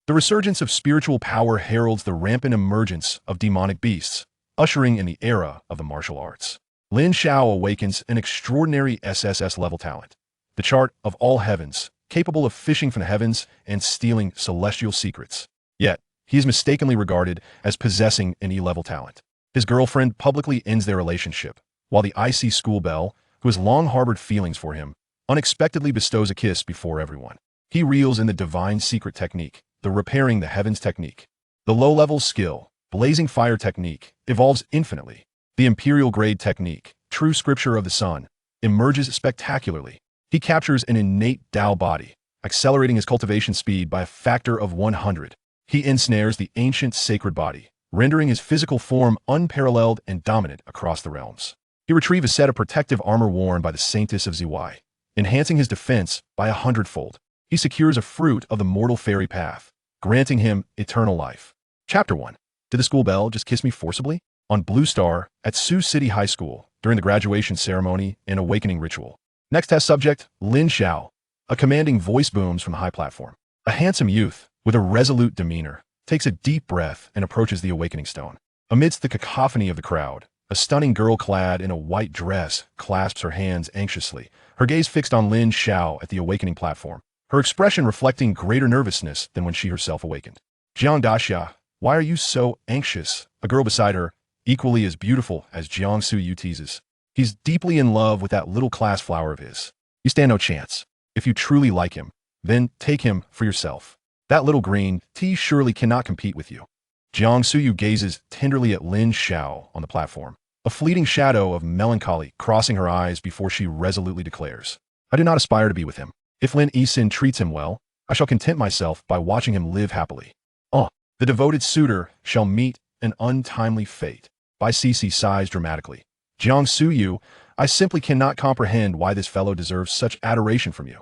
The resurgence of spiritual power heralds the rampant emergence of demonic beasts, ushering in the era of the martial arts. Lin Xiao awakens an extraordinary SSS-level talent, the chart of all heavens, capable of fishing from the heavens and stealing celestial secrets. Yet, he is mistakenly regarded as possessing an E-level talent. His girlfriend publicly ends their relationship, while the icy school Belle, who has long harbored feelings for him, unexpectedly bestows a kiss before everyone. He reels in the divine secret technique, the repairing the heavens technique. The low-level skill, blazing fire technique, evolves infinitely. The imperial grade technique, true scripture of the sun, emerges spectacularly. He captures an innate Dao body, accelerating his cultivation speed by a factor of 100. He ensnares the ancient sacred body, rendering his physical form unparalleled and dominant across the realms. He retrieves a set of protective armor worn by the Saintess of ZY, enhancing his defense by 100-fold. He secures a fruit of the mortal fairy path, granting him eternal life. Chapter 1. Did the school Belle just kiss me forcibly? On Blue Star, at Sioux City High School, during the graduation ceremony and awakening ritual. Next test subject, Lin Xiao. A commanding voice booms from the high platform. A handsome youth, with a resolute demeanor, takes a deep breath and approaches the awakening stone. Amidst the cacophony of the crowd, a stunning girl clad in a white dress clasps her hands anxiously, her gaze fixed on Lin Xiao at the awakening platform, her expression reflecting greater nervousness than when she herself awakened. Jiang Daxia, why are you so anxious? A girl beside her, equally as beautiful as Jiang Suyu, teases. He's deeply in love with that little class flower of his. You stand no chance. If you truly like him, then take him for yourself. That little green tea surely cannot compete with you. Jiang Suyu gazes tenderly at Lin Xiao on the platform, a fleeting shadow of melancholy crossing her eyes before she resolutely declares, I do not aspire to be with him. If Lin Yisin treats him well, I shall content myself by watching him live happily. Oh, the devoted suitor shall meet an untimely fate. Bai Cixi sighs dramatically. Jiang Suyu, I simply cannot comprehend why this fellow deserves such adoration from you.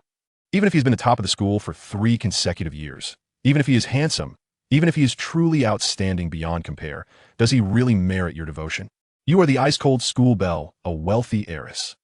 Even if he's been the top of the school for 3 consecutive years, even if he is handsome, even if he is truly outstanding beyond compare, does he really merit your devotion? You are the ice-cold school Belle, a wealthy heiress.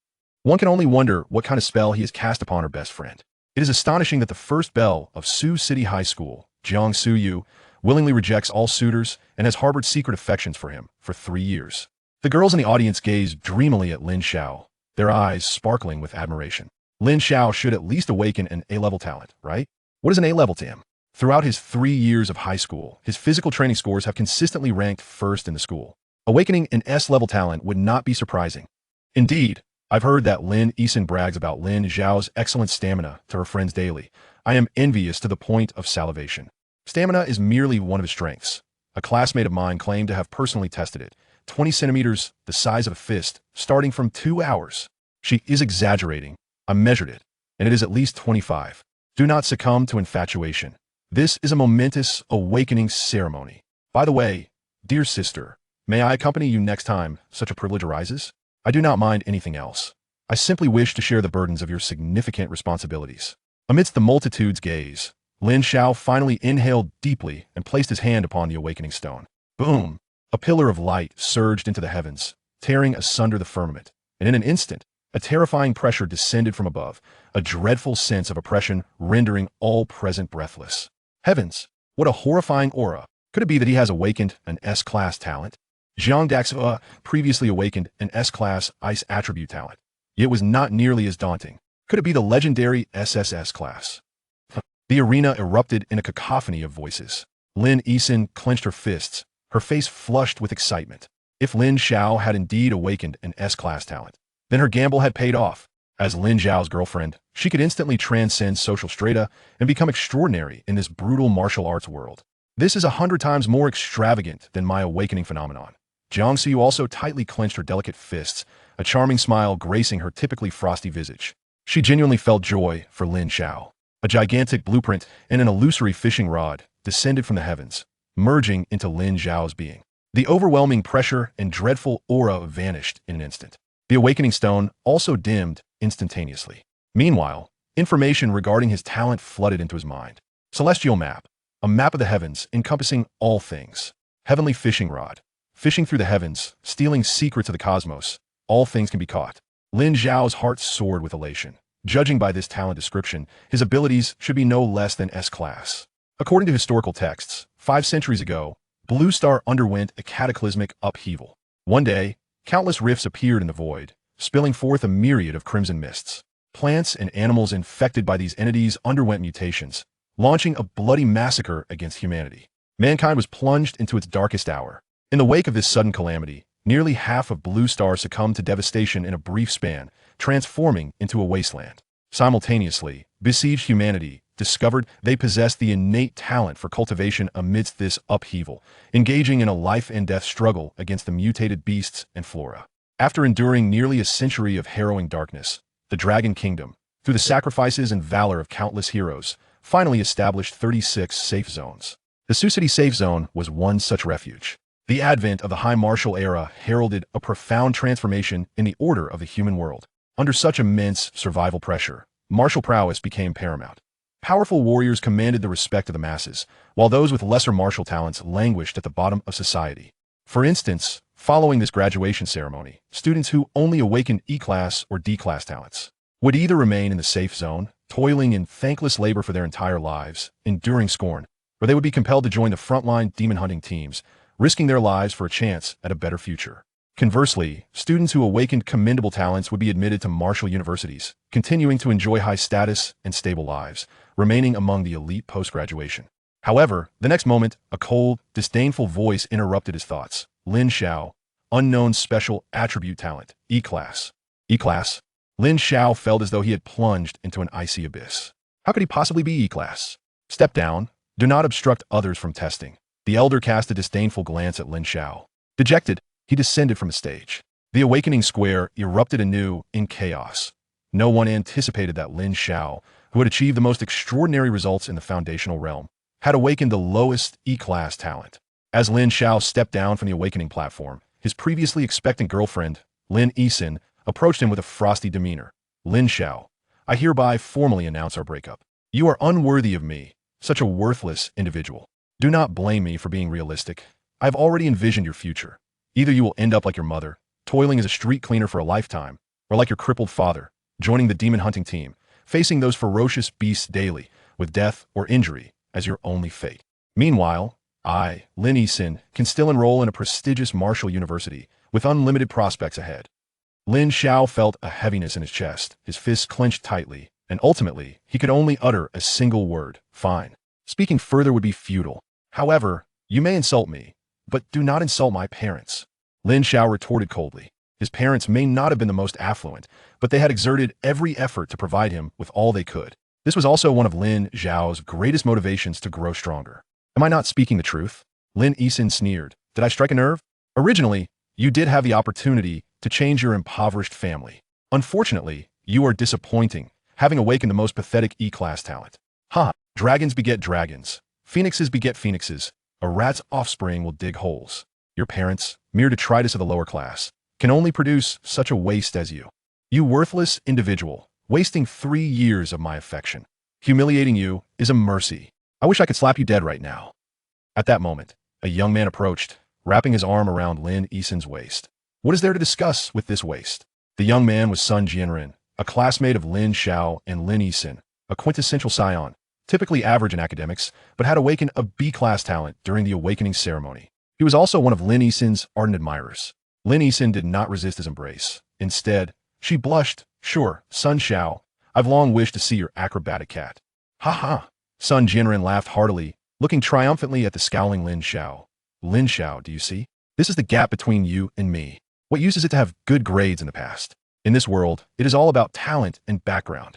One can only wonder what kind of spell he has cast upon her best friend. It is astonishing that the first Belle of Sioux City High School, Jiang Suyu, willingly rejects all suitors and has harbored secret affections for him for 3 years. The girls in the audience gaze dreamily at Lin Xiao, their eyes sparkling with admiration. Lin Xiao should at least awaken an A-level talent, right? What is an A-level to him? Throughout his 3 years of high school, his physical training scores have consistently ranked first in the school. Awakening an S-level talent would not be surprising. Indeed, I've heard that Lin Yisin brags about Lin Xiao's excellent stamina to her friends daily. I am envious to the point of salivation. Stamina is merely one of his strengths. A classmate of mine claimed to have personally tested it. 20 centimeters, the size of a fist, starting from 2 hours. She is exaggerating. I measured it, and it is at least 25. Do not succumb to infatuation. This is a momentous awakening ceremony. By the way, dear sister, may I accompany you next time such a privilege arises? I do not mind anything else. I simply wish to share the burdens of your significant responsibilities. Amidst the multitude's gaze, Lin Xiao finally inhaled deeply and placed his hand upon the awakening stone. Boom! A pillar of light surged into the heavens, tearing asunder the firmament, and in an instant, a terrifying pressure descended from above, a dreadful sense of oppression rendering all present breathless. Heavens, what a horrifying aura! Could it be that he has awakened an S-class talent? Jiang Daxia previously awakened an S-class ice attribute talent, yet it was not nearly as daunting. Could it be the legendary SSS class? The arena erupted in a cacophony of voices. Lin Yisin clenched her fists, her face flushed with excitement. If Lin Xiao had indeed awakened an S-class talent, then her gamble had paid off. As Lin Xiao's girlfriend, she could instantly transcend social strata and become extraordinary in this brutal martial arts world. This is 100 times more extravagant than my awakening phenomenon. Jiang Suyu also tightly clenched her delicate fists, a charming smile gracing her typically frosty visage. She genuinely felt joy for Lin Xiao. A gigantic blueprint and an illusory fishing rod descended from the heavens, merging into Lin Xiao's being. The overwhelming pressure and dreadful aura vanished in an instant. The awakening stone also dimmed instantaneously. Meanwhile, information regarding his talent flooded into his mind. Celestial map, a map of the heavens encompassing all things. Heavenly fishing rod, fishing through the heavens, stealing secrets of the cosmos. All things can be caught. Lin Xiao's heart soared with elation. Judging by this talent description, his abilities should be no less than S-class. According to historical texts, 5 centuries ago, Blue Star underwent a cataclysmic upheaval. One day, countless rifts appeared in the void, spilling forth a myriad of crimson mists. Plants and animals infected by these entities underwent mutations, launching a bloody massacre against humanity. Mankind was plunged into its darkest hour. In the wake of this sudden calamity, nearly half of Blue Star succumbed to devastation in a brief span, transforming into a wasteland. Simultaneously, besieged humanity discovered they possessed the innate talent for cultivation amidst this upheaval, engaging in a life-and-death struggle against the mutated beasts and flora. After enduring nearly a century of harrowing darkness, the Dragon Kingdom, through the sacrifices and valor of countless heroes, finally established 36 safe zones. The Sioux City Safe Zone was one such refuge. The advent of the High Martial Era heralded a profound transformation in the order of the human world. Under such immense survival pressure, martial prowess became paramount. Powerful warriors commanded the respect of the masses, while those with lesser martial talents languished at the bottom of society. For instance, following this graduation ceremony, students who only awakened E-class or D-class talents would either remain in the safe zone, toiling in thankless labor for their entire lives, enduring scorn, or they would be compelled to join the frontline demon-hunting teams, risking their lives for a chance at a better future. Conversely, students who awakened commendable talents would be admitted to martial universities, continuing to enjoy high status and stable lives, remaining among the elite post-graduation. However, the next moment, a cold, disdainful voice interrupted his thoughts. Lin Xiao, unknown special attribute talent, E-class. E-class? Lin Xiao felt as though he had plunged into an icy abyss. How could he possibly be E-class? Step down. Do not obstruct others from testing. The elder cast a disdainful glance at Lin Xiao. Dejected, he descended from the stage. The awakening square erupted anew in chaos. No one anticipated that Lin Xiao, who had achieved the most extraordinary results in the foundational realm, had awakened the lowest E-class talent. As Lin Xiao stepped down from the awakening platform, his previously expectant girlfriend, Lin Yisin, approached him with a frosty demeanor. Lin Xiao, I hereby formally announce our breakup. You are unworthy of me, such a worthless individual. Do not blame me for being realistic. I have already envisioned your future. Either you will end up like your mother, toiling as a street cleaner for a lifetime, or like your crippled father, joining the demon hunting team, facing those ferocious beasts daily, with death or injury as your only fate. Meanwhile, I, Lin Yisin, can still enroll in a prestigious martial university, with unlimited prospects ahead. Lin Xiao felt a heaviness in his chest, his fists clenched tightly, and ultimately, he could only utter a single word, fine. Speaking further would be futile. However, you may insult me, but do not insult my parents. Lin Xiao retorted coldly. His parents may not have been the most affluent, but they had exerted every effort to provide him with all they could. This was also one of Lin Xiao's greatest motivations to grow stronger. Am I not speaking the truth? Lin Yisin sneered. Did I strike a nerve? Originally, you did have the opportunity to change your impoverished family. Unfortunately, you are disappointing, having awakened the most pathetic E-class talent. Ha! Dragons beget dragons. Phoenixes beget phoenixes. A rat's offspring will dig holes. Your parents, mere detritus of the lower class, can only produce such a waste as you. You worthless individual, wasting 3 years of my affection. Humiliating you is a mercy. I wish I could slap you dead right now. At that moment, a young man approached, wrapping his arm around Lin Yisin's waist. What is there to discuss with this waist? The young man was Sun Jianren, a classmate of Lin Xiao and Lin Yisin, a quintessential scion, typically average in academics, but had awakened a B-class talent during the awakening ceremony. He was also one of Lin Yisin's ardent admirers. Lin Yisin did not resist his embrace. Instead, she blushed. Sure, Sun Xiao, I've long wished to see your acrobatic cat. Ha ha! Sun Jianren laughed heartily, looking triumphantly at the scowling Lin Xiao. Lin Xiao, do you see? This is the gap between you and me. What use is it to have good grades in the past? In this world, it is all about talent and background.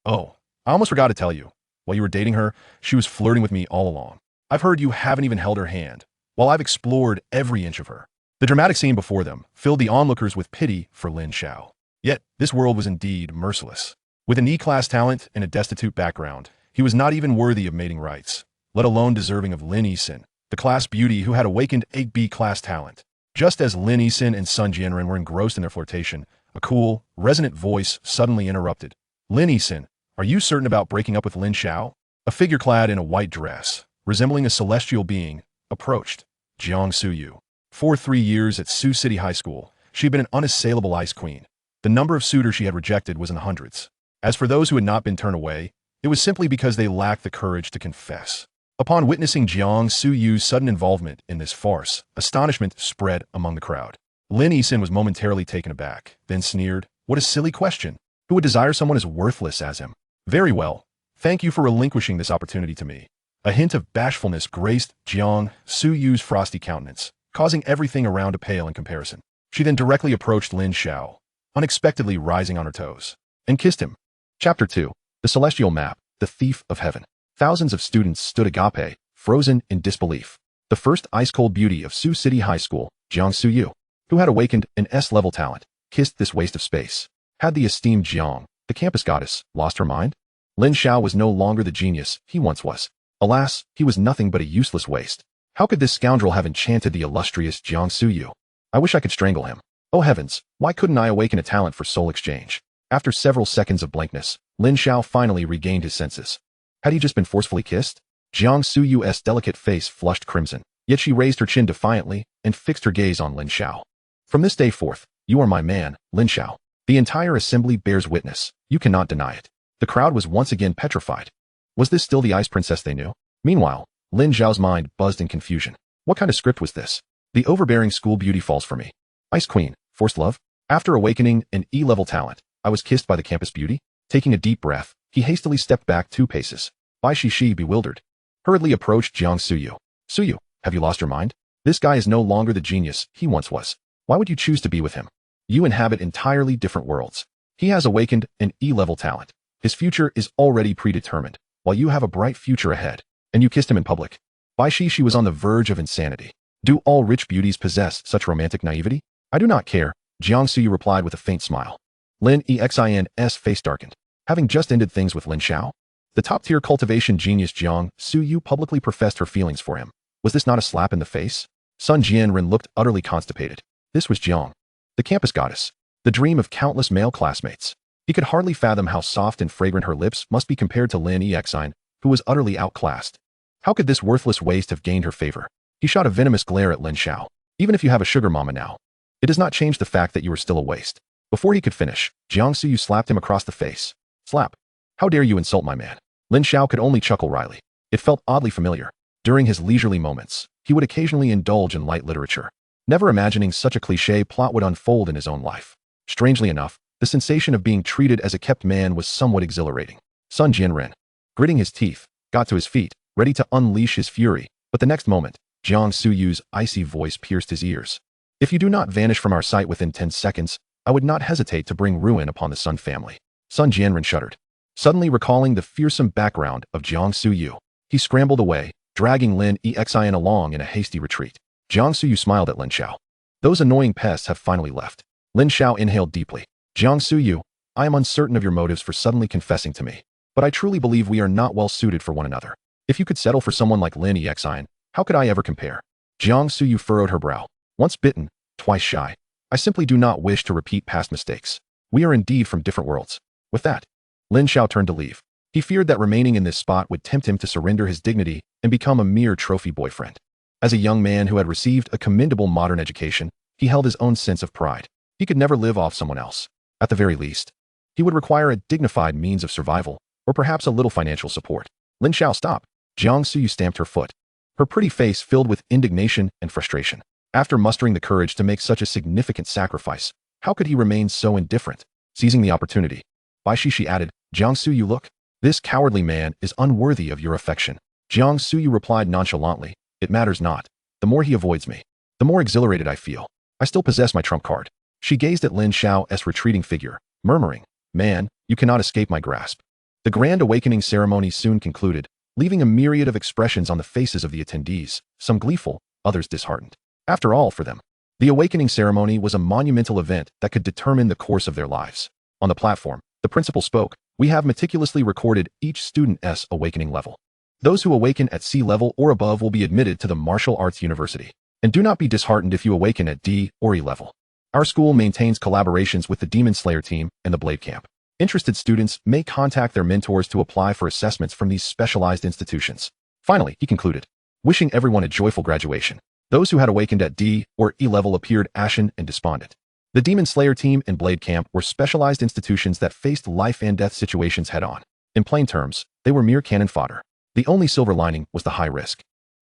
Oh, I almost forgot to tell you. While you were dating her, she was flirting with me all along. I've heard you haven't even held her hand, while I've explored every inch of her. The dramatic scene before them filled the onlookers with pity for Lin Xiao. Yet, this world was indeed merciless. With an E-class talent and a destitute background, he was not even worthy of mating rights, let alone deserving of Lin Yisin, the class beauty who had awakened a B-class talent. Just as Lin Yisin and Sun Jianren were engrossed in their flirtation, a cool, resonant voice suddenly interrupted. Lin Yisin, are you certain about breaking up with Lin Xiao? A figure clad in a white dress, resembling a celestial being, approached. Jiang Suyu. For 3 years at Sioux City High School, she had been an unassailable ice queen. The number of suitors she had rejected was in the hundreds. As for those who had not been turned away, it was simply because they lacked the courage to confess. Upon witnessing Jiang Suyu's sudden involvement in this farce, astonishment spread among the crowd. Lin Xiao was momentarily taken aback, then sneered, "What a silly question. Who would desire someone as worthless as him? Very well. Thank you for relinquishing this opportunity to me." A hint of bashfulness graced Jiang Suyu's frosty countenance, causing everything around to pale in comparison. She then directly approached Lin Xiao, unexpectedly rising on her toes, and kissed him. Chapter 2. The Celestial Map, the Thief of Heaven. Thousands of students stood agape, frozen in disbelief. The first ice-cold beauty of Sioux City High School, Jiang Suyu, who had awakened an S-level talent, kissed this waste of space. Had the esteemed Jiang, the campus goddess, lost her mind? Lin Xiao was no longer the genius he once was. Alas, he was nothing but a useless waste. How could this scoundrel have enchanted the illustrious Jiang Suyu? I wish I could strangle him. Oh heavens, why couldn't I awaken a talent for soul exchange? After several seconds of blankness, Lin Xiao finally regained his senses. Had he just been forcefully kissed? Jiang Suyu's delicate face flushed crimson, yet she raised her chin defiantly and fixed her gaze on Lin Xiao. From this day forth, you are my man, Lin Xiao. The entire assembly bears witness. You cannot deny it. The crowd was once again petrified. Was this still the ice princess they knew? Meanwhile, Lin Xiao's mind buzzed in confusion. What kind of script was this? The overbearing school beauty falls for me. Ice queen, forced love? After awakening an E-level talent, I was kissed by the campus beauty? Taking a deep breath, he hastily stepped back 2 paces. Bai Shishi, bewildered, hurriedly approached Jiang Suyu. Suyu, have you lost your mind? This guy is no longer the genius he once was. Why would you choose to be with him? You inhabit entirely different worlds. He has awakened an E-level talent. His future is already predetermined, while you have a bright future ahead. And you kissed him in public. Bai Shishi was on the verge of insanity. Do all rich beauties possess such romantic naivety? I do not care, Jiang Suyu replied with a faint smile. Lin Xian's face darkened. Having just ended things with Lin Xiao, the top-tier cultivation genius Jiang Suyu publicly professed her feelings for him. Was this not a slap in the face? Sun Jianren looked utterly constipated. This was Jiang, the campus goddess, the dream of countless male classmates. He could hardly fathom how soft and fragrant her lips must be compared to Lin Xian, who was utterly outclassed. How could this worthless waste have gained her favor? He shot a venomous glare at Lin Xiao. Even if you have a sugar mama now, it does not change the fact that you are still a waste. Before he could finish, Jiang Suyu slapped him across the face. Slap. How dare you insult my man? Lin Xiao could only chuckle wryly. It felt oddly familiar. During his leisurely moments, he would occasionally indulge in light literature, never imagining such a cliché plot would unfold in his own life. Strangely enough, the sensation of being treated as a kept man was somewhat exhilarating. Sun Jianren, gritting his teeth, got to his feet, ready to unleash his fury, but the next moment, Jiang Suyu's icy voice pierced his ears. If you do not vanish from our sight within 10 seconds, I would not hesitate to bring ruin upon the Sun family. Sun Jianren shuddered, suddenly recalling the fearsome background of Jiang Suyu. He scrambled away, dragging Lin Xian along in a hasty retreat. Jiang Suyu smiled at Lin Xiao. Those annoying pests have finally left. Lin Xiao inhaled deeply. Jiang Suyu, I am uncertain of your motives for suddenly confessing to me, but I truly believe we are not well suited for one another. If you could settle for someone like Lin Xian, how could I ever compare? Jiang Suyu furrowed her brow. Once bitten, twice shy. I simply do not wish to repeat past mistakes. We are indeed from different worlds. With that, Lin Xiao turned to leave. He feared that remaining in this spot would tempt him to surrender his dignity and become a mere trophy boyfriend. As a young man who had received a commendable modern education, he held his own sense of pride. He could never live off someone else. At the very least, he would require a dignified means of survival, or perhaps a little financial support. Lin Xiao, stop. Jiang Suyu stamped her foot, her pretty face filled with indignation and frustration. After mustering the courage to make such a significant sacrifice, how could he remain so indifferent? Seizing the opportunity, Bai Shishi added, Jiang Suyu, look. This cowardly man is unworthy of your affection. Jiang Suyu replied nonchalantly, it matters not. The more he avoids me, the more exhilarated I feel. I still possess my trump card. She gazed at Lin Xiao's retreating figure, murmuring, man, you cannot escape my grasp. The grand awakening ceremony soon concluded, leaving a myriad of expressions on the faces of the attendees, some gleeful, others disheartened. After all, for them, the awakening ceremony was a monumental event that could determine the course of their lives. On the platform, the principal spoke, we have meticulously recorded each student's awakening level. Those who awaken at C level or above will be admitted to the martial arts university. And do not be disheartened if you awaken at D or E level. Our school maintains collaborations with the Demon Slayer team and the Blade Camp. Interested students may contact their mentors to apply for assessments from these specialized institutions. Finally, he concluded, wishing everyone a joyful graduation. Those who had awakened at D or E level appeared ashen and despondent. The Demon Slayer team and Blade Camp were specialized institutions that faced life and death situations head-on. In plain terms, they were mere cannon fodder. The only silver lining was the high risk,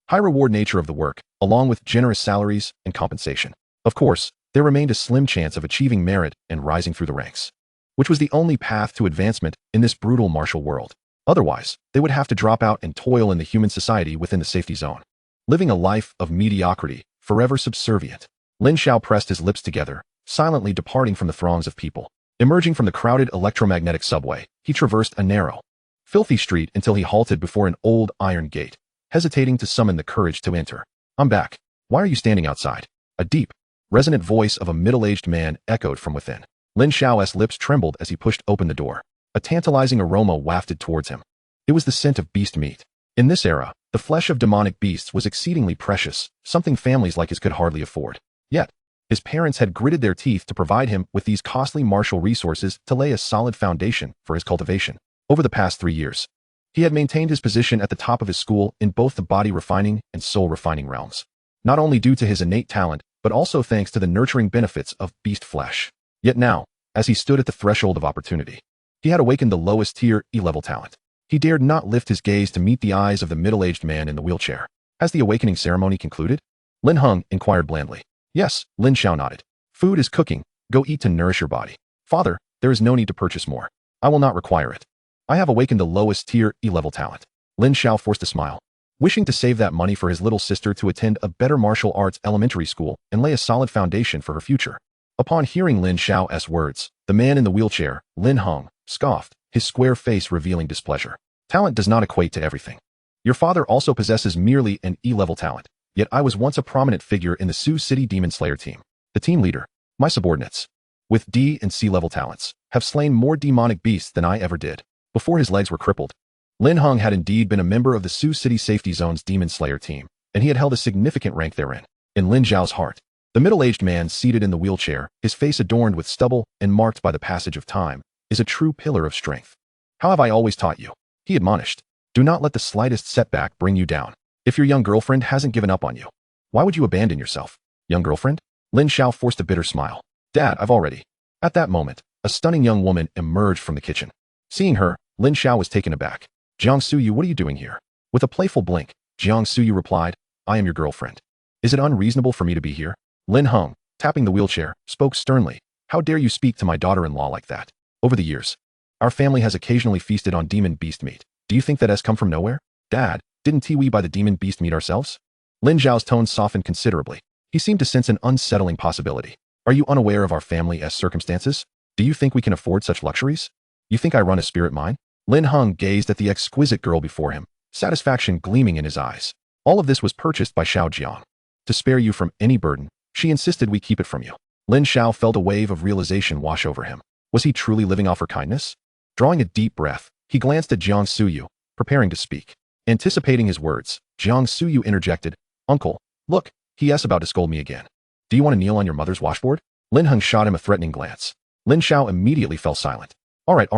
high reward nature of the work, along with generous salaries and compensation. Of course, there remained a slim chance of achieving merit and rising through the ranks, which was the only path to advancement in this brutal martial world. Otherwise, they would have to drop out and toil in the human society within the safety zone, living a life of mediocrity, forever subservient. Lin Xiao pressed his lips together, silently departing from the throngs of people. Emerging from the crowded electromagnetic subway, he traversed a narrow, filthy street until he halted before an old iron gate, hesitating to summon the courage to enter. "I'm back. Why are you standing outside?" A deep, resonant voice of a middle-aged man echoed from within. Lin Xiao's lips trembled as he pushed open the door. A tantalizing aroma wafted towards him. It was the scent of beast meat. In this era, the flesh of demonic beasts was exceedingly precious, something families like his could hardly afford. Yet, his parents had gritted their teeth to provide him with these costly martial resources to lay a solid foundation for his cultivation. Over the past 3 years, he had maintained his position at the top of his school in both the body refining and soul refining realms, not only due to his innate talent, but also thanks to the nurturing benefits of beast flesh. Yet now, as he stood at the threshold of opportunity, he had awakened the lowest tier E-level talent. He dared not lift his gaze to meet the eyes of the middle-aged man in the wheelchair. Has the awakening ceremony concluded? Lin Heng inquired blandly. Yes, Lin Xiao nodded. Food is cooking. Go eat to nourish your body. Father, there is no need to purchase more. I will not require it. I have awakened the lowest tier E-level talent. Lin Xiao forced a smile, wishing to save that money for his little sister to attend a better martial arts elementary school and lay a solid foundation for her future. Upon hearing Lin Xiao's words, the man in the wheelchair, Lin Heng, scoffed, his square face revealing displeasure. Talent does not equate to everything. Your father also possesses merely an E-level talent, yet I was once a prominent figure in the Sioux City Demon Slayer team. The team leader, my subordinates, with D and C-level talents, have slain more demonic beasts than I ever did. Before his legs were crippled, Lin Heng had indeed been a member of the Sioux City Safety Zone's Demon Slayer team, and he had held a significant rank therein. In Lin Zhao's heart, the middle-aged man seated in the wheelchair, his face adorned with stubble and marked by the passage of time, is a true pillar of strength. How have I always taught you? He admonished. Do not let the slightest setback bring you down. If your young girlfriend hasn't given up on you, why would you abandon yourself? Young girlfriend? Lin Xiao forced a bitter smile. Dad, I've already. At that moment, a stunning young woman emerged from the kitchen. Seeing her, Lin Xiao was taken aback. Jiang Suyu, what are you doing here? With a playful blink, Jiang Suyu replied, I am your girlfriend. Is it unreasonable for me to be here? Lin Heng, tapping the wheelchair, spoke sternly. How dare you speak to my daughter-in-law like that? Over the years, our family has occasionally feasted on demon beast meat. Do you think that has come from nowhere? Dad, didn't we buy the demon beast meat ourselves? Lin Zhao's tone softened considerably. He seemed to sense an unsettling possibility. Are you unaware of our family's circumstances? Do you think we can afford such luxuries? You think I run a spirit mine? Lin Heng gazed at the exquisite girl before him, satisfaction gleaming in his eyes. All of this was purchased by Xiao Jiang. To spare you from any burden, she insisted we keep it from you. Lin Xiao felt a wave of realization wash over him. Was he truly living off her kindness? Drawing a deep breath, he glanced at Jiang Suyu, preparing to speak. Anticipating his words, Jiang Suyu interjected, Uncle, look, he's about to scold me again. Do you want to kneel on your mother's washboard? Lin Heng shot him a threatening glance. Lin Xiao immediately fell silent. All right.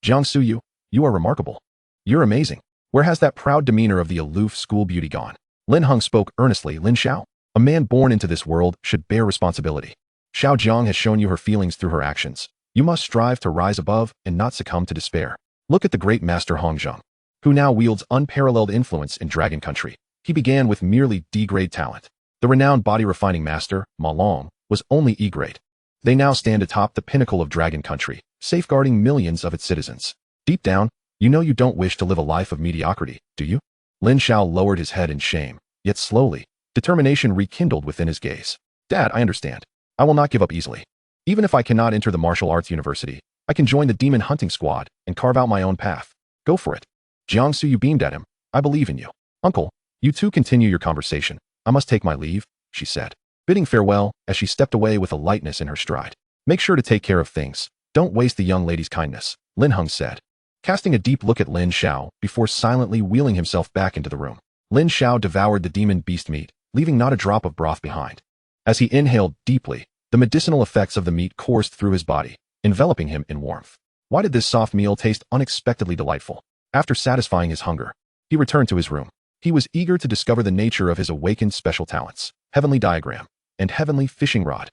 Jiang Suyu, you are remarkable. You're amazing. Where has that proud demeanor of the aloof school beauty gone? Lin Heng spoke earnestly. Lin Xiao, a man born into this world should bear responsibility. Xiao Jiang has shown you her feelings through her actions. You must strive to rise above and not succumb to despair. Look at the great master Hong Zheng, who now wields unparalleled influence in Dragon Country. He began with merely D-grade talent. The renowned body refining master, Ma Long, was only E-grade. They now stand atop the pinnacle of Dragon Country, safeguarding millions of its citizens. Deep down, you know you don't wish to live a life of mediocrity, do you? Lin Xiao lowered his head in shame, yet slowly, determination rekindled within his gaze. Dad, I understand. I will not give up easily. Even if I cannot enter the martial arts university, I can join the demon hunting squad and carve out my own path. Go for it. Jiang Suyu beamed at him. I believe in you. Uncle, you two continue your conversation. I must take my leave, she said, bidding farewell as she stepped away with a lightness in her stride. Make sure to take care of things. Don't waste the young lady's kindness, Lin Heng said, casting a deep look at Lin Xiao before silently wheeling himself back into the room. Lin Xiao devoured the demon beast meat, leaving not a drop of broth behind. As he inhaled deeply, the medicinal effects of the meat coursed through his body, enveloping him in warmth. Why did this soft meal taste unexpectedly delightful? After satisfying his hunger, he returned to his room. He was eager to discover the nature of his awakened special talents, heavenly diagram, and heavenly fishing rod.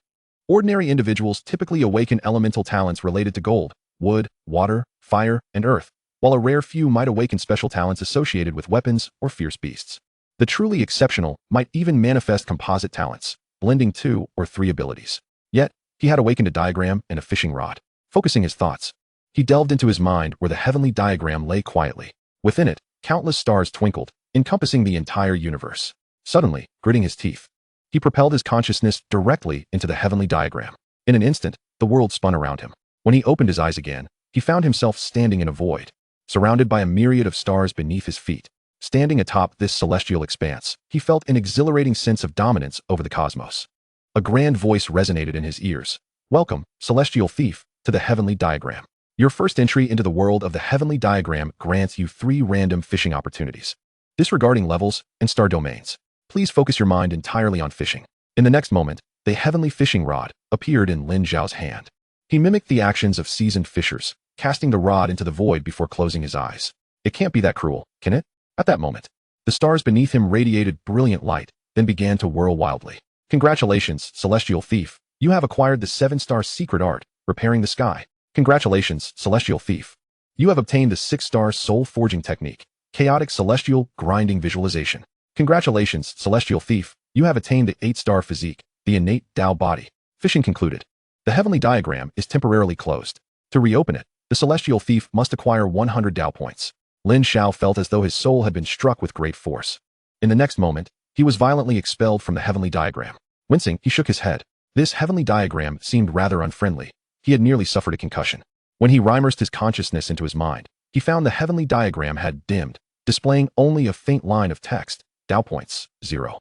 Ordinary individuals typically awaken elemental talents related to gold, wood, water, fire, and earth, while a rare few might awaken special talents associated with weapons or fierce beasts. The truly exceptional might even manifest composite talents, blending 2 or 3 abilities. Yet, he had awakened a diagram and a fishing rod. Focusing his thoughts, he delved into his mind where the heavenly diagram lay quietly. Within it, countless stars twinkled, encompassing the entire universe. Suddenly, gritting his teeth, he propelled his consciousness directly into the heavenly diagram. In an instant, the world spun around him. When he opened his eyes again, he found himself standing in a void, surrounded by a myriad of stars beneath his feet. Standing atop this celestial expanse, he felt an exhilarating sense of dominance over the cosmos. A grand voice resonated in his ears. "Welcome, celestial thief, to the heavenly diagram. Your first entry into the world of the heavenly diagram grants you 3 random fishing opportunities. Disregarding levels and star domains, please focus your mind entirely on fishing." In the next moment, the heavenly fishing rod appeared in Lin Xiao's hand. He mimicked the actions of seasoned fishers, casting the rod into the void before closing his eyes. It can't be that cruel, can it? At that moment, the stars beneath him radiated brilliant light, then began to whirl wildly. "Congratulations, celestial thief. You have acquired the 7-star secret art, repairing the sky. Congratulations, celestial thief. You have obtained the 6-star soul forging technique, chaotic celestial grinding visualization. Congratulations, celestial thief. You have attained the 8-star physique, the innate Dao Body." Fishing concluded. The heavenly diagram is temporarily closed. To reopen it, the celestial thief must acquire 100 Dao points. Lin Xiao felt as though his soul had been struck with great force. In the next moment, he was violently expelled from the heavenly diagram. Wincing, he shook his head. This heavenly diagram seemed rather unfriendly. He had nearly suffered a concussion. When he immersed his consciousness into his mind, he found the heavenly diagram had dimmed, displaying only a faint line of text, Dao points, 0.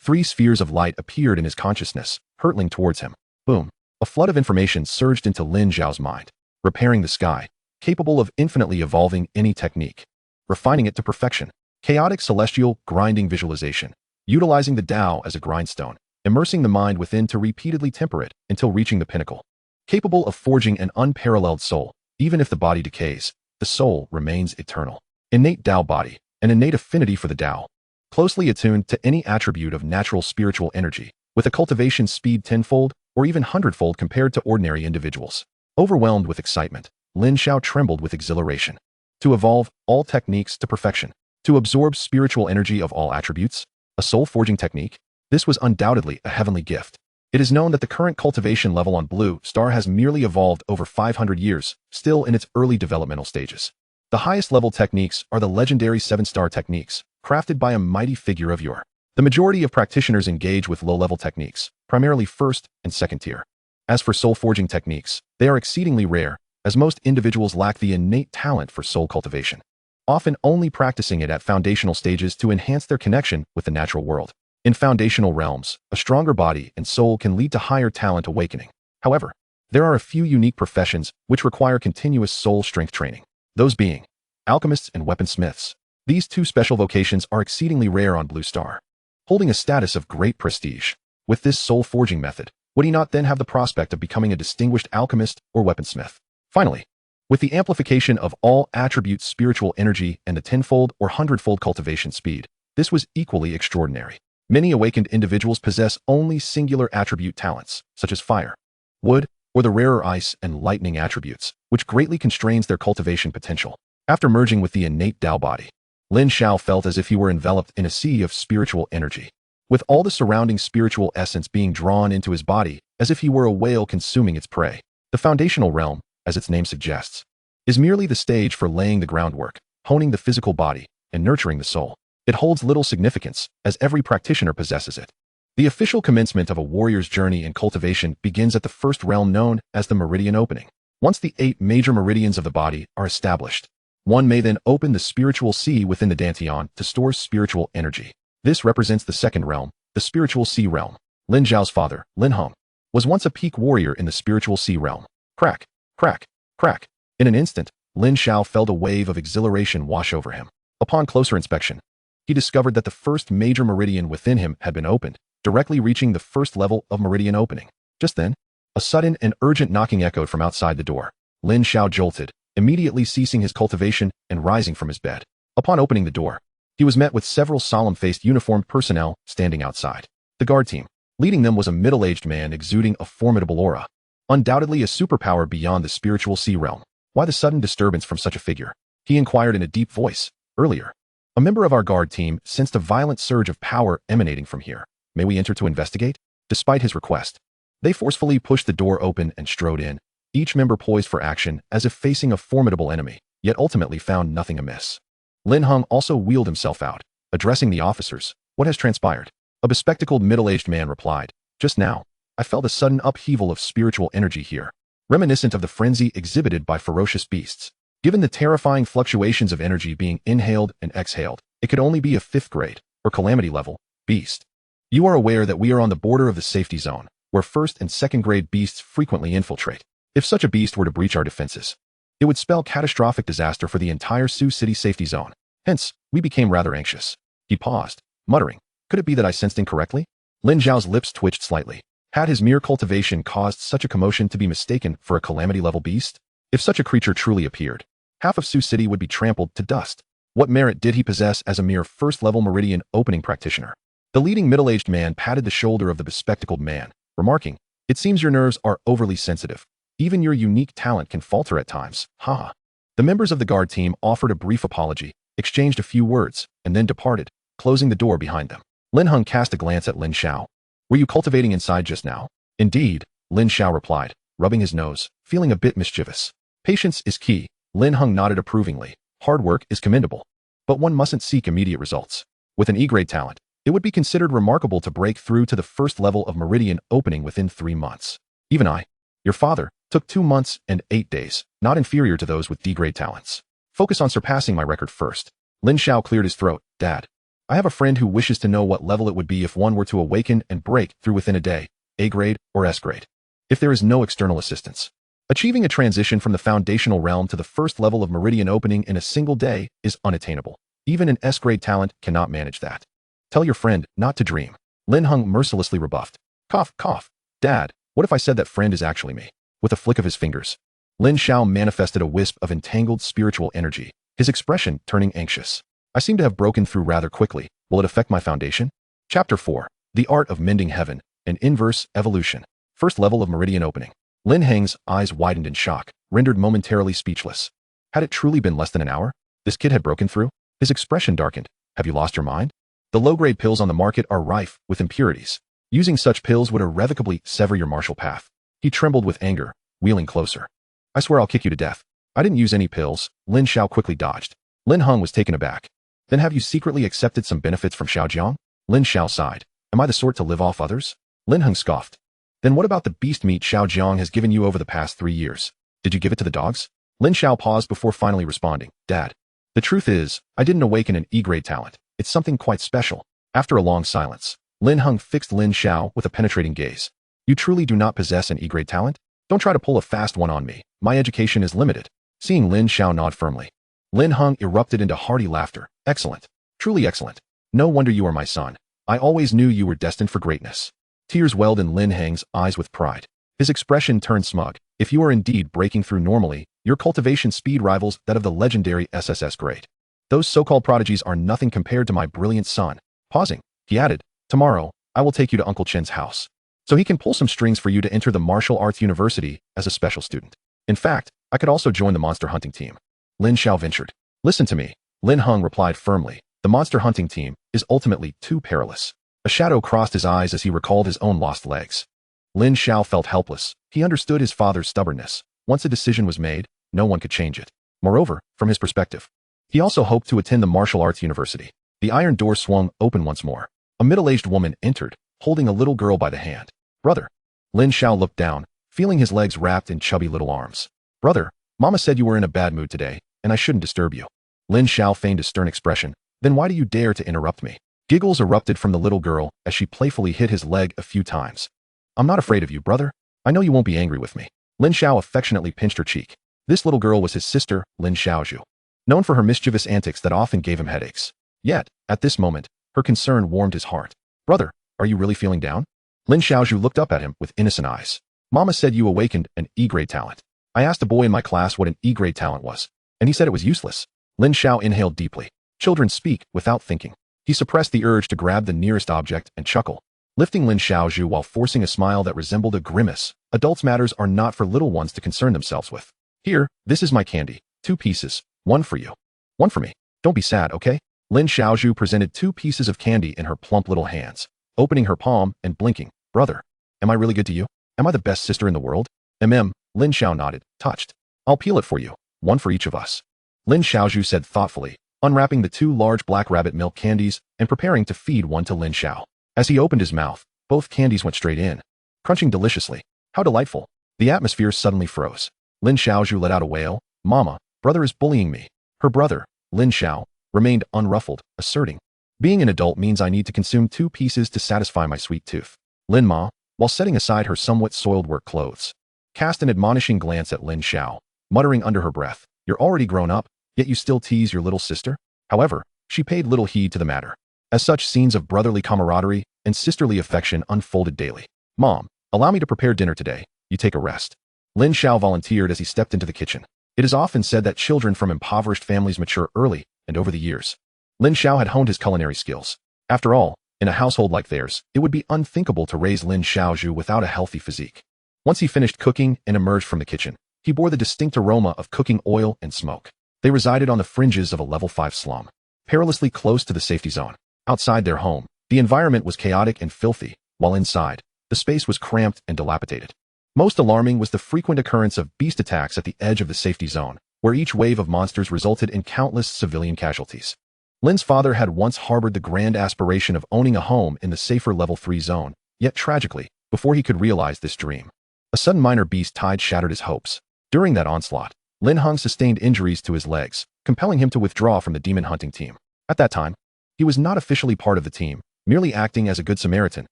3 spheres of light appeared in his consciousness, hurtling towards him. Boom. A flood of information surged into Lin Xiao's mind. Repairing the sky, capable of infinitely evolving any technique. Refining it to perfection. Chaotic celestial grinding visualization. Utilizing the Dao as a grindstone, immersing the mind within to repeatedly temper it until reaching the pinnacle. Capable of forging an unparalleled soul, even if the body decays, the soul remains eternal. Innate Dao Body, an innate affinity for the Dao. Closely attuned to any attribute of natural spiritual energy, with a cultivation speed 10-fold or even 100-fold compared to ordinary individuals. Overwhelmed with excitement, Lin Xiao trembled with exhilaration. To evolve all techniques to perfection. To absorb spiritual energy of all attributes. A soul forging technique. This was undoubtedly a heavenly gift. It is known that the current cultivation level on Blue Star has merely evolved over 500 years, still in its early developmental stages. The highest level techniques are the legendary 7-star techniques, crafted by a mighty figure of yore. The majority of practitioners engage with low-level techniques, primarily 1st and 2nd tier. As for soul forging techniques, they are exceedingly rare, as most individuals lack the innate talent for soul cultivation, often only practicing it at foundational stages to enhance their connection with the natural world. In foundational realms, a stronger body and soul can lead to higher talent awakening. However, there are a few unique professions which require continuous soul strength training, those being alchemists and weaponsmiths. These 2 special vocations are exceedingly rare on Blue Star, holding a status of great prestige. With this soul forging method, would he not then have the prospect of becoming a distinguished alchemist or weaponsmith? Finally, with the amplification of all attributes spiritual energy and the 10-fold or 100-fold cultivation speed, this was equally extraordinary. Many awakened individuals possess only singular attribute talents, such as fire, wood, or the rarer ice and lightning attributes, which greatly constrains their cultivation potential. After merging with the innate Dao Body, Lin Xiao felt as if he were enveloped in a sea of spiritual energy, with all the surrounding spiritual essence being drawn into his body as if he were a whale consuming its prey. The foundational realm, as its name suggests, is merely the stage for laying the groundwork, honing the physical body, and nurturing the soul. It holds little significance, as every practitioner possesses it. The official commencement of a warrior's journey in cultivation begins at the first realm known as the meridian opening. Once the 8 major meridians of the body are established, one may then open the spiritual sea within the dantian to store spiritual energy. This represents the 2nd realm, the spiritual sea realm. Lin Xiao's father, Lin Hong, was once a peak warrior in the spiritual sea realm. Crack, crack, crack. In an instant, Lin Xiao felt a wave of exhilaration wash over him. Upon closer inspection, he discovered that the first major meridian within him had been opened, directly reaching the first level of meridian opening. Just then, a sudden and urgent knocking echoed from outside the door. Lin Xiao jolted, immediately ceasing his cultivation and rising from his bed. Upon opening the door, he was met with several solemn-faced uniformed personnel standing outside. The guard team. Leading them was a middle-aged man exuding a formidable aura, undoubtedly a superpower beyond the spiritual sea realm. Why the sudden disturbance from such a figure? he inquired in a deep voice. Earlier, a member of our guard team sensed a violent surge of power emanating from here. May we enter to investigate? Despite his request, they forcefully pushed the door open and strode in, each member poised for action as if facing a formidable enemy, yet ultimately found nothing amiss. Lin Heng also wheeled himself out, addressing the officers. What has transpired? A bespectacled middle-aged man replied. Just now, I felt a sudden upheaval of spiritual energy here, reminiscent of the frenzy exhibited by ferocious beasts. Given the terrifying fluctuations of energy being inhaled and exhaled, it could only be a 5th grade, or calamity level, beast. You are aware that we are on the border of the safety zone, where 1st and 2nd grade beasts frequently infiltrate. If such a beast were to breach our defenses, it would spell catastrophic disaster for the entire Sioux City safety zone. Hence, we became rather anxious. He paused, muttering, could it be that I sensed incorrectly? Lin Xiao's lips twitched slightly. Had his mere cultivation caused such a commotion to be mistaken for a calamity-level beast? If such a creature truly appeared, half of Sioux City would be trampled to dust. What merit did he possess as a mere 1st-level meridian opening practitioner? The leading middle-aged man patted the shoulder of the bespectacled man, remarking, it seems your nerves are overly sensitive. Even your unique talent can falter at times. Ha! The members of the guard team offered a brief apology, exchanged a few words, and then departed, closing the door behind them. Lin Heng cast a glance at Lin Xiao. Were you cultivating inside just now? Indeed, Lin Xiao replied, rubbing his nose, feeling a bit mischievous. Patience is key. Lin Heng nodded approvingly. Hard work is commendable, but one mustn't seek immediate results. With an E-grade talent, it would be considered remarkable to break through to the 1st level of meridian opening within 3 months. Even I, your father, took 2 months and 8 days, not inferior to those with D-grade talents. Focus on surpassing my record first. Lin Xiao cleared his throat. Dad, I have a friend who wishes to know what level it would be if one were to awaken and break through within a day, A-grade or S-grade. If there is no external assistance. Achieving a transition from the foundational realm to the 1st level of meridian opening in a single day is unattainable. Even an S-grade talent cannot manage that. Tell your friend not to dream. Lin Heng mercilessly rebuffed. Cough, cough. Dad, what if I said that friend is actually me? With a flick of his fingers, Lin Xiao manifested a wisp of entangled spiritual energy, his expression turning anxious. I seem to have broken through rather quickly. Will it affect my foundation? Chapter 4. The Art of Mending Heaven, an Inverse Evolution. 1st level of meridian opening. Lin Heng's eyes widened in shock, rendered momentarily speechless. Had it truly been less than an hour? This kid had broken through? His expression darkened. Have you lost your mind? The low-grade pills on the market are rife with impurities. Using such pills would irrevocably sever your martial path. He trembled with anger, wheeling closer. I swear I'll kick you to death. I didn't use any pills. Lin Xiao quickly dodged. Lin Heng was taken aback. Then have you secretly accepted some benefits from Xiaojiang? Lin Xiao sighed. Am I the sort to live off others? Lin Heng scoffed. Then what about the beast meat Xiaojiang has given you over the past 3 years? Did you give it to the dogs? Lin Xiao paused before finally responding. Dad, the truth is, I didn't awaken an E-grade talent. It's something quite special. After a long silence, Lin Heng fixed Lin Xiao with a penetrating gaze. You truly do not possess an E-grade talent? Don't try to pull a fast one on me. My education is limited. Seeing Lin Xiao nod firmly, Lin Heng erupted into hearty laughter. Excellent. Truly excellent. No wonder you are my son. I always knew you were destined for greatness. Tears welled in Lin Heng's eyes with pride. His expression turned smug. If you are indeed breaking through normally, your cultivation speed rivals that of the legendary SSS grade. Those so-called prodigies are nothing compared to my brilliant son. Pausing, he added, tomorrow, I will take you to Uncle Chen's house, so he can pull some strings for you to enter the martial arts university as a special student. In fact, I could also join the monster hunting team. Lin Xiao ventured. Listen to me. Lin Heng replied firmly. The monster hunting team is ultimately too perilous. A shadow crossed his eyes as he recalled his own lost legs. Lin Xiao felt helpless. He understood his father's stubbornness. Once a decision was made, no one could change it. Moreover, from his perspective, he also hoped to attend the martial arts university. The iron door swung open once more. A middle-aged woman entered, holding a little girl by the hand. Brother. Lin Xiao looked down, feeling his legs wrapped in chubby little arms. Brother, Mama said you were in a bad mood today, and I shouldn't disturb you. Lin Xiao feigned a stern expression. Then why do you dare to interrupt me? Giggles erupted from the little girl as she playfully hit his leg a few times. I'm not afraid of you, brother. I know you won't be angry with me. Lin Xiao affectionately pinched her cheek. This little girl was his sister, Lin Xiaozhu, known for her mischievous antics that often gave him headaches. Yet, at this moment, her concern warmed his heart. Brother, are you really feeling down? Lin Xiaozhu looked up at him with innocent eyes. Mama said you awakened an E-grade talent. I asked a boy in my class what an E-grade talent was, and he said it was useless. Lin Xiao inhaled deeply. Children speak without thinking. He suppressed the urge to grab the nearest object and chuckle, lifting Lin Xiaozhu while forcing a smile that resembled a grimace. Adults' matters are not for little ones to concern themselves with. Here, this is my candy. 2 pieces. One for you. One for me. Don't be sad, okay? Lin Xiaozhu presented 2 pieces of candy in her plump little hands, opening her palm and blinking. Brother, am I really good to you? Am I the best sister in the world? Lin Xiao nodded, touched. I'll peel it for you, one for each of us. Lin Xiaozhu said thoughtfully, unwrapping the 2 large black rabbit milk candies and preparing to feed one to Lin Xiao. As he opened his mouth, both candies went straight in, crunching deliciously. How delightful. The atmosphere suddenly froze. Lin Xiaozhu let out a wail. Mama, brother is bullying me. Her brother, Lin Xiao, remained unruffled, asserting, being an adult means I need to consume 2 pieces to satisfy my sweet tooth. Lin Ma, while setting aside her somewhat soiled work clothes, cast an admonishing glance at Lin Xiao, muttering under her breath, you're already grown up, yet you still tease your little sister? However, she paid little heed to the matter. As such, scenes of brotherly camaraderie and sisterly affection unfolded daily. Mom, allow me to prepare dinner today. You take a rest. Lin Xiao volunteered as he stepped into the kitchen. It is often said that children from impoverished families mature early, and over the years, Lin Xiao had honed his culinary skills. After all, in a household like theirs, it would be unthinkable to raise Lin Xiaozhu without a healthy physique. Once he finished cooking and emerged from the kitchen, he bore the distinct aroma of cooking oil and smoke. They resided on the fringes of a level 5 slum, perilously close to the safety zone. Outside their home, the environment was chaotic and filthy, while inside, the space was cramped and dilapidated. Most alarming was the frequent occurrence of beast attacks at the edge of the safety zone, where each wave of monsters resulted in countless civilian casualties. Lin's father had once harbored the grand aspiration of owning a home in the safer level 3 zone, yet tragically, before he could realize this dream, a sudden minor beast tide shattered his hopes. During that onslaught, Lin Hung sustained injuries to his legs, compelling him to withdraw from the demon hunting team. At that time, he was not officially part of the team, merely acting as a good Samaritan,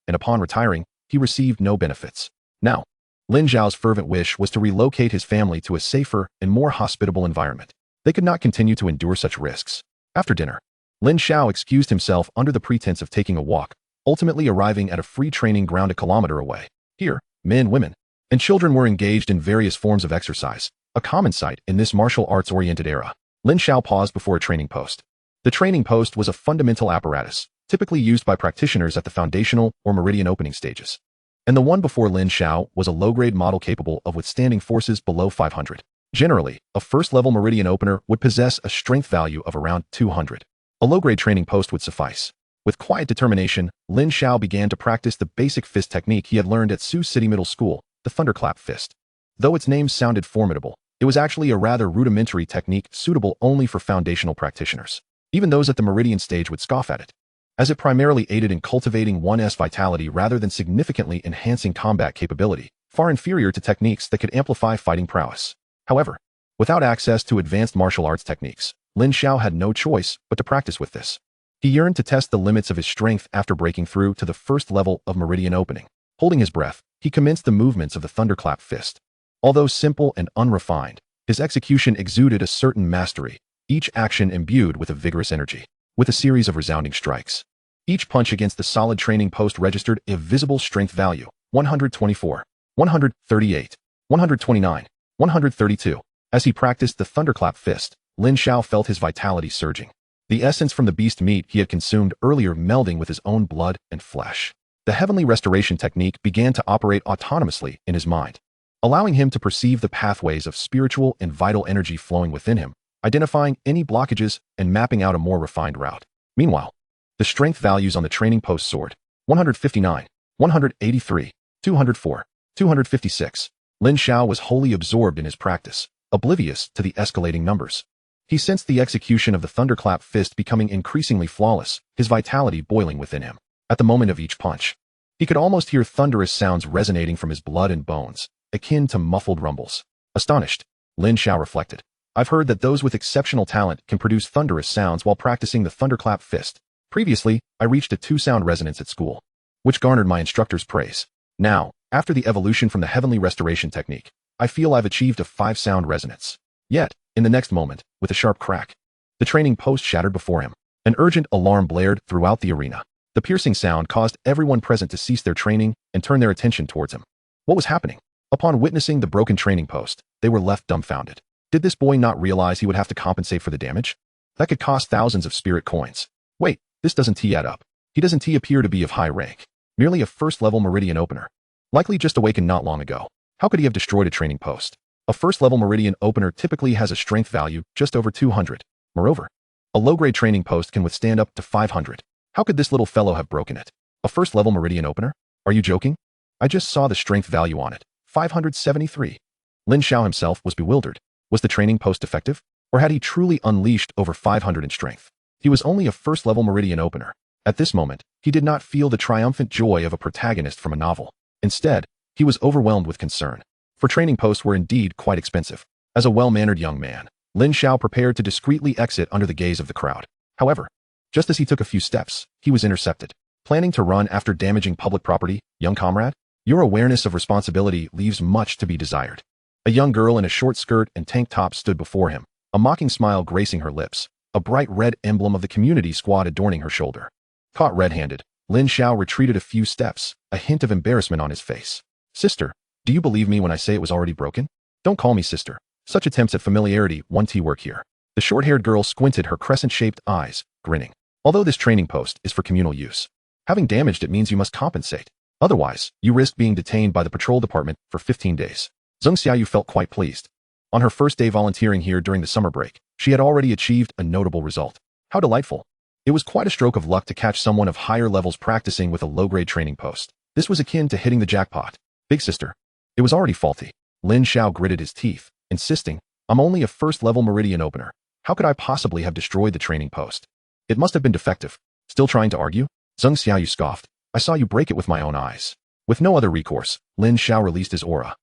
and upon retiring, he received no benefits. Now, Lin Xiao's fervent wish was to relocate his family to a safer and more hospitable environment. They could not continue to endure such risks. After dinner, Lin Xiao excused himself under the pretense of taking a walk, ultimately arriving at a free training ground a kilometer away. Here, men, women, and children were engaged in various forms of exercise, a common sight in this martial arts-oriented era. Lin Xiao paused before a training post. The training post was a fundamental apparatus, typically used by practitioners at the foundational or meridian opening stages. And the one before Lin Xiao was a low-grade model capable of withstanding forces below 500. Generally, a first-level meridian opener would possess a strength value of around 200. A low-grade training post would suffice. With quiet determination, Lin Xiao began to practice the basic fist technique he had learned at Sioux City Middle School, the thunderclap fist. Though its name sounded formidable, it was actually a rather rudimentary technique suitable only for foundational practitioners. Even those at the meridian stage would scoff at it, as it primarily aided in cultivating one's vitality rather than significantly enhancing combat capability, far inferior to techniques that could amplify fighting prowess. However, without access to advanced martial arts techniques, Lin Xiao had no choice but to practice with this. He yearned to test the limits of his strength after breaking through to the first level of meridian opening. Holding his breath, he commenced the movements of the thunderclap fist. Although simple and unrefined, his execution exuded a certain mastery, each action imbued with a vigorous energy. With a series of resounding strikes, each punch against the solid training post registered a visible strength value: 124, 138, 129, 132. As he practiced the thunderclap fist, Lin Xiao felt his vitality surging. The essence from the beast meat he had consumed earlier melding with his own blood and flesh. The heavenly restoration technique began to operate autonomously in his mind, allowing him to perceive the pathways of spiritual and vital energy flowing within him, identifying any blockages and mapping out a more refined route. Meanwhile, the strength values on the training post soared: 159, 183, 204, 256. Lin Xiao was wholly absorbed in his practice, oblivious to the escalating numbers. He sensed the execution of the thunderclap fist becoming increasingly flawless, his vitality boiling within him. At the moment of each punch, he could almost hear thunderous sounds resonating from his blood and bones, akin to muffled rumbles. Astonished, Lin Xiao reflected, I've heard that those with exceptional talent can produce thunderous sounds while practicing the thunderclap fist. Previously, I reached a 2-sound resonance at school, which garnered my instructor's praise. Now, after the evolution from the heavenly restoration technique, I feel I've achieved a 5-sound resonance. Yet, in the next moment, with a sharp crack, the training post shattered before him. An urgent alarm blared throughout the arena. The piercing sound caused everyone present to cease their training and turn their attention towards him. What was happening? Upon witnessing the broken training post, they were left dumbfounded. Did this boy not realize he would have to compensate for the damage? That could cost thousands of spirit coins. Wait, this doesn't add up. He doesn't appear to be of high rank. Merely a first-level meridian opener. Likely just awakened not long ago. How could he have destroyed a training post? A first-level meridian opener typically has a strength value just over 200. Moreover, a low-grade training post can withstand up to 500. How could this little fellow have broken it? A first-level meridian opener? Are you joking? I just saw the strength value on it. 573. Lin Xiao himself was bewildered. Was the training post effective? Or had he truly unleashed over 500 in strength? He was only a first-level meridian opener. At this moment, he did not feel the triumphant joy of a protagonist from a novel. Instead, he was overwhelmed with concern. For training posts were indeed quite expensive. As a well-mannered young man, Lin Xiao prepared to discreetly exit under the gaze of the crowd. However, just as he took a few steps, he was intercepted. Planning to run after damaging public property, young comrade? Your awareness of responsibility leaves much to be desired. A young girl in a short skirt and tank top stood before him, a mocking smile gracing her lips, a bright red emblem of the community squad adorning her shoulder. Caught red-handed, Lin Xiao retreated a few steps, a hint of embarrassment on his face. Sister, do you believe me when I say it was already broken? Don't call me sister. Such attempts at familiarity won't work here. The short-haired girl squinted her crescent-shaped eyes, grinning. Although this training post is for communal use, having damaged it means you must compensate. Otherwise, you risk being detained by the patrol department for 15 days. Zheng Xiaoyu felt quite pleased. On her first day volunteering here during the summer break, she had already achieved a notable result. How delightful. It was quite a stroke of luck to catch someone of higher levels practicing with a low-grade training post. This was akin to hitting the jackpot. Big sister. It was already faulty. Lin Xiao gritted his teeth, insisting, I'm only a first-level meridian opener. How could I possibly have destroyed the training post? It must have been defective. Still trying to argue? Zheng Xiaoyu scoffed. I saw you break it with my own eyes. With no other recourse, Lin Xiao released his aura.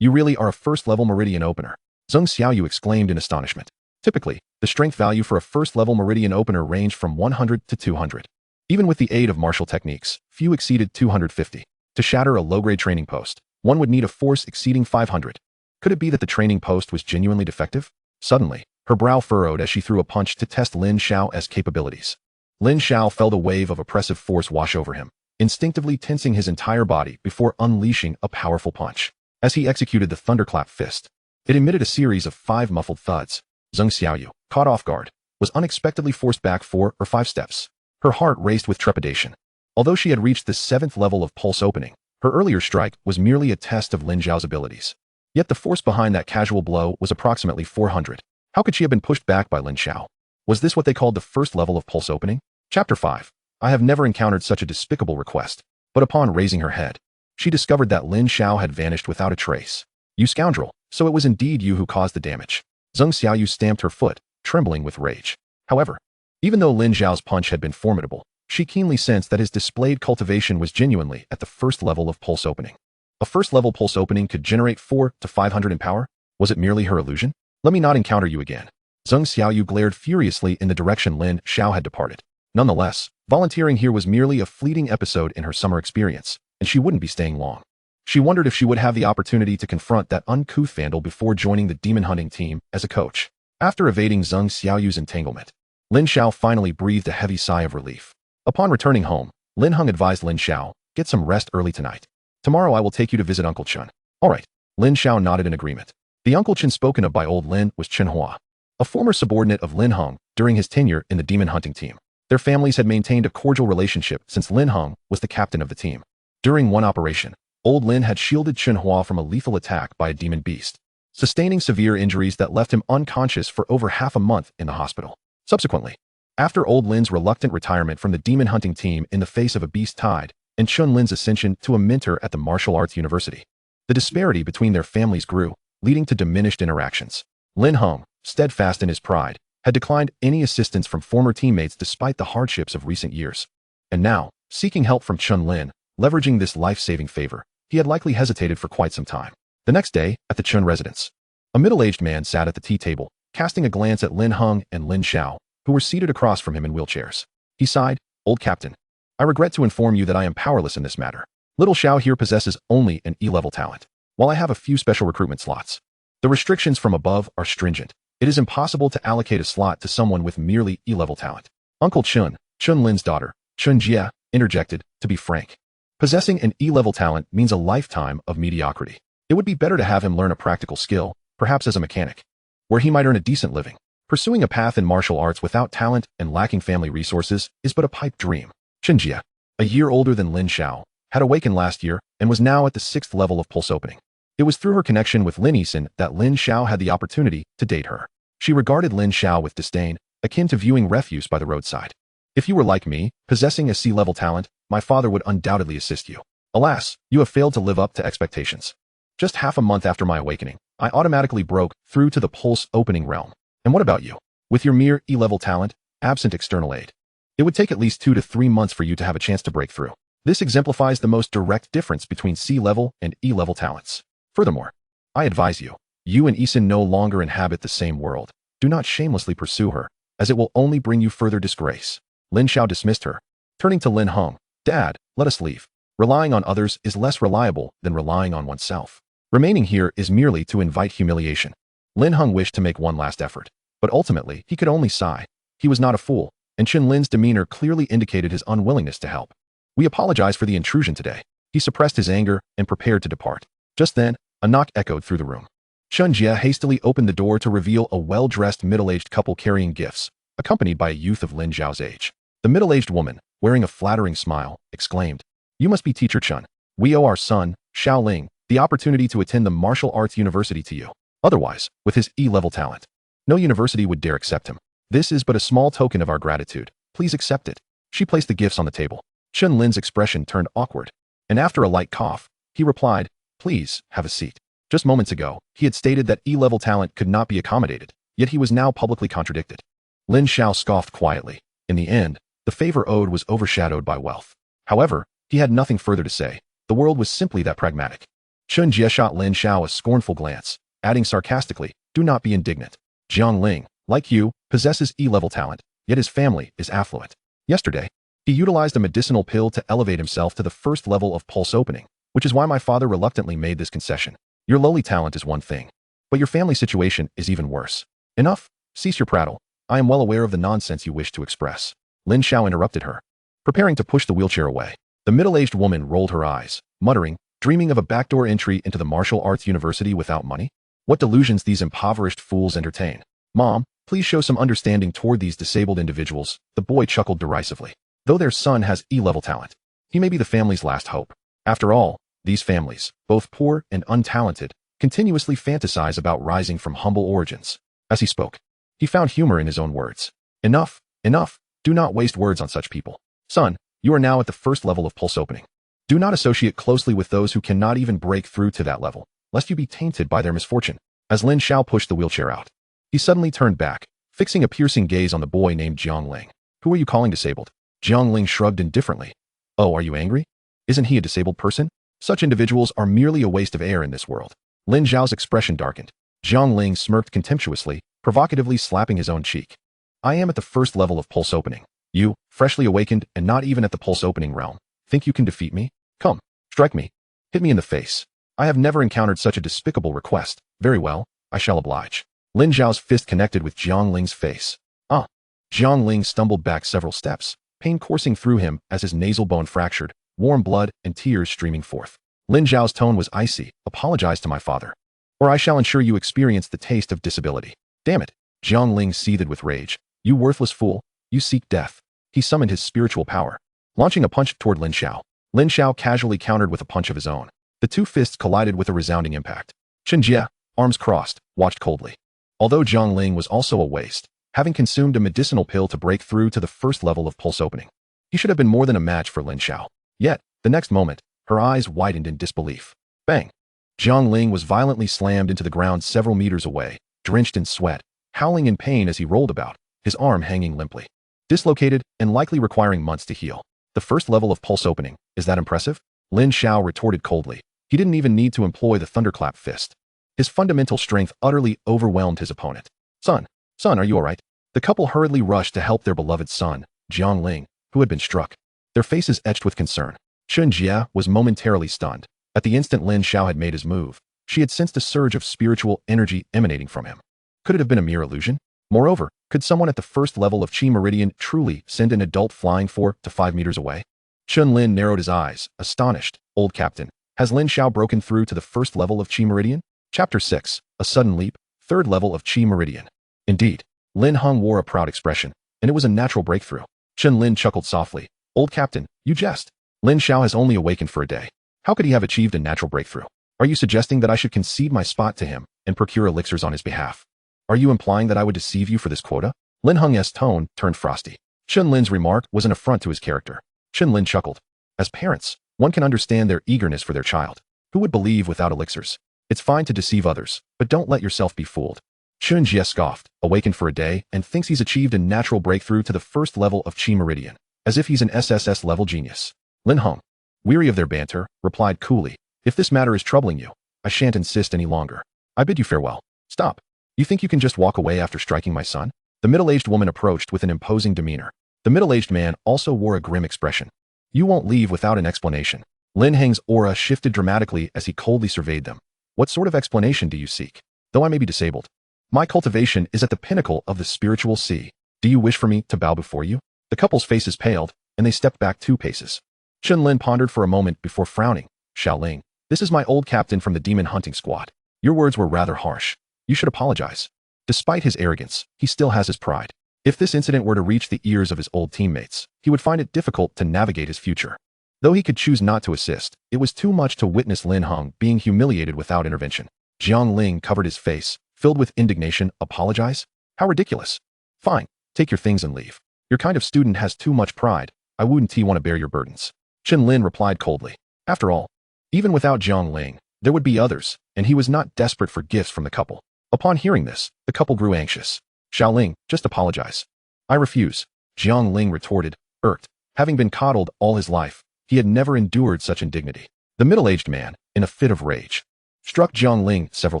You really are a first-level meridian opener. Zheng Xiaoyu exclaimed in astonishment. Typically, the strength value for a first-level meridian opener ranged from 100 to 200. Even with the aid of martial techniques, few exceeded 250. To shatter a low-grade training post, one would need a force exceeding 500. Could it be that the training post was genuinely defective? Suddenly, her brow furrowed as she threw a punch to test Lin Xiao's capabilities. Lin Xiao felt a wave of oppressive force wash over him, instinctively tensing his entire body before unleashing a powerful punch. As he executed the thunderclap fist, it emitted a series of 5 muffled thuds. Zheng Xiaoyu, caught off guard, was unexpectedly forced back 4 or 5 steps. Her heart raced with trepidation. Although she had reached the 7th level of pulse opening, her earlier strike was merely a test of Lin Xiao's abilities. Yet the force behind that casual blow was approximately 400. How could she have been pushed back by Lin Xiao? Was this what they called the first level of pulse opening? Chapter 5. I have never encountered such a despicable request, but upon raising her head, she discovered that Lin Xiao had vanished without a trace. You scoundrel, so it was indeed you who caused the damage. Zheng Xiaoyu stamped her foot, trembling with rage. However, even though Lin Xiao's punch had been formidable, she keenly sensed that his displayed cultivation was genuinely at the first level of pulse opening. A first-level pulse opening could generate 4 to 500 in power? Was it merely her illusion? Let me not encounter you again. Zheng Xiaoyu glared furiously in the direction Lin Xiao had departed. Nonetheless, volunteering here was merely a fleeting episode in her summer experience, and she wouldn't be staying long. She wondered if she would have the opportunity to confront that uncouth vandal before joining the demon hunting team as a coach. After evading Zheng Xiaoyu's entanglement, Lin Xiao finally breathed a heavy sigh of relief. Upon returning home, Lin Heng advised Lin Xiao, get some rest early tonight. Tomorrow I will take you to visit Uncle Chen. All right. Lin Xiao nodded in agreement. The Uncle Chen spoken of by old Lin was Chen Hua, a former subordinate of Lin Heng during his tenure in the demon hunting team. Their families had maintained a cordial relationship since Lin Heng was the captain of the team. During one operation, old Lin had shielded Chen Hua from a lethal attack by a demon beast, sustaining severe injuries that left him unconscious for over half a month in the hospital. Subsequently, after old Lin's reluctant retirement from the demon hunting team in the face of a beast tide, and Chun Lin's ascension to a mentor at the martial arts university, the disparity between their families grew, leading to diminished interactions. Lin Heng, steadfast in his pride, had declined any assistance from former teammates despite the hardships of recent years. And now, seeking help from Chun Lin, leveraging this life-saving favor, he had likely hesitated for quite some time. The next day, at the Chun residence, a middle-aged man sat at the tea table, casting a glance at Lin Heng and Lin Xiao, who were seated across from him in wheelchairs. He sighed, "Old Captain, I regret to inform you that I am powerless in this matter. Little Xiao here possesses only an E-level talent, while I have a few special recruitment slots. The restrictions from above are stringent. It is impossible to allocate a slot to someone with merely E-level talent." Uncle Chun, Chun Lin's daughter, Chun Jia, interjected, "To be frank, possessing an E-level talent means a lifetime of mediocrity. It would be better to have him learn a practical skill, perhaps as a mechanic, where he might earn a decent living. Pursuing a path in martial arts without talent and lacking family resources is but a pipe dream." Chun Jia, a year older than Lin Xiao, had awakened last year and was now at the 6th level of pulse opening. It was through her connection with Lin Xiao that Lin Xiao had the opportunity to date her. She regarded Lin Xiao with disdain, akin to viewing refuse by the roadside. If you were like me, possessing a C-level talent, my father would undoubtedly assist you. Alas, you have failed to live up to expectations. Just half a month after my awakening, I automatically broke through to the pulse opening realm. And what about you? With your mere E-level talent, absent external aid, it would take at least 2 to 3 months for you to have a chance to break through. This exemplifies the most direct difference between C-level and E-level talents. Furthermore, I advise you, you and Isin no longer inhabit the same world. Do not shamelessly pursue her, as it will only bring you further disgrace. Lin Xiao dismissed her. Turning to Lin Heng, Dad, let us leave. Relying on others is less reliable than relying on oneself. Remaining here is merely to invite humiliation. Lin Heng wished to make one last effort, but ultimately he could only sigh. He was not a fool, and Chen Lin's demeanor clearly indicated his unwillingness to help. We apologize for the intrusion today. He suppressed his anger and prepared to depart. Just then, a knock echoed through the room. Chen Jie hastily opened the door to reveal a well-dressed middle-aged couple carrying gifts, accompanied by a youth of Lin Xiao's age. The middle-aged woman, wearing a flattering smile, exclaimed, "You must be Teacher Chen. We owe our son, Xiao Ling, the opportunity to attend the martial arts university to you. Otherwise, with his E-level talent, no university would dare accept him. This is but a small token of our gratitude. Please accept it." She placed the gifts on the table. Chen Lin's expression turned awkward, and after a light cough, he replied, "Please, have a seat." Just moments ago, he had stated that E-level talent could not be accommodated, yet he was now publicly contradicted. Lin Xiao scoffed quietly. In the end, the favor owed was overshadowed by wealth. However, he had nothing further to say. The world was simply that pragmatic. Chen Jie shot Lin Xiao a scornful glance, adding sarcastically, "Do not be indignant. Jiang Ling, like you, possesses E-level talent, yet his family is affluent. Yesterday, he utilized a medicinal pill to elevate himself to the first level of pulse opening, which is why my father reluctantly made this concession. Your lowly talent is one thing, but your family situation is even worse. Enough, cease your prattle. I am well aware of the nonsense you wish to express." Lin Xiao interrupted her, preparing to push the wheelchair away. The middle-aged woman rolled her eyes, muttering, "Dreaming of a backdoor entry into the martial arts university without money? What delusions these impoverished fools entertain. Mom, please show some understanding toward these disabled individuals." The boy chuckled derisively. Though their son has E-level talent, he may be the family's last hope. After all, these families, both poor and untalented, continuously fantasize about rising from humble origins. As he spoke, he found humor in his own words. "Enough, enough. Do not waste words on such people. Son, you are now at the first level of pulse opening. Do not associate closely with those who cannot even break through to that level, lest you be tainted by their misfortune." As Lin Xiao pushed the wheelchair out, he suddenly turned back, fixing a piercing gaze on the boy named Jiang Ling. "Who are you calling disabled?" Jiang Ling shrugged indifferently. "Oh, are you angry? Isn't he a disabled person? Such individuals are merely a waste of air in this world." Lin Xiao's expression darkened. Jiang Ling smirked contemptuously, provocatively slapping his own cheek. "I am at the first level of pulse opening. You, freshly awakened and not even at the pulse opening realm, think you can defeat me? Come, strike me. Hit me in the face. I have never encountered such a despicable request. Very well, I shall oblige." Lin Xiao's fist connected with Jiang Ling's face. "Ah!" Jiang Ling stumbled back several steps, pain coursing through him as his nasal bone fractured, warm blood and tears streaming forth. Lin Xiao's tone was icy. "Apologize to my father, or I shall ensure you experience the taste of disability." "Damn it!" Jiang Ling seethed with rage. "You worthless fool. You seek death." He summoned his spiritual power, launching a punch toward Lin Xiao. Lin Xiao casually countered with a punch of his own. The two fists collided with a resounding impact. Chen Jie, arms crossed, watched coldly. Although Jiang Ling was also a waste, having consumed a medicinal pill to break through to the first level of pulse opening, he should have been more than a match for Lin Xiao. Yet, the next moment, her eyes widened in disbelief. Bang! Jiang Ling was violently slammed into the ground several meters away, drenched in sweat, howling in pain as he rolled about, his arm hanging limply. Dislocated and likely requiring months to heal. The first level of pulse opening, is that impressive? Lin Xiao retorted coldly. He didn't even need to employ the thunderclap fist. His fundamental strength utterly overwhelmed his opponent. Son, are you alright?" The couple hurriedly rushed to help their beloved son, Jiang Ling, who had been struck. Their faces etched with concern. Chen Jie was momentarily stunned. At the instant Lin Xiao had made his move, she had sensed a surge of spiritual energy emanating from him. Could it have been a mere illusion? Moreover, could someone at the first level of Qi Meridian truly send an adult flying 4 to 5 meters away? Chen Lin narrowed his eyes, astonished. "Old captain, has Lin Xiao broken through to the first level of Qi Meridian?" Chapter 6, A Sudden Leap, third level of Qi Meridian. Indeed, Lin Heng wore a proud expression, and it was a natural breakthrough. Chen Lin chuckled softly. "Old captain, you jest. Lin Xiao has only awakened for a day. How could he have achieved a natural breakthrough?" Are you suggesting that I should concede my spot to him and procure elixirs on his behalf? Are you implying that I would deceive you for this quota? Lin Heng's tone turned frosty. Chen Lin's remark was an affront to his character. Chen Lin chuckled. As parents, one can understand their eagerness for their child. Who would believe without elixirs? It's fine to deceive others, but don't let yourself be fooled. Chen Jie scoffed, awakened for a day, and thinks he's achieved a natural breakthrough to the first level of Qi Meridian, as if he's an SSS-level genius. Lin Heng, weary of their banter, replied coolly, if this matter is troubling you, I shan't insist any longer. I bid you farewell. Stop. You think you can just walk away after striking my son? The middle-aged woman approached with an imposing demeanor. The middle-aged man also wore a grim expression. You won't leave without an explanation. Lin Heng's aura shifted dramatically as he coldly surveyed them. What sort of explanation do you seek? Though I may be disabled, my cultivation is at the pinnacle of the spiritual sea. Do you wish for me to bow before you? The couple's faces paled, and they stepped back 2 paces. Chen Lin pondered for a moment before frowning. Xiaoling, this is my old captain from the demon hunting squad. Your words were rather harsh. You should apologize. Despite his arrogance, he still has his pride. If this incident were to reach the ears of his old teammates, he would find it difficult to navigate his future. Though he could choose not to assist, it was too much to witness Lin Heng being humiliated without intervention. Jiang Ling covered his face, filled with indignation. Apologize? How ridiculous. Fine, take your things and leave. Your kind of student has too much pride. I wouldn't want to bear your burdens. Chen Lin replied coldly. After all, even without Jiang Ling, there would be others, and he was not desperate for gifts from the couple. Upon hearing this, the couple grew anxious. Xiaoling, just apologize. I refuse, Jiang Ling retorted, irked. Having been coddled all his life, he had never endured such indignity. The middle-aged man, in a fit of rage, struck Jiang Ling several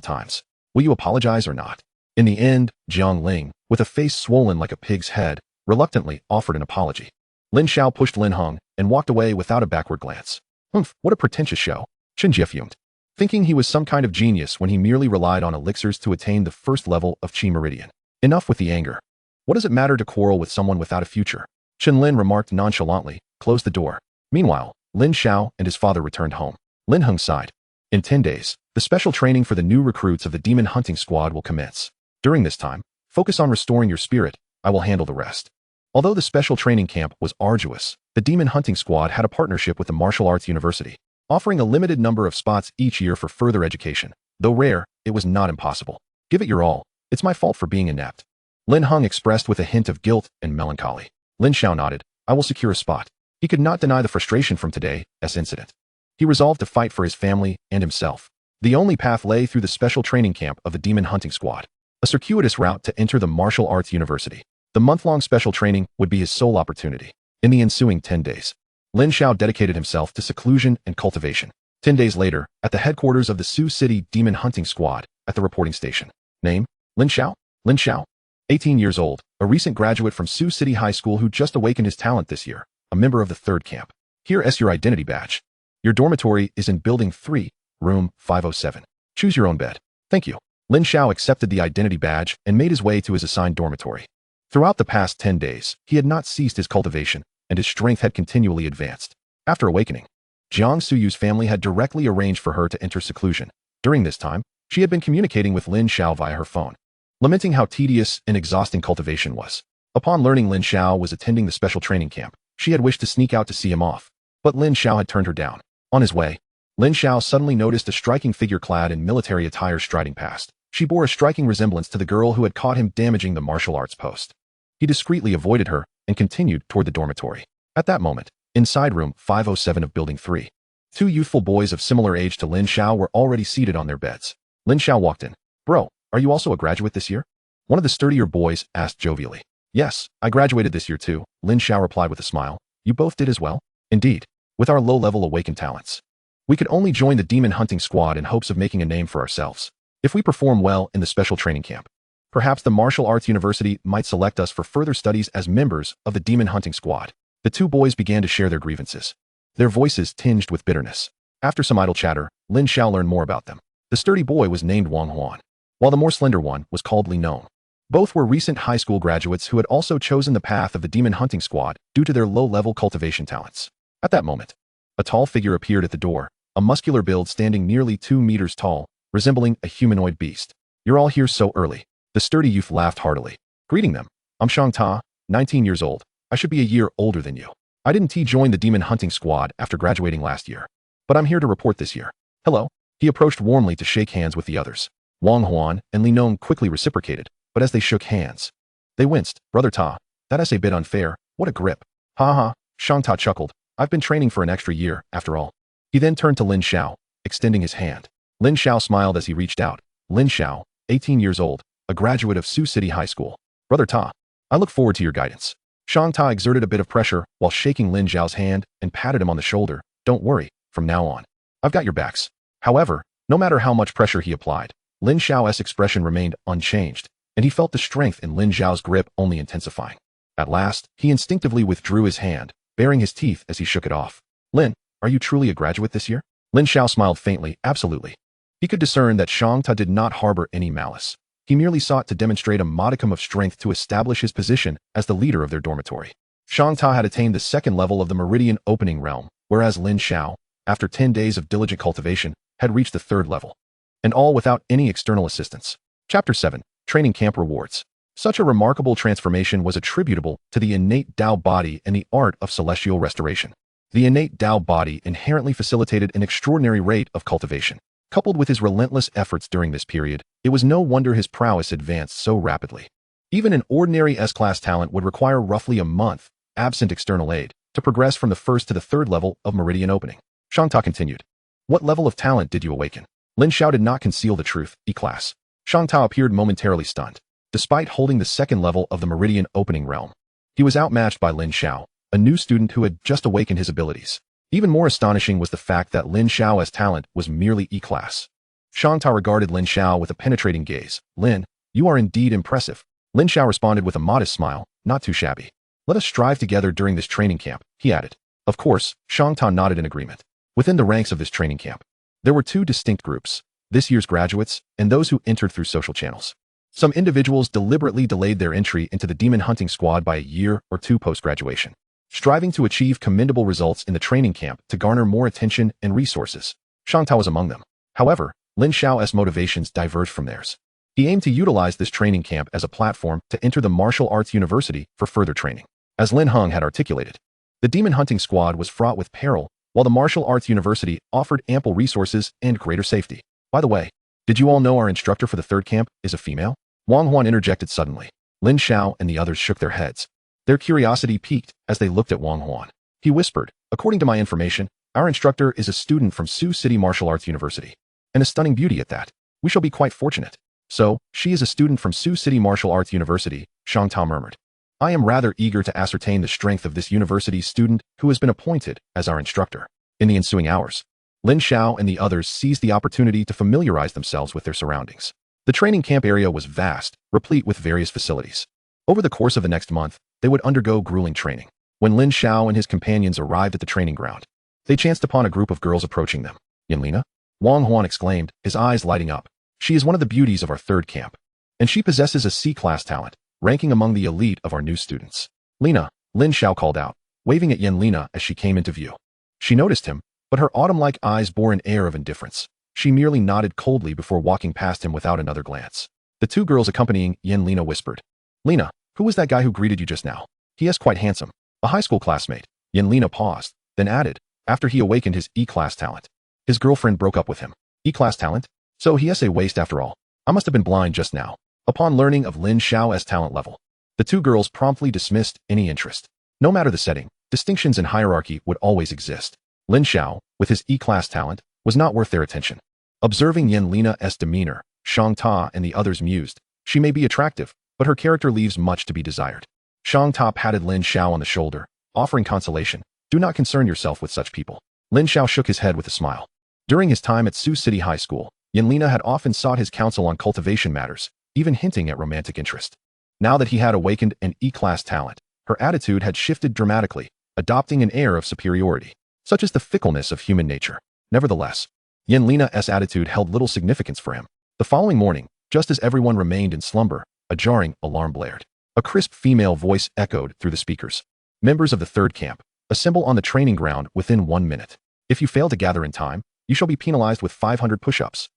times. Will you apologize or not? In the end, Jiang Ling, with a face swollen like a pig's head, reluctantly offered an apology. Lin Xiao pushed Lin Heng and walked away without a backward glance. Humph, what a pretentious show. Chen Jie fumed, thinking he was some kind of genius when he merely relied on elixirs to attain the first level of Qi Meridian. Enough with the anger. What does it matter to quarrel with someone without a future? Chen Lin remarked nonchalantly, closed the door. Meanwhile, Lin Xiao and his father returned home. Lin Heng sighed. In 10 days, the special training for the new recruits of the demon hunting squad will commence. During this time, focus on restoring your spirit. I will handle the rest. Although the special training camp was arduous, the demon hunting squad had a partnership with the martial arts university, offering a limited number of spots each year for further education. Though rare, it was not impossible. Give it your all. It's my fault for being inept. Lin Heng expressed with a hint of guilt and melancholy. Lin Xiao nodded. I will secure a spot. He could not deny the frustration from today's incident. He resolved to fight for his family and himself. The only path lay through the special training camp of the demon hunting squad, a circuitous route to enter the martial arts university. The month-long special training would be his sole opportunity. In the ensuing 10 days, Lin Xiao dedicated himself to seclusion and cultivation. 10 days later, at the headquarters of the Sioux City Demon Hunting Squad, at the reporting station. Name? Lin Xiao? Lin Xiao. 18 years old, a recent graduate from Sioux City High School who just awakened his talent this year, a member of the 3rd camp. Here is your identity badge. Your dormitory is in Building 3, Room 507. Choose your own bed. Thank you. Lin Xiao accepted the identity badge and made his way to his assigned dormitory. Throughout the past 10 days, he had not ceased his cultivation, and his strength had continually advanced. After awakening, Jiang Suyu's family had directly arranged for her to enter seclusion. During this time, she had been communicating with Lin Xiao via her phone, lamenting how tedious and exhausting cultivation was. Upon learning Lin Xiao was attending the special training camp, she had wished to sneak out to see him off, but Lin Xiao had turned her down. On his way, Lin Xiao suddenly noticed a striking figure clad in military attire striding past. She bore a striking resemblance to the girl who had caught him damaging the martial arts post. He discreetly avoided her and continued toward the dormitory. At that moment, inside room 507 of Building 3, 2 youthful boys of similar age to Lin Xiao were already seated on their beds. Lin Xiao walked in. Bro, are you also a graduate this year? One of the sturdier boys asked jovially. Yes, I graduated this year too, Lin Xiao replied with a smile. You both did as well? Indeed. With our low-level awakened talents, we could only join the demon hunting squad in hopes of making a name for ourselves. If we perform well in the special training camp, perhaps the martial arts university might select us for further studies as members of the demon hunting squad. The 2 boys began to share their grievances, their voices tinged with bitterness. After some idle chatter, Lin Xiao learned more about them. The sturdy boy was named Wang Huan, while the more slender one was called Li Nong. Both were recent high school graduates who had also chosen the path of the demon hunting squad due to their low-level cultivation talents. At that moment, a tall figure appeared at the door, a muscular build standing nearly 2 meters tall, resembling a humanoid beast. You're all here so early. The sturdy youth laughed heartily. Greeting them. I'm Shang Ta, 19 years old. I should be a year older than you. I didn't join the demon hunting squad after graduating last year, but I'm here to report this year. Hello. He approached warmly to shake hands with the others. Wang Huan and Li Nong quickly reciprocated, but as they shook hands, they winced. Brother Ta, that's a bit unfair. What a grip. Ha ha, Shang Ta chuckled. I've been training for an extra year, after all. He then turned to Lin Xiao, extending his hand. Lin Xiao smiled as he reached out. Lin Xiao, 18 years old, a graduate of Sioux City High School. Brother Ta, I look forward to your guidance. Shang Ta exerted a bit of pressure while shaking Lin Xiao's hand and patted him on the shoulder. Don't worry, from now on, I've got your backs. However, no matter how much pressure he applied, Lin Xiao's expression remained unchanged, and he felt the strength in Lin Xiao's grip only intensifying. At last, he instinctively withdrew his hand, baring his teeth as he shook it off. Lin, are you truly a graduate this year? Lin Xiao smiled faintly. Absolutely. He could discern that Shang Ta did not harbor any malice. He merely sought to demonstrate a modicum of strength to establish his position as the leader of their dormitory. Shang Ta had attained the second level of the meridian opening realm, whereas Lin Xiao, after 10 days of diligent cultivation, had reached the third level. And all without any external assistance. Chapter 7. Training Camp Rewards. Such a remarkable transformation was attributable to the innate Dao Body and the art of celestial restoration. The innate Dao Body inherently facilitated an extraordinary rate of cultivation. Coupled with his relentless efforts during this period, it was no wonder his prowess advanced so rapidly. Even an ordinary S-class talent would require roughly a month, absent external aid, to progress from the first to the third level of meridian opening. Shang Ta continued. What level of talent did you awaken? Lin Xiao did not conceal the truth. E-class. Shang Ta appeared momentarily stunned. Despite holding the second level of the meridian opening realm, he was outmatched by Lin Xiao, a new student who had just awakened his abilities. Even more astonishing was the fact that Lin Xiao's talent was merely E-class. Shang Ta regarded Lin Xiao with a penetrating gaze. Lin, you are indeed impressive. Lin Xiao responded with a modest smile, not too shabby. Let us strive together during this training camp, he added. Of course, Shang Ta nodded in agreement. Within the ranks of this training camp, there were two distinct groups, this year's graduates and those who entered through social channels. Some individuals deliberately delayed their entry into the demon hunting squad by a year or two post-graduation, striving to achieve commendable results in the training camp to garner more attention and resources. Shang Ta was among them. However, Lin Xiao's motivations diverged from theirs. He aimed to utilize this training camp as a platform to enter the martial arts university for further training. As Lin Heng had articulated, the demon hunting squad was fraught with peril, while the martial arts university offered ample resources and greater safety. By the way, did you all know our instructor for the third camp is a female? Wang Huan interjected suddenly. Lin Xiao and the others shook their heads. Their curiosity piqued as they looked at Wang Huan. He whispered, according to my information, our instructor is a student from Sioux City Martial Arts University. And a stunning beauty at that. We shall be quite fortunate. So, she is a student from Sioux City Martial Arts University, Shang Ta murmured. I am rather eager to ascertain the strength of this university's student who has been appointed as our instructor. In the ensuing hours, Lin Xiao and the others seized the opportunity to familiarize themselves with their surroundings. The training camp area was vast, replete with various facilities. Over the course of the next month, they would undergo grueling training. When Lin Xiao and his companions arrived at the training ground, they chanced upon a group of girls approaching them. Yanlina? Wang Huan exclaimed, his eyes lighting up. She is one of the beauties of our third camp, and she possesses a C-class talent, ranking among the elite of our new students. Lina, Lin Xiao called out, waving at Yanlina as she came into view. She noticed him, but her autumn-like eyes bore an air of indifference. She merely nodded coldly before walking past him without another glance. The two girls accompanying Yanlina whispered, Lina, who was that guy who greeted you just now? He is quite handsome. A high school classmate. Yanlina paused, then added, after he awakened his E-class talent. His girlfriend broke up with him. E-class talent? So he has a waste after all. I must have been blind just now. Upon learning of Lin Xiao's talent level, the two girls promptly dismissed any interest. No matter the setting, distinctions and hierarchy would always exist. Lin Xiao, with his E-class talent, was not worth their attention. Observing Yanlina's demeanor, Shang Ta and the others mused, she may be attractive, but her character leaves much to be desired. Shang Ta patted Lin Xiao on the shoulder, offering consolation. Do not concern yourself with such people. Lin Xiao shook his head with a smile. During his time at Sioux City High School, Yanlina had often sought his counsel on cultivation matters, even hinting at romantic interest. Now that he had awakened an E-class talent, her attitude had shifted dramatically, adopting an air of superiority. Such is the fickleness of human nature. Nevertheless, Yanlina's attitude held little significance for him. The following morning, just as everyone remained in slumber, a jarring alarm blared. A crisp female voice echoed through the speakers. Members of the third camp, assemble on the training ground within 1 minute. If you fail to gather in time, you shall be penalized with 500 push-ups.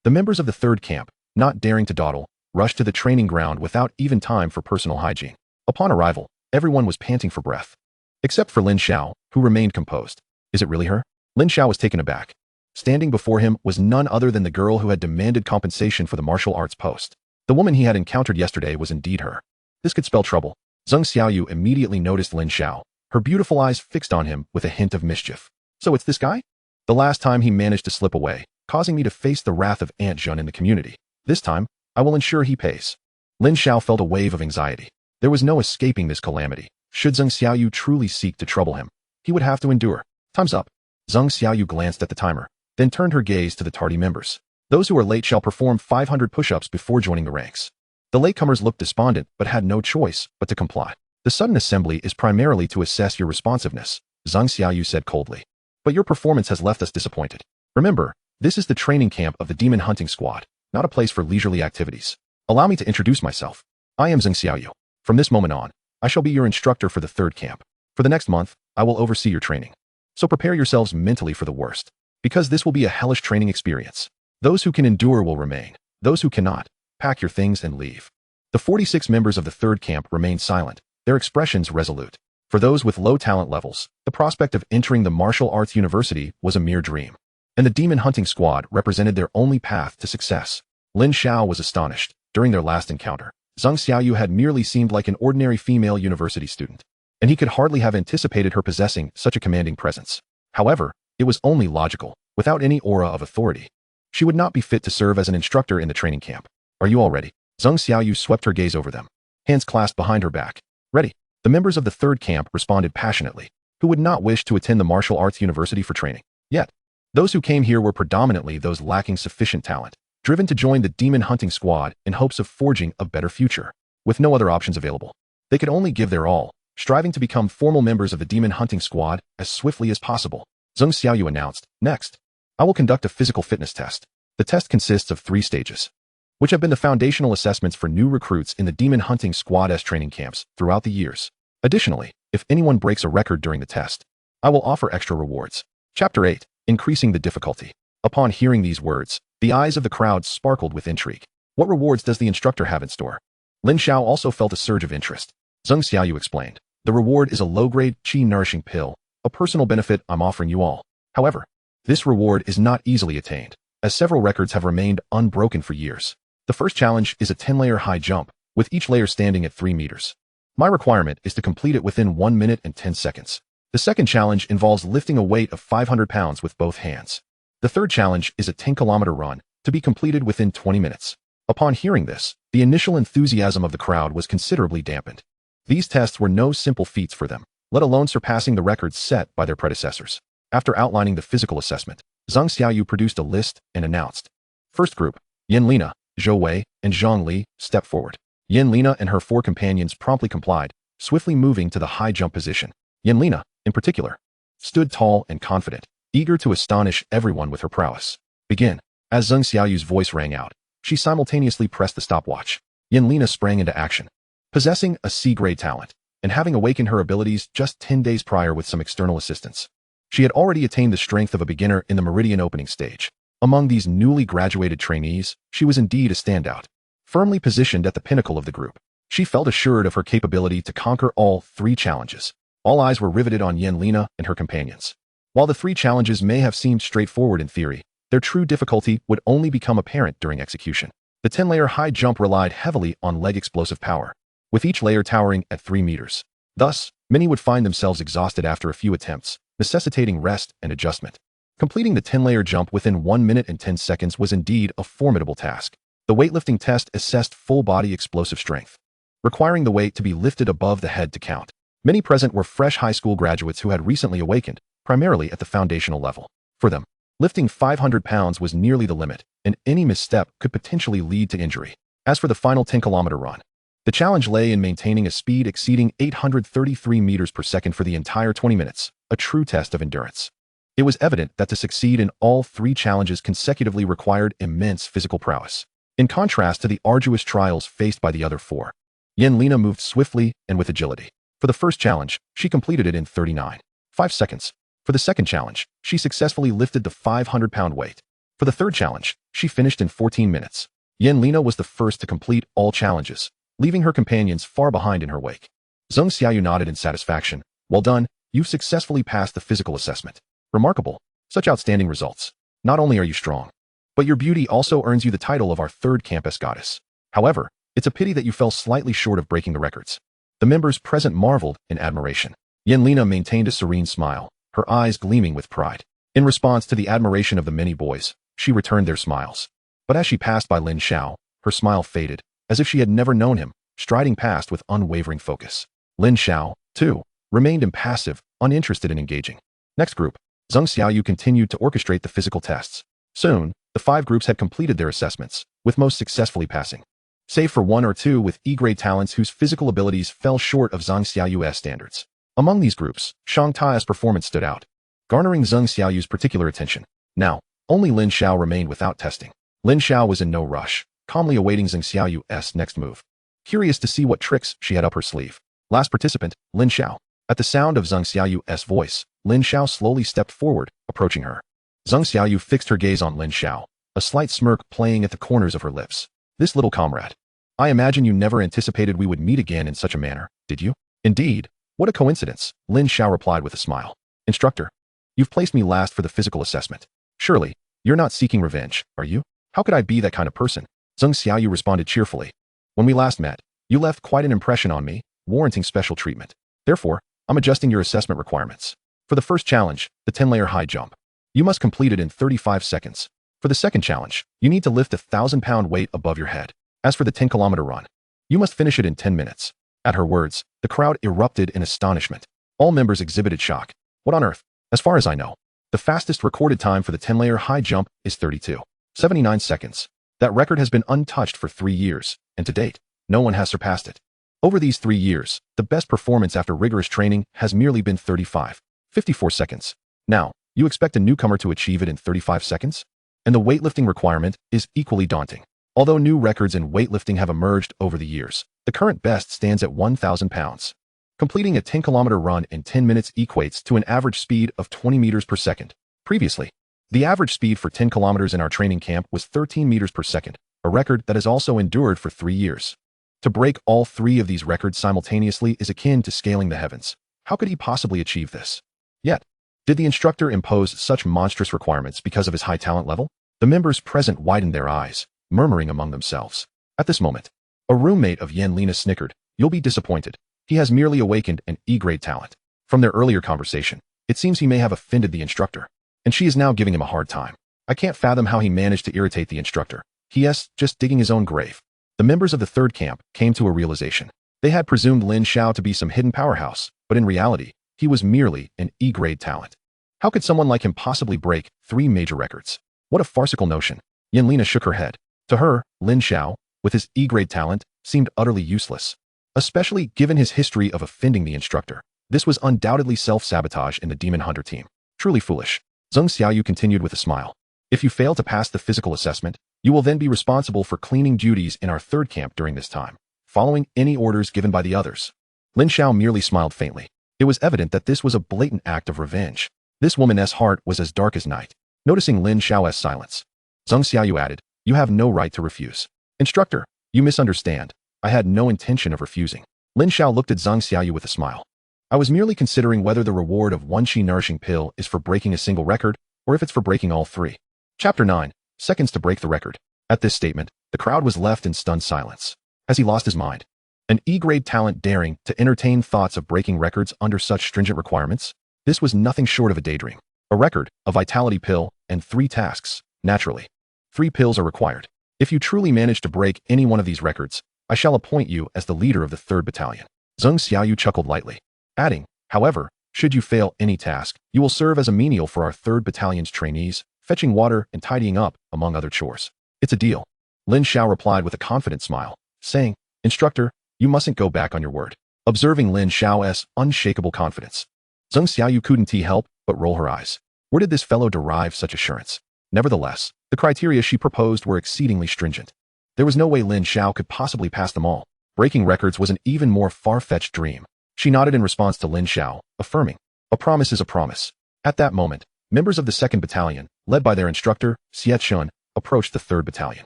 The members of the third camp, not daring to dawdle, rushed to the training ground without even time for personal hygiene. Upon arrival, everyone was panting for breath. Except for Lin Xiao, who remained composed. Is it really her? Lin Xiao was taken aback. Standing before him was none other than the girl who had demanded compensation for the martial arts post. The woman he had encountered yesterday was indeed her. This could spell trouble. Zheng Xiaoyu immediately noticed Lin Xiao, her beautiful eyes fixed on him with a hint of mischief. So it's this guy? The last time he managed to slip away, causing me to face the wrath of Aunt Jun in the community. This time, I will ensure he pays. Lin Xiao felt a wave of anxiety. There was no escaping this calamity. Should Zheng Xiaoyu truly seek to trouble him, he would have to endure. Time's up. Zheng Xiaoyu glanced at the timer, then turned her gaze to the tardy members. Those who are late shall perform 500 push-ups before joining the ranks. The latecomers looked despondent but had no choice but to comply. The sudden assembly is primarily to assess your responsiveness, Zheng Xiaoyu said coldly. But your performance has left us disappointed. Remember, this is the training camp of the Demon Hunting Squad, not a place for leisurely activities. Allow me to introduce myself. I am Zheng Xiaoyu. From this moment on, I shall be your instructor for the third camp. For the next month, I will oversee your training. So prepare yourselves mentally for the worst, because this will be a hellish training experience. Those who can endure will remain. Those who cannot, pack your things and leave. The 46 members of the third camp remained silent, their expressions resolute. For those with low talent levels, the prospect of entering the martial arts university was a mere dream. And the Demon Hunting Squad represented their only path to success. Lin Xiao was astonished. During their last encounter, Zheng Xiaoyu had merely seemed like an ordinary female university student, and he could hardly have anticipated her possessing such a commanding presence. However, it was only logical, without any aura of authority. She would not be fit to serve as an instructor in the training camp. Are you all ready? Zheng Xiaoyu swept her gaze over them, hands clasped behind her back. Ready. The members of the third camp responded passionately. Who would not wish to attend the martial arts university for training? Yet, those who came here were predominantly those lacking sufficient talent, driven to join the Demon Hunting Squad in hopes of forging a better future. With no other options available, they could only give their all, striving to become formal members of the Demon Hunting Squad as swiftly as possible. Zheng Xiaoyu announced, next, I will conduct a physical fitness test. The test consists of 3 stages, which have been the foundational assessments for new recruits in the Demon Hunting Squad's training camps throughout the years. Additionally, if anyone breaks a record during the test, I will offer extra rewards. Chapter 8, Increasing the Difficulty. Upon hearing these words, the eyes of the crowd sparkled with intrigue. What rewards does the instructor have in store? Lin Xiao also felt a surge of interest. Zheng Xiaoyu explained, the reward is a low-grade qi-nourishing pill, a personal benefit I'm offering you all. However, this reward is not easily attained, as several records have remained unbroken for years. The first challenge is a 10-layer high jump, with each layer standing at 3 meters. My requirement is to complete it within 1 minute and 10 seconds. The second challenge involves lifting a weight of 500 pounds with both hands. The third challenge is a 10-kilometer run, to be completed within 20 minutes. Upon hearing this, the initial enthusiasm of the crowd was considerably dampened. These tests were no simple feats for them, let alone surpassing the records set by their predecessors. After outlining the physical assessment, Zheng Xiaoyu produced a list and announced, First group, Yin Lina, Zhou Wei, and Zhang Li, step forward. Yin Lina and her 4 companions promptly complied, swiftly moving to the high jump position. Yin Lina, in particular, stood tall and confident, eager to astonish everyone with her prowess. Begin. As Zheng Xiaoyu's voice rang out, she simultaneously pressed the stopwatch. Yin Lina sprang into action. Possessing a C-grade talent, and having awakened her abilities just 10 days prior with some external assistance, she had already attained the strength of a beginner in the meridian opening stage. Among these newly graduated trainees, she was indeed a standout. Firmly positioned at the pinnacle of the group, she felt assured of her capability to conquer all 3 challenges. All eyes were riveted on Yin Lina and her companions. While the 3 challenges may have seemed straightforward in theory, their true difficulty would only become apparent during execution. The 10-layer high jump relied heavily on leg explosive power, with each layer towering at 3 meters. Thus, many would find themselves exhausted after a few attempts, necessitating rest and adjustment. Completing the 10-layer jump within 1 minute and 10 seconds was indeed a formidable task. The weightlifting test assessed full-body explosive strength, requiring the weight to be lifted above the head to count. Many present were fresh high school graduates who had recently awakened, primarily at the foundational level. For them, lifting 500 pounds was nearly the limit, and any misstep could potentially lead to injury. As for the final 10-kilometer run, the challenge lay in maintaining a speed exceeding 833 meters per second for the entire 20 minutes, a true test of endurance. It was evident that to succeed in all 3 challenges consecutively required immense physical prowess. In contrast to the arduous trials faced by the other 4, Yin Lina moved swiftly and with agility. For the first challenge, she completed it in 39.5 seconds. For the second challenge, she successfully lifted the 500-pound weight. For the third challenge, she finished in 14 minutes. Yin Lina was the first to complete all challenges, leaving her companions far behind in her wake. Zheng Xiaoyu nodded in satisfaction. Well done, you've successfully passed the physical assessment. Remarkable. Such outstanding results. Not only are you strong, but your beauty also earns you the title of our third campus goddess. However, it's a pity that you fell slightly short of breaking the records. The members present marveled in admiration. Lina maintained a serene smile, her eyes gleaming with pride. In response to the admiration of the many boys, she returned their smiles. But as she passed by Lin Xiao, her smile faded, as if she had never known him, striding past with unwavering focus. Lin Xiao, too, remained impassive, uninterested in engaging. Next group, Sun Sutra continued to orchestrate the physical tests. Soon, the 5 groups had completed their assessments, with most successfully passing. Save for 1 or 2 with E-grade talents whose physical abilities fell short of Sun Sutra's standards. Among these groups, Shang Tai's performance stood out, garnering Sun Sutra's particular attention. Now, only Lin Xiao remained without testing. Lin Xiao was in no rush, calmly awaiting Sun Sutra's next move, curious to see what tricks she had up her sleeve. Last participant, Lin Xiao. At the sound of Sun Sutra's voice, Lin Xiao slowly stepped forward, approaching her. Sun Sutra fixed her gaze on Lin Xiao, a slight smirk playing at the corners of her lips. This little comrade. I imagine you never anticipated we would meet again in such a manner, did you? Indeed. What a coincidence, Lin Xiao replied with a smile. Instructor, you've placed me last for the physical assessment. Surely, you're not seeking revenge, are you? How could I be that kind of person? Sun Sutra responded cheerfully. When we last met, you left quite an impression on me, warranting special treatment. Therefore, I'm adjusting your assessment requirements. For the first challenge, the 10-layer high jump, you must complete it in 35 seconds. For the second challenge, you need to lift a 1,000-pound weight above your head. As for the 10-kilometer run, you must finish it in 10 minutes. At her words, the crowd erupted in astonishment. All members exhibited shock. What on earth? As far as I know, the fastest recorded time for the 10-layer high jump is 32.79 seconds. That record has been untouched for 3 years, and to date, no one has surpassed it. Over these 3 years, the best performance after rigorous training has merely been 35.54 seconds. Now, you expect a newcomer to achieve it in 35 seconds? And the weightlifting requirement is equally daunting. Although new records in weightlifting have emerged over the years, the current best stands at 1,000 pounds. Completing a 10-kilometer run in 10 minutes equates to an average speed of 20 meters per second. Previously, the average speed for 10 kilometers in our training camp was 13 meters per second, a record that has also endured for 3 years. To break all 3 of these records simultaneously is akin to scaling the heavens. How could he possibly achieve this? Yet, did the instructor impose such monstrous requirements because of his high talent level? The members present widened their eyes, murmuring among themselves. At this moment, a roommate of Lina snickered. You'll be disappointed. He has merely awakened an E-grade talent. From their earlier conversation, it seems he may have offended the instructor, and she is now giving him a hard time. I can't fathom how he managed to irritate the instructor. He is just digging his own grave. The members of the third camp came to a realization. They had presumed Lin Xiao to be some hidden powerhouse, but in reality, he was merely an E-grade talent. How could someone like him possibly break 3 major records? What a farcical notion. Lina shook her head. To her, Lin Xiao, with his E-grade talent, seemed utterly useless. Especially given his history of offending the instructor. This was undoubtedly self-sabotage in the Demon Hunter team. Truly foolish. Sun Sutra continued with a smile. If you fail to pass the physical assessment, you will then be responsible for cleaning duties in our third camp during this time, following any orders given by the others. Lin Xiao merely smiled faintly. It was evident that this was a blatant act of revenge. This woman's heart was as dark as night. Noticing Lin Xiao's silence, Sun Sutra added, you have no right to refuse. Instructor, you misunderstand. I had no intention of refusing. Lin Xiao looked at Sun Sutra with a smile. I was merely considering whether the reward of 1 Qi nourishing pill is for breaking a single record, or if it's for breaking all 3. Chapter 9. Seconds to break the record. At this statement, the crowd was left in stunned silence. Has he lost his mind? An E-grade talent daring to entertain thoughts of breaking records under such stringent requirements? This was nothing short of a daydream. A record, a vitality pill, and 3 tasks. Naturally, 3 pills are required. If you truly manage to break any one of these records, I shall appoint you as the leader of the 3rd Battalion. Sun Sutra chuckled lightly, adding, however, should you fail any task, you will serve as a menial for our 3rd Battalion's trainees, fetching water and tidying up, among other chores. It's a deal. Lin Xiao replied with a confident smile, saying, Instructor, you mustn't go back on your word. Observing Lin Xiao's unshakable confidence, Sun Sutra couldn't help but roll her eyes. Where did this fellow derive such assurance? Nevertheless, the criteria she proposed were exceedingly stringent. There was no way Lin Xiao could possibly pass them all. Breaking records was an even more far-fetched dream. She nodded in response to Lin Xiao, affirming, a promise is a promise. At that moment, members of the 2nd Battalion, led by their instructor, Xie Chen, approached the 3rd Battalion.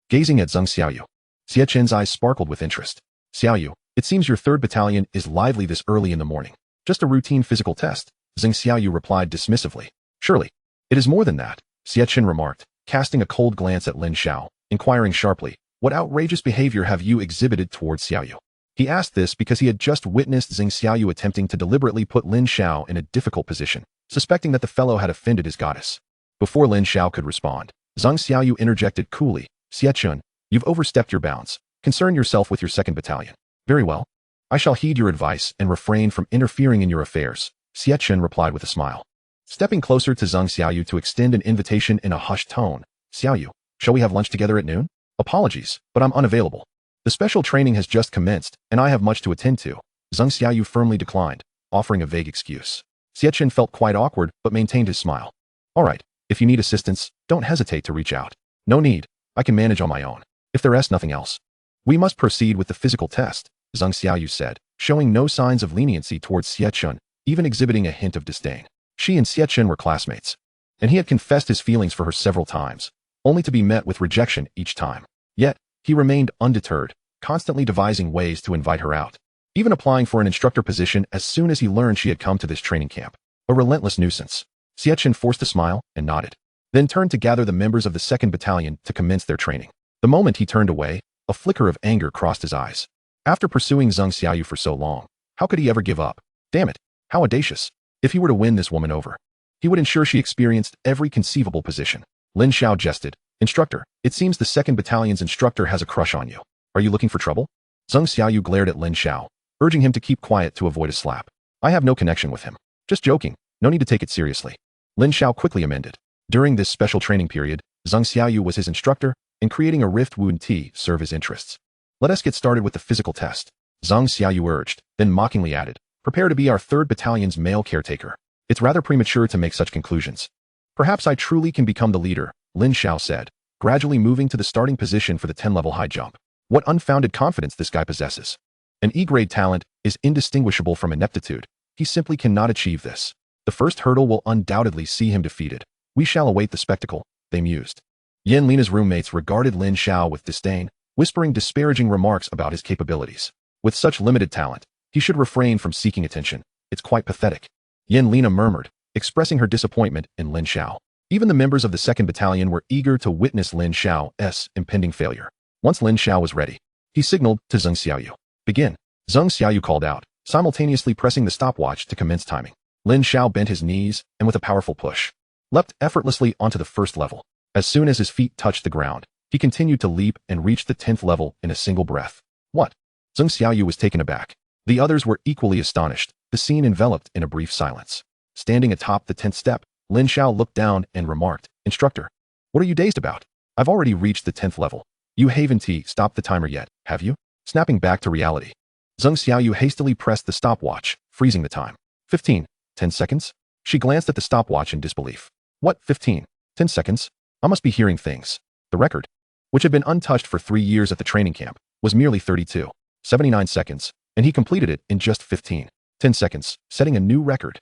Gazing at Sun Sutra, Xie Chen's eyes sparkled with interest. Xiaoyu, it seems your 3rd Battalion is lively this early in the morning. Just a routine physical test, Sun Sutra replied dismissively. Surely, it is more than that. Xiaochen remarked, casting a cold glance at Lin Xiao, inquiring sharply, what outrageous behavior have you exhibited towards Xiaoyu? He asked this because he had just witnessed Zheng Xiaoyu attempting to deliberately put Lin Xiao in a difficult position, suspecting that the fellow had offended his goddess. Before Lin Xiao could respond, Zheng Xiaoyu interjected coolly, Xiaochun, you've overstepped your bounds. Concern yourself with your second battalion. Very well. I shall heed your advice and refrain from interfering in your affairs, Xiaochun replied with a smile. Stepping closer to Zheng Xiaoyu to extend an invitation in a hushed tone, Xiaoyu, shall we have lunch together at noon? Apologies, but I'm unavailable. The special training has just commenced, and I have much to attend to. Zheng Xiaoyu firmly declined, offering a vague excuse. Xiaochen felt quite awkward, but maintained his smile. All right, if you need assistance, don't hesitate to reach out. No need, I can manage on my own. If there is nothing else. We must proceed with the physical test, Zheng Xiaoyu said, showing no signs of leniency towards Xiaochun, even exhibiting a hint of disdain. She and Xiaochun were classmates, and he had confessed his feelings for her several times, only to be met with rejection each time. Yet, he remained undeterred, constantly devising ways to invite her out, even applying for an instructor position as soon as he learned she had come to this training camp. A relentless nuisance. Xiaochun forced a smile and nodded, then turned to gather the members of the 2nd Battalion to commence their training. The moment he turned away, a flicker of anger crossed his eyes. After pursuing Zheng Xiaoyu for so long, how could he ever give up? Damn it, how audacious. If he were to win this woman over, he would ensure she experienced every conceivable position. Lin Xiao jested, Instructor, it seems the 2nd Battalion's instructor has a crush on you. Are you looking for trouble? Zheng Xiaoyu glared at Lin Xiao, urging him to keep quiet to avoid a slap. I have no connection with him. Just joking, no need to take it seriously. Lin Xiao quickly amended. During this special training period, Zheng Xiaoyu was his instructor, and creating a rift would serve his interests. Let us get started with the physical test, Zheng Xiaoyu urged, then mockingly added, prepare to be our 3rd Battalion's male caretaker. It's rather premature to make such conclusions. Perhaps I truly can become the leader, Lin Xiao said, gradually moving to the starting position for the 10-level high jump. What unfounded confidence this guy possesses. An E-grade talent is indistinguishable from ineptitude. He simply cannot achieve this. The first hurdle will undoubtedly see him defeated. We shall await the spectacle, they mused. Yan Lina's roommates regarded Lin Xiao with disdain, whispering disparaging remarks about his capabilities. With such limited talent, he should refrain from seeking attention. It's quite pathetic. Yan Lina murmured, expressing her disappointment in Lin Xiao. Even the members of the 2nd Battalion were eager to witness Lin Xiao's impending failure. Once Lin Xiao was ready, he signaled to Zheng Xiaoyu. Begin. Zheng Xiaoyu called out, simultaneously pressing the stopwatch to commence timing. Lin Xiao bent his knees and with a powerful push, leapt effortlessly onto the 1st level. As soon as his feet touched the ground, he continued to leap and reached the 10th level in a single breath. What? Zheng Xiaoyu was taken aback. The others were equally astonished, the scene enveloped in a brief silence. Standing atop the 10th step, Lin Xiao looked down and remarked, Instructor, what are you dazed about? I've already reached the 10th level. You haven't stopped the timer yet, have you? Snapping back to reality, Zheng Xiaoyu hastily pressed the stopwatch, freezing the time. 15. 10 seconds? She glanced at the stopwatch in disbelief. What, 15? 10 seconds? I must be hearing things. The record, which had been untouched for 3 years at the training camp, was merely 32. 79 seconds, and he completed it in just 15. 10 seconds, setting a new record.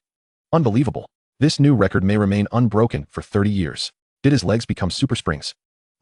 Unbelievable. This new record may remain unbroken for 30 years. Did his legs become super springs?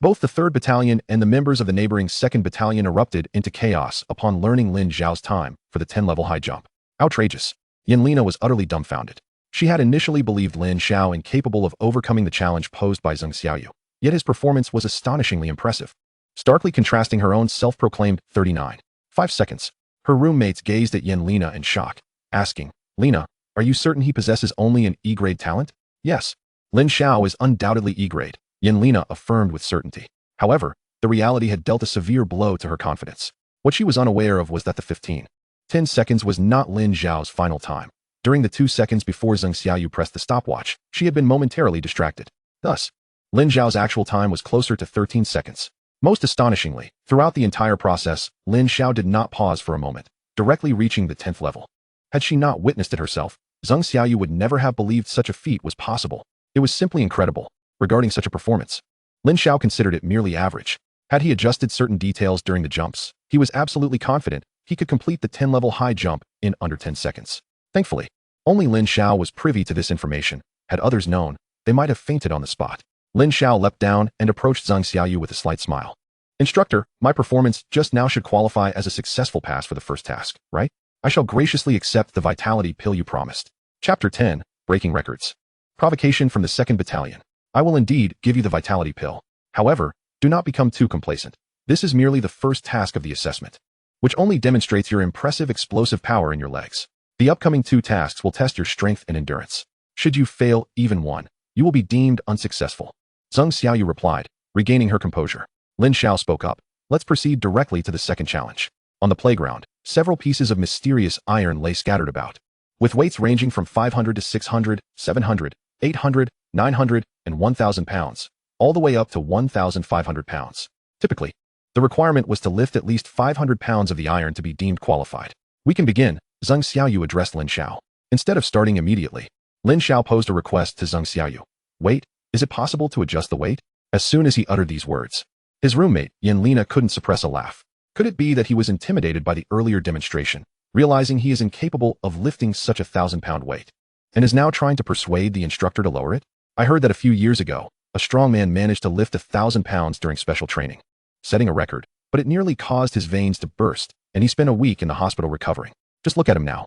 Both the 3rd Battalion and the members of the neighboring 2nd Battalion erupted into chaos upon learning Lin Xiao's time for the 10-level high jump. Outrageous. Yan Lina was utterly dumbfounded. She had initially believed Lin Xiao incapable of overcoming the challenge posed by Zheng Xiaoyu, yet his performance was astonishingly impressive. Starkly contrasting her own self-proclaimed 39. 5 seconds, her roommates gazed at Yan Lina in shock, asking, Lina, are you certain he possesses only an E-grade talent? Yes. Lin Xiao is undoubtedly E-grade, Yan Lina affirmed with certainty. However, the reality had dealt a severe blow to her confidence. What she was unaware of was that the 15. 10 seconds was not Lin Xiao's final time. During the 2 seconds before Zheng Xiaoyu pressed the stopwatch, she had been momentarily distracted. Thus, Lin Xiao's actual time was closer to 13 seconds. Most astonishingly, throughout the entire process, Lin Xiao did not pause for a moment, directly reaching the 10th level. Had she not witnessed it herself, Zheng Xiaoyu would never have believed such a feat was possible. It was simply incredible. Regarding such a performance, Lin Xiao considered it merely average. Had he adjusted certain details during the jumps, he was absolutely confident he could complete the 10-level high jump in under 10 seconds. Thankfully, only Lin Xiao was privy to this information. Had others known, they might have fainted on the spot. Lin Xiao leapt down and approached Zheng Xiaoyu with a slight smile. Instructor, my performance just now should qualify as a successful pass for the first task, right? I shall graciously accept the vitality pill you promised. Chapter 10, Breaking Records. Provocation from the 2nd Battalion. I will indeed give you the vitality pill. However, do not become too complacent. This is merely the first task of the assessment, which only demonstrates your impressive explosive power in your legs. The upcoming 2 tasks will test your strength and endurance. Should you fail even one, you will be deemed unsuccessful. Zheng Xiaoyu replied, regaining her composure. Lin Xiao spoke up. Let's proceed directly to the second challenge. On the playground, several pieces of mysterious iron lay scattered about, with weights ranging from 500 to 600, 700, 800, 900, and 1,000 pounds, all the way up to 1,500 pounds. Typically, the requirement was to lift at least 500 pounds of the iron to be deemed qualified. We can begin, Zheng Xiaoyu addressed Lin Xiao. Instead of starting immediately, Lin Xiao posed a request to Zheng Xiaoyu. Wait, is it possible to adjust the weight? As soon as he uttered these words, his roommate, Yin Lina, couldn't suppress a laugh. Could it be that he was intimidated by the earlier demonstration, realizing he is incapable of lifting such a 1,000-pound weight, and is now trying to persuade the instructor to lower it? I heard that a few years ago, a strongman managed to lift 1,000 pounds during special training, setting a record, but it nearly caused his veins to burst, and he spent a week in the hospital recovering. Just look at him now.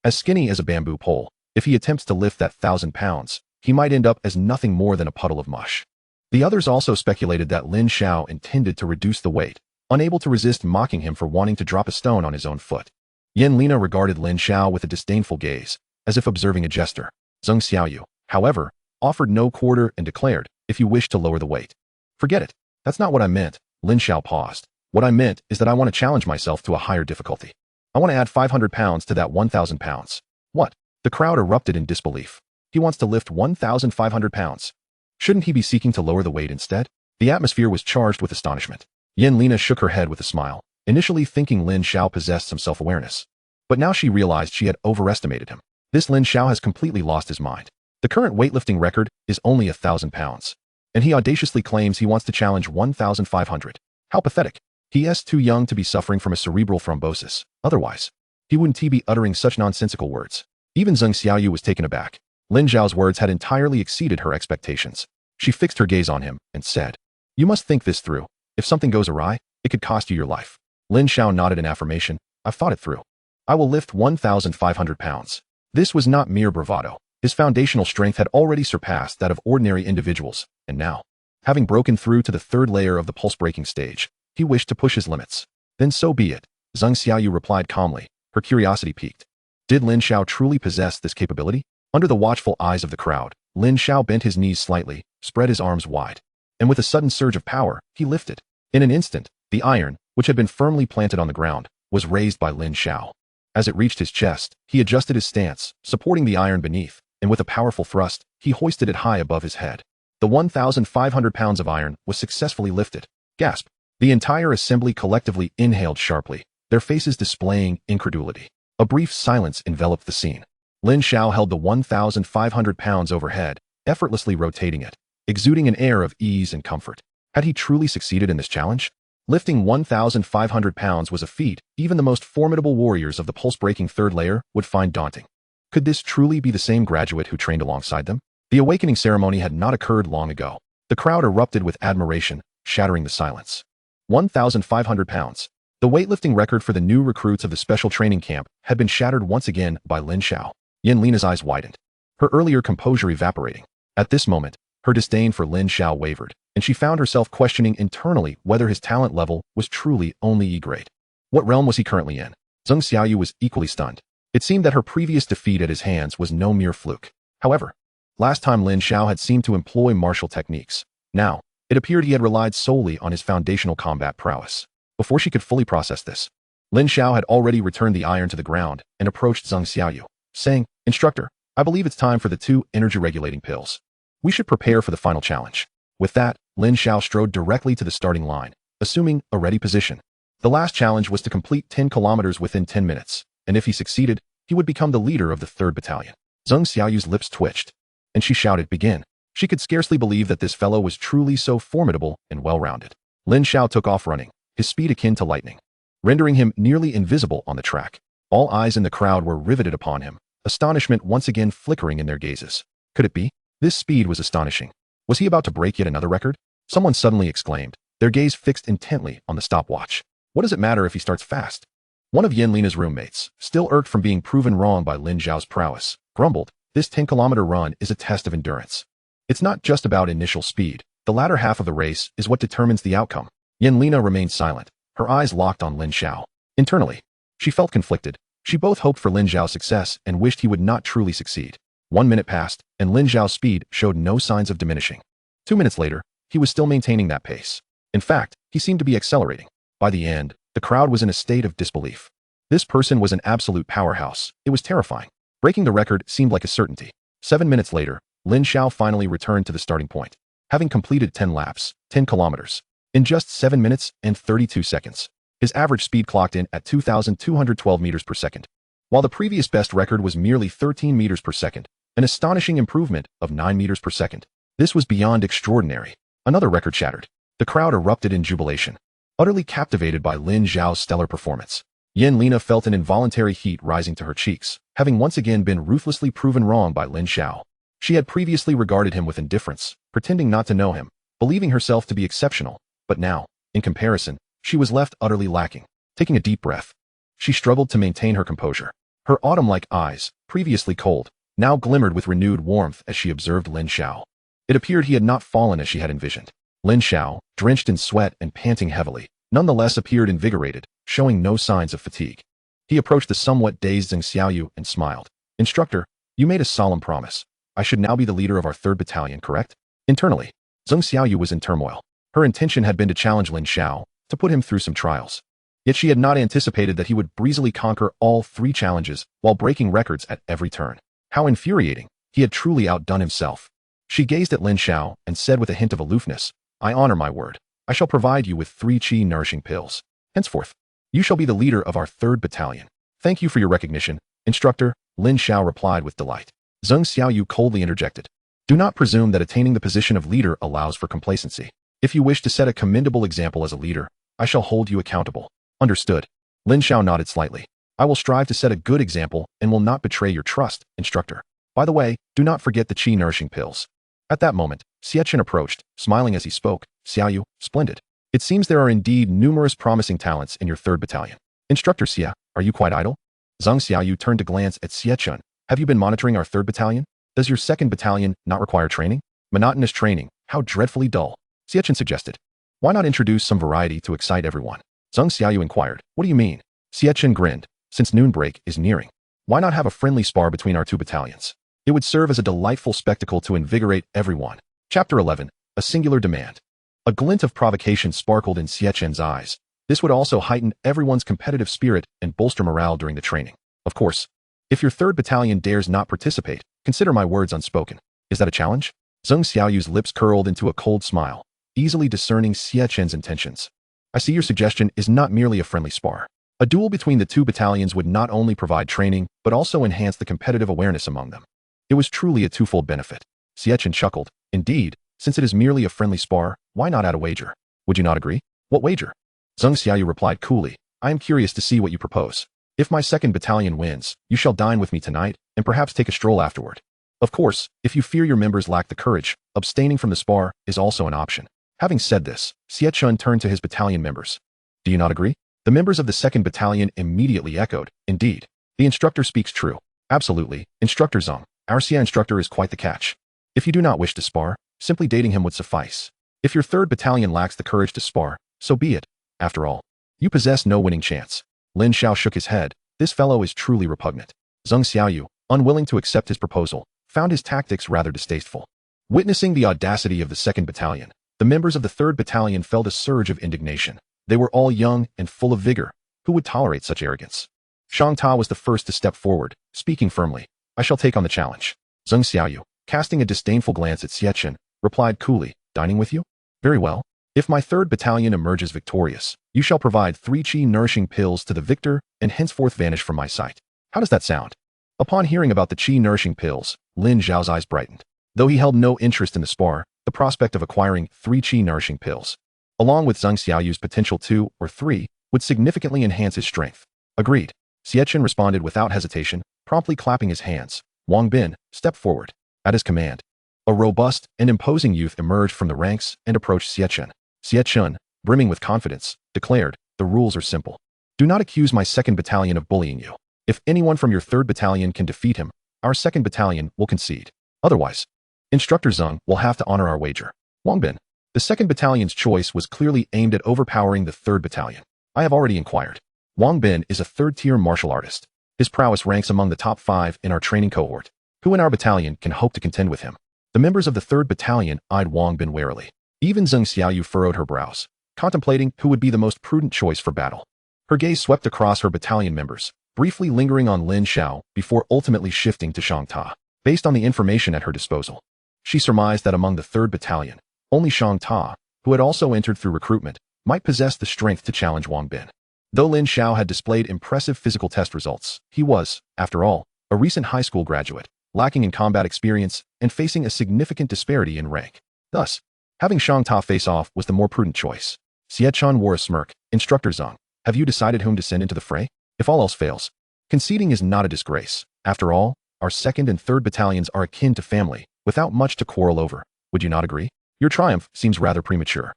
As skinny as a bamboo pole, if he attempts to lift that 1,000 pounds, he might end up as nothing more than a puddle of mush. The others also speculated that Lin Xiao intended to reduce the weight, unable to resist mocking him for wanting to drop a stone on his own foot. Yin Lina regarded Lin Xiao with a disdainful gaze, as if observing a jester. Zheng Xiaoyu, however, offered no quarter and declared, if you wish to lower the weight. Forget it. That's not what I meant. Lin Xiao paused. What I meant is that I want to challenge myself to a higher difficulty. I want to add 500 pounds to that 1,000 pounds. What? The crowd erupted in disbelief. He wants to lift 1,500 pounds. Shouldn't he be seeking to lower the weight instead? The atmosphere was charged with astonishment. Yin Lina shook her head with a smile, initially thinking Lin Xiao possessed some self-awareness. But now she realized she had overestimated him. This Lin Xiao has completely lost his mind. The current weightlifting record is only 1,000 pounds, and he audaciously claims he wants to challenge 1,500. How pathetic. He is too young to be suffering from a cerebral thrombosis. Otherwise, he wouldn't be uttering such nonsensical words. Even Zheng Xiaoyu was taken aback. Lin Xiao's words had entirely exceeded her expectations. She fixed her gaze on him and said, "You must think this through. If something goes awry, it could cost you your life." Lin Xiao nodded in affirmation. "I've thought it through. I will lift 1,500 pounds. This was not mere bravado. His foundational strength had already surpassed that of ordinary individuals, and now, having broken through to the third layer of the pulse-breaking stage, he wished to push his limits. Then so be it, Zheng Xiaoyu replied calmly, her curiosity piqued. Did Lin Xiao truly possess this capability? Under the watchful eyes of the crowd, Lin Xiao bent his knees slightly, spread his arms wide, and with a sudden surge of power, he lifted. In an instant, the iron, which had been firmly planted on the ground, was raised by Lin Xiao. As it reached his chest, he adjusted his stance, supporting the iron beneath, and with a powerful thrust, he hoisted it high above his head. The 1,500 pounds of iron was successfully lifted. Gasp! The entire assembly collectively inhaled sharply, their faces displaying incredulity. A brief silence enveloped the scene. Lin Xiao held the 1,500 pounds overhead, effortlessly rotating it, exuding an air of ease and comfort. Had he truly succeeded in this challenge? Lifting 1,500 pounds was a feat even the most formidable warriors of the pulse-breaking third layer would find daunting. Could this truly be the same graduate who trained alongside them? The awakening ceremony had not occurred long ago. The crowd erupted with admiration, shattering the silence. 1,500 pounds. The weightlifting record for the new recruits of the special training camp had been shattered once again by Lin Xiao. Yin Lina's eyes widened, her earlier composure evaporating. At this moment, her disdain for Lin Xiao wavered, and she found herself questioning internally whether his talent level was truly only E-grade. What realm was he currently in? Zheng Xiaoyu was equally stunned. It seemed that her previous defeat at his hands was no mere fluke. However, last time Lin Xiao had seemed to employ martial techniques. Now, it appeared he had relied solely on his foundational combat prowess. Before she could fully process this, Lin Xiao had already returned the iron to the ground and approached Zheng Xiaoyu, saying, "Instructor, I believe it's time for the 2 energy-regulating pills. We should prepare for the final challenge." With that, Lin Xiao strode directly to the starting line, assuming a ready position. The last challenge was to complete 10 kilometers within 10 minutes, and if he succeeded, he would become the leader of the 3rd Battalion. Zheng Xiaoyu's lips twitched, and she shouted, "Begin." She could scarcely believe that this fellow was truly so formidable and well-rounded. Lin Xiao took off running, his speed akin to lightning, rendering him nearly invisible on the track. All eyes in the crowd were riveted upon him, astonishment once again flickering in their gazes. Could it be? This speed was astonishing. Was he about to break yet another record? Someone suddenly exclaimed, their gaze fixed intently on the stopwatch. What does it matter if he starts fast? One of Yin Lina's roommates, still irked from being proven wrong by Lin Xiao's prowess, grumbled, "This 10-kilometer run is a test of endurance. It's not just about initial speed. The latter half of the race is what determines the outcome. Lina remained silent, her eyes locked on Lin Xiao. Internally, she felt conflicted. She both hoped for Lin Xiao's success and wished he would not truly succeed. 1 minute passed, and Lin Xiao's speed showed no signs of diminishing. 2 minutes later, he was still maintaining that pace. In fact, he seemed to be accelerating. By the end, the crowd was in a state of disbelief. This person was an absolute powerhouse. It was terrifying. Breaking the record seemed like a certainty. 7 minutes later, Lin Xiao finally returned to the starting point, having completed 10 laps, 10 kilometers, in just 7 minutes and 32 seconds. His average speed clocked in at 2,212 meters per second, while the previous best record was merely 13 meters per second, an astonishing improvement of 9 meters per second. This was beyond extraordinary. Another record shattered. The crowd erupted in jubilation, utterly captivated by Lin Xiao's stellar performance. Lina felt an involuntary heat rising to her cheeks, having once again been ruthlessly proven wrong by Lin Xiao. She had previously regarded him with indifference, pretending not to know him, believing herself to be exceptional, but now, in comparison, she was left utterly lacking. Taking a deep breath, she struggled to maintain her composure. Her autumn-like eyes, previously cold, now glimmered with renewed warmth as she observed Lin Xiao. It appeared he had not fallen as she had envisioned. Lin Xiao, drenched in sweat and panting heavily, nonetheless appeared invigorated, showing no signs of fatigue. He approached the somewhat dazed Zheng Xiaoyu and smiled. "Instructor, you made a solemn promise. I should now be the leader of our 3rd Battalion, correct?" Internally, Zheng Xiaoyu was in turmoil. Her intention had been to challenge Lin Xiao, to put him through some trials. Yet she had not anticipated that he would breezily conquer all 3 challenges while breaking records at every turn. How infuriating. He had truly outdone himself. She gazed at Lin Xiao and said with a hint of aloofness, "I honor my word. I shall provide you with 3 qi-nourishing pills. Henceforth, you shall be the leader of our 3rd Battalion." "Thank you for your recognition, Instructor," Lin Xiao replied with delight. Zheng Xiaoyu coldly interjected, "Do not presume that attaining the position of leader allows for complacency. If you wish to set a commendable example as a leader, I shall hold you accountable." "Understood." Lin Xiao nodded slightly. "I will strive to set a good example and will not betray your trust, Instructor. By the way, do not forget the qi-nourishing pills." At that moment, Xie approached, smiling as he spoke. "Xiaoyu, splendid. It seems there are indeed numerous promising talents in your 3rd Battalion. Instructor Xie, are you quite idle?" Zheng Xiaoyu turned to glance at Xie. "Have you been monitoring our 3rd Battalion? Does your 2nd Battalion not require training?" "Monotonous training, how dreadfully dull," Xie suggested. "Why not introduce some variety to excite everyone?" Zheng Xiaoyu inquired. "What do you mean?" Xie grinned. "Since noon break is nearing, why not have a friendly spar between our 2 battalions? It would serve as a delightful spectacle to invigorate everyone." Chapter 11. A Singular Demand. A glint of provocation sparkled in Xie eyes. This would also heighten everyone's competitive spirit and bolster morale during the training. "Of course, if your 3rd Battalion dares not participate, consider my words unspoken. Is that a challenge?" Zheng Xiaoyu's lips curled into a cold smile, easily discerning Xie intentions. "I see your suggestion is not merely a friendly spar. A duel between the 2 battalions would not only provide training, but also enhance the competitive awareness among them." It was truly a twofold benefit. Xie chuckled. "Indeed, since it is merely a friendly spar, why not add a wager? Would you not agree?" "What wager?" Zheng Xiaoyu replied coolly. "I am curious to see what you propose. If my 2nd Battalion wins, you shall dine with me tonight, and perhaps take a stroll afterward. Of course, if you fear your members lack the courage, abstaining from the spar is also an option." Having said this, Xie turned to his battalion members. "Do you not agree?" The members of the 2nd Battalion immediately echoed, "Indeed. The instructor speaks true." "Absolutely, Instructor Zheng. Our Xie instructor is quite the catch. If you do not wish to spar, simply dating him would suffice. If your 3rd Battalion lacks the courage to spar, so be it. After all, you possess no winning chance." Lin Xiao shook his head. This fellow is truly repugnant. Zheng Xiaoyu, unwilling to accept his proposal, found his tactics rather distasteful. Witnessing the audacity of the 2nd Battalion, the members of the 3rd Battalion felt a surge of indignation. They were all young and full of vigor. Who would tolerate such arrogance? Shang Ta was the first to step forward, speaking firmly. "I shall take on the challenge." Zheng Xiaoyu, casting a disdainful glance at Xie, replied coolly, "Dining with you? Very well. If my 3rd Battalion emerges victorious, you shall provide 3 qi-nourishing pills to the victor and henceforth vanish from my sight. How does that sound?" Upon hearing about the qi-nourishing pills, Lin Xiao's eyes brightened. Though he held no interest in the spar, the prospect of acquiring 3 qi-nourishing pills, along with Zheng Xiaoyu's potential 2 or 3, would significantly enhance his strength. "Agreed." Xie responded without hesitation, promptly clapping his hands. Wang Bin stepped forward. At his command, a robust and imposing youth emerged from the ranks and approached Xie. Xie, brimming with confidence, declared, "The rules are simple. Do not accuse my 2nd Battalion of bullying you. If anyone from your 3rd Battalion can defeat him, our 2nd Battalion will concede. Otherwise, Instructor Zeng will have to honor our wager. Wang Bin. The 2nd Battalion's choice was clearly aimed at overpowering the 3rd Battalion. I have already inquired. Wang Bin is a 3rd-tier martial artist. His prowess ranks among the top 5 in our training cohort. Who in our battalion can hope to contend with him? The members of the 3rd Battalion eyed Wang Bin warily. Even Zeng Xiaoyu furrowed her brows, contemplating who would be the most prudent choice for battle. Her gaze swept across her battalion members, briefly lingering on Lin Xiao before ultimately shifting to Shang Ta. Based on the information at her disposal, she surmised that among the 3rd Battalion, only Shang Ta, who had also entered through recruitment, might possess the strength to challenge Wang Bin. Though Lin Xiao had displayed impressive physical test results, he was, after all, a recent high school graduate, lacking in combat experience and facing a significant disparity in rank. Thus, having Shang Ta face off was the more prudent choice. Xie Chun wore a smirk. Instructor Zeng, have you decided whom to send into the fray? If all else fails, conceding is not a disgrace. After all, our 2nd and 3rd Battalions are akin to family, without much to quarrel over. Would you not agree? Your triumph seems rather premature.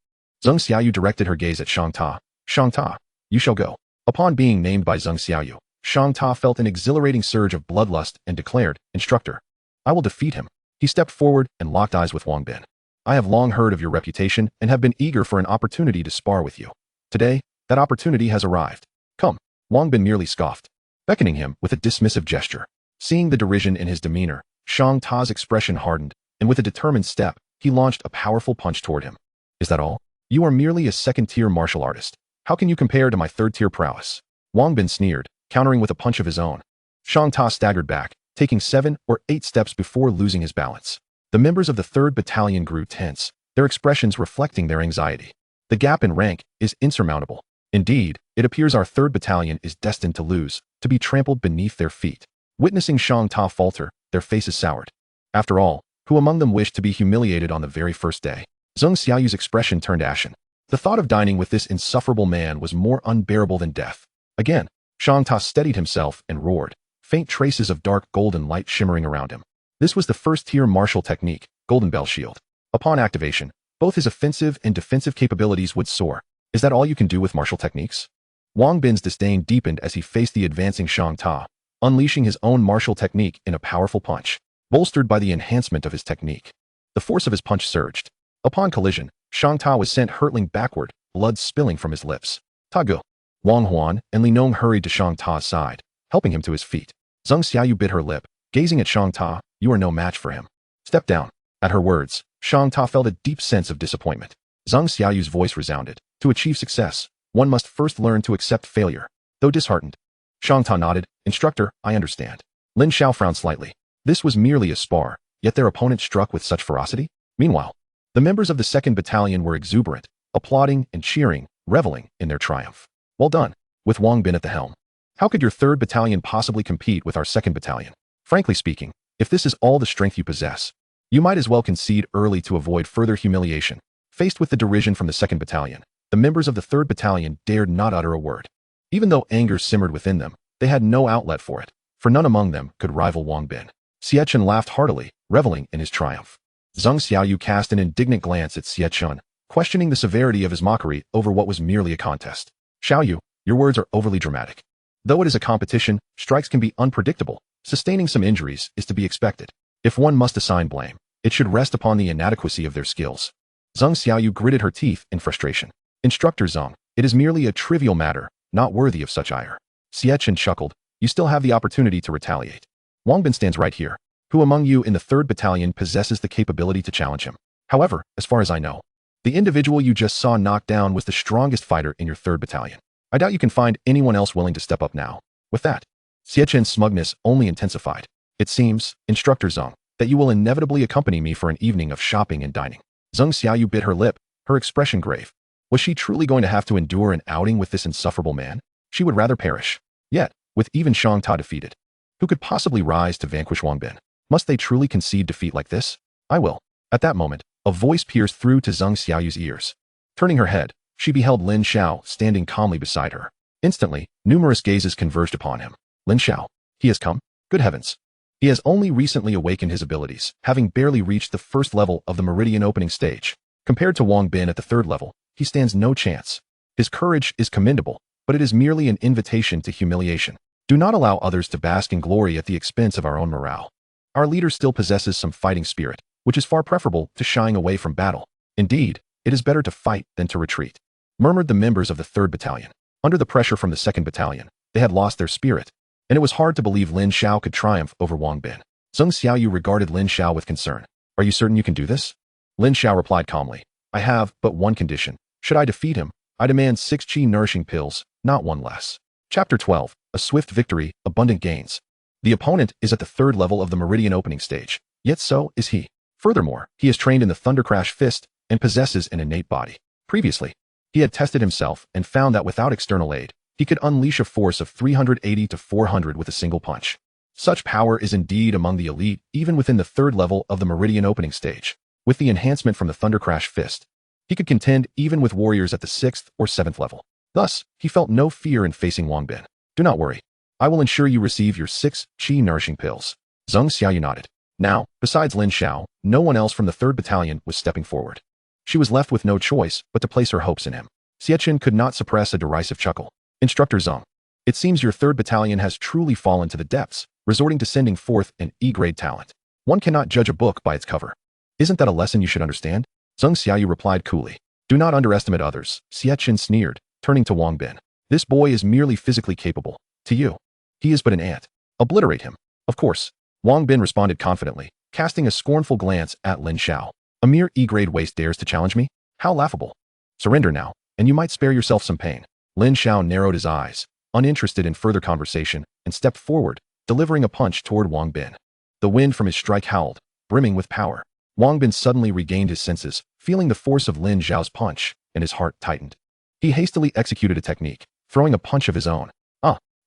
Zeng Xiaoyu directed her gaze at Shang Ta. Shang Ta, you shall go. Upon being named by Zeng Xiaoyu, Shang Ta felt an exhilarating surge of bloodlust and declared, Instructor, I will defeat him. He stepped forward and locked eyes with Wang Bin. I have long heard of your reputation and have been eager for an opportunity to spar with you. Today, that opportunity has arrived. Come. Wang Bin merely scoffed, beckoning him with a dismissive gesture. Seeing the derision in his demeanor, Shang Ta's expression hardened, and with a determined step, he launched a powerful punch toward him. Is that all? You are merely a 2nd-tier martial artist. How can you compare to my 3rd-tier prowess? Wang Bin sneered, countering with a punch of his own. Shang Ta staggered back, taking 7 or 8 steps before losing his balance. The members of the 3rd Battalion grew tense, their expressions reflecting their anxiety. The gap in rank is insurmountable. Indeed, it appears our 3rd Battalion is destined to lose, to be trampled beneath their feet. Witnessing Shang Ta falter, their faces soured. After all, who among them wished to be humiliated on the very first day? Zeng Xiaoyu's expression turned ashen. The thought of dining with this insufferable man was more unbearable than death. Again, Shang Ta steadied himself and roared, faint traces of dark golden light shimmering around him. This was the 1st-tier martial technique, Golden Bell Shield. Upon activation, both his offensive and defensive capabilities would soar. Is that all you can do with martial techniques? Wang Bin's disdain deepened as he faced the advancing Shang Ta, unleashing his own martial technique in a powerful punch, bolstered by the enhancement of his technique. The force of his punch surged. Upon collision, Shang Ta was sent hurtling backward, blood spilling from his lips. Tagu. Wang Huan and Li Nong hurried to Shang Ta's side, helping him to his feet. Zeng Xiaoyu bit her lip, gazing at Shang Ta. You are no match for him. Step down. At her words, Shang Ta felt a deep sense of disappointment. Zeng Xiaoyu's voice resounded. To achieve success, one must first learn to accept failure. Though disheartened, Shang Ta nodded. Instructor, I understand. Lin Xiao frowned slightly. This was merely a spar, yet their opponent struck with such ferocity. Meanwhile, the members of the 2nd Battalion were exuberant, applauding and cheering, reveling in their triumph. Well done, with Wang Bin at the helm. How could your 3rd Battalion possibly compete with our 2nd Battalion? Frankly speaking, if this is all the strength you possess, you might as well concede early to avoid further humiliation. Faced with the derision from the 2nd Battalion, the members of the 3rd Battalion dared not utter a word. Even though anger simmered within them, they had no outlet for it, for none among them could rival Wang Bin. Xie Chun laughed heartily, reveling in his triumph. Zeng Xiaoyu cast an indignant glance at Xie Chun, questioning the severity of his mockery over what was merely a contest. Xiaoyu, your words are overly dramatic. Though it is a competition, strikes can be unpredictable. Sustaining some injuries is to be expected. If one must assign blame, it should rest upon the inadequacy of their skills. Zeng Xiaoyu gritted her teeth in frustration. Instructor Zeng, it is merely a trivial matter, not worthy of such ire. Xie Chun chuckled. You still have the opportunity to retaliate. Wang Bin stands right here. Who among you in the 3rd Battalion possesses the capability to challenge him? However, as far as I know, the individual you just saw knocked down was the strongest fighter in your 3rd Battalion. I doubt you can find anyone else willing to step up now. With that, Xie Chun's smugness only intensified. It seems, Instructor Zeng, that you will inevitably accompany me for an evening of shopping and dining. Zeng Xiaoyu bit her lip, her expression grave. Was she truly going to have to endure an outing with this insufferable man? She would rather perish. Yet, with even Shang Ta defeated, who could possibly rise to vanquish Wang Bin? Must they truly concede defeat like this? I will. At that moment, a voice pierced through to Zeng Xiaoyu's ears. Turning her head, she beheld Lin Xiao standing calmly beside her. Instantly, numerous gazes converged upon him. Lin Xiao. He has come? Good heavens. He has only recently awakened his abilities, having barely reached the 1st level of the meridian opening stage. Compared to Wang Bin at the 3rd level, he stands no chance. His courage is commendable, but it is merely an invitation to humiliation. Do not allow others to bask in glory at the expense of our own morale. Our leader still possesses some fighting spirit, which is far preferable to shying away from battle. Indeed, it is better to fight than to retreat, murmured the members of the 3rd Battalion. Under the pressure from the 2nd Battalion, they had lost their spirit, and it was hard to believe Lin Xiao could triumph over Wang Bin. Zheng Xiaoyu regarded Lin Xiao with concern. Are you certain you can do this? Lin Xiao replied calmly. I have but one condition. Should I defeat him, I demand 6 qi nourishing pills, not one less. Chapter 12. A swift victory, abundant gains. The opponent is at the 3rd level of the meridian opening stage, yet so is he. Furthermore, he is trained in the Thundercrash Fist and possesses an innate body. Previously, he had tested himself and found that without external aid, he could unleash a force of 380 to 400 with a single punch. Such power is indeed among the elite, even within the 3rd level of the meridian opening stage. With the enhancement from the Thundercrash Fist, he could contend even with warriors at the 6th or 7th level. Thus, he felt no fear in facing Wang Bin. Do not worry. I will ensure you receive your 6 qi nourishing pills. Zheng Xiaoyu nodded. Now, besides Lin Xiao, no one else from the 3rd Battalion was stepping forward. She was left with no choice but to place her hopes in him. Xie Chen could not suppress a derisive chuckle. Instructor Zheng, it seems your 3rd Battalion has truly fallen to the depths, resorting to sending forth an E-grade talent. One cannot judge a book by its cover. Isn't that a lesson you should understand? Zheng Xiaoyu replied coolly. Do not underestimate others, Xie Chen sneered, turning to Wang Bin. This boy is merely physically capable. To you, he is but an ant. Obliterate him. Of course. Wang Bin responded confidently, casting a scornful glance at Lin Xiao. A mere E-grade waste dares to challenge me? How laughable. Surrender now, and you might spare yourself some pain. Lin Xiao narrowed his eyes, uninterested in further conversation, and stepped forward, delivering a punch toward Wang Bin. The wind from his strike howled, brimming with power. Wang Bin suddenly regained his senses, feeling the force of Lin Xiao's punch, and his heart tightened. He hastily executed a technique, throwing a punch of his own.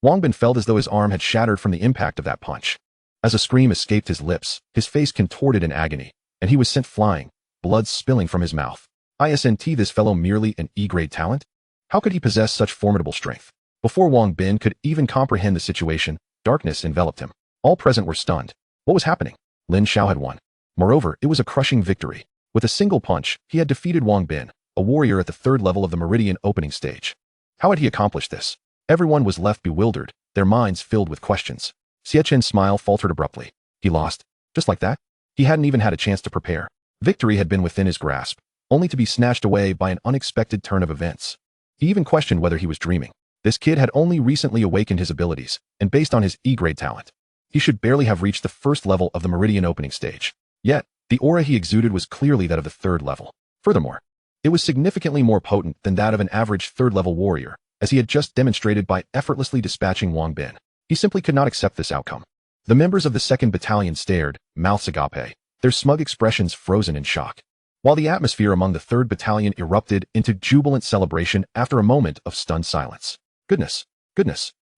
Wang Bin felt as though his arm had shattered from the impact of that punch. As a scream escaped his lips, his face contorted in agony, and he was sent flying, blood spilling from his mouth. Isn't this fellow merely an E-grade talent? How could he possess such formidable strength? Before Wang Bin could even comprehend the situation, darkness enveloped him. All present were stunned. What was happening? Lin Xiao had won. Moreover, it was a crushing victory. With a single punch, he had defeated Wang Bin, a warrior at the 3rd level of the meridian opening stage. How had he accomplished this? Everyone was left bewildered, their minds filled with questions. Xie Chen's smile faltered abruptly. He lost. Just like that? He hadn't even had a chance to prepare. Victory had been within his grasp, only to be snatched away by an unexpected turn of events. He even questioned whether he was dreaming. This kid had only recently awakened his abilities, and based on his E-grade talent, he should barely have reached the 1st level of the meridian opening stage. Yet, the aura he exuded was clearly that of the 3rd level. Furthermore, it was significantly more potent than that of an average 3rd level warrior, as he had just demonstrated by effortlessly dispatching Wang Bin. He simply could not accept this outcome. The members of the 2nd Battalion stared, mouths agape, their smug expressions frozen in shock, while the atmosphere among the 3rd Battalion erupted into jubilant celebration after a moment of stunned silence. Goodness,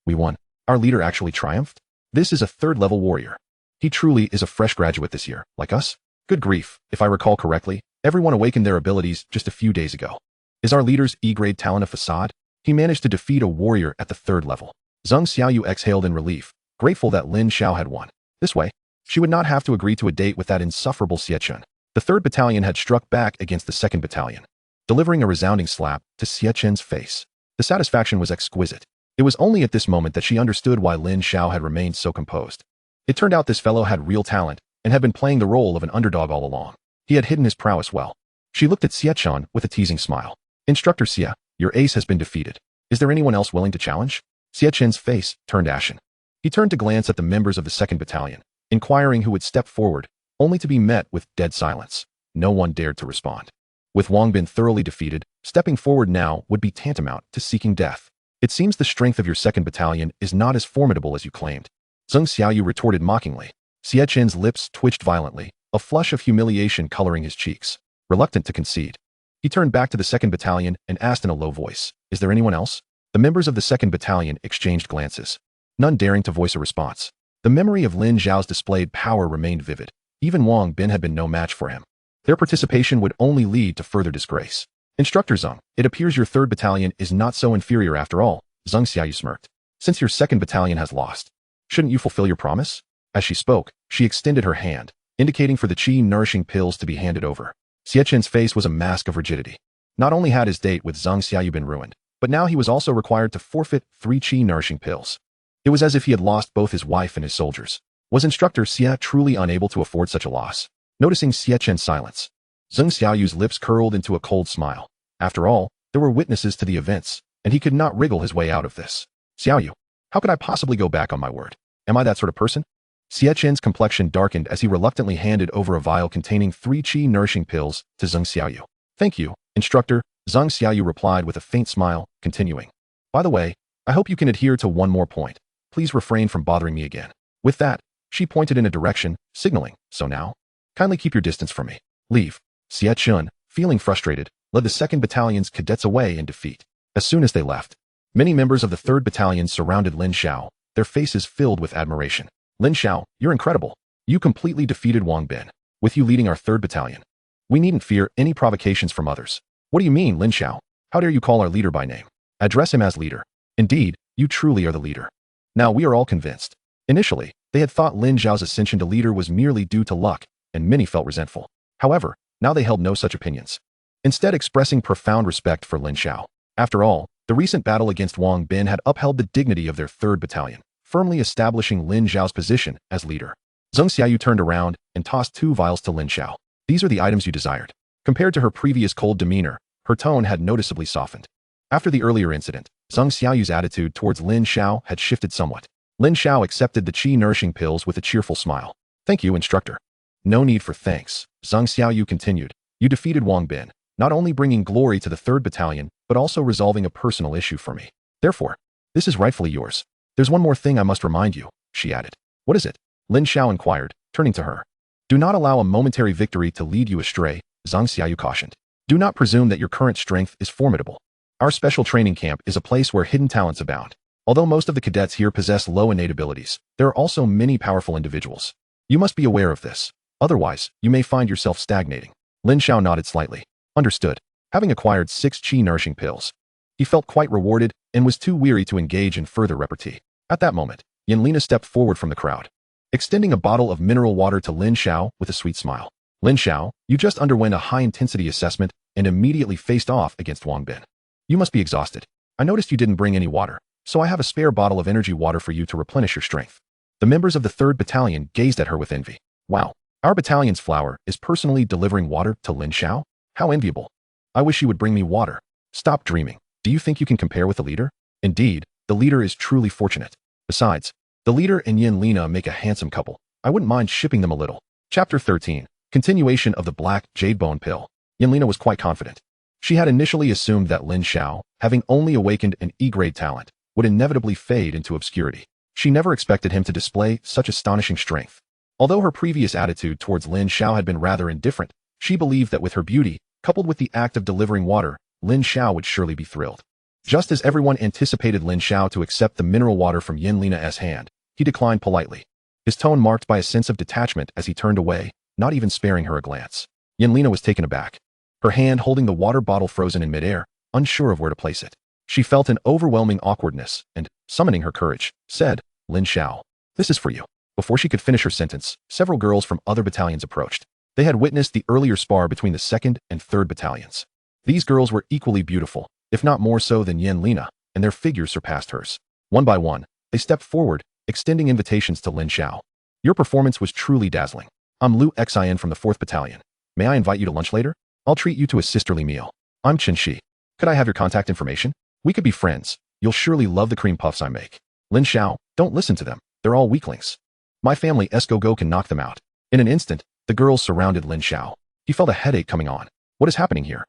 we won. Our leader actually triumphed? This is a 3rd level warrior. He truly is a fresh graduate this year, like us? Good grief, if I recall correctly, everyone awakened their abilities just a few days ago. Is our leader's E-grade talent a facade? He managed to defeat a warrior at the 3rd level. Zheng Xiaoyu exhaled in relief, grateful that Lin Xiao had won. This way, she would not have to agree to a date with that insufferable Xie Chen. The 3rd Battalion had struck back against the 2nd Battalion, delivering a resounding slap to Xie Chen's face. The satisfaction was exquisite. It was only at this moment that she understood why Lin Xiao had remained so composed. It turned out this fellow had real talent and had been playing the role of an underdog all along. He had hidden his prowess well. She looked at Xie Chen with a teasing smile. Instructor Xie, your ace has been defeated. Is there anyone else willing to challenge? Xie Chen's face turned ashen. He turned to glance at the members of the 2nd Battalion, inquiring who would step forward, only to be met with dead silence. No one dared to respond. With Wang Bin thoroughly defeated, stepping forward now would be tantamount to seeking death. It seems the strength of your 2nd Battalion is not as formidable as you claimed. Zheng Xiaoyu retorted mockingly. Xie Chen's lips twitched violently, a flush of humiliation coloring his cheeks. Reluctant to concede, he turned back to the 2nd Battalion and asked in a low voice, is there anyone else? The members of the 2nd Battalion exchanged glances, none daring to voice a response. The memory of Lin Xiao's displayed power remained vivid. Even Wang Bin had been no match for him. Their participation would only lead to further disgrace. Instructor Zheng, it appears your 3rd Battalion is not so inferior after all, Zheng Xiaoyu smirked. Since your 2nd Battalion has lost, shouldn't you fulfill your promise? As she spoke, she extended her hand, indicating for the qi-nourishing pills to be handed over. Xie Chen's face was a mask of rigidity. Not only had his date with Zheng Xiaoyu been ruined, but now he was also required to forfeit 3 qi-nourishing pills. It was as if he had lost both his wife and his soldiers. Was Instructor Xie truly unable to afford such a loss? Noticing Xiechen's silence, Zheng Xiaoyu's lips curled into a cold smile. After all, there were witnesses to the events, and he could not wriggle his way out of this. Xiaoyu, how could I possibly go back on my word? Am I that sort of person? Xiechen's complexion darkened as he reluctantly handed over a vial containing 3 qi-nourishing pills to Zheng Xiaoyu. Thank you, instructor, Zheng Xiaoyu replied with a faint smile, continuing. By the way, I hope you can adhere to one more point. Please refrain from bothering me again. With that, she pointed in a direction, signaling, so now? Kindly keep your distance from me. Leave. Xiechun, feeling frustrated, led the 2nd Battalion's cadets away in defeat. As soon as they left, many members of the 3rd Battalion surrounded Lin Xiao, their faces filled with admiration. Lin Xiao, you're incredible. You completely defeated Wang Bin, with you leading our 3rd Battalion. We needn't fear any provocations from others. What do you mean, Lin Xiao? How dare you call our leader by name? Address him as leader. Indeed, you truly are the leader. Now we are all convinced. Initially, they had thought Lin Xiao's ascension to leader was merely due to luck, and many felt resentful. However, now they held no such opinions, instead expressing profound respect for Lin Xiao. After all, the recent battle against Wang Bin had upheld the dignity of their 3rd Battalion, firmly establishing Lin Xiao's position as leader. Zheng Xiaoyu turned around and tossed 2 vials to Lin Xiao. These are the items you desired. Compared to her previous cold demeanor, her tone had noticeably softened. After the earlier incident, Zheng Xiaoyu's attitude towards Lin Xiao had shifted somewhat. Lin Xiao accepted the qi-nourishing pills with a cheerful smile. Thank you, instructor. No need for thanks, Zheng Xiaoyu continued. You defeated Wang Bin, not only bringing glory to the 3rd Battalion, but also resolving a personal issue for me. Therefore, this is rightfully yours. There's one more thing I must remind you, she added. What is it? Lin Xiao inquired, turning to her. Do not allow a momentary victory to lead you astray, Zheng Xiaoyu cautioned. Do not presume that your current strength is formidable. Our special training camp is a place where hidden talents abound. Although most of the cadets here possess low innate abilities, there are also many powerful individuals. You must be aware of this. Otherwise, you may find yourself stagnating. Lin Xiao nodded slightly. Understood. Having acquired 6 qi-nourishing pills, he felt quite rewarded and was too weary to engage in further repartee. At that moment, Yanlina stepped forward from the crowd, extending a bottle of mineral water to Lin Xiao with a sweet smile. Lin Xiao, you just underwent a high-intensity assessment and immediately faced off against Wang Bin. You must be exhausted. I noticed you didn't bring any water, so I have a spare bottle of energy water for you to replenish your strength. The members of the 3rd Battalion gazed at her with envy. Wow, our battalion's flower is personally delivering water to Lin Xiao? How enviable. I wish you would bring me water. Stop dreaming. Do you think you can compare with the leader? Indeed, the leader is truly fortunate. Besides, the leader and Yanlina make a handsome couple. I wouldn't mind shipping them a little. Chapter 13. Continuation of the Black Jade Bone Pill. Yanlina was quite confident. She had initially assumed that Lin Xiao, having only awakened an E-grade talent, would inevitably fade into obscurity. She never expected him to display such astonishing strength. Although her previous attitude towards Lin Xiao had been rather indifferent, she believed that with her beauty, coupled with the act of delivering water, Lin Xiao would surely be thrilled. Just as everyone anticipated Lin Xiao to accept the mineral water from Yanlina's hand, he declined politely, his tone marked by a sense of detachment as he turned away, not even sparing her a glance. Yanlina was taken aback, her hand holding the water bottle frozen in midair, unsure of where to place it. She felt an overwhelming awkwardness and, summoning her courage, said, Lin Xiao, this is for you. Before she could finish her sentence, several girls from other battalions approached. They had witnessed the earlier spar between the 2nd and 3rd Battalions. These girls were equally beautiful, if not more so than Yanlina, and their figures surpassed hers. One by one, they stepped forward, extending invitations to Lin Xiao. Your performance was truly dazzling. I'm Lu Xian from the 4th Battalion. May I invite you to lunch later? I'll treat you to a sisterly meal. I'm Chen Shi. Could I have your contact information? We could be friends. You'll surely love the cream puffs I make. Lin Xiao, don't listen to them. They're all weaklings. My family Escogo can knock them out. In an instant, the girls surrounded Lin Xiao. He felt a headache coming on. What is happening here?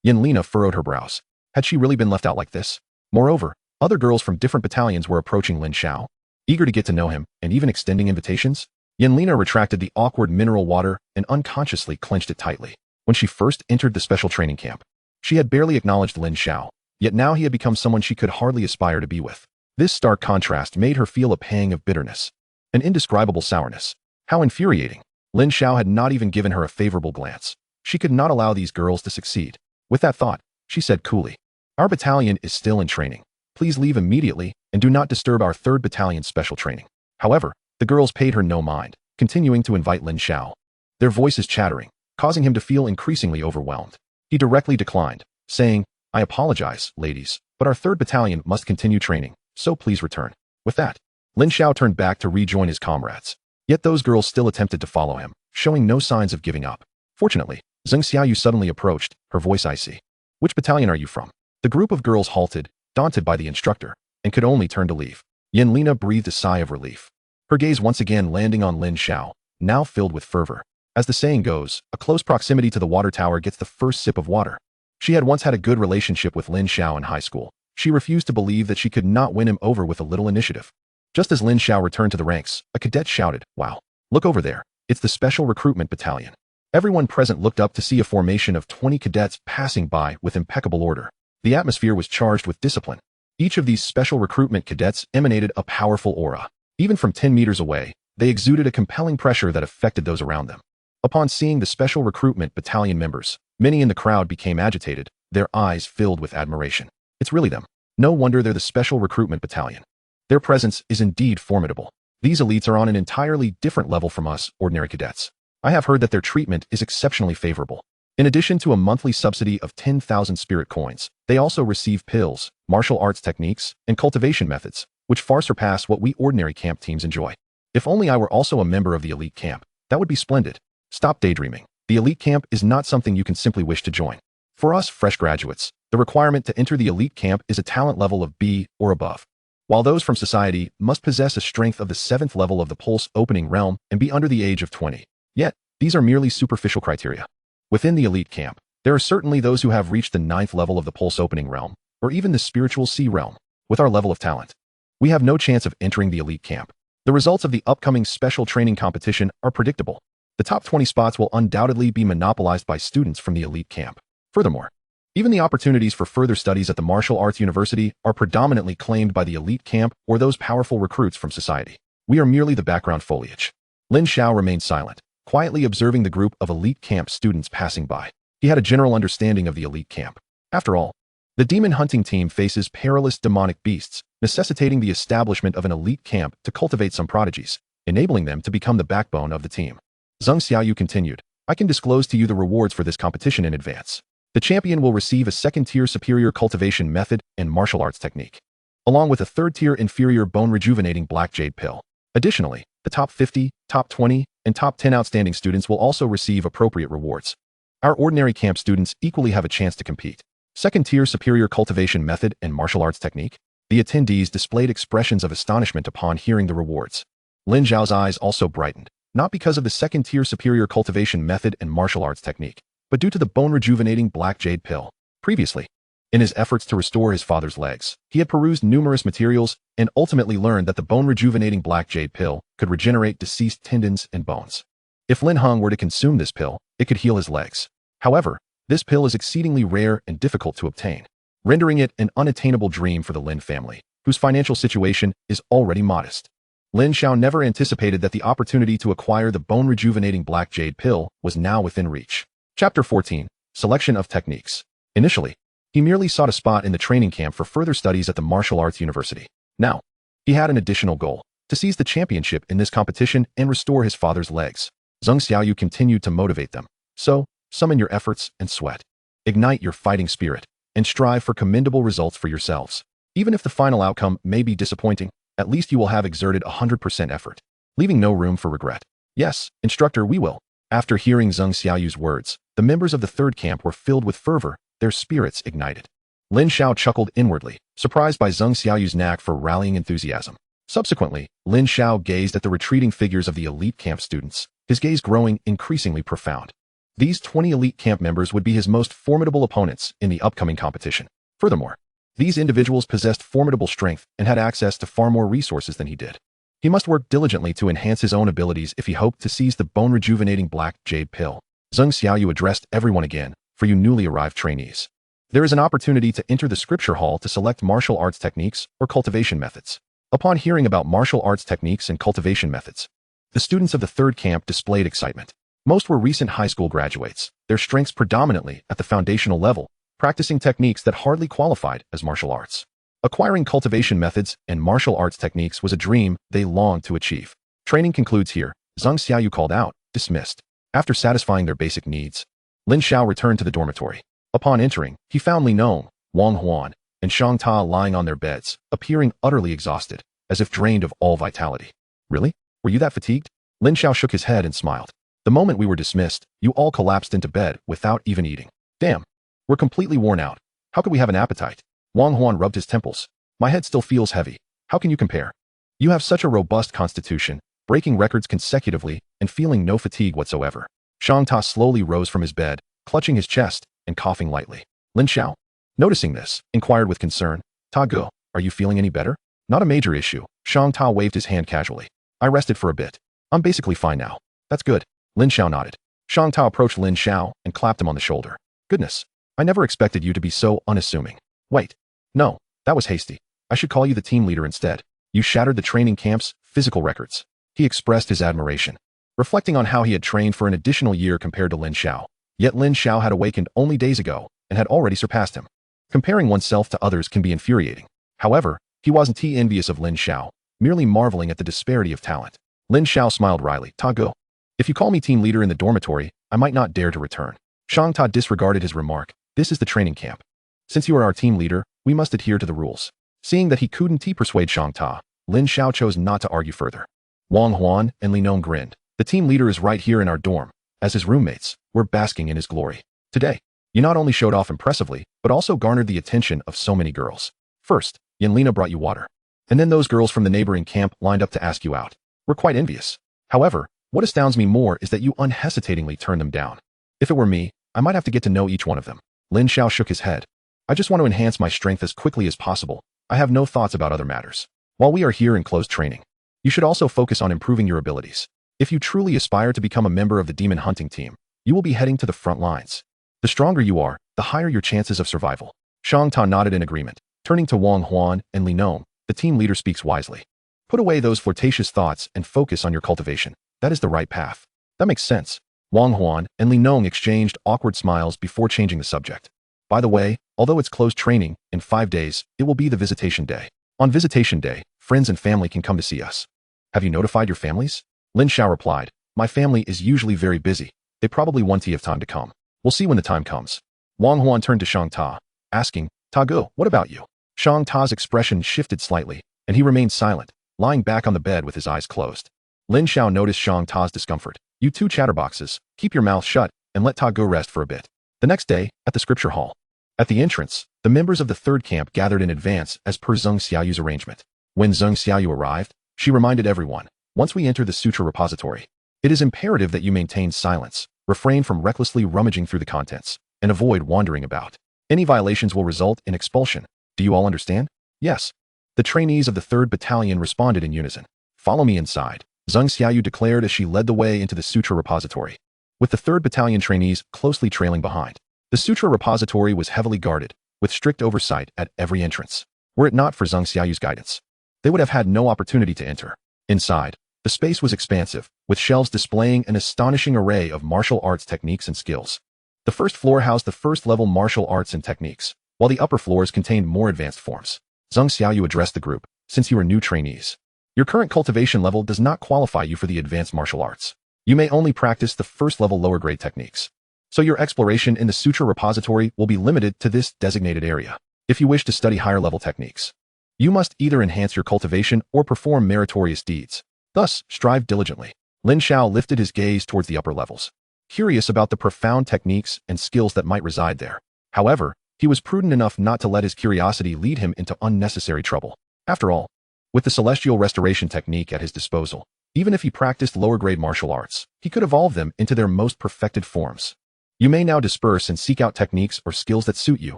Yanlina furrowed her brows. Had she really been left out like this? Moreover, other girls from different battalions were approaching Lin Xiao, eager to get to know him and even extending invitations. Yanlina retracted the awkward mineral water and unconsciously clenched it tightly. When she first entered the special training camp, she had barely acknowledged Lin Xiao, yet now he had become someone she could hardly aspire to be with. This stark contrast made her feel a pang of bitterness, an indescribable sourness. How infuriating. Lin Xiao had not even given her a favorable glance. She could not allow these girls to succeed. With that thought, she said coolly, our battalion is still in training. Please leave immediately and do not disturb our 3rd Battalion's special training. However, the girls paid her no mind, continuing to invite Lin Xiao. Their voices chattering, causing him to feel increasingly overwhelmed. He directly declined, saying, I apologize, ladies, but our 3rd Battalion must continue training, so please return. With that, Lin Xiao turned back to rejoin his comrades. Yet those girls still attempted to follow him, showing no signs of giving up. Fortunately, Lin Xiao suddenly approached, her voice icy. "Which battalion are you from?" The group of girls halted, daunted by the instructor, and could only turn to leave. Lina breathed a sigh of relief, her gaze once again landing on Lin Xiao, now filled with fervor. As the saying goes, a close proximity to the water tower gets the first sip of water. She had once had a good relationship with Lin Xiao in high school. She refused to believe that she could not win him over with a little initiative. Just as Lin Xiao returned to the ranks, a cadet shouted, "Wow! Look over there. It's the Special Recruitment Battalion." Everyone present looked up to see a formation of 20 cadets passing by with impeccable order. The atmosphere was charged with discipline. Each of these special recruitment cadets emanated a powerful aura. Even from 10 meters away, they exuded a compelling pressure that affected those around them. Upon seeing the Special Recruitment Battalion members, many in the crowd became agitated, their eyes filled with admiration. It's really them. No wonder they're the Special Recruitment Battalion. Their presence is indeed formidable. These elites are on an entirely different level from us, ordinary cadets. I have heard that their treatment is exceptionally favorable. In addition to a monthly subsidy of 10,000 spirit coins, they also receive pills, martial arts techniques, and cultivation methods, which far surpass what we ordinary camp teams enjoy. If only I were also a member of the elite camp, that would be splendid. Stop daydreaming. The elite camp is not something you can simply wish to join. For us fresh graduates, the requirement to enter the elite camp is a talent level of B or above, while those from society must possess a strength of the 7th level of the pulse opening realm and be under the age of 20. Yet, these are merely superficial criteria. Within the elite camp, there are certainly those who have reached the 9th level of the pulse opening realm, or even the spiritual C realm. With our level of talent, we have no chance of entering the elite camp. The results of the upcoming special training competition are predictable. The top 20 spots will undoubtedly be monopolized by students from the elite camp. Furthermore, even the opportunities for further studies at the martial arts university are predominantly claimed by the elite camp or those powerful recruits from society. We are merely the background foliage. Lin Xiao remained silent, quietly observing the group of elite camp students passing by. He had a general understanding of the elite camp. After all, the demon hunting team faces perilous demonic beasts, necessitating the establishment of an elite camp to cultivate some prodigies, enabling them to become the backbone of the team. Lin Xiao continued, "I can disclose to you the rewards for this competition in advance. The champion will receive a 2nd-tier superior cultivation method and martial arts technique, along with a 3rd-tier inferior bone-rejuvenating black jade pill. Additionally, the top 50, top 20, and top 10 outstanding students will also receive appropriate rewards. Our ordinary camp students equally have a chance to compete. 2nd-tier superior cultivation method and martial arts technique." The attendees displayed expressions of astonishment upon hearing the rewards. Lin Xiao's eyes also brightened, not because of the 2nd-tier superior cultivation method and martial arts technique, but due to the bone-rejuvenating black jade pill. Previously, in his efforts to restore his father's legs, he had perused numerous materials and ultimately learned that the bone-rejuvenating black jade pill could regenerate deceased tendons and bones. If Lin Hung were to consume this pill, it could heal his legs. However, this pill is exceedingly rare and difficult to obtain, rendering it an unattainable dream for the Lin family, whose financial situation is already modest. Lin Xiao never anticipated that the opportunity to acquire the bone-rejuvenating black jade pill was now within reach. Chapter 14. Selection of Techniques. Initially, he merely sought a spot in the training camp for further studies at the martial arts university. Now, he had an additional goal, to seize the championship in this competition and restore his father's legs. Lin Xiao continued to motivate them. So, summon your efforts and sweat. Ignite your fighting spirit, and strive for commendable results for yourselves. Even if the final outcome may be disappointing, at least you will have exerted 100% effort, leaving no room for regret. Yes, instructor, we will. After hearing Lin Xiao's words, the members of the 3rd camp were filled with fervor, their spirits ignited. Lin Xiao chuckled inwardly, surprised by Lin Xiao's knack for rallying enthusiasm. Subsequently, Lin Xiao gazed at the retreating figures of the elite camp students, his gaze growing increasingly profound. These 20 elite camp members would be his most formidable opponents in the upcoming competition. Furthermore, these individuals possessed formidable strength and had access to far more resources than he did. He must work diligently to enhance his own abilities if he hoped to seize the bone-rejuvenating black jade pill. Lin Xiao addressed everyone again, "For you newly arrived trainees, there is an opportunity to enter the scripture hall to select martial arts techniques or cultivation methods." Upon hearing about martial arts techniques and cultivation methods, the students of the 3rd camp displayed excitement. Most were recent high school graduates, their strengths predominantly at the foundational level, practicing techniques that hardly qualified as martial arts. Acquiring cultivation methods and martial arts techniques was a dream they longed to achieve. "Training concludes here," Lin Xiao called out, dismissed. After satisfying their basic needs, Lin Xiao returned to the dormitory. Upon entering, he found Li Nong, Wang Huan, and Shang Ta lying on their beds, appearing utterly exhausted, as if drained of all vitality. "Really? Were you that fatigued?" Lin Xiao shook his head and smiled. The moment we were dismissed, you all collapsed into bed without even eating. Damn. We're completely worn out. How could we have an appetite? Wang Huan rubbed his temples. My head still feels heavy. How can you compare? You have such a robust constitution, breaking records consecutively and feeling no fatigue whatsoever. Shang Ta slowly rose from his bed, clutching his chest and coughing lightly. Lin Xiao, noticing this, inquired with concern, Ta Ge, are you feeling any better? Not a major issue. Shang Ta waved his hand casually. I rested for a bit. I'm basically fine now. That's good. Lin Xiao nodded. Shang Ta approached Lin Xiao and clapped him on the shoulder. Goodness. I never expected you to be so unassuming. Wait. No, that was hasty. I should call you the team leader instead. You shattered the training camp's physical records. He expressed his admiration, reflecting on how he had trained for an additional year compared to Lin Xiao. Yet Lin Xiao had awakened only days ago and had already surpassed him. Comparing oneself to others can be infuriating. However, he wasn't envious of Lin Xiao, merely marveling at the disparity of talent. Lin Xiao smiled wryly. Ta Ge, if you call me team leader in the dormitory, I might not dare to return. Shang Ta disregarded his remark. This is the training camp. Since you are our team leader, we must adhere to the rules. Seeing that he couldn't persuade Shang Ta, Lin Xiao chose not to argue further. Wang Huan and Li Nong grinned. The team leader is right here in our dorm. As his roommates, we're basking in his glory. Today, you not only showed off impressively, but also garnered the attention of so many girls. First, Yanlina brought you water. And then those girls from the neighboring camp lined up to ask you out. We're quite envious. However, what astounds me more is that you unhesitatingly turned them down. If it were me, I might have to get to know each one of them. Lin Xiao shook his head. I just want to enhance my strength as quickly as possible. I have no thoughts about other matters. While we are here in closed training, you should also focus on improving your abilities. If you truly aspire to become a member of the demon hunting team, you will be heading to the front lines. The stronger you are, the higher your chances of survival. Shang Ta nodded in agreement. Turning to Wang Huan and Li Nong, the team leader speaks wisely. Put away those flirtatious thoughts and focus on your cultivation. That is the right path. That makes sense. Wang Huan and Li Nong exchanged awkward smiles before changing the subject. By the way, although it's closed training, in 5 days, it will be the visitation day. On visitation day, friends and family can come to see us. Have you notified your families? Lin Xiao replied, my family is usually very busy. They probably won't have time to come. We'll see when the time comes. Wang Huan turned to Shang Ta, asking, Ta Ge, what about you? Shang Ta's expression shifted slightly, and he remained silent, lying back on the bed with his eyes closed. Lin Xiao noticed Shang Ta's discomfort. You two chatterboxes, keep your mouth shut and let Ta Ge rest for a bit. The next day, at the scripture hall. At the entrance, the members of the third camp gathered in advance as per Zheng Xiaoyu's arrangement. When Zheng Xiaoyu arrived, she reminded everyone, once we enter the sutra repository, it is imperative that you maintain silence, refrain from recklessly rummaging through the contents, and avoid wandering about. Any violations will result in expulsion. Do you all understand? Yes. The trainees of the 3rd Battalion responded in unison. Follow me inside, Zheng Xiaoyu declared as she led the way into the sutra repository, with the 3rd Battalion trainees closely trailing behind. The sutra repository was heavily guarded, with strict oversight at every entrance. Were it not for Zheng Xiaoyu's guidance, they would have had no opportunity to enter. Inside, the space was expansive, with shelves displaying an astonishing array of martial arts techniques and skills. The first floor housed the first-level martial arts and techniques, while the upper floors contained more advanced forms. Zheng Xiaoyu addressed the group, since you are new trainees. Your current cultivation level does not qualify you for the advanced martial arts. You may only practice the first-level lower-grade techniques. So your exploration in the sutra repository will be limited to this designated area. If you wish to study higher-level techniques, you must either enhance your cultivation or perform meritorious deeds. Thus, strive diligently. Lin Xiao lifted his gaze towards the upper levels, curious about the profound techniques and skills that might reside there. However, he was prudent enough not to let his curiosity lead him into unnecessary trouble. After all, with the celestial restoration technique at his disposal, even if he practiced lower-grade martial arts, he could evolve them into their most perfected forms. You may now disperse and seek out techniques or skills that suit you,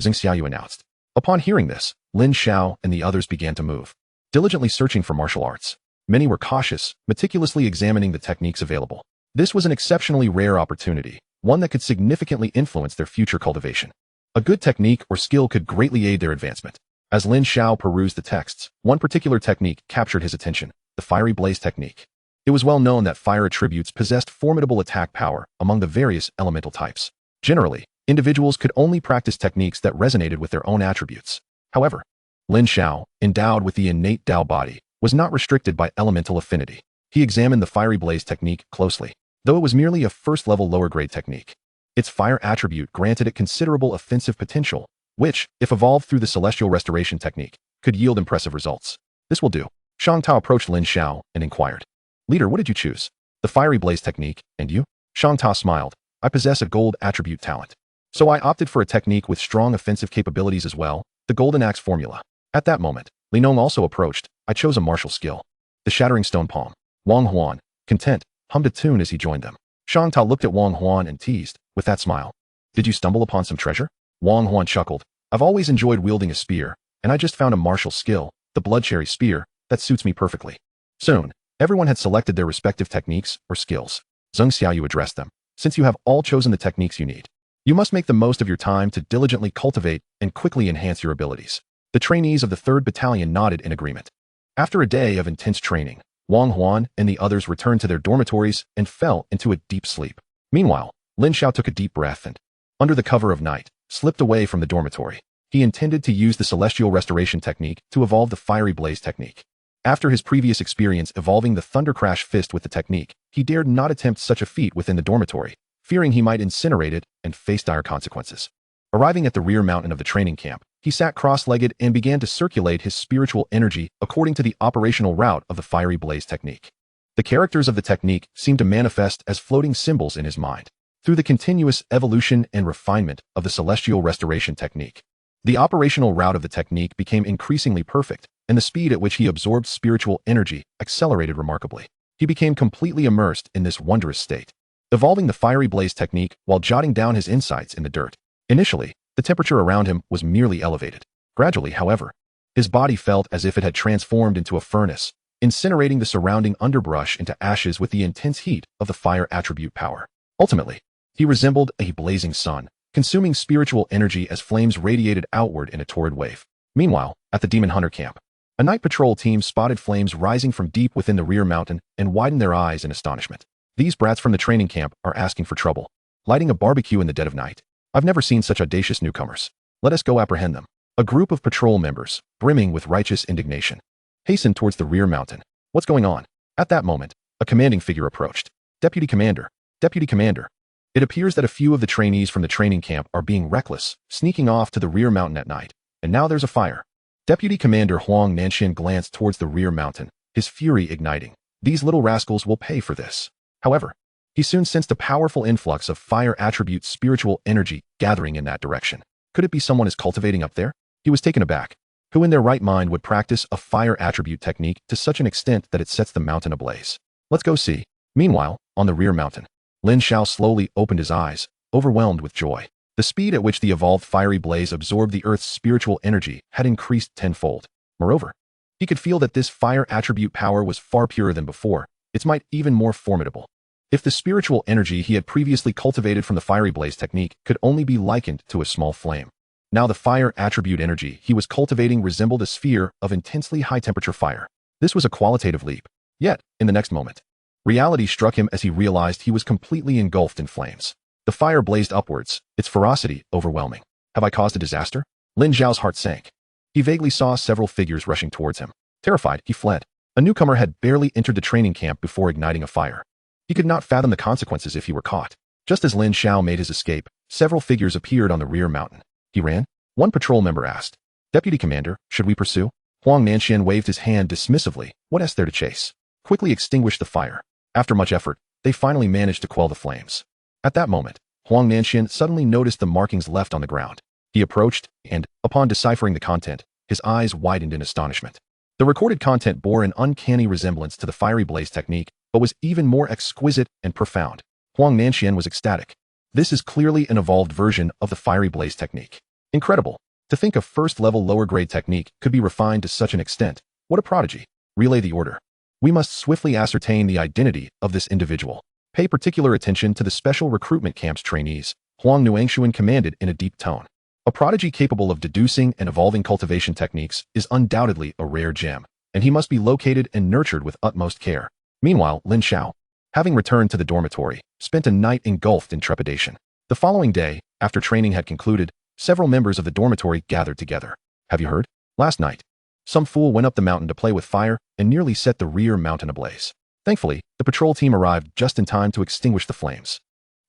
Zheng Xiaoyu announced. Upon hearing this, Lin Xiao and the others began to move, diligently searching for martial arts. Many were cautious, meticulously examining the techniques available. This was an exceptionally rare opportunity, one that could significantly influence their future cultivation. A good technique or skill could greatly aid their advancement. As Lin Xiao perused the texts, one particular technique captured his attention, the fiery blaze technique. It was well known that fire attributes possessed formidable attack power among the various elemental types. Generally, individuals could only practice techniques that resonated with their own attributes. However, Lin Xiao, endowed with the innate Dao Body, was not restricted by elemental affinity. He examined the fiery blaze technique closely, though it was merely a first-level lower-grade technique. Its fire attribute granted it considerable offensive potential, which, if evolved through the celestial restoration technique, could yield impressive results. This will do. Shang Ta approached Lin Xiao and inquired, Leader, what did you choose? The fiery blaze technique, and you? Shang smiled. I possess a gold attribute talent. So I opted for a technique with strong offensive capabilities as well, the golden axe formula. At that moment, Li Nong also approached. I chose a martial skill. The shattering stone palm. Wang Huan, content, hummed a tune as he joined them. Shang Ta looked at Wang Huan and teased, with that smile. Did you stumble upon some treasure? Wang Huan chuckled. I've always enjoyed wielding a spear, and I just found a martial skill, the blood cherry spear, that suits me perfectly. Soon, everyone had selected their respective techniques or skills. Zheng Xiaoyu addressed them. Since you have all chosen the techniques you need, you must make the most of your time to diligently cultivate and quickly enhance your abilities. The trainees of the 3rd Battalion nodded in agreement. After a day of intense training, Wang Huan and the others returned to their dormitories and fell into a deep sleep. Meanwhile, Lin Xiao took a deep breath and, under the cover of night, slipped away from the dormitory. He intended to use the celestial restoration technique to evolve the fiery blaze technique. After his previous experience evolving the thunder crash fist with the technique, he dared not attempt such a feat within the dormitory, fearing he might incinerate it and face dire consequences. Arriving at the rear mountain of the training camp, he sat cross-legged and began to circulate his spiritual energy according to the operational route of the fiery blaze technique. The characters of the technique seemed to manifest as floating symbols in his mind. Through the continuous evolution and refinement of the celestial restoration technique, the operational route of the technique became increasingly perfect, and the speed at which he absorbed spiritual energy accelerated remarkably. He became completely immersed in this wondrous state, evolving the fiery blaze technique while jotting down his insights in the dirt. Initially, the temperature around him was merely elevated. Gradually, however, his body felt as if it had transformed into a furnace, incinerating the surrounding underbrush into ashes with the intense heat of the fire attribute power. Ultimately, he resembled a blazing sun, consuming spiritual energy as flames radiated outward in a torrid wave. Meanwhile, at the Demon Hunter camp, a night patrol team spotted flames rising from deep within the rear mountain and widened their eyes in astonishment. These brats from the training camp are asking for trouble, lighting a barbecue in the dead of night. I've never seen such audacious newcomers. Let us go apprehend them. A group of patrol members, brimming with righteous indignation, hastened towards the rear mountain. What's going on? At that moment, a commanding figure approached. Deputy Commander. Deputy Commander. It appears that a few of the trainees from the training camp are being reckless, sneaking off to the rear mountain at night. And now there's a fire. Deputy Commander Huang Nanxian glanced towards the rear mountain, his fury igniting. These little rascals will pay for this. However, he soon sensed a powerful influx of fire attribute spiritual energy gathering in that direction. Could it be someone is cultivating up there? He was taken aback. Who in their right mind would practice a fire attribute technique to such an extent that it sets the mountain ablaze? Let's go see. Meanwhile, on the rear mountain, Lin Xiao slowly opened his eyes, overwhelmed with joy. The speed at which the evolved fiery blaze absorbed the earth's spiritual energy had increased tenfold. Moreover, he could feel that this fire attribute power was far purer than before, its might even more formidable. If the spiritual energy he had previously cultivated from the fiery blaze technique could only be likened to a small flame, now the fire attribute energy he was cultivating resembled a sphere of intensely high-temperature fire. This was a qualitative leap. Yet, in the next moment, reality struck him as he realized he was completely engulfed in flames. The fire blazed upwards, its ferocity overwhelming. Have I caused a disaster? Lin Xiao's heart sank. He vaguely saw several figures rushing towards him. Terrified, he fled. A newcomer had barely entered the training camp before igniting a fire. He could not fathom the consequences if he were caught. Just as Lin Xiao made his escape, several figures appeared on the rear mountain. He ran? One patrol member asked. Deputy Commander, should we pursue? Huang Nanxian waved his hand dismissively. What is there to chase? Quickly extinguish the fire. After much effort, they finally managed to quell the flames. At that moment, Huang Nanxian suddenly noticed the markings left on the ground. He approached, and, upon deciphering the content, his eyes widened in astonishment. The recorded content bore an uncanny resemblance to the fiery blaze technique, but was even more exquisite and profound. Huang Nanxian was ecstatic. This is clearly an evolved version of the fiery blaze technique. Incredible. To think a first-level lower-grade technique could be refined to such an extent. What a prodigy. Relay the order. We must swiftly ascertain the identity of this individual. Pay particular attention to the special recruitment camp's trainees, Huang Nuangshuan commanded in a deep tone. A prodigy capable of deducing and evolving cultivation techniques is undoubtedly a rare gem, and he must be located and nurtured with utmost care. Meanwhile, Lin Xiao, having returned to the dormitory, spent a night engulfed in trepidation. The following day, after training had concluded, several members of the dormitory gathered together. Have you heard? Last night, some fool went up the mountain to play with fire and nearly set the rear mountain ablaze. Thankfully, the patrol team arrived just in time to extinguish the flames.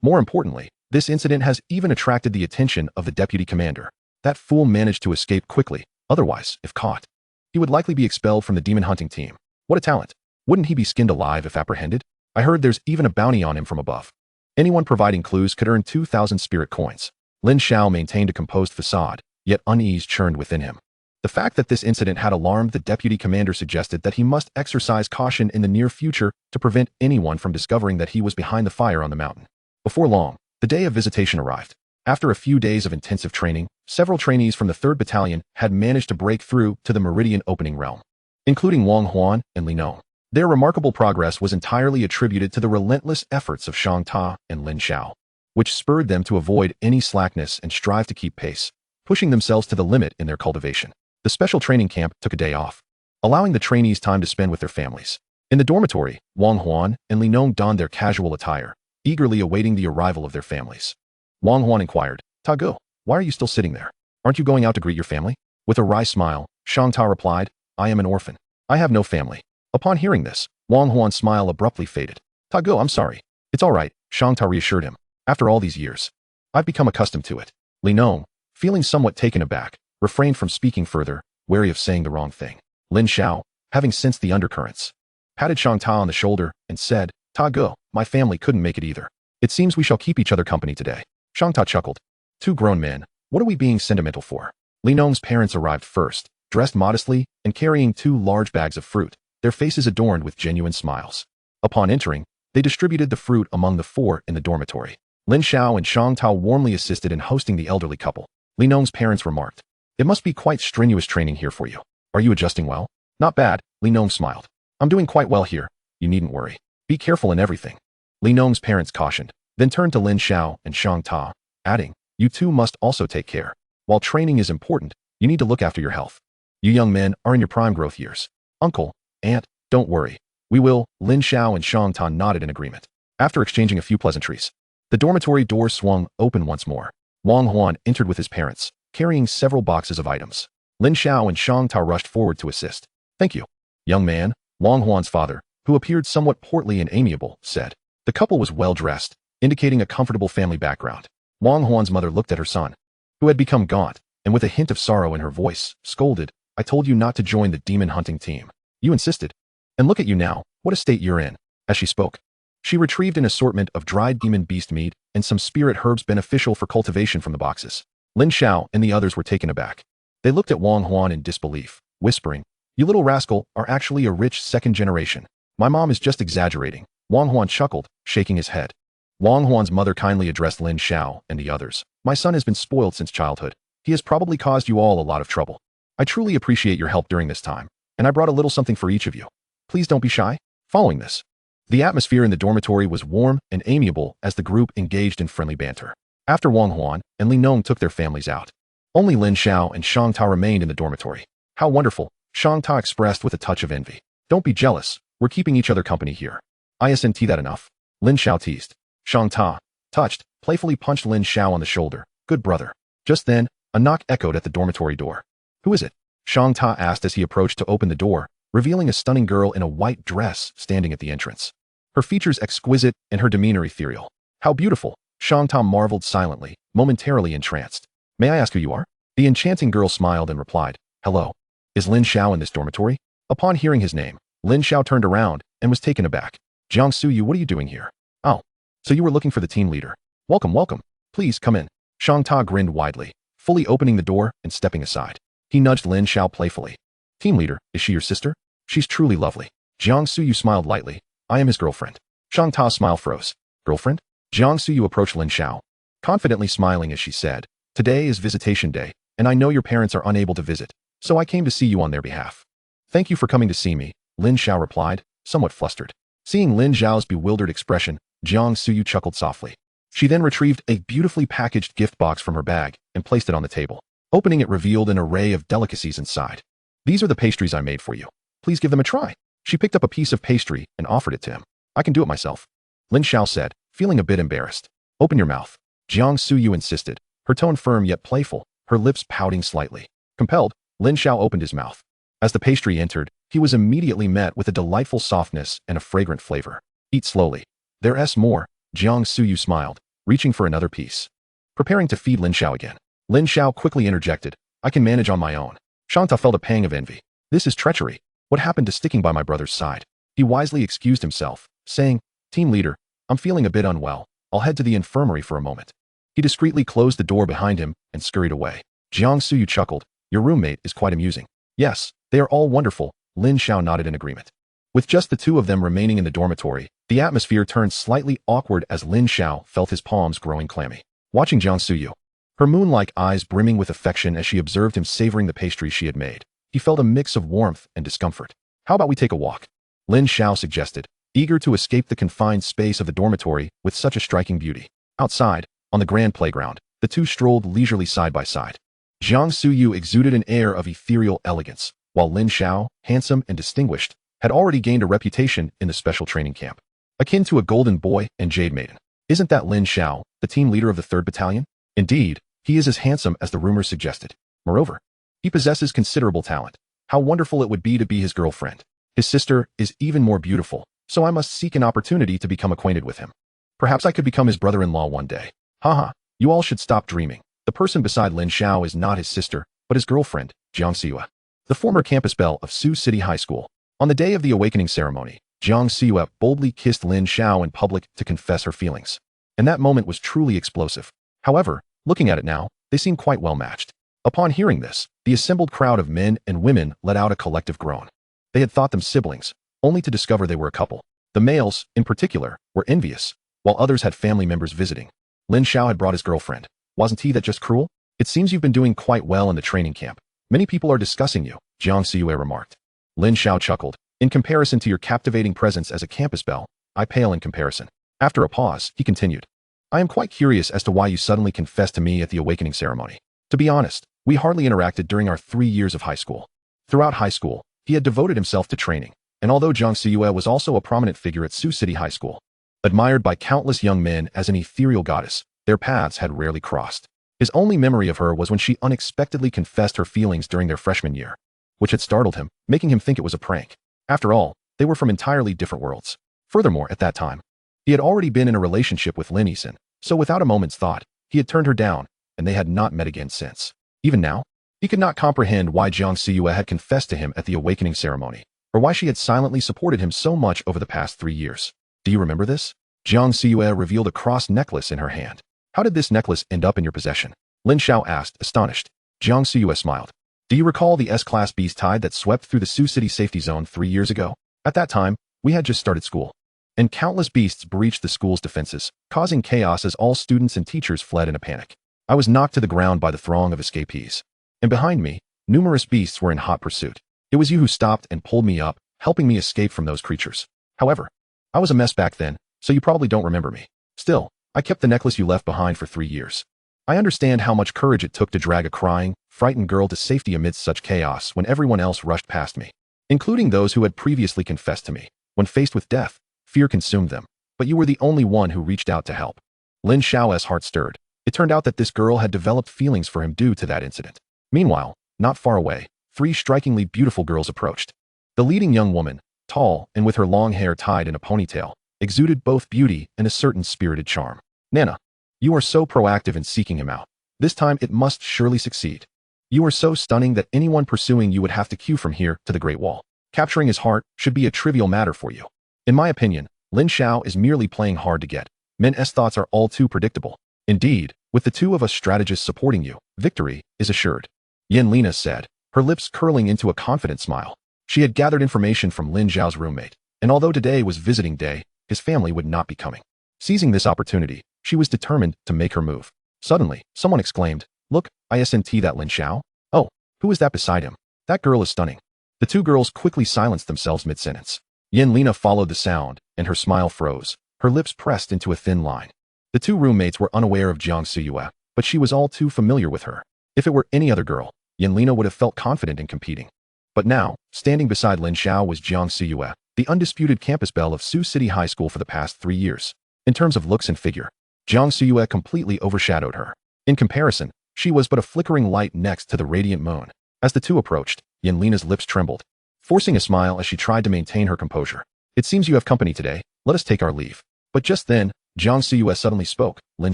More importantly, this incident has even attracted the attention of the deputy commander. That fool managed to escape quickly. Otherwise, if caught, he would likely be expelled from the demon hunting team. What a talent. Wouldn't he be skinned alive if apprehended? I heard there's even a bounty on him from above. Anyone providing clues could earn 2,000 spirit coins. Lin Xiao maintained a composed facade, yet unease churned within him. The fact that this incident had alarmed the deputy commander suggested that he must exercise caution in the near future to prevent anyone from discovering that he was behind the fire on the mountain. Before long, the day of visitation arrived. After a few days of intensive training, several trainees from the 3rd Battalion had managed to break through to the Meridian Opening Realm, including Wang Huan and Li Nong. Their remarkable progress was entirely attributed to the relentless efforts of Shang Ta and Lin Xiao, which spurred them to avoid any slackness and strive to keep pace, pushing themselves to the limit in their cultivation. The special training camp took a day off, allowing the trainees time to spend with their families. In the dormitory, Wang Huan and Li Nong donned their casual attire, eagerly awaiting the arrival of their families. Wang Huan inquired, "Ta Ge, why are you still sitting there? Aren't you going out to greet your family?" With a wry smile, Shang Ta replied, "I am an orphan. I have no family." Upon hearing this, Wang Huan's smile abruptly faded. "Ta Ge, I'm sorry. It's all right," Shang Ta reassured him. "After all these years, I've become accustomed to it." Li Nong, feeling somewhat taken aback, refrained from speaking further, wary of saying the wrong thing. Lin Xiao, having sensed the undercurrents, patted Shang Ta on the shoulder and said, "Ta Ge, my family couldn't make it either. It seems we shall keep each other company today." Shang Ta chuckled. "Two grown men, what are we being sentimental for?" Li Nong's parents arrived first, dressed modestly and carrying 2 large bags of fruit, their faces adorned with genuine smiles. Upon entering, they distributed the fruit among the 4 in the dormitory. Lin Xiao and Shang Ta warmly assisted in hosting the elderly couple. Li Nong's parents remarked, "It must be quite strenuous training here for you. Are you adjusting well?" "Not bad," Li Nong smiled. "I'm doing quite well here. You needn't worry. Be careful in everything." Li Nong's parents cautioned, then turned to Lin Xiao and Shang Ta, adding, "You two must also take care. While training is important, you need to look after your health. You young men are in your prime growth years. Uncle, aunt, don't worry. We will." Lin Xiao and Shang Ta nodded in agreement. After exchanging a few pleasantries, the dormitory door swung open once more. Wang Huan entered with his parents, carrying several boxes of items. Lin Xiao and Shang Ta rushed forward to assist. "Thank you, young man," Wang Huan's father, who appeared somewhat portly and amiable, said. The couple was well dressed, indicating a comfortable family background. Wang Huan's mother looked at her son, who had become gaunt, and with a hint of sorrow in her voice, scolded, "I told you not to join the demon hunting team. You insisted. And look at you now, what a state you're in." As she spoke, she retrieved an assortment of dried demon beast meat and some spirit herbs beneficial for cultivation from the boxes. Lin Xiao and the others were taken aback. They looked at Wang Huan in disbelief, whispering, "You little rascal are actually a rich 2nd generation. My mom is just exaggerating." Wang Huan chuckled, shaking his head. Wang Huan's mother kindly addressed Lin Xiao and the others. "My son has been spoiled since childhood. He has probably caused you all a lot of trouble. I truly appreciate your help during this time, and I brought a little something for each of you. Please don't be shy." Following this, the atmosphere in the dormitory was warm and amiable as the group engaged in friendly banter. After Wang Huan and Li Nong took their families out, only Lin Xiao and Shang Ta remained in the dormitory. "How wonderful," Shang Ta expressed with a touch of envy. "Don't be jealous, we're keeping each other company here." "Isn't that enough?" Lin Xiao teased. Shang Ta, touched, playfully punched Lin Xiao on the shoulder. "Good brother." Just then, a knock echoed at the dormitory door. "Who is it?" Shang Ta asked as he approached to open the door, revealing a stunning girl in a white dress standing at the entrance. Her features exquisite and her demeanor ethereal. "How beautiful," Shang Ta marveled silently, momentarily entranced. "May I ask who you are?" The enchanting girl smiled and replied, "Hello. Is Lin Xiao in this dormitory?" Upon hearing his name, Lin Xiao turned around and was taken aback. "Jiang Suyu, what are you doing here?" "Oh, so you were looking for the team leader. Welcome, welcome. Please come in." Shang Ta grinned widely, fully opening the door and stepping aside. He nudged Lin Xiao playfully. "Team leader, is she your sister?" "She's truly lovely." Jiang Suyu smiled lightly. "I am his girlfriend." Shang Ta's smile froze. "Girlfriend?" Jiang Suyu approached Lin Xiao, confidently smiling as she said, "Today is visitation day, and I know your parents are unable to visit, so I came to see you on their behalf." "Thank you for coming to see me," Lin Xiao replied, somewhat flustered. Seeing Lin Xiao's bewildered expression, Jiang Suyu chuckled softly. She then retrieved a beautifully packaged gift box from her bag and placed it on the table. Opening it revealed an array of delicacies inside. "These are the pastries I made for you. Please give them a try." She picked up a piece of pastry and offered it to him. "I can do it myself," Lin Xiao said, feeling a bit embarrassed. "Open your mouth," Jiang Suyu insisted, her tone firm yet playful, her lips pouting slightly. Compelled, Lin Xiao opened his mouth. As the pastry entered, he was immediately met with a delightful softness and a fragrant flavor. "Eat slowly. There's more," Jiang Suyu smiled, reaching for another piece. Preparing to feed Lin Xiao again, Lin Xiao quickly interjected, "I can manage on my own." Shang Ta felt a pang of envy. "This is treachery. What happened to sticking by my brother's side?" He wisely excused himself, saying, Team leader, I'm feeling a bit unwell. I'll head to the infirmary for a moment. He discreetly closed the door behind him and scurried away. Jiang Suyu chuckled. Your roommate is quite amusing. Yes, they are all wonderful. Lin Xiao nodded in agreement. With just the two of them remaining in the dormitory, the atmosphere turned slightly awkward as Lin Xiao felt his palms growing clammy. Watching Jiang Suyu, her moon-like eyes brimming with affection as she observed him savoring the pastry she had made, he felt a mix of warmth and discomfort. How about we take a walk? Lin Xiao suggested, eager to escape the confined space of the dormitory with such a striking beauty. Outside, on the grand playground, the two strolled leisurely side by side. Jiang Suyu exuded an air of ethereal elegance, while Lin Xiao, handsome and distinguished, had already gained a reputation in the special training camp. Akin to a golden boy and jade maiden. Isn't that Lin Xiao, the team leader of the 3rd Battalion? Indeed, he is as handsome as the rumors suggested. Moreover, he possesses considerable talent. How wonderful it would be to be his girlfriend. His sister is even more beautiful, so I must seek an opportunity to become acquainted with him. Perhaps I could become his brother-in-law one day. Haha, you all should stop dreaming. The person beside Lin Xiao is not his sister, but his girlfriend, Jiang Siyu, the former campus belle of Sioux City High School. On the day of the awakening ceremony, Jiang Siyu boldly kissed Lin Xiao in public to confess her feelings. And that moment was truly explosive. However, looking at it now, they seem quite well matched. Upon hearing this, the assembled crowd of men and women let out a collective groan. They had thought them siblings, only to discover they were a couple. The males, in particular, were envious, while others had family members visiting. Lin Xiao had brought his girlfriend. Wasn't he that just cruel? It seems you've been doing quite well in the training camp. Many people are discussing you, Jiang Siyu remarked. Lin Xiao chuckled. In comparison to your captivating presence as a campus belle, I pale in comparison. After a pause, he continued. I am quite curious as to why you suddenly confessed to me at the awakening ceremony. To be honest, we hardly interacted during our 3 years of high school. Throughout high school, he had devoted himself to training, and although Jiang Siyu was also a prominent figure at Sioux City High School, admired by countless young men as an ethereal goddess, their paths had rarely crossed. His only memory of her was when she unexpectedly confessed her feelings during their freshman year, which had startled him, making him think it was a prank. After all, they were from entirely different worlds. Furthermore, at that time, he had already been in a relationship with Lin Xiao, so without a moment's thought, he had turned her down, and they had not met again since. Even now, he could not comprehend why Jiang Siyu had confessed to him at the awakening ceremony, or why she had silently supported him so much over the past 3 years. Do you remember this? Jiang Siyu revealed a cross necklace in her hand. How did this necklace end up in your possession? Lin Xiao asked, astonished. Jiang Siyu smiled. Do you recall the S-class beast tide that swept through the Sioux City safety zone 3 years ago? At that time, we had just started school, and countless beasts breached the school's defenses, causing chaos as all students and teachers fled in a panic. I was knocked to the ground by the throng of escapees, and behind me, numerous beasts were in hot pursuit. It was you who stopped and pulled me up, helping me escape from those creatures. However, I was a mess back then, so you probably don't remember me. Still, I kept the necklace you left behind for 3 years. I understand how much courage it took to drag a crying, frightened girl to safety amidst such chaos when everyone else rushed past me, including those who had previously confessed to me. When faced with death, fear consumed them, but you were the only one who reached out to help. Lin Xiao's heart stirred. It turned out that this girl had developed feelings for him due to that incident. Meanwhile, not far away, 3 strikingly beautiful girls approached. The leading young woman, tall and with her long hair tied in a ponytail, exuded both beauty and a certain spirited charm. Nana, you are so proactive in seeking him out. This time it must surely succeed. You are so stunning that anyone pursuing you would have to queue from here to the Great Wall. Capturing his heart should be a trivial matter for you. In my opinion, Lin Xiao is merely playing hard to get. Men's thoughts are all too predictable. Indeed, with the 2 of us strategists supporting you, victory is assured. Lina said, her lips curling into a confident smile. She had gathered information from Lin Xiao's roommate, and although today was visiting day, his family would not be coming. Seizing this opportunity, she was determined to make her move. Suddenly, someone exclaimed, Look, isn't that Lin Xiao? Oh, who is that beside him? That girl is stunning. The 2 girls quickly silenced themselves mid-sentence. Lina followed the sound, and her smile froze, her lips pressed into a thin line. The 2 roommates were unaware of Jiang Siyu, but she was all too familiar with her. If it were any other girl, Lina would have felt confident in competing. But now, standing beside Lin Xiao was Jiang Siyu, the undisputed campus belle of Sioux City High School for the past 3 years. In terms of looks and figure, Jiang Siyu completely overshadowed her. In comparison, she was but a flickering light next to the radiant moon. As the 2 approached, Lina's lips trembled, forcing a smile as she tried to maintain her composure. It seems you have company today. Let us take our leave. But just then, Jiang Siyu suddenly spoke. Lin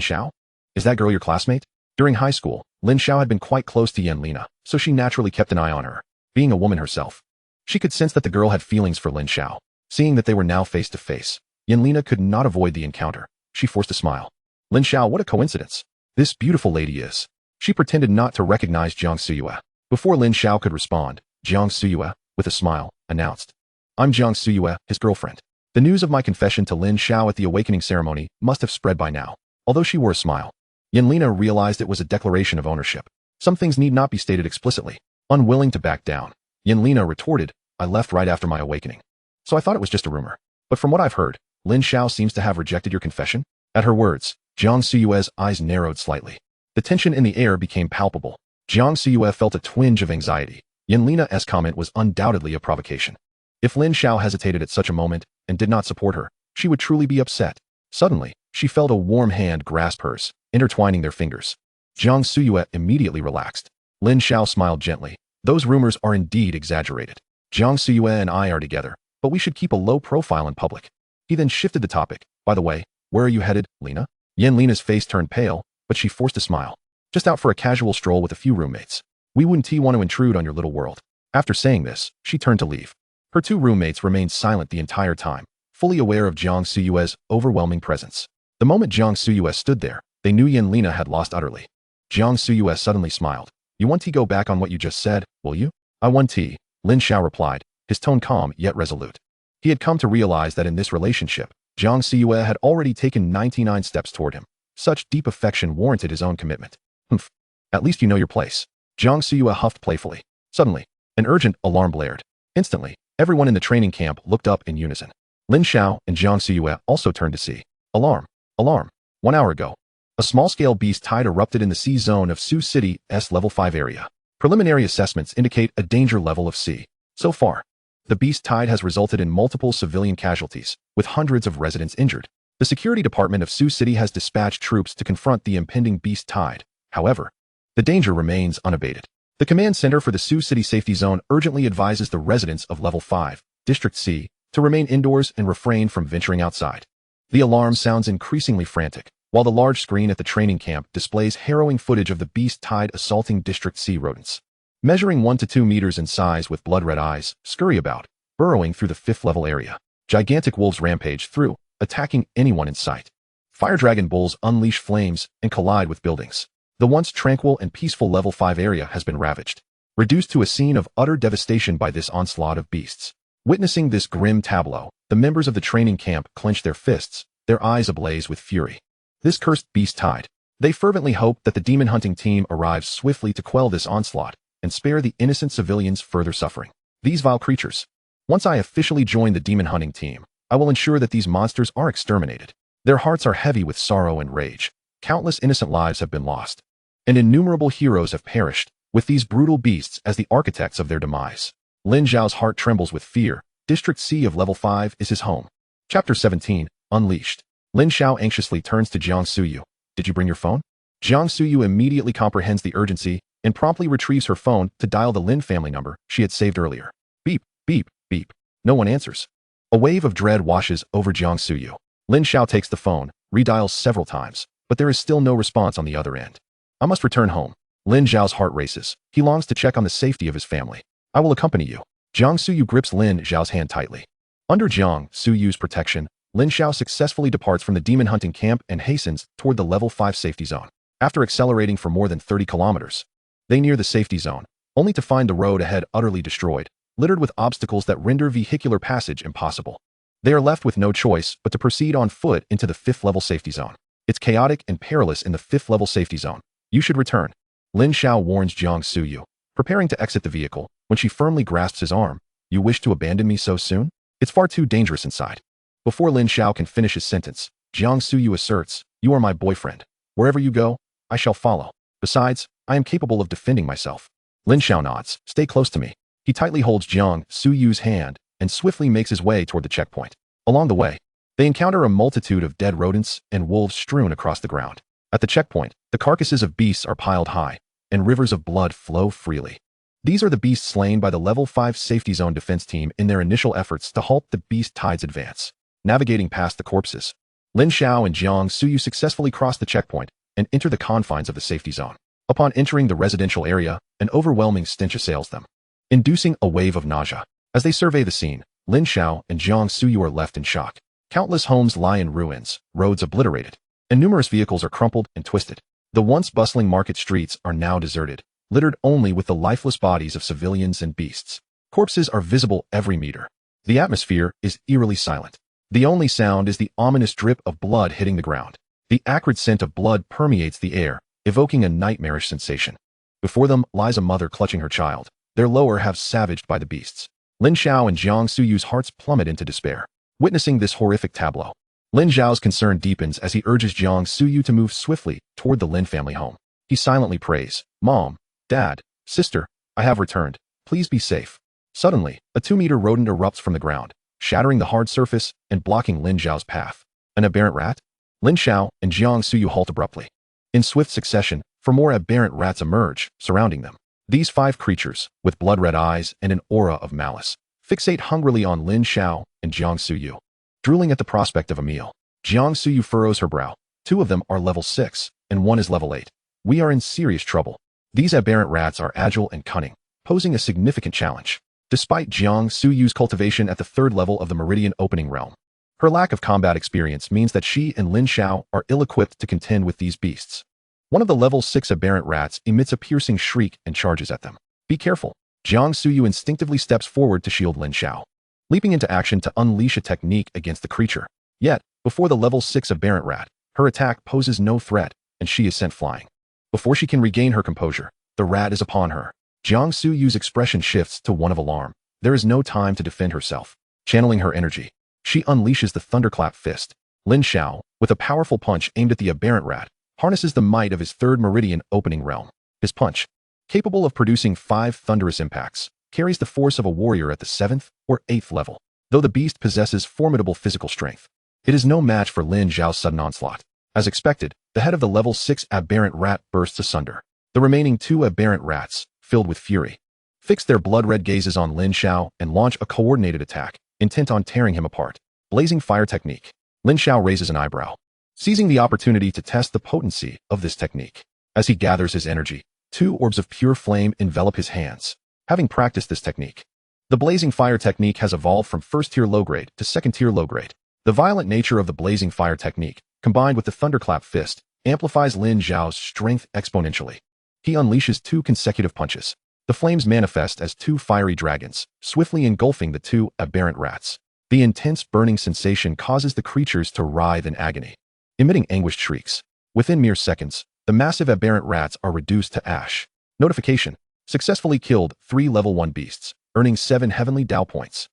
Xiao? Is that girl your classmate? During high school, Lin Xiao had been quite close to Lina, so she naturally kept an eye on her. Being a woman herself, she could sense that the girl had feelings for Lin Xiao. Seeing that they were now face to face, Yanlina could not avoid the encounter. She forced a smile. Lin Xiao, what a coincidence. This beautiful lady is. She pretended not to recognize Jiang Suyue. Before Lin Xiao could respond, Jiang Suyue, with a smile, announced, I'm Jiang Suyue, his girlfriend. The news of my confession to Lin Xiao at the awakening ceremony must have spread by now. Although she wore a smile, Yanlina realized it was a declaration of ownership. Some things need not be stated explicitly. Unwilling to back down, Yanlina retorted, I left right after my awakening. So I thought it was just a rumor. But from what I've heard, Lin Xiao seems to have rejected your confession. At her words, Jiang Suyue's eyes narrowed slightly. The tension in the air became palpable. Jiang Suyue felt a twinge of anxiety. Yanlina's comment was undoubtedly a provocation. If Lin Xiao hesitated at such a moment and did not support her, she would truly be upset. Suddenly, she felt a warm hand grasp hers, intertwining their fingers. Jiang Suyue immediately relaxed. Lin Xiao smiled gently. Those rumors are indeed exaggerated. Jiang Suyue and I are together, but we should keep a low profile in public. He then shifted the topic. By the way, where are you headed, Lina? Yanlina's face turned pale, but she forced a smile. Just out for a casual stroll with a few roommates. We wouldn't want to intrude on your little world. After saying this, she turned to leave. Her two roommates remained silent the entire time, fully aware of Jiang Suyue's overwhelming presence. The moment Jiang Suyue stood there, they knew Yanlina had lost utterly. Jiang Suyue suddenly smiled. You want to go back on what you just said, will you? I want to, Lin Xiao replied, his tone calm yet resolute. He had come to realize that in this relationship, Jiang Suyue had already taken 99 steps toward him. Such deep affection warranted his own commitment. Humph. At least you know your place. Jiang Suyue huffed playfully. Suddenly, an urgent alarm blared. Instantly, everyone in the training camp looked up in unison. Lin Xiao and Jiang Suyue also turned to see. Alarm. Alarm. 1 hour ago, a small-scale beast tide erupted in the C zone of Sioux City's level 5 area. Preliminary assessments indicate a danger level of C. So far, the beast tide has resulted in multiple civilian casualties, with hundreds of residents injured. The security department of Sioux City has dispatched troops to confront the impending beast tide. However, the danger remains unabated. The command center for the Sioux City Safety Zone urgently advises the residents of Level 5, District C, to remain indoors and refrain from venturing outside. The alarm sounds increasingly frantic, while the large screen at the training camp displays harrowing footage of the beast tide assaulting District C rodents. Measuring 1 to 2 meters in size with blood-red eyes, scurry about, burrowing through the 5th level area. Gigantic wolves rampage through, attacking anyone in sight. Fire dragon bulls unleash flames and collide with buildings. The once tranquil and peaceful level 5 area has been ravaged, reduced to a scene of utter devastation by this onslaught of beasts. Witnessing this grim tableau, the members of the training camp clench their fists, their eyes ablaze with fury. This cursed beast tide. They fervently hope that the demon hunting team arrives swiftly to quell this onslaught and spare the innocent civilians further suffering. These vile creatures. Once I officially join the demon hunting team, I will ensure that these monsters are exterminated. Their hearts are heavy with sorrow and rage. Countless innocent lives have been lost, and innumerable heroes have perished, with these brutal beasts as the architects of their demise. Lin Xiao's heart trembles with fear. District C of Level 5 is his home. Chapter 17, Unleashed. Lin Xiao anxiously turns to Jiang Suyu. Did you bring your phone? Jiang Suyu immediately comprehends the urgency and promptly retrieves her phone to dial the Lin family number she had saved earlier. Beep, beep, beep. No one answers. A wave of dread washes over Jiang Suyu. Lin Xiao takes the phone, redials several times, but there is still no response on the other end. I must return home. Lin Xiao's heart races. He longs to check on the safety of his family. I will accompany you. Jiang Suyu grips Lin Xiao's hand tightly. Under Jiang Suyu's protection, Lin Xiao successfully departs from the demon hunting camp and hastens toward the level 5 safety zone. After accelerating for more than 30 kilometers, they near the safety zone, only to find the road ahead utterly destroyed, littered with obstacles that render vehicular passage impossible. They are left with no choice but to proceed on foot into the 5th level safety zone. It's chaotic and perilous in the 5th level safety zone. You should return. Lin Xiao warns Jiang Suyu, preparing to exit the vehicle, when she firmly grasps his arm. You wish to abandon me so soon? It's far too dangerous inside. Before Lin Xiao can finish his sentence, Jiang Suyu asserts, you are my boyfriend. Wherever you go, I shall follow. Besides, I am capable of defending myself. Lin Xiao nods. Stay close to me. He tightly holds Jiang Suyu's hand and swiftly makes his way toward the checkpoint. Along the way, they encounter a multitude of dead rodents and wolves strewn across the ground. At the checkpoint, the carcasses of beasts are piled high, and rivers of blood flow freely. These are the beasts slain by the Level 5 Safety Zone defense team in their initial efforts to halt the beast tide's advance. Navigating past the corpses, Lin Xiao and Jiang Suyu successfully cross the checkpoint and enter the confines of the safety zone. Upon entering the residential area, an overwhelming stench assails them, inducing a wave of nausea. As they survey the scene, Lin Xiao and Jiang Suyu are left in shock. Countless homes lie in ruins, roads obliterated, and numerous vehicles are crumpled and twisted. The once bustling market streets are now deserted, littered only with the lifeless bodies of civilians and beasts. Corpses are visible every meter. The atmosphere is eerily silent. The only sound is the ominous drip of blood hitting the ground. The acrid scent of blood permeates the air, evoking a nightmarish sensation. Before them lies a mother clutching her child, their lower halves savaged by the beasts. Lin Xiao and Jiang Suyu's hearts plummet into despair. Witnessing this horrific tableau, Lin Xiao's concern deepens as he urges Jiang Suyu to move swiftly toward the Lin family home. He silently prays, "Mom, Dad, Sister, I have returned. Please be safe." Suddenly, a 2-meter rodent erupts from the ground, shattering the hard surface and blocking Lin Xiao's path. An aberrant rat? Lin Xiao and Jiang Suyu halt abruptly. In swift succession, 4 more aberrant rats emerge, surrounding them. These 5 creatures, with blood-red eyes and an aura of malice, fixate hungrily on Lin Xiao and Jiang Suyu. Drooling at the prospect of a meal, Jiang Suyu furrows her brow. 2 of them are level 6, and 1 is level 8. We are in serious trouble. These aberrant rats are agile and cunning, posing a significant challenge. Despite Jiang Suyu's cultivation at the 3rd level of the Meridian Opening Realm, her lack of combat experience means that she and Lin Xiao are ill-equipped to contend with these beasts. One of the level 6 aberrant rats emits a piercing shriek and charges at them. Be careful. Jiang Suyu instinctively steps forward to shield Lin Xiao, leaping into action to unleash a technique against the creature. Yet, before the level 6 aberrant rat, her attack poses no threat, and she is sent flying. Before she can regain her composure, the rat is upon her. Jiang Suyu's expression shifts to one of alarm. There is no time to defend herself. Channeling her energy, she unleashes the thunderclap fist. Lin Xiao, with a powerful punch aimed at the aberrant rat, harnesses the might of his 3rd Meridian Opening Realm. His punch, capable of producing 5 thunderous impacts, carries the force of a warrior at the 7th or 8th level. Though the beast possesses formidable physical strength, it is no match for Lin Xiao's sudden onslaught. As expected, the head of the level 6 aberrant rat bursts asunder. The remaining 2 aberrant rats, filled with fury, fix their blood-red gazes on Lin Xiao and launch a coordinated attack, intent on tearing him apart. Blazing fire technique. Lin Xiao raises an eyebrow, seizing the opportunity to test the potency of this technique. As he gathers his energy, 2 orbs of pure flame envelop his hands. Having practiced this technique, the blazing fire technique has evolved from 1st-tier low-grade to 2nd-tier low-grade. The violent nature of the blazing fire technique, combined with the thunderclap fist, amplifies Lin Xiao's strength exponentially. He unleashes 2 consecutive punches. The flames manifest as 2 fiery dragons, swiftly engulfing the 2 aberrant rats. The intense burning sensation causes the creatures to writhe in agony, emitting anguished shrieks. Within mere seconds, the massive aberrant rats are reduced to ash. Notification: successfully killed 3 level 1 beasts, earning 7 Heavenly Dao points.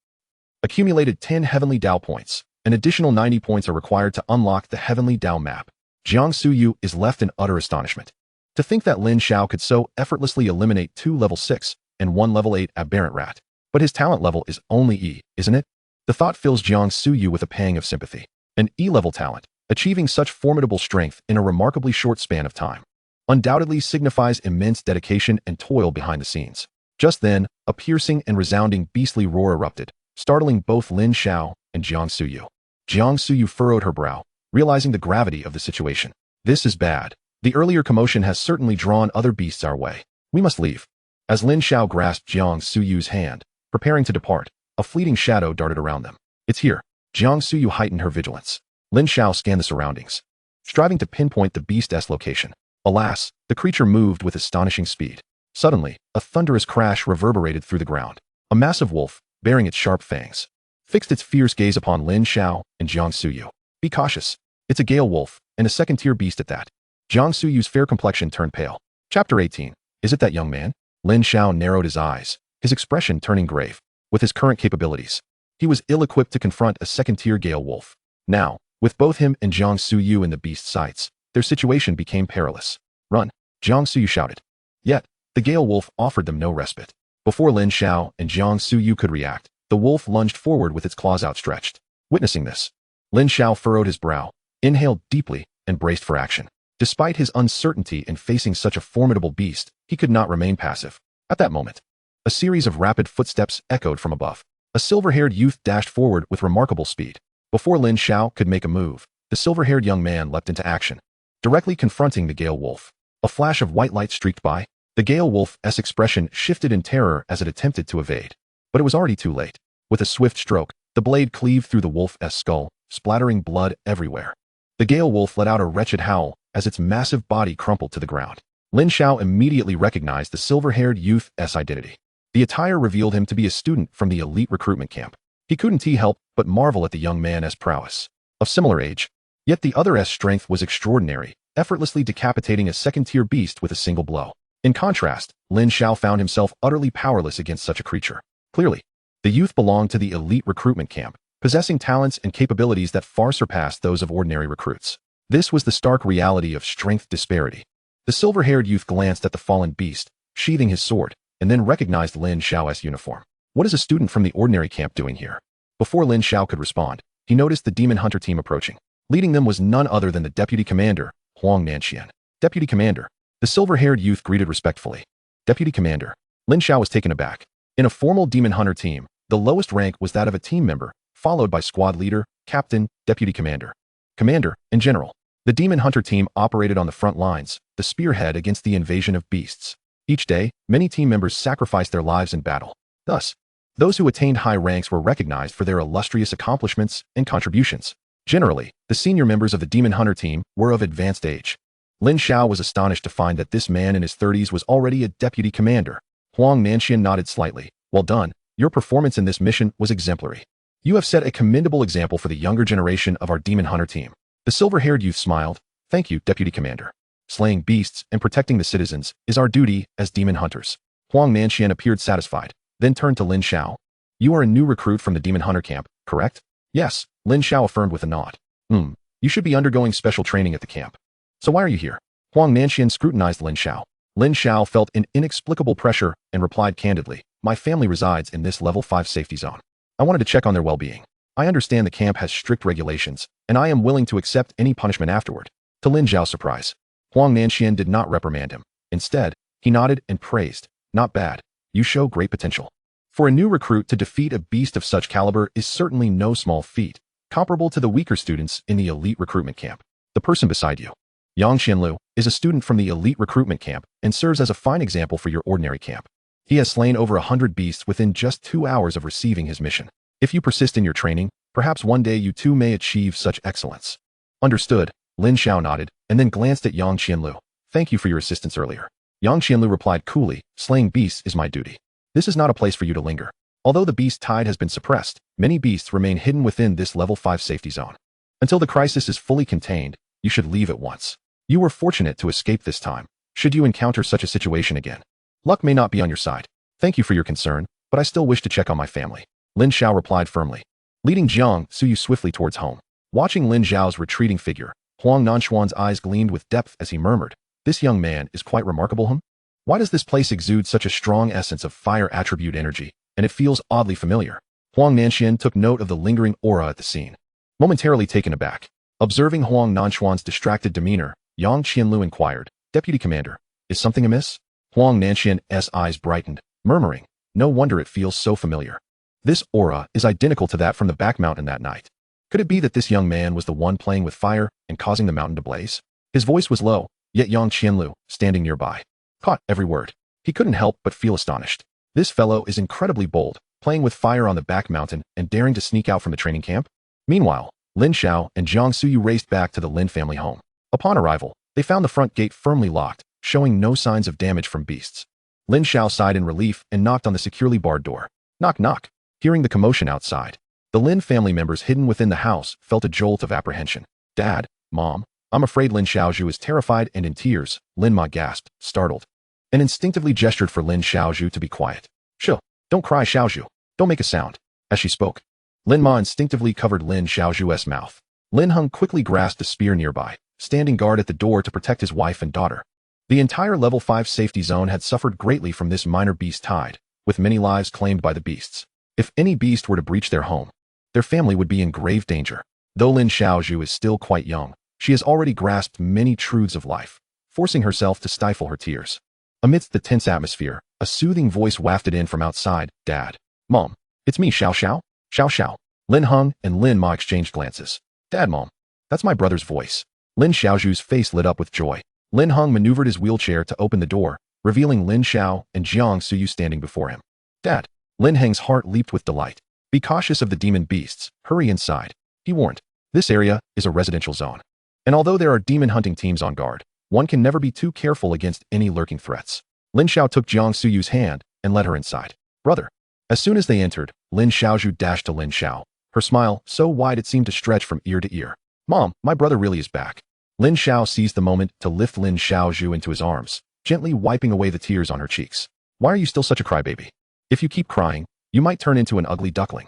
Accumulated 10 Heavenly Dao points. An additional 90 points are required to unlock the Heavenly Dao map. Jiang Suyu is left in utter astonishment. To think that Lin Xiao could so effortlessly eliminate 2 level 6 and 1 level 8 aberrant rat. But his talent level is only E, isn't it? The thought fills Jiang Suyu with a pang of sympathy. An E-level talent, achieving such formidable strength in a remarkably short span of time, undoubtedly signifies immense dedication and toil behind the scenes. Just then, a piercing and resounding beastly roar erupted, startling both Lin Xiao and Jiang Suyu. Jiang Suyu furrowed her brow, realizing the gravity of the situation. This is bad. The earlier commotion has certainly drawn other beasts our way. We must leave. As Lin Xiao grasped Jiang Suyu's hand, preparing to depart, a fleeting shadow darted around them. It's here. Jiang Suyu heightened her vigilance. Lin Xiao scanned the surroundings, striving to pinpoint the beast's location. Alas, the creature moved with astonishing speed. Suddenly, a thunderous crash reverberated through the ground. A massive wolf, bearing its sharp fangs, fixed its fierce gaze upon Lin Xiao and Jiang Suyu. Be cautious. It's a gale wolf, and a 2nd-tier beast at that. Jiang Suyu's fair complexion turned pale. Chapter 18. Is it that young man? Lin Xiao narrowed his eyes, his expression turning grave. With his current capabilities, he was ill-equipped to confront a 2nd-tier gale wolf. Now, with both him and Jiang Suyu in the beast's sights, their situation became perilous. Run! Jiang Suyu shouted. Yet, the gale wolf offered them no respite. Before Lin Xiao and Jiang Suyu could react, the wolf lunged forward with its claws outstretched. Witnessing this, Lin Xiao furrowed his brow, inhaled deeply, and braced for action. Despite his uncertainty in facing such a formidable beast, he could not remain passive. At that moment, a series of rapid footsteps echoed from above. A silver-haired youth dashed forward with remarkable speed. Before Lin Xiao could make a move, the silver-haired young man leapt into action, directly confronting the gale wolf. A flash of white light streaked by. The gale wolf's expression shifted in terror as it attempted to evade. But it was already too late. With a swift stroke, the blade cleaved through the wolf's skull, splattering blood everywhere. The Gale Wolf let out a wretched howl as its massive body crumpled to the ground. Lin Xiao immediately recognized the silver-haired youth's identity. The attire revealed him to be a student from the elite recruitment camp. He couldn't help but marvel at the young man's prowess. Of similar age, yet the other's strength was extraordinary, effortlessly decapitating a second-tier beast with a single blow. In contrast, Lin Xiao found himself utterly powerless against such a creature. Clearly, the youth belonged to the elite recruitment camp, possessing talents and capabilities that far surpassed those of ordinary recruits. This was the stark reality of strength disparity. The silver-haired youth glanced at the fallen beast, sheathing his sword, and then recognized Lin Xiao's uniform. What is a student from the ordinary camp doing here? Before Lin Xiao could respond, he noticed the demon hunter team approaching. Leading them was none other than the deputy commander, Huang Nanxian. Deputy commander. The silver-haired youth greeted respectfully. Deputy commander. Lin Xiao was taken aback. In a formal demon hunter team, the lowest rank was that of a team member, followed by squad leader, captain, deputy commander. Commander, in general. The demon hunter team operated on the front lines, the spearhead against the invasion of beasts. Each day, many team members sacrificed their lives in battle. Thus, those who attained high ranks were recognized for their illustrious accomplishments and contributions. Generally, the senior members of the demon hunter team were of advanced age. Lin Xiao was astonished to find that this man in his 30s was already a deputy commander. Huang Nanxian nodded slightly. Well done, your performance in this mission was exemplary. You have set a commendable example for the younger generation of our demon hunter team. The silver-haired youth smiled. Thank you, deputy commander. Slaying beasts and protecting the citizens is our duty as demon hunters. Huang Nanxian appeared satisfied, then turned to Lin Xiao. You are a new recruit from the demon hunter camp, correct? Yes, Lin Xiao affirmed with a nod. You should be undergoing special training at the camp. So why are you here? Huang Nanxian scrutinized Lin Xiao. Lin Xiao felt an inexplicable pressure and replied candidly, my family resides in this level 5 safety zone. I wanted to check on their well-being. I understand the camp has strict regulations, and I am willing to accept any punishment afterward. To Lin Xiao's surprise, Huang Nanxian did not reprimand him. Instead, he nodded and praised. Not bad. You show great potential. For a new recruit to defeat a beast of such caliber is certainly no small feat, comparable to the weaker students in the elite recruitment camp. The person beside you, Yang Xianlu, is a student from the elite recruitment camp and serves as a fine example for your ordinary camp. He has slain over 100 beasts within just 2 hours of receiving his mission. If you persist in your training, perhaps one day you too may achieve such excellence. Understood, Lin Xiao nodded, and then glanced at Yang Qianlu. Thank you for your assistance earlier. Yang Qianlu replied coolly, slaying beasts is my duty. This is not a place for you to linger. Although the beast tide has been suppressed, many beasts remain hidden within this level 5 safety zone. Until the crisis is fully contained, you should leave at once. You were fortunate to escape this time. Should you encounter such a situation again, luck may not be on your side. Thank you for your concern, but I still wish to check on my family. Lin Xiao replied firmly, leading Jiang Suyu swiftly towards home. Watching Lin Xiao's retreating figure, Huang Nanxuan's eyes gleamed with depth as he murmured, this young man is quite remarkable. Why does this place exude such a strong essence of fire attribute energy, and it feels oddly familiar? Huang Nanxian took note of the lingering aura at the scene. Momentarily taken aback, observing Huang Nanxuan's distracted demeanor, Yang Qianlu inquired, Deputy Commander, is something amiss? Huang Nanxian's eyes brightened, murmuring, no wonder it feels so familiar. This aura is identical to that from the back mountain that night. Could it be that this young man was the one playing with fire and causing the mountain to blaze? His voice was low, yet Yang Qianlu, standing nearby, caught every word. He couldn't help but feel astonished. This fellow is incredibly bold, playing with fire on the back mountain and daring to sneak out from the training camp. Meanwhile, Lin Xiao and Jiang Suyu raced back to the Lin family home. Upon arrival, they found the front gate firmly locked, showing no signs of damage from beasts. Lin Xiao sighed in relief and knocked on the securely barred door. Knock knock. Hearing the commotion outside, the Lin family members hidden within the house felt a jolt of apprehension. Dad, Mom, I'm afraid Lin Xiaozhu is terrified and in tears, Lin Ma gasped, startled, and instinctively gestured for Lin Xiaozhu to be quiet. Shh, don't cry Xiaozhu, don't make a sound. As she spoke, Lin Ma instinctively covered Lin Xiaozhu's mouth. Lin Heng quickly grasped a spear nearby, standing guard at the door to protect his wife and daughter. The entire level 5 safety zone had suffered greatly from this minor beast tide, with many lives claimed by the beasts. If any beast were to breach their home, their family would be in grave danger. Though Lin Xiaozhu is still quite young, she has already grasped many truths of life, forcing herself to stifle her tears. Amidst the tense atmosphere, a soothing voice wafted in from outside, Dad, Mom, it's me Xiao Xiao, Xiao Xiao. Lin Heng and Lin Ma exchanged glances. Dad, Mom, that's my brother's voice. Lin Xiaozhu's face lit up with joy. Lin Heng maneuvered his wheelchair to open the door, revealing Lin Xiao and Jiang Suyu standing before him. Dad, Lin Heng's heart leaped with delight. Be cautious of the demon beasts, hurry inside, he warned. This area is a residential zone. And although there are demon hunting teams on guard, one can never be too careful against any lurking threats. Lin Xiao took Jiang Suyu's hand and led her inside. Brother. As soon as they entered, Lin Xiaozhu dashed to Lin Xiao, her smile so wide it seemed to stretch from ear to ear. Mom, my brother really is back. Lin Xiao seized the moment to lift Lin Xiaozhu into his arms, gently wiping away the tears on her cheeks. Why are you still such a crybaby? If you keep crying, you might turn into an ugly duckling.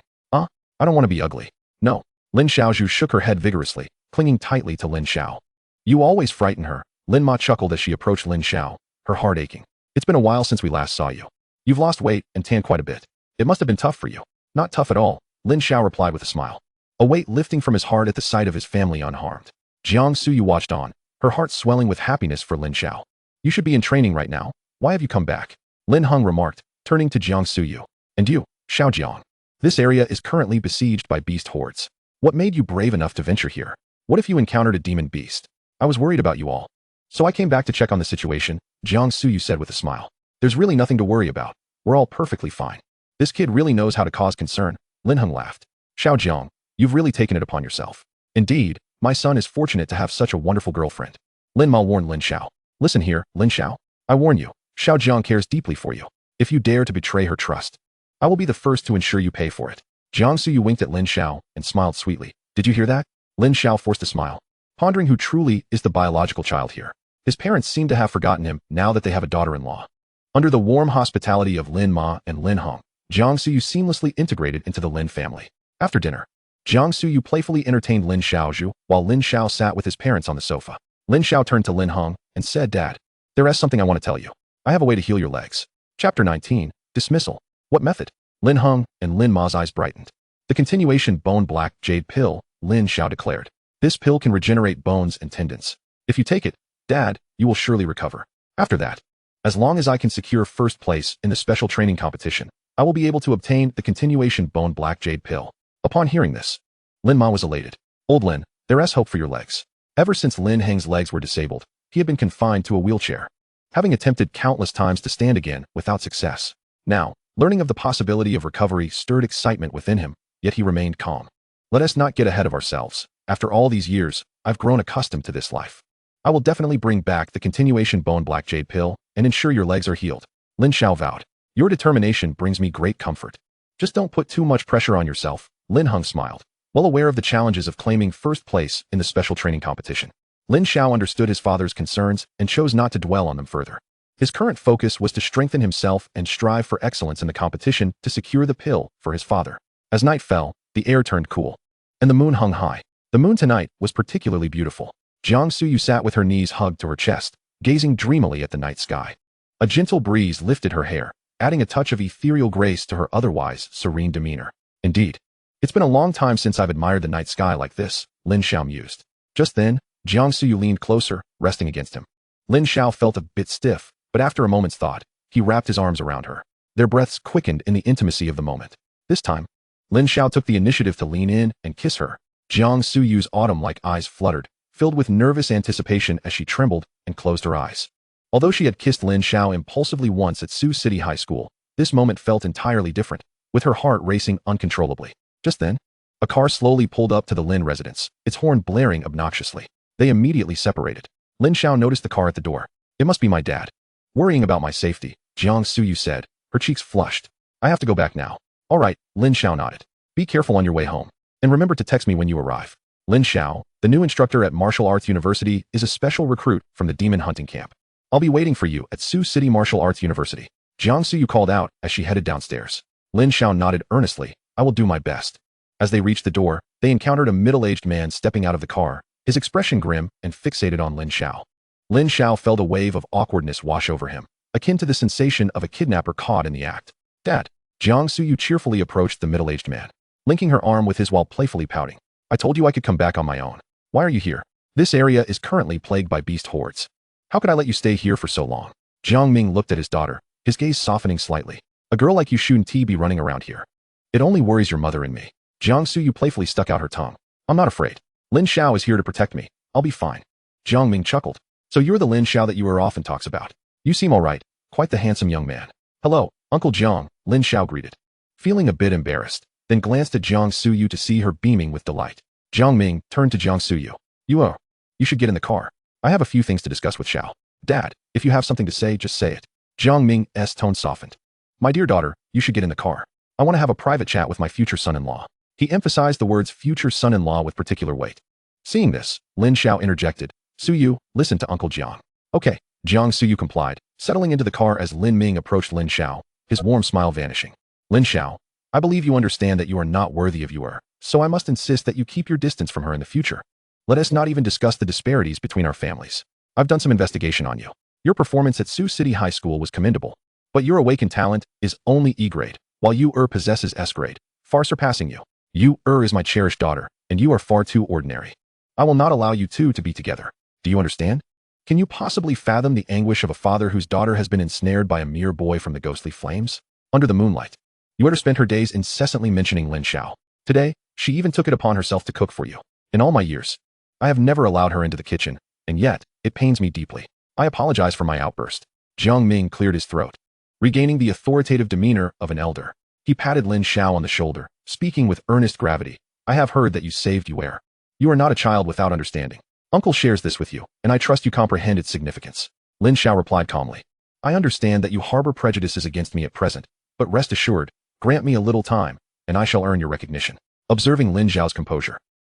I don't want to be ugly. No. Lin Xiaozhu shook her head vigorously, clinging tightly to Lin Xiao. You always frighten her. Lin Ma chuckled as she approached Lin Xiao, her heart aching. It's been a while since we last saw you. You've lost weight and tanned quite a bit. It must have been tough for you. Not tough at all, Lin Xiao replied with a smile, a weight lifting from his heart at the sight of his family unharmed. Jiang Suyu watched on, her heart swelling with happiness for Lin Xiao. You should be in training right now. Why have you come back? Lin Heng remarked, turning to Jiang Suyu. And you, Xiao Jiang. This area is currently besieged by beast hordes. What made you brave enough to venture here? What if you encountered a demon beast? I was worried about you all. So I came back to check on the situation, Jiang Suyu said with a smile. There's really nothing to worry about. We're all perfectly fine. This kid really knows how to cause concern, Lin Heng laughed. Xiao Jiang, you've really taken it upon yourself. Indeed, my son is fortunate to have such a wonderful girlfriend. Lin Ma warned Lin Xiao. Listen here, Lin Xiao. I warn you, Xiao Jiang cares deeply for you. If you dare to betray her trust, I will be the first to ensure you pay for it. Jiang Suyu winked at Lin Xiao and smiled sweetly. Did you hear that? Lin Xiao forced a smile, pondering who truly is the biological child here. His parents seem to have forgotten him now that they have a daughter-in-law. Under the warm hospitality of Lin Ma and Lin Heng, Jiang Suyu seamlessly integrated into the Lin family. After dinner, Jiang Suyu playfully entertained Lin Xiaozhu while Lin Xiao sat with his parents on the sofa. Lin Xiao turned to Lin Heng and said, Dad, there is something I want to tell you. I have a way to heal your legs. Chapter 19, Dismissal. What method? Lin Heng and Lin Ma's eyes brightened. The continuation bone black jade pill, Lin Xiao declared. This pill can regenerate bones and tendons. If you take it, Dad, you will surely recover. After that, as long as I can secure first place in the special training competition, I will be able to obtain the continuation bone black jade pill. Upon hearing this, Lin Ma was elated. Old Lin, there is hope for your legs. Ever since Lin Heng's legs were disabled, he had been confined to a wheelchair, having attempted countless times to stand again without success. Now, learning of the possibility of recovery stirred excitement within him, yet he remained calm. Let us not get ahead of ourselves. After all these years, I've grown accustomed to this life. I will definitely bring back the continuation bone black jade pill and ensure your legs are healed. Lin Xiao vowed. Your determination brings me great comfort. Just don't put too much pressure on yourself, Lin Heng smiled, well aware of the challenges of claiming first place in the special training competition. Lin Xiao understood his father's concerns and chose not to dwell on them further. His current focus was to strengthen himself and strive for excellence in the competition to secure the pill for his father. As night fell, the air turned cool, and the moon hung high. The moon tonight was particularly beautiful. Jiang Suyu sat with her knees hugged to her chest, gazing dreamily at the night sky. A gentle breeze lifted her hair, adding a touch of ethereal grace to her otherwise serene demeanor. Indeed, it's been a long time since I've admired the night sky like this, Lin Xiao mused. Just then, Jiang Suyu leaned closer, resting against him. Lin Xiao felt a bit stiff, but after a moment's thought, he wrapped his arms around her. Their breaths quickened in the intimacy of the moment. This time, Lin Xiao took the initiative to lean in and kiss her. Jiang Suyu's autumn-like eyes fluttered, filled with nervous anticipation as she trembled and closed her eyes. Although she had kissed Lin Xiao impulsively once at Sioux City High School, this moment felt entirely different, with her heart racing uncontrollably. Just then, a car slowly pulled up to the Lin residence, its horn blaring obnoxiously. They immediately separated. Lin Xiao noticed the car at the door. It must be my dad. Worrying about my safety, Jiang Suyu said, her cheeks flushed. I have to go back now. All right, Lin Xiao nodded. Be careful on your way home. And remember to text me when you arrive. Lin Xiao, the new instructor at Martial Arts University, is a special recruit from the demon hunting camp. I'll be waiting for you at Sioux City Martial Arts University. Jiang Suyu called out as she headed downstairs. Lin Xiao nodded earnestly. I will do my best. As they reached the door, they encountered a middle-aged man stepping out of the car, his expression grim and fixated on Lin Xiao. Lin Xiao felt a wave of awkwardness wash over him, akin to the sensation of a kidnapper caught in the act. Dad. Jiang Suyu cheerfully approached the middle-aged man, linking her arm with his while playfully pouting. I told you I could come back on my own. Why are you here? This area is currently plagued by beast hordes. How could I let you stay here for so long? Jiang Ming looked at his daughter, his gaze softening slightly. A girl like you shouldn't be running around here. It only worries your mother and me. Jiang Suyu playfully stuck out her tongue. I'm not afraid. Lin Xiao is here to protect me. I'll be fine. Jiang Ming chuckled. So you're the Lin Xiao that you often talks about. You seem all right. Quite the handsome young man. Hello, Uncle Jiang, Lin Xiao greeted, feeling a bit embarrassed, then glanced at Jiang Suyu to see her beaming with delight. Jiang Ming turned to Jiang Suyu. You should get in the car. I have a few things to discuss with Xiao. Dad, if you have something to say, just say it. Jiang Ming's tone softened. My dear daughter, you should get in the car. I want to have a private chat with my future son-in-law. He emphasized the words future son-in-law with particular weight. Seeing this, Lin Xiao interjected. Suyu, listen to Uncle Jiang. Okay, Jiang Suyu complied, settling into the car as Lin Ming approached Lin Xiao, his warm smile vanishing. Lin Xiao, I believe you understand that you are not worthy of her, so I must insist that you keep your distance from her in the future. Let us not even discuss the disparities between our families. I've done some investigation on you. Your performance at Sioux City High School was commendable, but your awakened talent is only E grade, while you possesses S grade, far surpassing you. You is my cherished daughter, and you are far too ordinary. I will not allow you two to be together. Do you understand? Can you possibly fathom the anguish of a father whose daughter has been ensnared by a mere boy from the ghostly flames? Under the moonlight. You spent her days incessantly mentioning Lin Xiao. Today, she even took it upon herself to cook for you. In all my years, I have never allowed her into the kitchen, and yet, it pains me deeply. I apologize for my outburst. Jiang Ming cleared his throat. Regaining the authoritative demeanor of an elder, he patted Lin Xiao on the shoulder, speaking with earnest gravity. I have heard that you saved Yuer. You are not a child without understanding. Uncle shares this with you, and I trust you comprehend its significance. Lin Xiao replied calmly. I understand that you harbor prejudices against me at present, but rest assured, grant me a little time, and I shall earn your recognition. Observing Lin Xiao's composure,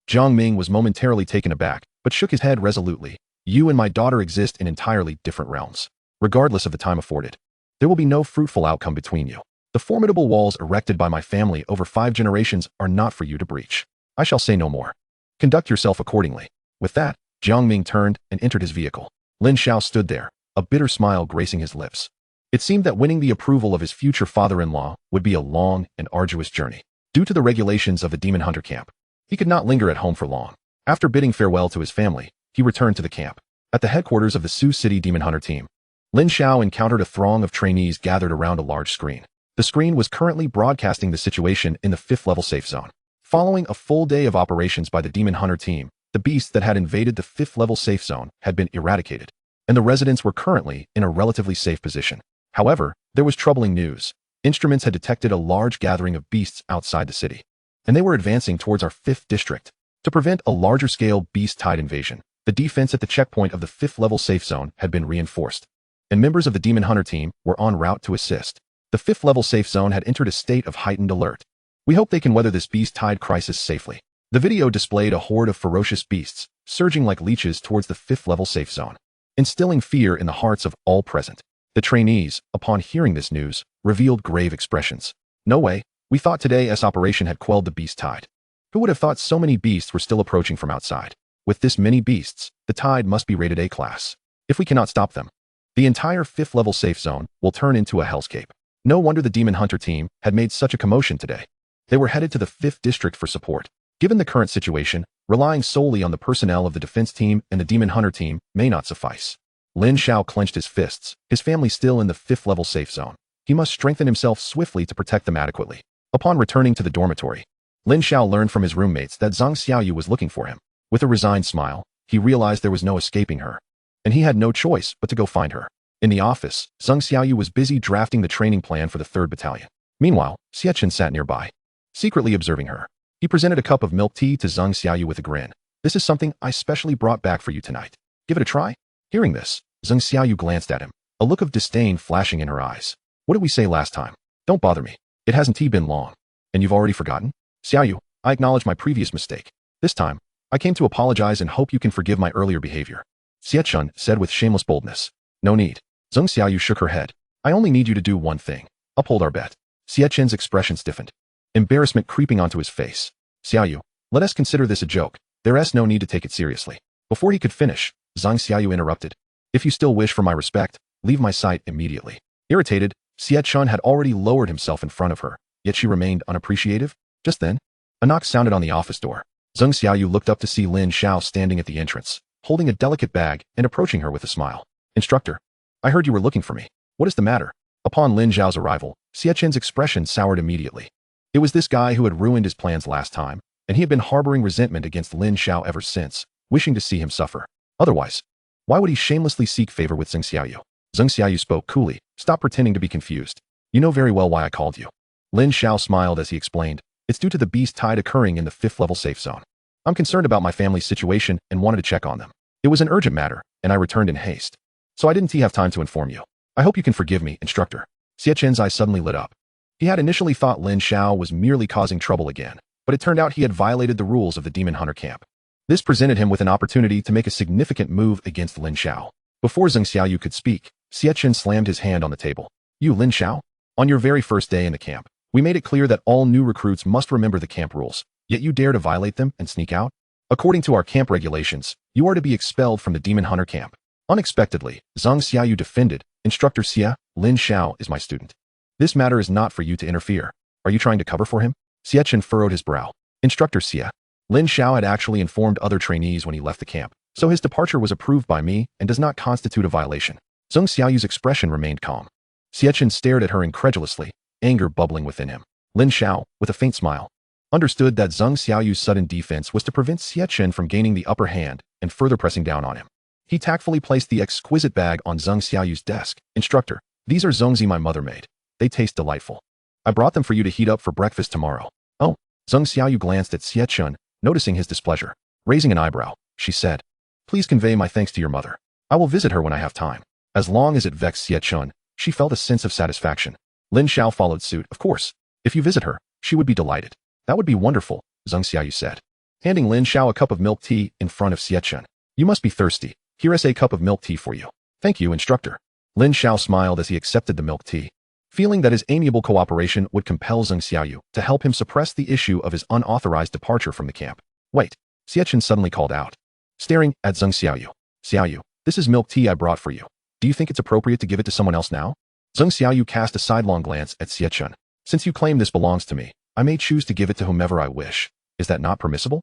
Jiang Ming was momentarily taken aback, but shook his head resolutely. You and my daughter exist in entirely different realms. Regardless of the time afforded, there will be no fruitful outcome between you. The formidable walls erected by my family over 5 generations are not for you to breach. I shall say no more. Conduct yourself accordingly. With that, Jiang Ming turned and entered his vehicle. Lin Xiao stood there, a bitter smile gracing his lips. It seemed that winning the approval of his future father-in-law would be a long and arduous journey. Due to the regulations of the demon hunter camp, he could not linger at home for long. After bidding farewell to his family, he returned to the camp. At the headquarters of the Sioux City Demon Hunter team, Lin Xiao encountered a throng of trainees gathered around a large screen. The screen was currently broadcasting the situation in the 5th level safe zone. Following a full day of operations by the Demon Hunter team, the beasts that had invaded the 5th level safe zone had been eradicated, and the residents were currently in a relatively safe position. However, there was troubling news. Instruments had detected a large gathering of beasts outside the city, and they were advancing towards our 5th district. To prevent a larger-scale beast-tide invasion, the defense at the checkpoint of the 5th level safe zone had been reinforced, and members of the Demon Hunter team were en route to assist. The 5th level safe zone had entered a state of heightened alert. We hope they can weather this beast-tide crisis safely. The video displayed a horde of ferocious beasts, surging like leeches towards the 5th level safe zone, instilling fear in the hearts of all present. The trainees, upon hearing this news, revealed grave expressions. No way, we thought today's operation had quelled the beast tide. Who would have thought so many beasts were still approaching from outside? With this many beasts, the tide must be rated A class. If we cannot stop them, the entire 5th level safe zone will turn into a hellscape. No wonder the Demon Hunter team had made such a commotion today. They were headed to the 5th district for support. Given the current situation, relying solely on the personnel of the defense team and the Demon Hunter team may not suffice. Lin Xiao clenched his fists, his family still in the 5th level safe zone. He must strengthen himself swiftly to protect them adequately. Upon returning to the dormitory, Lin Xiao learned from his roommates that Zhang Xiaoyu was looking for him. With a resigned smile, he realized there was no escaping her, and he had no choice but to go find her. In the office, Zhang Xiaoyu was busy drafting the training plan for the 3rd Battalion. Meanwhile, Xiachen sat nearby, secretly observing her. He presented a cup of milk tea to Zhang Xiaoyu with a grin. This is something I specially brought back for you tonight. Give it a try? Hearing this, Zhang Xiaoyu glanced at him, a look of disdain flashing in her eyes. What did we say last time? Don't bother me. It hasn't been long. And you've already forgotten? Xiaoyu, I acknowledge my previous mistake. This time, I came to apologize and hope you can forgive my earlier behavior. Xiechun said with shameless boldness. No need. Zhang Xiaoyu shook her head. I only need you to do one thing. Uphold our bet. Xiechun's expression stiffened, embarrassment creeping onto his face. Xiaoyu, let us consider this a joke. There's no need to take it seriously. Before he could finish, Zhang Xiaoyu interrupted. If you still wish for my respect, leave my sight immediately. Irritated, Xiechun had already lowered himself in front of her, yet she remained unappreciative. Just then, a knock sounded on the office door. Zhang Xiaoyu looked up to see Lin Xiao standing at the entrance, holding a delicate bag and approaching her with a smile. Instructor, I heard you were looking for me. What is the matter? Upon Lin Xiao's arrival, Xiechun's expression soured immediately. It was this guy who had ruined his plans last time, and he had been harboring resentment against Lin Xiao ever since, wishing to see him suffer. Otherwise, why would he shamelessly seek favor with Zhang Xiaoyu? Zhang Xiaoyu spoke coolly. Stop pretending to be confused. You know very well why I called you. Lin Xiao smiled as he explained. It's due to the beast tide occurring in the 5th level safe zone. I'm concerned about my family's situation and wanted to check on them. It was an urgent matter, and I returned in haste. So I didn't have time to inform you. I hope you can forgive me, instructor. Xie Chen's eyes suddenly lit up. He had initially thought Lin Xiao was merely causing trouble again, but it turned out he had violated the rules of the demon hunter camp. This presented him with an opportunity to make a significant move against Lin Xiao. Before Zheng Xiaoyu could speak, Xie Chen slammed his hand on the table. You, Lin Xiao? On your very first day in the camp, we made it clear that all new recruits must remember the camp rules, yet you dare to violate them and sneak out? According to our camp regulations, you are to be expelled from the demon hunter camp. Unexpectedly, Zheng Xiaoyu defended, Instructor Xie, Lin Xiao is my student. This matter is not for you to interfere. Are you trying to cover for him? Xie Chen furrowed his brow. Instructor Xie, Lin Xiao had actually informed other trainees when he left the camp, so his departure was approved by me and does not constitute a violation. Zheng Xiaoyu's expression remained calm. Xie Chen stared at her incredulously, anger bubbling within him. Lin Xiao, with a faint smile, understood that Zheng Xiaoyu's sudden defense was to prevent Xie Chen from gaining the upper hand and further pressing down on him. He tactfully placed the exquisite bag on Zheng Xiaoyu's desk. Instructor, these are zongzi my mother made. They taste delightful. I brought them for you to heat up for breakfast tomorrow. Oh, Zheng Xiaoyu glanced at Xie Chen, noticing his displeasure. Raising an eyebrow, she said, please convey my thanks to your mother. I will visit her when I have time. As long as it vexed Xie Chen, she felt a sense of satisfaction. Lin Xiao followed suit. Of course, if you visit her, she would be delighted. That would be wonderful, Zheng Xiaoyu said, handing Lin Xiao a cup of milk tea in front of Xie Chen. You must be thirsty. Here is a cup of milk tea for you. Thank you, instructor. Lin Xiao smiled as he accepted the milk tea, feeling that his amiable cooperation would compel Zheng Xiaoyu to help him suppress the issue of his unauthorized departure from the camp. Wait, Xie Chen suddenly called out, staring at Zheng Xiaoyu. Xiaoyu, this is milk tea I brought for you. Do you think it's appropriate to give it to someone else now? Zheng Xiaoyu cast a sidelong glance at Xie Chen. Since you claim this belongs to me, I may choose to give it to whomever I wish. Is that not permissible?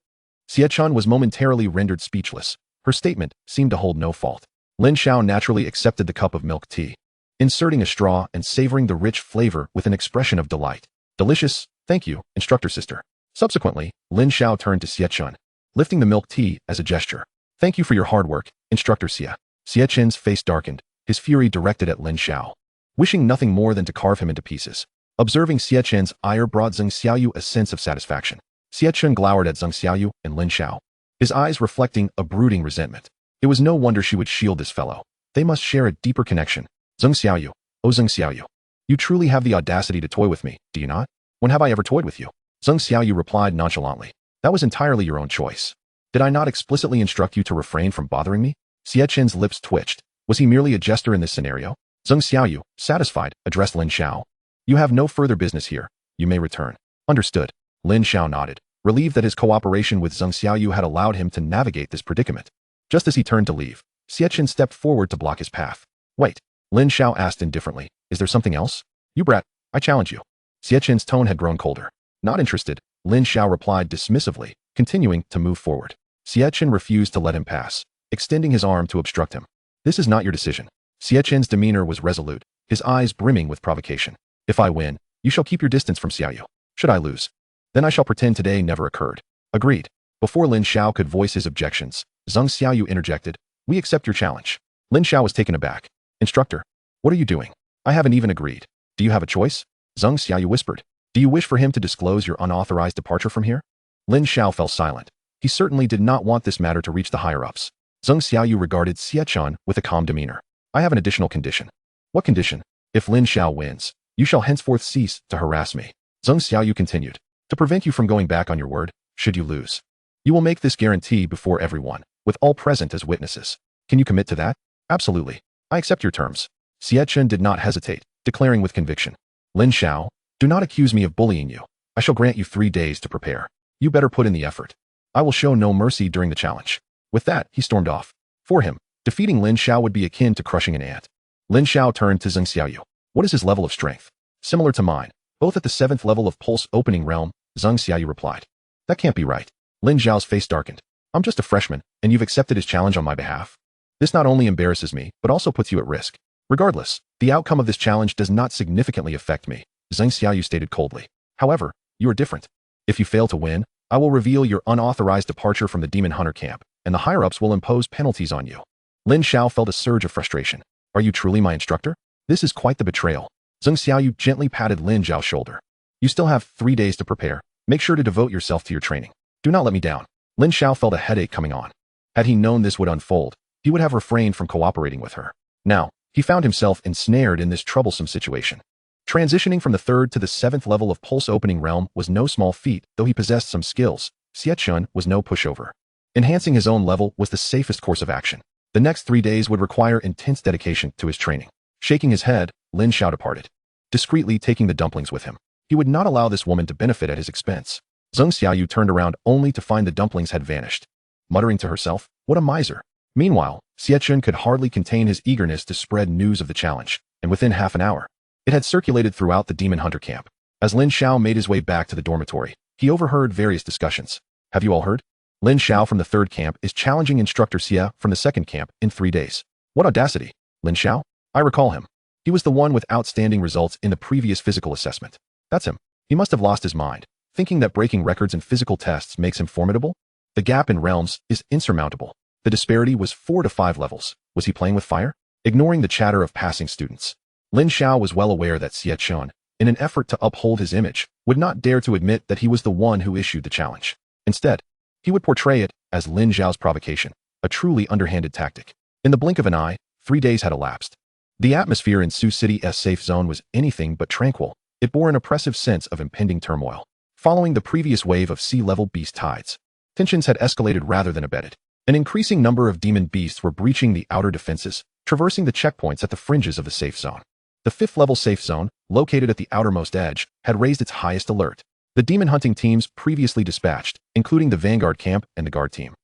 Xie Chen was momentarily rendered speechless. Her statement seemed to hold no fault. Lin Xiao naturally accepted the cup of milk tea, inserting a straw and savoring the rich flavor with an expression of delight. Delicious, thank you, instructor sister. Subsequently, Lin Xiao turned to Xie Chen, lifting the milk tea as a gesture. Thank you for your hard work, instructor Xie. Xie Chen's face darkened, his fury directed at Lin Xiao, wishing nothing more than to carve him into pieces. Observing Xie Chen's ire brought Zheng Xiaoyu a sense of satisfaction. Xie Chen glowered at Zheng Xiaoyu and Lin Xiao, his eyes reflecting a brooding resentment. It was no wonder she would shield this fellow. They must share a deeper connection. Zheng Xiaoyu, oh Zheng Xiaoyu, you truly have the audacity to toy with me, do you not? When have I ever toyed with you? Zheng Xiaoyu replied nonchalantly. That was entirely your own choice. Did I not explicitly instruct you to refrain from bothering me? Xie Chen's lips twitched. Was he merely a jester in this scenario? Zheng Xiaoyu, satisfied, addressed Lin Xiao. You have no further business here. You may return. Understood. Lin Xiao nodded, relieved that his cooperation with Zheng Xiaoyu had allowed him to navigate this predicament. Just as he turned to leave, Xie Chen stepped forward to block his path. Wait, Lin Xiao asked indifferently, is there something else? You brat, I challenge you. Xie Chen's tone had grown colder. Not interested, Lin Xiao replied dismissively, continuing to move forward. Xie Chen refused to let him pass, extending his arm to obstruct him. This is not your decision. Xie Chen's demeanor was resolute, his eyes brimming with provocation. If I win, you shall keep your distance from Xiaoyu. Should I lose, then I shall pretend today never occurred. Agreed. Before Lin Xiao could voice his objections, Zheng Xiaoyu interjected. We accept your challenge. Lin Xiao was taken aback. Instructor, what are you doing? I haven't even agreed. Do you have a choice? Zheng Xiaoyu whispered. Do you wish for him to disclose your unauthorized departure from here? Lin Xiao fell silent. He certainly did not want this matter to reach the higher-ups. Zheng Xiaoyu regarded Xie Chen with a calm demeanor. I have an additional condition. What condition? If Lin Xiao wins, you shall henceforth cease to harass me. Zheng Xiaoyu continued. To prevent you from going back on your word, should you lose. You will make this guarantee before everyone, with all present as witnesses. Can you commit to that? Absolutely. I accept your terms. Xie Chen did not hesitate, declaring with conviction. Lin Xiao, do not accuse me of bullying you. I shall grant you 3 days to prepare. You better put in the effort. I will show no mercy during the challenge. With that, he stormed off. For him, defeating Lin Xiao would be akin to crushing an ant. Lin Xiao turned to Zheng Xiaoyu. What is his level of strength? Similar to mine, both at the 7th level of Pulse Opening Realm, Zheng Xiaoyu replied. That can't be right. Lin Xiao's face darkened. I'm just a freshman, and you've accepted his challenge on my behalf. This not only embarrasses me, but also puts you at risk. Regardless, the outcome of this challenge does not significantly affect me, Zheng Xiaoyu stated coldly. However, you are different. If you fail to win, I will reveal your unauthorized departure from the Demon Hunter camp, and the higher-ups will impose penalties on you. Lin Xiao felt a surge of frustration. Are you truly my instructor? This is quite the betrayal. Zheng Xiaoyu gently patted Lin Xiao's shoulder. You still have 3 days to prepare. Make sure to devote yourself to your training. Do not let me down. Lin Xiao felt a headache coming on. Had he known this would unfold, he would have refrained from cooperating with her. Now, he found himself ensnared in this troublesome situation. Transitioning from the 3rd to the 7th level of Pulse Opening Realm was no small feat, though he possessed some skills. Xiechun was no pushover. Enhancing his own level was the safest course of action. The next 3 days would require intense dedication to his training. Shaking his head, Lin Xiao departed, discreetly taking the dumplings with him. He would not allow this woman to benefit at his expense. Zheng Xiaoyu turned around only to find the dumplings had vanished. Muttering to herself, "What a miser." Meanwhile, Xiechun could hardly contain his eagerness to spread news of the challenge, and within half an hour, it had circulated throughout the demon hunter camp. As Lin Xiao made his way back to the dormitory, he overheard various discussions. "Have you all heard? Lin Xiao from the 3rd camp is challenging instructor Xia from the 2nd camp in 3 days. What audacity! Lin Xiao? I recall him. He was the one with outstanding results in the previous physical assessment. That's him. He must have lost his mind, thinking that breaking records in physical tests makes him formidable? The gap in realms is insurmountable. The disparity was 4 to 5 levels. Was he playing with fire?" Ignoring the chatter of passing students, Lin Xiao was well aware that Xiechun, in an effort to uphold his image, would not dare to admit that he was the one who issued the challenge. Instead, he would portray it as Lin Xiao's provocation, a truly underhanded tactic. In the blink of an eye, 3 days had elapsed. The atmosphere in Sioux City's safe zone was anything but tranquil. It bore an oppressive sense of impending turmoil. Following the previous wave of sea-level beast tides, tensions had escalated rather than abated. An increasing number of demon beasts were breaching the outer defenses, traversing the checkpoints at the fringes of the safe zone. The 5th level safe zone, located at the outermost edge, had raised its highest alert. The demon hunting teams previously dispatched, including the Vanguard camp and the Guard team,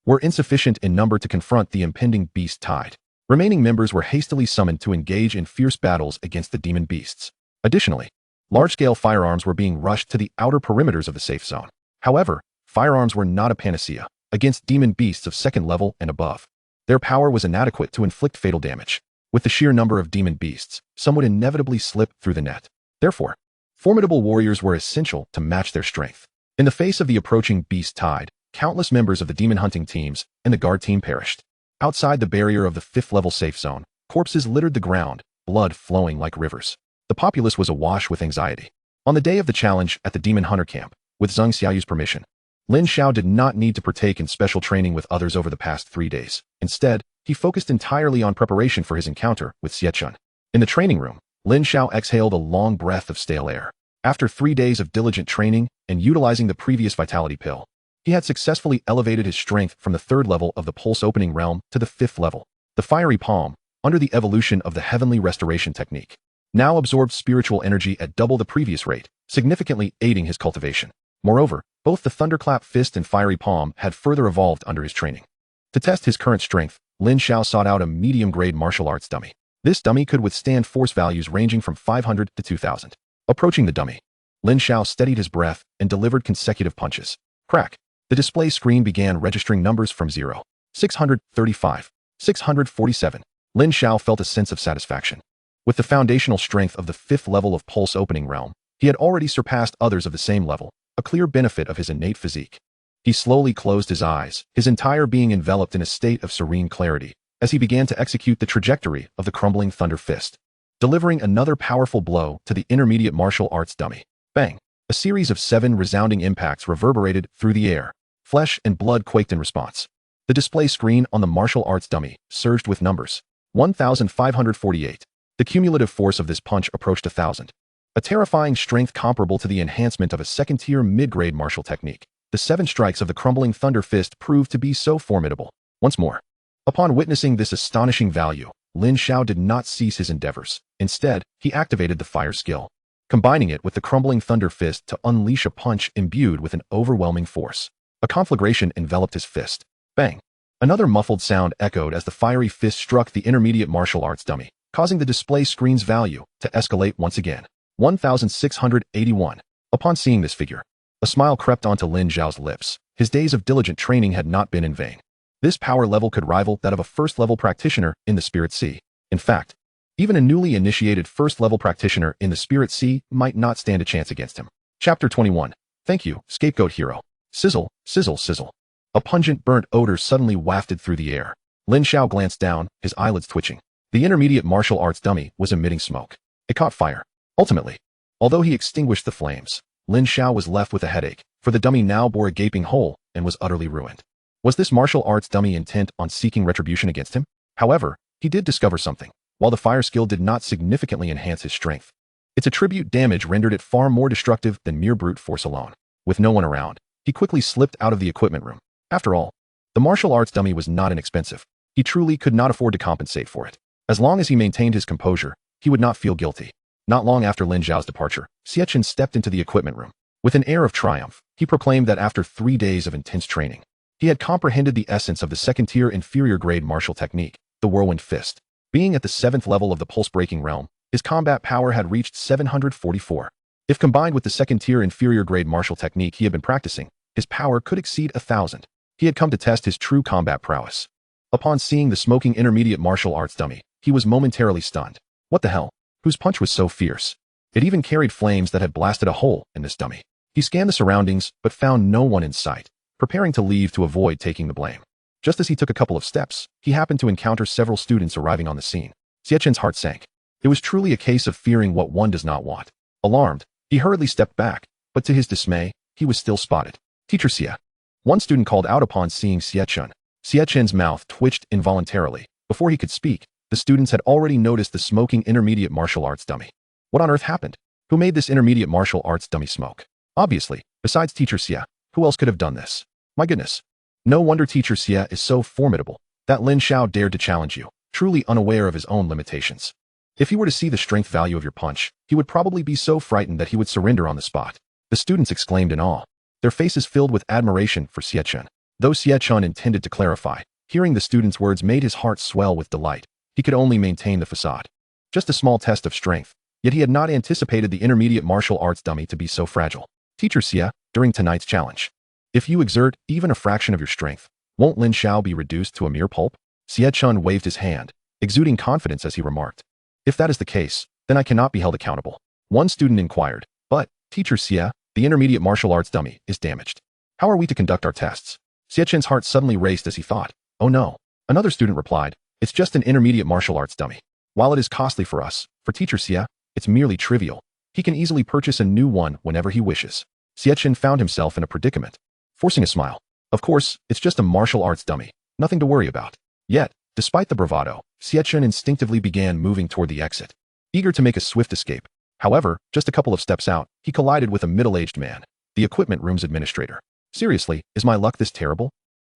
were insufficient in number to confront the impending beast tide. Remaining members were hastily summoned to engage in fierce battles against the demon beasts. Additionally, large-scale firearms were being rushed to the outer perimeters of the safe zone. However, firearms were not a panacea against demon beasts of 2nd level and above. Their power was inadequate to inflict fatal damage. With the sheer number of demon beasts, some would inevitably slip through the net. Therefore, formidable warriors were essential to match their strength. In the face of the approaching beast tide, countless members of the demon hunting teams and the Guard team perished. Outside the barrier of the 5th level safe zone, corpses littered the ground, blood flowing like rivers. The populace was awash with anxiety. On the day of the challenge at the demon hunter camp, with Zheng Xiaoyu's permission, Lin Xiao did not need to partake in special training with others over the past 3 days. Instead, he focused entirely on preparation for his encounter with Xiechun. In the training room, Lin Xiao exhaled a long breath of stale air. After 3 days of diligent training and utilizing the previous vitality pill, he had successfully elevated his strength from the 3rd level of the Pulse Opening Realm to the 5th level. The fiery palm, under the evolution of the Heavenly Restoration Technique, now absorbed spiritual energy at double the previous rate, significantly aiding his cultivation. Moreover, both the Thunderclap Fist and Fiery Palm had further evolved under his training. To test his current strength, Lin Xiao sought out a medium-grade martial arts dummy. This dummy could withstand force values ranging from 500 to 2,000. Approaching the dummy, Lin Xiao steadied his breath and delivered consecutive punches. Crack! The display screen began registering numbers from 0, 635, 647. Lin Xiao felt a sense of satisfaction. With the foundational strength of the 5th level of Pulse Opening Realm, he had already surpassed others of the same level, a clear benefit of his innate physique. He slowly closed his eyes, his entire being enveloped in a state of serene clarity, as he began to execute the trajectory of the crumbling Thunder Fist, delivering another powerful blow to the intermediate martial arts dummy. Bang! A series of 7 resounding impacts reverberated through the air. Flesh and blood quaked in response. The display screen on the martial arts dummy surged with numbers. 1,548. The cumulative force of this punch approached 1,000. A terrifying strength comparable to the enhancement of a second-tier mid-grade martial technique. The 7 strikes of the crumbling Thunder Fist proved to be so formidable. Once more, upon witnessing this astonishing value, Lin Xiao did not cease his endeavors. Instead, he activated the fire skill, combining it with the crumbling Thunder Fist to unleash a punch imbued with an overwhelming force. A conflagration enveloped his fist. Bang! Another muffled sound echoed as the fiery fist struck the intermediate martial arts dummy, causing the display screen's value to escalate once again. 1,681. Upon seeing this figure, a smile crept onto Lin Xiao's lips. His days of diligent training had not been in vain. This power level could rival that of a first-level practitioner in the Spirit Sea. In fact, even a newly initiated first-level practitioner in the Spirit Sea might not stand a chance against him. Chapter 21. Thank you, Scapegoat Hero. Sizzle, sizzle, sizzle. A pungent burnt odor suddenly wafted through the air. Lin Xiao glanced down, his eyelids twitching. The intermediate martial arts dummy was emitting smoke. It caught fire. Ultimately, although he extinguished the flames, Lin Xiao was left with a headache, for the dummy now bore a gaping hole, and was utterly ruined. Was this martial arts dummy intent on seeking retribution against him? However, he did discover something. While the fire skill did not significantly enhance his strength, its attribute damage rendered it far more destructive than mere brute force alone. With no one around, he quickly slipped out of the equipment room. After all, the martial arts dummy was not inexpensive. He truly could not afford to compensate for it. As long as he maintained his composure, he would not feel guilty. Not long after Lin Xiao's departure, Xiaochen stepped into the equipment room. With an air of triumph, he proclaimed that after 3 days of intense training, he had comprehended the essence of the second-tier inferior-grade martial technique, the Whirlwind Fist. Being at the 7th level of the pulse-breaking realm, his combat power had reached 744. If combined with the second-tier inferior-grade martial technique he had been practicing, his power could exceed 1,000. He had come to test his true combat prowess. Upon seeing the smoking intermediate martial arts dummy, he was momentarily stunned. What the hell? Whose punch was so fierce? It even carried flames that had blasted a hole in this dummy. He scanned the surroundings, but found no one in sight, preparing to leave to avoid taking the blame. Just as he took a couple of steps, he happened to encounter several students arriving on the scene. Xiachen's heart sank. It was truly a case of fearing what one does not want. Alarmed, he hurriedly stepped back, but to his dismay, he was still spotted. Teacher Xia. One student called out upon seeing Xiachen. Xiachen's mouth twitched involuntarily. Before he could speak, the students had already noticed the smoking intermediate martial arts dummy. What on earth happened? Who made this intermediate martial arts dummy smoke? Obviously, besides Teacher Xia, who else could have done this? My goodness. No wonder Teacher Xia is so formidable that Lin Xiao dared to challenge you, truly unaware of his own limitations. If he were to see the strength value of your punch, he would probably be so frightened that he would surrender on the spot. The students exclaimed in awe, their faces filled with admiration for Xiachen. Though Xiachen intended to clarify, hearing the students' words made his heart swell with delight. He could only maintain the facade. Just a small test of strength, yet he had not anticipated the intermediate martial arts dummy to be so fragile. Teacher Xia, during tonight's challenge, if you exert even a fraction of your strength, won't Lin Xiao be reduced to a mere pulp? Xiachen waved his hand, exuding confidence as he remarked. If that is the case, then I cannot be held accountable. One student inquired, but, Teacher Xia, the intermediate martial arts dummy is damaged. How are we to conduct our tests? Xiachen's heart suddenly raced as he thought, oh no. Another student replied, it's just an intermediate martial arts dummy. While it is costly for us, for Teacher Xia, it's merely trivial. He can easily purchase a new one whenever he wishes. Xiachen found himself in a predicament. Forcing a smile. Of course, it's just a martial arts dummy. Nothing to worry about. Yet, despite the bravado, Xiachen instinctively began moving toward the exit, eager to make a swift escape. However, just a couple of steps out, he collided with a middle-aged man, the equipment room's administrator. Seriously, is my luck this terrible?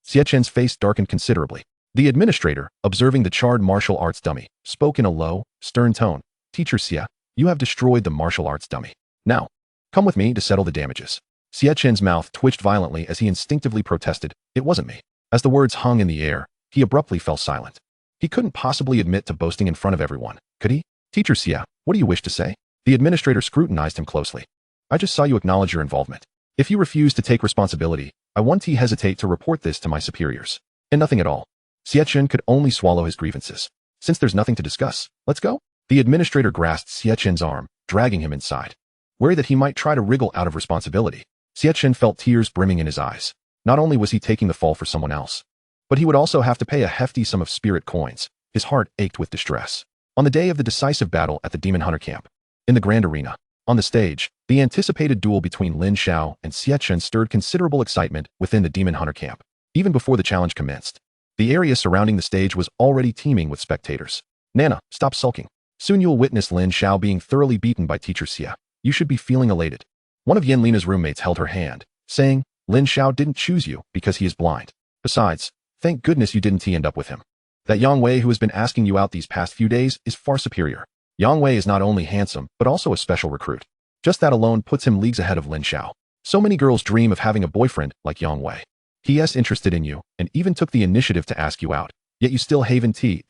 Xiachen's face darkened considerably. The administrator, observing the charred martial arts dummy, spoke in a low, stern tone. Teacher Xia, you have destroyed the martial arts dummy. Now, come with me to settle the damages. Xiachen's mouth twitched violently as he instinctively protested, it wasn't me. As the words hung in the air, he abruptly fell silent. He couldn't possibly admit to boasting in front of everyone, could he? Teacher Xia, what do you wish to say? The administrator scrutinized him closely. I just saw you acknowledge your involvement. If you refuse to take responsibility, I won't hesitate to report this to my superiors. And nothing at all. Xiachen could only swallow his grievances. Since there's nothing to discuss, let's go. The administrator grasped Xiachen's arm, dragging him inside. Worried that he might try to wriggle out of responsibility, Xiachen felt tears brimming in his eyes. Not only was he taking the fall for someone else, but he would also have to pay a hefty sum of spirit coins. His heart ached with distress. On the day of the decisive battle at the Demon Hunter camp, in the grand arena, on the stage, the anticipated duel between Lin Xiao and Xiachen stirred considerable excitement within the Demon Hunter camp. Even before the challenge commenced, the area surrounding the stage was already teeming with spectators. Nana, stop sulking. Soon you'll witness Lin Xiao being thoroughly beaten by Teacher Xia. You should be feeling elated. One of Yan Lina's roommates held her hand, saying, Lin Xiao didn't choose you because he is blind. Besides, thank goodness you didn't end up with him. That Yang Wei who has been asking you out these past few days is far superior. Yang Wei is not only handsome, but also a special recruit. Just that alone puts him leagues ahead of Lin Xiao. So many girls dream of having a boyfriend like Yang Wei. He is interested in you, and even took the initiative to ask you out, yet you still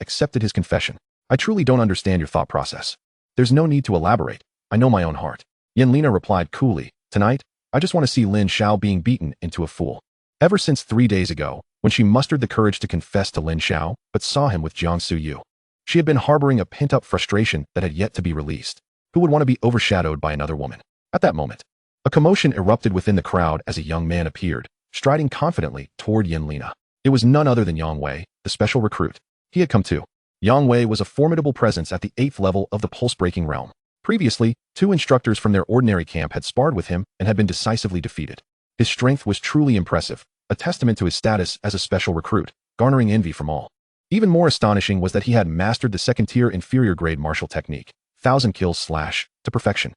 accepted his confession. I truly don't understand your thought process. There's no need to elaborate. I know my own heart. Yan Lina replied coolly, tonight, I just want to see Lin Xiao being beaten into a fool. Ever since 3 days ago, when she mustered the courage to confess to Lin Xiao, but saw him with Jiang Suyu, she had been harboring a pent-up frustration that had yet to be released. Who would want to be overshadowed by another woman? At that moment, a commotion erupted within the crowd as a young man appeared, striding confidently toward Yan Lina. It was none other than Yang Wei, the special recruit. He had come too. Yang Wei was a formidable presence at the 8th level of the pulse-breaking realm. Previously, 2 instructors from their ordinary camp had sparred with him and had been decisively defeated. His strength was truly impressive, a testament to his status as a special recruit, garnering envy from all. Even more astonishing was that he had mastered the second-tier inferior-grade martial technique, 1,000 kills / to perfection,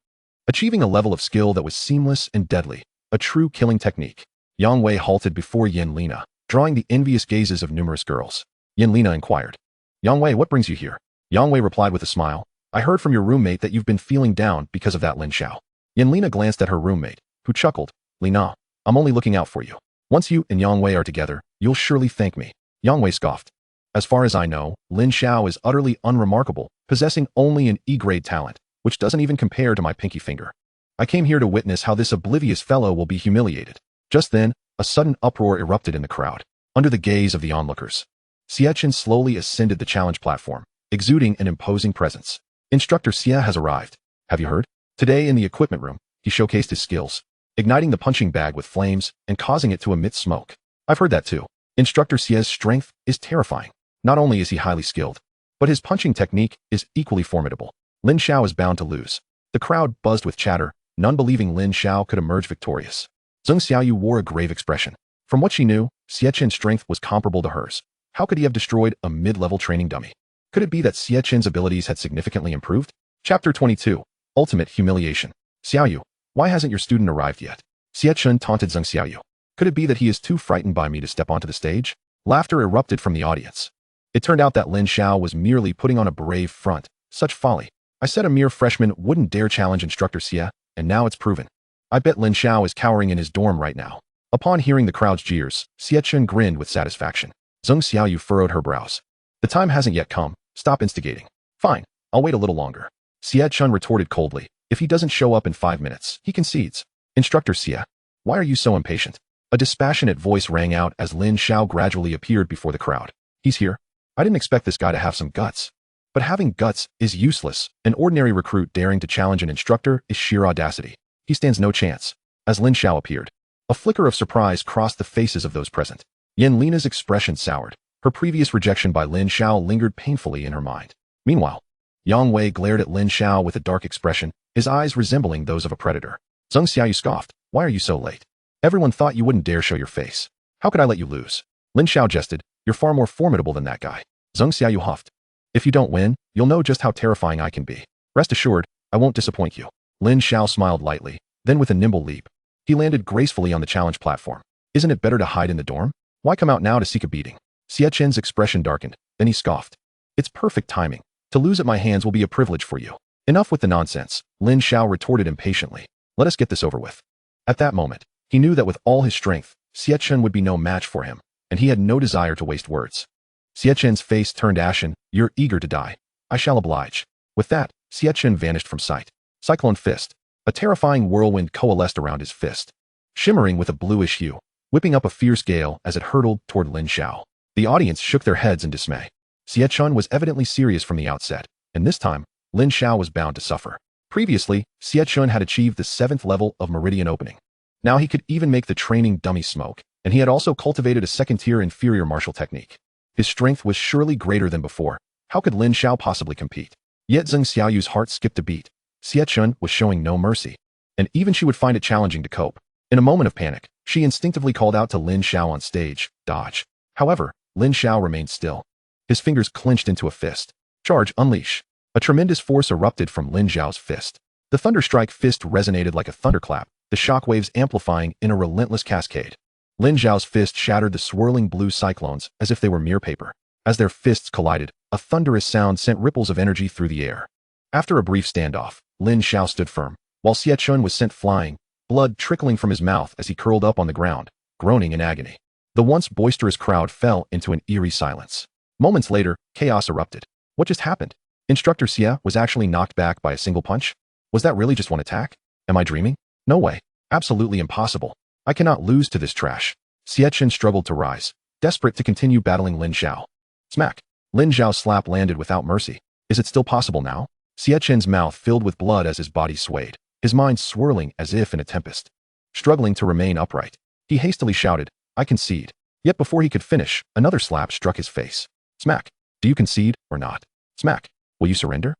achieving a level of skill that was seamless and deadly, a true killing technique. Yang Wei halted before Yin Lina, drawing the envious gazes of numerous girls. Yin Lina inquired, "Yang Wei, what brings you here?" Yang Wei replied with a smile, "I heard from your roommate that you've been feeling down because of that Lin Xiao." Yin Lina glanced at her roommate, who chuckled, "Lina, I'm only looking out for you. Once you and Yang Wei are together, you'll surely thank me." Yang Wei scoffed. "As far as I know, Lin Xiao is utterly unremarkable, possessing only an E-grade talent, which doesn't even compare to my pinky finger. I came here to witness how this oblivious fellow will be humiliated." Just then, a sudden uproar erupted in the crowd, under the gaze of the onlookers. Xie Chen slowly ascended the challenge platform, exuding an imposing presence. "Instructor Xie has arrived. Have you heard? Today in the equipment room, he showcased his skills, igniting the punching bag with flames and causing it to emit smoke." "I've heard that too. Instructor Xie's strength is terrifying. Not only is he highly skilled, but his punching technique is equally formidable. Lin Xiao is bound to lose." The crowd buzzed with chatter, none believing Lin Xiao could emerge victorious. Zheng Xiaoyu wore a grave expression. From what she knew, Xie Chen's strength was comparable to hers. How could he have destroyed a mid-level training dummy? Could it be that Xie Chen's abilities had significantly improved? Chapter 22. Ultimate Humiliation. "Xiaoyu, why hasn't your student arrived yet?" Xie Chen taunted Zheng Xiaoyu. "Could it be that he is too frightened by me to step onto the stage?" Laughter erupted from the audience. It turned out that Lin Xiao was merely putting on a brave front. Such folly. "I said a mere freshman wouldn't dare challenge Instructor Xie, and now it's proven. I bet Lin Xiao is cowering in his dorm right now." Upon hearing the crowd's jeers, Xie Chen grinned with satisfaction. Zheng Xiaoyu furrowed her brows. "The time hasn't yet come. Stop instigating." "Fine, I'll wait a little longer." Xie Chen retorted coldly. "If he doesn't show up in 5 minutes, he concedes." "Instructor Xie, why are you so impatient?" A dispassionate voice rang out as Lin Xiao gradually appeared before the crowd. "He's here. I didn't expect this guy to have some guts." But having guts is useless. An ordinary recruit daring to challenge an instructor is sheer audacity. He stands no chance. As Lin Xiao appeared, a flicker of surprise crossed the faces of those present. Yin Lina's expression soured. Her previous rejection by Lin Xiao lingered painfully in her mind. Meanwhile, Yang Wei glared at Lin Xiao with a dark expression, his eyes resembling those of a predator. Zheng Xiaoyu scoffed. "Why are you so late? Everyone thought you wouldn't dare show your face. How could I let you lose?" Lin Xiao jested. "You're far more formidable than that guy." Zheng Xiaoyu huffed. "If you don't win, you'll know just how terrifying I can be. Rest assured, I won't disappoint you." Lin Xiao smiled lightly, then with a nimble leap, he landed gracefully on the challenge platform. "Isn't it better to hide in the dorm? Why come out now to seek a beating?" Xie Chen's expression darkened, then he scoffed. "It's perfect timing. To lose at my hands will be a privilege for you." "Enough with the nonsense," Lin Xiao retorted impatiently. "Let us get this over with." At that moment, he knew that with all his strength, Xie Chen would be no match for him, and he had no desire to waste words. Xie Chen's face turned ashen. "You're eager to die. I shall oblige." With that, Xie Chen vanished from sight. Cyclone Fist. A terrifying whirlwind coalesced around his fist, shimmering with a bluish hue, whipping up a fierce gale as it hurtled toward Lin Xiao. The audience shook their heads in dismay. Xie Chen was evidently serious from the outset, and this time, Lin Xiao was bound to suffer. Previously, Xie Chen had achieved the 7th level of Meridian Opening. Now he could even make the training dummy smoke, and he had also cultivated a second-tier inferior martial technique. His strength was surely greater than before. How could Lin Xiao possibly compete? Yet Zheng Xiaoyu's heart skipped a beat. Xie Chen was showing no mercy, and even she would find it challenging to cope. In a moment of panic, she instinctively called out to Lin Xiao on stage, "Dodge." However, Lin Xiao remained still. His fingers clenched into a fist. "Charge, unleash." A tremendous force erupted from Lin Xiao's fist. The thunderstrike fist resonated like a thunderclap, the shockwaves amplifying in a relentless cascade. Lin Xiao's fist shattered the swirling blue cyclones as if they were mere paper. As their fists collided, a thunderous sound sent ripples of energy through the air. After a brief standoff, Lin Xiao stood firm, while Xie Chen was sent flying, blood trickling from his mouth as he curled up on the ground, groaning in agony. The once boisterous crowd fell into an eerie silence. Moments later, chaos erupted. What just happened? Instructor Xie was actually knocked back by a single punch? Was that really just one attack? Am I dreaming? No way. Absolutely impossible. I cannot lose to this trash. Xie Chen struggled to rise, desperate to continue battling Lin Xiao. Smack. Lin Xiao's slap landed without mercy. Is it still possible now? Xie Chen's mouth filled with blood as his body swayed, his mind swirling as if in a tempest. Struggling to remain upright, he hastily shouted, "I concede." Yet before he could finish, another slap struck his face. Smack. Do you concede or not? Smack. Will you surrender?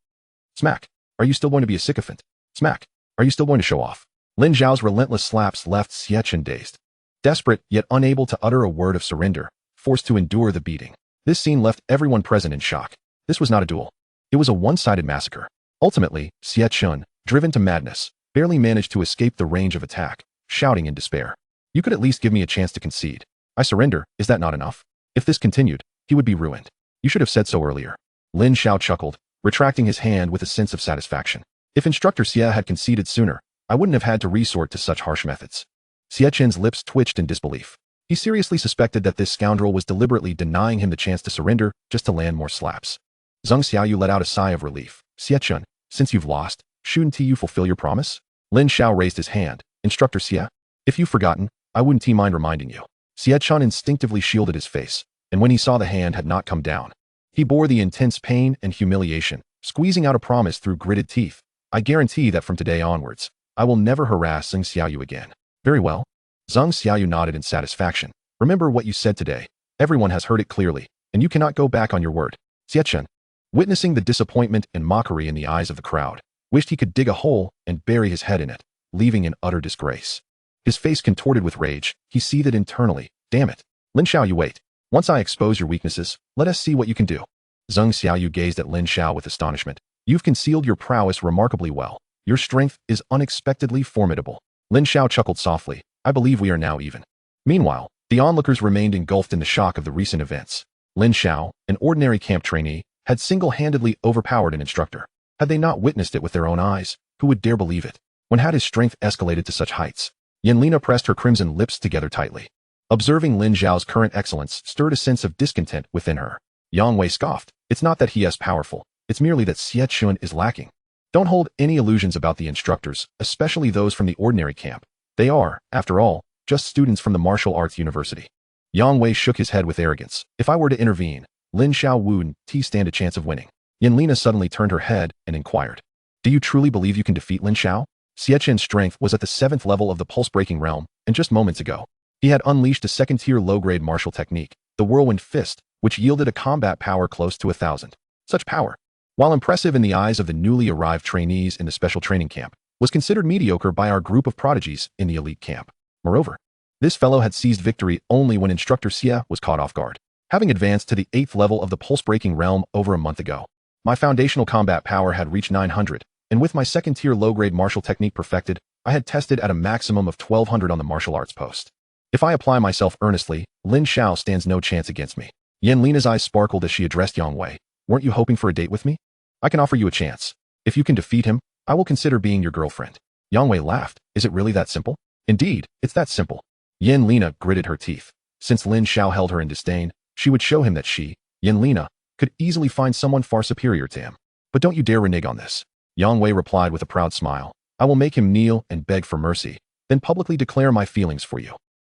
Smack. Are you still going to be a sycophant? Smack. Are you still going to show off? Lin Xiao's relentless slaps left Xie Chen dazed. desperate yet unable to utter a word of surrender, forced to endure the beating. This scene left everyone present in shock. This was not a duel. It was a one-sided massacre. Ultimately, Xie Chun, driven to madness, barely managed to escape the range of attack, shouting in despair. You could at least give me a chance to concede. I surrender, is that not enough? If this continued, he would be ruined. You should have said so earlier. Lin Xiao chuckled, retracting his hand with a sense of satisfaction. If Instructor Xie had conceded sooner, I wouldn't have had to resort to such harsh methods. Xie Chen's lips twitched in disbelief. He seriously suspected that this scoundrel was deliberately denying him the chance to surrender just to land more slaps. Zhang Xiaoyu let out a sigh of relief. Xie Chen, since you've lost, shouldn't you fulfill your promise? Lin Xiao raised his hand. Instructor Xie, if you've forgotten, I wouldn't mind reminding you. Xie Chen instinctively shielded his face, and when he saw the hand had not come down, he bore the intense pain and humiliation, squeezing out a promise through gritted teeth. I guarantee that from today onwards, I will never harass Zhang Xiaoyu again. Very well. Zhang Xiaoyu nodded in satisfaction. Remember what you said today. Everyone has heard it clearly, and you cannot go back on your word. Xie Chen, witnessing the disappointment and mockery in the eyes of the crowd, wished he could dig a hole and bury his head in it, leaving in utter disgrace. His face contorted with rage, he seethed internally. Damn it. Lin Xiaoyu, wait. Once I expose your weaknesses, let us see what you can do. Zhang Xiaoyu gazed at Lin Xiao with astonishment. You've concealed your prowess remarkably well. Your strength is unexpectedly formidable. Lin Xiao chuckled softly. I believe we are now even. Meanwhile, the onlookers remained engulfed in the shock of the recent events. Lin Xiao, an ordinary camp trainee, had single-handedly overpowered an instructor. Had they not witnessed it with their own eyes, who would dare believe it? When had his strength escalated to such heights? Yanlina pressed her crimson lips together tightly. Observing Lin Xiao's current excellence stirred a sense of discontent within her. Yang Wei scoffed. It's not that he is powerful, it's merely that Xie Chun is lacking. Don't hold any illusions about the instructors, especially those from the ordinary camp. They are, after all, just students from the martial arts university. Yang Wei shook his head with arrogance. If I were to intervene, Lin Xiao wouldn't stand a chance of winning. Yanlina suddenly turned her head and inquired. Do you truly believe you can defeat Lin Xiao? Xie Chen's strength was at the 7th level of the pulse-breaking realm, and just moments ago, he had unleashed a second-tier low-grade martial technique, the Whirlwind Fist, which yielded a combat power close to 1,000. Such power, while impressive in the eyes of the newly arrived trainees in the special training camp, was considered mediocre by our group of prodigies in the elite camp. Moreover, this fellow had seized victory only when Instructor Xie was caught off guard, having advanced to the 8th level of the pulse-breaking realm over a month ago. My foundational combat power had reached 900, and with my second-tier low-grade martial technique perfected, I had tested at a maximum of 1,200 on the martial arts post. If I apply myself earnestly, Lin Xiao stands no chance against me. Yanlina's eyes sparkled as she addressed Yang Wei. Weren't you hoping for a date with me? I can offer you a chance. If you can defeat him, I will consider being your girlfriend. Yang Wei laughed. Is it really that simple? Indeed, it's that simple. Yanlina gritted her teeth. Since Lin Xiao held her in disdain, she would show him that she, Yanlina, could easily find someone far superior to him. But don't you dare renege on this. Yang Wei replied with a proud smile. I will make him kneel and beg for mercy, then publicly declare my feelings for you.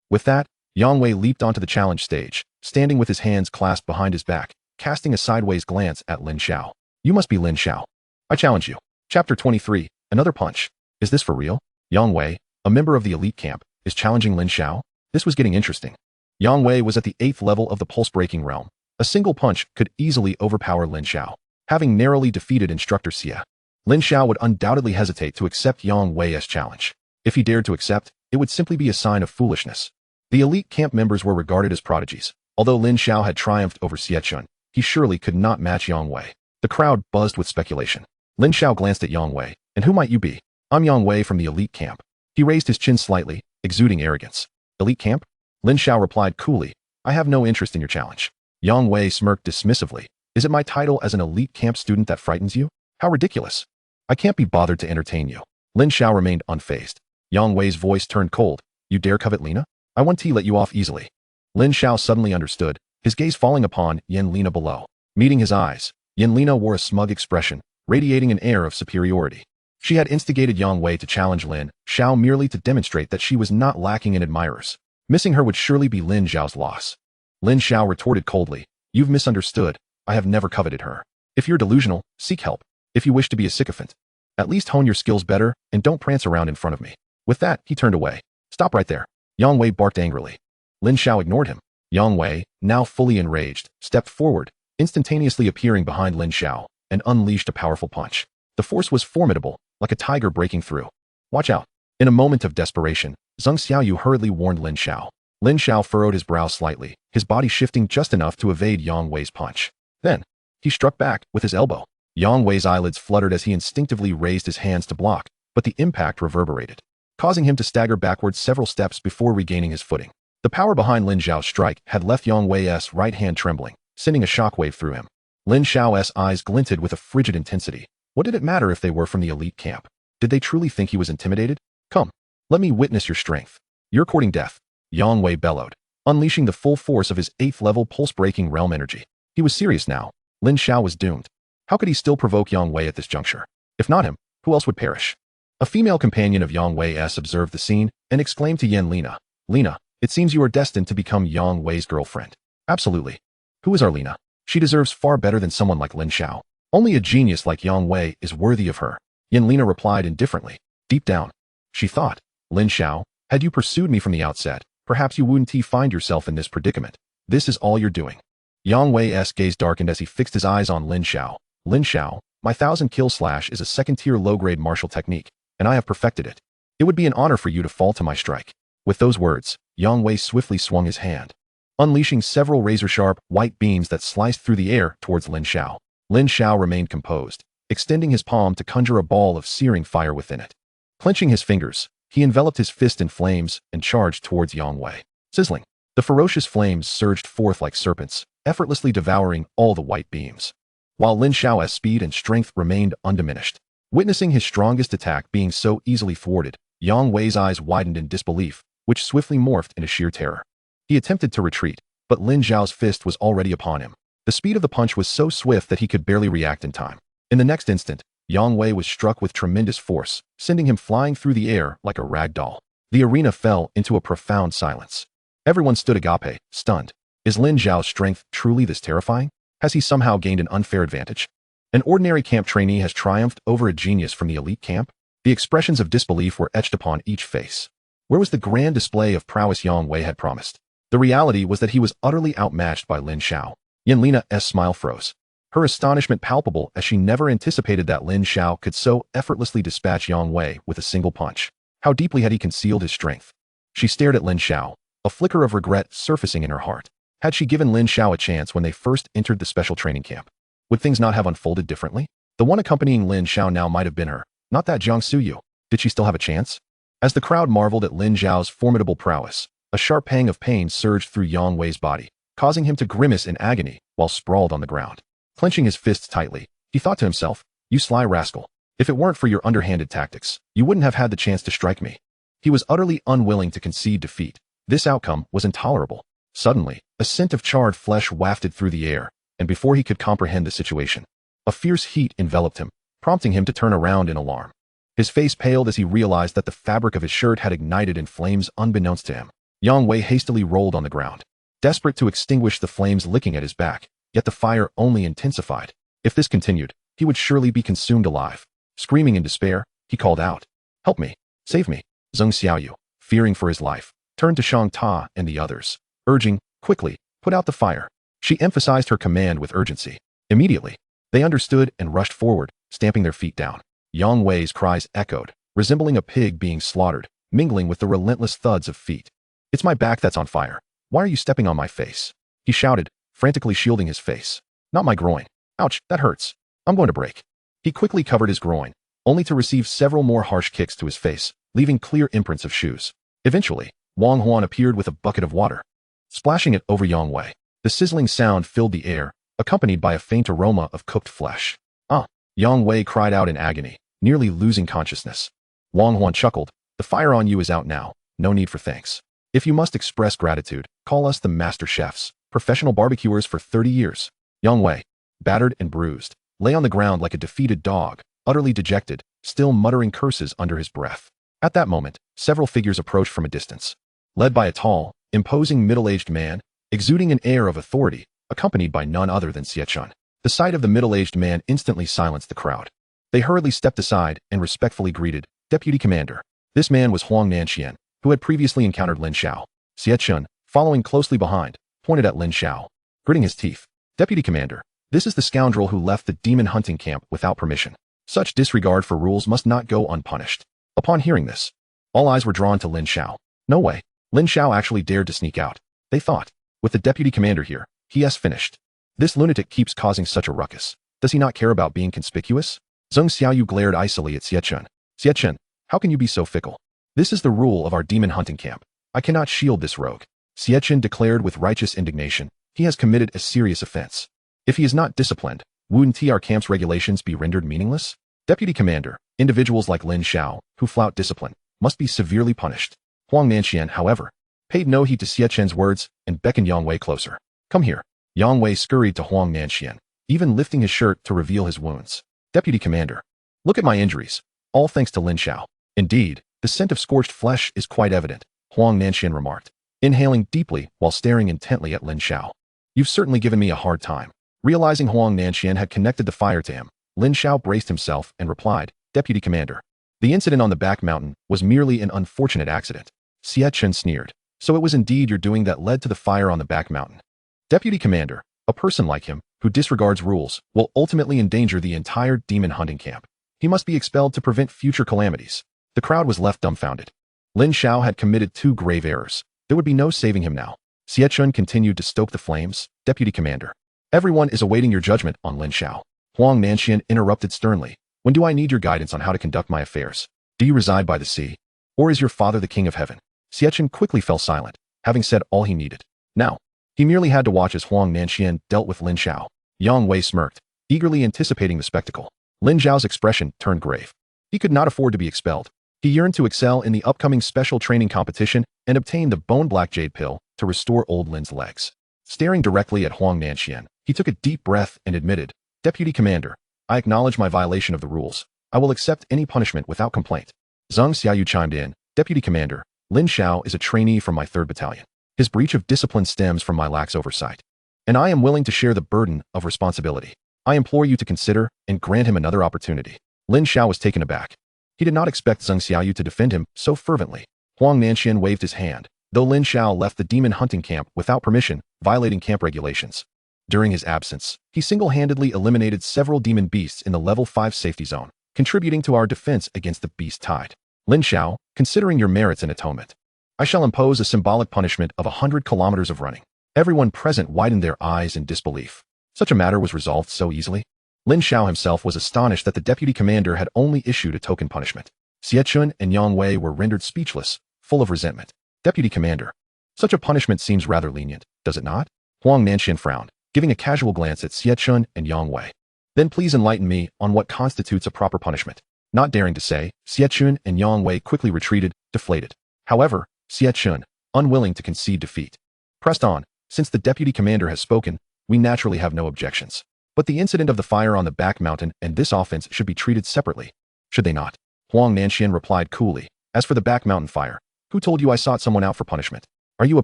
With that, Yang Wei leaped onto the challenge stage, standing with his hands clasped behind his back, casting a sideways glance at Lin Xiao. You must be Lin Xiao. I challenge you. Chapter 23, Another Punch. Is this for real? Yang Wei, a member of the elite camp, is challenging Lin Xiao? This was getting interesting. Yang Wei was at the 8th level of the pulse-breaking realm. A single punch could easily overpower Lin Xiao. Having narrowly defeated Instructor Xie, Lin Xiao would undoubtedly hesitate to accept Yang Wei's challenge. If he dared to accept, it would simply be a sign of foolishness. The elite camp members were regarded as prodigies. Although Lin Xiao had triumphed over Xie Chun, he surely could not match Yang Wei. The crowd buzzed with speculation. Lin Xiao glanced at Yang Wei. And who might you be? I'm Yang Wei from the elite camp. He raised his chin slightly, exuding arrogance. Elite camp? Lin Xiao replied coolly. I have no interest in your challenge. Yang Wei smirked dismissively. Is it my title as an elite camp student that frightens you? How ridiculous. I can't be bothered to entertain you. Lin Xiao remained unfazed. Yang Wei's voice turned cold. You dare covet Lina? I won't let you off easily. Lin Xiao suddenly understood, his gaze falling upon Yanlina below. Meeting his eyes, Yanlina wore a smug expression, radiating an air of superiority. She had instigated Yang Wei to challenge Lin Xiao merely to demonstrate that she was not lacking in admirers. Missing her would surely be Lin Xiao's loss. Lin Xiao retorted coldly. You've misunderstood. I have never coveted her. If you're delusional, seek help. If you wish to be a sycophant, at least hone your skills better and don't prance around in front of me. With that, he turned away. Stop right there. Yang Wei barked angrily. Lin Xiao ignored him. Yang Wei, now fully enraged, stepped forward, instantaneously appearing behind Lin Xiao, and unleashed a powerful punch. The force was formidable, like a tiger breaking through. Watch out. In a moment of desperation, Sun Xiao hurriedly warned Lin Xiao. Lin Xiao furrowed his brow slightly, his body shifting just enough to evade Yang Wei's punch. Then, he struck back with his elbow. Yang Wei's eyelids fluttered as he instinctively raised his hands to block, but the impact reverberated, causing him to stagger backwards several steps before regaining his footing. The power behind Lin Xiao's strike had left Yang Wei's right hand trembling, sending a shockwave through him. Lin Xiao's eyes glinted with a frigid intensity. What did it matter if they were from the elite camp? Did they truly think he was intimidated? Come, let me witness your strength. You're courting death, Yang Wei bellowed, unleashing the full force of his 8th-level pulse-breaking realm energy. He was serious now. Lin Xiao was doomed. How could he still provoke Yang Wei at this juncture? If not him, who else would perish? A female companion of Yang Wei's observed the scene and exclaimed to Lina, Lina, it seems you are destined to become Yang Wei's girlfriend. Absolutely. Who is our Lina? She deserves far better than someone like Lin Xiao. Only a genius like Yang Wei is worthy of her. Lina replied indifferently. Deep down, she thought, Lin Xiao, had you pursued me from the outset, perhaps you wouldn't find yourself in this predicament. This is all you're doing. Yang Wei's gaze darkened as he fixed his eyes on Lin Xiao. Lin Xiao, my 1000-kill slash is a second-tier low-grade martial technique, and I have perfected it. It would be an honor for you to fall to my strike. With those words, Yang Wei swiftly swung his hand, unleashing several razor-sharp, white beams that sliced through the air towards Lin Xiao. Lin Xiao remained composed, extending his palm to conjure a ball of searing fire within it. Clenching his fingers, he enveloped his fist in flames and charged towards Yang Wei. Sizzling, the ferocious flames surged forth like serpents, effortlessly devouring all the white beams, while Lin Xiao's speed and strength remained undiminished. Witnessing his strongest attack being so easily thwarted, Yang Wei's eyes widened in disbelief, which swiftly morphed into sheer terror. He attempted to retreat, but Lin Xiao's fist was already upon him. The speed of the punch was so swift that he could barely react in time. In the next instant, Yang Wei was struck with tremendous force, sending him flying through the air like a rag doll. The arena fell into a profound silence. Everyone stood agape, stunned. Is Lin Xiao's strength truly this terrifying? Has he somehow gained an unfair advantage? An ordinary camp trainee has triumphed over a genius from the elite camp? The expressions of disbelief were etched upon each face. Where was the grand display of prowess Yang Wei had promised? The reality was that he was utterly outmatched by Lin Xiao. Lina's smile froze, her astonishment palpable as she never anticipated that Lin Xiao could so effortlessly dispatch Yang Wei with a single punch. How deeply had he concealed his strength? She stared at Lin Xiao, a flicker of regret surfacing in her heart. Had she given Lin Xiao a chance when they first entered the special training camp? Would things not have unfolded differently? The one accompanying Lin Xiao now might have been her, not that Jiang Suyu. Did she still have a chance? As the crowd marveled at Lin Xiao's formidable prowess, a sharp pang of pain surged through Yang Wei's body, causing him to grimace in agony while sprawled on the ground. Clenching his fists tightly, he thought to himself, you sly rascal. If it weren't for your underhanded tactics, you wouldn't have had the chance to strike me. He was utterly unwilling to concede defeat. This outcome was intolerable. Suddenly, a scent of charred flesh wafted through the air, and before he could comprehend the situation, a fierce heat enveloped him, prompting him to turn around in alarm. His face paled as he realized that the fabric of his shirt had ignited in flames unbeknownst to him. Yang Wei hastily rolled on the ground, desperate to extinguish the flames licking at his back, yet the fire only intensified. If this continued, he would surely be consumed alive. Screaming in despair, he called out, "Help me! Save me!" Sun Xiao, fearing for his life, turned to Shang Ta and the others, urging, "Quickly, put out the fire." She emphasized her command with urgency. Immediately, they understood and rushed forward, stamping their feet down. Yang Wei's cries echoed, resembling a pig being slaughtered, mingling with the relentless thuds of feet. "It's my back that's on fire. Why are you stepping on my face?" he shouted, frantically shielding his face. "Not my groin. Ouch, that hurts. I'm going to break." He quickly covered his groin, only to receive several more harsh kicks to his face, leaving clear imprints of shoes. Eventually, Wang Huan appeared with a bucket of water, splashing it over Yang Wei. The sizzling sound filled the air, accompanied by a faint aroma of cooked flesh. "Ah!" Yang Wei cried out in agony, nearly losing consciousness. Wang Huan chuckled, "The fire on you is out now. No need for thanks. If you must express gratitude, call us the master chefs, professional barbecuers for 30 years. Yang Wei, battered and bruised, lay on the ground like a defeated dog, utterly dejected, still muttering curses under his breath. At that moment, several figures approached from a distance, led by a tall, imposing middle-aged man, exuding an air of authority, accompanied by none other than Xiechun. The sight of the middle-aged man instantly silenced the crowd. They hurriedly stepped aside and respectfully greeted, "Deputy Commander." This man was Huang Nanxian, who had previously encountered Lin Xiao. Xiechun, following closely behind, pointed at Lin Xiao, gritting his teeth. "Deputy Commander, this is the scoundrel who left the demon hunting camp without permission. Such disregard for rules must not go unpunished." Upon hearing this, All eyes were drawn to Lin Xiao. No way. Lin Xiao actually dared to sneak out. They thought. With the deputy commander here, he has finished. This lunatic keeps causing such a ruckus. Does he not care about being conspicuous? Zheng Xiaoyu glared icily at Xie Chun. Xie Chun, how can you be so fickle? This is the rule of our demon hunting camp. I cannot shield this rogue. Xie Chun declared with righteous indignation. He has committed a serious offense. If he is not disciplined, wouldn't our camp's regulations be rendered meaningless? Deputy Commander, individuals like Lin Xiao, who flout discipline, must be severely punished. Huang Nanxian, however, paid no heed to Xie Chen's words and beckoned Yang Wei closer. Come here. Yang Wei scurried to Huang Nanxian, even lifting his shirt to reveal his wounds. Deputy Commander, look at my injuries, all thanks to Lin Xiao. Indeed, the scent of scorched flesh is quite evident, Huang Nanxian remarked, inhaling deeply while staring intently at Lin Xiao. You've certainly given me a hard time. Realizing Huang Nanxian had connected the fire to him, Lin Xiao braced himself and replied, Deputy Commander, the incident on the back mountain was merely an unfortunate accident. Xie Chun sneered. So it was indeed your doing that led to the fire on the back mountain. Deputy Commander, a person like him, who disregards rules, will ultimately endanger the entire demon hunting camp. He must be expelled to prevent future calamities. The crowd was left dumbfounded. Lin Xiao had committed two grave errors. There would be no saving him now. Xie Chun continued to stoke the flames. Deputy Commander, everyone is awaiting your judgment on Lin Xiao. Huang Nanxian interrupted sternly. When do I need your guidance on how to conduct my affairs? Do you reside by the sea? Or is your father the king of heaven? Xie Chun quickly fell silent, having said all he needed. Now, he merely had to watch as Huang Nanxian dealt with Lin Xiao. Yang Wei smirked, eagerly anticipating the spectacle. Lin Xiao's expression turned grave. He could not afford to be expelled. He yearned to excel in the upcoming special training competition and obtain the bone-black jade pill to restore old Lin's legs. Staring directly at Huang Nanxian, he took a deep breath and admitted, Deputy Commander, I acknowledge my violation of the rules. I will accept any punishment without complaint. Zheng Xiaoyu chimed in, Deputy Commander, Lin Xiao is a trainee from my 3rd Battalion. His breach of discipline stems from my lax oversight. And I am willing to share the burden of responsibility. I implore you to consider and grant him another opportunity. Lin Xiao was taken aback. He did not expect Zheng Xiaoyu to defend him so fervently. Huang Nanxian waved his hand, though Lin Xiao left the demon hunting camp without permission, violating camp regulations. During his absence, he single-handedly eliminated several demon beasts in the level 5 safety zone, contributing to our defense against the beast tide. Lin Xiao, considering your merits and atonement, I shall impose a symbolic punishment of 100 kilometers of running. Everyone present widened their eyes in disbelief. Such a matter was resolved so easily. Lin Xiao himself was astonished that the deputy commander had only issued a token punishment. Xie Chun and Yang Wei were rendered speechless, full of resentment. Deputy Commander, such a punishment seems rather lenient, does it not? Huang Nanxian frowned, giving a casual glance at Xie Chun and Yang Wei. Then please enlighten me on what constitutes a proper punishment. Not daring to say, Xie Chun and Yang Wei quickly retreated, deflated. However, Xie Chun, unwilling to concede defeat, pressed on. Since the deputy commander has spoken, we naturally have no objections. But the incident of the fire on the back mountain and this offense should be treated separately, should they not? Huang Nanxian replied coolly. As for the back mountain fire, who told you I sought someone out for punishment? Are you a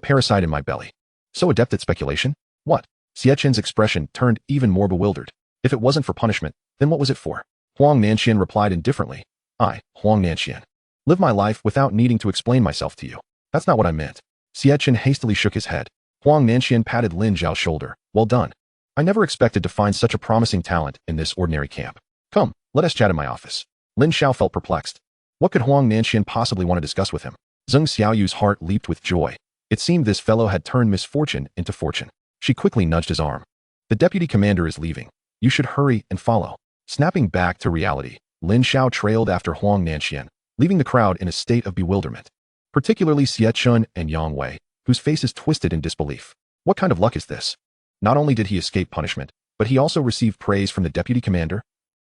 parasite in my belly? So adept at speculation? What? Xie Chun's expression turned even more bewildered. If it wasn't for punishment, then what was it for? Huang Nanxian replied indifferently. I, Huang Nanxian, live my life without needing to explain myself to you. That's not what I meant. Xie Chun hastily shook his head. Huang Nanxian patted Lin Xiao's shoulder. Well done. I never expected to find such a promising talent in this ordinary camp. Come, let us chat in my office. Lin Xiao felt perplexed. What could Huang Nanxian possibly want to discuss with him? Zheng Xiaoyu's heart leaped with joy. It seemed this fellow had turned misfortune into fortune. She quickly nudged his arm. The deputy commander is leaving. You should hurry and follow. Snapping back to reality, Lin Xiao trailed after Huang Nanxian, leaving the crowd in a state of bewilderment. Particularly Xie Chun and Yang Wei, whose faces twisted in disbelief. What kind of luck is this? Not only did he escape punishment, but he also received praise from the deputy commander.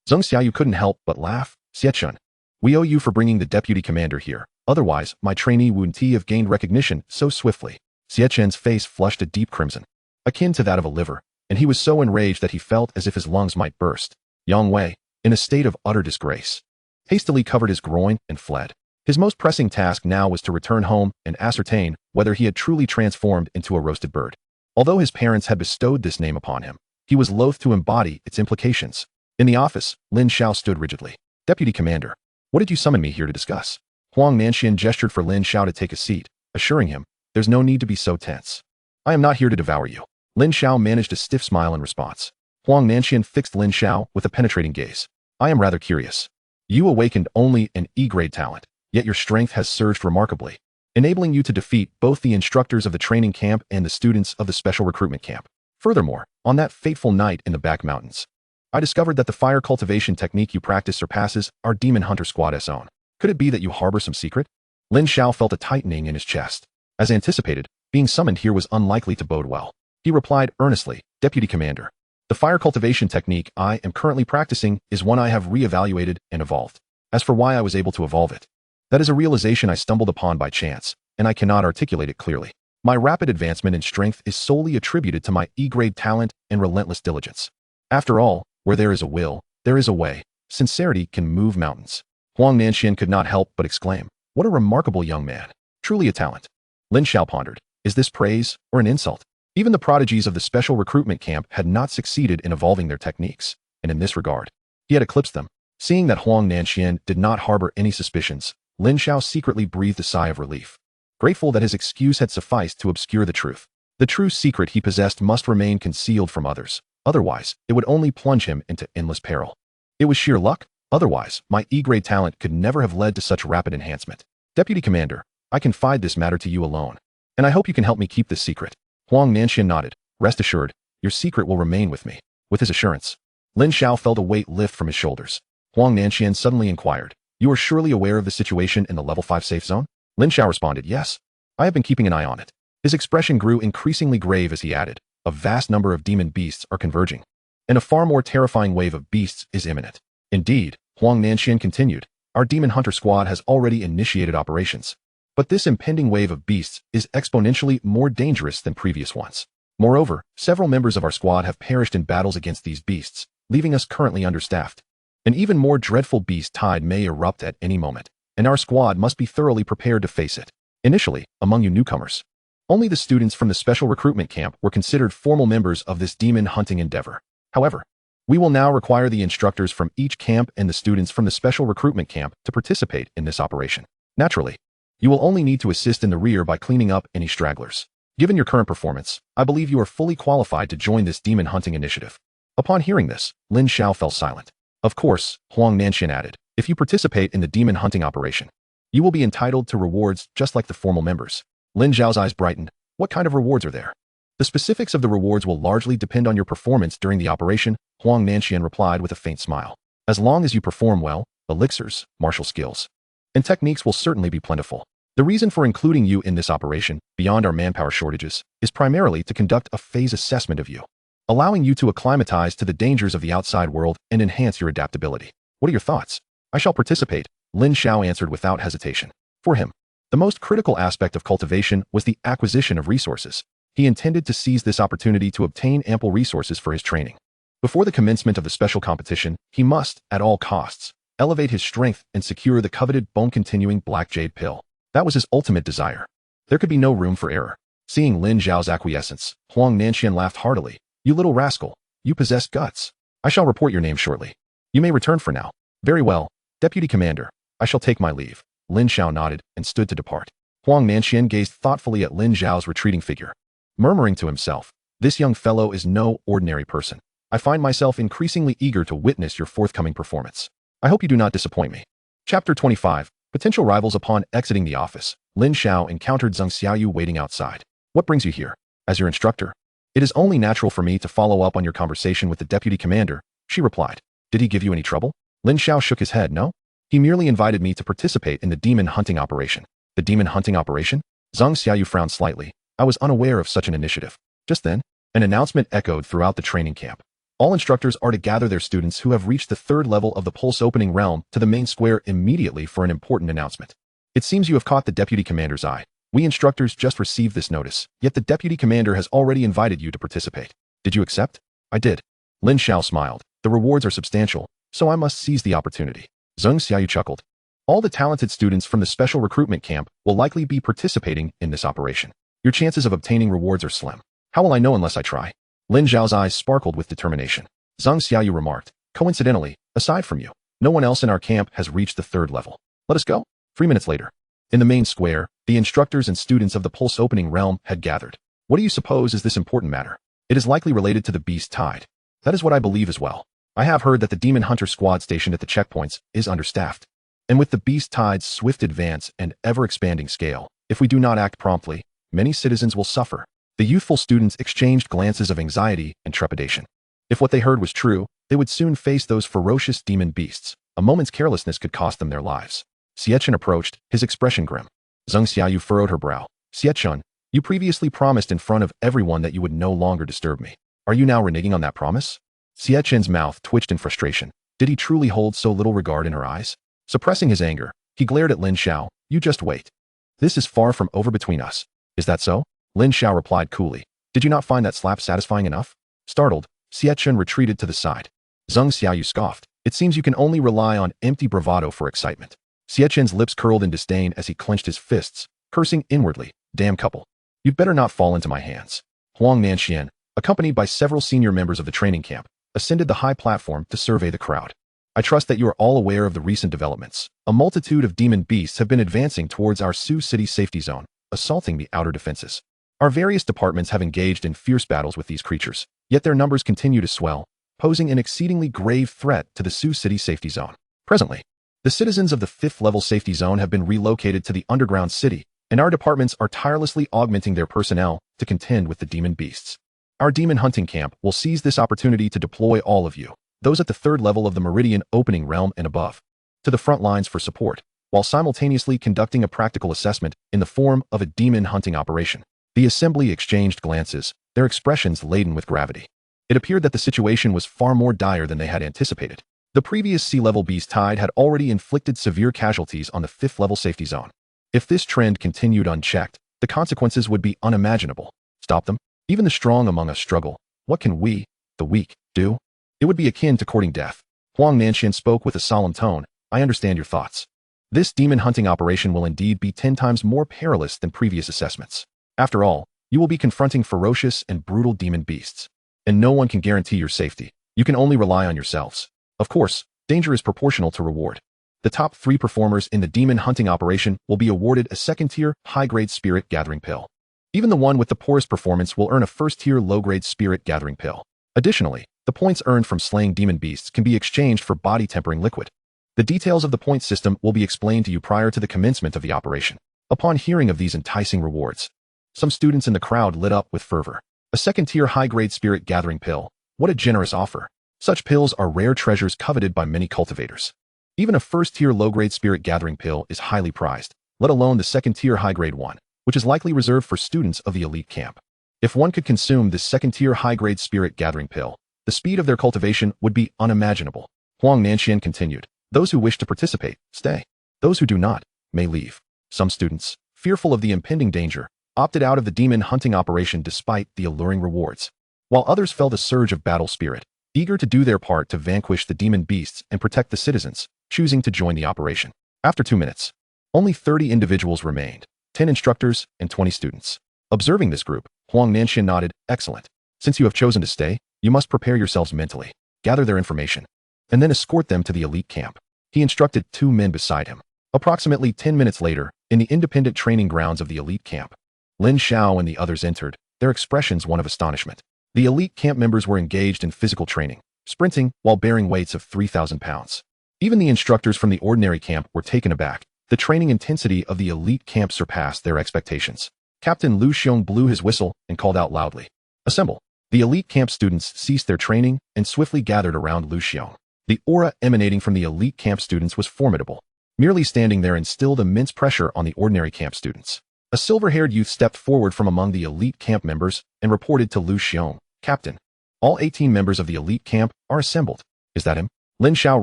Zheng Xiaoyu couldn't help but laugh. Xie Chun, we owe you for bringing the deputy commander here. Otherwise, my trainee wouldn't have gained recognition so swiftly. Xie Chun's face flushed a deep crimson, akin to that of a liver, and he was so enraged that he felt as if his lungs might burst. Yang Wei, in a state of utter disgrace, hastily covered his groin and fled. His most pressing task now was to return home and ascertain whether he had truly transformed into a roasted bird. Although his parents had bestowed this name upon him, he was loath to embody its implications. In the office, Lin Xiao stood rigidly. Deputy Commander, what did you summon me here to discuss? Huang Nanxian gestured for Lin Xiao to take a seat, assuring him, there's no need to be so tense. I am not here to devour you. Lin Xiao managed a stiff smile in response. Huang Nanxian fixed Lin Xiao with a penetrating gaze. I am rather curious. You awakened only an E-grade talent. yet your strength has surged remarkably, enabling you to defeat both the instructors of the training camp and the students of the special recruitment camp. Furthermore, on that fateful night in the back mountains, I discovered that the fire cultivation technique you practice surpasses our demon hunter squad's own. Could it be that you harbor some secret? Lin Xiao felt a tightening in his chest. As anticipated, being summoned here was unlikely to bode well. He replied earnestly, Deputy Commander, the fire cultivation technique I am currently practicing is one I have re-evaluated and evolved. As for why I was able to evolve it, that is a realization I stumbled upon by chance, and I cannot articulate it clearly. My rapid advancement in strength is solely attributed to my E-grade talent and relentless diligence. After all, where there is a will, there is a way. Sincerity can move mountains. Huang Nanxian could not help but exclaim, what a remarkable young man. Truly a talent. Lin Xiao pondered, is this praise or an insult? Even the prodigies of the special recruitment camp had not succeeded in evolving their techniques, and in this regard, he had eclipsed them. Seeing that Huang Nanxian did not harbor any suspicions, Lin Xiao secretly breathed a sigh of relief, grateful that his excuse had sufficed to obscure the truth. The true secret he possessed must remain concealed from others, otherwise it would only plunge him into endless peril. It was sheer luck, otherwise my E-grade talent could never have led to such rapid enhancement. Deputy Commander, I confide this matter to you alone, and I hope you can help me keep this secret. Huang Nanxian nodded. Rest assured, your secret will remain with me. With his assurance, Lin Xiao felt a weight lift from his shoulders. Huang Nanxian suddenly inquired, you are surely aware of the situation in the level 5 safe zone? Lin Xiao responded, yes. I have been keeping an eye on it. His expression grew increasingly grave as he added, a vast number of demon beasts are converging, and a far more terrifying wave of beasts is imminent. Indeed, Huang Nanxian continued, our demon hunter squad has already initiated operations. But this impending wave of beasts is exponentially more dangerous than previous ones. Moreover, several members of our squad have perished in battles against these beasts, leaving us currently understaffed. An even more dreadful beast tide may erupt at any moment, and our squad must be thoroughly prepared to face it. Initially, among you newcomers, only the students from the special recruitment camp were considered formal members of this demon hunting endeavor. However, we will now require the instructors from each camp and the students from the special recruitment camp to participate in this operation. Naturally, you will only need to assist in the rear by cleaning up any stragglers. Given your current performance, I believe you are fully qualified to join this demon hunting initiative. Upon hearing this, Lin Xiao fell silent. Of course, Huang Nanxian added, if you participate in the demon hunting operation, you will be entitled to rewards just like the formal members. Lin Xiao's eyes brightened. What kind of rewards are there? The specifics of the rewards will largely depend on your performance during the operation, Huang Nanxian replied with a faint smile. As long as you perform well, elixirs, martial skills, and techniques will certainly be plentiful. The reason for including you in this operation, beyond our manpower shortages, is primarily to conduct a phase assessment of you, allowing you to acclimatize to the dangers of the outside world and enhance your adaptability. What are your thoughts? I shall participate, Lin Xiao answered without hesitation. For him, the most critical aspect of cultivation was the acquisition of resources. He intended to seize this opportunity to obtain ample resources for his training. Before the commencement of the special competition, he must, at all costs, elevate his strength and secure the coveted bone-continuing black jade pill. That was his ultimate desire. There could be no room for error. Seeing Lin Xiao's acquiescence, Huang Nanxian laughed heartily. You little rascal, you possess guts. I shall report your name shortly. You may return for now. Very well, Deputy Commander, I shall take my leave. Lin Xiao nodded and stood to depart. Huang Nanxian gazed thoughtfully at Lin Xiao's retreating figure, murmuring to himself, this young fellow is no ordinary person. I find myself increasingly eager to witness your forthcoming performance. I hope you do not disappoint me. Chapter 25. Potential rivals. Upon exiting the office, Lin Xiao encountered Sun Sutra waiting outside. What brings you here? As your instructor? It is only natural for me to follow up on your conversation with the deputy commander, she replied. Did he give you any trouble? Lin Xiao shook his head. No. He merely invited me to participate in the demon hunting operation. The demon hunting operation? Sun Sutra frowned slightly. I was unaware of such an initiative. Just then, an announcement echoed throughout the training camp. All instructors are to gather their students who have reached the 3rd level of the pulse opening realm to the main square immediately for an important announcement. It seems you have caught the deputy commander's eye. We instructors just received this notice, yet the deputy commander has already invited you to participate. Did you accept? I did. Lin Xiao smiled. The rewards are substantial, so I must seize the opportunity. Sun Sutra chuckled. All the talented students from the special recruitment camp will likely be participating in this operation. Your chances of obtaining rewards are slim. How will I know unless I try? Lin Xiao's eyes sparkled with determination. Sun Sutra remarked, coincidentally, aside from you, no one else in our camp has reached the 3rd level. Let us go. 3 minutes later, in the main square, the instructors and students of the pulse opening realm had gathered. What do you suppose is this important matter? It is likely related to the beast tide. That is what I believe as well. I have heard that the demon hunter squad stationed at the checkpoints is understaffed. And with the beast tide's swift advance and ever-expanding scale, if we do not act promptly, many citizens will suffer. The youthful students exchanged glances of anxiety and trepidation. If what they heard was true, they would soon face those ferocious demon beasts. A moment's carelessness could cost them their lives. Xiechun approached, his expression grim. Zheng Xiaoyu furrowed her brow. Xiechun, you previously promised in front of everyone that you would no longer disturb me. Are you now reneging on that promise? Xiechun's mouth twitched in frustration. Did he truly hold so little regard in her eyes? Suppressing his anger, he glared at Lin Xiao. You just wait. This is far from over between us. Is that so? Lin Xiao replied coolly. Did you not find that slap satisfying enough? Startled, Xiechun retreated to the side. Zheng Xiaoyu scoffed. It seems you can only rely on empty bravado for excitement. Xiechun's lips curled in disdain as he clenched his fists, cursing inwardly. Damn couple. You'd better not fall into my hands. Huang Nanxian, accompanied by several senior members of the training camp, ascended the high platform to survey the crowd. I trust that you are all aware of the recent developments. A multitude of demon beasts have been advancing towards our Sioux City safety zone, assaulting the outer defenses. Our various departments have engaged in fierce battles with these creatures, yet their numbers continue to swell, posing an exceedingly grave threat to the Sioux City safety zone. Presently, the citizens of the 5th level safety zone have been relocated to the underground city, and our departments are tirelessly augmenting their personnel to contend with the demon beasts. Our demon hunting camp will seize this opportunity to deploy all of you, those at the 3rd level of the Meridian opening realm and above, to the front lines for support, while simultaneously conducting a practical assessment in the form of a demon hunting operation. The assembly exchanged glances, their expressions laden with gravity. It appeared that the situation was far more dire than they had anticipated. The previous sea-level beast tide had already inflicted severe casualties on the 5th level safety zone. If this trend continued unchecked, the consequences would be unimaginable. Stop them? Even the strong among us struggle. What can we, the weak, do? It would be akin to courting death. Huang Nanxian spoke with a solemn tone. I understand your thoughts. This demon hunting operation will indeed be 10 times more perilous than previous assessments. After all, you will be confronting ferocious and brutal demon beasts. And no one can guarantee your safety. You can only rely on yourselves. Of course, danger is proportional to reward. The top 3 performers in the demon hunting operation will be awarded a 2nd-tier, high-grade spirit gathering pill. Even the one with the poorest performance will earn a 1st-tier, low-grade spirit gathering pill. Additionally, the points earned from slaying demon beasts can be exchanged for body-tempering liquid. The details of the point system will be explained to you prior to the commencement of the operation. Upon hearing of these enticing rewards, some students in the crowd lit up with fervor. A 2nd-tier high-grade spirit gathering pill. What a generous offer. Such pills are rare treasures coveted by many cultivators. Even a 1st-tier low-grade spirit gathering pill is highly prized, let alone the 2nd-tier high-grade one, which is likely reserved for students of the elite camp. If one could consume this 2nd-tier high-grade spirit gathering pill, the speed of their cultivation would be unimaginable. Huang Nanxian continued. Those who wish to participate, stay. Those who do not, may leave. Some students, fearful of the impending danger, opted out of the demon hunting operation despite the alluring rewards, while others felt a surge of battle spirit, eager to do their part to vanquish the demon beasts and protect the citizens, choosing to join the operation. After 2 minutes, only 30 individuals remained, 10 instructors and 20 students. Observing this group, Huang Nanxian nodded. Excellent. Since you have chosen to stay, you must prepare yourselves mentally, gather their information, and then escort them to the elite camp. He instructed 2 men beside him. Approximately 10 minutes later, in the independent training grounds of the elite camp, Lin Xiao and the others entered, their expressions one of astonishment. The elite camp members were engaged in physical training, sprinting while bearing weights of 3,000 pounds. Even the instructors from the ordinary camp were taken aback. The training intensity of the elite camp surpassed their expectations. Captain Lu Xiong blew his whistle and called out loudly. Assemble. The elite camp students ceased their training and swiftly gathered around Lu Xiong. The aura emanating from the elite camp students was formidable. Merely standing there instilled immense pressure on the ordinary camp students. A silver-haired youth stepped forward from among the elite camp members and reported to Lu Xiong, Captain, all 18 members of the elite camp are assembled. Is that him? Lin Xiao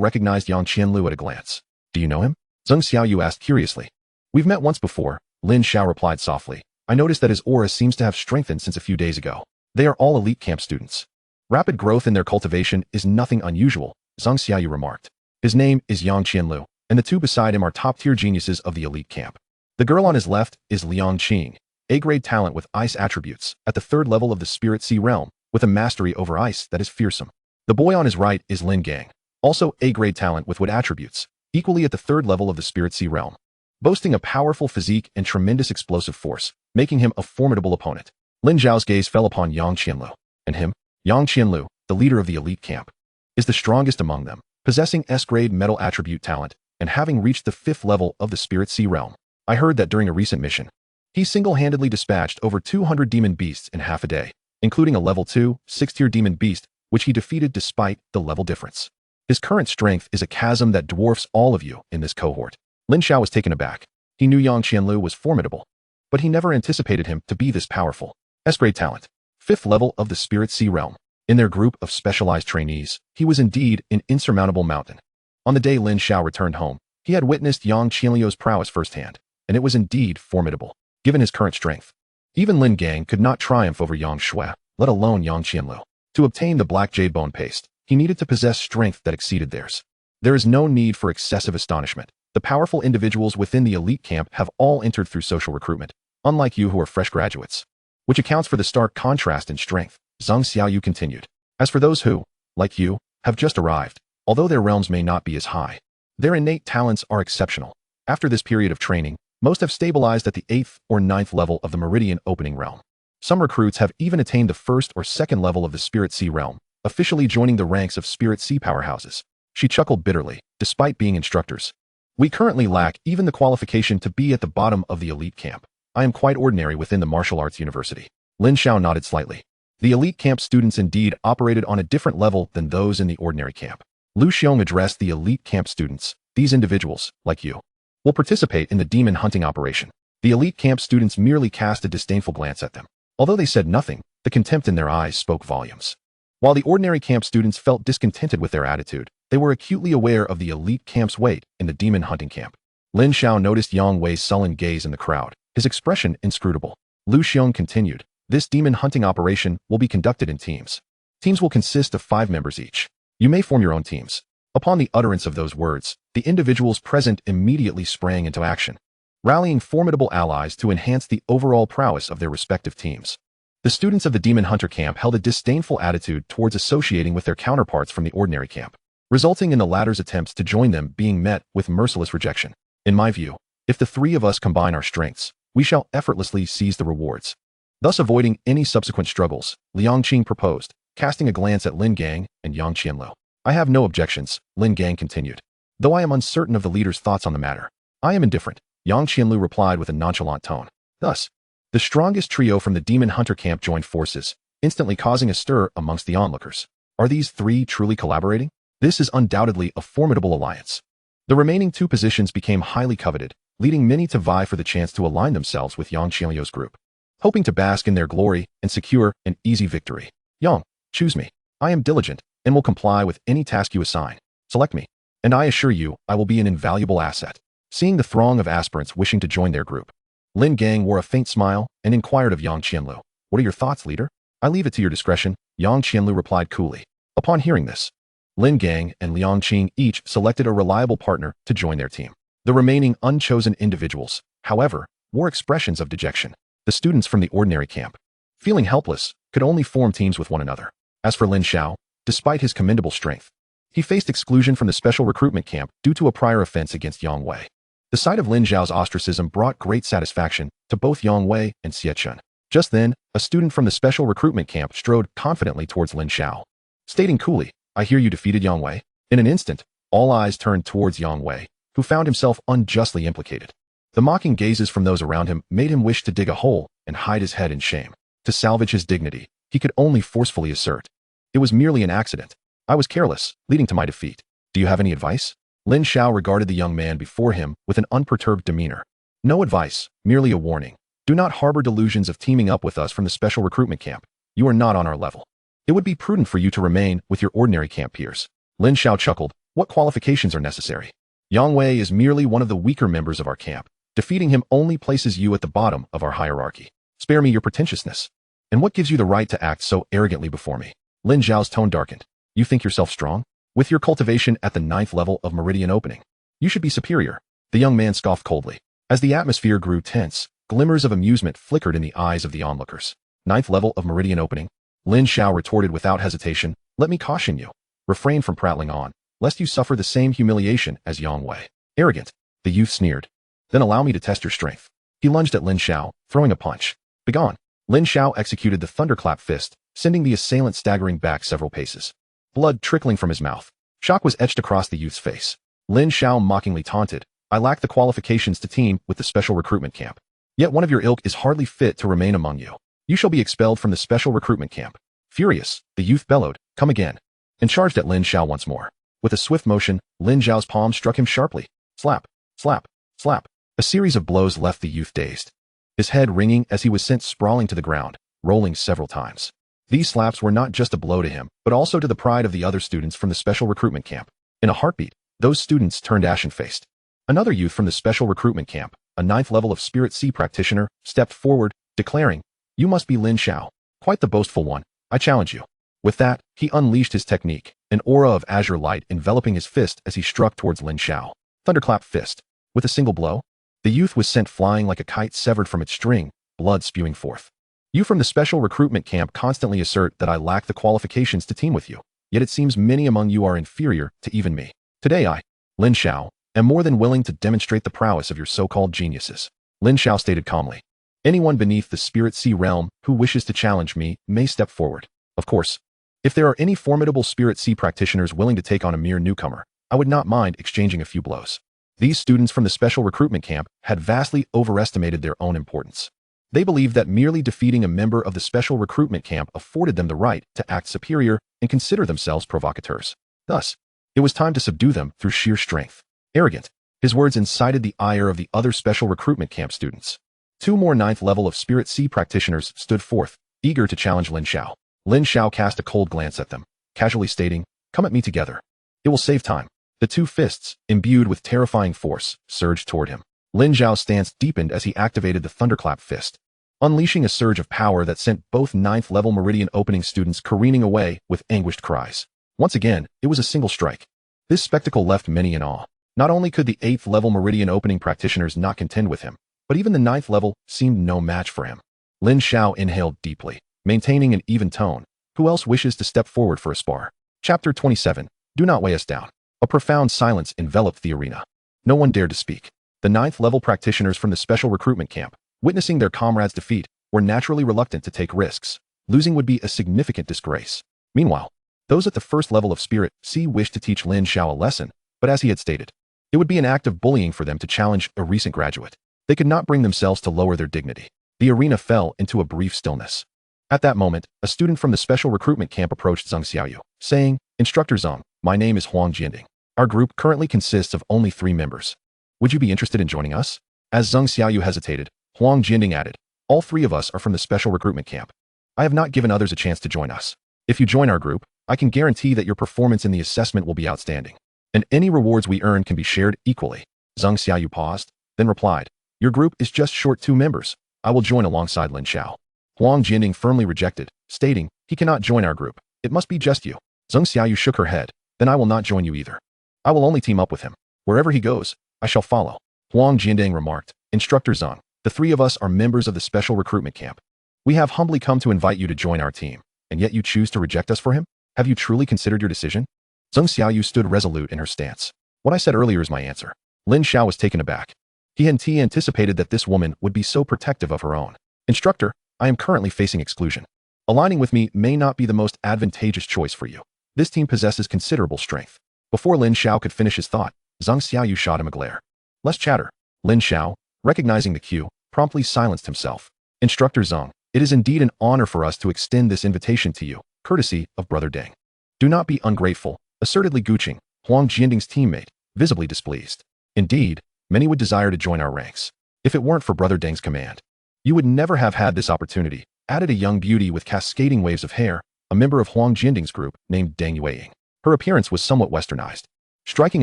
recognized Yang Qianlu at a glance. Do you know him? Zheng Xiaoyu asked curiously. We've met once before, Lin Xiao replied softly. I noticed that his aura seems to have strengthened since a few days ago. They are all elite camp students. Rapid growth in their cultivation is nothing unusual, Zheng Xiaoyu remarked. His name is Yang Qianlu, and the 2 beside him are top-tier geniuses of the elite camp. The girl on his left is Liang Qing, A-grade talent with ice attributes at the 3rd level of the Spirit Sea realm, with a mastery over ice that is fearsome. The boy on his right is Lin Gang, also A-grade talent with wood attributes, equally at the 3rd level of the Spirit Sea realm, boasting a powerful physique and tremendous explosive force, making him a formidable opponent. Lin Zhao's gaze fell upon Yang Qianlu, and him, Yang Qianlu, the leader of the elite camp, is the strongest among them, possessing S-grade metal attribute talent, and having reached the 5th level of the Spirit Sea realm. I heard that during a recent mission, he single-handedly dispatched over 200 demon beasts in half a day, including a level 2, 6th-tier demon beast, which he defeated despite the level difference. His current strength is a chasm that dwarfs all of you in this cohort. Lin Xiao was taken aback. He knew Yang Qianlu was formidable, but he never anticipated him to be this powerful. S-grade talent. 5th level of the Spirit Sea realm. In their group of specialized trainees, he was indeed an insurmountable mountain. On the day Lin Xiao returned home, he had witnessed Yang Qianlu's prowess firsthand, and it was indeed formidable, given his current strength. Even Lin Gang could not triumph over Yang Shui, let alone Yang Qianlu. To obtain the black jade bone paste, he needed to possess strength that exceeded theirs. There is no need for excessive astonishment. The powerful individuals within the elite camp have all entered through social recruitment, unlike you who are fresh graduates, which accounts for the stark contrast in strength. Zhang Xiaoyu continued. As for those who, like you, have just arrived, although their realms may not be as high, their innate talents are exceptional. After this period of training, most have stabilized at the 8th or 9th level of the Meridian Opening realm. Some recruits have even attained the 1st or 2nd level of the Spirit Sea realm, officially joining the ranks of Spirit Sea powerhouses. She chuckled bitterly, despite being instructors. We currently lack even the qualification to be at the bottom of the elite camp. I am quite ordinary within the martial arts university. Lin Xiao nodded slightly. The elite camp students indeed operated on a different level than those in the ordinary camp. Lu Xiong addressed the elite camp students. These individuals, like you, will participate in the demon hunting operation. The elite camp students merely cast a disdainful glance at them. Although they said nothing, the contempt in their eyes spoke volumes. While the ordinary camp students felt discontented with their attitude, they were acutely aware of the elite camp's weight in the demon hunting camp. Lin Xiao noticed Yang Wei's sullen gaze in the crowd, his expression inscrutable. Lu Xiong continued, this demon hunting operation will be conducted in teams. Teams will consist of 5 members each. You may form your own teams. Upon the utterance of those words, the individuals present immediately sprang into action, rallying formidable allies to enhance the overall prowess of their respective teams. The students of the Demon Hunter camp held a disdainful attitude towards associating with their counterparts from the ordinary camp, resulting in the latter's attempts to join them being met with merciless rejection. In my view, if the 3 of us combine our strengths, we shall effortlessly seize the rewards. Thus avoiding any subsequent struggles, Liang Qing proposed, casting a glance at Lin Gang and Yang Qianlu. I have no objections, Lin Gang continued. Though I am uncertain of the leader's thoughts on the matter, I am indifferent, Yang Qianlu replied with a nonchalant tone. Thus, the strongest trio from the Demon Hunter camp joined forces, instantly causing a stir amongst the onlookers. Are these 3 truly collaborating? This is undoubtedly a formidable alliance. The remaining 2 positions became highly coveted, leading many to vie for the chance to align themselves with Yang Qianlu's group, hoping to bask in their glory and secure an easy victory. Yang, choose me. I am diligent and will comply with any task you assign. Select me, and I assure you I will be an invaluable asset. Seeing the throng of aspirants wishing to join their group, Lin Gang wore a faint smile and inquired of Yang Qianlu. What are your thoughts, leader? I leave it to your discretion, Yang Qianlu replied coolly. Upon hearing this, Lin Gang and Liang Qing each selected a reliable partner to join their team. The remaining unchosen individuals, however, wore expressions of dejection. The students from the ordinary camp, feeling helpless, could only form teams with one another. As for Lin Xiao, despite his commendable strength, he faced exclusion from the special recruitment camp due to a prior offense against Yang Wei. The sight of Lin Xiao's ostracism brought great satisfaction to both Yang Wei and Xie Chun. Just then, a student from the special recruitment camp strode confidently towards Lin Xiao, stating coolly, I hear you defeated Yang Wei. In an instant, all eyes turned towards Yang Wei, who found himself unjustly implicated. The mocking gazes from those around him made him wish to dig a hole and hide his head in shame. To salvage his dignity, he could only forcefully assert, it was merely an accident. I was careless, leading to my defeat. Do you have any advice? Lin Xiao regarded the young man before him with an unperturbed demeanor. No advice, merely a warning. Do not harbor delusions of teaming up with us from the special recruitment camp. You are not on our level. It would be prudent for you to remain with your ordinary camp peers. Lin Xiao chuckled. What qualifications are necessary? Yang Wei is merely one of the weaker members of our camp. Defeating him only places you at the bottom of our hierarchy. Spare me your pretentiousness. And what gives you the right to act so arrogantly before me? Lin Xiao's tone darkened. You think yourself strong? With your cultivation at the 9th level of Meridian Opening, you should be superior. The young man scoffed coldly. As the atmosphere grew tense, glimmers of amusement flickered in the eyes of the onlookers. 9th level of Meridian Opening? Lin Xiao retorted without hesitation. Let me caution you. Refrain from prattling on, lest you suffer the same humiliation as Yang Wei. Arrogant. The youth sneered. Then allow me to test your strength. He lunged at Lin Xiao, throwing a punch. Begone. Lin Xiao executed the thunderclap fist, sending the assailant staggering back several paces. Blood trickling from his mouth. Shock was etched across the youth's face. Lin Xiao mockingly taunted. I lack the qualifications to team with the special recruitment camp. Yet one of your ilk is hardly fit to remain among you. You shall be expelled from the special recruitment camp. Furious, the youth bellowed, come again, and charged at Lin Xiao once more. With a swift motion, Lin Xiao's palm struck him sharply. Slap, slap, slap. A series of blows left the youth dazed, his head ringing as he was sent sprawling to the ground, rolling several times. These slaps were not just a blow to him, but also to the pride of the other students from the special recruitment camp. In a heartbeat, those students turned ashen-faced. Another youth from the special recruitment camp, a 9th level of Spirit Sea practitioner, stepped forward, declaring, You must be Lin Xiao. Quite the boastful one. I challenge you. With that, he unleashed his technique, an aura of azure light enveloping his fist as he struck towards Lin Xiao. Thunderclap fist. With a single blow, the youth was sent flying like a kite severed from its string, blood spewing forth. You from the special recruitment camp constantly assert that I lack the qualifications to team with you, yet it seems many among you are inferior to even me. Today I, Lin Xiao, am more than willing to demonstrate the prowess of your so-called geniuses. Lin Xiao stated calmly. Anyone beneath the Spirit Sea realm who wishes to challenge me may step forward. Of course, if there are any formidable Spirit Sea practitioners willing to take on a mere newcomer, I would not mind exchanging a few blows. These students from the special recruitment camp had vastly overestimated their own importance. They believed that merely defeating a member of the special recruitment camp afforded them the right to act superior and consider themselves provocateurs. Thus, it was time to subdue them through sheer strength. Arrogant. His words incited the ire of the other special recruitment camp students. 2 more 9th level of Spirit Sea practitioners stood forth, eager to challenge Lin Xiao. Lin Xiao cast a cold glance at them, casually stating, Come at me together. It will save time. The 2 fists, imbued with terrifying force, surged toward him. Lin Xiao's stance deepened as he activated the thunderclap fist, unleashing a surge of power that sent both 9th level meridian opening students careening away with anguished cries. Once again, it was a single strike. This spectacle left many in awe. Not only could the 8th level meridian opening practitioners not contend with him, but even the 9th level seemed no match for him. Lin Xiao inhaled deeply, maintaining an even tone. Who else wishes to step forward for a spar? Chapter 27. Do not weigh us down. A profound silence enveloped the arena. No one dared to speak. The 9th level practitioners from the special recruitment camp, witnessing their comrades' defeat, were naturally reluctant to take risks. Losing would be a significant disgrace. Meanwhile, those at the 1st level of Spirit Sea wished to teach Lin Xiao a lesson, but as he had stated, it would be an act of bullying for them to challenge a recent graduate. They could not bring themselves to lower their dignity. The arena fell into a brief stillness. At that moment, a student from the special recruitment camp approached Zhang Xiaoyu, saying, Instructor Zhang, my name is Huang Jianding. Our group currently consists of only 3 members. Would you be interested in joining us? As Zhang Xiaoyu hesitated, Huang Jianding added, All 3 of us are from the special recruitment camp. I have not given others a chance to join us. If you join our group, I can guarantee that your performance in the assessment will be outstanding, and any rewards we earn can be shared equally. Zhang Xiaoyu paused, then replied, Your group is just short 2 members. I will join alongside Lin Xiao. Huang Jianding firmly rejected, stating, He cannot join our group. It must be just you. Zhang Xiaoyu shook her head. Then I will not join you either. I will only team up with him. Wherever he goes, I shall follow. Huang Jianding remarked, Instructor Zhang, the 3 of us are members of the special recruitment camp. We have humbly come to invite you to join our team, and yet you choose to reject us for him? Have you truly considered your decision? Zhang Xiaoyu stood resolute in her stance. What I said earlier is my answer. Lin Xiao was taken aback. He anticipated that this woman would be so protective of her own. Instructor, I am currently facing exclusion. Aligning with me may not be the most advantageous choice for you. This team possesses considerable strength. Before Lin Xiao could finish his thought, Zhang Xiaoyu shot him a glare. Less chatter. Lin Xiao, recognizing the cue, promptly silenced himself. Instructor Zhang, it is indeed an honor for us to extend this invitation to you, courtesy of Brother Deng. Do not be ungrateful, assertedly Guqing, Huang Jianding's teammate, visibly displeased. Indeed, many would desire to join our ranks. If it weren't for Brother Deng's command, you would never have had this opportunity, added a young beauty with cascading waves of hair, a member of Huang Jianding's group named Deng Yueying. Her appearance was somewhat westernized, striking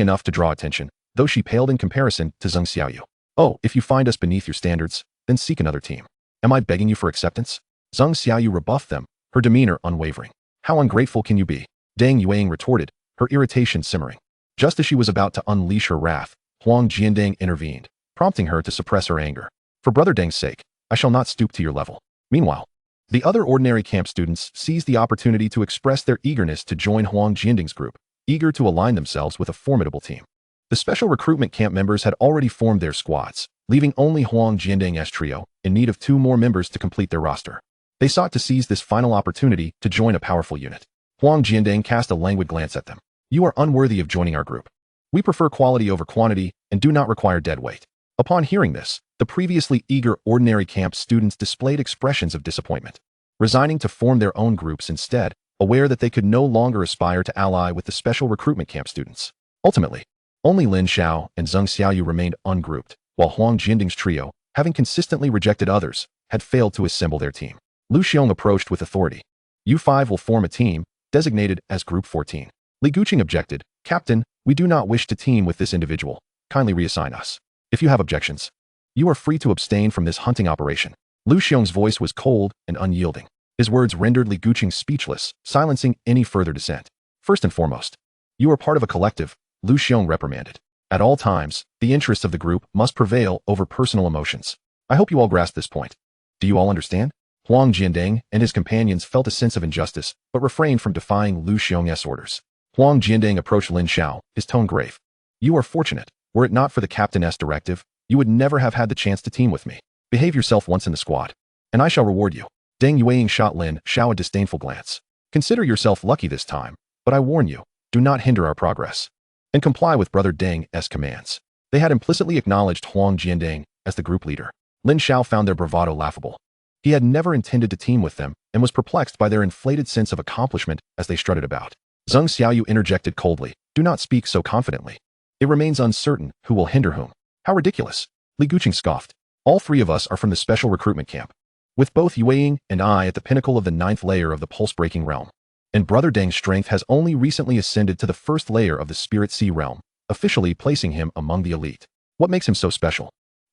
enough to draw attention, though she paled in comparison to Zhang Xiaoyu. Oh, if you find us beneath your standards, then seek another team. Am I begging you for acceptance? Zhang Xiaoyu rebuffed them, her demeanor unwavering. How ungrateful can you be? Deng Yueying retorted, her irritation simmering. Just as she was about to unleash her wrath, Huang Jianding intervened, prompting her to suppress her anger. For Brother Deng's sake, I shall not stoop to your level. Meanwhile, the other ordinary camp students seized the opportunity to express their eagerness to join Huang Jianding's group, eager to align themselves with a formidable team. The special recruitment camp members had already formed their squads, leaving only Huang Jianding's trio, in need of 2 more members to complete their roster. They sought to seize this final opportunity to join a powerful unit. Huang Jianding cast a languid glance at them. You are unworthy of joining our group. We prefer quality over quantity and do not require dead weight. Upon hearing this, the previously eager ordinary camp students displayed expressions of disappointment, resigning to form their own groups instead, aware that they could no longer aspire to ally with the special recruitment camp students. Ultimately, only Lin Xiao and Lin Xiao remained ungrouped, while Huang Jianding's trio, having consistently rejected others, had failed to assemble their team. Lu Xiong approached with authority. You five will form a team, designated as Group 14. Li Guqing objected. Captain, we do not wish to team with this individual. Kindly reassign us. If you have objections, you are free to abstain from this hunting operation. Lu Xiong's voice was cold and unyielding. His words rendered Li Guqing speechless, silencing any further dissent. First and foremost, you are part of a collective, Lu Xiong reprimanded. At all times, the interests of the group must prevail over personal emotions. I hope you all grasp this point. Do you all understand? Huang Jianding and his companions felt a sense of injustice, but refrained from defying Lu Xiong's orders. Huang Jianding approached Lin Xiao, his tone grave. You are fortunate. Were it not for the captain's directive, you would never have had the chance to team with me. Behave yourself once in the squad, and I shall reward you. Deng Yueying shot Lin Xiao a disdainful glance. Consider yourself lucky this time, but I warn you, do not hinder our progress. And comply with Brother Deng's commands. They had implicitly acknowledged Huang Jianding as the group leader. Lin Xiao found their bravado laughable. He had never intended to team with them and was perplexed by their inflated sense of accomplishment as they strutted about. Lin Xiao interjected coldly, do not speak so confidently. It remains uncertain who will hinder whom. How ridiculous. Li Guqing scoffed. All three of us are from the special recruitment camp, with both Yueying and I at the pinnacle of the 9th layer of the pulse-breaking realm. And Brother Deng's strength has only recently ascended to the 1st layer of the Spirit Sea realm, officially placing him among the elite. What makes him so special?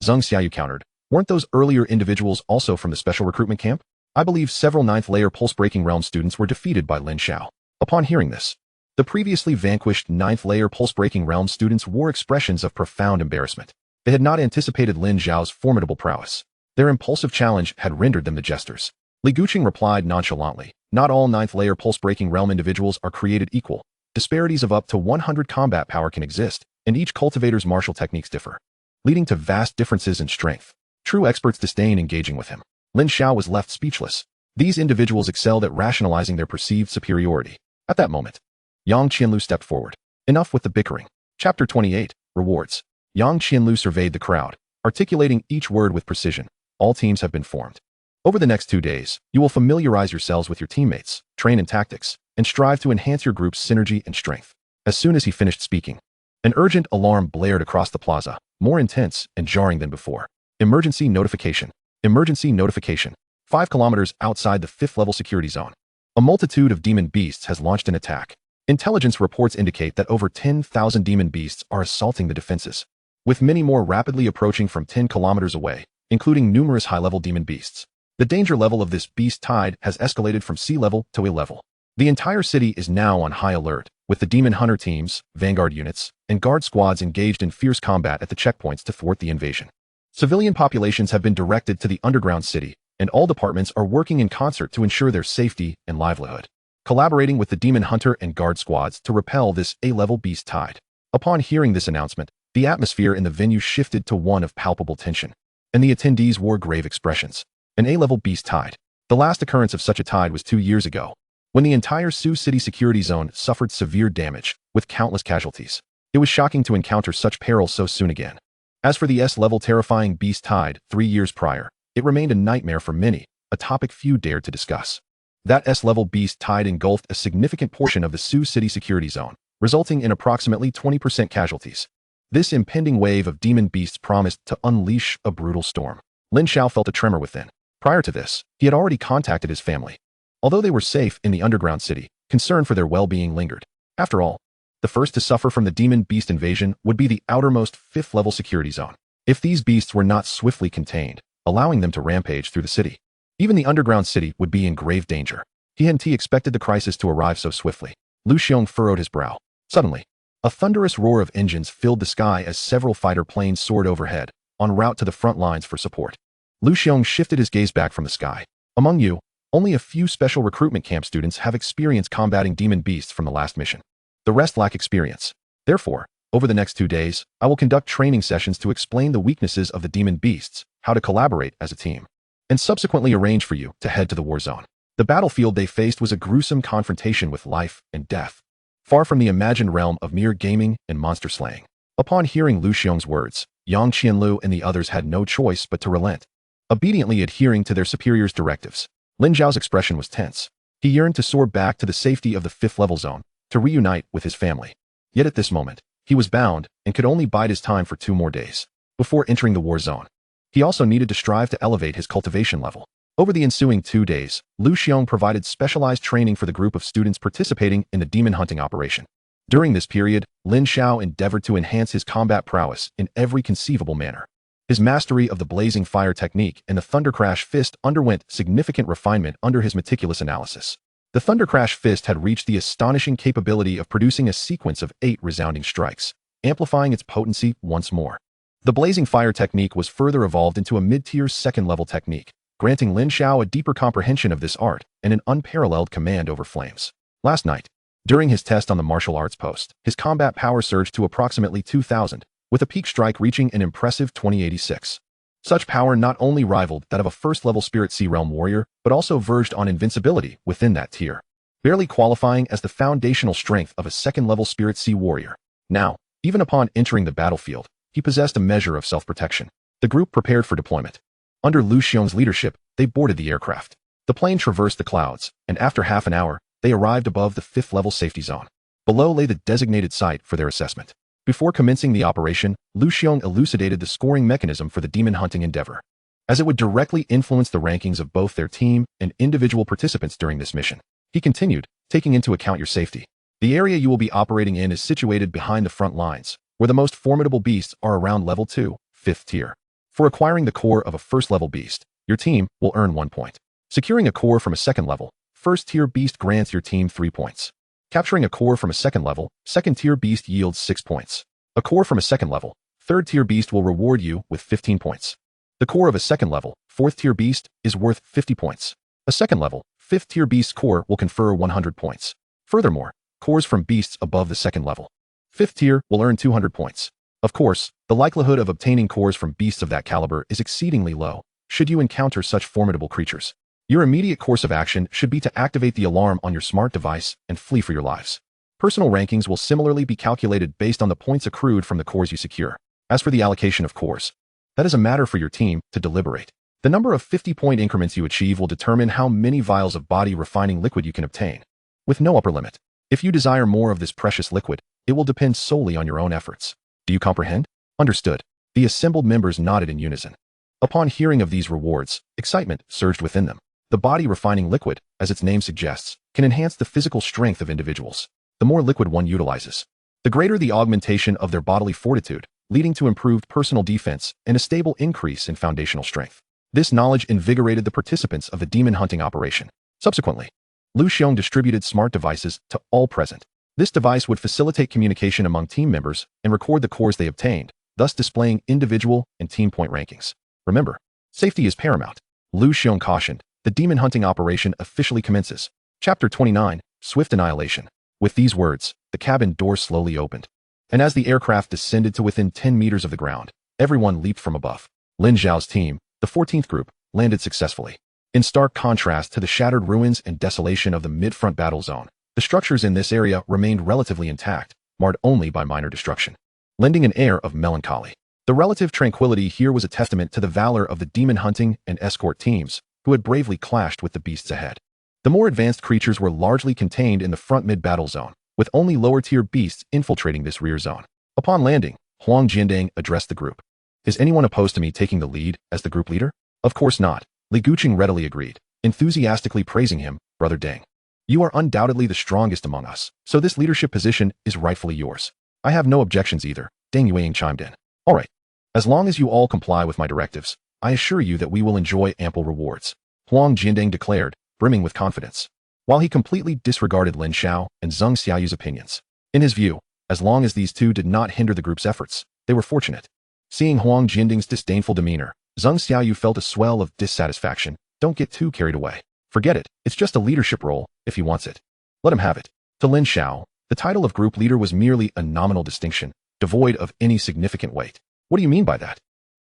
Lin Xiao countered. Weren't those earlier individuals also from the special recruitment camp? I believe several 9th layer pulse-breaking realm students were defeated by Lin Xiao. Upon hearing this, the previously vanquished 9th layer pulse-breaking realm students wore expressions of profound embarrassment. They had not anticipated Lin Xiao's formidable prowess. Their impulsive challenge had rendered them the jesters. Li Guqing replied nonchalantly, not all 9th layer pulse-breaking realm individuals are created equal. Disparities of up to 100 combat power can exist, and each cultivator's martial techniques differ, leading to vast differences in strength. True experts disdain engaging with him. Lin Xiao was left speechless. These individuals excelled at rationalizing their perceived superiority. At that moment, Yang Qianlu stepped forward. Enough with the bickering. Chapter 28, Rewards. Yang Qianlu surveyed the crowd, articulating each word with precision. All teams have been formed. Over the next 2 days, you will familiarize yourselves with your teammates, train in tactics, and strive to enhance your group's synergy and strength. As soon as he finished speaking, an urgent alarm blared across the plaza, more intense and jarring than before. Emergency notification. Emergency notification. 5 kilometers outside the 5th level security zone, a multitude of demon beasts has launched an attack. Intelligence reports indicate that over 10,000 demon beasts are assaulting the defenses, with many more rapidly approaching from 10 kilometers away, including numerous high-level demon beasts. The danger level of this beast tide has escalated from sea level to A level. The entire city is now on high alert, with the demon hunter teams, vanguard units, and guard squads engaged in fierce combat at the checkpoints to thwart the invasion. Civilian populations have been directed to the underground city, and all departments are working in concert to ensure their safety and livelihood, collaborating with the demon hunter and guard squads to repel this A-level beast tide. Upon hearing this announcement, the atmosphere in the venue shifted to one of palpable tension, and the attendees wore grave expressions. An A-level beast tide. The last occurrence of such a tide was 2 years ago, when the entire Sioux City security zone suffered severe damage, with countless casualties. It was shocking to encounter such peril so soon again. As for the S-level terrifying beast tide 3 years prior, it remained a nightmare for many, a topic few dared to discuss. That S-level beast tide engulfed a significant portion of the Sioux City security zone, resulting in approximately 20% casualties. This impending wave of demon beasts promised to unleash a brutal storm. Lin Xiao felt a tremor within. Prior to this, he had already contacted his family. Although they were safe in the underground city, concern for their well-being lingered. After all, the first to suffer from the demon beast invasion would be the outermost 5th level security zone. If these beasts were not swiftly contained, allowing them to rampage through the city, even the underground city would be in grave danger. He hadn't expected the crisis to arrive so swiftly. Lu Xiong furrowed his brow. Suddenly, a thunderous roar of engines filled the sky as several fighter planes soared overhead, en route to the front lines for support. Lu Xiong shifted his gaze back from the sky. Among you, only a few special recruitment camp students have experience combating demon beasts from the last mission. The rest lack experience. Therefore, over the next 2 days, I will conduct training sessions to explain the weaknesses of the demon beasts, how to collaborate as a team, and subsequently arrange for you to head to the war zone. The battlefield they faced was a gruesome confrontation with life and death. far from the imagined realm of mere gaming and monster slaying. Upon hearing Lu Xiong's words, Yang Qianlu and the others had no choice but to relent, obediently adhering to their superior's directives. Lin Xiao's expression was tense. He yearned to soar back to the safety of the 5th level zone, to reunite with his family. Yet at this moment, he was bound and could only bide his time for 2 more days before entering the war zone. He also needed to strive to elevate his cultivation level. Over the ensuing 2 days, Lu Xiong provided specialized training for the group of students participating in the demon hunting operation. During this period, Lin Xiao endeavored to enhance his combat prowess in every conceivable manner. His mastery of the blazing fire technique and the Thunder Crash Fist underwent significant refinement under his meticulous analysis. The Thunder Crash Fist had reached the astonishing capability of producing a sequence of 8 resounding strikes, amplifying its potency once more. The blazing fire technique was further evolved into a mid-tier 2nd-level technique, granting Lin Xiao a deeper comprehension of this art and an unparalleled command over flames. Last night, during his test on the martial arts post, his combat power surged to approximately 2,000, with a peak strike reaching an impressive 2086. Such power not only rivaled that of a 1st-level Spirit Sea Realm warrior, but also verged on invincibility within that tier, barely qualifying as the foundational strength of a 2nd-level Spirit Sea warrior. Now, even upon entering the battlefield, he possessed a measure of self-protection. The group prepared for deployment. Under Lu Xiong's leadership, they boarded the aircraft. The plane traversed the clouds, and after half an hour, they arrived above the 5th-level safety zone. Below lay the designated site for their assessment. Before commencing the operation, Lu Xiong elucidated the scoring mechanism for the demon hunting endeavor, as it would directly influence the rankings of both their team and individual participants during this mission. He continued, taking into account your safety. The area you will be operating in is situated behind the front lines, where the most formidable beasts are around level 2, 5th tier. For acquiring the core of a 1st-level beast, your team will earn 1 point. Securing a core from a 2nd-level, 1st-tier beast grants your team 3 points. Capturing a core from a 2nd-level, 2nd-tier beast yields 6 points. A core from a 2nd-level, 3rd-tier beast will reward you with 15 points. The core of a 2nd-level, 4th-tier beast is worth 50 points. A 2nd-level, 5th-tier beast core will confer 100 points. Furthermore, cores from beasts above the 2nd level, 5th tier will earn 200 points. Of course, the likelihood of obtaining cores from beasts of that caliber is exceedingly low, should you encounter such formidable creatures. Your immediate course of action should be to activate the alarm on your smart device and flee for your lives. Personal rankings will similarly be calculated based on the points accrued from the cores you secure. As for the allocation of cores, that is a matter for your team to deliberate. The number of 50-point increments you achieve will determine how many vials of body refining liquid you can obtain, with no upper limit. If you desire more of this precious liquid, it will depend solely on your own efforts. Do you comprehend? Understood. The assembled members nodded in unison. Upon hearing of these rewards, excitement surged within them. The body refining liquid, as its name suggests, can enhance the physical strength of individuals. The more liquid one utilizes, the greater the augmentation of their bodily fortitude, leading to improved personal defense and a stable increase in foundational strength. This knowledge invigorated the participants of the demon hunting operation. Subsequently, Lu Xiong distributed smart devices to all present. This device would facilitate communication among team members and record the cores they obtained, thus displaying individual and team point rankings. Remember, safety is paramount. Lu Xiong cautioned. The demon hunting operation officially commences. Chapter 29, Swift Annihilation. With these words, the cabin door slowly opened, and as the aircraft descended to within 10 meters of the ground, everyone leaped from above. Lin Xiao's team, the 14th group, landed successfully. In stark contrast to the shattered ruins and desolation of the mid-front battle zone, the structures in this area remained relatively intact, marred only by minor destruction, lending an air of melancholy. The relative tranquility here was a testament to the valor of the demon hunting and escort teams, who had bravely clashed with the beasts ahead. The more advanced creatures were largely contained in the front mid-battle zone, with only lower-tier beasts infiltrating this rear zone. Upon landing, Huang Jiandang addressed the group. Is anyone opposed to me taking the lead as the group leader? Of course not. Li Guqing readily agreed, enthusiastically praising him, Brother Deng. You are undoubtedly the strongest among us, so this leadership position is rightfully yours. I have no objections either, Deng Yueying chimed in. All right. As long as you all comply with my directives, I assure you that we will enjoy ample rewards, Huang Jiandang declared, brimming with confidence, while he completely disregarded Lin Xiao and Zheng Xiaoyu's opinions. In his view, as long as these two did not hinder the group's efforts, they were fortunate. Seeing Huang Jiandang's disdainful demeanor, Zheng Xiaoyu felt a swell of dissatisfaction. Don't get too carried away. Forget it, it's just a leadership role, if he wants it. Let him have it. To Lin Xiao, the title of group leader was merely a nominal distinction, devoid of any significant weight. What do you mean by that?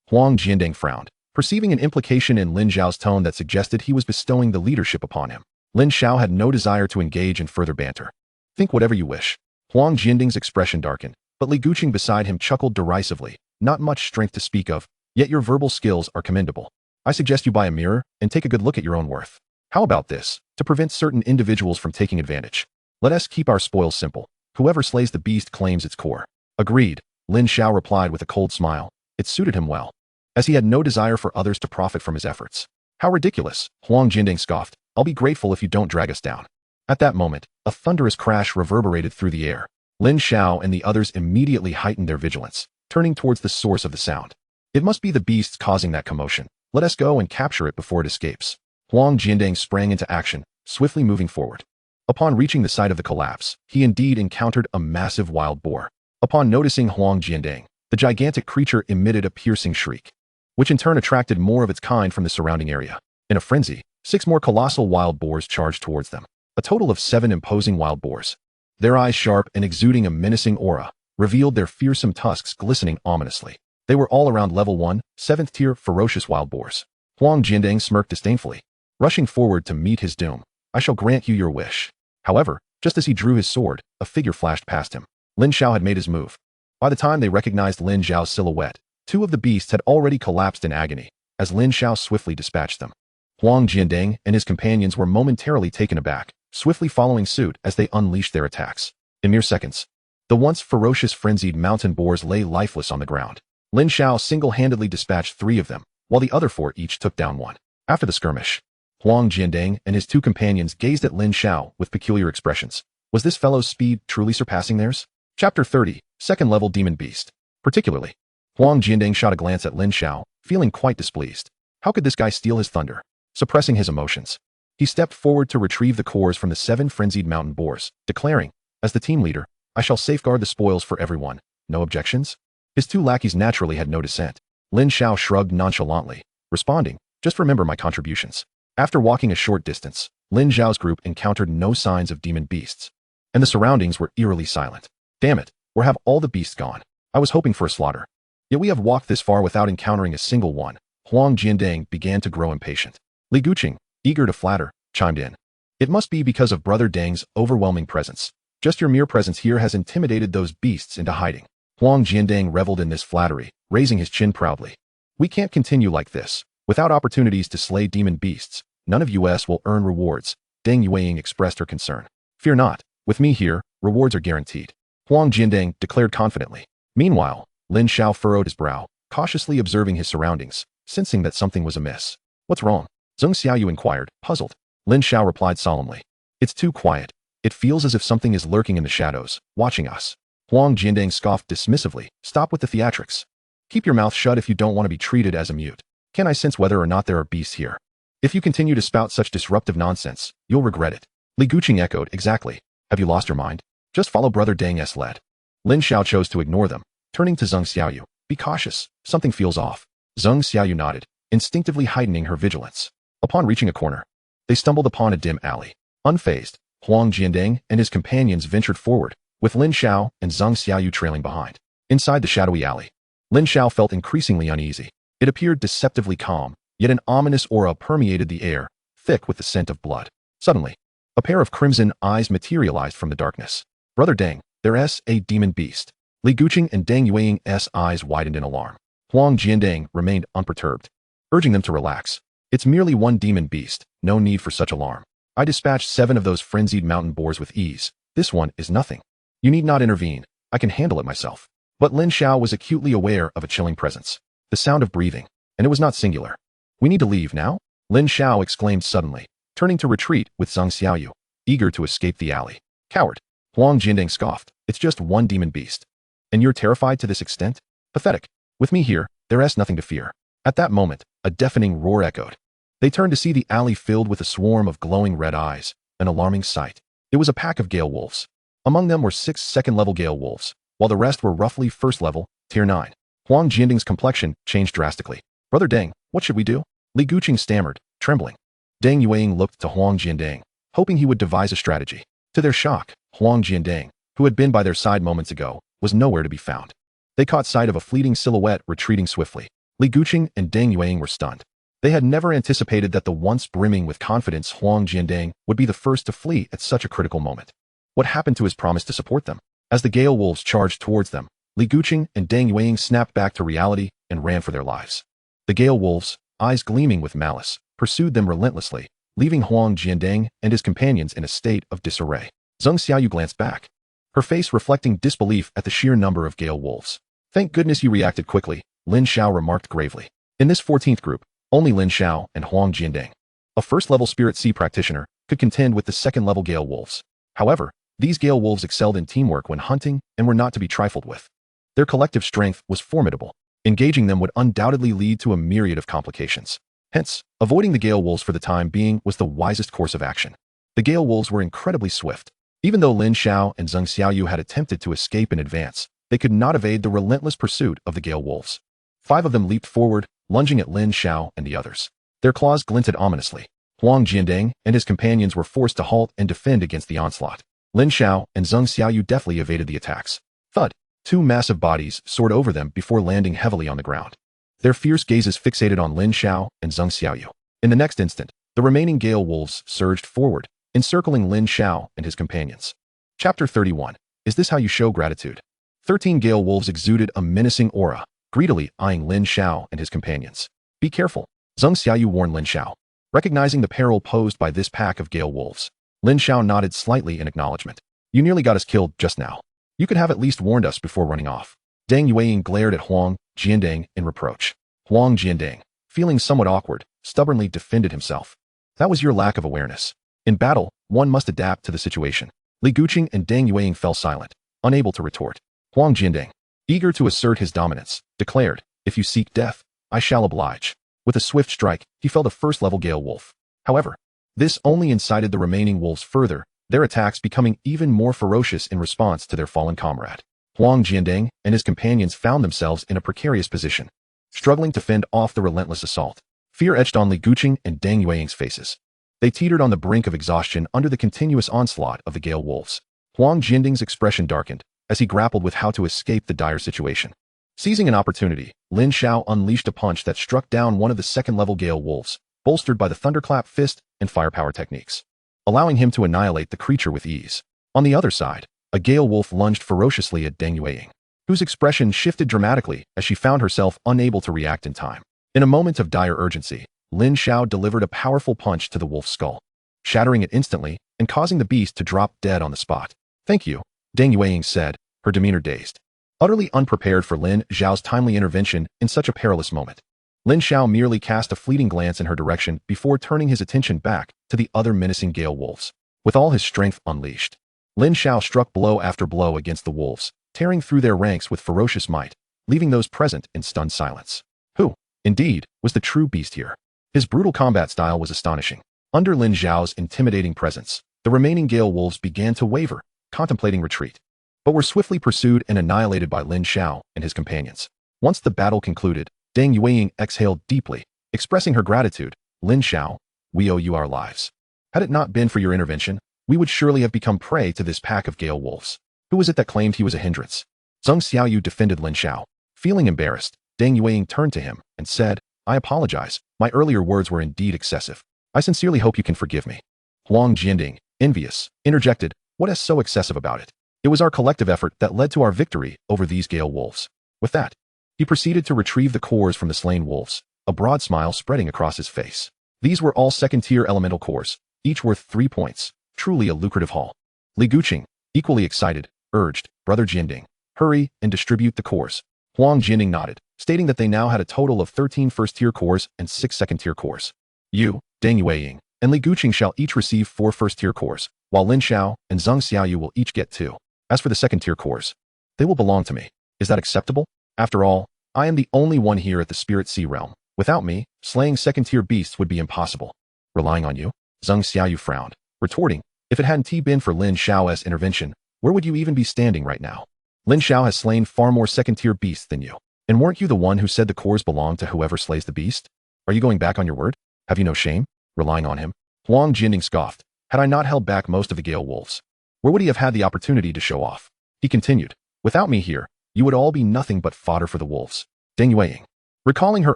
Huang Jiandang frowned, perceiving an implication in Lin Xiao's tone that suggested he was bestowing the leadership upon him. Lin Xiao had no desire to engage in further banter. Think whatever you wish. Huang Jianding's expression darkened, but Li Guqing beside him chuckled derisively. Not much strength to speak of, yet your verbal skills are commendable. I suggest you buy a mirror and take a good look at your own worth. How about this? To prevent certain individuals from taking advantage, let us keep our spoils simple. Whoever slays the beast claims its core. Agreed, Lin Xiao replied with a cold smile. It suited him well, as he had no desire for others to profit from his efforts. How ridiculous, Huang Jianding scoffed. I'll be grateful if you don't drag us down. At that moment, a thunderous crash reverberated through the air. Lin Xiao and the others immediately heightened their vigilance, turning towards the source of the sound. It must be the beasts causing that commotion. Let us go and capture it before it escapes. Huang Jianding sprang into action, swiftly moving forward. Upon reaching the site of the collapse, he indeed encountered a massive wild boar. Upon noticing Huang Jianding, the gigantic creature emitted a piercing shriek, which in turn attracted more of its kind from the surrounding area. In a frenzy, 6 more colossal wild boars charged towards them. A total of 7 imposing wild boars. Their eyes sharp and exuding a menacing aura, revealed their fearsome tusks glistening ominously. They were all around level 1, 7th tier ferocious wild boars. Huang Jianding smirked disdainfully, rushing forward to meet his doom. I shall grant you your wish. However, just as he drew his sword, a figure flashed past him. Lin Xiao had made his move. By the time they recognized Lin Xiao's silhouette, 2 of the beasts had already collapsed in agony, as Lin Xiao swiftly dispatched them. Huang Jianding and his companions were momentarily taken aback, swiftly following suit as they unleashed their attacks. In mere seconds, the once ferocious frenzied mountain boars lay lifeless on the ground. Lin Xiao single-handedly dispatched 3 of them, while the other 4 each took down 1. After the skirmish, Huang Jianding and his 2 companions gazed at Lin Xiao with peculiar expressions. Was this fellow's speed truly surpassing theirs? Chapter 30, Second Level Demon Beast. Particularly, Huang Jianding shot a glance at Lin Xiao, feeling quite displeased. How could this guy steal his thunder? Suppressing his emotions, he stepped forward to retrieve the cores from the 7 frenzied mountain boars, declaring, as the team leader, I shall safeguard the spoils for everyone. No objections? His 2 lackeys naturally had no dissent. Lin Xiao shrugged nonchalantly, responding, just remember my contributions. After walking a short distance, Lin Xiao's group encountered no signs of demon beasts, and the surroundings were eerily silent. Damn it, where have all the beasts gone? I was hoping for a slaughter. Yet we have walked this far without encountering a single one. Huang Jianding began to grow impatient. Li Guqing, eager to flatter, chimed in. It must be because of Brother Deng's overwhelming presence. Just your mere presence here has intimidated those beasts into hiding. Huang Jianding reveled in this flattery, raising his chin proudly. We can't continue like this. Without opportunities to slay demon beasts, none of us will earn rewards. Deng Yueying expressed her concern. Fear not, with me here, rewards are guaranteed. Huang Jianding declared confidently. Meanwhile, Lin Xiao furrowed his brow, cautiously observing his surroundings, sensing that something was amiss. What's wrong? Zheng Xiaoyu inquired, puzzled. Lin Xiao replied solemnly. It's too quiet. It feels as if something is lurking in the shadows, watching us. Huang Jianding scoffed dismissively. Stop with the theatrics. Keep your mouth shut if you don't want to be treated as a mute. Can I sense whether or not there are beasts here? If you continue to spout such disruptive nonsense, you'll regret it. Li Guqing echoed, exactly. Have you lost your mind? Just follow Brother Deng's lead. Lin Xiao chose to ignore them, turning to Zheng Xiaoyu. Be cautious, something feels off. Zheng Xiaoyu nodded, instinctively heightening her vigilance. Upon reaching a corner, they stumbled upon a dim alley. Unfazed, Huang Jianding and his companions ventured forward, with Lin Xiao and Zheng Xiaoyu trailing behind. Inside the shadowy alley, Lin Xiao felt increasingly uneasy. It appeared deceptively calm, yet an ominous aura permeated the air, thick with the scent of blood. Suddenly, a pair of crimson eyes materialized from the darkness. Brother Deng, there's a demon beast. Li Guqing and Deng Yueying's eyes widened in alarm. Huang Jianding remained unperturbed, urging them to relax. It's merely one demon beast, no need for such alarm. I dispatched 7 of those frenzied mountain boars with ease. This one is nothing. You need not intervene. I can handle it myself. But Lin Xiao was acutely aware of a chilling presence. The sound of breathing, and it was not singular. We need to leave now? Lin Xiao exclaimed suddenly, turning to retreat with Zheng Xiaoyu, eager to escape the alley. Coward! Huang Jianding scoffed. It's just one demon beast. And you're terrified to this extent? Pathetic. With me here, there's nothing to fear. At that moment, a deafening roar echoed. They turned to see the alley filled with a swarm of glowing red eyes, an alarming sight. It was a pack of gale wolves. Among them were 6 second-level gale wolves, while the rest were roughly first-level, tier 9. Huang Jianding's complexion changed drastically. Brother Deng, what should we do? Li Guqing stammered, trembling. Deng Yueying looked to Huang Jianding, hoping he would devise a strategy. To their shock, Huang Jianding, who had been by their side moments ago, was nowhere to be found. They caught sight of a fleeting silhouette retreating swiftly. Li Guqing and Deng Yueying were stunned. They had never anticipated that the once brimming with confidence Huang Jianding would be the first to flee at such a critical moment. What happened to his promise to support them? As the Gale Wolves charged towards them, Li Guqing and Deng Yueying snapped back to reality and ran for their lives. The Gale Wolves, eyes gleaming with malice, pursued them relentlessly, leaving Huang Jiandeng and his companions in a state of disarray. Zheng Xiaoyu glanced back, her face reflecting disbelief at the sheer number of Gale Wolves. "Thank goodness you reacted quickly," Lin Xiao remarked gravely. In this 14th group, only Lin Xiao and Huang Jiandeng, a first-level Spirit Sea practitioner, could contend with the second-level Gale Wolves. However, these Gale Wolves excelled in teamwork when hunting and were not to be trifled with. Their collective strength was formidable. Engaging them would undoubtedly lead to a myriad of complications. Hence, avoiding the Gale Wolves for the time being was the wisest course of action. The Gale Wolves were incredibly swift. Even though Lin Xiao and Zheng Xiaoyu had attempted to escape in advance, they could not evade the relentless pursuit of the Gale Wolves. 5 of them leaped forward, lunging at Lin Xiao and the others. Their claws glinted ominously. Huang Jiandeng and his companions were forced to halt and defend against the onslaught. Lin Xiao and Zheng Xiaoyu deftly evaded the attacks. Thud! 2 massive bodies soared over them before landing heavily on the ground. Their fierce gazes fixated on Lin Xiao and Zheng Xiaoyu. In the next instant, the remaining Gale Wolves surged forward, encircling Lin Xiao and his companions. Chapter 31. Is this how you show gratitude? 13 Gale Wolves exuded a menacing aura, greedily eyeing Lin Xiao and his companions. Be careful, Zheng Xiaoyu warned Lin Xiao. Recognizing the peril posed by this pack of Gale Wolves, Lin Xiao nodded slightly in acknowledgement. You nearly got us killed just now. You could have at least warned us before running off. Deng Yueying glared at Huang Jiandeng in reproach. Huang Jiandeng, feeling somewhat awkward, stubbornly defended himself. That was your lack of awareness. In battle, one must adapt to the situation. Li Guqing and Deng Yueying fell silent, unable to retort. Huang Jiandeng, eager to assert his dominance, declared, If you seek death, I shall oblige. With a swift strike, he felled a first-level Gale Wolf. However, this only incited the remaining wolves further, their attacks becoming even more ferocious in response to their fallen comrade. Huang Jiandeng and his companions found themselves in a precarious position, struggling to fend off the relentless assault. Fear etched on Li Guqing and Deng Yueying's faces. They teetered on the brink of exhaustion under the continuous onslaught of the Gale Wolves. Huang Jiandeng's expression darkened as he grappled with how to escape the dire situation. Seizing an opportunity, Lin Xiao unleashed a punch that struck down one of the second-level Gale Wolves, bolstered by the thunderclap fist and firepower techniques, allowing him to annihilate the creature with ease. On the other side, a Gale Wolf lunged ferociously at Deng Yueying, whose expression shifted dramatically as she found herself unable to react in time. In a moment of dire urgency, Lin Xiao delivered a powerful punch to the wolf's skull, shattering it instantly and causing the beast to drop dead on the spot. Thank you, Deng Yueying said, her demeanor dazed, utterly unprepared for Lin Xiao's timely intervention in such a perilous moment. Lin Xiao merely cast a fleeting glance in her direction before turning his attention back to the other menacing Gale Wolves. With all his strength unleashed, Lin Xiao struck blow after blow against the wolves, tearing through their ranks with ferocious might, leaving those present in stunned silence. Who, indeed, was the true beast here? His brutal combat style was astonishing. Under Lin Xiao's intimidating presence, the remaining Gale Wolves began to waver, contemplating retreat, but were swiftly pursued and annihilated by Lin Xiao and his companions. Once the battle concluded, Deng Yueying exhaled deeply, expressing her gratitude. Lin Xiao, we owe you our lives. Had it not been for your intervention, we would surely have become prey to this pack of Gale Wolves. Who was it that claimed he was a hindrance? Zheng Xiaoyu defended Lin Xiao. Feeling embarrassed, Deng Yueying turned to him and said, I apologize. My earlier words were indeed excessive. I sincerely hope you can forgive me. Huang Jiandeng, envious, interjected, what is so excessive about it? It was our collective effort that led to our victory over these Gale Wolves. With that, he proceeded to retrieve the cores from the slain wolves, a broad smile spreading across his face. These were all second-tier elemental cores, each worth 3 points, truly a lucrative haul. Li Guqing, equally excited, urged, Brother Jiandeng, hurry and distribute the cores. Huang Jiandeng nodded, stating that they now had a total of 13 first-tier cores and 6 second-tier cores. You, Deng Yueying, and Li Guqing shall each receive 4 first-tier cores, while Lin Xiao and Zheng Xiaoyu will each get 2. As for the second-tier cores, they will belong to me. Is that acceptable? After all, I am the only one here at the Spirit Sea realm. Without me, slaying second-tier beasts would be impossible. Relying on you? Zheng Xiaoyu frowned, retorting, if it hadn't been for Lin Xiao's intervention, where would you even be standing right now? Lin Xiao has slain far more second-tier beasts than you. And weren't you the one who said the cores belong to whoever slays the beast? Are you going back on your word? Have you no shame? Relying on him? Huang Jiandeng scoffed. Had I not held back most of the Gale Wolves, where would he have had the opportunity to show off? He continued, without me here, you would all be nothing but fodder for the wolves. Deng Yueying, recalling her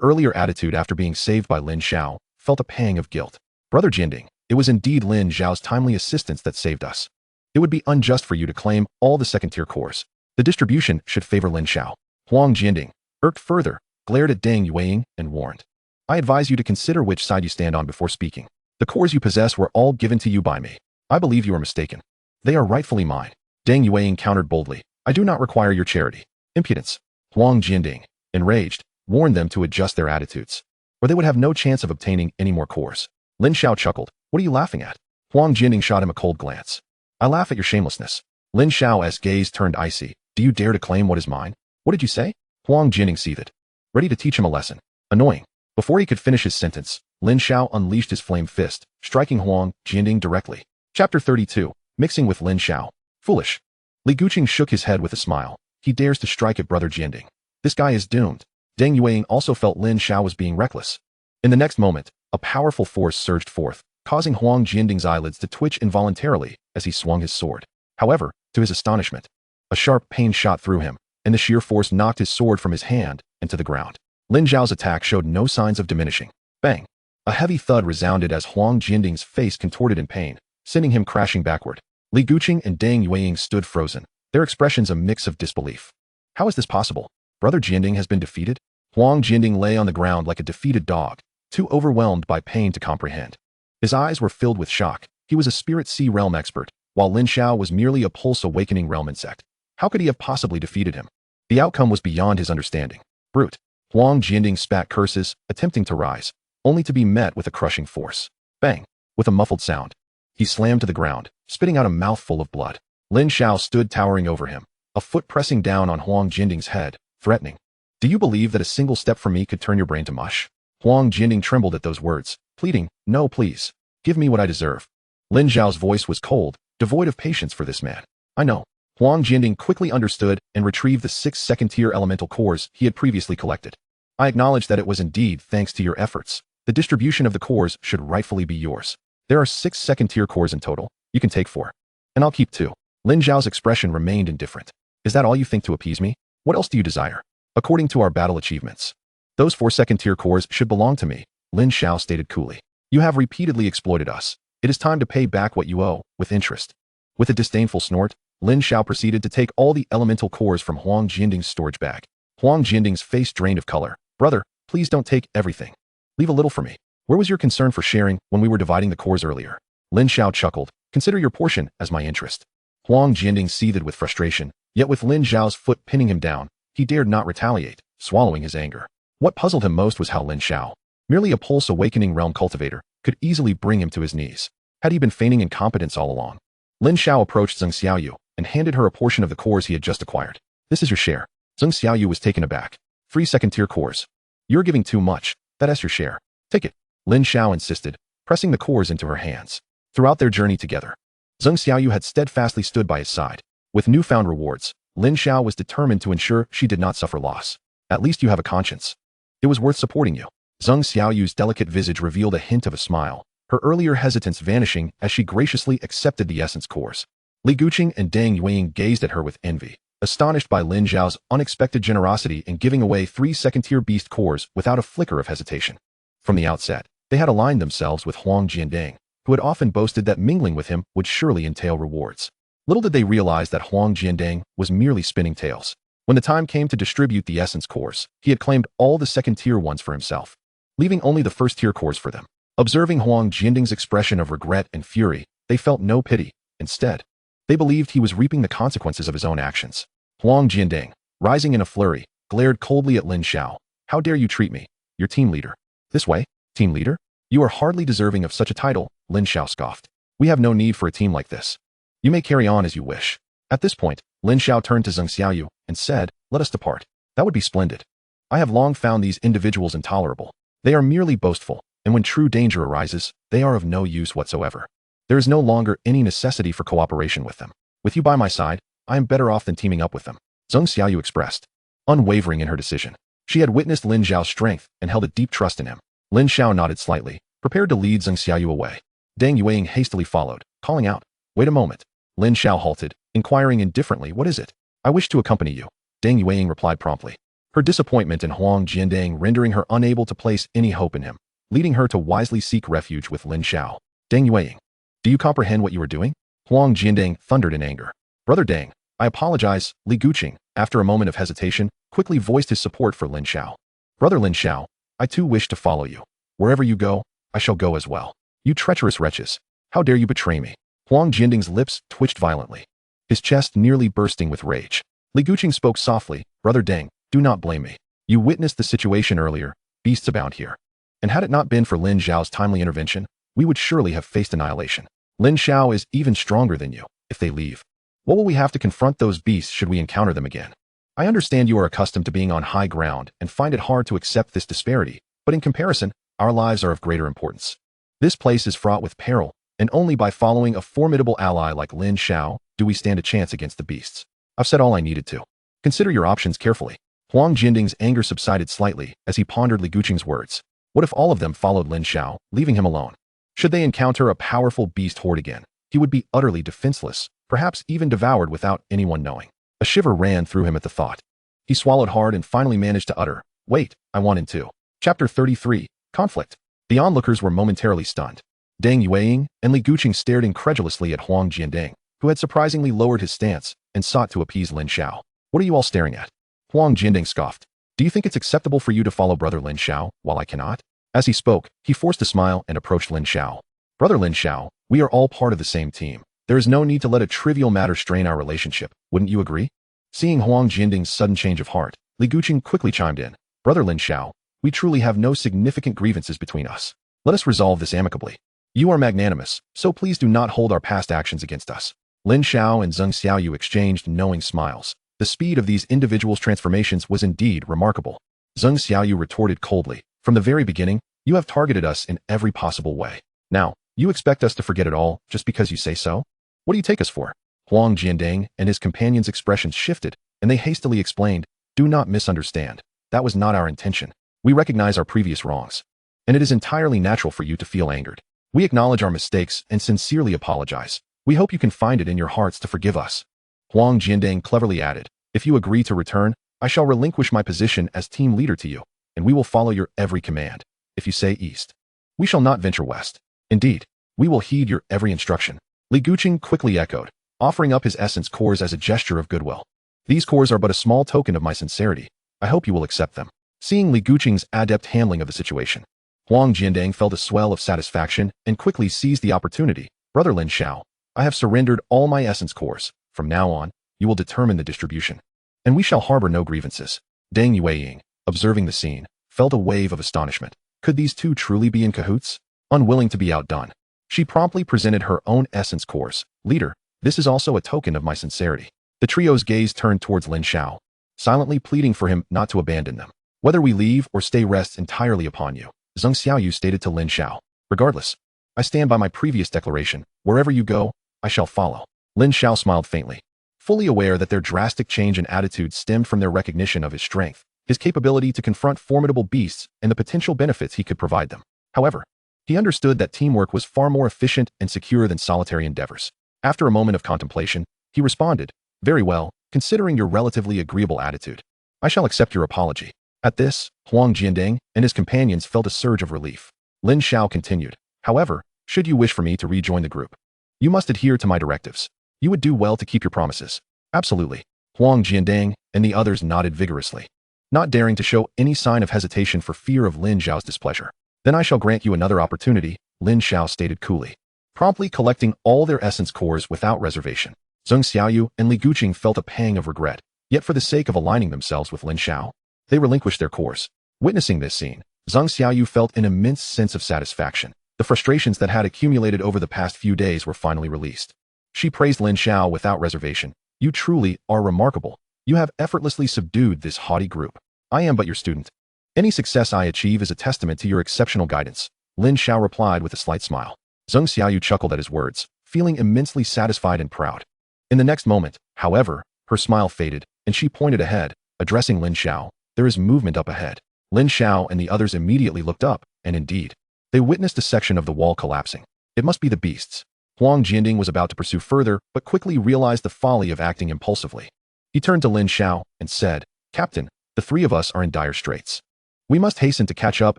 earlier attitude after being saved by Lin Xiao, felt a pang of guilt. Brother Jiandeng, it was indeed Lin Xiao's timely assistance that saved us. It would be unjust for you to claim all the second-tier cores. The distribution should favor Lin Xiao. Huang Jianding, irked further, glared at Deng Yueying and warned. I advise you to consider which side you stand on before speaking. The cores you possess were all given to you by me. I believe you are mistaken. They are rightfully mine. Deng Yueying countered boldly. I do not require your charity. Impudence. Huang Jianding, enraged, warned them to adjust their attitudes, or they would have no chance of obtaining any more cores. Lin Xiao chuckled. What are you laughing at? Huang Jianding shot him a cold glance. I laugh at your shamelessness. Lin Xiao's gaze turned icy. Do you dare to claim what is mine? What did you say? Huang Jianding seethed, ready to teach him a lesson. Annoying. Before he could finish his sentence, Lin Xiao unleashed his flame fist, striking Huang Jianding directly. Chapter 32. Mixing with Lin Xiao. Foolish. Li Guqing shook his head with a smile. He dares to strike at brother Jianding. This guy is doomed. Deng Yueying also felt Lin Xiao was being reckless. In the next moment, a powerful force surged forth, causing Huang Jianding's eyelids to twitch involuntarily as he swung his sword. However, to his astonishment, a sharp pain shot through him, and the sheer force knocked his sword from his hand and to the ground. Lin Xiao's attack showed no signs of diminishing. Bang! A heavy thud resounded as Huang Jianding's face contorted in pain, sending him crashing backward. Li Guqing and Deng Yueying stood frozen, their expressions a mix of disbelief. How is this possible? Brother Jianding has been defeated? Huang Jianding lay on the ground like a defeated dog, too overwhelmed by pain to comprehend. His eyes were filled with shock. He was a spirit sea realm expert, while Lin Xiao was merely a pulse-awakening realm insect. How could he have possibly defeated him? The outcome was beyond his understanding. Brute. Huang Jianding spat curses, attempting to rise, only to be met with a crushing force. Bang! With a muffled sound, he slammed to the ground, spitting out a mouthful of blood. Lin Xiao stood towering over him, a foot pressing down on Huang Jianding's head, threatening. Do you believe that a single step from me could turn your brain to mush? Huang Jianding trembled at those words, pleading, no please, give me what I deserve. Lin Xiao's voice was cold, devoid of patience for this man. I know. Huang Jianding quickly understood and retrieved the 6 second-tier elemental cores he had previously collected. I acknowledge that it was indeed thanks to your efforts. The distribution of the cores should rightfully be yours. There are 6 second-tier cores in total. You can take 4. And I'll keep 2. Lin Xiao's expression remained indifferent. Is that all you think to appease me? What else do you desire? According to our battle achievements, those 4 second-tier cores should belong to me, Lin Xiao stated coolly. You have repeatedly exploited us. It is time to pay back what you owe, with interest. With a disdainful snort, Lin Xiao proceeded to take all the elemental cores from Huang Jianding's storage bag. Huang Jianding's face drained of color. Brother, please don't take everything. Leave a little for me. Where was your concern for sharing when we were dividing the cores earlier? Lin Xiao chuckled. Consider your portion as my interest. Huang Jianding seethed with frustration, yet with Lin Xiao's foot pinning him down, he dared not retaliate, swallowing his anger. What puzzled him most was how Lin Xiao, merely a pulse-awakening realm cultivator, could easily bring him to his knees. Had he been feigning incompetence all along? Lin Xiao approached Zheng Xiaoyu and handed her a portion of the cores he had just acquired. This is your share. Zheng Xiaoyu was taken aback. 3 second-tier cores. You're giving too much. That's your share. Take it. Lin Xiao insisted, pressing the cores into her hands. Throughout their journey together, Zheng Xiaoyu had steadfastly stood by his side. With newfound rewards, Lin Xiao was determined to ensure she did not suffer loss. At least you have a conscience. It was worth supporting you. Zheng Xiaoyu's delicate visage revealed a hint of a smile, her earlier hesitance vanishing as she graciously accepted the essence cores. Li Guqing and Deng Yueying gazed at her with envy, astonished by Lin Xiao's unexpected generosity in giving away 3 second-tier beast cores without a flicker of hesitation. From the outset, they had aligned themselves with Huang Jianding, who had often boasted that mingling with him would surely entail rewards. Little did they realize that Huang Jianding was merely spinning tales. When the time came to distribute the essence cores, he had claimed all the second-tier ones for himself, leaving only the first-tier cores for them. Observing Huang Jianding's expression of regret and fury, they felt no pity. Instead, they believed he was reaping the consequences of his own actions. Huang Jianding, rising in a flurry, glared coldly at Lin Xiao. How dare you treat me, your team leader? This way? Team leader? You are hardly deserving of such a title, Lin Xiao scoffed. We have no need for a team like this. You may carry on as you wish. At this point, Lin Xiao turned to Zheng Xiaoyu and said, let us depart. That would be splendid. I have long found these individuals intolerable. They are merely boastful, and when true danger arises, they are of no use whatsoever. There is no longer any necessity for cooperation with them. With you by my side, I am better off than teaming up with them, Zheng Xiaoyu expressed, unwavering in her decision. She had witnessed Lin Xiao's strength and held a deep trust in him. Lin Xiao nodded slightly, prepared to lead Zheng Xiaoyu away. Deng Yueying hastily followed, calling out, wait a moment. Lin Xiao halted, inquiring indifferently, what is it? I wish to accompany you, Deng Yueying replied promptly, her disappointment in Huang Jianding rendering her unable to place any hope in him, leading her to wisely seek refuge with Lin Xiao. Deng Yueying, do you comprehend what you are doing? Huang Jianding thundered in anger. Brother Deng, I apologize. Li Guqing, after a moment of hesitation, quickly voiced his support for Lin Xiao. Brother Lin Xiao, I too wish to follow you. Wherever you go, I shall go as well. You treacherous wretches. How dare you betray me? Huang Jianding's lips twitched violently, his chest nearly bursting with rage. Li Guqing spoke softly. Brother Deng, do not blame me. You witnessed the situation earlier. Beasts abound here. And had it not been for Lin Xiao's timely intervention, we would surely have faced annihilation. Lin Xiao is even stronger than you. If they leave, what will we have to confront those beasts should we encounter them again? I understand you are accustomed to being on high ground and find it hard to accept this disparity, but in comparison, our lives are of greater importance. This place is fraught with peril, and only by following a formidable ally like Lin Xiao do we stand a chance against the beasts. I've said all I needed to. Consider your options carefully. Huang Jianding's anger subsided slightly as he pondered Li Guqing's words. What if all of them followed Lin Xiao, leaving him alone? Should they encounter a powerful beast horde again, he would be utterly defenseless, perhaps even devoured without anyone knowing. A shiver ran through him at the thought. He swallowed hard and finally managed to utter, "Wait, I want in too." Chapter 33, Conflict. The onlookers were momentarily stunned. Deng Yueying and Li Guqing stared incredulously at Huang Jianding, who had surprisingly lowered his stance and sought to appease Lin Xiao. What are you all staring at? Huang Jianding scoffed. Do you think it's acceptable for you to follow Brother Lin Xiao, while I cannot? As he spoke, he forced a smile and approached Lin Xiao. Brother Lin Xiao, we are all part of the same team. There is no need to let a trivial matter strain our relationship, wouldn't you agree? Seeing Huang Jianding's sudden change of heart, Li Guqing quickly chimed in. Brother Lin Xiao, we truly have no significant grievances between us. Let us resolve this amicably. You are magnanimous, so please do not hold our past actions against us. Lin Xiao and Zheng Xiaoyu exchanged knowing smiles. The speed of these individuals' transformations was indeed remarkable. Zheng Xiaoyu retorted coldly. From the very beginning, you have targeted us in every possible way. Now, you expect us to forget it all just because you say so? What do you take us for? Huang Jianding and his companions' expressions shifted, and they hastily explained, do not misunderstand. That was not our intention. We recognize our previous wrongs, and it is entirely natural for you to feel angered. We acknowledge our mistakes and sincerely apologize. We hope you can find it in your hearts to forgive us. Huang Jianding cleverly added, if you agree to return, I shall relinquish my position as team leader to you, and we will follow your every command. If you say east, we shall not venture west. Indeed, we will heed your every instruction. Li Guqing quickly echoed, offering up his essence cores as a gesture of goodwill. These cores are but a small token of my sincerity. I hope you will accept them. Seeing Li Guqing's adept handling of the situation, Huang Jianding felt a swell of satisfaction and quickly seized the opportunity. Brother Lin Xiao, I have surrendered all my essence cores. From now on, you will determine the distribution, and we shall harbor no grievances. Deng Yueying, observing the scene, felt a wave of astonishment. Could these two truly be in cahoots? Unwilling to be outdone, she promptly presented her own essence cores. Leader, this is also a token of my sincerity. The trio's gaze turned towards Lin Xiao, silently pleading for him not to abandon them. Whether we leave or stay rests entirely upon you, Zheng Xiaoyu stated to Lin Xiao. Regardless, I stand by my previous declaration. Wherever you go, I shall follow. Lin Xiao smiled faintly, fully aware that their drastic change in attitude stemmed from their recognition of his strength, his capability to confront formidable beasts, and the potential benefits he could provide them. However, he understood that teamwork was far more efficient and secure than solitary endeavors. After a moment of contemplation, he responded, very well, considering your relatively agreeable attitude, I shall accept your apology. At this, Huang Jianding and his companions felt a surge of relief. Lin Xiao continued, however, should you wish for me to rejoin the group, you must adhere to my directives. You would do well to keep your promises. Absolutely. Huang Jianding and the others nodded vigorously, not daring to show any sign of hesitation for fear of Lin Xiao's displeasure. Then I shall grant you another opportunity, Lin Xiao stated coolly, promptly collecting all their essence cores without reservation. Zheng Xiaoyu and Li Guqing felt a pang of regret, yet for the sake of aligning themselves with Lin Xiao, they relinquished their cores. Witnessing this scene, Zheng Xiaoyu felt an immense sense of satisfaction. The frustrations that had accumulated over the past few days were finally released. She praised Lin Xiao without reservation. You truly are remarkable. You have effortlessly subdued this haughty group. I am but your student. Any success I achieve is a testament to your exceptional guidance. Lin Xiao replied with a slight smile. Zheng Xiaoyu chuckled at his words, feeling immensely satisfied and proud. In the next moment, however, her smile faded, and she pointed ahead, addressing Lin Xiao. There is movement up ahead. Lin Xiao and the others immediately looked up, and indeed, they witnessed a section of the wall collapsing. It must be the beasts. Huang Jianding was about to pursue further, but quickly realized the folly of acting impulsively. He turned to Lin Xiao and said, Captain, the three of us are in dire straits. We must hasten to catch up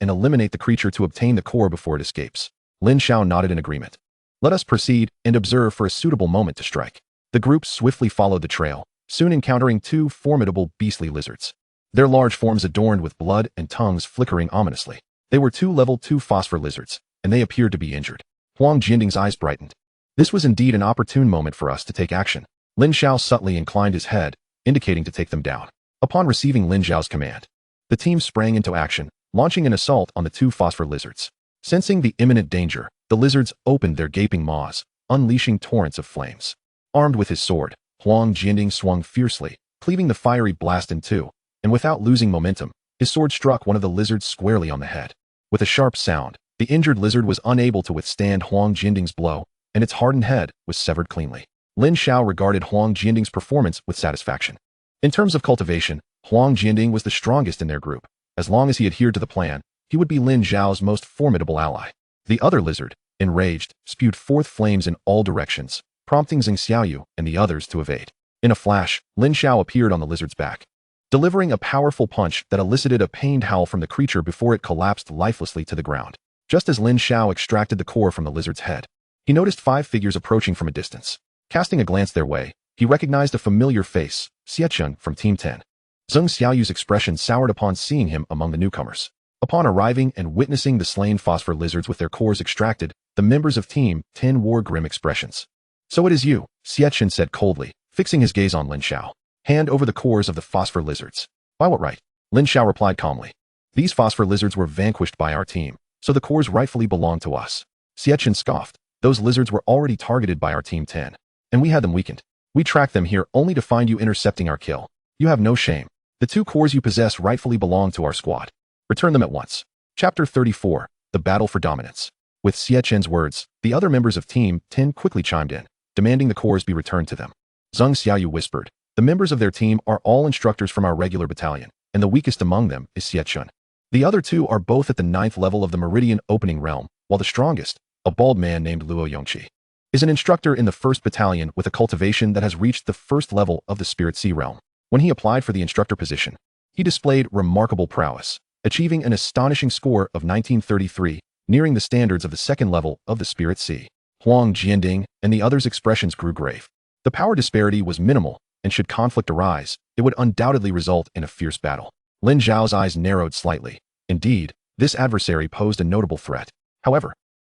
and eliminate the creature to obtain the core before it escapes. Lin Xiao nodded in agreement. Let us proceed and observe for a suitable moment to strike. The group swiftly followed the trail, soon encountering two formidable beastly lizards. Their large forms adorned with blood and tongues flickering ominously. They were two level 2 phosphor lizards, and they appeared to be injured. Huang Jianding's eyes brightened. This was indeed an opportune moment for us to take action. Lin Xiao subtly inclined his head, indicating to take them down. Upon receiving Lin Xiao's command, the team sprang into action, launching an assault on the two phosphor lizards. Sensing the imminent danger, the lizards opened their gaping maws, unleashing torrents of flames. Armed with his sword, Huang Jianding swung fiercely, cleaving the fiery blast in two, and without losing momentum, his sword struck one of the lizards squarely on the head. With a sharp sound, the injured lizard was unable to withstand Huang Jianding's blow, and its hardened head was severed cleanly. Lin Xiao regarded Huang Jianding's performance with satisfaction. In terms of cultivation, Huang Jianding was the strongest in their group. As long as he adhered to the plan, he would be Lin Xiao's most formidable ally. The other lizard, enraged, spewed forth flames in all directions, prompting Zheng Xiaoyu and the others to evade. In a flash, Lin Xiao appeared on the lizard's back, delivering a powerful punch that elicited a pained howl from the creature before it collapsed lifelessly to the ground. Just as Lin Xiao extracted the core from the lizard's head, he noticed 5 figures approaching from a distance. Casting a glance their way, he recognized a familiar face, Xiechun from Team 10. Zheng Xiaoyu's expression soured upon seeing him among the newcomers. Upon arriving and witnessing the slain phosphor lizards with their cores extracted, the members of Team 10 wore grim expressions. So it is you, Xiechun said coldly, fixing his gaze on Lin Xiao. Hand over the cores of the phosphor lizards. By what right? Lin Xiao replied calmly. These phosphor lizards were vanquished by our team, so the cores rightfully belong to us. Xiechun scoffed. Those lizards were already targeted by our Team 10, and we had them weakened. We tracked them here only to find you intercepting our kill. You have no shame. The 2 cores you possess rightfully belong to our squad. Return them at once. Chapter 34, The Battle for Dominance. With Xiechun's words, the other members of Team 10 quickly chimed in, demanding the cores be returned to them. Zheng Xiaoyu whispered, the members of their team are all instructors from our regular battalion, and the weakest among them is Xiechun. The other 2 are both at the 9th level of the Meridian Opening Realm, while the strongest, a bald man named Luo Yongqi, is an instructor in the 1st Battalion with a cultivation that has reached the 1st level of the Spirit Sea realm. When he applied for the instructor position, he displayed remarkable prowess, achieving an astonishing score of 1933, nearing the standards of the 2nd level of the Spirit Sea. Huang Jianding and the others' expressions grew grave. The power disparity was minimal, and should conflict arise, it would undoubtedly result in a fierce battle. Lin Xiao's eyes narrowed slightly. Indeed, this adversary posed a notable threat. However,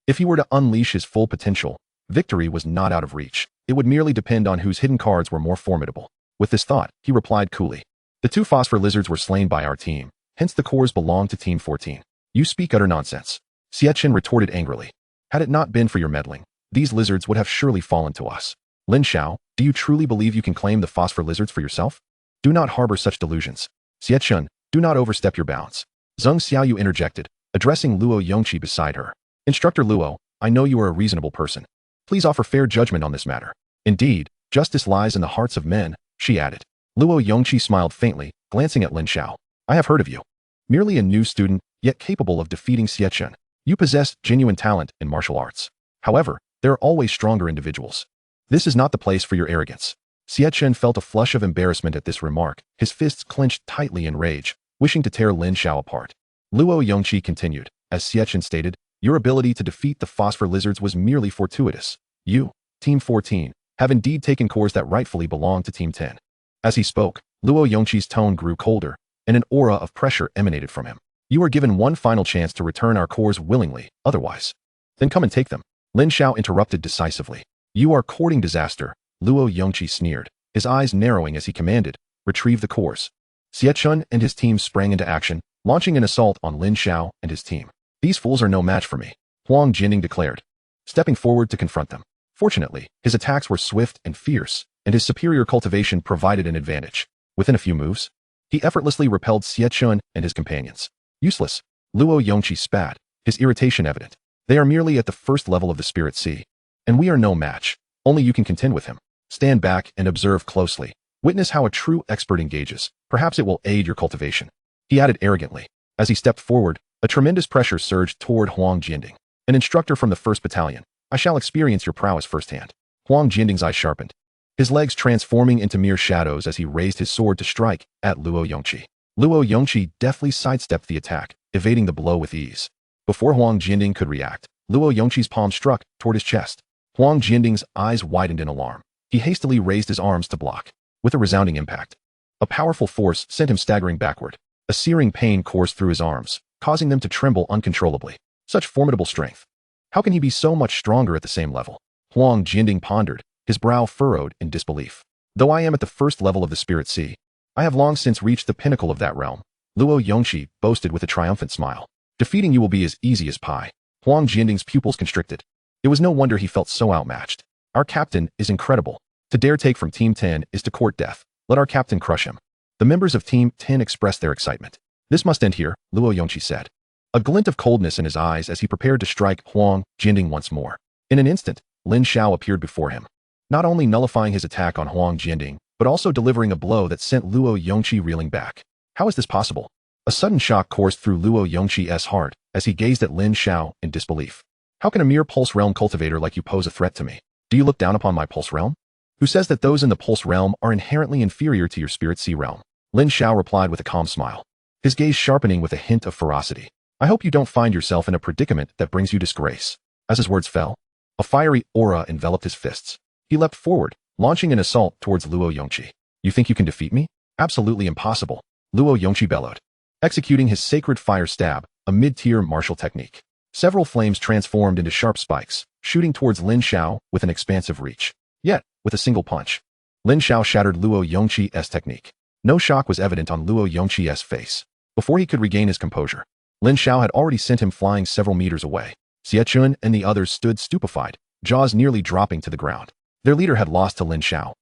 if he were to unleash his full potential, victory was not out of reach. It would merely depend on whose hidden cards were more formidable. With this thought, he replied coolly. The 2 phosphor lizards were slain by our team, hence the cores belong to Team 14. You speak utter nonsense. Xiechun retorted angrily. Had it not been for your meddling, these lizards would have surely fallen to us. Lin Xiao, do you truly believe you can claim the phosphor lizards for yourself? Do not harbor such delusions. Xiechun, do not overstep your bounds. Zheng Xiaoyu interjected, addressing Luo Yongqi beside her. Instructor Luo, I know you are a reasonable person. Please offer fair judgment on this matter. Indeed, justice lies in the hearts of men, she added. Luo Yongqi smiled faintly, glancing at Lin Xiao. I have heard of you. Merely a new student, yet capable of defeating Xiechun. You possess genuine talent in martial arts. However, there are always stronger individuals. This is not the place for your arrogance. Xiechun felt a flush of embarrassment at this remark, his fists clenched tightly in rage, wishing to tear Lin Xiao apart. Luo Yongqi continued, as Xiechun stated, your ability to defeat the phosphor lizards was merely fortuitous. You, Team 14, have indeed taken cores that rightfully belong to Team 10. As he spoke, Luo Yongqi's tone grew colder, and an aura of pressure emanated from him. You are given one final chance to return our cores willingly, otherwise. Then come and take them. Lin Xiao interrupted decisively. You are courting disaster, Luo Yongqi sneered, his eyes narrowing as he commanded, retrieve the cores. Xiechun and his team sprang into action, launching an assault on Lin Xiao and his team. These fools are no match for me, Huang Jianding declared, stepping forward to confront them. Fortunately, his attacks were swift and fierce, and his superior cultivation provided an advantage. Within a few moves, he effortlessly repelled Xiechun and his companions. Useless, Luo Yongqi spat, his irritation evident. They are merely at the 1st level of the Spirit Sea, and we are no match. Only you can contend with him. Stand back and observe closely. Witness how a true expert engages. Perhaps it will aid your cultivation. He added arrogantly. As he stepped forward, a tremendous pressure surged toward Huang Jianding. An instructor from the 1st Battalion, I shall experience your prowess firsthand. Huang Jianding's eyes sharpened, his legs transforming into mere shadows as he raised his sword to strike at Luo Yongqi. Luo Yongqi deftly sidestepped the attack, evading the blow with ease. Before Huang Jianding could react, Luo Yongqi's palm struck toward his chest. Huang Jianding's eyes widened in alarm. He hastily raised his arms to block. With a resounding impact, a powerful force sent him staggering backward. A searing pain coursed through his arms, causing them to tremble uncontrollably. Such formidable strength. How can he be so much stronger at the same level? Huang Jianding pondered, his brow furrowed in disbelief. Though I am at the first level of the Spirit Sea, I have long since reached the pinnacle of that realm, Luo Yongqi boasted with a triumphant smile. Defeating you will be as easy as pie. Huang Jianding's pupils constricted. It was no wonder he felt so outmatched. Our captain is incredible. To dare take from Team 10 is to court death. Let our captain crush him. The members of Team 10 expressed their excitement. This must end here, Luo Yongqi said. A glint of coldness in his eyes as he prepared to strike Huang Jianding once more. In an instant, Lin Xiao appeared before him, not only nullifying his attack on Huang Jianding, but also delivering a blow that sent Luo Yongqi reeling back. How is this possible? A sudden shock coursed through Luo Yongqi's heart as he gazed at Lin Xiao in disbelief. How can a mere pulse realm cultivator like you pose a threat to me? Do you look down upon my pulse realm? Who says that those in the pulse realm are inherently inferior to your Spirit Sea realm? Lin Xiao replied with a calm smile, his gaze sharpening with a hint of ferocity. I hope you don't find yourself in a predicament that brings you disgrace. As his words fell, a fiery aura enveloped his fists. He leapt forward, launching an assault towards Luo Yongqi. You think you can defeat me? Absolutely impossible, Luo Yongqi bellowed, executing his sacred fire stab, a mid-tier martial technique. Several flames transformed into sharp spikes, shooting towards Lin Xiao with an expansive reach. Yet, with a single punch, Lin Xiao shattered Luo Yongqi's technique. No shock was evident on Luo Yongqi's face. Before he could regain his composure, Lin Xiao had already sent him flying several meters away. Xie and the others stood stupefied, jaws nearly dropping to the ground. Their leader had lost to Lin Xiao.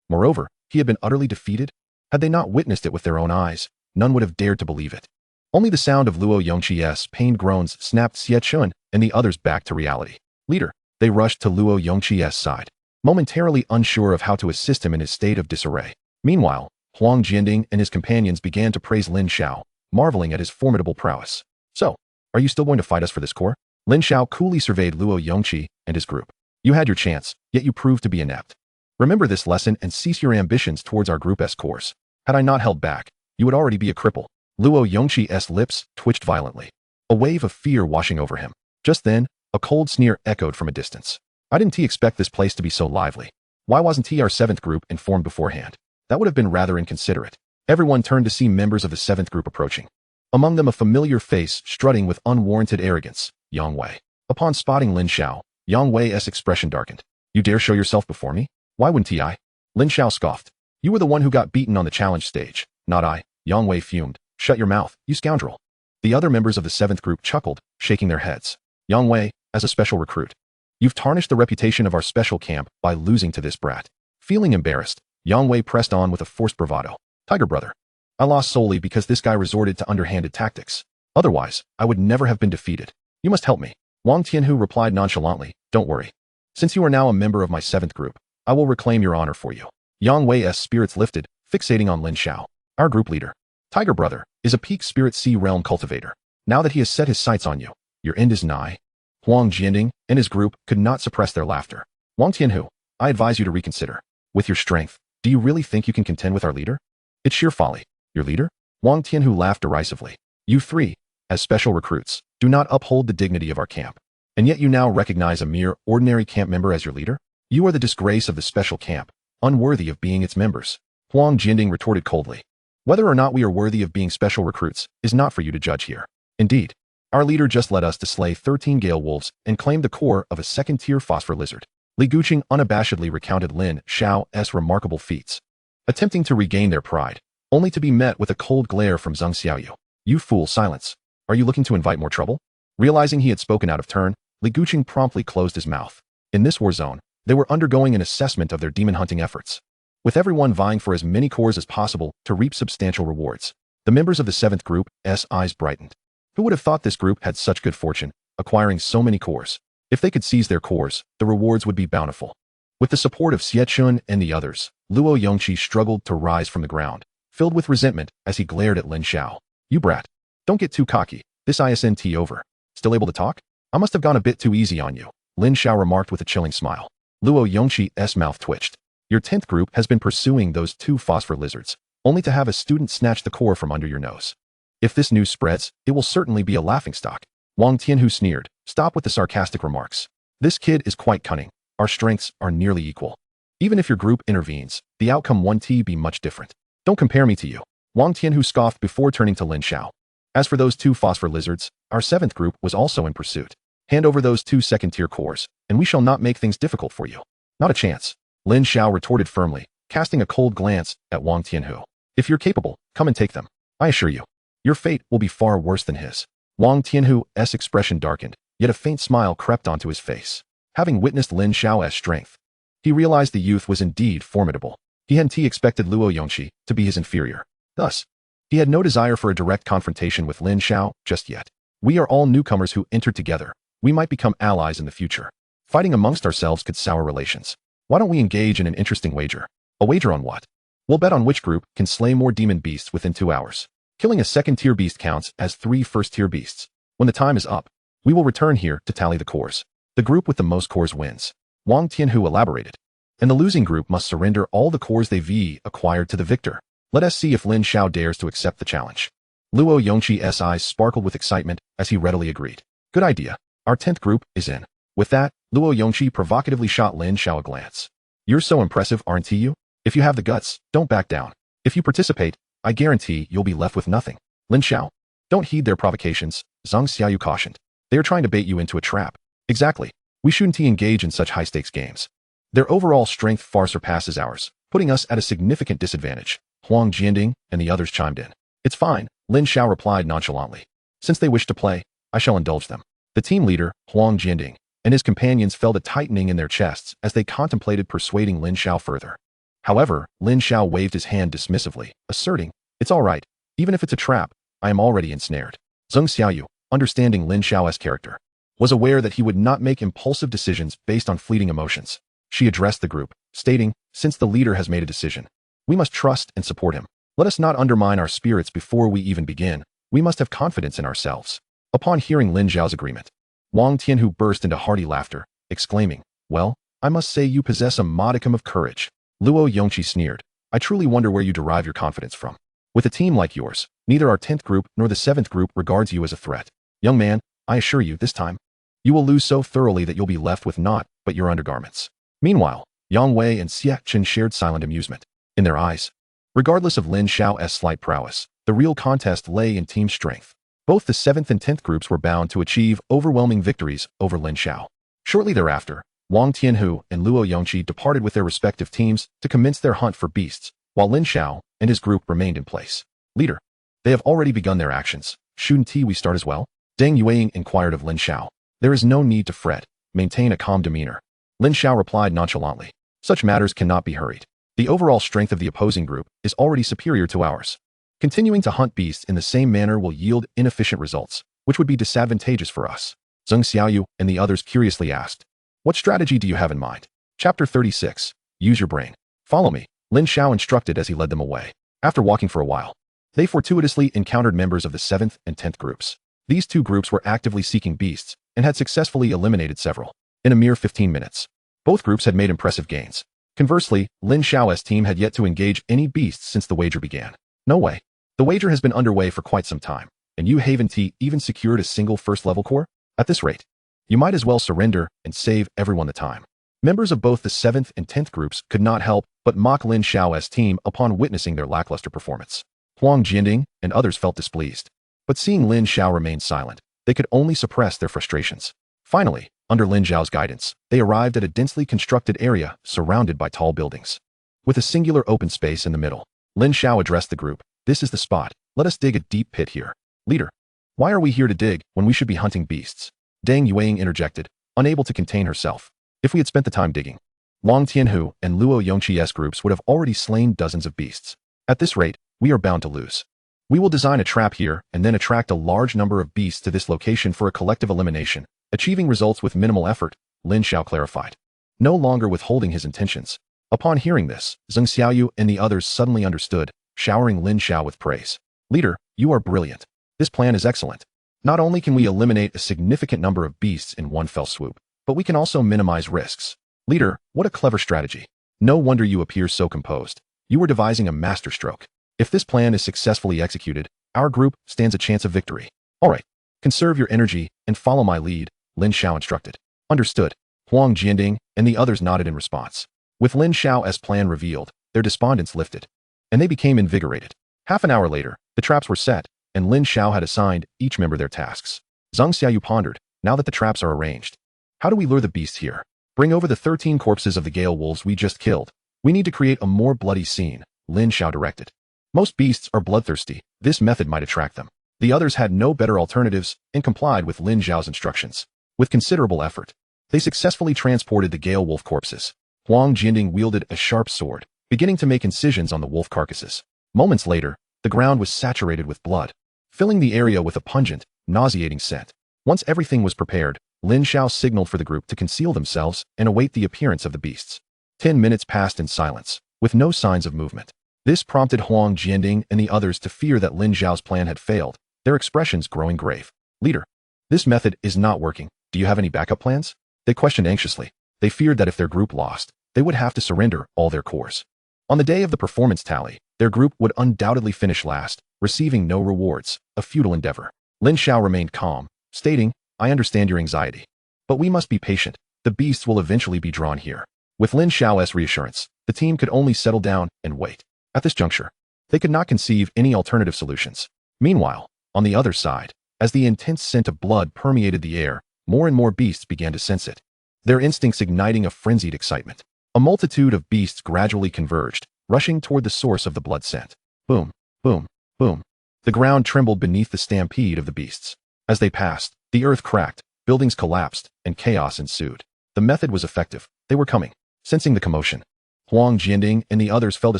Moreover, he had been utterly defeated. Had they not witnessed it with their own eyes, none would have dared to believe it. Only the sound of Luo Yongqi's pained groans snapped Xie and the others back to reality. Leader, they rushed to Luo Yongqi's side, momentarily unsure of how to assist him in his state of disarray. Meanwhile, Huang Jianding and his companions began to praise Lin Xiao, marveling at his formidable prowess. So, are you still going to fight us for this core? Lin Xiao coolly surveyed Luo Yongqi and his group. You had your chance, yet you proved to be inept. Remember this lesson and cease your ambitions towards our group's course. Had I not held back, you would already be a cripple. Luo Yongqi's lips twitched violently, a wave of fear washing over him. Just then, a cold sneer echoed from a distance. I didn't expect this place to be so lively. Why wasn't our 7th group informed beforehand? That would have been rather inconsiderate. Everyone turned to see members of the 7th group approaching. Among them a familiar face strutting with unwarranted arrogance, Yang Wei. Upon spotting Lin Xiao, Yang Wei's expression darkened. You dare show yourself before me? Why wouldn't I? Lin Xiao scoffed. You were the one who got beaten on the challenge stage, not I. Yang Wei fumed. Shut your mouth, you scoundrel. The other members of the 7th group chuckled, shaking their heads. Yang Wei, as a special recruit, you've tarnished the reputation of our special camp by losing to this brat. Feeling embarrassed, Yang Wei pressed on with a forced bravado. Tiger brother, I lost solely because this guy resorted to underhanded tactics. Otherwise, I would never have been defeated. You must help me. Wang Tianhu replied nonchalantly, don't worry. Since you are now a member of my 7th group, I will reclaim your honor for you. Yang Wei's spirits lifted, fixating on Lin Xiao. Our group leader, Tiger brother, is a peak Spirit Sea realm cultivator. Now that he has set his sights on you, your end is nigh. Huang Jianding and his group could not suppress their laughter. Wang Tianhu, I advise you to reconsider. With your strength, do you really think you can contend with our leader? It's sheer folly. Your leader? Wang Tianhu laughed derisively. You three, as special recruits, do not uphold the dignity of our camp. And yet you now recognize a mere ordinary camp member as your leader? You are the disgrace of the special camp, unworthy of being its members. Huang Jianding retorted coldly. Whether or not we are worthy of being special recruits is not for you to judge here. Indeed, our leader just led us to slay 13 gale wolves and claim the core of a 2nd-tier phosphor lizard. Li Guqing unabashedly recounted Lin Xiao's remarkable feats, attempting to regain their pride, only to be met with a cold glare from Zheng Xiaoyu. You fool, silence. Are you looking to invite more trouble? Realizing he had spoken out of turn, Li Guqing promptly closed his mouth. In this war zone, they were undergoing an assessment of their demon hunting efforts, with everyone vying for as many cores as possible to reap substantial rewards. The members of the 7th group's eyes brightened. Who would have thought this group had such good fortune, acquiring so many cores? If they could seize their cores, the rewards would be bountiful. With the support of Xie and the others, Luo Yongqi struggled to rise from the ground, filled with resentment as he glared at Lin Xiao. You brat. Don't get too cocky. This isn't over. Still able to talk? I must have gone a bit too easy on you, Lin Xiao remarked with a chilling smile. Luo Yongqi's mouth twitched. Your 10th group has been pursuing those 2 phosphor lizards, only to have a student snatch the core from under your nose. If this news spreads, it will certainly be a laughingstock. Wang Tianhu sneered. Stop with the sarcastic remarks. This kid is quite cunning. our strengths are nearly equal. Even if your group intervenes, the outcome won't be much different. Don't compare me to you. Wang Tianhu scoffed before turning to Lin Xiao. As for those 2 phosphor lizards, our 7th group was also in pursuit. Hand over those 2 second-tier cores, and we shall not make things difficult for you. Not a chance. Lin Xiao retorted firmly, casting a cold glance at Wang Tianhu. If you're capable, come and take them. I assure you, your fate will be far worse than his. Wang Tianhu's expression darkened, yet a faint smile crept onto his face. Having witnessed Lin Xiao's strength, he realized the youth was indeed formidable. He hadn't expected Luo Yongqi to be his inferior. Thus, he had no desire for a direct confrontation with Lin Xiao just yet. We are all newcomers who entered together. We might become allies in the future. Fighting amongst ourselves could sour relations. Why don't we engage in an interesting wager? A wager on what? We'll bet on which group can slay more demon beasts within 2 hours. Killing a second-tier beast counts as 3 first-tier beasts. When the time is up, we will return here to tally the cores. The group with the most cores wins. Wang Tianhu elaborated. And the losing group must surrender all the cores they've acquired to the victor. Let us see if Lin Xiao dares to accept the challenge. Luo Yongqi's eyes sparkled with excitement as he readily agreed. Good idea. Our 10th group is in. With that, Luo Yongqi provocatively shot Lin Xiao a glance. You're so impressive, aren't you? If you have the guts, don't back down. If you participate, I guarantee you'll be left with nothing. Lin Xiao, don't heed their provocations, Zhang Xiaoyu cautioned. They are trying to bait you into a trap. Exactly. We shouldn't engage in such high-stakes games. Their overall strength far surpasses ours, putting us at a significant disadvantage. Huang Jianding and the others chimed in. It's fine, Lin Xiao replied nonchalantly. Since they wish to play, I shall indulge them. The team leader, Huang Jianding, and his companions felt a tightening in their chests as they contemplated persuading Lin Xiao further. However, Lin Xiao waved his hand dismissively, asserting, It's all right. Even if it's a trap, I am already ensnared. Zhang Xiaoyu, understanding Lin Xiao's character, was aware that he would not make impulsive decisions based on fleeting emotions. She addressed the group, stating, Since the leader has made a decision, we must trust and support him. Let us not undermine our spirits before we even begin. We must have confidence in ourselves. Upon hearing Lin Xiao's agreement, Wang Tianhu burst into hearty laughter, exclaiming, Well, I must say you possess a modicum of courage. Luo Yongqi sneered. I truly wonder where you derive your confidence from. With a team like yours, neither our 10th group nor the 7th group regards you as a threat. Young man, I assure you, this time, you will lose so thoroughly that you'll be left with naught but your undergarments. Meanwhile, Yang Wei and Xia Qin shared silent amusement. In their eyes, regardless of Lin Xiao's slight prowess, the real contest lay in team strength. Both the 7th and 10th groups were bound to achieve overwhelming victories over Lin Xiao. Shortly thereafter, Wang Tianhu and Luo Yongqi departed with their respective teams to commence their hunt for beasts, while Lin Xiao and his group remained in place. Leader, they have already begun their actions. Shouldn't we start as well? Deng Yueying inquired of Lin Xiao. There is no need to fret. Maintain a calm demeanor. Lin Xiao replied nonchalantly. Such matters cannot be hurried. The overall strength of the opposing group is already superior to ours. Continuing to hunt beasts in the same manner will yield inefficient results, which would be disadvantageous for us. Zhang Xiaoyu and the others curiously asked, What strategy do you have in mind? Chapter 36. Use your brain. Follow me, Lin Xiao instructed as he led them away. After walking for a while, they fortuitously encountered members of the 7th and 10th groups. These 2 groups were actively seeking beasts and had successfully eliminated several. In a mere 15 minutes, both groups had made impressive gains. Conversely, Lin Xiao's team had yet to engage any beasts since the wager began. No way. The wager has been underway for quite some time, and you haven't even secured a single first-level core? At this rate, you might as well surrender and save everyone the time. Members of both the 7th and 10th groups could not help but mock Lin Xiao's team upon witnessing their lackluster performance. Huang Jianding and others felt displeased, but seeing Lin Xiao remain silent, they could only suppress their frustrations. Finally, under Lin Xiao's guidance, they arrived at a densely constructed area surrounded by tall buildings. With a singular open space in the middle, Lin Xiao addressed the group. This is the spot. Let us dig a deep pit here. Leader, why are we here to dig when we should be hunting beasts? Deng Yueying interjected, unable to contain herself. If we had spent the time digging, Wang Tianhu and Luo Yongqi's groups would have already slain dozens of beasts. At this rate, we are bound to lose. We will design a trap here and then attract a large number of beasts to this location for a collective elimination, achieving results with minimal effort, Lin Xiao clarified, no longer withholding his intentions. Upon hearing this, Zhang Xiaoyu and the others suddenly understood, showering Lin Xiao with praise. Leader, you are brilliant. This plan is excellent. Not only can we eliminate a significant number of beasts in one fell swoop, but we can also minimize risks. Leader, what a clever strategy. No wonder you appear so composed. You are devising a masterstroke. If this plan is successfully executed, our group stands a chance of victory. All right, conserve your energy and follow my lead, Lin Xiao instructed. Understood. Huang Jianding and the others nodded in response. With Lin Xiao's plan revealed, their despondence lifted, and they became invigorated. Half an hour later, the traps were set, and Lin Xiao had assigned each member their tasks. Zhang Xiaoyu pondered, now that the traps are arranged. How do we lure the beasts here? Bring over the 13 corpses of the Gale Wolves we just killed. We need to create a more bloody scene, Lin Xiao directed. Most beasts are bloodthirsty. This method might attract them. The others had no better alternatives and complied with Lin Xiao's instructions. With considerable effort, they successfully transported the Gale Wolf corpses. Huang Jianding wielded a sharp sword, beginning to make incisions on the wolf carcasses. Moments later, the ground was saturated with blood, filling the area with a pungent, nauseating scent. Once everything was prepared, Lin Xiao signaled for the group to conceal themselves and await the appearance of the beasts. 10 minutes passed in silence, with no signs of movement. This prompted Huang Jianding and the others to fear that Lin Xiao's plan had failed, their expressions growing grave. Leader, this method is not working. Do you have any backup plans? They questioned anxiously. They feared that if their group lost, they would have to surrender all their cores. On the day of the performance tally, their group would undoubtedly finish last, receiving no rewards, a futile endeavor. Lin Xiao remained calm, stating, I understand your anxiety, but we must be patient. The beasts will eventually be drawn here. With Lin Xiao's reassurance, the team could only settle down and wait. At this juncture, they could not conceive any alternative solutions. Meanwhile, on the other side, as the intense scent of blood permeated the air, more and more beasts began to sense it, their instincts igniting a frenzied excitement. A multitude of beasts gradually converged, rushing toward the source of the blood scent. Boom, boom, boom. The ground trembled beneath the stampede of the beasts. As they passed, the earth cracked, buildings collapsed, and chaos ensued. The method was effective. They were coming. Sensing the commotion, Huang Jianding and the others felt a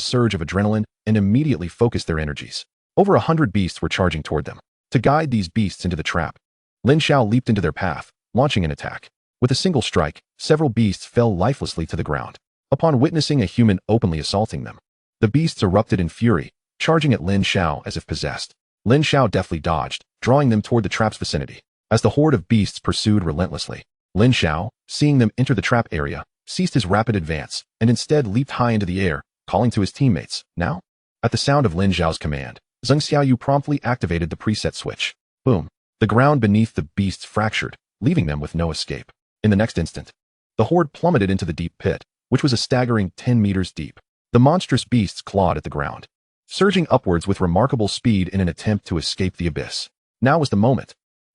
surge of adrenaline and immediately focused their energies. Over 100 beasts were charging toward them. To guide these beasts into the trap, Lin Xiao leaped into their path, launching an attack. With a single strike, several beasts fell lifelessly to the ground. Upon witnessing a human openly assaulting them, the beasts erupted in fury, charging at Lin Xiao as if possessed. Lin Xiao deftly dodged, drawing them toward the trap's vicinity. As the horde of beasts pursued relentlessly, Lin Xiao, seeing them enter the trap area, ceased his rapid advance and instead leaped high into the air, calling to his teammates, now? At the sound of Lin Xiao's command, Zhang Xiaoyu promptly activated the preset switch. Boom. The ground beneath the beasts fractured, leaving them with no escape. In the next instant, the horde plummeted into the deep pit, which was a staggering 10 meters deep. The monstrous beasts clawed at the ground, surging upwards with remarkable speed in an attempt to escape the abyss. Now was the moment.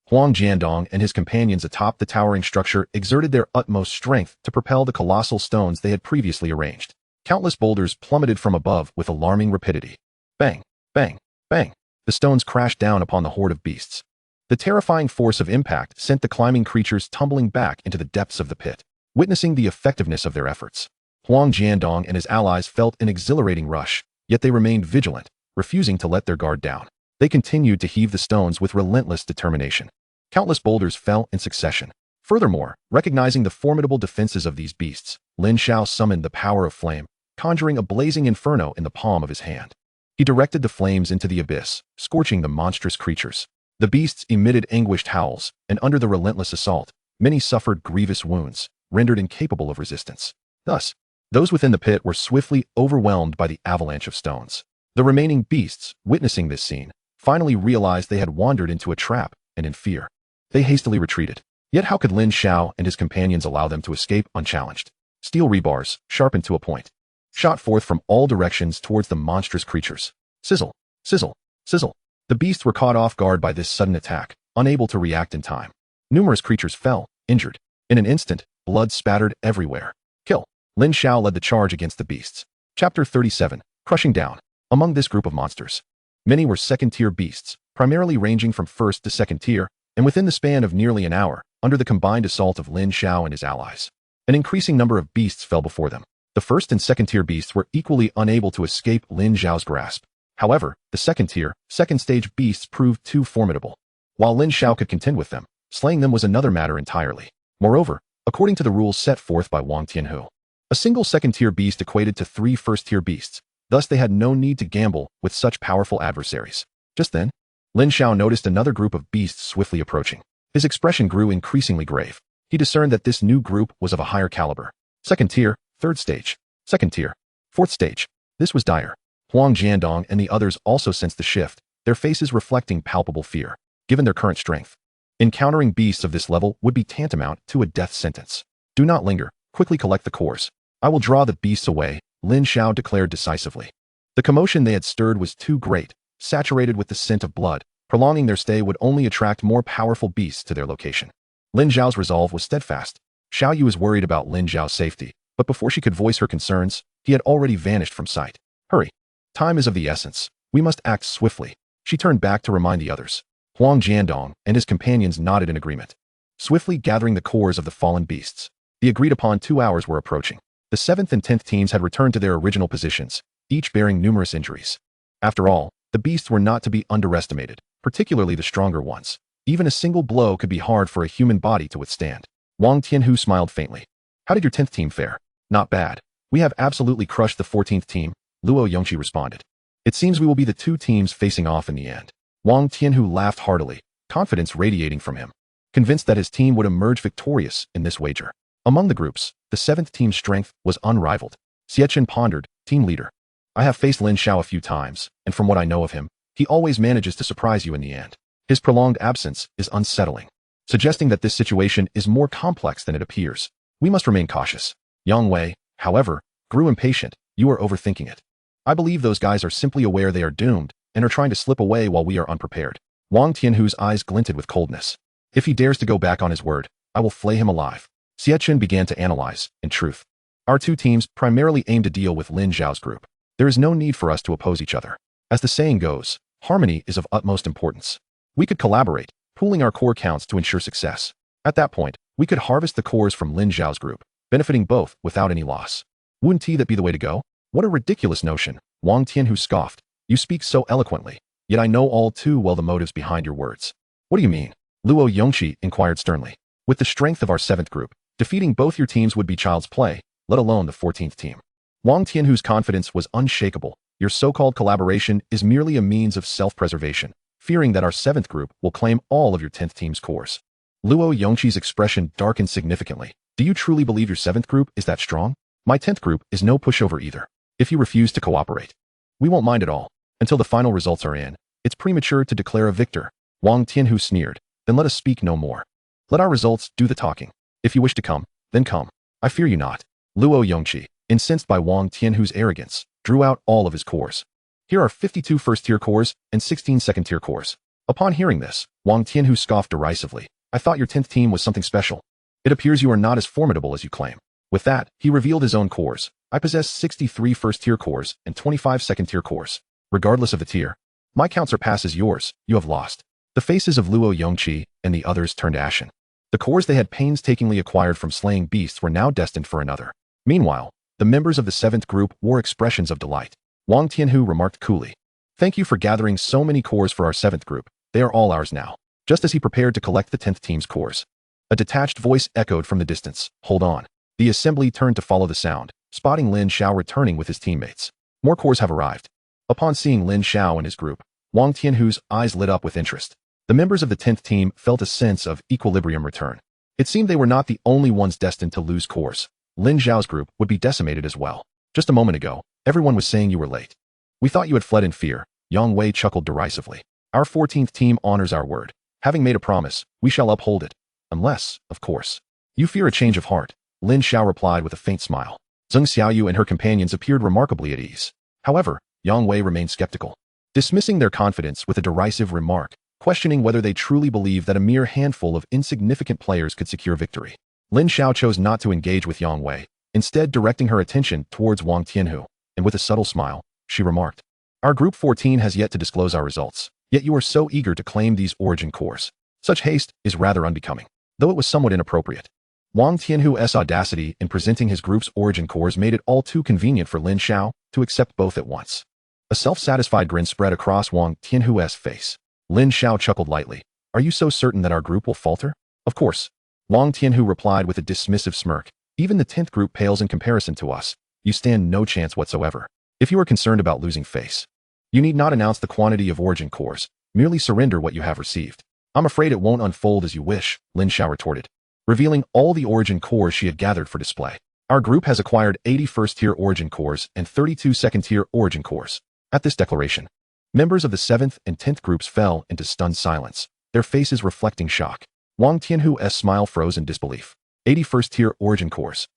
Huang Jiandong and his companions atop the towering structure exerted their utmost strength to propel the colossal stones they had previously arranged. Countless boulders plummeted from above with alarming rapidity. Bang, bang, bang. The stones crashed down upon the horde of beasts. The terrifying force of impact sent the climbing creatures tumbling back into the depths of the pit. Witnessing the effectiveness of their efforts, Huang Jiandong and his allies felt an exhilarating rush, yet they remained vigilant, refusing to let their guard down. They continued to heave the stones with relentless determination. Countless boulders fell in succession. Furthermore, recognizing the formidable defenses of these beasts, Lin Xiao summoned the power of flame, conjuring a blazing inferno in the palm of his hand. He directed the flames into the abyss, scorching the monstrous creatures. The beasts emitted anguished howls, and under the relentless assault, many suffered grievous wounds, rendered incapable of resistance. Thus, those within the pit were swiftly overwhelmed by the avalanche of stones. The remaining beasts, witnessing this scene, finally realized they had wandered into a trap, and in fear, they hastily retreated. Yet how could Lin Xiao and his companions allow them to escape unchallenged? Steel rebars, sharpened to a point, shot forth from all directions towards the monstrous creatures. Sizzle, sizzle, sizzle. The beasts were caught off guard by this sudden attack, unable to react in time. Numerous creatures fell, injured. In an instant, blood spattered everywhere. Kill. Lin Xiao led the charge against the beasts. Chapter 37, Crushing Down. Among this group of monsters, many were second-tier beasts, primarily ranging from first to second tier, and within the span of nearly an hour, under the combined assault of Lin Xiao and his allies, an increasing number of beasts fell before them. The first and second-tier beasts were equally unable to escape Lin Xiao's grasp. However, the second-tier, second-stage beasts proved too formidable. While Lin Xiao could contend with them, slaying them was another matter entirely. Moreover, according to the rules set forth by Wang Tianhu, a single second-tier beast equated to 3 first-tier beasts. Thus, they had no need to gamble with such powerful adversaries. Just then, Lin Xiao noticed another group of beasts swiftly approaching. His expression grew increasingly grave. He discerned that this new group was of a higher caliber. Second tier, third stage. Second tier, fourth stage. This was dire. Huang Jiandong and the others also sensed the shift, their faces reflecting palpable fear. Given their current strength, encountering beasts of this level would be tantamount to a death sentence. Do not linger, Quickly collect the cores. I will draw the beasts away, Lin Xiao declared decisively. The commotion they had stirred was too great, saturated with the scent of blood. Prolonging their stay would only attract more powerful beasts to their location. Lin Xiao's resolve was steadfast. Xiao Yu was worried about Lin Xiao's safety, but before she could voice her concerns, he had already vanished from sight. Hurry. Time is of the essence. We must act swiftly. She turned back to remind the others. Huang Jiandong and his companions nodded in agreement, swiftly gathering the cores of the fallen beasts. The agreed-upon 2 hours were approaching. The 7th and 10th teams had returned to their original positions, each bearing numerous injuries. After all, the beasts were not to be underestimated, particularly the stronger ones. Even a single blow could be hard for a human body to withstand. Wang Tianhu smiled faintly. How did your 10th team fare? Not bad. We have absolutely crushed the 14th team, Luo Yongqi responded. It seems we will be the 2 teams facing off in the end. Wang Tianhu laughed heartily, confidence radiating from him, convinced that his team would emerge victorious in this wager. Among the groups, the 7th team's strength was unrivaled. Xiechen pondered, team leader. I have faced Lin Xiao a few times, and from what I know of him, he always manages to surprise you in the end. His prolonged absence is unsettling, suggesting that this situation is more complex than it appears. We must remain cautious. Yang Wei, however, grew impatient. You are overthinking it. I believe those guys are simply aware they are doomed and are trying to slip away while we are unprepared. Wang Tianhu's eyes glinted with coldness. If he dares to go back on his word, I will flay him alive. Xiechen began to analyze. In truth, our 2 teams primarily aim to deal with Lin Xiao's group. There is no need for us to oppose each other. As the saying goes, harmony is of utmost importance. We could collaborate, pooling our core counts to ensure success. At that point, we could harvest the cores from Lin Xiao's group, benefiting both without any loss. Wouldn't that be the way to go? What a ridiculous notion, Wang Tianhu scoffed. You speak so eloquently, yet I know all too well the motives behind your words. What do you mean? Luo Yongqi inquired sternly. With the strength of our 7th group, defeating both your teams would be child's play, let alone the 14th team. Wang Tianhu's confidence was unshakable. Your so-called collaboration is merely a means of self-preservation, fearing that our 7th group will claim all of your 10th team's cores. Luo Yongqi's expression darkened significantly. Do you truly believe your 7th group is that strong? My 10th group is no pushover either. If you refuse to cooperate, we won't mind at all. Until the final results are in, it's premature to declare a victor. Wang Tianhu sneered. Then let us speak no more. Let our results do the talking. If you wish to come, then come. I fear you not. Luo Yongqi, incensed by Wang Tianhu's arrogance, drew out all of his cores. Here are 52 first-tier cores and 16 second-tier cores. Upon hearing this, Wang Tianhu scoffed derisively. I thought your 10th team was something special. It appears you are not as formidable as you claim. With that, he revealed his own cores. I possess 63 first-tier cores and 25 second-tier cores. Regardless of the tier, my count surpasses yours. You have lost. The faces of Luo Yongqi and the others turned ashen. The cores they had painstakingly acquired from slaying beasts were now destined for another. Meanwhile, the members of the 7th group wore expressions of delight. Wang Tianhu remarked coolly. Thank you for gathering so many cores for our 7th group. They are all ours now. Just as he prepared to collect the 10th team's cores, a detached voice echoed from the distance. Hold on. The assembly turned to follow the sound, spotting Lin Xiao returning with his teammates. More cores have arrived. Upon seeing Lin Xiao and his group, Wang Tianhu's eyes lit up with interest. The members of the 10th team felt a sense of equilibrium return. It seemed they were not the only ones destined to lose cores. Lin Xiao's group would be decimated as well. Just a moment ago, everyone was saying you were late. We thought you had fled in fear. Yang Wei chuckled derisively. Our 14th team honors our word. Having made a promise, we shall uphold it. Unless, of course, you fear a change of heart. Lin Xiao replied with a faint smile. Zheng Xiaoyu and her companions appeared remarkably at ease. However, Yang Wei remained skeptical, dismissing their confidence with a derisive remark, questioning whether they truly believed that a mere handful of insignificant players could secure victory. Lin Xiao chose not to engage with Yang Wei, instead directing her attention towards Wang Tianhu, and with a subtle smile, she remarked, Our Group 14 has yet to disclose our results, yet you are so eager to claim these origin cores. Such haste is rather unbecoming, though it was somewhat inappropriate. Wang Tianhu's audacity in presenting his group's origin cores made it all too convenient for Lin Xiao to accept both at once. A self-satisfied grin spread across Wang Tianhu's face. Lin Xiao chuckled lightly. Are you so certain that our group will falter? Of course. Wang Tianhu replied with a dismissive smirk. Even the 10th group pales in comparison to us. You stand no chance whatsoever. If you are concerned about losing face, you need not announce the quantity of origin cores. Merely surrender what you have received. I'm afraid it won't unfold as you wish, Lin Xiao retorted, revealing all the origin cores she had gathered for display. Our group has acquired 80 first-tier origin cores and 32 second-tier origin cores. At this declaration, members of the 7th and 10th groups fell into stunned silence, their faces reflecting shock. Wang Tianhu's smile froze in disbelief. 80 first-tier origin cores.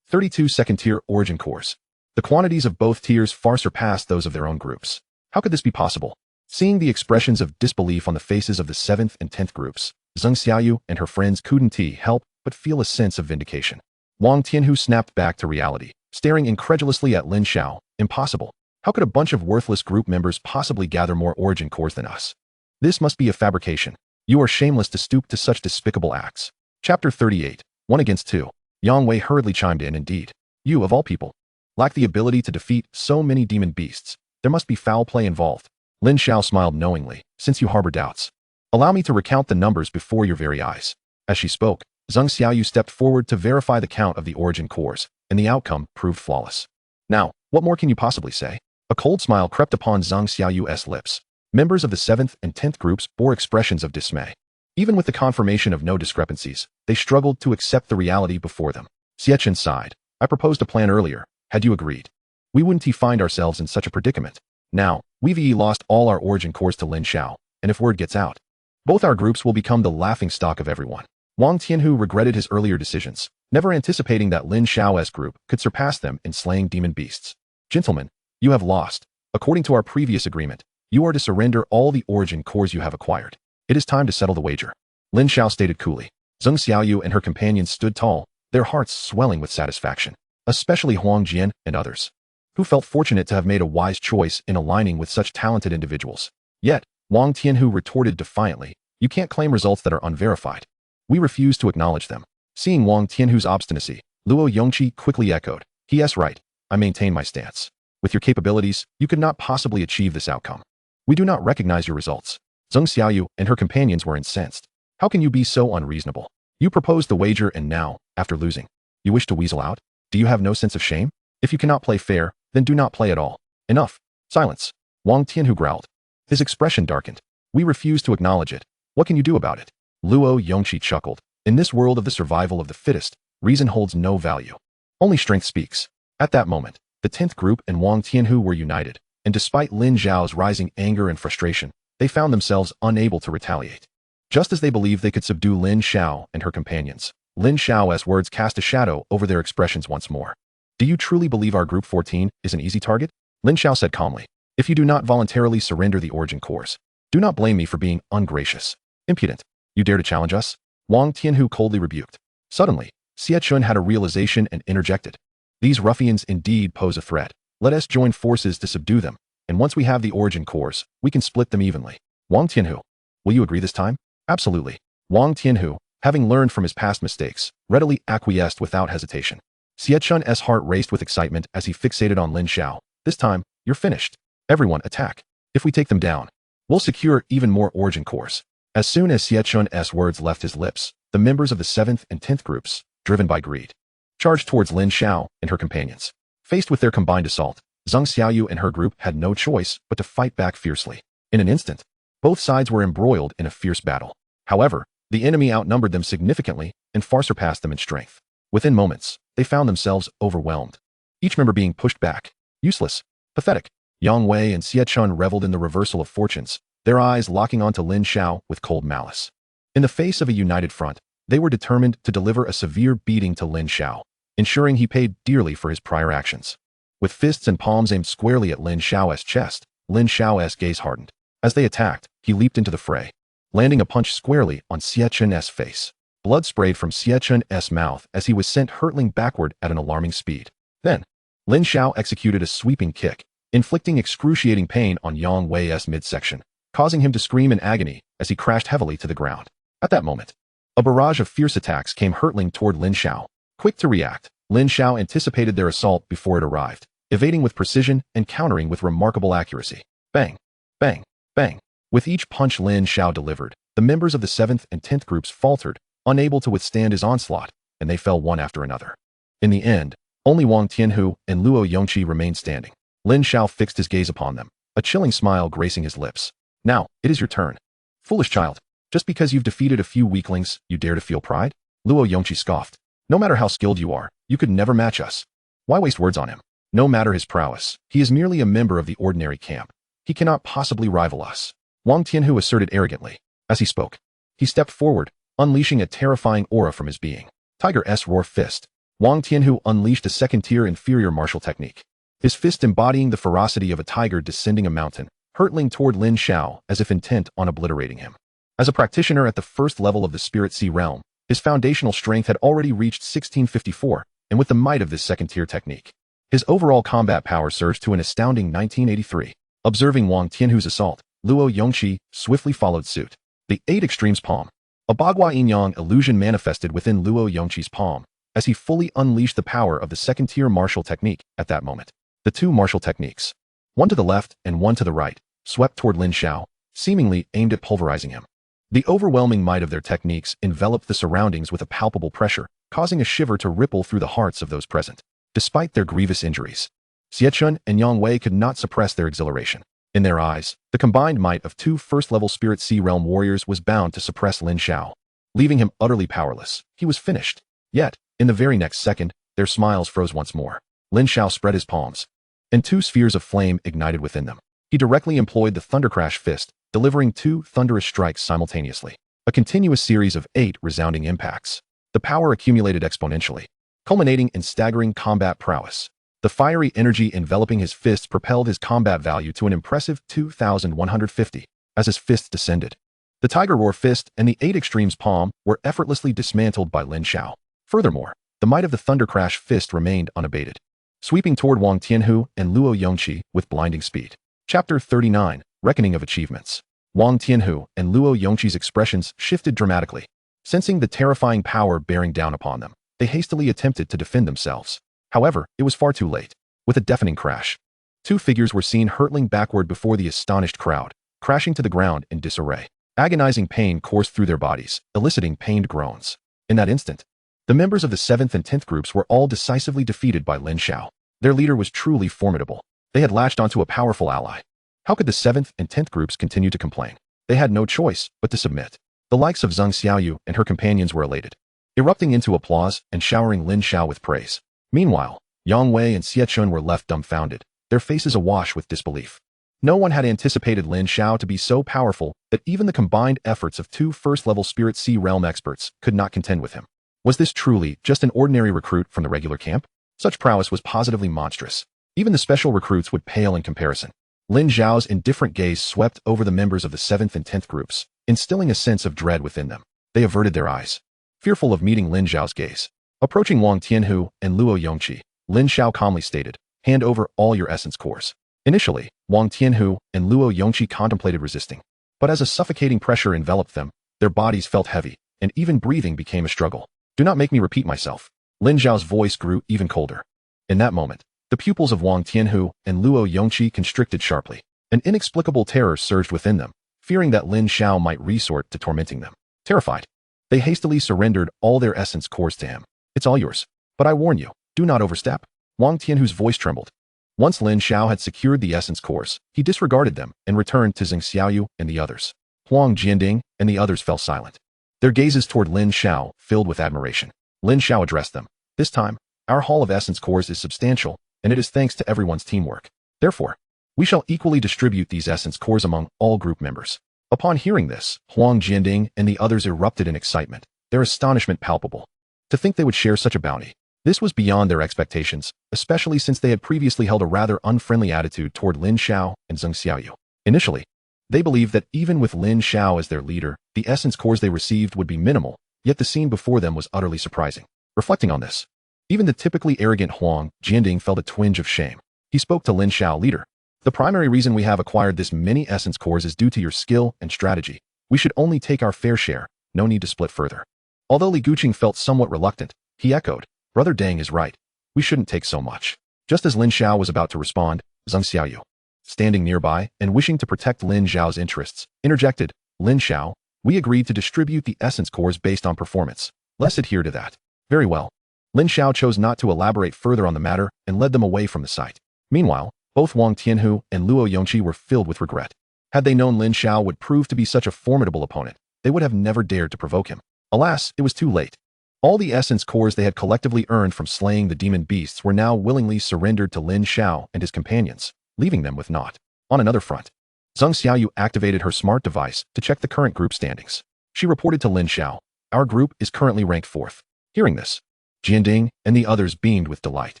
32 second-tier origin cores. The quantities of both tiers far surpassed those of their own groups. How could this be possible? Seeing the expressions of disbelief on the faces of the 7th and 10th groups, Lin Xiao and her friends couldn't help but feel a sense of vindication. Wang Tianhu snapped back to reality, staring incredulously at Lin Xiao. Impossible. How could a bunch of worthless group members possibly gather more origin cores than us? This must be a fabrication. You are shameless to stoop to such despicable acts. Chapter 38. 1 against 2. Yang Wei hurriedly chimed in. Indeed, you, of all people, lack the ability to defeat so many demon beasts. There must be foul play involved. Lin Xiao smiled knowingly. Since you harbor doubts, allow me to recount the numbers before your very eyes. As she spoke, Zhang Xiaoyu stepped forward to verify the count of the origin cores, and the outcome proved flawless. Now, what more can you possibly say? A cold smile crept upon Zhang Xiaoyu's lips. Members of the 7th and 10th groups bore expressions of dismay. Even with the confirmation of no discrepancies, they struggled to accept the reality before them. Xie sighed. I proposed a plan earlier. Had you agreed, we wouldn't find ourselves in such a predicament. Now, we've lost all our origin cores to Lin Xiao, and if word gets out, both our groups will become the laughingstock of everyone. Wang Tianhu regretted his earlier decisions, never anticipating that Lin Xiao's group could surpass them in slaying demon beasts. Gentlemen, you have lost. According to our previous agreement, you are to surrender all the origin cores you have acquired. It is time to settle the wager. Lin Xiao stated coolly. Zhang Xiaoyu and her companions stood tall, their hearts swelling with satisfaction, especially Huang Jian and others, who felt fortunate to have made a wise choice in aligning with such talented individuals. Yet, Wang Tianhu retorted defiantly, you can't claim results that are unverified. We refuse to acknowledge them. Seeing Wang Tianhu's obstinacy, Luo Yongqi quickly echoed, He*s right, I maintain my stance. With your capabilities, you could not possibly achieve this outcome. We do not recognize your results. Zhang Xiaoyu and her companions were incensed. How can you be so unreasonable? You proposed the wager and now, after losing, you wish to weasel out? Do you have no sense of shame? If you cannot play fair, then do not play at all. Enough. Silence. Wang Tianhu growled. His expression darkened. We refuse to acknowledge it. What can you do about it? Luo Yongqi chuckled. In this world of the survival of the fittest, reason holds no value. Only strength speaks. At that moment, the 10th group and Wang Tianhu were united, and despite Lin Xiao's rising anger and frustration, they found themselves unable to retaliate. Just as they believed they could subdue Lin Xiao and her companions, Lin Xiao's words cast a shadow over their expressions once more. Do you truly believe our Group 14 is an easy target? Lin Xiao said calmly. If you do not voluntarily surrender the origin cores, do not blame me for being ungracious. Impudent. You dare to challenge us? Wang Tianhu coldly rebuked. Suddenly, Xie Chun had a realization and interjected. These ruffians indeed pose a threat. Let us join forces to subdue them, and once we have the origin cores, we can split them evenly. Wang Tianhu, will you agree this time? Absolutely. Wang Tianhu, having learned from his past mistakes, readily acquiesced without hesitation. Xie Chun's heart raced with excitement as he fixated on Lin Xiao. This time, you're finished. Everyone attack. If we take them down, we'll secure even more origin cores. As soon as Xie Chun's words left his lips, the members of the 7th and 10th groups, driven by greed, charged towards Lin Xiao and her companions. Faced with their combined assault, Zhang Xiaoyu and her group had no choice but to fight back fiercely. In an instant, both sides were embroiled in a fierce battle. However, the enemy outnumbered them significantly and far surpassed them in strength. Within moments, they found themselves overwhelmed, each member being pushed back. Useless. Pathetic. Yang Wei and Xie Chun reveled in the reversal of fortunes, their eyes locking onto Lin Xiao with cold malice. In the face of a united front, they were determined to deliver a severe beating to Lin Xiao, ensuring he paid dearly for his prior actions. With fists and palms aimed squarely at Lin Xiao's chest, Lin Xiao's gaze hardened. As they attacked, he leaped into the fray, landing a punch squarely on Xie Chun's face. Blood sprayed from Xie Chun's mouth as he was sent hurtling backward at an alarming speed. Then, Lin Xiao executed a sweeping kick, inflicting excruciating pain on Yang Wei's midsection, causing him to scream in agony as he crashed heavily to the ground. At that moment, a barrage of fierce attacks came hurtling toward Lin Xiao. Quick to react, Lin Xiao anticipated their assault before it arrived, evading with precision and countering with remarkable accuracy. Bang! Bang! Bang! With each punch Lin Xiao delivered, the members of the 7th and 10th groups faltered, unable to withstand his onslaught, and they fell one after another. In the end, only Wang Tianhu and Luo Yongqi remained standing. Lin Xiao fixed his gaze upon them, a chilling smile gracing his lips. Now, it is your turn. Foolish child, just because you've defeated a few weaklings, you dare to feel pride? Luo Yongqi scoffed. No matter how skilled you are, you could never match us. Why waste words on him? No matter his prowess, he is merely a member of the ordinary camp. He cannot possibly rival us. Wang Tianhu asserted arrogantly. As he spoke, he stepped forward, unleashing a terrifying aura from his being. Tiger's roar fist. Wang Tianhu unleashed a second-tier inferior martial technique, his fist embodying the ferocity of a tiger descending a mountain, hurtling toward Lin Xiao as if intent on obliterating him. As a practitioner at the first level of the Spirit Sea realm, his foundational strength had already reached 1654, and with the might of this second-tier technique, his overall combat power surged to an astounding 1983. Observing Wang Tianhu's assault, Luo Yongqi swiftly followed suit. The 8 Extremes Palm. A Bagua Yin-Yang illusion manifested within Luo Yongqi's palm as he fully unleashed the power of the second-tier martial technique at that moment. The 2 martial techniques, one to the left and one to the right, swept toward Lin Xiao, seemingly aimed at pulverizing him. The overwhelming might of their techniques enveloped the surroundings with a palpable pressure, causing a shiver to ripple through the hearts of those present. Despite their grievous injuries, Xiechun and Yang Wei could not suppress their exhilaration. In their eyes, the combined might of 2 first-level Spirit Sea Realm warriors was bound to suppress Lin Xiao, leaving him utterly powerless. He was finished. Yet, in the very next second, their smiles froze once more. Lin Xiao spread his palms, and 2 spheres of flame ignited within them. He directly employed the Thundercrash Fist, delivering 2 thunderous strikes simultaneously. A continuous series of 8 resounding impacts. The power accumulated exponentially, culminating in staggering combat prowess. The fiery energy enveloping his fists propelled his combat value to an impressive 2,150 as his fists descended. The Tiger Roar Fist and the 8 Extremes Palm were effortlessly dismantled by Lin Xiao. Furthermore, the might of the Thundercrash Fist remained unabated, sweeping toward Wang Tianhu and Luo Yongqi with blinding speed. Chapter 39, Reckoning of Achievements. Wang Tianhu and Luo Yongqi's expressions shifted dramatically. Sensing the terrifying power bearing down upon them, they hastily attempted to defend themselves. However, it was far too late. With a deafening crash, 2 figures were seen hurtling backward before the astonished crowd, crashing to the ground in disarray. Agonizing pain coursed through their bodies, eliciting pained groans. In that instant, the members of the 7th and 10th groups were all decisively defeated by Lin Xiao. Their leader was truly formidable. They had latched onto a powerful ally. How could the 7th and 10th groups continue to complain? They had no choice but to submit. The likes of Zheng Xiaoyu and her companions were elated, erupting into applause and showering Lin Xiao with praise. Meanwhile, Yang Wei and Xiechun were left dumbfounded, their faces awash with disbelief. No one had anticipated Lin Xiao to be so powerful that even the combined efforts of 2 first-level Spirit Sea Realm experts could not contend with him. Was this truly just an ordinary recruit from the regular camp? Such prowess was positively monstrous. Even the special recruits would pale in comparison. Lin Xiao's indifferent gaze swept over the members of the 7th and 10th groups, instilling a sense of dread within them. They averted their eyes, fearful of meeting Lin Xiao's gaze. Approaching Wang Tianhu and Luo Yongqi, Lin Xiao calmly stated, "Hand over all your essence cores." Initially, Wang Tianhu and Luo Yongqi contemplated resisting, but as a suffocating pressure enveloped them, their bodies felt heavy, and even breathing became a struggle. "Do not make me repeat myself." Lin Xiao's voice grew even colder. In that moment, the pupils of Wang Tianhu and Luo Yongqi constricted sharply. An inexplicable terror surged within them, fearing that Lin Xiao might resort to tormenting them. Terrified, they hastily surrendered all their essence cores to him. "It's all yours. But I warn you, do not overstep." Wang Tianhu's voice trembled. Once Lin Xiao had secured the essence cores, he disregarded them and returned to Zheng Xiaoyu and the others. Huang Jianding and the others fell silent, their gazes toward Lin Xiao filled with admiration. Lin Xiao addressed them. "This time, our haul of essence cores is substantial, and it is thanks to everyone's teamwork. Therefore, we shall equally distribute these essence cores among all group members." Upon hearing this, Huang Jianding and the others erupted in excitement, their astonishment palpable. To think they would share such a bounty. This was beyond their expectations, especially since they had previously held a rather unfriendly attitude toward Lin Xiao and Zheng Xiaoyu. Initially, they believed that even with Lin Xiao as their leader, the essence cores they received would be minimal, yet the scene before them was utterly surprising. Reflecting on this, even the typically arrogant Huang Jianding felt a twinge of shame. He spoke to Lin Xiao, "Leader, the primary reason we have acquired this many essence cores is due to your skill and strategy. We should only take our fair share, no need to split further." Although Li Guqing felt somewhat reluctant, he echoed, "Brother Deng is right. We shouldn't take so much." Just as Lin Xiao was about to respond, Zheng Xiaoyu, standing nearby and wishing to protect Lin Xiao's interests, interjected, "Lin Xiao, we agreed to distribute the essence cores based on performance. Let's adhere to that." "Very well." Lin Xiao chose not to elaborate further on the matter and led them away from the site. Meanwhile, both Wang Tianhu and Luo Yongqi were filled with regret. Had they known Lin Xiao would prove to be such a formidable opponent, they would have never dared to provoke him. Alas, it was too late. All the essence cores they had collectively earned from slaying the demon beasts were now willingly surrendered to Lin Xiao and his companions, leaving them with naught. On another front, Zheng Xiaoyu activated her smart device to check the current group standings. She reported to Lin Xiao, "Our group is currently ranked 4th. Hearing this, Jianding and the others beamed with delight.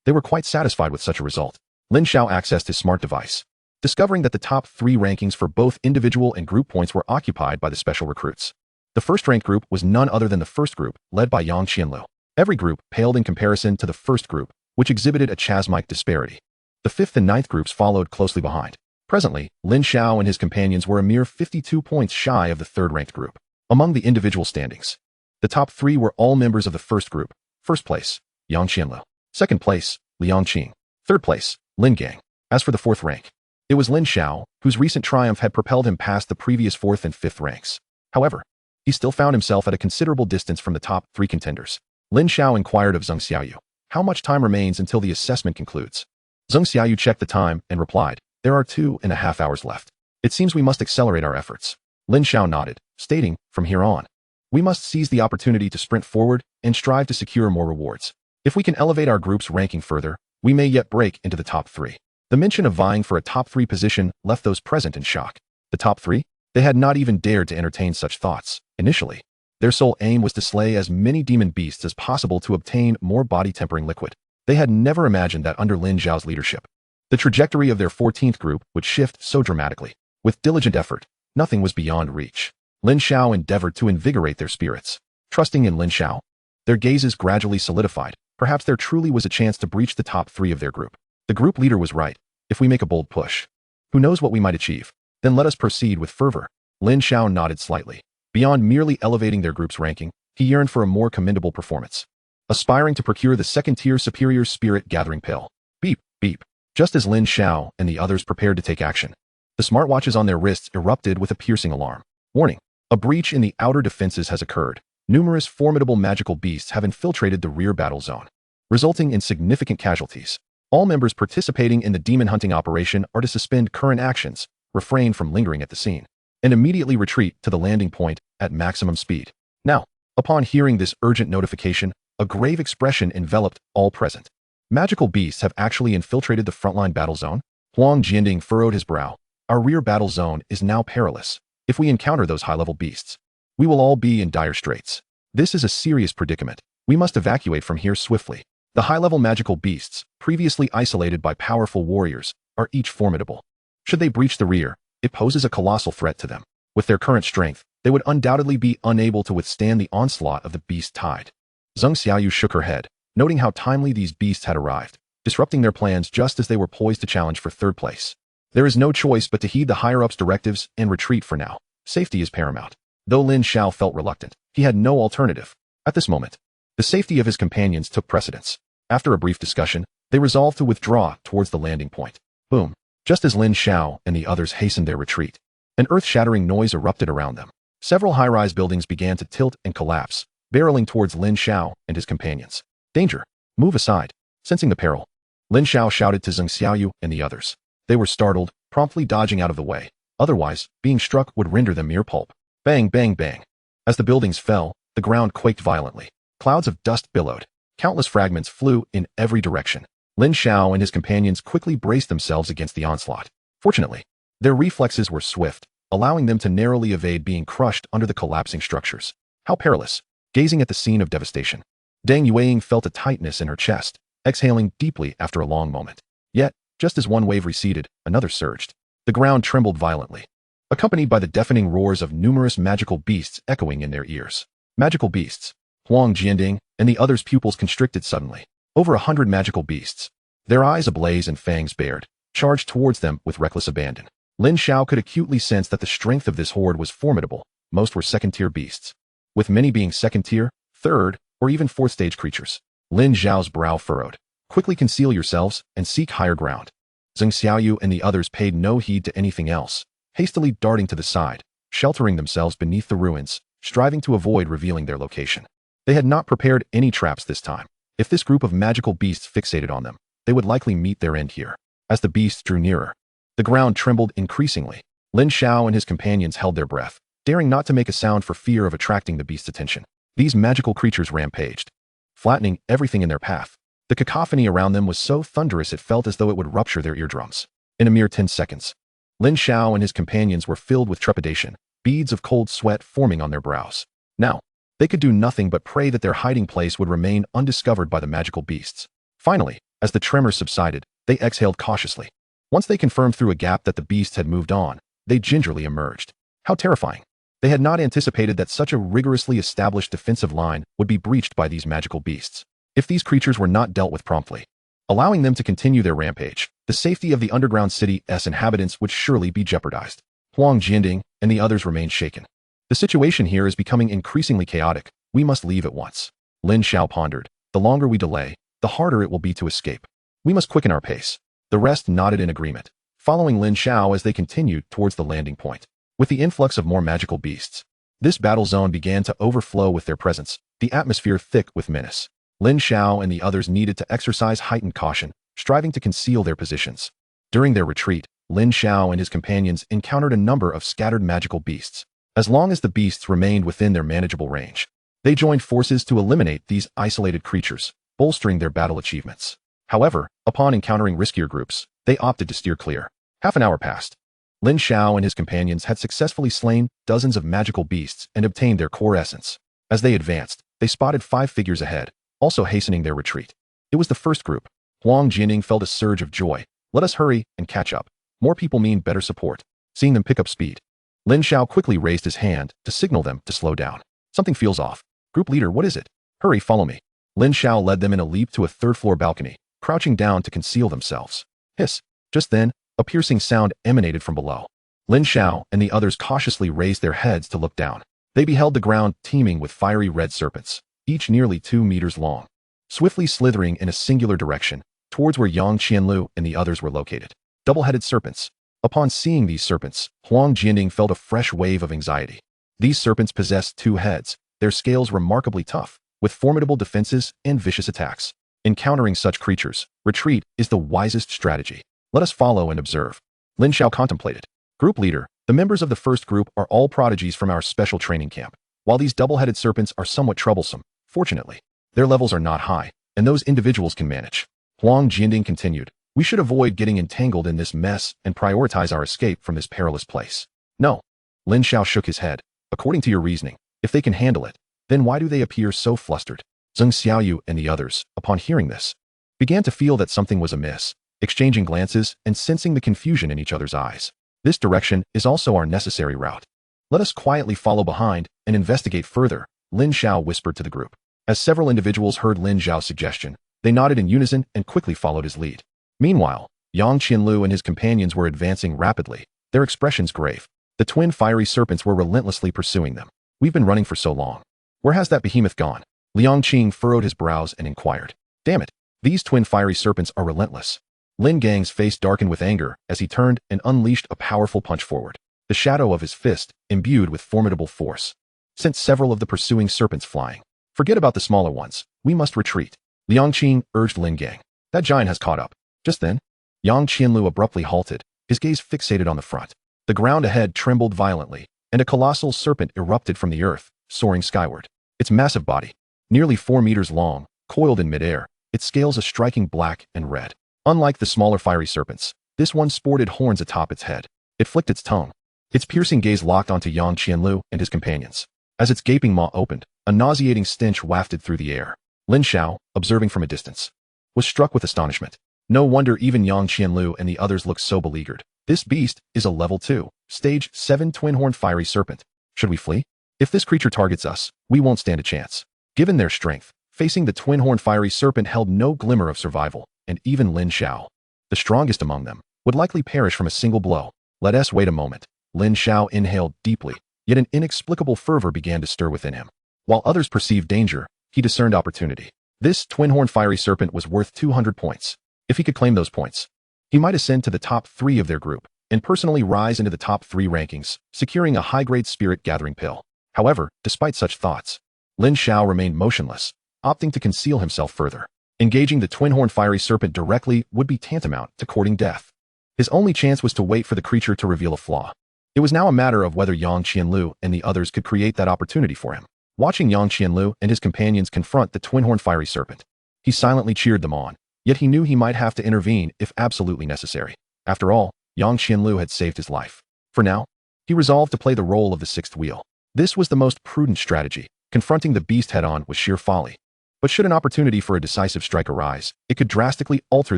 They were quite satisfied with such a result. Lin Xiao accessed his smart device, discovering that the top 3 rankings for both individual and group points were occupied by the special recruits. The first-ranked group was none other than the first group, led by Yang Qianlu. Every group paled in comparison to the first group, which exhibited a chasmic disparity. The 5th and 9th groups followed closely behind. Presently, Lin Xiao and his companions were a mere 52 points shy of the 3rd-ranked group. Among the individual standings, the top 3 were all members of the first group. First place, Yang Qianlu. Second place, Liang Qing. Third place, Lin Gang. As for the 4th rank, it was Lin Xiao, whose recent triumph had propelled him past the previous 4th and 5th ranks. However, he still found himself at a considerable distance from the top 3 contenders. Lin Xiao inquired of Zheng Xiaoyu, "How much time remains until the assessment concludes?" Zheng Xiaoyu checked the time and replied, "There are 2.5 hours left. It seems we must accelerate our efforts." Lin Xiao nodded, stating, "From here on, we must seize the opportunity to sprint forward and strive to secure more rewards. If we can elevate our group's ranking further, we may yet break into the top 3. The mention of vying for a top 3 position left those present in shock. The top 3? They had not even dared to entertain such thoughts. Initially, their sole aim was to slay as many demon beasts as possible to obtain more body-tempering liquid. They had never imagined that under Lin Xiao's leadership, the trajectory of their 14th group would shift so dramatically. With diligent effort, nothing was beyond reach. Lin Xiao endeavored to invigorate their spirits. Trusting in Lin Xiao, their gazes gradually solidified. Perhaps there truly was a chance to breach the top 3 of their group. The group leader was right. If we make a bold push, who knows what we might achieve? Then let us proceed with fervor. Lin Xiao nodded slightly. Beyond merely elevating their group's ranking, he yearned for a more commendable performance, aspiring to procure the 2nd-tier superior spirit-gathering pill. Beep, beep. Just as Lin Xiao and the others prepared to take action, the smartwatches on their wrists erupted with a piercing alarm. Warning. A breach in the outer defenses has occurred. Numerous formidable magical beasts have infiltrated the rear battle zone, resulting in significant casualties. All members participating in the demon hunting operation are to suspend current actions, refrain from lingering at the scene, and immediately retreat to the landing point at maximum speed. Now, upon hearing this urgent notification, a grave expression enveloped all present. Magical beasts have actually infiltrated the frontline battle zone? Huang Jianding furrowed his brow. Our rear battle zone is now perilous. If we encounter those high-level beasts, we will all be in dire straits. This is a serious predicament. We must evacuate from here swiftly. The high-level magical beasts, previously isolated by powerful warriors, are each formidable. Should they breach the rear, it poses a colossal threat to them. With their current strength, they would undoubtedly be unable to withstand the onslaught of the beast tide. Zheng Xiaoyu shook her head, noting how timely these beasts had arrived, disrupting their plans just as they were poised to challenge for 3rd place. There is no choice but to heed the higher-ups' directives and retreat for now. Safety is paramount. Though Lin Xiao felt reluctant, he had no alternative. At this moment, the safety of his companions took precedence. After a brief discussion, they resolved to withdraw towards the landing point. Boom. Just as Lin Xiao and the others hastened their retreat, an earth-shattering noise erupted around them. Several high-rise buildings began to tilt and collapse, barreling towards Lin Xiao and his companions. Danger! Move aside. Sensing the peril, Lin Xiao shouted to Zheng Xiaoyu and the others. They were startled, promptly dodging out of the way. Otherwise, being struck would render them mere pulp. Bang, bang, bang. As the buildings fell, the ground quaked violently. Clouds of dust billowed. Countless fragments flew in every direction. Lin Xiao and his companions quickly braced themselves against the onslaught. Fortunately, their reflexes were swift, allowing them to narrowly evade being crushed under the collapsing structures. How perilous! Gazing at the scene of devastation, Deng Yueying felt a tightness in her chest, exhaling deeply after a long moment. Yet, just as one wave receded, another surged. The ground trembled violently, accompanied by the deafening roars of numerous magical beasts echoing in their ears. Magical beasts. Huang Jianding and the others' pupils constricted suddenly. Over 100 magical beasts, their eyes ablaze and fangs bared, charged towards them with reckless abandon. Lin Xiao could acutely sense that the strength of this horde was formidable. Most were 2nd-tier beasts, with many being 2nd-tier, 3rd, or even 4th-stage creatures. Lin Xiao's brow furrowed. Quickly conceal yourselves and seek higher ground. Zheng Xiaoyu and the others paid no heed to anything else, hastily darting to the side, sheltering themselves beneath the ruins, striving to avoid revealing their location. They had not prepared any traps this time. If this group of magical beasts fixated on them, they would likely meet their end here. As the beasts drew nearer, the ground trembled increasingly. Lin Xiao and his companions held their breath, daring not to make a sound for fear of attracting the beast's attention. These magical creatures rampaged, flattening everything in their path. The cacophony around them was so thunderous it felt as though it would rupture their eardrums. In a mere 10 seconds, Lin Xiao and his companions were filled with trepidation, beads of cold sweat forming on their brows. Now, They could do nothing but pray that their hiding place would remain undiscovered by the magical beasts. Finally, as the tremors subsided, they exhaled cautiously. Once they confirmed through a gap that the beasts had moved on, they gingerly emerged. How terrifying. They had not anticipated that such a rigorously established defensive line would be breached by these magical beasts. If these creatures were not dealt with promptly, allowing them to continue their rampage, the safety of the underground city's inhabitants would surely be jeopardized. Huang Jianding and the others remained shaken. The situation here is becoming increasingly chaotic. We must leave at once. Lin Xiao pondered. The longer we delay, the harder it will be to escape. We must quicken our pace. The rest nodded in agreement, following Lin Xiao as they continued towards the landing point. With the influx of more magical beasts, this battle zone began to overflow with their presence, the atmosphere thick with menace. Lin Xiao and the others needed to exercise heightened caution, striving to conceal their positions. During their retreat, Lin Xiao and his companions encountered a number of scattered magical beasts. As long as the beasts remained within their manageable range, they joined forces to eliminate these isolated creatures, bolstering their battle achievements. However, upon encountering riskier groups, they opted to steer clear. Half an hour passed. Lin Xiao and his companions had successfully slain dozens of magical beasts and obtained their core essence. As they advanced, they spotted 5 figures ahead, also hastening their retreat. It was the first group. Huang Jianding felt a surge of joy. Let us hurry and catch up. More people mean better support. Seeing them pick up speed, Lin Xiao quickly raised his hand to signal them to slow down. Something feels off. Group leader, what is it? Hurry, follow me. Lin Xiao led them in a leap to a third-floor balcony, crouching down to conceal themselves. Hiss. Just then, a piercing sound emanated from below. Lin Xiao and the others cautiously raised their heads to look down. They beheld the ground teeming with fiery red serpents, each nearly 2 meters long, swiftly slithering in a singular direction, towards where Yang Qianlu and the others were located. Double-headed serpents. Upon seeing these serpents, Huang Jianding felt a fresh wave of anxiety. These serpents possessed 2 heads, their scales remarkably tough, with formidable defenses and vicious attacks. Encountering such creatures, retreat is the wisest strategy. Let us follow and observe. Lin Xiao contemplated. Group leader, the members of the first group are all prodigies from our special training camp. While these double-headed serpents are somewhat troublesome, fortunately, their levels are not high, and those individuals can manage. Huang Jianding continued. We should avoid getting entangled in this mess and prioritize our escape from this perilous place. No. Lin Xiao shook his head. According to your reasoning, if they can handle it, then why do they appear so flustered? Zheng Xiaoyu and the others, upon hearing this, began to feel that something was amiss, exchanging glances and sensing the confusion in each other's eyes. This direction is also our necessary route. Let us quietly follow behind and investigate further, Lin Xiao whispered to the group. As several individuals heard Lin Xiao's suggestion, they nodded in unison and quickly followed his lead. Meanwhile, Yang Qianlu and his companions were advancing rapidly, their expressions grave. The twin fiery serpents were relentlessly pursuing them. We've been running for so long. Where has that behemoth gone? Liang Qing furrowed his brows and inquired. Damn it, these twin fiery serpents are relentless. Lin Gang's face darkened with anger as he turned and unleashed a powerful punch forward. The shadow of his fist, imbued with formidable force, sent several of the pursuing serpents flying. Forget about the smaller ones. We must retreat. Liang Qing urged Lin Gang. That giant has caught up. Just then, Yang Qianlu abruptly halted, his gaze fixated on the front. The ground ahead trembled violently, and a colossal serpent erupted from the earth, soaring skyward. Its massive body, nearly 4 meters long, coiled in midair, its scales a striking black and red. Unlike the smaller fiery serpents, this one sported horns atop its head. It flicked its tongue. Its piercing gaze locked onto Yang Qianlu and his companions. As its gaping maw opened, a nauseating stench wafted through the air. Lin Xiao, observing from a distance, was struck with astonishment. No wonder even Yang Qianlu and the others looked so beleaguered. This beast is a level 2, stage 7 twin-horned fiery serpent. Should we flee? If this creature targets us, we won't stand a chance. Given their strength, facing the twin-horned fiery serpent held no glimmer of survival, and even Lin Xiao, the strongest among them, would likely perish from a single blow. Let us wait a moment. Lin Xiao inhaled deeply, yet an inexplicable fervor began to stir within him. While others perceived danger, he discerned opportunity. This twin-horned fiery serpent was worth 200 points. If he could claim those points, he might ascend to the top 3 of their group and personally rise into the top 3 rankings, securing a high-grade spirit-gathering pill. However, despite such thoughts, Lin Xiao remained motionless, opting to conceal himself further. Engaging the twin-horned fiery serpent directly would be tantamount to courting death. His only chance was to wait for the creature to reveal a flaw. It was now a matter of whether Yang Qianlu and the others could create that opportunity for him. Watching Yang Qianlu and his companions confront the twin-horned fiery serpent, he silently cheered them on. Yet he knew he might have to intervene if absolutely necessary. After all, Yang Qianlu had saved his life. For now, he resolved to play the role of the 6th wheel. This was the most prudent strategy. Confronting the beast head-on was sheer folly. But should an opportunity for a decisive strike arise, it could drastically alter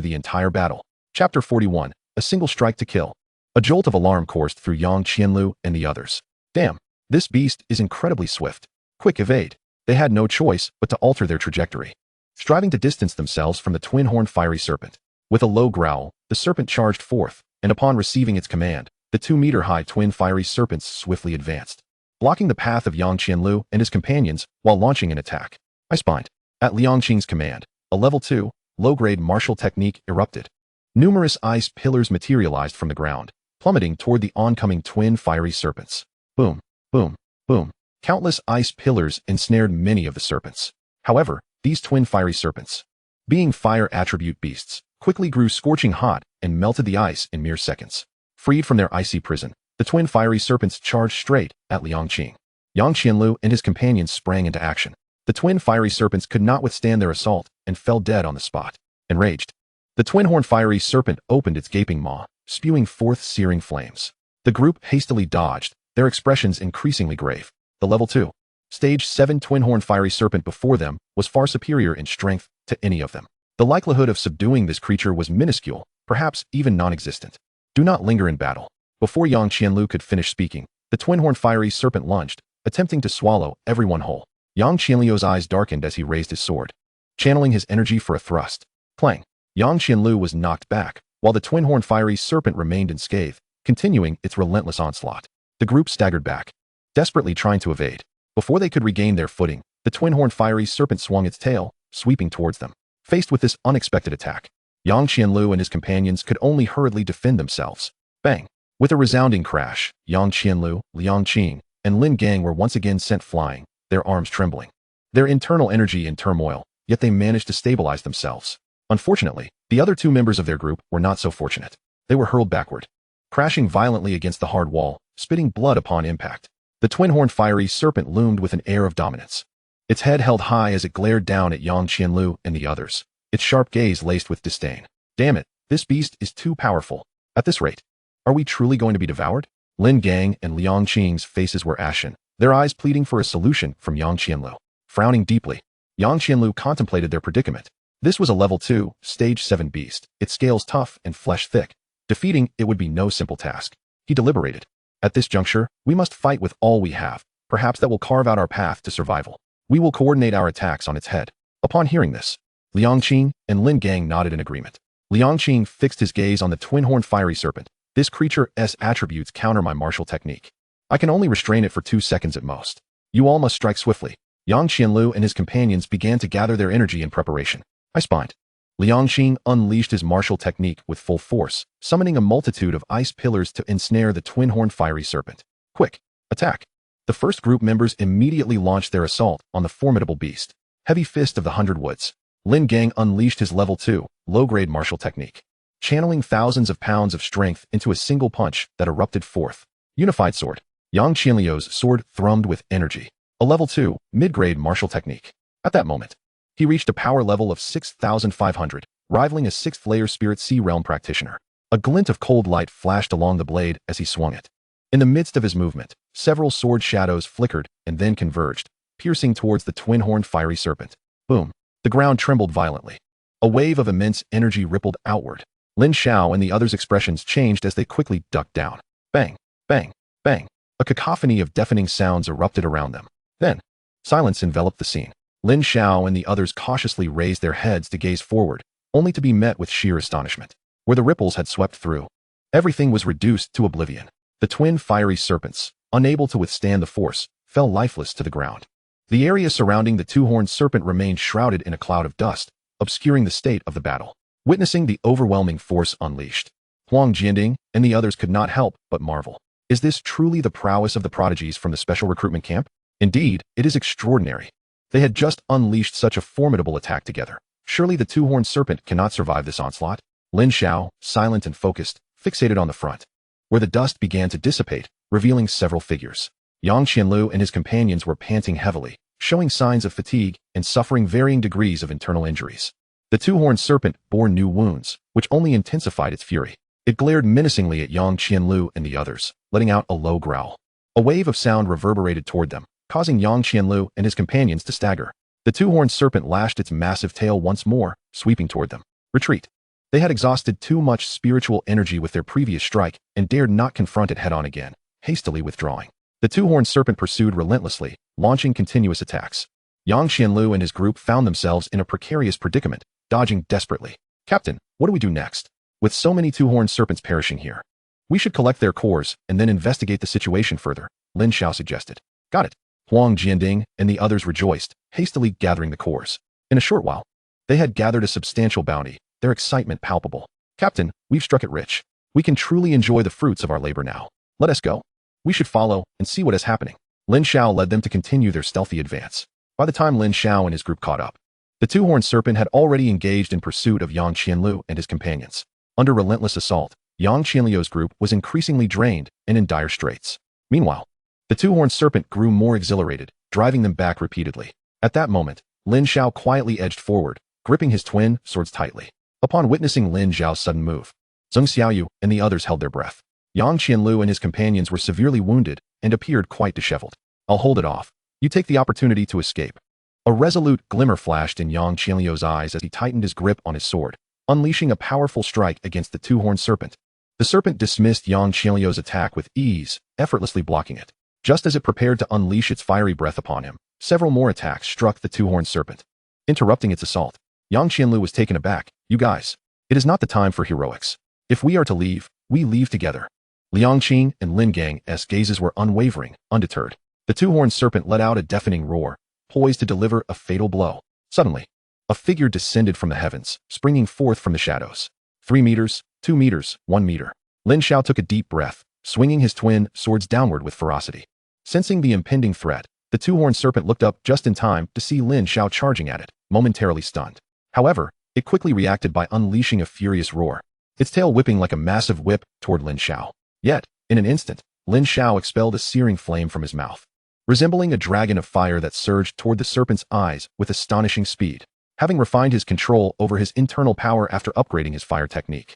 the entire battle. Chapter 41. A single strike to kill. A jolt of alarm coursed through Yang Qianlu and the others. Damn, this beast is incredibly swift. Quick, evade. They had no choice but to alter their trajectory, striving to distance themselves from the twin-horned fiery serpent. With a low growl, the serpent charged forth, and upon receiving its command, the 2-meter-high twin fiery serpents swiftly advanced, blocking the path of Yang Qianlu and his companions while launching an attack. I spined. At Liang Qing's command, a level 2, low-grade martial technique erupted. Numerous ice pillars materialized from the ground, plummeting toward the oncoming twin fiery serpents. Boom, boom, boom. Countless ice pillars ensnared many of the serpents. However, these twin fiery serpents, being fire attribute beasts, quickly grew scorching hot and melted the ice in mere seconds. Freed from their icy prison, the twin fiery serpents charged straight at Liang Qing. Yang Qianlu and his companions sprang into action. The twin fiery serpents could not withstand their assault and fell dead on the spot. Enraged, the twin-horned fiery serpent opened its gaping maw, spewing forth searing flames. The group hastily dodged, their expressions increasingly grave. The level 2, stage 7 twin-horned fiery serpent before them was far superior in strength to any of them. The likelihood of subduing this creature was minuscule, perhaps even non-existent. Do not linger in battle. Before Yang Qianlu could finish speaking, the twin-horned fiery serpent lunged, attempting to swallow everyone whole. Yang Qianlu's eyes darkened as he raised his sword, channeling his energy for a thrust. Clang! Yang Qianlu was knocked back, while the twin-horned fiery serpent remained unscathed, continuing its relentless onslaught. The group staggered back, desperately trying to evade. Before they could regain their footing, the twin-horned fiery serpent swung its tail, sweeping towards them. Faced with this unexpected attack, Yang Qianlu and his companions could only hurriedly defend themselves. Bang! With a resounding crash, Yang Qianlu, Liang Qing, and Lin Gang were once again sent flying, their arms trembling, their internal energy in turmoil, yet they managed to stabilize themselves. Unfortunately, the other 2 members of their group were not so fortunate. They were hurled backward, crashing violently against the hard wall, spitting blood upon impact. The twin-horned fiery serpent loomed with an air of dominance, its head held high as it glared down at Yang Qianlu and the others, its sharp gaze laced with disdain. Damn it, this beast is too powerful. At this rate, are we truly going to be devoured? Lin Gang and Liang Qing's faces were ashen, their eyes pleading for a solution from Yang Qianlu. Frowning deeply, Yang Qianlu contemplated their predicament. This was a level 2, stage 7 beast, its scales tough and flesh thick. Defeating it would be no simple task. He deliberated. At this juncture, we must fight with all we have. Perhaps that will carve out our path to survival. We will coordinate our attacks on its head. Upon hearing this, Liang Qing and Lin Gang nodded in agreement. Liang Qing fixed his gaze on the twin-horned fiery serpent. This creature's attributes counter my martial technique. I can only restrain it for 2 seconds at most. You all must strike swiftly. Yang Qianlu and his companions began to gather their energy in preparation. I spined. Liang Qing unleashed his martial technique with full force, summoning a multitude of ice pillars to ensnare the twin-horned fiery serpent. Quick! Attack! The first group members immediately launched their assault on the formidable beast. Heavy Fist of the 100 Woods. Lin Gang unleashed his level 2, low-grade martial technique, channeling thousands of pounds of strength into a single punch that erupted forth. Unified Sword. Yang Qianlu's sword thrummed with energy. A level 2, mid-grade martial technique. At that moment, he reached a power level of 6,500, rivaling a 6th-layer Spirit Sea Realm practitioner. A glint of cold light flashed along the blade as he swung it. In the midst of his movement, several sword shadows flickered and then converged, piercing towards the twin-horned fiery serpent. Boom! The ground trembled violently. A wave of immense energy rippled outward. Lin Xiao and the others' expressions changed as they quickly ducked down. Bang! Bang! Bang! A cacophony of deafening sounds erupted around them. Then, silence enveloped the scene. Lin Xiao and the others cautiously raised their heads to gaze forward, only to be met with sheer astonishment. Where the ripples had swept through, everything was reduced to oblivion. The twin fiery serpents, unable to withstand the force, fell lifeless to the ground. The area surrounding the 2-horned serpent remained shrouded in a cloud of dust, obscuring the state of the battle. Witnessing the overwhelming force unleashed, Huang Jianding and the others could not help but marvel. Is this truly the prowess of the prodigies from the special recruitment camp? Indeed, it is extraordinary. They had just unleashed such a formidable attack together. Surely the 2-horned serpent cannot survive this onslaught. Lin Xiao, silent and focused, fixated on the front, where the dust began to dissipate, revealing several figures. Yang Qianlu and his companions were panting heavily, showing signs of fatigue and suffering varying degrees of internal injuries. The 2-horned serpent bore new wounds, which only intensified its fury. It glared menacingly at Yang Qianlu and the others, letting out a low growl. A wave of sound reverberated toward them, causing Yang Qianlu and his companions to stagger. The two-horned serpent lashed its massive tail once more, sweeping toward them. Retreat. They had exhausted too much spiritual energy with their previous strike and dared not confront it head-on again, hastily withdrawing. The two-horned serpent pursued relentlessly, launching continuous attacks. Yang Qianlu and his group found themselves in a precarious predicament, dodging desperately. Captain, what do we do next? With so many two-horned serpents perishing here, we should collect their cores and then investigate the situation further, Lin Xiao suggested. Got it. Huang Jianding and the others rejoiced, hastily gathering the cores. In a short while, they had gathered a substantial bounty, their excitement palpable. Captain, we've struck it rich. We can truly enjoy the fruits of our labor now. Let us go. We should follow and see what is happening. Lin Xiao led them to continue their stealthy advance. By the time Lin Xiao and his group caught up, the two-horned serpent had already engaged in pursuit of Yang Qianlu and his companions. Under relentless assault, Yang Qianlu's group was increasingly drained and in dire straits. Meanwhile, the two-horned serpent grew more exhilarated, driving them back repeatedly. At that moment, Lin Xiao quietly edged forward, gripping his twin swords tightly. Upon witnessing Lin Xiao's sudden move, Zheng Xiaoyu and the others held their breath. Yang Qianlu and his companions were severely wounded and appeared quite disheveled. I'll hold it off. You take the opportunity to escape. A resolute glimmer flashed in Yang Qianlu's eyes as he tightened his grip on his sword, unleashing a powerful strike against the two-horned serpent. The serpent dismissed Yang Qianlu's attack with ease, effortlessly blocking it. Just as it prepared to unleash its fiery breath upon him, several more attacks struck the two-horned serpent. Interrupting its assault, Yang Qianlu was taken aback. You guys, it is not the time for heroics. If we are to leave, we leave together. Liang Qing and Lin Gang's gazes were unwavering, undeterred. The two-horned serpent let out a deafening roar, poised to deliver a fatal blow. Suddenly, a figure descended from the heavens, springing forth from the shadows. 3 meters, 2 meters, 1 meter. Lin Xiao took a deep breath, swinging his twin swords downward with ferocity. Sensing the impending threat, the two-horned serpent looked up just in time to see Lin Xiao charging at it, momentarily stunned. However, it quickly reacted by unleashing a furious roar, its tail whipping like a massive whip toward Lin Xiao. Yet, in an instant, Lin Xiao expelled a searing flame from his mouth, resembling a dragon of fire that surged toward the serpent's eyes with astonishing speed, having refined his control over his internal power after upgrading his fire technique.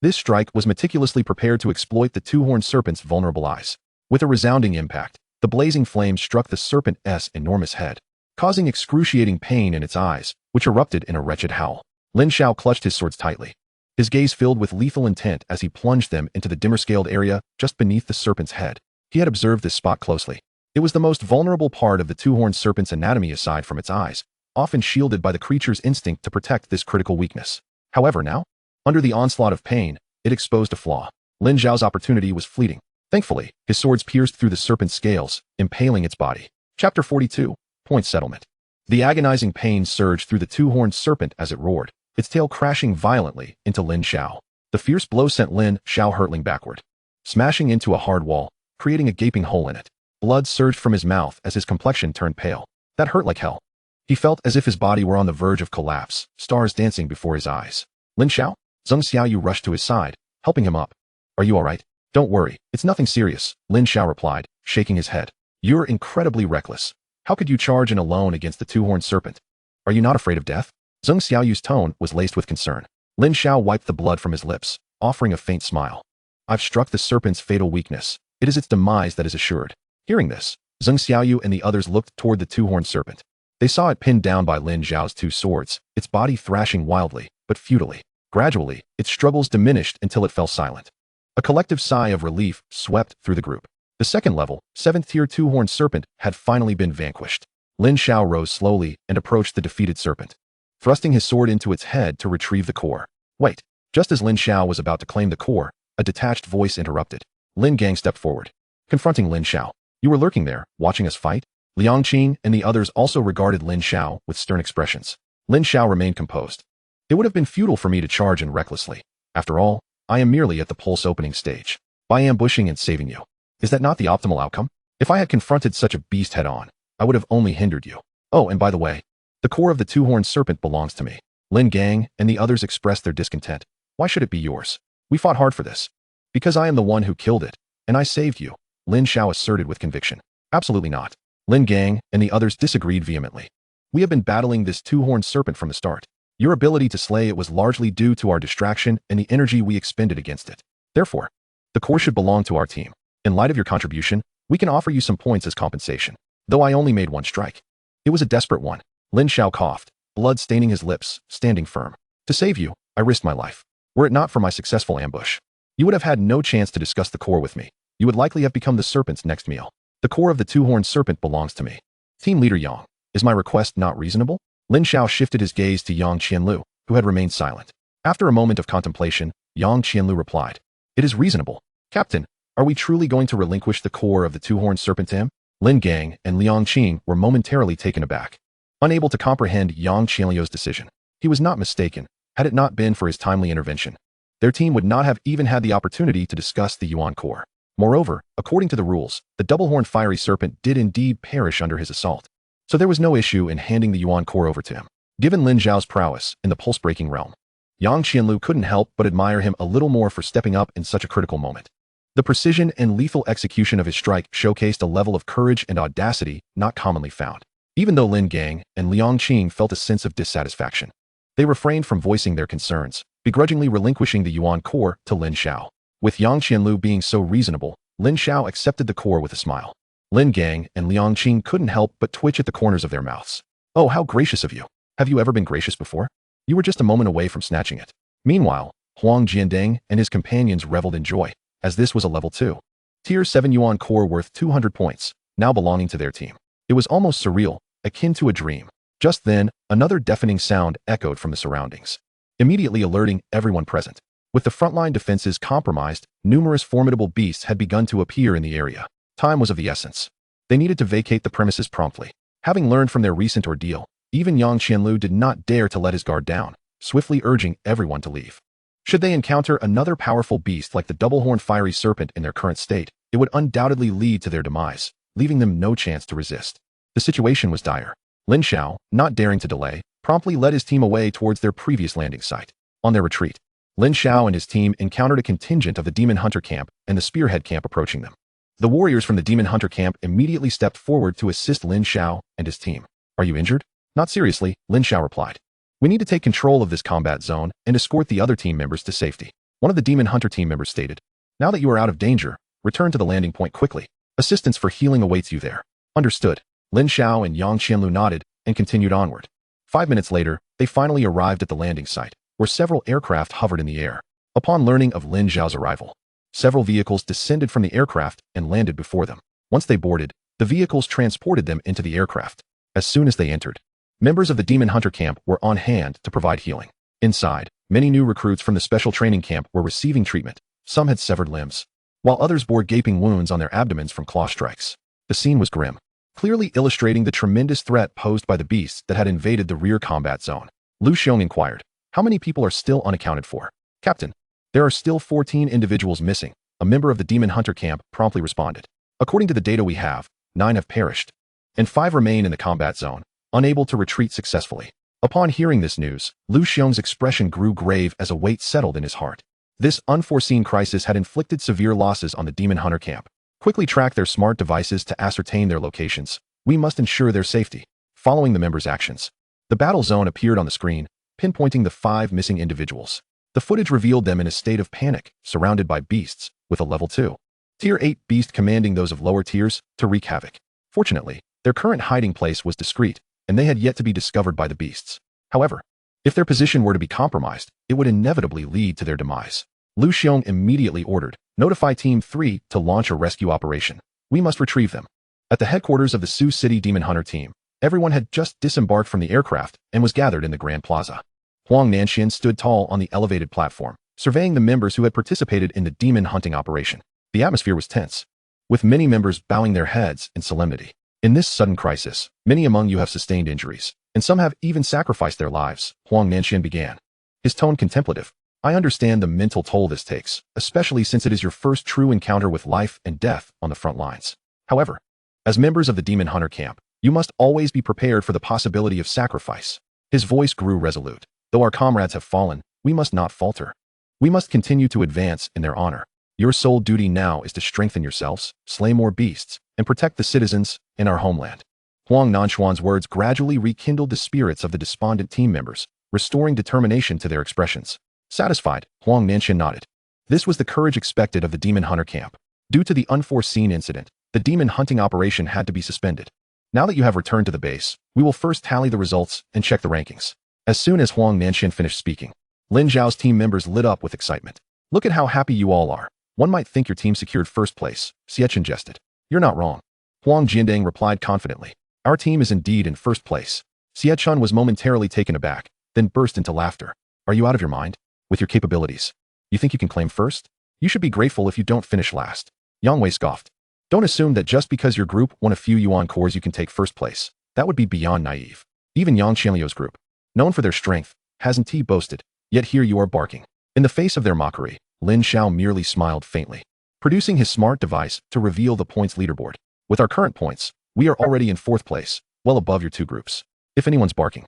This strike was meticulously prepared to exploit the two-horned serpent's vulnerable eyes. With a resounding impact, the blazing flame struck the serpent's enormous head, causing excruciating pain in its eyes, which erupted in a wretched howl. Lin Xiao clutched his swords tightly, his gaze filled with lethal intent as he plunged them into the dimmer-scaled area just beneath the serpent's head. He had observed this spot closely. It was the most vulnerable part of the two-horned serpent's anatomy aside from its eyes, often shielded by the creature's instinct to protect this critical weakness. However now, under the onslaught of pain, it exposed a flaw. Lin Xiao's opportunity was fleeting. Thankfully, his swords pierced through the serpent's scales, impaling its body. Chapter 42. Point Settlement. The agonizing pain surged through the two-horned serpent as it roared, its tail crashing violently into Lin Xiao. The fierce blow sent Lin Xiao hurtling backward, smashing into a hard wall, creating a gaping hole in it. Blood surged from his mouth as his complexion turned pale. That hurt like hell. He felt as if his body were on the verge of collapse, stars dancing before his eyes. Lin Xiao? Zheng Xiaoyu rushed to his side, helping him up. Are you all right? Don't worry, it's nothing serious, Lin Xiao replied, shaking his head. You're incredibly reckless. How could you charge in alone against the two-horned serpent? Are you not afraid of death? Zheng Xiaoyu's tone was laced with concern. Lin Xiao wiped the blood from his lips, offering a faint smile. I've struck the serpent's fatal weakness. It is its demise that is assured. Hearing this, Zheng Xiaoyu and the others looked toward the two-horned serpent. They saw it pinned down by Lin Xiao's 2 swords, its body thrashing wildly, but futilely. Gradually, its struggles diminished until it fell silent. A collective sigh of relief swept through the group. The second-level, 7th-tier two-horned serpent had finally been vanquished. Lin Xiao rose slowly and approached the defeated serpent, thrusting his sword into its head to retrieve the core. Wait! Just as Lin Xiao was about to claim the core, a detached voice interrupted. Lin Gang stepped forward, confronting Lin Xiao. You were lurking there, watching us fight? Liang Qing and the others also regarded Lin Xiao with stern expressions. Lin Xiao remained composed. It would have been futile for me to charge in recklessly. After all, I am merely at the pulse opening stage. By ambushing and saving you. Is that not the optimal outcome? If I had confronted such a beast head-on, I would have only hindered you. Oh, and by the way, the core of the two-horned serpent belongs to me. Lin Gang and the others expressed their discontent. Why should it be yours? We fought hard for this. Because I am the one who killed it, and I saved you, Lin Xiao asserted with conviction. Absolutely not. Lin Gang and the others disagreed vehemently. We have been battling this two-horned serpent from the start. Your ability to slay it was largely due to our distraction and the energy we expended against it. Therefore, the core should belong to our team. In light of your contribution, we can offer you some points as compensation. though I only made one strike. It was a desperate one. Lin Xiao coughed, blood staining his lips, standing firm. To save you, I risked my life. Were it not for my successful ambush, you would have had no chance to discuss the core with me. You would likely have become the serpent's next meal. The core of the two-horned serpent belongs to me. Team leader Yang, is my request not reasonable? Lin Xiao shifted his gaze to Yang Qianlu, who had remained silent. After a moment of contemplation, Yang Qianlu replied, "It is reasonable. Captain, are we truly going to relinquish the core of the two-horned serpent to him?" Lin Gang and Liang Qing were momentarily taken aback, unable to comprehend Yang Qianliu's decision. He was not mistaken. Had it not been for his timely intervention, their team would not have even had the opportunity to discuss the Yuan core. Moreover, according to the rules, the double-horned fiery serpent did indeed perish under his assault, so there was no issue in handing the Yuan core over to him. Given Lin Xiao's prowess in the pulse-breaking realm, Yang Qianlu couldn't help but admire him a little more for stepping up in such a critical moment. The precision and lethal execution of his strike showcased a level of courage and audacity not commonly found. Even though Lin Gang and Liang Qing felt a sense of dissatisfaction, they refrained from voicing their concerns, begrudgingly relinquishing the Yuan core to Lin Xiao. With Yang Qianlu being so reasonable, Lin Xiao accepted the core with a smile. Lin Gang and Liang Qing couldn't help but twitch at the corners of their mouths. "Oh, how gracious of you. Have you ever been gracious before? You were just a moment away from snatching it." Meanwhile, Huang Jiandeng and his companions reveled in joy, as this was a level 2. Tier 7 Yuan core worth 200 points, now belonging to their team. It was almost surreal, akin to a dream. Just then, another deafening sound echoed from the surroundings, immediately alerting everyone present. With the frontline defenses compromised, numerous formidable beasts had begun to appear in the area. Time was of the essence. They needed to vacate the premises promptly. Having learned from their recent ordeal, even Yang Qianlu did not dare to let his guard down, swiftly urging everyone to leave. Should they encounter another powerful beast like the double-horned fiery serpent in their current state, it would undoubtedly lead to their demise, leaving them no chance to resist. The situation was dire. Lin Xiao, not daring to delay, promptly led his team away towards their previous landing site. On their retreat, Lin Xiao and his team encountered a contingent of the Demon Hunter camp and the Spearhead camp approaching them. The warriors from the Demon Hunter camp immediately stepped forward to assist Lin Xiao and his team. "Are you injured?" "Not seriously," Lin Xiao replied. "We need to take control of this combat zone and escort the other team members to safety." One of the Demon Hunter team members stated, "Now that you are out of danger, return to the landing point quickly. Assistance for healing awaits you there." "Understood." Lin Xiao and Yang Qianlu nodded and continued onward. 5 minutes later, they finally arrived at the landing site, where several aircraft hovered in the air. Upon learning of Lin Xiao's arrival, several vehicles descended from the aircraft and landed before them. Once they boarded, the vehicles transported them into the aircraft. As soon as they entered, members of the Demon Hunter camp were on hand to provide healing. Inside, many new recruits from the special training camp were receiving treatment. Some had severed limbs, while others bore gaping wounds on their abdomens from claw strikes. The scene was grim, clearly illustrating the tremendous threat posed by the beasts that had invaded the rear combat zone. Lu Xiong inquired, "How many people are still unaccounted for?" "Captain, there are still 14 individuals missing," a member of the Demon Hunter camp promptly responded. "According to the data we have, 9 have perished, and 5 remain in the combat zone, unable to retreat successfully." Upon hearing this news, Lu Xiong's expression grew grave as a weight settled in his heart. This unforeseen crisis had inflicted severe losses on the Demon Hunter camp. Quickly track their smart devices to ascertain their locations. We must ensure their safety. Following the members' actions, the battle zone appeared on the screen, pinpointing the 5 missing individuals. The footage revealed them in a state of panic, surrounded by beasts, with a level 2. Tier 8 beast commanding those of lower tiers to wreak havoc. Fortunately, their current hiding place was discreet, and they had yet to be discovered by the beasts. However, if their position were to be compromised, it would inevitably lead to their demise. Lu Xiong immediately ordered, "Notify Team 3 to launch a rescue operation. We must retrieve them." At the headquarters of the Sioux City Demon Hunter team, everyone had just disembarked from the aircraft and was gathered in the Grand Plaza. Huang Nanxian stood tall on the elevated platform, surveying the members who had participated in the demon hunting operation. The atmosphere was tense, with many members bowing their heads in solemnity. "In this sudden crisis, many among you have sustained injuries, and some have even sacrificed their lives," Huang Nanxian began, his tone contemplative. "I understand the mental toll this takes, especially since it is your first true encounter with life and death on the front lines. However, as members of the Demon Hunter camp, you must always be prepared for the possibility of sacrifice." His voice grew resolute. "Though our comrades have fallen, we must not falter. We must continue to advance in their honor. Your sole duty now is to strengthen yourselves, slay more beasts, and protect the citizens in our homeland." Huang Nanshuan's words gradually rekindled the spirits of the despondent team members, restoring determination to their expressions. Satisfied, Huang Nanshan nodded. This was the courage expected of the Demon Hunter camp. Due to the unforeseen incident, the demon hunting operation had to be suspended. Now that you have returned to the base, we will first tally the results and check the rankings. As soon as Huang Nanxian finished speaking, Lin Xiao's team members lit up with excitement. Look at how happy you all are. One might think your team secured first place, Xie jested. You're not wrong. Huang Jiandang replied confidently. Our team is indeed in first place. Xie was momentarily taken aback, then burst into laughter. Are you out of your mind? With your capabilities, you think you can claim first? You should be grateful if you don't finish last. Yang Wei scoffed. Don't assume that just because your group won a few yuan cores you can take first place. That would be beyond naive. Even Yang Qianliu's group, known for their strength, hasn't he boasted, yet here you are barking. In the face of their mockery, Lin Xiao merely smiled faintly, producing his smart device to reveal the points leaderboard. With our current points, we are already in fourth place, well above your two groups. If anyone's barking,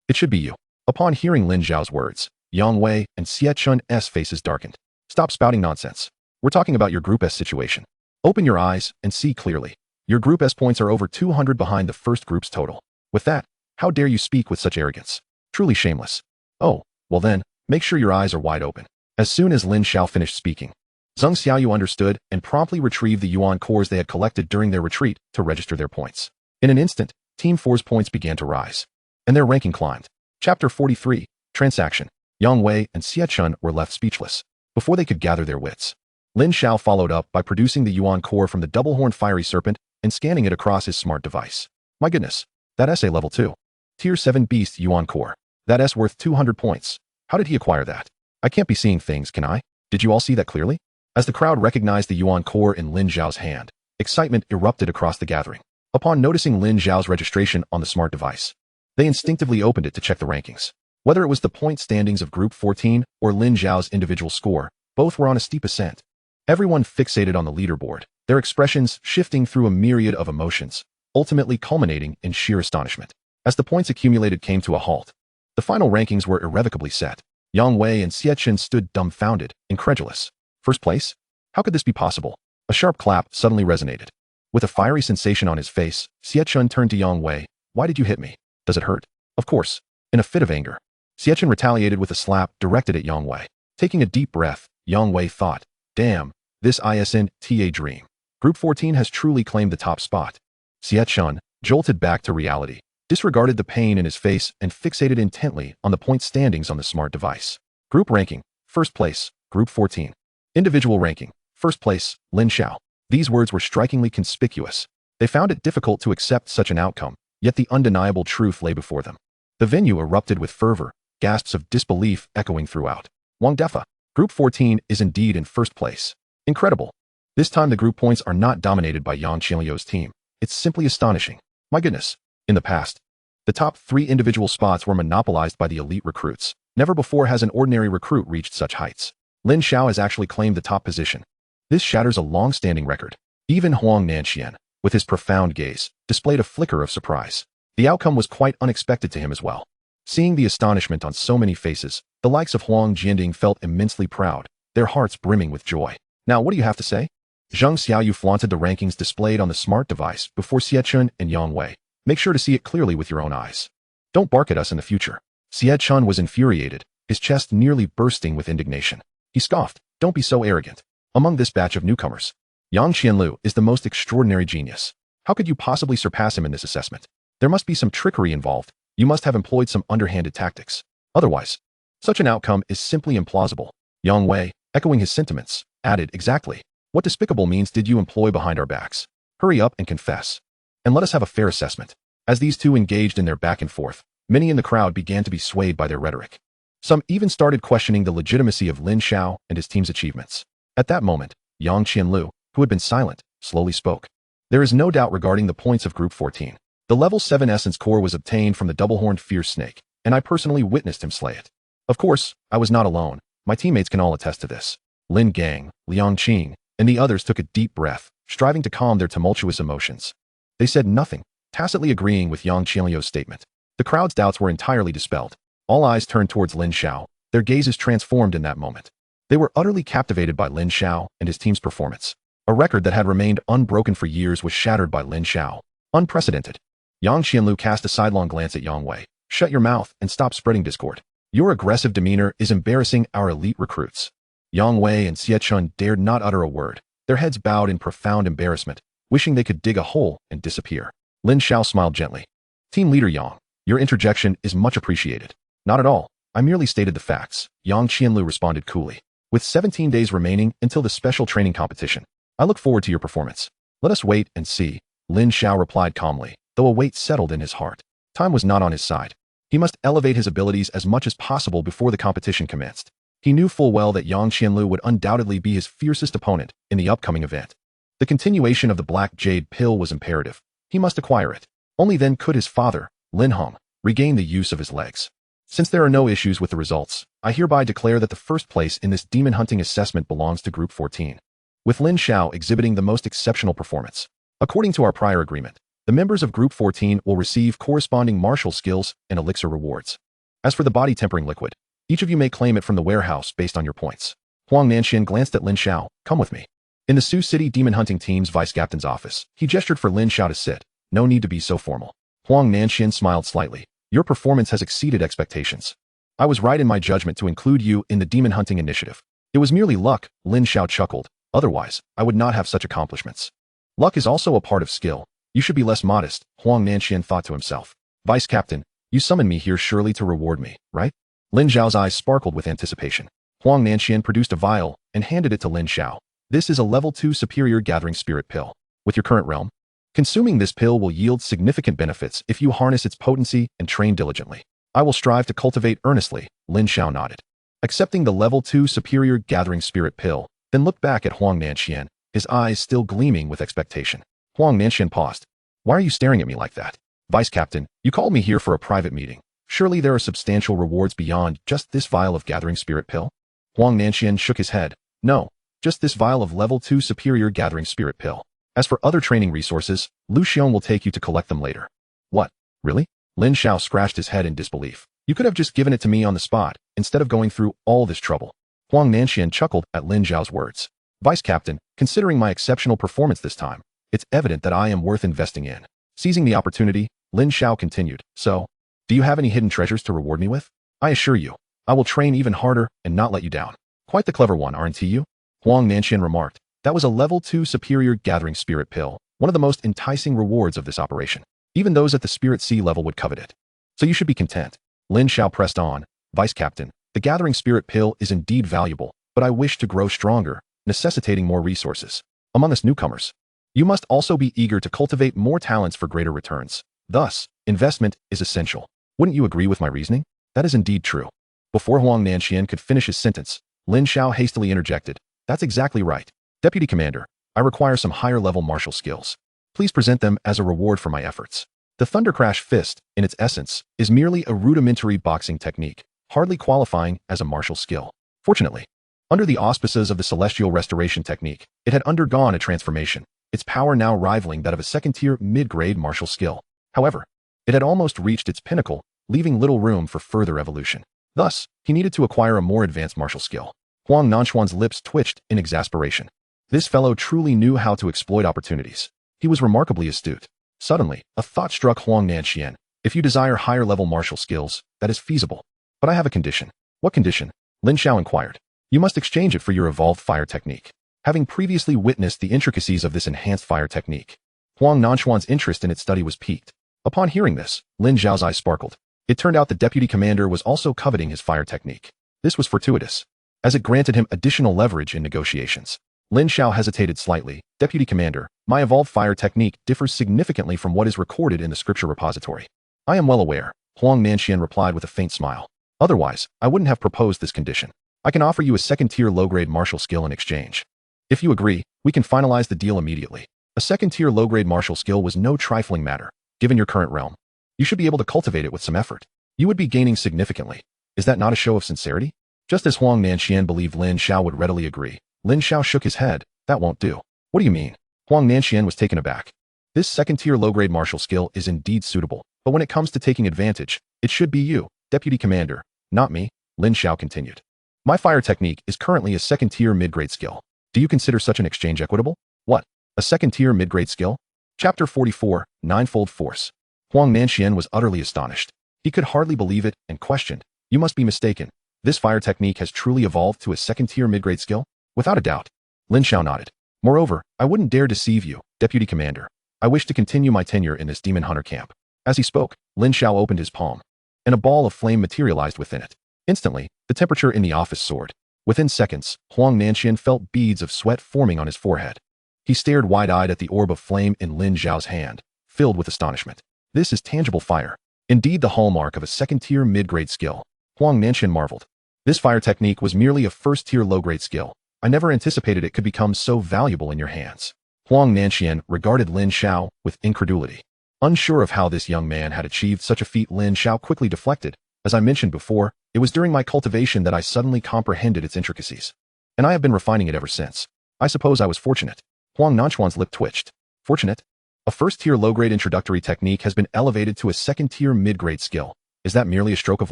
it should be you. Upon hearing Lin Xiao's words, Yang Wei and Xie Chun's faces darkened. Stop spouting nonsense. We're talking about your Group S situation. Open your eyes and see clearly. Your Group S points are over 200 behind the first group's total. With that, how dare you speak with such arrogance? Truly shameless. Oh, well then, make sure your eyes are wide open. As soon as Lin Xiao finished speaking, Zheng Xiaoyu understood and promptly retrieved the yuan cores they had collected during their retreat to register their points. In an instant, Team 4's points began to rise, and their ranking climbed. Chapter 43, Transaction. Yang Wei and Xie Chun were left speechless. Before they could gather their wits, Lin Xiao followed up by producing the yuan core from the double-horned fiery serpent and scanning it across his smart device. My goodness, that S.A. level 2. Tier 7 beast yuan core. That S worth 200 points. How did he acquire that? I can't be seeing things, can I? Did you all see that clearly? As the crowd recognized the yuan core in Lin Xiao's hand, excitement erupted across the gathering. Upon noticing Lin Xiao's registration on the smart device, they instinctively opened it to check the rankings. Whether it was the point standings of Group 14 or Lin Xiao's individual score, both were on a steep ascent. Everyone fixated on the leaderboard, their expressions shifting through a myriad of emotions, ultimately culminating in sheer astonishment. As the points accumulated came to a halt, the final rankings were irrevocably set. Yang Wei and Xie Chun stood dumbfounded, incredulous. First place? How could this be possible? A sharp clap suddenly resonated. With a fiery sensation on his face, Xie Chun turned to Yang Wei. Why did you hit me? Does it hurt? Of course. In a fit of anger, Xie Chun retaliated with a slap directed at Yang Wei. Taking a deep breath, Yang Wei thought, damn, this ISNTA dream. Group 14 has truly claimed the top spot. Xie Chun, jolted back to reality, disregarded the pain in his face and fixated intently on the point standings on the smart device. Group ranking, first place, Group 14. Individual ranking, first place, Lin Xiao. These words were strikingly conspicuous. They found it difficult to accept such an outcome, yet the undeniable truth lay before them. The venue erupted with fervor, gasps of disbelief echoing throughout. Wang Defa, Group 14 is indeed in first place. Incredible. This time the group points are not dominated by Yang Qianliu's team. It's simply astonishing. My goodness. In the past, the top 3 individual spots were monopolized by the elite recruits. Never before has an ordinary recruit reached such heights. Lin Xiao has actually claimed the top position. This shatters a long-standing record. Even Huang Nanxian, with his profound gaze, displayed a flicker of surprise. The outcome was quite unexpected to him as well. Seeing the astonishment on so many faces, the likes of Huang Jianding felt immensely proud, their hearts brimming with joy. Now what do you have to say? Zheng Xiaoyu flaunted the rankings displayed on the smart device before Xie Chun and Yang Wei. Make sure to see it clearly with your own eyes. Don't bark at us in the future. Xie Chun was infuriated, his chest nearly bursting with indignation. He scoffed, don't be so arrogant. Among this batch of newcomers, Yang Qianlu is the most extraordinary genius. How could you possibly surpass him in this assessment? There must be some trickery involved. You must have employed some underhanded tactics. Otherwise, such an outcome is simply implausible. Yang Wei, echoing his sentiments, added, exactly. What despicable means did you employ behind our backs? Hurry up and confess. And let us have a fair assessment. As these two engaged in their back and forth, many in the crowd began to be swayed by their rhetoric. Some even started questioning the legitimacy of Lin Xiao and his team's achievements. At that moment, Yang Qianlu, who had been silent, slowly spoke. There is no doubt regarding the points of Group 14. The level 7 essence core was obtained from the double-horned fierce snake, and I personally witnessed him slay it. Of course, I was not alone. My teammates can all attest to this. Lin Gang, Liang Qing, and the others took a deep breath, striving to calm their tumultuous emotions. They said nothing, tacitly agreeing with Yang Qianliu's statement. The crowd's doubts were entirely dispelled. All eyes turned towards Lin Xiao, their gazes transformed in that moment. They were utterly captivated by Lin Xiao and his team's performance. A record that had remained unbroken for years was shattered by Lin Xiao. Unprecedented. Yang Qianlu cast a sidelong glance at Yang Wei. Shut your mouth and stop spreading discord. Your aggressive demeanor is embarrassing our elite recruits. Yang Wei and Xie Chun dared not utter a word, their heads bowed in profound embarrassment, wishing they could dig a hole and disappear. Lin Xiao smiled gently. Team Leader Yang, your interjection is much appreciated. Not at all. I merely stated the facts, Yang Qianlu responded coolly. With 17 days remaining until the special training competition, I look forward to your performance. Let us wait and see, Lin Xiao replied calmly, though a weight settled in his heart. Time was not on his side. He must elevate his abilities as much as possible before the competition commenced. He knew full well that Yang Qianlu would undoubtedly be his fiercest opponent in the upcoming event. The continuation of the Black Jade Pill was imperative. He must acquire it. Only then could his father, Lin Hong, regain the use of his legs. Since there are no issues with the results, I hereby declare that the first place in this demon hunting assessment belongs to Group 14. With Lin Xiao exhibiting the most exceptional performance. According to our prior agreement, the members of Group 14 will receive corresponding martial skills and elixir rewards. As for the body tempering liquid, each of you may claim it from the warehouse based on your points. Huang Nanxian glanced at Lin Xiao. Come with me. In the Sioux City Demon Hunting Team's vice-captain's office, he gestured for Lin Xiao to sit. No need to be so formal. Huang Nanxian smiled slightly. Your performance has exceeded expectations. I was right in my judgment to include you in the demon hunting initiative. It was merely luck, Lin Xiao chuckled. Otherwise, I would not have such accomplishments. Luck is also a part of skill. You should be less modest, Huang Nanxian thought to himself. Vice Captain, you summoned me here surely to reward me, right? Lin Xiao's eyes sparkled with anticipation. Huang Nanxian produced a vial and handed it to Lin Xiao. This is a level 2 superior gathering spirit pill. With your current realm, consuming this pill will yield significant benefits if you harness its potency and train diligently. I will strive to cultivate earnestly, Lin Xiao nodded. Accepting the level 2 superior gathering spirit pill, then looked back at Huang Nanxian, his eyes still gleaming with expectation. Huang Nanxian paused. Why are you staring at me like that? Vice Captain, you called me here for a private meeting. Surely there are substantial rewards beyond just this vial of gathering spirit pill? Huang Nanxian shook his head. No, just this vial of level 2 superior gathering spirit pill. As for other training resources, Lu Xiong will take you to collect them later. What? Really? Lin Xiao scratched his head in disbelief. You could have just given it to me on the spot, instead of going through all this trouble. Huang Nanxian chuckled at Lin Xiao's words. Vice Captain, considering my exceptional performance this time, it's evident that I am worth investing in. Seizing the opportunity, Lin Xiao continued. So, do you have any hidden treasures to reward me with? I assure you, I will train even harder and not let you down. Quite the clever one, aren't you? Huang Nanxian remarked. That was a level 2 superior gathering spirit pill, one of the most enticing rewards of this operation. Even those at the spirit sea level would covet it. So you should be content. Lin Xiao pressed on. Vice Captain, the gathering spirit pill is indeed valuable, but I wish to grow stronger, necessitating more resources. Among us newcomers, you must also be eager to cultivate more talents for greater returns. Thus, investment is essential. Wouldn't you agree with my reasoning? That is indeed true. Before Huang Nanxian could finish his sentence, Lin Xiao hastily interjected. That's exactly right. Deputy Commander, I require some higher-level martial skills. Please present them as a reward for my efforts. The Thunder Crash Fist, in its essence, is merely a rudimentary boxing technique, hardly qualifying as a martial skill. Fortunately, under the auspices of the Celestial Restoration Technique, it had undergone a transformation, its power now rivaling that of a second-tier mid-grade martial skill. However, it had almost reached its pinnacle, leaving little room for further evolution. Thus, he needed to acquire a more advanced martial skill. Huang Nanchuan's lips twitched in exasperation. This fellow truly knew how to exploit opportunities. He was remarkably astute. Suddenly, a thought struck Huang Nanxian. If you desire higher-level martial skills, that is feasible. But I have a condition. What condition? Lin Xiao inquired. You must exchange it for your evolved fire technique. Having previously witnessed the intricacies of this enhanced fire technique, Huang Nanchuan's interest in its study was piqued. Upon hearing this, Lin Xiao's eyes sparkled. It turned out the deputy commander was also coveting his fire technique. This was fortuitous, as it granted him additional leverage in negotiations. Lin Xiao hesitated slightly. Deputy Commander, my evolved fire technique differs significantly from what is recorded in the scripture repository. I am well aware, Huang Nanxian replied with a faint smile. Otherwise, I wouldn't have proposed this condition. I can offer you a second-tier low-grade martial skill in exchange. If you agree, we can finalize the deal immediately. A second-tier low-grade martial skill was no trifling matter, given your current realm. You should be able to cultivate it with some effort. You would be gaining significantly. Is that not a show of sincerity? Just as Huang Nanxian believed Lin Xiao would readily agree, Lin Xiao shook his head. That won't do. What do you mean? Huang Nanxian was taken aback. This second-tier low-grade martial skill is indeed suitable, but when it comes to taking advantage, it should be you, Deputy Commander, not me, Lin Xiao continued. My fire technique is currently a second-tier mid-grade skill. Do you consider such an exchange equitable? What? A second-tier mid-grade skill? Chapter 44, Ninefold Force. Huang Nanxian was utterly astonished. He could hardly believe it and questioned. You must be mistaken. This fire technique has truly evolved to a second-tier mid-grade skill? Without a doubt. Lin Xiao nodded. Moreover, I wouldn't dare deceive you, Deputy Commander. I wish to continue my tenure in this demon hunter camp. As he spoke, Lin Xiao opened his palm, and a ball of flame materialized within it. Instantly, the temperature in the office soared. Within seconds, Huang Nanxian felt beads of sweat forming on his forehead. He stared wide-eyed at the orb of flame in Lin Xiao's hand, filled with astonishment. This is tangible fire. Indeed the hallmark of a second-tier mid-grade skill. Huang Nanxian marveled. This fire technique was merely a first-tier low-grade skill. I never anticipated it could become so valuable in your hands. Huang Nanxian regarded Lin Xiao with incredulity. Unsure of how this young man had achieved such a feat, Lin Xiao quickly deflected. As I mentioned before, it was during my cultivation that I suddenly comprehended its intricacies. And I have been refining it ever since. I suppose I was fortunate. Huang Nanchuan's lip twitched. Fortunate? A first-tier low-grade introductory technique has been elevated to a second-tier mid-grade skill. Is that merely a stroke of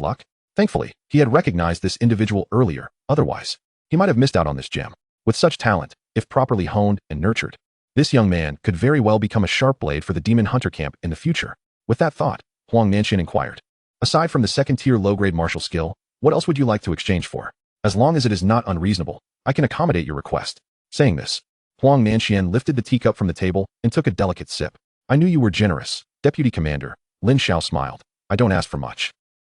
luck? Thankfully, he had recognized this individual earlier. Otherwise, he might have missed out on this gem. With such talent, if properly honed and nurtured, this young man could very well become a sharp blade for the demon hunter camp in the future. With that thought, Huang Nanxian inquired. Aside from the second-tier low-grade martial skill, what else would you like to exchange for? As long as it is not unreasonable, I can accommodate your request. Saying this, Huang Nanxian lifted the teacup from the table and took a delicate sip. I knew you were generous, Deputy Commander. Lin Xiao smiled. I don't ask for much.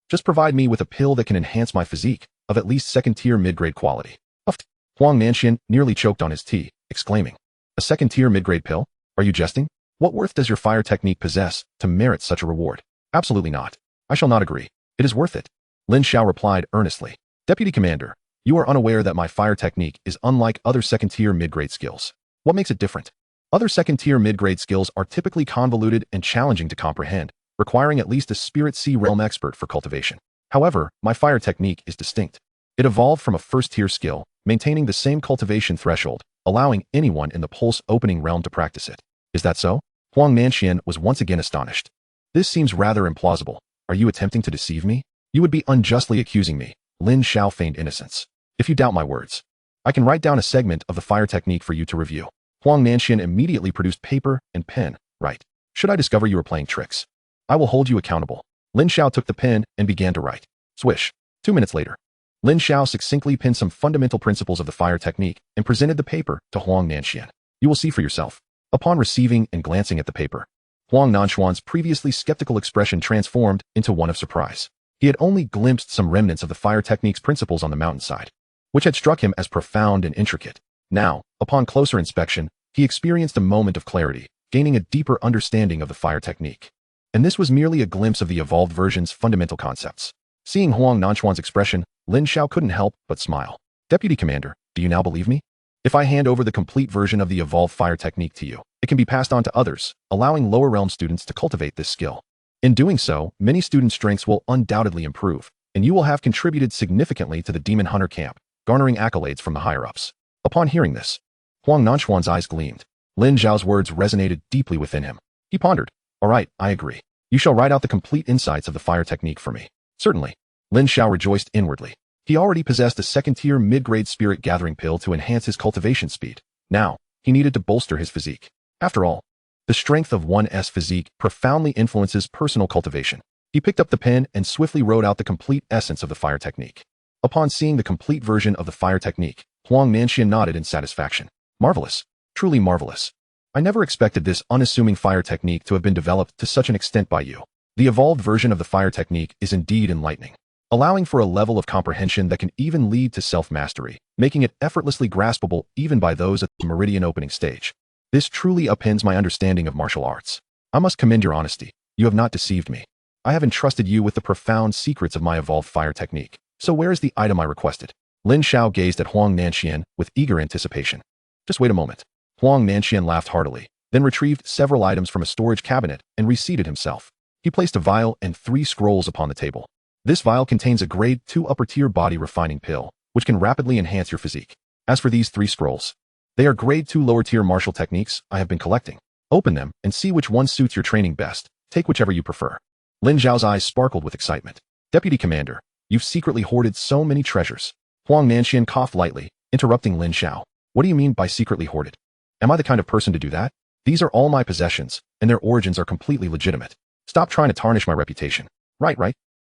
Just provide me with a pill that can enhance my physique, of at least second-tier mid-grade quality. Uffed. Huang Nanxian nearly choked on his tea, exclaiming. A second-tier mid-grade pill? Are you jesting? What worth does your fire technique possess to merit such a reward? Absolutely not. I shall not agree. It is worth it. Lin Xiao replied earnestly. Deputy Commander, you are unaware that my fire technique is unlike other second-tier mid-grade skills. What makes it different? Other second-tier mid-grade skills are typically convoluted and challenging to comprehend, requiring at least a Spirit Sea realm expert for cultivation. However, my fire technique is distinct. It evolved from a first-tier skill, maintaining the same cultivation threshold, allowing anyone in the pulse opening realm to practice it. Is that so? Huang Nanxian was once again astonished. This seems rather implausible. Are you attempting to deceive me? You would be unjustly accusing me. Lin Xiao feigned innocence. If you doubt my words, I can write down a segment of the fire technique for you to review. Huang Nanxian immediately produced paper and pen. Right. Should I discover you are playing tricks, I will hold you accountable. Lin Xiao took the pen and began to write. Swish. 2 minutes later, Lin Xiao succinctly penned some fundamental principles of the fire technique and presented the paper to Huang Nanxian. You will see for yourself. Upon receiving and glancing at the paper, Huang Nanchuan's previously skeptical expression transformed into one of surprise. He had only glimpsed some remnants of the fire technique's principles on the mountainside, which had struck him as profound and intricate. Now, upon closer inspection, he experienced a moment of clarity, gaining a deeper understanding of the fire technique. And this was merely a glimpse of the evolved version's fundamental concepts. Seeing Huang Nanchuan's expression, Lin Xiao couldn't help but smile. Deputy Commander, do you now believe me? If I hand over the complete version of the evolved fire technique to you, it can be passed on to others, allowing lower realm students to cultivate this skill. In doing so, many student strengths will undoubtedly improve, and you will have contributed significantly to the demon hunter camp, garnering accolades from the higher-ups. Upon hearing this, Huang Nanchuan's eyes gleamed. Lin Xiao's words resonated deeply within him. He pondered. All right, I agree. You shall write out the complete insights of the fire technique for me. Certainly. Lin Xiao rejoiced inwardly. He already possessed a second-tier mid-grade spirit gathering pill to enhance his cultivation speed. Now, he needed to bolster his physique. After all, the strength of one's physique profoundly influences personal cultivation. He picked up the pen and swiftly wrote out the complete essence of the fire technique. Upon seeing the complete version of the fire technique, Huang Nanxian nodded in satisfaction. Marvelous. Truly marvelous. I never expected this unassuming fire technique to have been developed to such an extent by you. The evolved version of the fire technique is indeed enlightening, allowing for a level of comprehension that can even lead to self-mastery, making it effortlessly graspable even by those at the meridian opening stage. This truly upends my understanding of martial arts. I must commend your honesty. You have not deceived me. I have entrusted you with the profound secrets of my evolved fire technique. So where is the item I requested? Lin Xiao gazed at Huang Nanxian with eager anticipation. Just wait a moment. Huang Nanxian laughed heartily, then retrieved several items from a storage cabinet and reseated himself. He placed a vial and 3 scrolls upon the table. This vial contains a grade 2 upper-tier body refining pill, which can rapidly enhance your physique. As for these 3 scrolls, they are grade 2 lower-tier martial techniques I have been collecting. Open them and see which one suits your training best. Take whichever you prefer. Lin Xiao's eyes sparkled with excitement. Deputy Commander, you've secretly hoarded so many treasures. Huang Nanxian coughed lightly, interrupting Lin Xiao. What do you mean by secretly hoarded? Am I the kind of person to do that? These are all my possessions, and their origins are completely legitimate. Stop trying to tarnish my reputation. Right.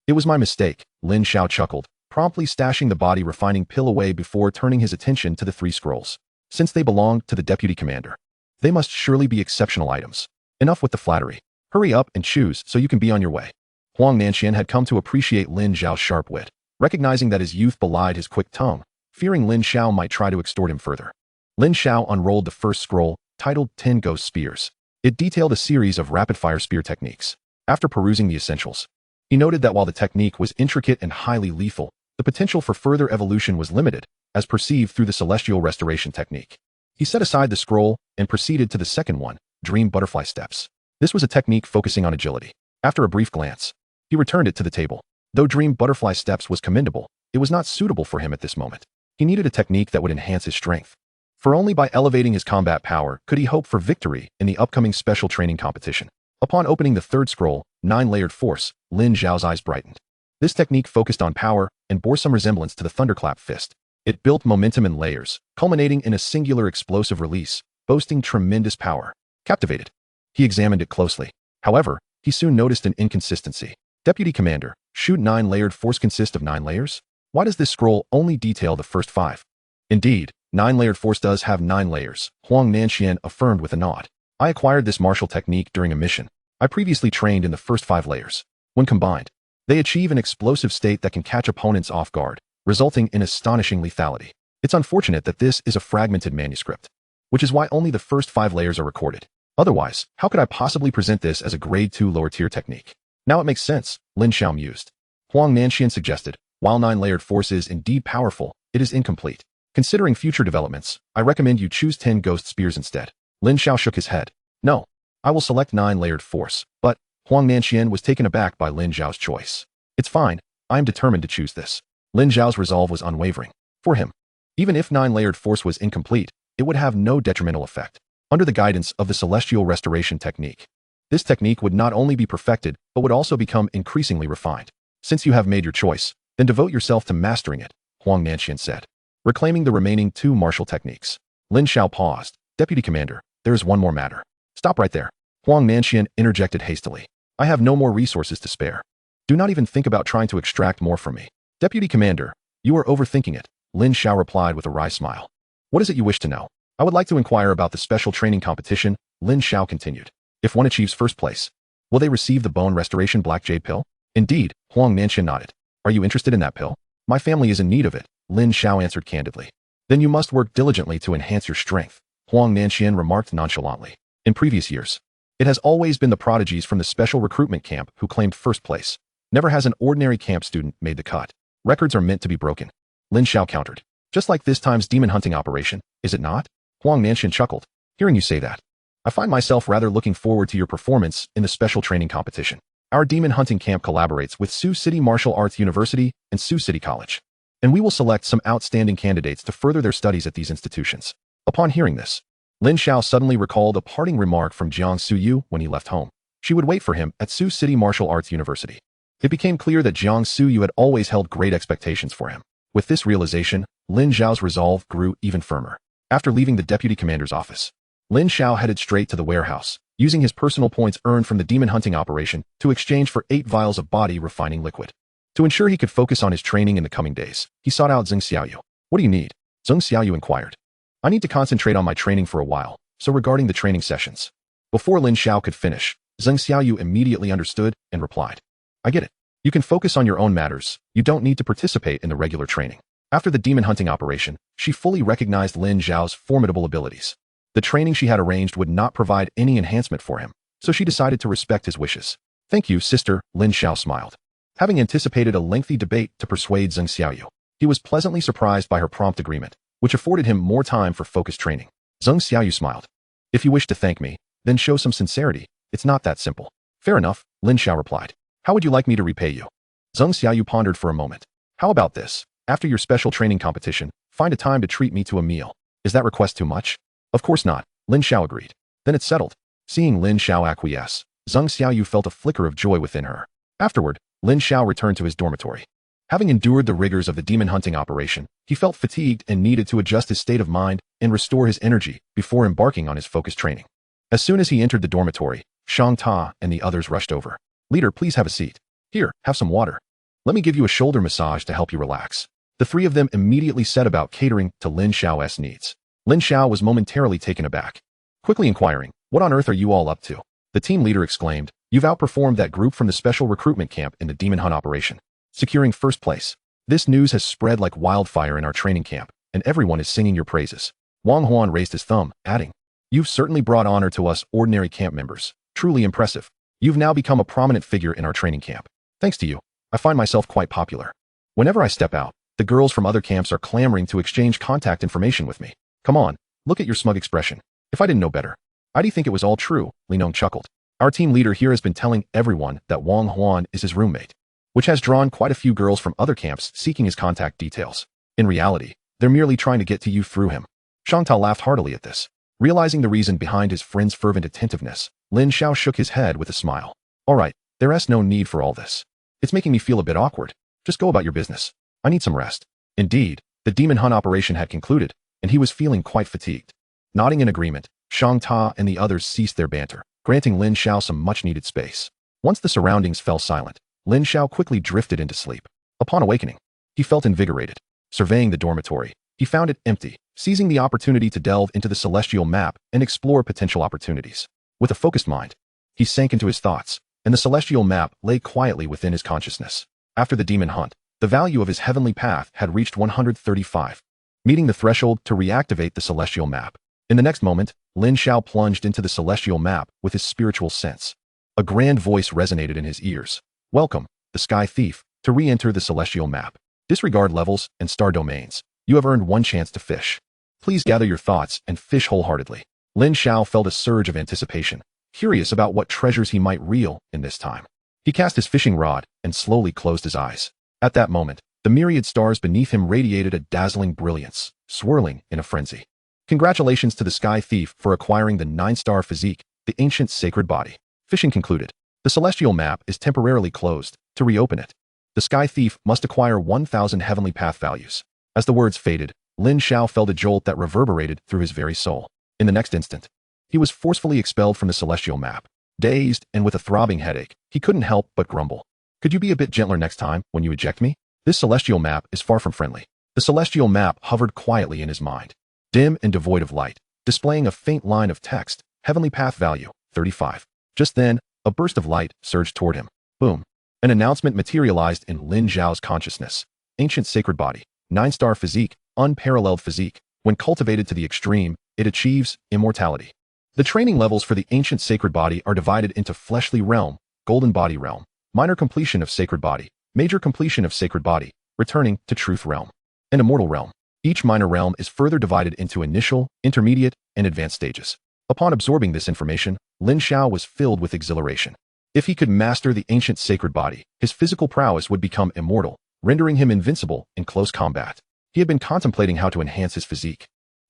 It was my mistake, Lin Xiao chuckled, promptly stashing the body refining pill away before turning his attention to the 3 scrolls. Since they belong to the Deputy Commander, they must surely be exceptional items. Enough with the flattery. Hurry up and choose so you can be on your way. Huang Nanxian had come to appreciate Lin Xiao's sharp wit, recognizing that his youth belied his quick tongue, fearing Lin Xiao might try to extort him further. Lin Xiao unrolled the first scroll, titled 10 Ghost Spears. It detailed a series of rapid-fire spear techniques. After perusing the essentials, he noted that while the technique was intricate and highly lethal, the potential for further evolution was limited, as perceived through the celestial restoration technique. He set aside the scroll and proceeded to the second one, Dream Butterfly Steps. This was a technique focusing on agility. After a brief glance, he returned it to the table. Though Dream Butterfly Steps was commendable, it was not suitable for him at this moment. He needed a technique that would enhance his strength. For only by elevating his combat power could he hope for victory in the upcoming special training competition. Upon opening the third scroll, 9-layered force, Lin Xiao's eyes brightened. This technique focused on power and bore some resemblance to the thunderclap fist. It built momentum in layers, culminating in a singular explosive release, boasting tremendous power. Captivated, he examined it closely. However, he soon noticed an inconsistency. Deputy Commander, should 9-layered force consist of 9 layers? Why does this scroll only detail the first 5? Indeed, 9-layered force does have 9 layers, Huang Nanxian affirmed with a nod. I acquired this martial technique during a mission. I previously trained in the first 5 layers. When combined, they achieve an explosive state that can catch opponents off guard, resulting in astonishing lethality. It's unfortunate that this is a fragmented manuscript, which is why only the first 5 layers are recorded. Otherwise, how could I possibly present this as a grade 2 lower tier technique? Now it makes sense, Lin Xiao mused. Huang Nanxian suggested, while 9-layered force is indeed powerful, it is incomplete. Considering future developments, I recommend you choose 10 ghost spears instead. Lin Xiao shook his head. No, I will select 9-layered force, but Huang Nanxian was taken aback by Lin Xiao's choice. It's fine, I am determined to choose this. Lin Xiao's resolve was unwavering. For him, even if 9-layered force was incomplete, it would have no detrimental effect. Under the guidance of the celestial restoration technique, this technique would not only be perfected, but would also become increasingly refined. Since you have made your choice, then devote yourself to mastering it, Huang Nanxian said. Reclaiming the remaining 2 martial techniques. Lin Xiao paused. Deputy Commander, there is one more matter. Stop right there. Huang Nanxian interjected hastily. I have no more resources to spare. Do not even think about trying to extract more from me. Deputy Commander, you are overthinking it, Lin Xiao replied with a wry smile. What is it you wish to know? I would like to inquire about the special training competition, Lin Xiao continued. If one achieves first place, will they receive the bone restoration black jade pill? Indeed, Huang Nanxian nodded. Are you interested in that pill? My family is in need of it, Lin Xiao answered candidly. Then you must work diligently to enhance your strength, Huang Nanxian remarked nonchalantly. In previous years, it has always been the prodigies from the special recruitment camp who claimed first place. Never has an ordinary camp student made the cut. Records are meant to be broken. Lin Xiao countered. Just like this time's demon hunting operation, is it not? Huang Nanxian chuckled. Hearing you say that, I find myself rather looking forward to your performance in the special training competition. Our demon hunting camp collaborates with Sioux City Martial Arts University and Sioux City College, and we will select some outstanding candidates to further their studies at these institutions. Upon hearing this, Lin Xiao suddenly recalled a parting remark from Jiang Suyu when he left home. She would wait for him at Sioux City Martial Arts University. It became clear that Jiang Suyu had always held great expectations for him. With this realization, Lin Xiao's resolve grew even firmer. After leaving the deputy commander's office, Lin Xiao headed straight to the warehouse, using his personal points earned from the demon hunting operation to exchange for 8 vials of body refining liquid. To ensure he could focus on his training in the coming days, he sought out Zheng Xiaoyu. What do you need? Zheng Xiaoyu inquired. I need to concentrate on my training for a while, so regarding the training sessions. Before Lin Xiao could finish, Zheng Xiaoyu immediately understood and replied. I get it. You can focus on your own matters. You don't need to participate in the regular training. After the demon hunting operation, she fully recognized Lin Xiao's formidable abilities. The training she had arranged would not provide any enhancement for him, so she decided to respect his wishes. Thank you, sister, Lin Xiao smiled. Having anticipated a lengthy debate to persuade Zheng Xiaoyu, he was pleasantly surprised by her prompt agreement, which afforded him more time for focused training. Zheng Xiaoyu smiled. If you wish to thank me, then show some sincerity. It's not that simple. Fair enough, Lin Xiao replied. How would you like me to repay you? Zheng Xiaoyu pondered for a moment. How about this? After your special training competition, find a time to treat me to a meal. Is that request too much? Of course not, Lin Xiao agreed. Then it's settled. Seeing Lin Xiao acquiesce, Zheng Xiaoyu felt a flicker of joy within her. Afterward, Lin Xiao returned to his dormitory. Having endured the rigors of the demon hunting operation, he felt fatigued and needed to adjust his state of mind and restore his energy before embarking on his focused training. As soon as he entered the dormitory, Shang Ta and the others rushed over. Leader, please have a seat. Here, have some water. Let me give you a shoulder massage to help you relax. The 3 of them immediately set about catering to Lin Xiao's needs. Lin Xiao was momentarily taken aback, quickly inquiring, what on earth are you all up to? The team leader exclaimed, "You've outperformed that group from the special recruitment camp in the demon hunt operation, securing first place. This news has spread like wildfire in our training camp, and everyone is singing your praises." Wang Huan raised his thumb, adding, "You've certainly brought honor to us ordinary camp members. Truly impressive. You've now become a prominent figure in our training camp. Thanks to you, I find myself quite popular. Whenever I step out, the girls from other camps are clamoring to exchange contact information with me. Come on, look at your smug expression. If I didn't know better, I'd think it was all true." Linong chuckled. "Our team leader here has been telling everyone that Wang Huan is his roommate, which has drawn quite a few girls from other camps seeking his contact details. In reality, they're merely trying to get to you through him." Shang Tao laughed heartily at this. Realizing the reason behind his friend's fervent attentiveness, Lin Xiao shook his head with a smile. "All right, there's no need for all this. It's making me feel a bit awkward. Just go about your business. I need some rest." Indeed, the demon hunt operation had concluded, and he was feeling quite fatigued. Nodding in agreement, Shang Ta and the others ceased their banter, granting Lin Xiao some much-needed space. Once the surroundings fell silent, Lin Xiao quickly drifted into sleep. Upon awakening, he felt invigorated. Surveying the dormitory, he found it empty, seizing the opportunity to delve into the celestial map and explore potential opportunities. With a focused mind, he sank into his thoughts, and the celestial map lay quietly within his consciousness. After the demon hunt, the value of his heavenly path had reached 135, meeting the threshold to reactivate the celestial map. In the next moment, Lin Xiao plunged into the celestial map with his spiritual sense. A grand voice resonated in his ears. "Welcome, the Sky Thief, to re-enter the celestial map. Disregard levels and star domains. You have earned one chance to fish. Please gather your thoughts and fish wholeheartedly." Lin Xiao felt a surge of anticipation, curious about what treasures he might reel in this time. He cast his fishing rod and slowly closed his eyes. At that moment, the myriad stars beneath him radiated a dazzling brilliance, swirling in a frenzy. Congratulations to the Sky Thief for acquiring the 9-star physique, the ancient sacred body. Fishing concluded. The celestial map is temporarily closed. To reopen it, the Sky Thief must acquire 1,000 heavenly path values. As the words faded, Lin Xiao felt a jolt that reverberated through his very soul. In the next instant, he was forcefully expelled from the celestial map. Dazed and with a throbbing headache, he couldn't help but grumble. "Could you be a bit gentler next time when you eject me? This celestial map is far from friendly." The celestial map hovered quietly in his mind, dim and devoid of light, displaying a faint line of text, heavenly path value, 35. Just then, a burst of light surged toward him. Boom. An announcement materialized in Lin Xiao's consciousness. Ancient sacred body, 9-star physique, unparalleled physique. When cultivated to the extreme, it achieves immortality. The training levels for the ancient sacred body are divided into fleshly realm, golden body realm, minor completion of sacred body, major completion of sacred body, returning to truth realm, and immortal realm. Each minor realm is further divided into initial, intermediate, and advanced stages. Upon absorbing this information, Lin Xiao was filled with exhilaration. If he could master the ancient sacred body, his physical prowess would become immortal, rendering him invincible in close combat. He had been contemplating how to enhance his physique.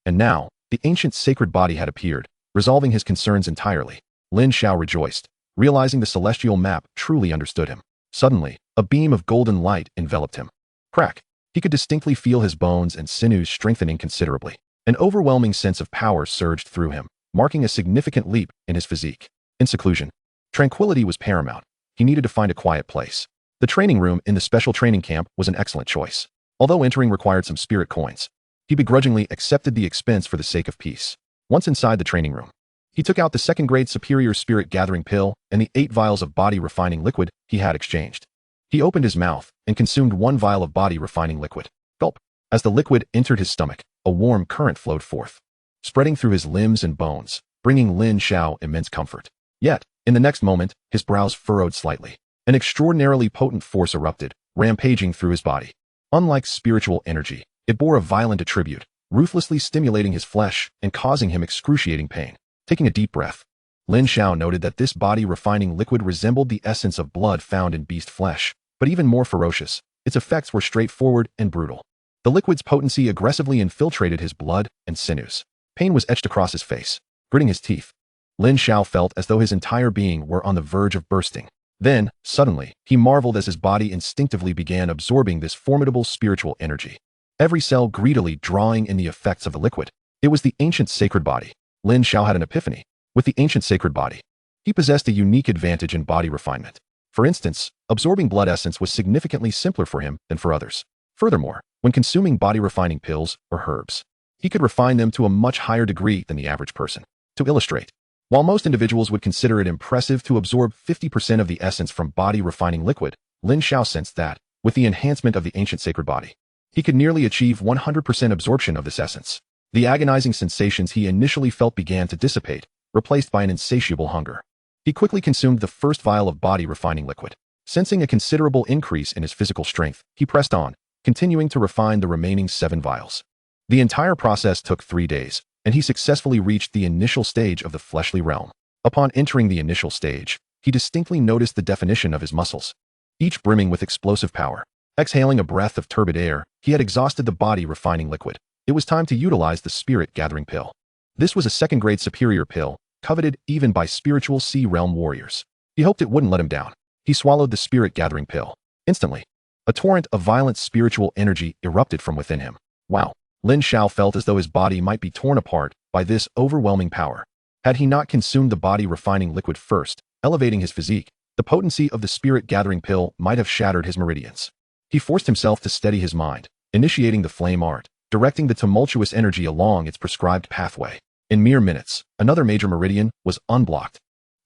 And now, the ancient sacred body had appeared, resolving his concerns entirely. Lin Xiao rejoiced, realizing the celestial map truly understood him. Suddenly, a beam of golden light enveloped him. Crack! He could distinctly feel his bones and sinews strengthening considerably. An overwhelming sense of power surged through him, marking a significant leap in his physique. In seclusion, tranquility was paramount. He needed to find a quiet place. The training room in the special training camp was an excellent choice. Although entering required some spirit coins, he begrudgingly accepted the expense for the sake of peace. Once inside the training room, he took out the second-grade superior spirit gathering pill and the 8 vials of body refining liquid he had exchanged. He opened his mouth and consumed 1 vial of body refining liquid. Gulp! As the liquid entered his stomach, a warm current flowed forth, spreading through his limbs and bones, bringing Lin Xiao immense comfort. Yet, in the next moment, his brows furrowed slightly. An extraordinarily potent force erupted, rampaging through his body. Unlike spiritual energy, it bore a violent attribute, ruthlessly stimulating his flesh and causing him excruciating pain. Taking a deep breath, Lin Xiao noted that this body refining liquid resembled the essence of blood found in beast flesh, but even more ferocious. Its effects were straightforward and brutal. The liquid's potency aggressively infiltrated his blood and sinews. Pain was etched across his face. Gritting his teeth, Lin Xiao felt as though his entire being were on the verge of bursting. Then, suddenly, he marveled as his body instinctively began absorbing this formidable spiritual energy. Every cell greedily drawing in the effects of the liquid. It was the ancient sacred body. Lin Xiao had an epiphany. With the ancient sacred body, he possessed a unique advantage in body refinement. For instance, absorbing blood essence was significantly simpler for him than for others. Furthermore, when consuming body refining pills or herbs, he could refine them to a much higher degree than the average person. To illustrate, While most individuals would consider it impressive to absorb 50% of the essence from body refining liquid, Lin Xiao sensed that, with the enhancement of the ancient sacred body, he could nearly achieve 100% absorption of this essence. The agonizing sensations he initially felt began to dissipate, replaced by an insatiable hunger. He quickly consumed the first vial of body refining liquid. Sensing a considerable increase in his physical strength, he pressed on, continuing to refine the remaining 7 vials. The entire process took 3 days, and he successfully reached the initial stage of the fleshly realm. Upon entering the initial stage, he distinctly noticed the definition of his muscles, each brimming with explosive power. Exhaling a breath of turbid air, he had exhausted the body refining liquid. It was time to utilize the spirit gathering pill. This was a second-grade superior pill, coveted even by spiritual sea realm warriors. He hoped it wouldn't let him down. He swallowed the spirit gathering pill. Instantly, a torrent of violent spiritual energy erupted from within him. Wow! Lin Xiao felt as though his body might be torn apart by this overwhelming power. Had he not consumed the body refining liquid first, elevating his physique, the potency of the spirit gathering pill might have shattered his meridians. He forced himself to steady his mind, initiating the flame art, directing the tumultuous energy along its prescribed pathway. In mere minutes, another major meridian was unblocked.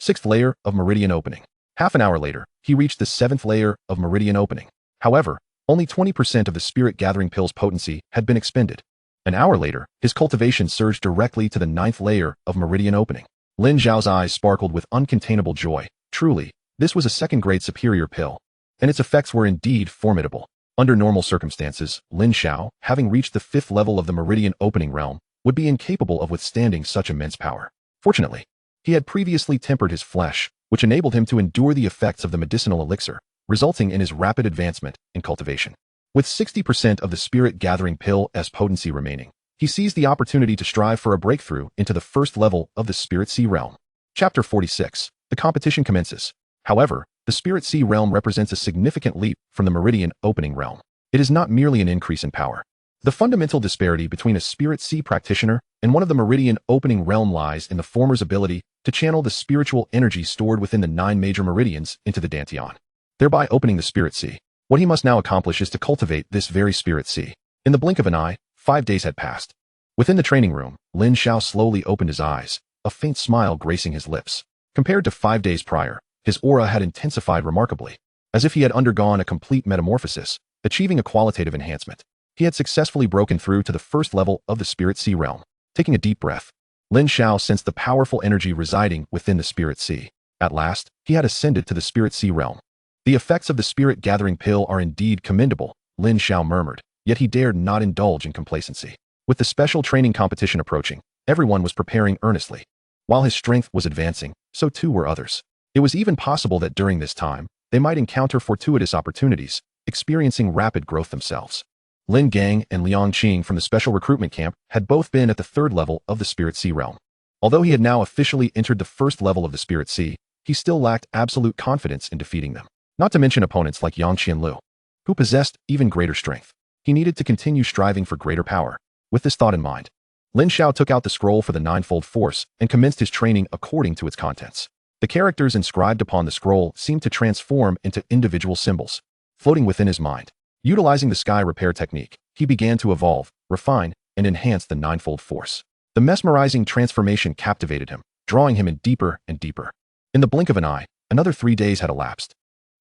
6th layer of meridian opening. Half an hour later, he reached the 7th layer of meridian opening. However, only 20% of the spirit gathering pill's potency had been expended. An hour later, his cultivation surged directly to the 9th layer of meridian opening. Lin Xiao's eyes sparkled with uncontainable joy. Truly, this was a second-grade superior pill, and its effects were indeed formidable. Under normal circumstances, Lin Xiao, having reached the 5th level of the meridian opening realm, would be incapable of withstanding such immense power. Fortunately, he had previously tempered his flesh, which enabled him to endure the effects of the medicinal elixir, resulting in his rapid advancement in cultivation. With 60% of the spirit gathering pill's potency remaining, he seized the opportunity to strive for a breakthrough into the first level of the spirit sea realm. Chapter 46. The competition commences. However, the spirit sea realm represents a significant leap from the meridian opening realm. It is not merely an increase in power. The fundamental disparity between a spirit sea practitioner and one of the meridian opening realm lies in the former's ability to channel the spiritual energy stored within the 9 major meridians into the dantian, thereby opening the spirit sea. What he must now accomplish is to cultivate this very spirit sea. In the blink of an eye, 5 days had passed. Within the training room, Lin Xiao slowly opened his eyes, a faint smile gracing his lips. Compared to 5 days prior, his aura had intensified remarkably, as if he had undergone a complete metamorphosis, achieving a qualitative enhancement. He had successfully broken through to the first level of the spirit sea realm. Taking a deep breath, Lin Xiao sensed the powerful energy residing within the spirit sea. At last, he had ascended to the spirit sea realm. The effects of the spirit gathering pill are indeed commendable, Lin Xiao murmured, yet he dared not indulge in complacency. With the special training competition approaching, everyone was preparing earnestly. While his strength was advancing, so too were others. It was even possible that during this time, they might encounter fortuitous opportunities, experiencing rapid growth themselves. Lin Gang and Liang Qing from the special recruitment camp had both been at the 3rd level of the spirit sea realm. Although he had now officially entered the 1st level of the spirit sea, he still lacked absolute confidence in defeating them. Not to mention opponents like Yang Qianlu, who possessed even greater strength. He needed to continue striving for greater power. With this thought in mind, Lin Xiao took out the scroll for the ninefold force and commenced his training according to its contents. The characters inscribed upon the scroll seemed to transform into individual symbols, floating within his mind. Utilizing the sky repair technique, he began to evolve, refine, and enhance the ninefold force. The mesmerizing transformation captivated him, drawing him in deeper and deeper. In the blink of an eye, another 3 days had elapsed.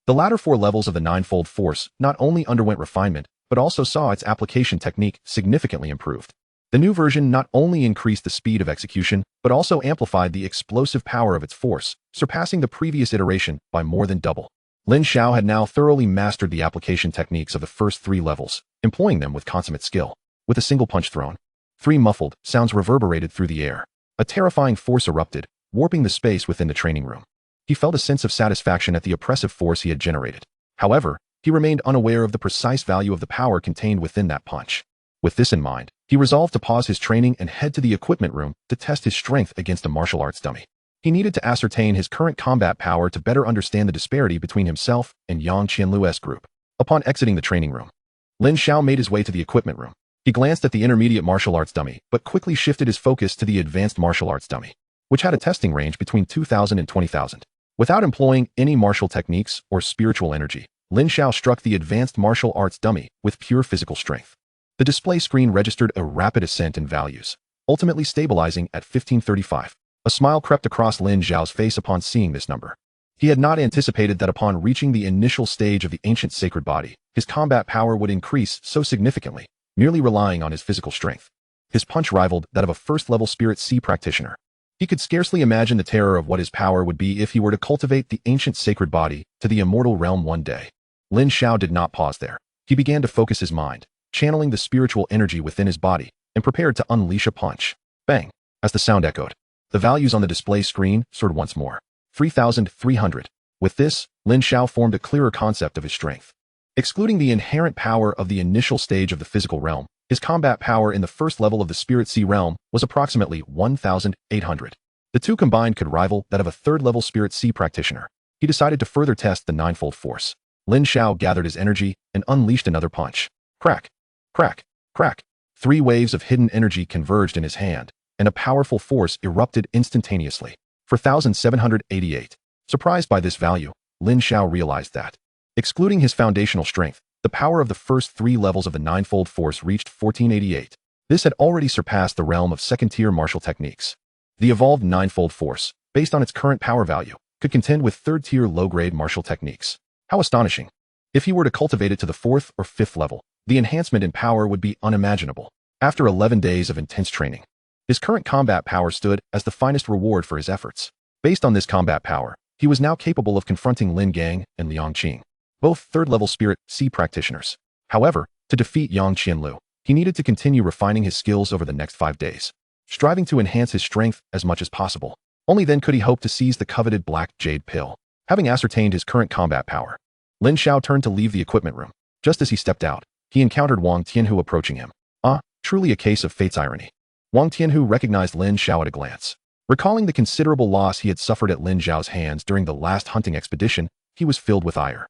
The latter 4 levels of the ninefold force not only underwent refinement, but also saw its application technique significantly improved. The new version not only increased the speed of execution, but also amplified the explosive power of its force, surpassing the previous iteration by more than double. Lin Xiao had now thoroughly mastered the application techniques of the first 3 levels, employing them with consummate skill. With a single punch thrown, 3 muffled sounds reverberated through the air. A terrifying force erupted, warping the space within the training room. He felt a sense of satisfaction at the oppressive force he had generated. However, he remained unaware of the precise value of the power contained within that punch. With this in mind, he resolved to pause his training and head to the equipment room to test his strength against a martial arts dummy. He needed to ascertain his current combat power to better understand the disparity between himself and Yang Qianlu's group. Upon exiting the training room, Lin Xiao made his way to the equipment room. He glanced at the intermediate martial arts dummy, but quickly shifted his focus to the advanced martial arts dummy, which had a testing range between 2,000 and 20,000. Without employing any martial techniques or spiritual energy, Lin Xiao struck the advanced martial arts dummy with pure physical strength. The display screen registered a rapid ascent in values, ultimately stabilizing at 1535. A smile crept across Lin Xiao's face upon seeing this number. He had not anticipated that upon reaching the initial stage of the ancient sacred body, his combat power would increase so significantly, merely relying on his physical strength. His punch rivaled that of a first-level Spirit Sea practitioner. He could scarcely imagine the terror of what his power would be if he were to cultivate the ancient sacred body to the immortal realm one day. Lin Xiao did not pause there. He began to focus his mind, channeling the spiritual energy within his body, and prepared to unleash a punch. Bang! As the sound echoed, the values on the display screen soared once more. 3,300. With this, Lin Xiao formed a clearer concept of his strength. Excluding the inherent power of the initial stage of the physical realm, his combat power in the first level of the Spirit Sea realm was approximately 1,800. The two combined could rival that of a third-level Spirit Sea practitioner. He decided to further test the ninefold force. Lin Xiao gathered his energy and unleashed another punch. Crack! Crack! Crack! 3 waves of hidden energy converged in his hand, and a powerful force erupted instantaneously. 4,788. Surprised by this value, Lin Xiao realized that, excluding his foundational strength, the power of the first 3 levels of the ninefold force reached 1488. This had already surpassed the realm of second-tier martial techniques. The evolved ninefold force, based on its current power value, could contend with third-tier low-grade martial techniques. How astonishing! If he were to cultivate it to the 4th or 5th level, the enhancement in power would be unimaginable. After 11 days of intense training, his current combat power stood as the finest reward for his efforts. Based on this combat power, he was now capable of confronting Lin Gang and Liang Qing, both third-level Spirit Sea practitioners. However, to defeat Yang Qianlu, he needed to continue refining his skills over the next 5 days, striving to enhance his strength as much as possible. Only then could he hope to seize the coveted Black Jade Pill. Having ascertained his current combat power, Lin Xiao turned to leave the equipment room. Just as he stepped out, he encountered Wang Tianhu approaching him. Truly a case of fate's irony. Wang Tianhu recognized Lin Xiao at a glance. Recalling the considerable loss he had suffered at Lin Xiao's hands during the last hunting expedition, he was filled with ire.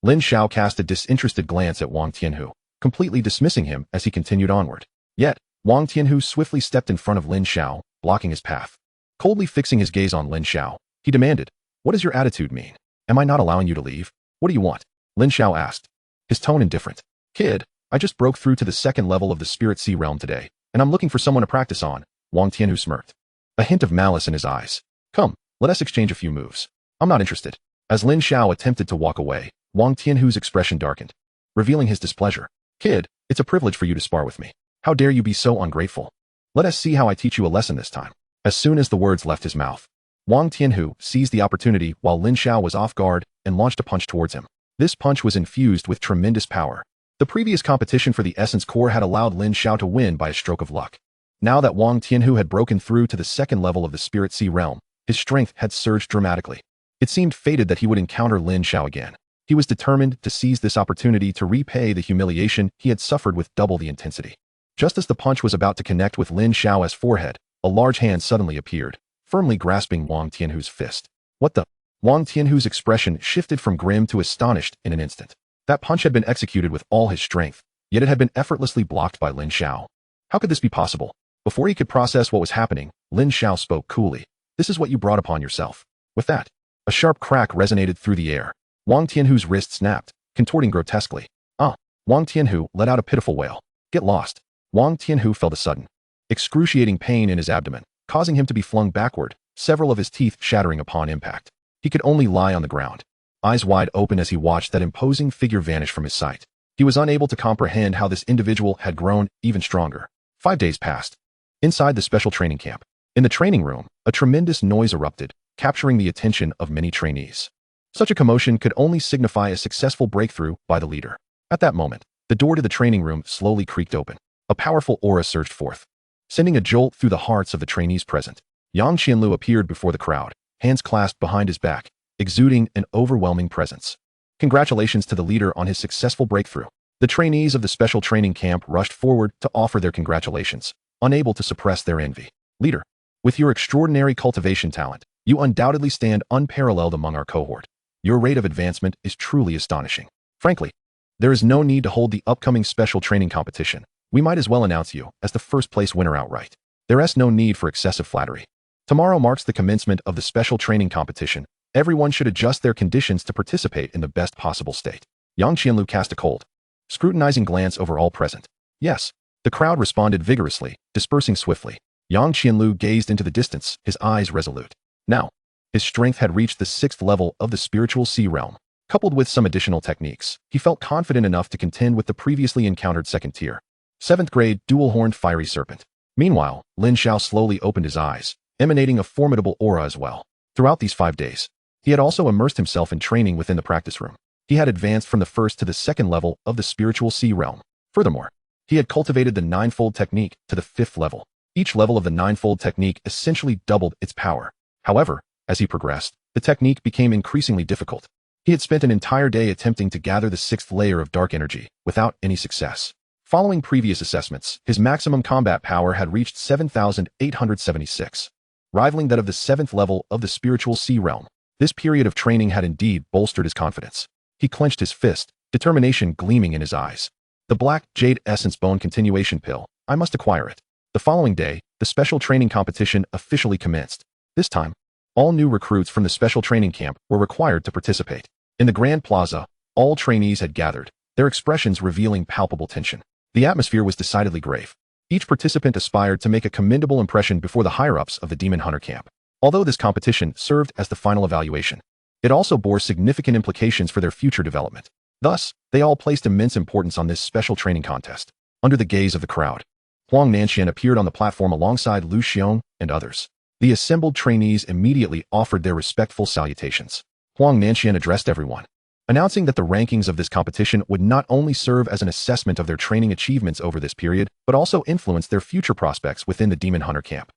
Lin Xiao cast a disinterested glance at Wang Tianhu, completely dismissing him as he continued onward. Yet, Wang Tianhu swiftly stepped in front of Lin Xiao, blocking his path. Coldly fixing his gaze on Lin Xiao, he demanded, "What does your attitude mean? Am I not allowing you to leave? What do you want?" Lin Xiao asked, his tone indifferent. "Kid, I just broke through to the 2nd level of the Spirit Sea realm today, and I'm looking for someone to practice on." Wang Tianhu smirked, a hint of malice in his eyes. "Come, let us exchange a few moves. I'm not interested." As Lin Xiao attempted to walk away, Wang Tianhu's expression darkened, revealing his displeasure. "Kid, it's a privilege for you to spar with me. How dare you be so ungrateful? Let us see how I teach you a lesson this time." As soon as the words left his mouth, Wang Tianhu seized the opportunity while Lin Xiao was off guard and launched a punch towards him. This punch was infused with tremendous power. The previous competition for the Essence Core had allowed Lin Xiao to win by a stroke of luck. Now that Wang Tianhu had broken through to the 2nd level of the Spirit Sea realm, his strength had surged dramatically. It seemed fated that he would encounter Lin Xiao again. He was determined to seize this opportunity to repay the humiliation he had suffered with double the intensity. Just as the punch was about to connect with Lin Xiao's forehead, a large hand suddenly appeared, firmly grasping Wang Tianhu's fist. "What the?" Wang Tianhu's expression shifted from grim to astonished in an instant. That punch had been executed with all his strength, yet it had been effortlessly blocked by Lin Xiao. How could this be possible? Before he could process what was happening, Lin Xiao spoke coolly. "This is what you brought upon yourself." With that, a sharp crack resonated through the air. Wang Tianhu's wrist snapped, contorting grotesquely. Wang Tianhu let out a pitiful wail. "Get lost." Wang Tianhu felt a sudden, excruciating pain in his abdomen, causing him to be flung backward, several of his teeth shattering upon impact. He could only lie on the ground, eyes wide open as he watched that imposing figure vanish from his sight. He was unable to comprehend how this individual had grown even stronger. 5 days passed. Inside the special training camp, in the training room, a tremendous noise erupted, capturing the attention of many trainees. Such a commotion could only signify a successful breakthrough by the leader. At that moment, the door to the training room slowly creaked open. A powerful aura surged forth, sending a jolt through the hearts of the trainees present. Yang Qianlu appeared before the crowd, hands clasped behind his back, exuding an overwhelming presence. Congratulations to the leader on his successful breakthrough. The trainees of the special training camp rushed forward to offer their congratulations, unable to suppress their envy. "Leader, with your extraordinary cultivation talent, you undoubtedly stand unparalleled among our cohort. Your rate of advancement is truly astonishing. Frankly, there is no need to hold the upcoming special training competition. We might as well announce you as the first-place winner outright. There is no need for excessive flattery. Tomorrow marks the commencement of the special training competition. Everyone should adjust their conditions to participate in the best possible state." Yang Qianlu cast a cold, scrutinizing glance over all present. "Yes." The crowd responded vigorously, dispersing swiftly. Yang Qianlu gazed into the distance, his eyes resolute. Now, his strength had reached the 6th level of the spiritual sea realm. Coupled with some additional techniques, he felt confident enough to contend with the previously encountered 2nd tier, 7th grade dual-horned fiery serpent. Meanwhile, Lin Xiao slowly opened his eyes, emanating a formidable aura as well. Throughout these 5 days, he had also immersed himself in training within the practice room. He had advanced from the 1st to the 2nd level of the spiritual sea realm. Furthermore, he had cultivated the 9-fold technique to the 5th level. Each level of the 9-fold technique essentially doubled its power. However, as he progressed, the technique became increasingly difficult. He had spent an entire day attempting to gather the 6th layer of dark energy, without any success. Following previous assessments, his maximum combat power had reached 7,876, rivaling that of the 7th level of the spiritual sea realm. This period of training had indeed bolstered his confidence. He clenched his fist, determination gleaming in his eyes. The black jade essence bone continuation pill. I must acquire it. The following day, the special training competition officially commenced. This time, all new recruits from the special training camp were required to participate. In the Grand Plaza, all trainees had gathered, their expressions revealing palpable tension. The atmosphere was decidedly grave. Each participant aspired to make a commendable impression before the higher-ups of the Demon Hunter camp. Although this competition served as the final evaluation, it also bore significant implications for their future development. Thus, they all placed immense importance on this special training contest. Under the gaze of the crowd, Huang Nanxian appeared on the platform alongside Lu Xiong and others. The assembled trainees immediately offered their respectful salutations. Huang Nanxian addressed everyone, announcing that the rankings of this competition would not only serve as an assessment of their training achievements over this period, but also influence their future prospects within the Demon Hunter camp.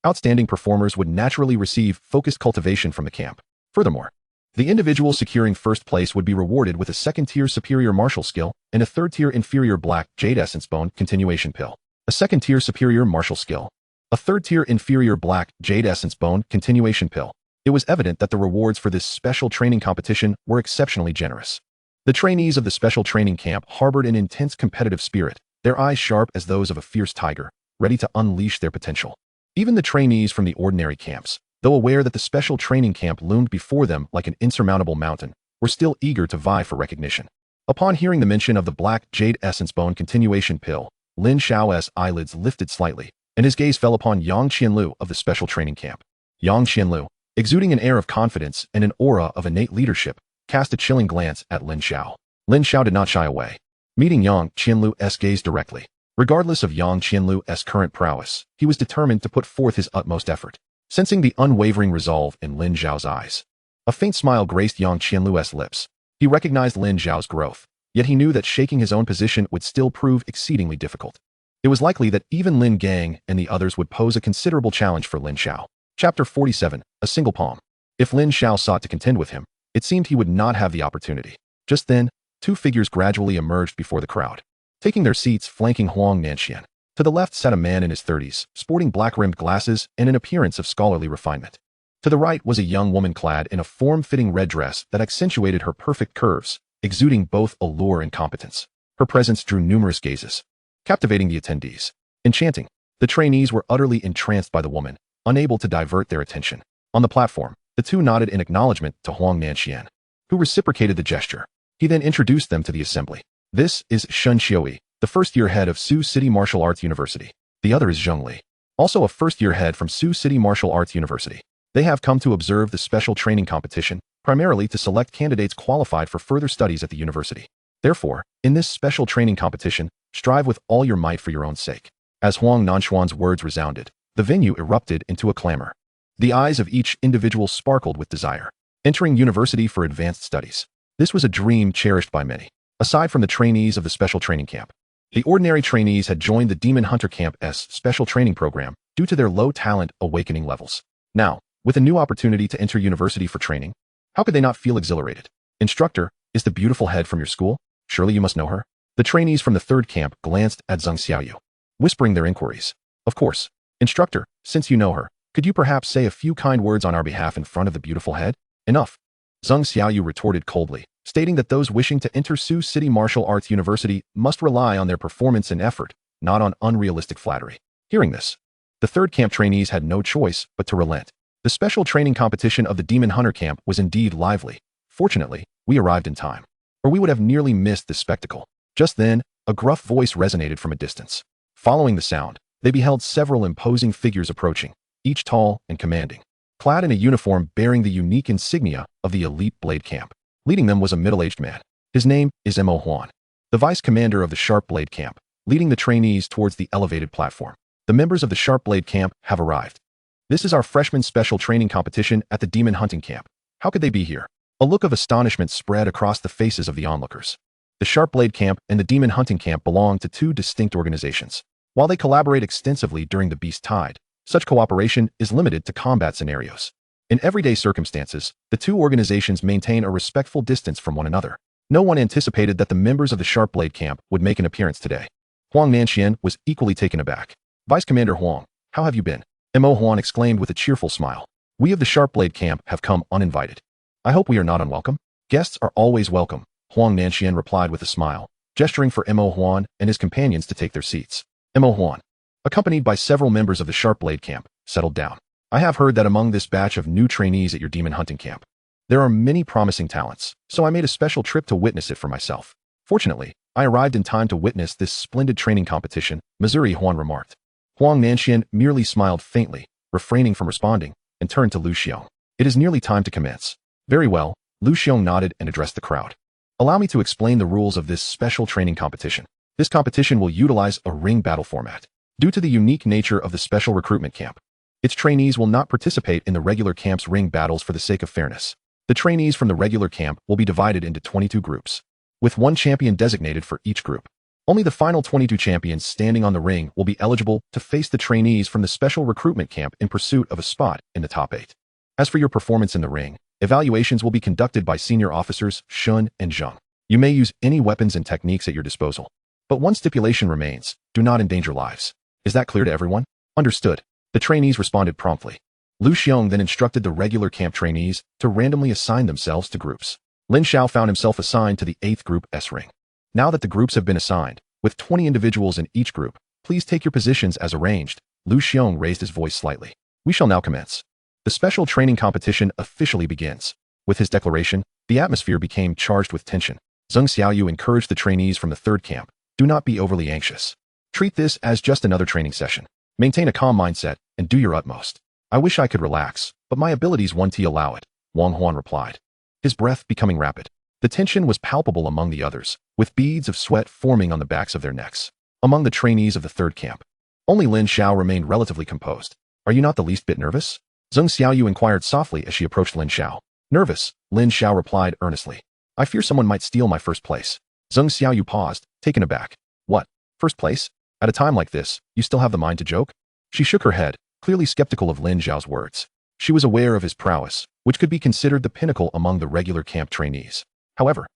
Outstanding performers would naturally receive focused cultivation from the camp. Furthermore, the individual securing 1st place would be rewarded with a 2nd-tier superior martial skill and a 3rd-tier inferior black jade essence bone continuation pill, a 2nd-tier superior martial skill, a 3rd-tier inferior black jade essence bone continuation pill. It was evident that the rewards for this special training competition were exceptionally generous. The trainees of the special training camp harbored an intense competitive spirit, their eyes sharp as those of a fierce tiger, ready to unleash their potential. Even the trainees from the ordinary camps, though aware that the special training camp loomed before them like an insurmountable mountain, were still eager to vie for recognition. Upon hearing the mention of the black jade essence bone continuation pill, Lin Xiao's eyelids lifted slightly, and his gaze fell upon Yang Qianlu of the special training camp. Yang Qianlu, exuding an air of confidence and an aura of innate leadership, cast a chilling glance at Lin Xiao. Lin Xiao did not shy away. Meeting Yang Qianlu's gaze directly, regardless of Yang Qianlu's current prowess, he was determined to put forth his utmost effort. Sensing the unwavering resolve in Lin Xiao's eyes, a faint smile graced Yang Qianlu's lips. He recognized Lin Xiao's growth, yet he knew that shaking his own position would still prove exceedingly difficult. It was likely that even Lin Gang and the others would pose a considerable challenge for Lin Xiao. Chapter 47, A Single Palm. If Lin Xiao sought to contend with him, it seemed he would not have the opportunity. Just then, 2 figures gradually emerged before the crowd, taking their seats flanking Huang Nanxian. To the left sat a man in his 30s, sporting black-rimmed glasses and an appearance of scholarly refinement. To the right was a young woman clad in a form-fitting red dress that accentuated her perfect curves, exuding both allure and competence. Her presence drew numerous gazes, captivating the attendees. Enchanting, the trainees were utterly entranced by the woman, unable to divert their attention. On the platform, the 2 nodded in acknowledgement to Huang Nanxian, who reciprocated the gesture. He then introduced them to the assembly. This is Sun Xiaoi, the 1st-year head of Sioux City Martial Arts University. The other is Zheng Li, also a 1st-year head from Sioux City Martial Arts University. They have come to observe the special training competition, primarily to select candidates qualified for further studies at the university. Therefore, in this special training competition, strive with all your might for your own sake. As Huang Nanxuan's words resounded, the venue erupted into a clamor. The eyes of each individual sparkled with desire. Entering university for advanced studies. This was a dream cherished by many. Aside from the trainees of the special training camp, the ordinary trainees had joined the Demon Hunter Camp's special training program due to their low talent awakening levels. Now, with a new opportunity to enter university for training, how could they not feel exhilarated? Instructor, is the beautiful head from your school? Surely you must know her. The trainees from the 3rd camp glanced at Zheng Xiaoyu, whispering their inquiries. Of course. Instructor, since you know her, could you perhaps say a few kind words on our behalf in front of the beautiful head? Enough. Zheng Xiaoyu retorted coldly, stating that those wishing to enter Sioux City Martial Arts University must rely on their performance and effort, not on unrealistic flattery. Hearing this, the 3rd camp trainees had no choice but to relent. The special training competition of the Demon Hunter camp was indeed lively. Fortunately, we arrived in time, or we would have nearly missed this spectacle. Just then, a gruff voice resonated from a distance. Following the sound, They beheld several imposing figures approaching, each tall and commanding, clad in a uniform bearing the unique insignia of the elite blade camp. Leading them was a middle-aged man. His name is Mo Huan, the vice commander of the Sharp Blade camp, leading the trainees towards the elevated platform. The members of the Sharp Blade camp have arrived. This is our freshman special training competition at the demon hunting camp. How could they be here? A look of astonishment spread across the faces of the onlookers. The Sharp Blade camp and the demon hunting camp belong to two distinct organizations. While they collaborate extensively during the Beast Tide, such cooperation is limited to combat scenarios. In everyday circumstances, the two organizations maintain a respectful distance from one another. No one anticipated that the members of the Sharp Blade camp would make an appearance today. Huang Nanxian was equally taken aback. Vice Commander Huang, how have you been? Mo Huan exclaimed with a cheerful smile. We of the Sharp Blade camp have come uninvited. I hope we are not unwelcome. Guests are always welcome, Huang Nanxian replied with a smile, gesturing for Mo Huan and his companions to take their seats. Mo Huan, accompanied by several members of the Sharp Blade camp, settled down. I have heard that among this batch of new trainees at your demon hunting camp, there are many promising talents, so I made a special trip to witness it for myself. Fortunately, I arrived in time to witness this splendid training competition, Missouri Huan remarked. Huang Nanxian merely smiled faintly, refraining from responding, and turned to Lin Xiao. It is nearly time to commence. Very well, Lin Xiao nodded and addressed the crowd. Allow me to explain the rules of this special training competition. This competition will utilize a ring battle format. Due to the unique nature of the special recruitment camp, its trainees will not participate in the regular camp's ring battles for the sake of fairness. The trainees from the regular camp will be divided into 22 groups, with one champion designated for each group. Only the final 22 champions standing on the ring will be eligible to face the trainees from the special recruitment camp in pursuit of a spot in the top 8. As for your performance in the ring, evaluations will be conducted by senior officers Shun and Zheng. You may use any weapons and techniques at your disposal. But one stipulation remains: do not endanger lives. Is that clear to everyone? Understood. The trainees responded promptly. Lin Xiao then instructed the regular camp trainees to randomly assign themselves to groups. Lin Xiao found himself assigned to the 8th group S-ring. Now that the groups have been assigned, with 20 individuals in each group, please take your positions as arranged. Lin Xiao raised his voice slightly. We shall now commence. The special training competition officially begins. With his declaration, the atmosphere became charged with tension. Zheng Xiaoyu encouraged the trainees from the 3rd camp. Do not be overly anxious. Treat this as just another training session. Maintain a calm mindset and do your utmost. I wish I could relax, but my abilities won't allow it, Wang Huan replied, his breath becoming rapid. The tension was palpable among the others, with beads of sweat forming on the backs of their necks. Among the trainees of the 3rd camp, only Lin Xiao remained relatively composed. Are you not the least bit nervous? Zheng Xiaoyu inquired softly as she approached Lin Xiao. Nervous, Lin Xiao replied earnestly. I fear someone might steal my first place. Zheng Xiaoyu paused, taken aback. What? First place? At a time like this, you still have the mind to joke? She shook her head, clearly skeptical of Lin Xiao's words. She was aware of his prowess, which could be considered the pinnacle among the regular camp trainees. However,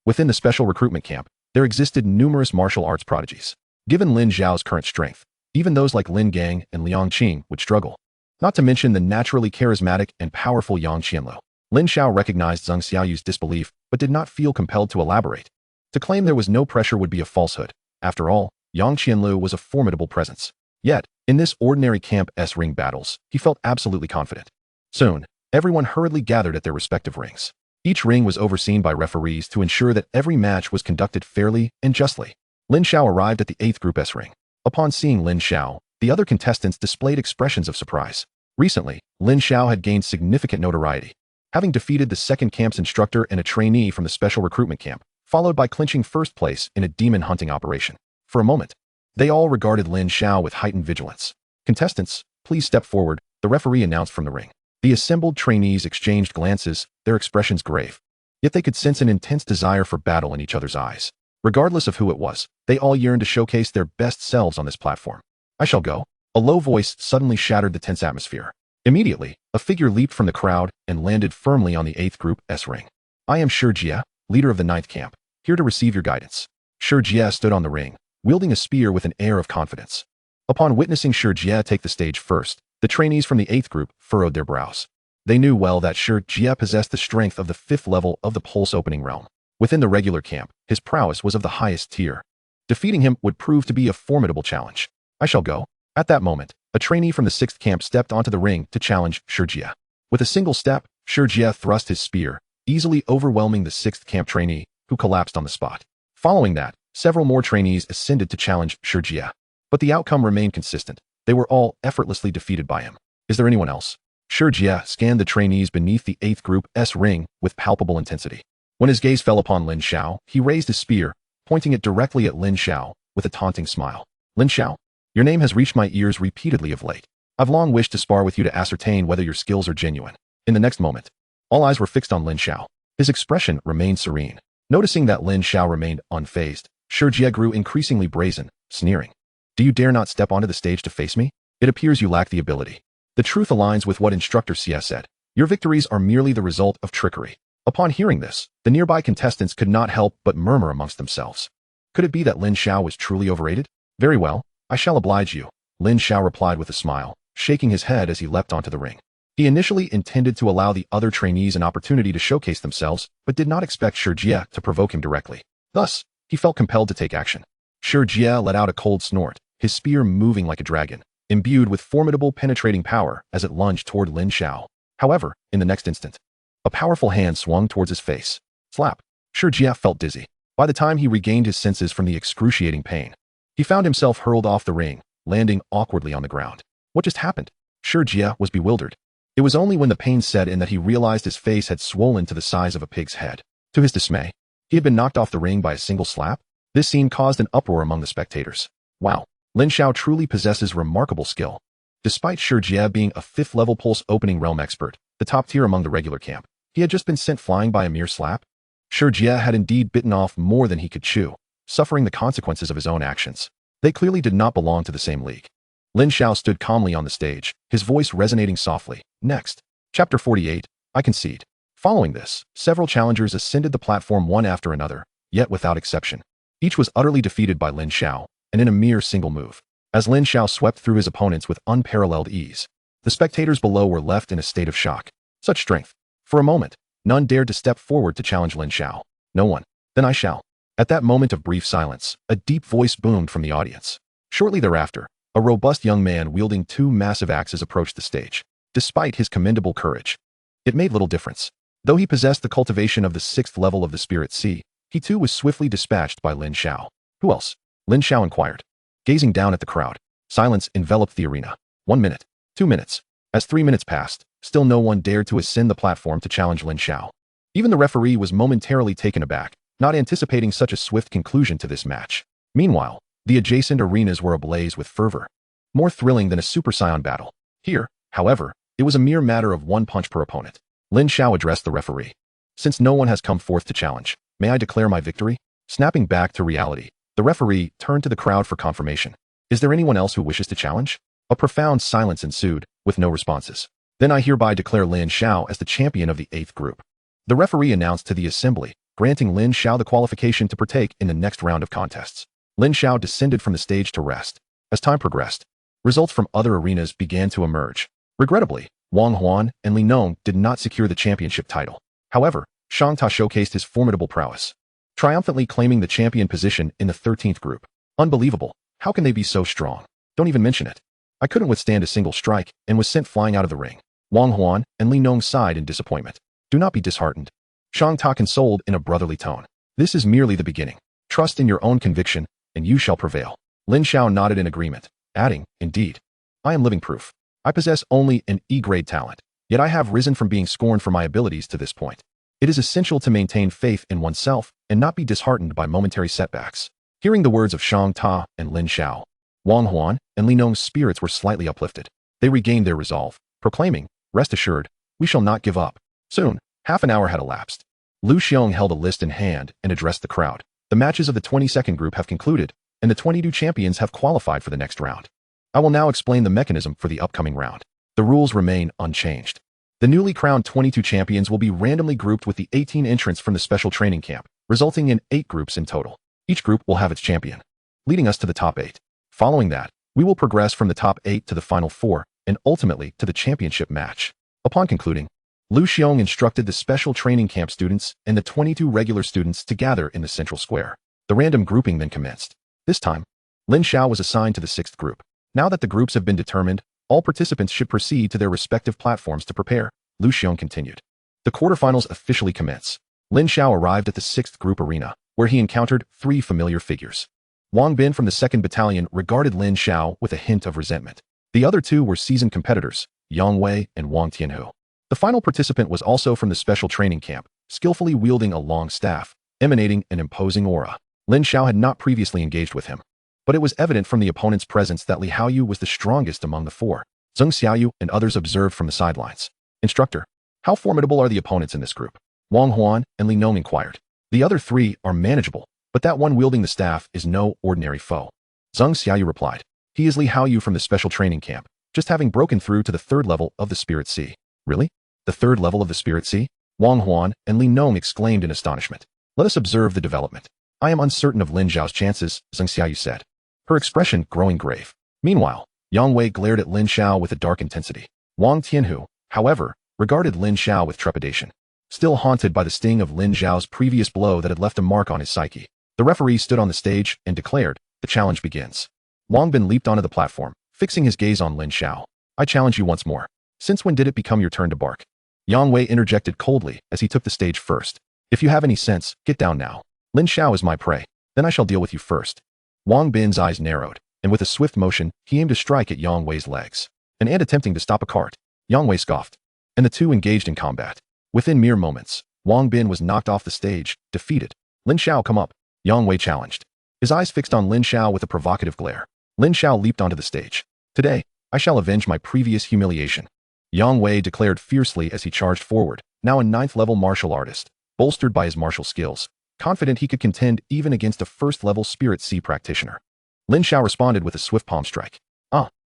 within the special recruitment camp, there existed numerous martial arts prodigies. Given Lin Xiao's current strength, even those like Lin Gang and Liang Qing would struggle. Not to mention the naturally charismatic and powerful Yang Qianlu. Lin Xiao recognized Zheng Xiaoyu's disbelief, but did not feel compelled to elaborate. To claim there was no pressure would be a falsehood. After all, Yang Qianlu was a formidable presence. Yet, in this ordinary camp S-ring battles, he felt absolutely confident. Soon, everyone hurriedly gathered at their respective rings. Each ring was overseen by referees to ensure that every match was conducted fairly and justly. Lin Xiao arrived at the 8th group S-ring. Upon seeing Lin Xiao, the other contestants displayed expressions of surprise. Recently, Lin Xiao had gained significant notoriety, having defeated the 2nd camp's instructor and a trainee from the special recruitment camp, followed by clinching 1st place in a demon hunting operation. For a moment, they all regarded Lin Xiao with heightened vigilance. Contestants, please step forward, the referee announced from the ring. The assembled trainees exchanged glances, their expressions grave. Yet they could sense an intense desire for battle in each other's eyes. Regardless of who it was, they all yearned to showcase their best selves on this platform. I shall go. A low voice suddenly shattered the tense atmosphere. Immediately, a figure leaped from the crowd and landed firmly on the 8th group S-ring. I am Shi Jie, leader of the 9th camp, here to receive your guidance. Shi Jie stood on the ring, wielding a spear with an air of confidence. Upon witnessing Shi Jie take the stage first, the trainees from the 8th group furrowed their brows. They knew well that Shi Jie possessed the strength of the 5th level of the pulse opening realm. Within the regular camp, his prowess was of the highest tier. Defeating him would prove to be a formidable challenge. I shall go. At that moment, a trainee from the 6th camp stepped onto the ring to challenge Shi Jie. With a single step, Shi Jie thrust his spear, easily overwhelming the 6th camp trainee, who collapsed on the spot. Following that, several more trainees ascended to challenge Shi Jie. But the outcome remained consistent. They were all effortlessly defeated by him. Is there anyone else? Jie scanned the trainees beneath the 8th group's ring with palpable intensity. When his gaze fell upon Lin Xiao, he raised his spear, pointing it directly at Lin Xiao with a taunting smile. Lin Xiao, your name has reached my ears repeatedly of late. I've long wished to spar with you to ascertain whether your skills are genuine. In the next moment, all eyes were fixed on Lin Xiao. His expression remained serene. Noticing that Lin Xiao remained unfazed, Jie grew increasingly brazen, sneering. Do you dare not step onto the stage to face me? It appears you lack the ability. The truth aligns with what Instructor CS said. Your victories are merely the result of trickery. Upon hearing this, the nearby contestants could not help but murmur amongst themselves. Could it be that Lin Xiao was truly overrated? Very well, I shall oblige you, Lin Xiao replied with a smile, shaking his head as he leapt onto the ring. He initially intended to allow the other trainees an opportunity to showcase themselves, but did not expect Jie to provoke him directly. Thus, he felt compelled to take action. Jie let out a cold snort, his spear moving like a dragon, imbued with formidable penetrating power as it lunged toward Lin Xiao. However, in the next instant, a powerful hand swung towards his face. Slap. Jie felt dizzy. By the time he regained his senses from the excruciating pain, he found himself hurled off the ring, landing awkwardly on the ground. What just happened? Jie was bewildered. It was only when the pain set in that he realized his face had swollen to the size of a pig's head. To his dismay, he had been knocked off the ring by a single slap. This scene caused an uproar among the spectators. Wow, Lin Xiao truly possesses remarkable skill. Despite Jie being a 5th level pulse opening realm expert, the top tier among the regular camp, he had just been sent flying by a mere slap. Jie had indeed bitten off more than he could chew, suffering the consequences of his own actions. They clearly did not belong to the same league. Lin Xiao stood calmly on the stage, his voice resonating softly. Next. Chapter 48, I concede. Following this, several challengers ascended the platform one after another, yet without exception. Each was utterly defeated by Lin Xiao, and in a mere single move. As Lin Xiao swept through his opponents with unparalleled ease, the spectators below were left in a state of shock. Such strength. For a moment, none dared to step forward to challenge Lin Xiao. No one. Then I shall. At that moment of brief silence, a deep voice boomed from the audience. Shortly thereafter, a robust young man wielding 2 massive axes approached the stage. Despite his commendable courage, it made little difference. Though he possessed the cultivation of the 6th level of the Spirit Sea, he too was swiftly dispatched by Lin Xiao. Who else? Lin Xiao inquired. Gazing down at the crowd, silence enveloped the arena. 1 minute. 2 minutes. As 3 minutes passed, still no one dared to ascend the platform to challenge Lin Xiao. Even the referee was momentarily taken aback, not anticipating such a swift conclusion to this match. Meanwhile, the adjacent arenas were ablaze with fervor. More thrilling than a Super Saiyan battle. Here, however, it was a mere matter of 1 punch per opponent. Lin Xiao addressed the referee. Since no one has come forth to challenge, may I declare my victory? Snapping back to reality, the referee turned to the crowd for confirmation. Is there anyone else who wishes to challenge? A profound silence ensued, with no responses. Then I hereby declare Lin Xiao as the champion of the 8th group. The referee announced to the assembly, granting Lin Xiao the qualification to partake in the next round of contests. Lin Xiao descended from the stage to rest. As time progressed, results from other arenas began to emerge. Regrettably, Wang Huan and Li Nong did not secure the championship title. However, Shang Ta showcased his formidable prowess, triumphantly claiming the champion position in the 13th group. Unbelievable. How can they be so strong? Don't even mention it. I couldn't withstand a single strike and was sent flying out of the ring. Wang Huan and Li Nong sighed in disappointment. Do not be disheartened. Shang Ta consoled in a brotherly tone. This is merely the beginning. Trust in your own conviction, and you shall prevail. Lin Xiao nodded in agreement, adding, indeed, I am living proof. I possess only an E-grade talent, yet I have risen from being scorned for my abilities to this point. It is essential to maintain faith in oneself and not be disheartened by momentary setbacks. Hearing the words of Shang Ta and Lin Xiao, Wang Huan and Li Nong's spirits were slightly uplifted. They regained their resolve, proclaiming, rest assured, we shall not give up. Soon, half an hour had elapsed. Lu Xiong held a list in hand and addressed the crowd. The matches of the 22nd group have concluded, and the 22 champions have qualified for the next round. I will now explain the mechanism for the upcoming round. The rules remain unchanged. The newly crowned 22 champions will be randomly grouped with the 18 entrants from the special training camp, resulting in 8 groups in total. Each group will have its champion, leading us to the top 8. Following that, we will progress from the top 8 to the final 4, and ultimately to the championship match. Upon concluding, Lu Xiong instructed the special training camp students and the 22 regular students to gather in the central square. The random grouping then commenced. This time, Lin Xiao was assigned to the 6th group. Now that the groups have been determined, all participants should proceed to their respective platforms to prepare, Lu Xiong continued. The quarterfinals officially commence. Lin Xiao arrived at the 6th group arena, where he encountered 3 familiar figures. Wang Bin from the 2nd Battalion regarded Lin Xiao with a hint of resentment. The other two were seasoned competitors, Yang Wei and Wang Tianhu. The final participant was also from the special training camp, skillfully wielding a long staff, emanating an imposing aura. Lin Xiao had not previously engaged with him, but it was evident from the opponent's presence that Li Haoyu was the strongest among the four. Zheng Xiaoyu and others observed from the sidelines. Instructor, how formidable are the opponents in this group? Wang Huan and Li Nong inquired. The other three are manageable, but that one wielding the staff is no ordinary foe. Zheng Xiaoyu replied. He is Li Haoyu from the special training camp, just having broken through to the 3rd level of the Spirit Sea. Really? The 3rd level of the Spirit Sea? Wang Huan and Li Nong exclaimed in astonishment. Let us observe the development. I am uncertain of Lin Xiao's chances, Zheng Xiaoyu said, her expression growing grave. Meanwhile, Yang Wei glared at Lin Xiao with a dark intensity. Wang Tianhu, however, regarded Lin Xiao with trepidation, still haunted by the sting of Lin Xiao's previous blow that had left a mark on his psyche. The referee stood on the stage and declared, the challenge begins. Wang Bin leaped onto the platform, fixing his gaze on Lin Xiao. I challenge you once more. Since when did it become your turn to bark? Yang Wei interjected coldly as he took the stage first. If you have any sense, get down now. Lin Xiao is my prey. Then I shall deal with you first. Wang Bin's eyes narrowed, and with a swift motion, he aimed to strike at Yang Wei's legs. And attempting to stop a cart, Yang Wei scoffed. And the two engaged in combat. Within mere moments, Wang Bin was knocked off the stage, defeated. Lin Xiao, come up. Yang Wei challenged. His eyes fixed on Lin Xiao with a provocative glare. Lin Xiao leaped onto the stage. Today, I shall avenge my previous humiliation. Yang Wei declared fiercely as he charged forward, now a 9th-level martial artist, bolstered by his martial skills, confident he could contend even against a 1st-level Spirit Sea practitioner. Lin Xiao responded with a swift palm strike.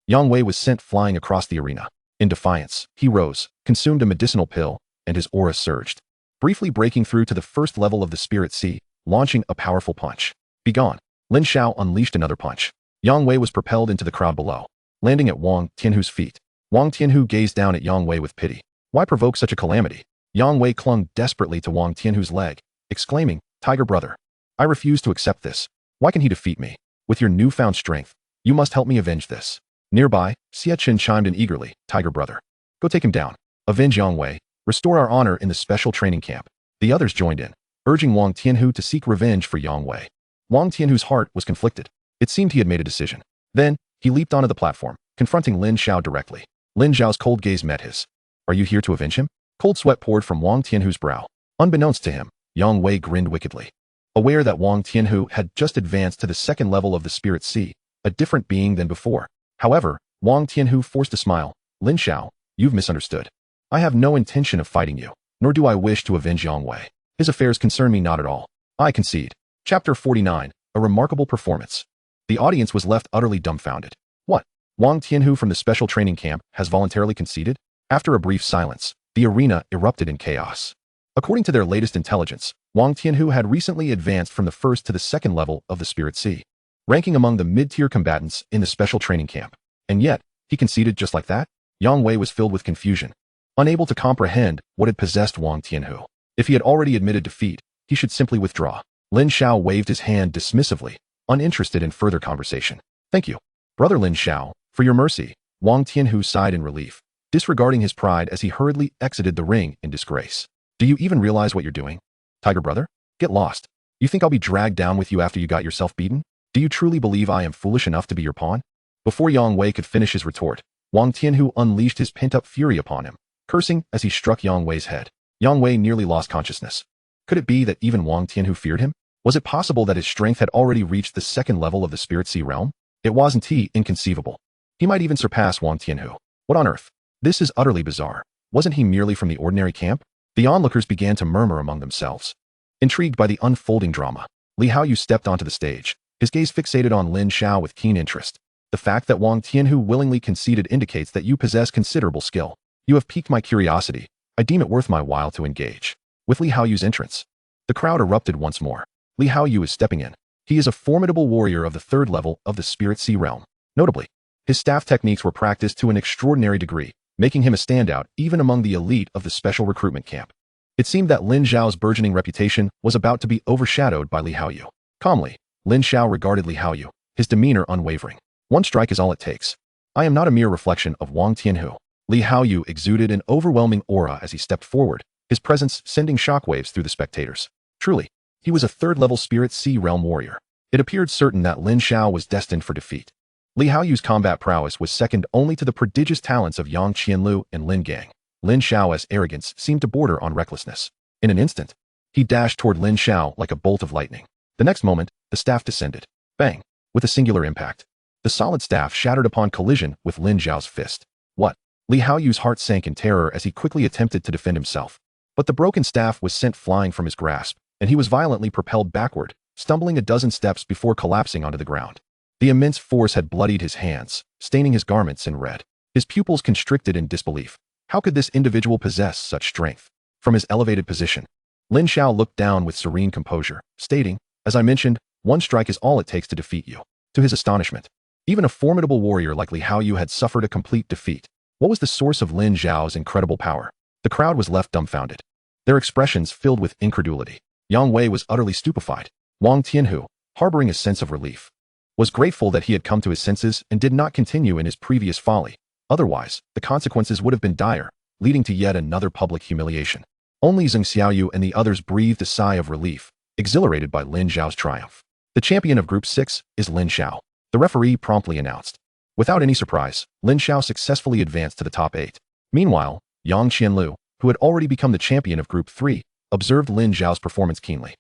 Yang Wei was sent flying across the arena. In defiance, he rose, consumed a medicinal pill, and his aura surged, briefly breaking through to the 1st level of the Spirit Sea, launching a powerful punch. Begone. Lin Xiao unleashed another punch. Yang Wei was propelled into the crowd below, landing at Wang Tianhu's feet. Wang Tianhu gazed down at Yang Wei with pity. Why provoke such a calamity? Yang Wei clung desperately to Wang Tianhu's leg, exclaiming, Tiger brother, I refuse to accept this. Why can he defeat me? With your newfound strength, you must help me avenge this. Nearby, Xie Chen chimed in eagerly, Tiger brother. Go take him down. Avenge Yang Wei. Restore our honor in the special training camp. The others joined in, urging Wang Tianhu to seek revenge for Yang Wei. Wang Tianhu's heart was conflicted. It seemed he had made a decision. Then, he leaped onto the platform, confronting Lin Xiao directly. Lin Xiao's cold gaze met his. Are you here to avenge him? Cold sweat poured from Wang Tianhu's brow. Unbeknownst to him, Yang Wei grinned wickedly. Aware that Wang Tianhu had just advanced to the 2nd level of the Spirit Sea, a different being than before. However, Wang Tianhu forced a smile. Lin Xiao, you've misunderstood. I have no intention of fighting you, nor do I wish to avenge Yang Wei. His affairs concern me not at all. I concede. Chapter 49, A Remarkable Performance. The audience was left utterly dumbfounded. What? Wang Tianhu from the special training camp has voluntarily conceded? After a brief silence, the arena erupted in chaos. According to their latest intelligence, Wang Tianhu had recently advanced from the 1st to the 2nd level of the Spirit Sea, ranking among the mid-tier combatants in the special training camp. And yet, he conceded just like that? Yang Wei was filled with confusion, unable to comprehend what had possessed Wang Tianhu. If he had already admitted defeat, he should simply withdraw. Lin Xiao waved his hand dismissively, uninterested in further conversation. Thank you, Brother Lin Xiao, for your mercy. Wang Tianhu sighed in relief, disregarding his pride as he hurriedly exited the ring in disgrace. Do you even realize what you're doing? Tiger brother? Get lost. You think I'll be dragged down with you after you got yourself beaten? Do you truly believe I am foolish enough to be your pawn? Before Yang Wei could finish his retort, Wang Tianhu unleashed his pent-up fury upon him, cursing as he struck Yang Wei's head. Yang Wei nearly lost consciousness. Could it be that even Wang Tianhu feared him? Was it possible that his strength had already reached the 2nd level of the Spirit Sea realm? It wasn't inconceivable. He might even surpass Wang Tianhu. What on earth? This is utterly bizarre. Wasn't he merely from the ordinary camp? The onlookers began to murmur among themselves. Intrigued by the unfolding drama, Li Haoyu stepped onto the stage, his gaze fixated on Lin Xiao with keen interest. The fact that Wang Tianhu willingly conceded indicates that you possess considerable skill. You have piqued my curiosity. I deem it worth my while to engage. With Li Haoyu's entrance, the crowd erupted once more. Li Haoyu is stepping in. He is a formidable warrior of the 3rd level of the Spirit Sea realm. Notably, his staff techniques were practiced to an extraordinary degree, making him a standout even among the elite of the special recruitment camp. It seemed that Lin Xiao's burgeoning reputation was about to be overshadowed by Li Haoyu. Calmly, Lin Xiao regarded Li Haoyu, his demeanor unwavering. One strike is all it takes. I am not a mere reflection of Wang Tianhu. Li Haoyu exuded an overwhelming aura as he stepped forward, his presence sending shockwaves through the spectators. Truly, he was a 3rd-level Spirit Sea realm warrior. It appeared certain that Lin Xiao was destined for defeat. Li Haoyu's combat prowess was second only to the prodigious talents of Yang Qianlu and Lin Gang. Lin Xiao's arrogance seemed to border on recklessness. In an instant, he dashed toward Lin Xiao like a bolt of lightning. The next moment, the staff descended. Bang! With a singular impact. The solid staff shattered upon collision with Lin Xiao's fist. What? Li Haoyu's heart sank in terror as he quickly attempted to defend himself. But the broken staff was sent flying from his grasp, and he was violently propelled backward, stumbling a dozen steps before collapsing onto the ground. The immense force had bloodied his hands, staining his garments in red. His pupils constricted in disbelief. How could this individual possess such strength? From his elevated position, Lin Xiao looked down with serene composure, stating, "As I mentioned, one strike is all it takes to defeat you." To his astonishment, even a formidable warrior like Li Haoyu had suffered a complete defeat. What was the source of Lin Xiao's incredible power? The crowd was left dumbfounded, their expressions filled with incredulity. Yang Wei was utterly stupefied. Wang Tianhu, harboring a sense of relief, was grateful that he had come to his senses and did not continue in his previous folly. Otherwise, the consequences would have been dire, leading to yet another public humiliation. Only Zheng Xiaoyu and the others breathed a sigh of relief, exhilarated by Lin Xiao's triumph. The champion of Group 6 is Lin Xiao, the referee promptly announced. Without any surprise, Lin Xiao successfully advanced to the top 8. Meanwhile, Yang Qianlu, who had already become the champion of Group 3, observed Lin Xiao's performance keenly.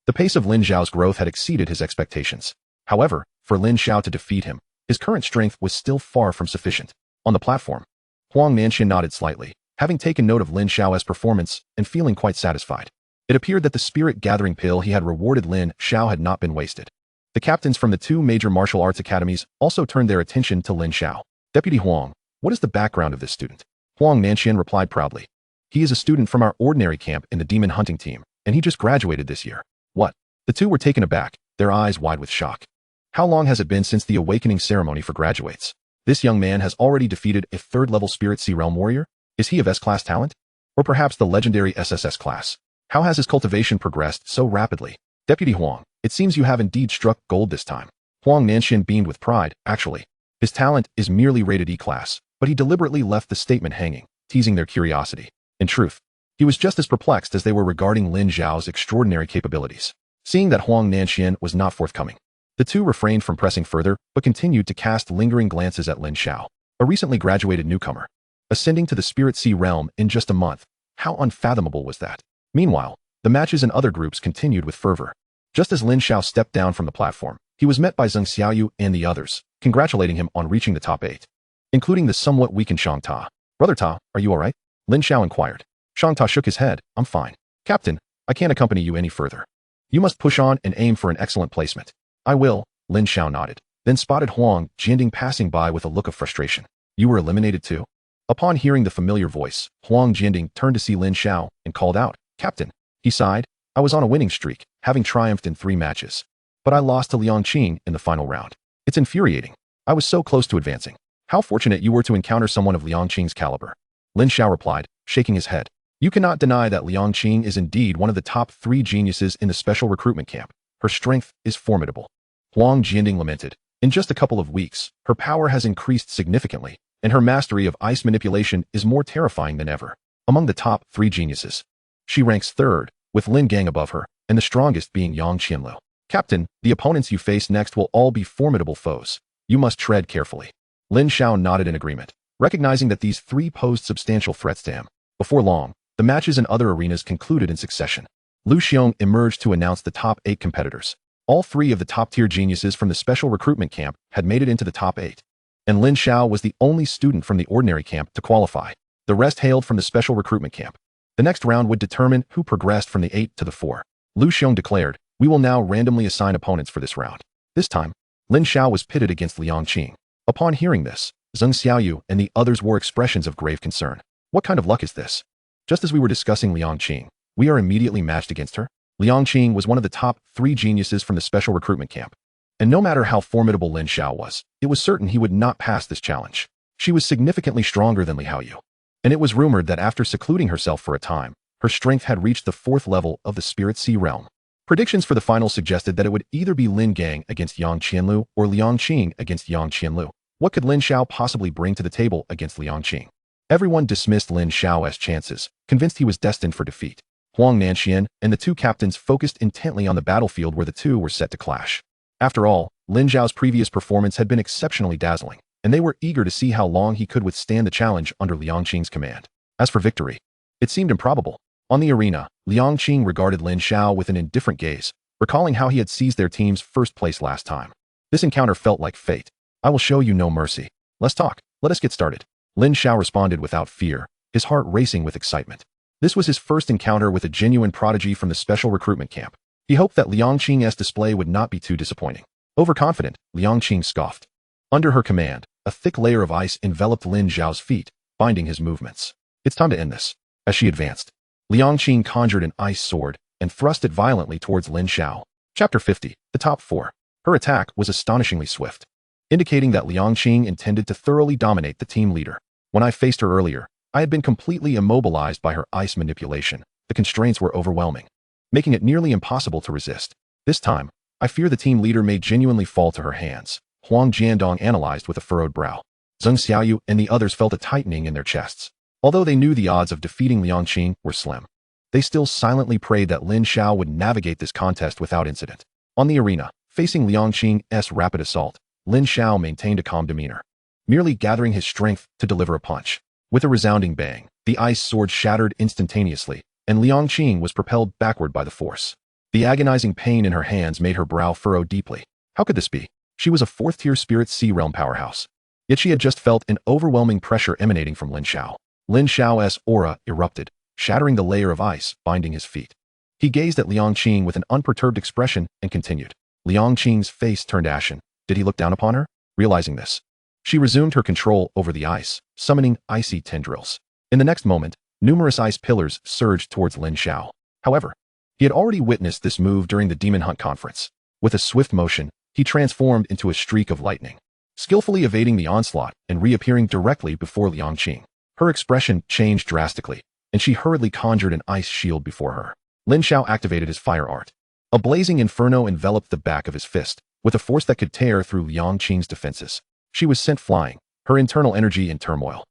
The pace of Lin Xiao's growth had exceeded his expectations. However, for Lin Xiao to defeat him, his current strength was still far from sufficient. On the platform, Huang Nanxian nodded slightly, having taken note of Lin Xiao's performance and feeling quite satisfied. It appeared that the spirit-gathering pill he had rewarded Lin Xiao had not been wasted. The captains from the 2 major martial arts academies also turned their attention to Lin Xiao. "Deputy Huang, what is the background of this student?" Huang Nanxian replied proudly. "He is a student from our ordinary camp in the demon hunting team, and he just graduated this year." "What?" The two were taken aback, their eyes wide with shock. "How long has it been since the awakening ceremony for graduates? This young man has already defeated a 3rd-level Spirit Sea Realm warrior? Is he of S-class talent? Or perhaps the legendary SSS class? How has his cultivation progressed so rapidly?" "Deputy Huang, it seems you have indeed struck gold this time." Huang Nanxian beamed with pride. "Actually, his talent is merely rated E-class, but he deliberately left the statement hanging, teasing their curiosity. In truth, he was just as perplexed as they were regarding Lin Xiao's extraordinary capabilities. Seeing that Huang Nanxian was not forthcoming, the two refrained from pressing further, but continued to cast lingering glances at Lin Xiao, a recently graduated newcomer, ascending to the Spirit Sea Realm in just a month. How unfathomable was that? Meanwhile, the matches in other groups continued with fervor. Just as Lin Xiao stepped down from the platform, he was met by Zheng Xiaoyu and the others, congratulating him on reaching the top 8, including the somewhat weakened Shang Ta. "Brother Ta, are you alright?" Lin Xiao inquired. Shang Ta shook his head. "I'm fine. Captain, I can't accompany you any further. You must push on and aim for an excellent placement." "I will," Lin Xiao nodded, then spotted Huang Jianding passing by with a look of frustration. "You were eliminated too?" Upon hearing the familiar voice, Huang Jianding turned to see Lin Xiao and called out, "Captain." He sighed. "I was on a winning streak, having triumphed in 3 matches. But I lost to Liang Qing in the final round. It's infuriating. I was so close to advancing. How fortunate you were to encounter someone of Liang Qing's caliber." Lin Xiao replied, shaking his head. "You cannot deny that Liang Qing is indeed one of the top 3 geniuses in the special recruitment camp. Her strength is formidable." Huang Jianding lamented. "In just a couple of weeks, her power has increased significantly, and her mastery of ice manipulation is more terrifying than ever. Among the top 3 geniuses, she ranks 3rd, with Lin Gang above her, and the strongest being Yang Qianlu. Captain, the opponents you face next will all be formidable foes. You must tread carefully." Lin Xiao nodded in agreement, recognizing that these 3 posed substantial threats to him. Before long, the matches in other arenas concluded in succession. Lu Xiong emerged to announce the top 8 competitors. All 3 of the top-tier geniuses from the special recruitment camp had made it into the top 8. And Lin Xiao was the only student from the ordinary camp to qualify. The rest hailed from the special recruitment camp. The next round would determine who progressed from the 8 to the 4. Lu Xiong declared, "We will now randomly assign opponents for this round." This time, Lin Xiao was pitted against Liang Qing. Upon hearing this, Zheng Xiaoyu and the others wore expressions of grave concern. "What kind of luck is this? Just as we were discussing Liang Qing, we are immediately matched against her?" Liang Qing was one of the top 3 geniuses from the special recruitment camp. And no matter how formidable Lin Xiao was, it was certain he would not pass this challenge. She was significantly stronger than Li Haoyu. And it was rumored that after secluding herself for a time, her strength had reached the 4th level of the Spirit Sea Realm. Predictions for the final suggested that it would either be Lin Gang against Yang Qianlu or Liang Qing against Yang Qianlu. What could Lin Xiao possibly bring to the table against Liang Qing? Everyone dismissed Lin Xiao's chances, convinced he was destined for defeat. Huang Nanxian and the 2 captains focused intently on the battlefield where the two were set to clash. After all, Lin Xiao's previous performance had been exceptionally dazzling, and they were eager to see how long he could withstand the challenge under Liang Qing's command. As for victory, it seemed improbable. On the arena, Liang Qing regarded Lin Xiao with an indifferent gaze, recalling how he had seized their team's first place last time. This encounter felt like fate. I will show you no mercy. Let's talk. Let us get started. Lin Xiao responded without fear, his heart racing with excitement. This was his first encounter with a genuine prodigy from the special recruitment camp. He hoped that Liang Qing's display would not be too disappointing. Overconfident, Liang Qing scoffed. Under her command, a thick layer of ice enveloped Lin Xiao's feet, binding his movements. It's time to end this. As she advanced, Liang Qing conjured an ice sword and thrust it violently towards Lin Xiao. Chapter 50, The Top 4. Her attack was astonishingly swift, indicating that Liang Qing intended to thoroughly dominate the team leader. When I faced her earlier, I had been completely immobilized by her ice manipulation. The constraints were overwhelming, making it nearly impossible to resist. This time, I fear the team leader may genuinely fall to her hands, Huang Jiandong analyzed with a furrowed brow. Sun Sutra and the others felt a tightening in their chests. Although they knew the odds of defeating Liang Qing were slim, they still silently prayed that Lin Xiao would navigate this contest without incident. On the arena, facing Liang Qing's rapid assault, Lin Xiao maintained a calm demeanor, merely gathering his strength to deliver a punch. With a resounding bang, the ice sword shattered instantaneously, and Liang Qing was propelled backward by the force. The agonizing pain in her hands made her brow furrow deeply. How could this be? She was a fourth-tier Spirit Sea Realm powerhouse. Yet she had just felt an overwhelming pressure emanating from Lin Xiao. Lin Xiao's aura erupted, shattering the layer of ice binding his feet. He gazed at Liang Qing with an unperturbed expression and continued. Liang Qing's face turned ashen. Did he look down upon her? Realizing this, she resumed her control over the ice, summoning icy tendrils. In the next moment, numerous ice pillars surged towards Lin Xiao. However, he had already witnessed this move during the Demon Hunt conference. With a swift motion, he transformed into a streak of lightning, skillfully evading the onslaught and reappearing directly before Liang Qing. Her expression changed drastically, and she hurriedly conjured an ice shield before her. Lin Xiao activated his fire art. A blazing inferno enveloped the back of his fist, with a force that could tear through Liang Qing's defenses. She was sent flying, her internal energy in turmoil,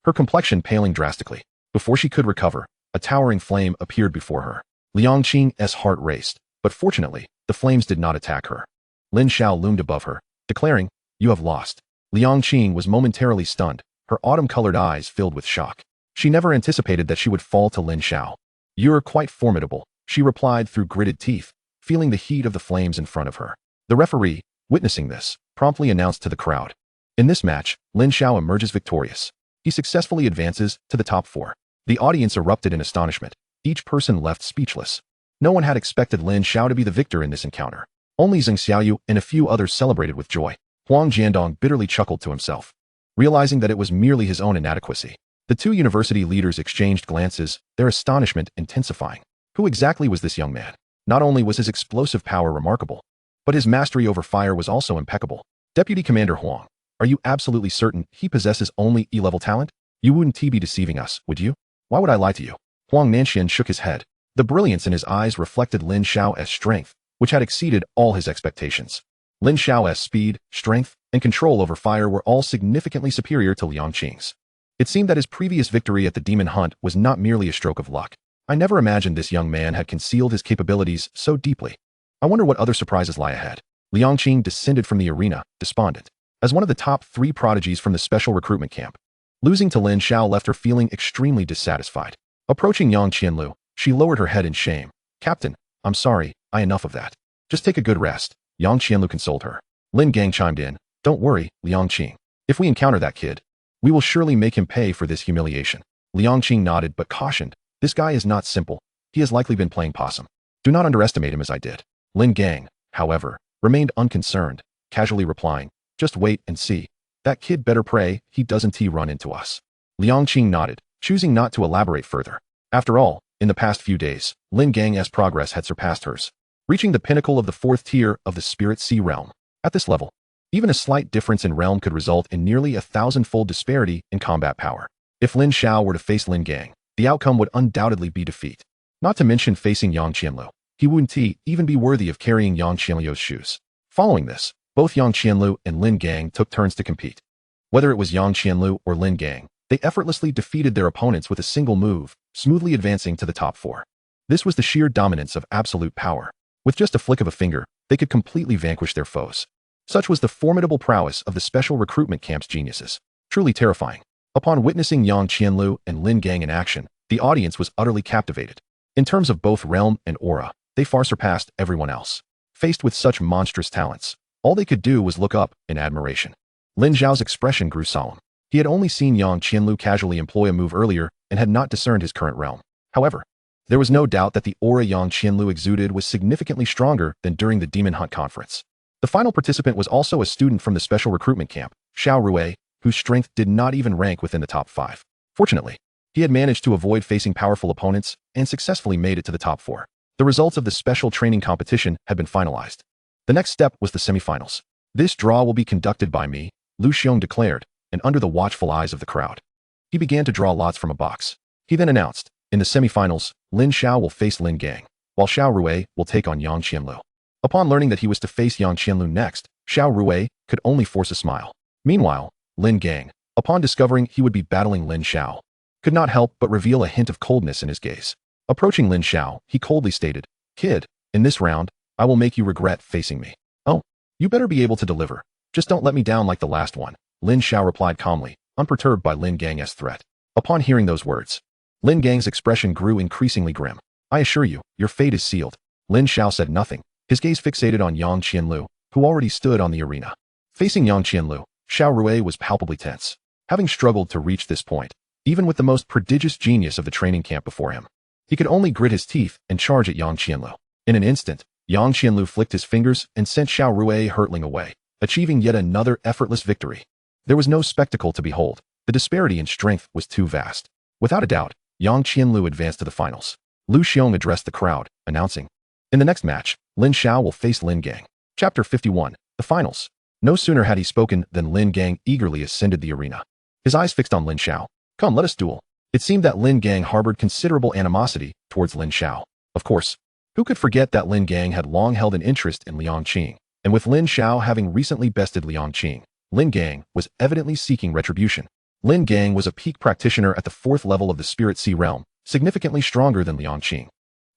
her complexion paling drastically. Before she could recover, a towering flame appeared before her. Liang Qing's heart raced, but fortunately, the flames did not attack her. Lin Xiao loomed above her, declaring, "You have lost." Liang Qing was momentarily stunned, her autumn-colored eyes filled with shock. She never anticipated that she would fall to Lin Xiao. "You're quite formidable," she replied through gritted teeth, feeling the heat of the flames in front of her. The referee, witnessing this, promptly announced to the crowd, "In this match, Lin Xiao emerges victorious. He successfully advances to the top 4. The audience erupted in astonishment, each person left speechless. No one had expected Lin Xiao to be the victor in this encounter. Only Lin Xiao and a few others celebrated with joy. Huang Jiandong bitterly chuckled to himself, realizing that it was merely his own inadequacy. The two university leaders exchanged glances, their astonishment intensifying. Who exactly was this young man? Not only was his explosive power remarkable, but his mastery over fire was also impeccable. Deputy Commander Huang, are you absolutely certain he possesses only E-level talent? You wouldn't be deceiving us, would you? Why would I lie to you? Huang Nanxian shook his head. The brilliance in his eyes reflected Lin Xiao's strength, which had exceeded all his expectations. Lin Xiao's speed, strength, and control over fire were all significantly superior to Liang Qing's. It seemed that his previous victory at the Demon Hunt was not merely a stroke of luck. I never imagined this young man had concealed his capabilities so deeply. I wonder what other surprises lie ahead. Liang Qing descended from the arena, despondent. As one of the top 3 prodigies from the special recruitment camp, losing to Lin Xiao left her feeling extremely dissatisfied. Approaching Yang Qianlu, she lowered her head in shame. "Captain, I'm sorry, enough of that. Just take a good rest." Yang Qianlu consoled her. Lin Gang chimed in. "Don't worry, Liang Qing. If we encounter that kid, we will surely make him pay for this humiliation." Liang Qing nodded but cautioned, "This guy is not simple. He has likely been playing possum. Do not underestimate him as I did." Lin Gang, however, remained unconcerned, casually replying, "Just wait and see. That kid better pray he doesn't run into us." Liang Qing nodded, choosing not to elaborate further. After all, in the past few days, Lin Gang's progress had surpassed hers, reaching the pinnacle of the 4th tier of the Spirit Sea Realm. At this level, even a slight difference in realm could result in nearly 1,000-fold disparity in combat power. If Lin Xiao were to face Lin Gang, the outcome would undoubtedly be defeat. Not to mention facing Yang Qianlu, he wouldn't even be worthy of carrying Yang Qianlu's shoes. Following this, both Yang Qianlu and Lin Gang took turns to compete. Whether it was Yang Qianlu or Lin Gang, they effortlessly defeated their opponents with a single move, smoothly advancing to the top 4. This was the sheer dominance of absolute power. With just a flick of a finger, they could completely vanquish their foes. Such was the formidable prowess of the special recruitment camp's geniuses. Truly terrifying. Upon witnessing Yang Qianlu and Lin Gang in action, the audience was utterly captivated. In terms of both realm and aura, they far surpassed everyone else. Faced with such monstrous talents, all they could do was look up in admiration. Lin Xiao's expression grew solemn. He had only seen Yang Qianlu casually employ a move earlier and had not discerned his current realm. However, there was no doubt that the aura Yang Qianlu exuded was significantly stronger than during the Demon Hunt conference. The final participant was also a student from the special recruitment camp, Xiao Rui, whose strength did not even rank within the top 5. Fortunately, he had managed to avoid facing powerful opponents and successfully made it to the top 4. The results of the special training competition had been finalized. The next step was the semifinals. This draw will be conducted by me, Lu Xiong declared, and under the watchful eyes of the crowd. He began to draw lots from a box. He then announced, in the semifinals, Lin Xiao will face Lin Gang, while Xiao Rui will take on Yang Qianlu. Upon learning that he was to face Yang Qianlu next, Xiao Rui could only force a smile. Meanwhile, Lin Gang, upon discovering he would be battling Lin Xiao, could not help but reveal a hint of coldness in his gaze. Approaching Lin Xiao, he coldly stated, "Kid, in this round, I will make you regret facing me." "Oh, you better be able to deliver. Just don't let me down like the last one," Lin Xiao replied calmly, unperturbed by Lin Gang's threat. Upon hearing those words, Lin Gang's expression grew increasingly grim. "I assure you, your fate is sealed." Lin Xiao said nothing, his gaze fixated on Yang Qianlu, who already stood on the arena. Facing Yang Qianlu, Xiao Rui was palpably tense. Having struggled to reach this point, even with the most prodigious genius of the training camp before him, he could only grit his teeth and charge at Yang Qianlu. In an instant, Yang Qianlu flicked his fingers and sent Xiao Rui hurtling away, achieving yet another effortless victory. There was no spectacle to behold. The disparity in strength was too vast. Without a doubt, Yang Qianlu advanced to the finals. Lu Xiong addressed the crowd, announcing, "In the next match, Lin Xiao will face Lin Gang." Chapter 51, The Finals. No sooner had he spoken than Lin Gang eagerly ascended the arena. His eyes fixed on Lin Xiao. "Come, let us duel." It seemed that Lin Gang harbored considerable animosity towards Lin Xiao. Of course, who could forget that Lin Gang had long held an interest in Liang Qing, and with Lin Xiao having recently bested Liang Qing, Lin Gang was evidently seeking retribution. Lin Gang was a peak practitioner at the 4th level of the Spirit Sea realm, significantly stronger than Liang Qing,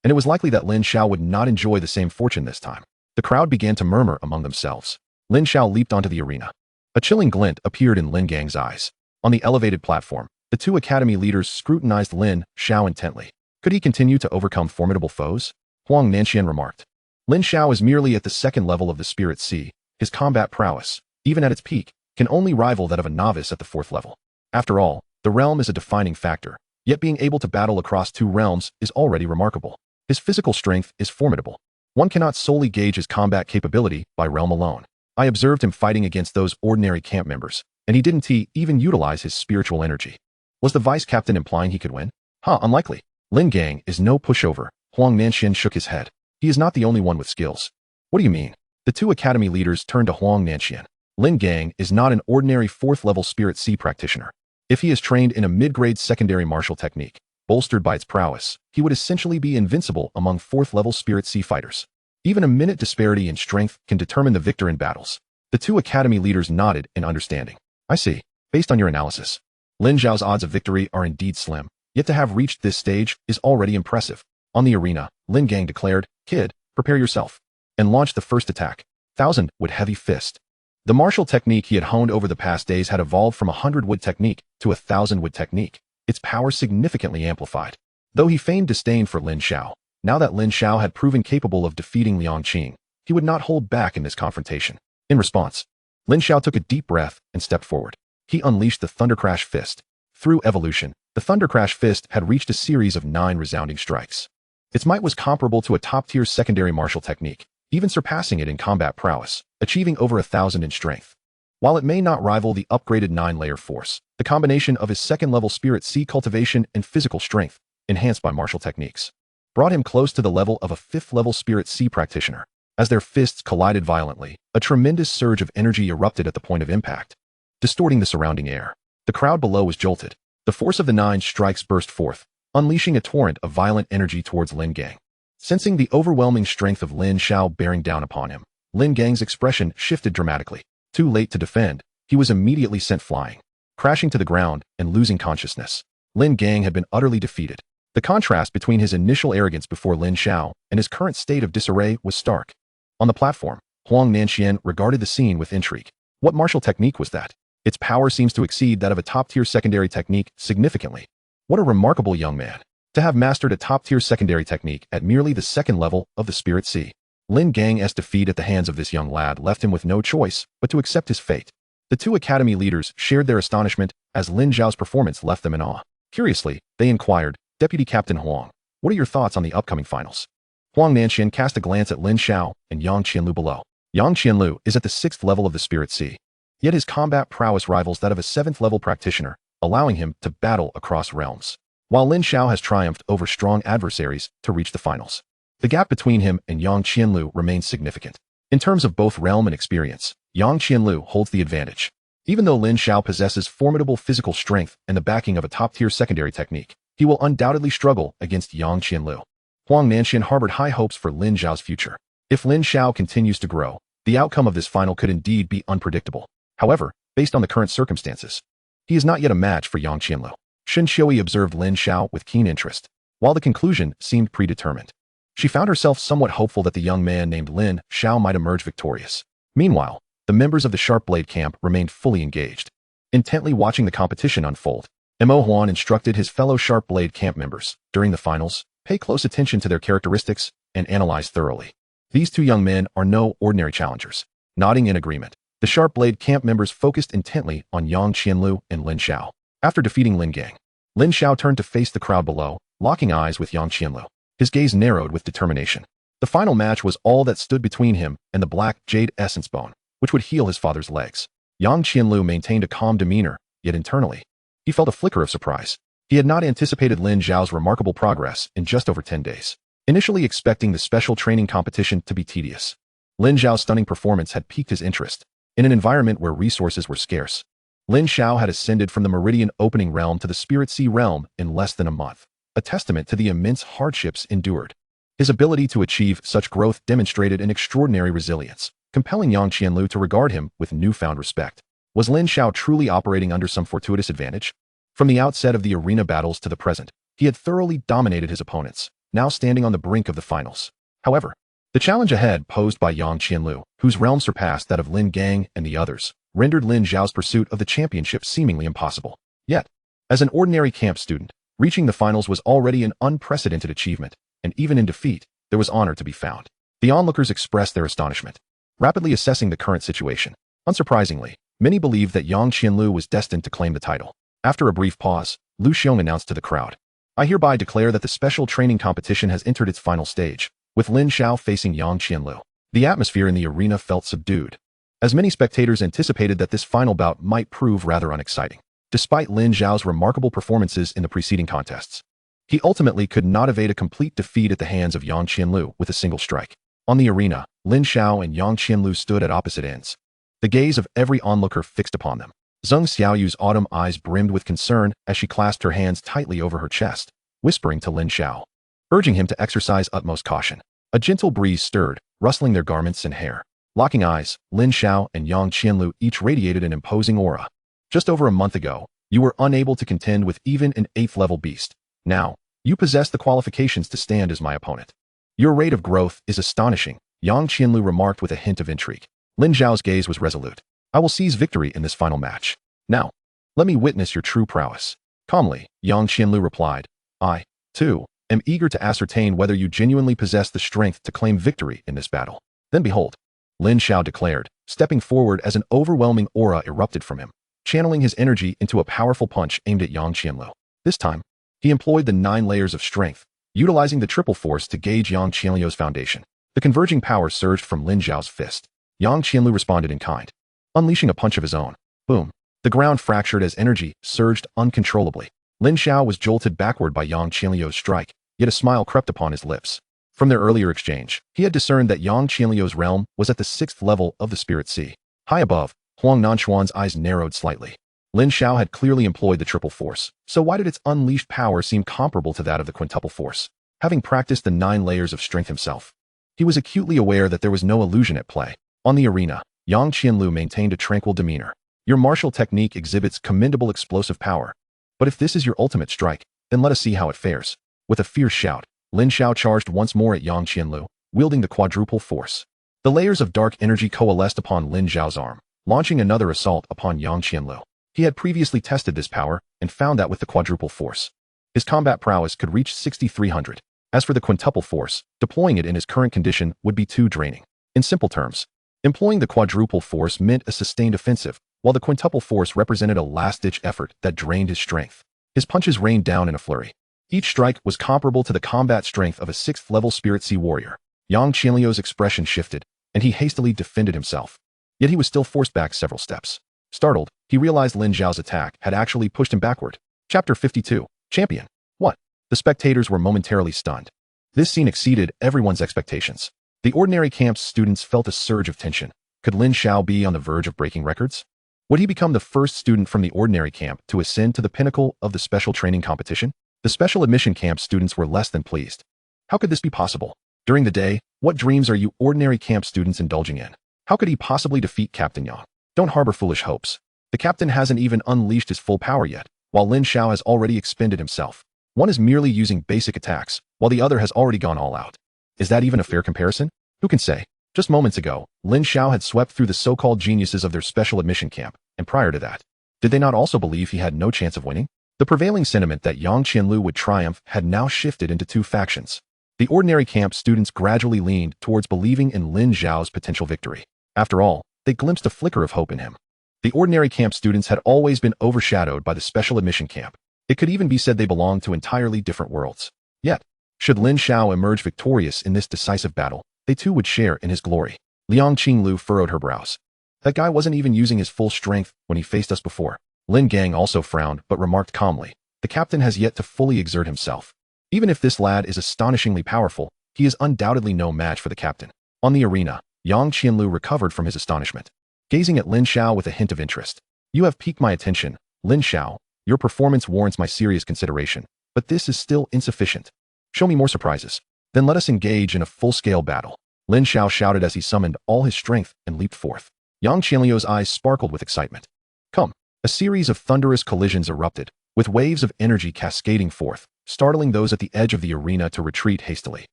and it was likely that Lin Xiao would not enjoy the same fortune this time. The crowd began to murmur among themselves. Lin Xiao leaped onto the arena. A chilling glint appeared in Lin Gang's eyes. On the elevated platform, the 2 academy leaders scrutinized Lin Xiao intently. Could he continue to overcome formidable foes? Huang Nanxian remarked. Lin Xiao is merely at the 2nd level of the Spirit Sea. His combat prowess, even at its peak, can only rival that of a novice at the 4th level. After all, the realm is a defining factor, yet being able to battle across 2 realms is already remarkable. His physical strength is formidable. One cannot solely gauge his combat capability by realm alone. I observed him fighting against those ordinary camp members, and he didn't even utilize his spiritual energy. Was the vice captain implying he could win? Unlikely. Lin Gang is no pushover. Huang Nanxian shook his head. He is not the only one with skills. What do you mean? The 2 academy leaders turned to Huang Nanxian. Lin Gang is not an ordinary 4th level Spirit Sea practitioner. If he is trained in a mid-grade secondary martial technique, bolstered by its prowess, he would essentially be invincible among 4th level Spirit Sea fighters. Even a minute disparity in strength can determine the victor in battles. The 2 academy leaders nodded in understanding. I see. Based on your analysis, Lin Xiao's odds of victory are indeed slim, yet to have reached this stage is already impressive. On the arena, Lin Gang declared, "Kid, prepare yourself," and launched the first attack. 1,000-wood heavy fist. The martial technique he had honed over the past days had evolved from a 100-wood technique to a 1,000-wood technique, its power significantly amplified. Though he feigned disdain for Lin Xiao, now that Lin Xiao had proven capable of defeating Liang Qing, he would not hold back in this confrontation. In response, Lin Xiao took a deep breath and stepped forward. He unleashed the Thundercrash Fist. Through evolution, the Thundercrash Fist had reached a series of 9 resounding strikes. Its might was comparable to a top-tier secondary martial technique, even surpassing it in combat prowess, achieving over 1,000 in strength. While it may not rival the upgraded 9-layer force, the combination of his 2nd-level Spirit Sea cultivation and physical strength, enhanced by martial techniques, brought him close to the level of a 5th-level Spirit Sea practitioner. As their fists collided violently, a tremendous surge of energy erupted at the point of impact, distorting the surrounding air. The crowd below was jolted. The force of the 9 strikes burst forth, unleashing a torrent of violent energy towards Lin Gang. Sensing the overwhelming strength of Lin Xiao bearing down upon him, Lin Gang's expression shifted dramatically. Too late to defend, he was immediately sent flying, crashing to the ground and losing consciousness. Lin Gang had been utterly defeated. The contrast between his initial arrogance before Lin Xiao and his current state of disarray was stark. On the platform, Huang Nanxian regarded the scene with intrigue. What martial technique was that? Its power seems to exceed that of a top-tier secondary technique significantly. What a remarkable young man, to have mastered a top-tier secondary technique at merely the second level of the Spirit Sea. Lin Gang's defeat at the hands of this young lad left him with no choice but to accept his fate. The two academy leaders shared their astonishment as Lin Xiao's performance left them in awe. Curiously, they inquired, Deputy Captain Huang, what are your thoughts on the upcoming finals? Huang Nanxian cast a glance at Lin Xiao and Yang Qianlu below. Yang Qianlu is at the 6th level of the Spirit Sea, yet his combat prowess rivals that of a 7th-level practitioner, allowing him to battle across realms, while Lin Xiao has triumphed over strong adversaries to reach the finals. The gap between him and Yang Qianlu remains significant. In terms of both realm and experience, Yang Qianlu holds the advantage. Even though Lin Xiao possesses formidable physical strength and the backing of a top-tier secondary technique, he will undoubtedly struggle against Yang Qianlu. Huang Nanxian harbored high hopes for Lin Xiao's future. If Lin Xiao continues to grow, the outcome of this final could indeed be unpredictable. However, based on the current circumstances, he is not yet a match for Yang Qianlu. Shen Xiui observed Lin Xiao with keen interest. While the conclusion seemed predetermined, she found herself somewhat hopeful that the young man named Lin Xiao might emerge victorious. Meanwhile, the members of the Sharp Blade camp remained fully engaged, intently watching the competition unfold. Mo Huan instructed his fellow Sharp Blade camp members, during the finals, pay close attention to their characteristics and analyze thoroughly. These two young men are no ordinary challengers. Nodding in agreement, the Sharp Blade camp members focused intently on Yang Qianlu and Lin Xiao. After defeating Lin Gang, Lin Xiao turned to face the crowd below, locking eyes with Yang Qianlu. His gaze narrowed with determination. The final match was all that stood between him and the black jade essence bone, which would heal his father's legs. Yang Qianlu maintained a calm demeanor, yet internally, he felt a flicker of surprise. He had not anticipated Lin Xiao's remarkable progress in just over 10 days. Initially expecting the special training competition to be tedious, Lin Xiao's stunning performance had piqued his interest. In an environment where resources were scarce, Lin Xiao had ascended from the Meridian Opening Realm to the Spirit Sea Realm in less than a month, a testament to the immense hardships endured. His ability to achieve such growth demonstrated an extraordinary resilience, compelling Yang Qianlu to regard him with newfound respect. Was Lin Xiao truly operating under some fortuitous advantage? From the outset of the arena battles to the present, he had thoroughly dominated his opponents, now standing on the brink of the finals. However, the challenge ahead posed by Yang Qianlu, whose realm surpassed that of Lin Gang and the others, rendered Lin Xiao's pursuit of the championship seemingly impossible. Yet, as an ordinary camp student, reaching the finals was already an unprecedented achievement, and even in defeat, there was honor to be found. The onlookers expressed their astonishment, rapidly assessing the current situation. Unsurprisingly, many believed that Yang Qianlu was destined to claim the title. After a brief pause, Lu Xiong announced to the crowd, I hereby declare that the special training competition has entered its final stage, with Lin Xiao facing Yang Qianlu. The atmosphere in the arena felt subdued, as many spectators anticipated that this final bout might prove rather unexciting. Despite Lin Xiao's remarkable performances in the preceding contests, he ultimately could not evade a complete defeat at the hands of Yang Qianlu with a single strike. On the arena, Lin Xiao and Yang Qianlu stood at opposite ends, the gaze of every onlooker fixed upon them. Zheng Xiaoyu's autumn eyes brimmed with concern as she clasped her hands tightly over her chest, whispering to Lin Xiao, urging him to exercise utmost caution. A gentle breeze stirred, rustling their garments and hair. Locking eyes, Lin Xiao and Yang Qianlu each radiated an imposing aura. Just over a month ago, you were unable to contend with even an 8th-level beast. Now, you possess the qualifications to stand as my opponent. Your rate of growth is astonishing, Yang Qianlu remarked with a hint of intrigue. Lin Xiao's gaze was resolute. I will seize victory in this final match. Now, let me witness your true prowess. Calmly, Yang Qianlu replied, I, too, am eager to ascertain whether you genuinely possess the strength to claim victory in this battle. Then behold, Lin Xiao declared, stepping forward as an overwhelming aura erupted from him, channeling his energy into a powerful punch aimed at Yang Qianlu. This time, he employed the 9 layers of strength, utilizing the triple force to gauge Yang Qianlu's foundation. The converging power surged from Lin Xiao's fist. Yang Qianlu responded in kind, unleashing a punch of his own. Boom. The ground fractured as energy surged uncontrollably. Lin Xiao was jolted backward by Yang Qianlu's strike, yet a smile crept upon his lips. From their earlier exchange, he had discerned that Yang Qianlu's realm was at the 6th level of the Spirit Sea. High above, Huang Nanchuan's eyes narrowed slightly. Lin Xiao had clearly employed the triple force, so why did its unleashed power seem comparable to that of the quintuple force? Having practiced the 9 layers of strength himself, he was acutely aware that there was no illusion at play. On the arena, Yang Qianlu maintained a tranquil demeanor. Your martial technique exhibits commendable explosive power, but if this is your ultimate strike, then let us see how it fares. With a fierce shout, Lin Xiao charged once more at Yang Qianlu, wielding the quadruple force. The layers of dark energy coalesced upon Lin Xiao's arm, launching another assault upon Yang Qianlu. He had previously tested this power and found that with the quadruple force, his combat prowess could reach 6,300. As for the quintuple force, deploying it in his current condition would be too draining. In simple terms, employing the quadruple force meant a sustained offensive, while the quintuple force represented a last-ditch effort that drained his strength. His punches rained down in a flurry. Each strike was comparable to the combat strength of a 6th-level Spirit Sea warrior. Yang Qianlu's expression shifted, and he hastily defended himself. Yet he was still forced back several steps. Startled, he realized Lin Xiao's attack had actually pushed him backward. Chapter 52. Champion. What? The spectators were momentarily stunned. This scene exceeded everyone's expectations. The ordinary camp's students felt a surge of tension. Could Lin Xiao be on the verge of breaking records? Would he become the first student from the ordinary camp to ascend to the pinnacle of the special training competition? The special admission camp students were less than pleased. How could this be possible? During the day, what dreams are you ordinary camp students indulging in? How could he possibly defeat Captain Yang? Don't harbor foolish hopes. The captain hasn't even unleashed his full power yet, while Lin Xiao has already expended himself. One is merely using basic attacks, while the other has already gone all out. Is that even a fair comparison? Who can say? Just moments ago, Lin Xiao had swept through the so-called geniuses of their special admission camp, and prior to that, did they not also believe he had no chance of winning? The prevailing sentiment that Yang Qianlu would triumph had now shifted into two factions. The ordinary camp students gradually leaned towards believing in Lin Xiao's potential victory. After all, they glimpsed a flicker of hope in him. The ordinary camp students had always been overshadowed by the special admission camp. It could even be said they belonged to entirely different worlds. Yet, should Lin Xiao emerge victorious in this decisive battle, they too would share in his glory. Liang Qinglu furrowed her brows. That guy wasn't even using his full strength when he faced us before. Lin Gang also frowned but remarked calmly, the captain has yet to fully exert himself. Even if this lad is astonishingly powerful, he is undoubtedly no match for the captain. On the arena, Yang Qianlu recovered from his astonishment, gazing at Lin Xiao with a hint of interest. You have piqued my attention, Lin Xiao. Your performance warrants my serious consideration, but this is still insufficient. Show me more surprises. Then let us engage in a full-scale battle. Lin Xiao shouted as he summoned all his strength and leaped forth. Yang Qianlu's eyes sparkled with excitement. Come. A series of thunderous collisions erupted, with waves of energy cascading forth, startling those at the edge of the arena to retreat hastily.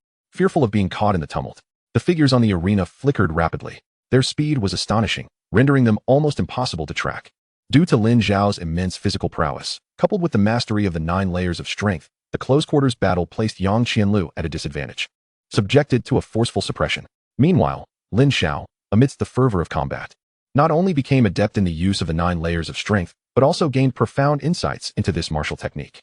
Fearful of being caught in the tumult, the figures on the arena flickered rapidly. Their speed was astonishing, rendering them almost impossible to track. Due to Lin Xiao's immense physical prowess, coupled with the mastery of the 9 layers of strength, the close-quarters battle placed Yang Qianlu at a disadvantage, subjected to a forceful suppression. Meanwhile, Lin Xiao, amidst the fervor of combat, not only became adept in the use of the 9 layers of strength, but also gained profound insights into this martial technique.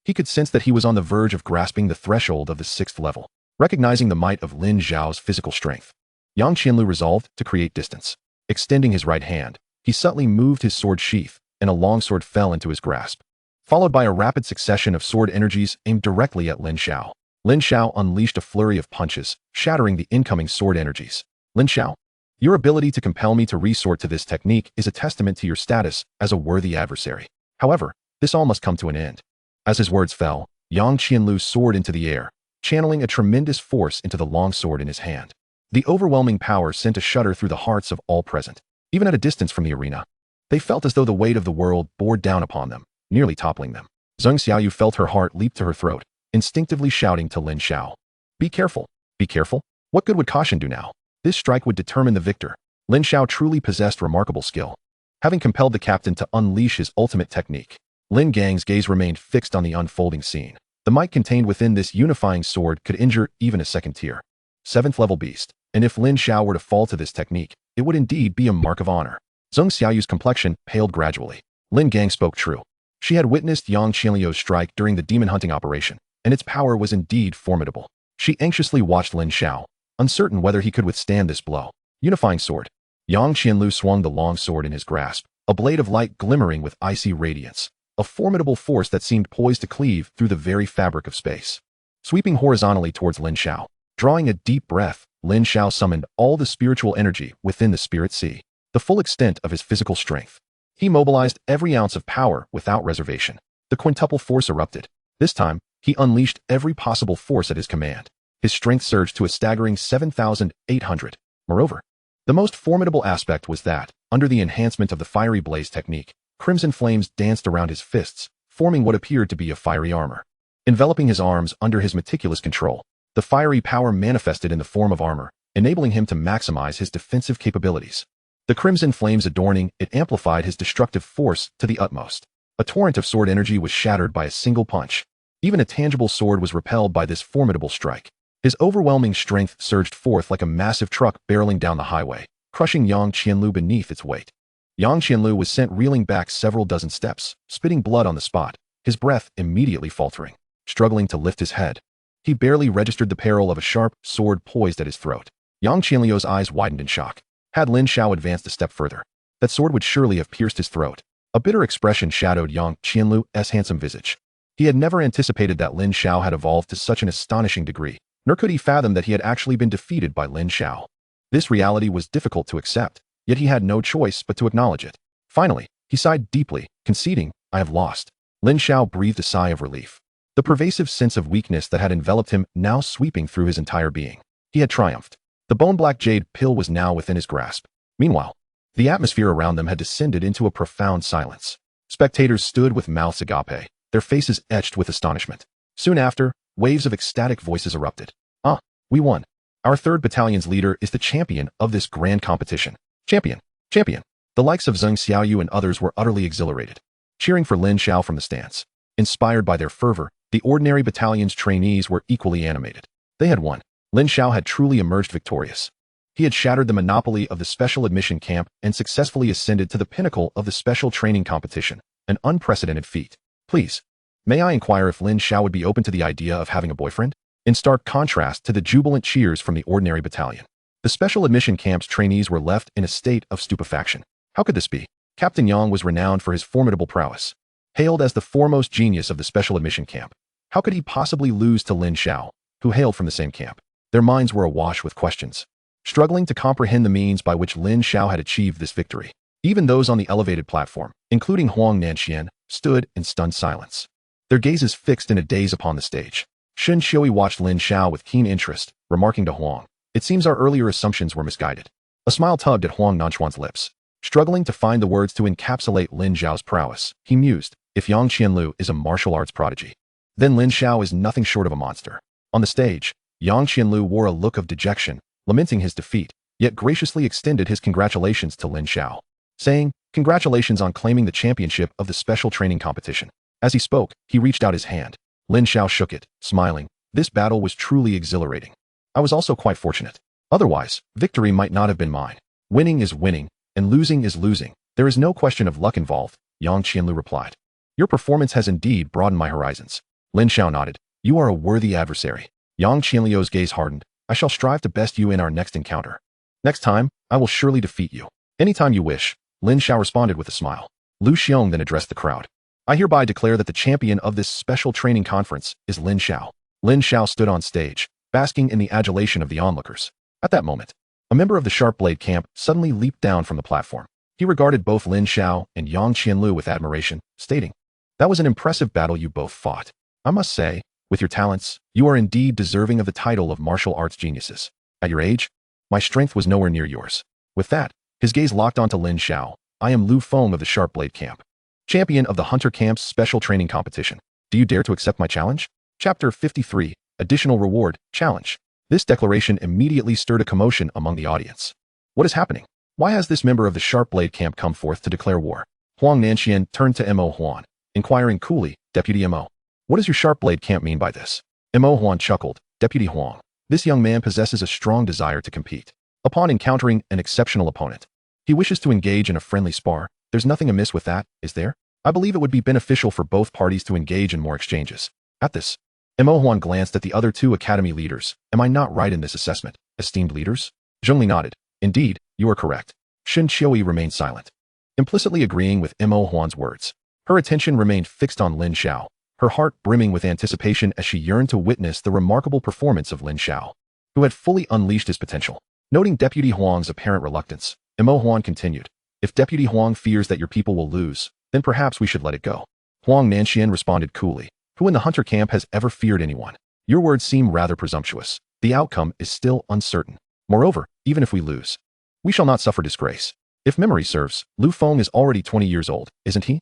He could sense that he was on the verge of grasping the threshold of the 6th level. Recognizing the might of Lin Xiao's physical strength, Yang Qianlu resolved to create distance. Extending his right hand, he subtly moved his sword sheath, and a longsword fell into his grasp, followed by a rapid succession of sword energies aimed directly at Lin Xiao. Lin Xiao unleashed a flurry of punches, shattering the incoming sword energies. Lin Xiao, your ability to compel me to resort to this technique is a testament to your status as a worthy adversary. However, this all must come to an end. As his words fell, Yang Qianlu soared into the air, channeling a tremendous force into the longsword in his hand. The overwhelming power sent a shudder through the hearts of all present. Even at a distance from the arena, they felt as though the weight of the world bore down upon them, nearly toppling them. Zheng Xiaoyu felt her heart leap to her throat, instinctively shouting to Lin Xiao. Be careful, be careful. What good would caution do now? This strike would determine the victor. Lin Xiao truly possessed remarkable skill. Having compelled the captain to unleash his ultimate technique, Lin Gang's gaze remained fixed on the unfolding scene. The might contained within this unifying sword could injure even a 2nd-tier, 7th-level beast, and if Lin Xiao were to fall to this technique, it would indeed be a mark of honor. Zheng Xiaoyu's complexion paled gradually. Lin Gang spoke true. She had witnessed Yang Qianlu's strike during the demon hunting operation, and its power was indeed formidable. She anxiously watched Lin Xiao, uncertain whether he could withstand this blow. Unifying sword. Yang Qianlu swung the long sword in his grasp, a blade of light glimmering with icy radiance, a formidable force that seemed poised to cleave through the very fabric of space. Sweeping horizontally towards Lin Xiao, drawing a deep breath, Lin Xiao summoned all the spiritual energy within the Spirit Sea, the full extent of his physical strength. He mobilized every ounce of power without reservation. The quintuple force erupted. This time, he unleashed every possible force at his command. His strength surged to a staggering 7,800. Moreover, the most formidable aspect was that, under the enhancement of the fiery blaze technique, crimson flames danced around his fists, forming what appeared to be a fiery armor. Enveloping his arms under his meticulous control, the fiery power manifested in the form of armor, enabling him to maximize his defensive capabilities. The crimson flames adorning it amplified his destructive force to the utmost. A torrent of sword energy was shattered by a single punch. Even a tangible sword was repelled by this formidable strike. His overwhelming strength surged forth like a massive truck barreling down the highway, crushing Yang Qianlu beneath its weight. Yang Qianlu was sent reeling back several dozen steps, spitting blood on the spot, his breath immediately faltering. Struggling to lift his head, he barely registered the peril of a sharp sword poised at his throat. Yang Qianliu's eyes widened in shock. Had Lin Xiao advanced a step further, that sword would surely have pierced his throat. A bitter expression shadowed Yang Qianlu's handsome visage. He had never anticipated that Lin Xiao had evolved to such an astonishing degree, nor could he fathom that he had actually been defeated by Lin Xiao. This reality was difficult to accept, yet he had no choice but to acknowledge it. Finally, he sighed deeply, conceding, "I have lost." Lin Xiao breathed a sigh of relief. The pervasive sense of weakness that had enveloped him now sweeping through his entire being. He had triumphed. The bone-black jade pill was now within his grasp. Meanwhile, the atmosphere around them had descended into a profound silence. Spectators stood with mouths agape, their faces etched with astonishment. Soon after, waves of ecstatic voices erupted. "Ah, we won. Our 3rd Battalion's leader is the champion of this grand competition. Champion! Champion!" The likes of Lin Xiao and others were utterly exhilarated, cheering for Lin Xiao from the stands. Inspired by their fervor, the ordinary battalion's trainees were equally animated. They had won. Lin Xiao had truly emerged victorious. He had shattered the monopoly of the special admission camp and successfully ascended to the pinnacle of the special training competition, an unprecedented feat. "Please, may I inquire if Lin Xiao would be open to the idea of having a boyfriend?" In stark contrast to the jubilant cheers from the ordinary battalion, the special admission camp's trainees were left in a state of stupefaction. How could this be? Captain Yang was renowned for his formidable prowess. Hailed as the foremost genius of the special admission camp, how could he possibly lose to Lin Xiao, who hailed from the same camp? Their minds were awash with questions, struggling to comprehend the means by which Lin Xiao had achieved this victory. Even those on the elevated platform, including Huang Nanxian, stood in stunned silence, their gazes fixed in a daze upon the stage. Shun Xiui watched Lin Xiao with keen interest, remarking to Huang, "It seems our earlier assumptions were misguided." A smile tugged at Huang Nanchuan's lips. Struggling to find the words to encapsulate Lin Xiao's prowess, he mused, "If Yang Qianlu is a martial arts prodigy, then Lin Xiao is nothing short of a monster." On the stage, Yang Qianlu wore a look of dejection, lamenting his defeat, yet graciously extended his congratulations to Lin Xiao, saying, "Congratulations on claiming the championship of the special training competition." As he spoke, he reached out his hand. Lin Xiao shook it, smiling. "This battle was truly exhilarating. I was also quite fortunate. Otherwise, victory might not have been mine. Winning is winning, and losing is losing. There is no question of luck involved," Yang Qianlu replied. "Your performance has indeed broadened my horizons." Lin Xiao nodded. "You are a worthy adversary." Yang Qianliu's gaze hardened. "I shall strive to best you in our next encounter. Next time, I will surely defeat you." "Anytime you wish," Lin Xiao responded with a smile. Lu Xiong then addressed the crowd. "I hereby declare that the champion of this special training conference is Lin Xiao." Lin Xiao stood on stage, basking in the adulation of the onlookers. At that moment, a member of the Sharp Blade camp suddenly leaped down from the platform. He regarded both Lin Xiao and Yang Qianlu with admiration, stating, "That was an impressive battle you both fought. I must say, with your talents, you are indeed deserving of the title of martial arts geniuses. At your age, my strength was nowhere near yours." With that, his gaze locked onto Lin Xiao. "I am Lu Feng of the Sharp Blade camp, champion of the Hunter camp's special training competition. Do you dare to accept my challenge?" Chapter 53, Additional Reward, Challenge. This declaration immediately stirred a commotion among the audience. What is happening? Why has this member of the Sharp Blade camp come forth to declare war? Huang Nanxian turned to Mo Huan, inquiring coolly, "Deputy Mo, what does your Sharp Blade camp mean by this?" Mo Huan chuckled, "Deputy Huang, this young man possesses a strong desire to compete. Upon encountering an exceptional opponent, he wishes to engage in a friendly spar. There's nothing amiss with that, is there? I believe it would be beneficial for both parties to engage in more exchanges." At this, Mo Huan glanced at the other 2 academy leaders. "Am I not right in this assessment, esteemed leaders?" Zhongli nodded. "Indeed, you are correct." Shun Qiui remained silent, implicitly agreeing with Mo Huan's words. Her attention remained fixed on Lin Xiao, her heart brimming with anticipation as she yearned to witness the remarkable performance of Lin Xiao, who had fully unleashed his potential. Noting Deputy Huang's apparent reluctance, Mo Huan continued, "If Deputy Huang fears that your people will lose, then perhaps we should let it go." Huang Nanxian responded coolly, "Who in the Hunter camp has ever feared anyone? Your words seem rather presumptuous. The outcome is still uncertain. Moreover, even if we lose, we shall not suffer disgrace. If memory serves, Lu Feng is already 20 years old, isn't he?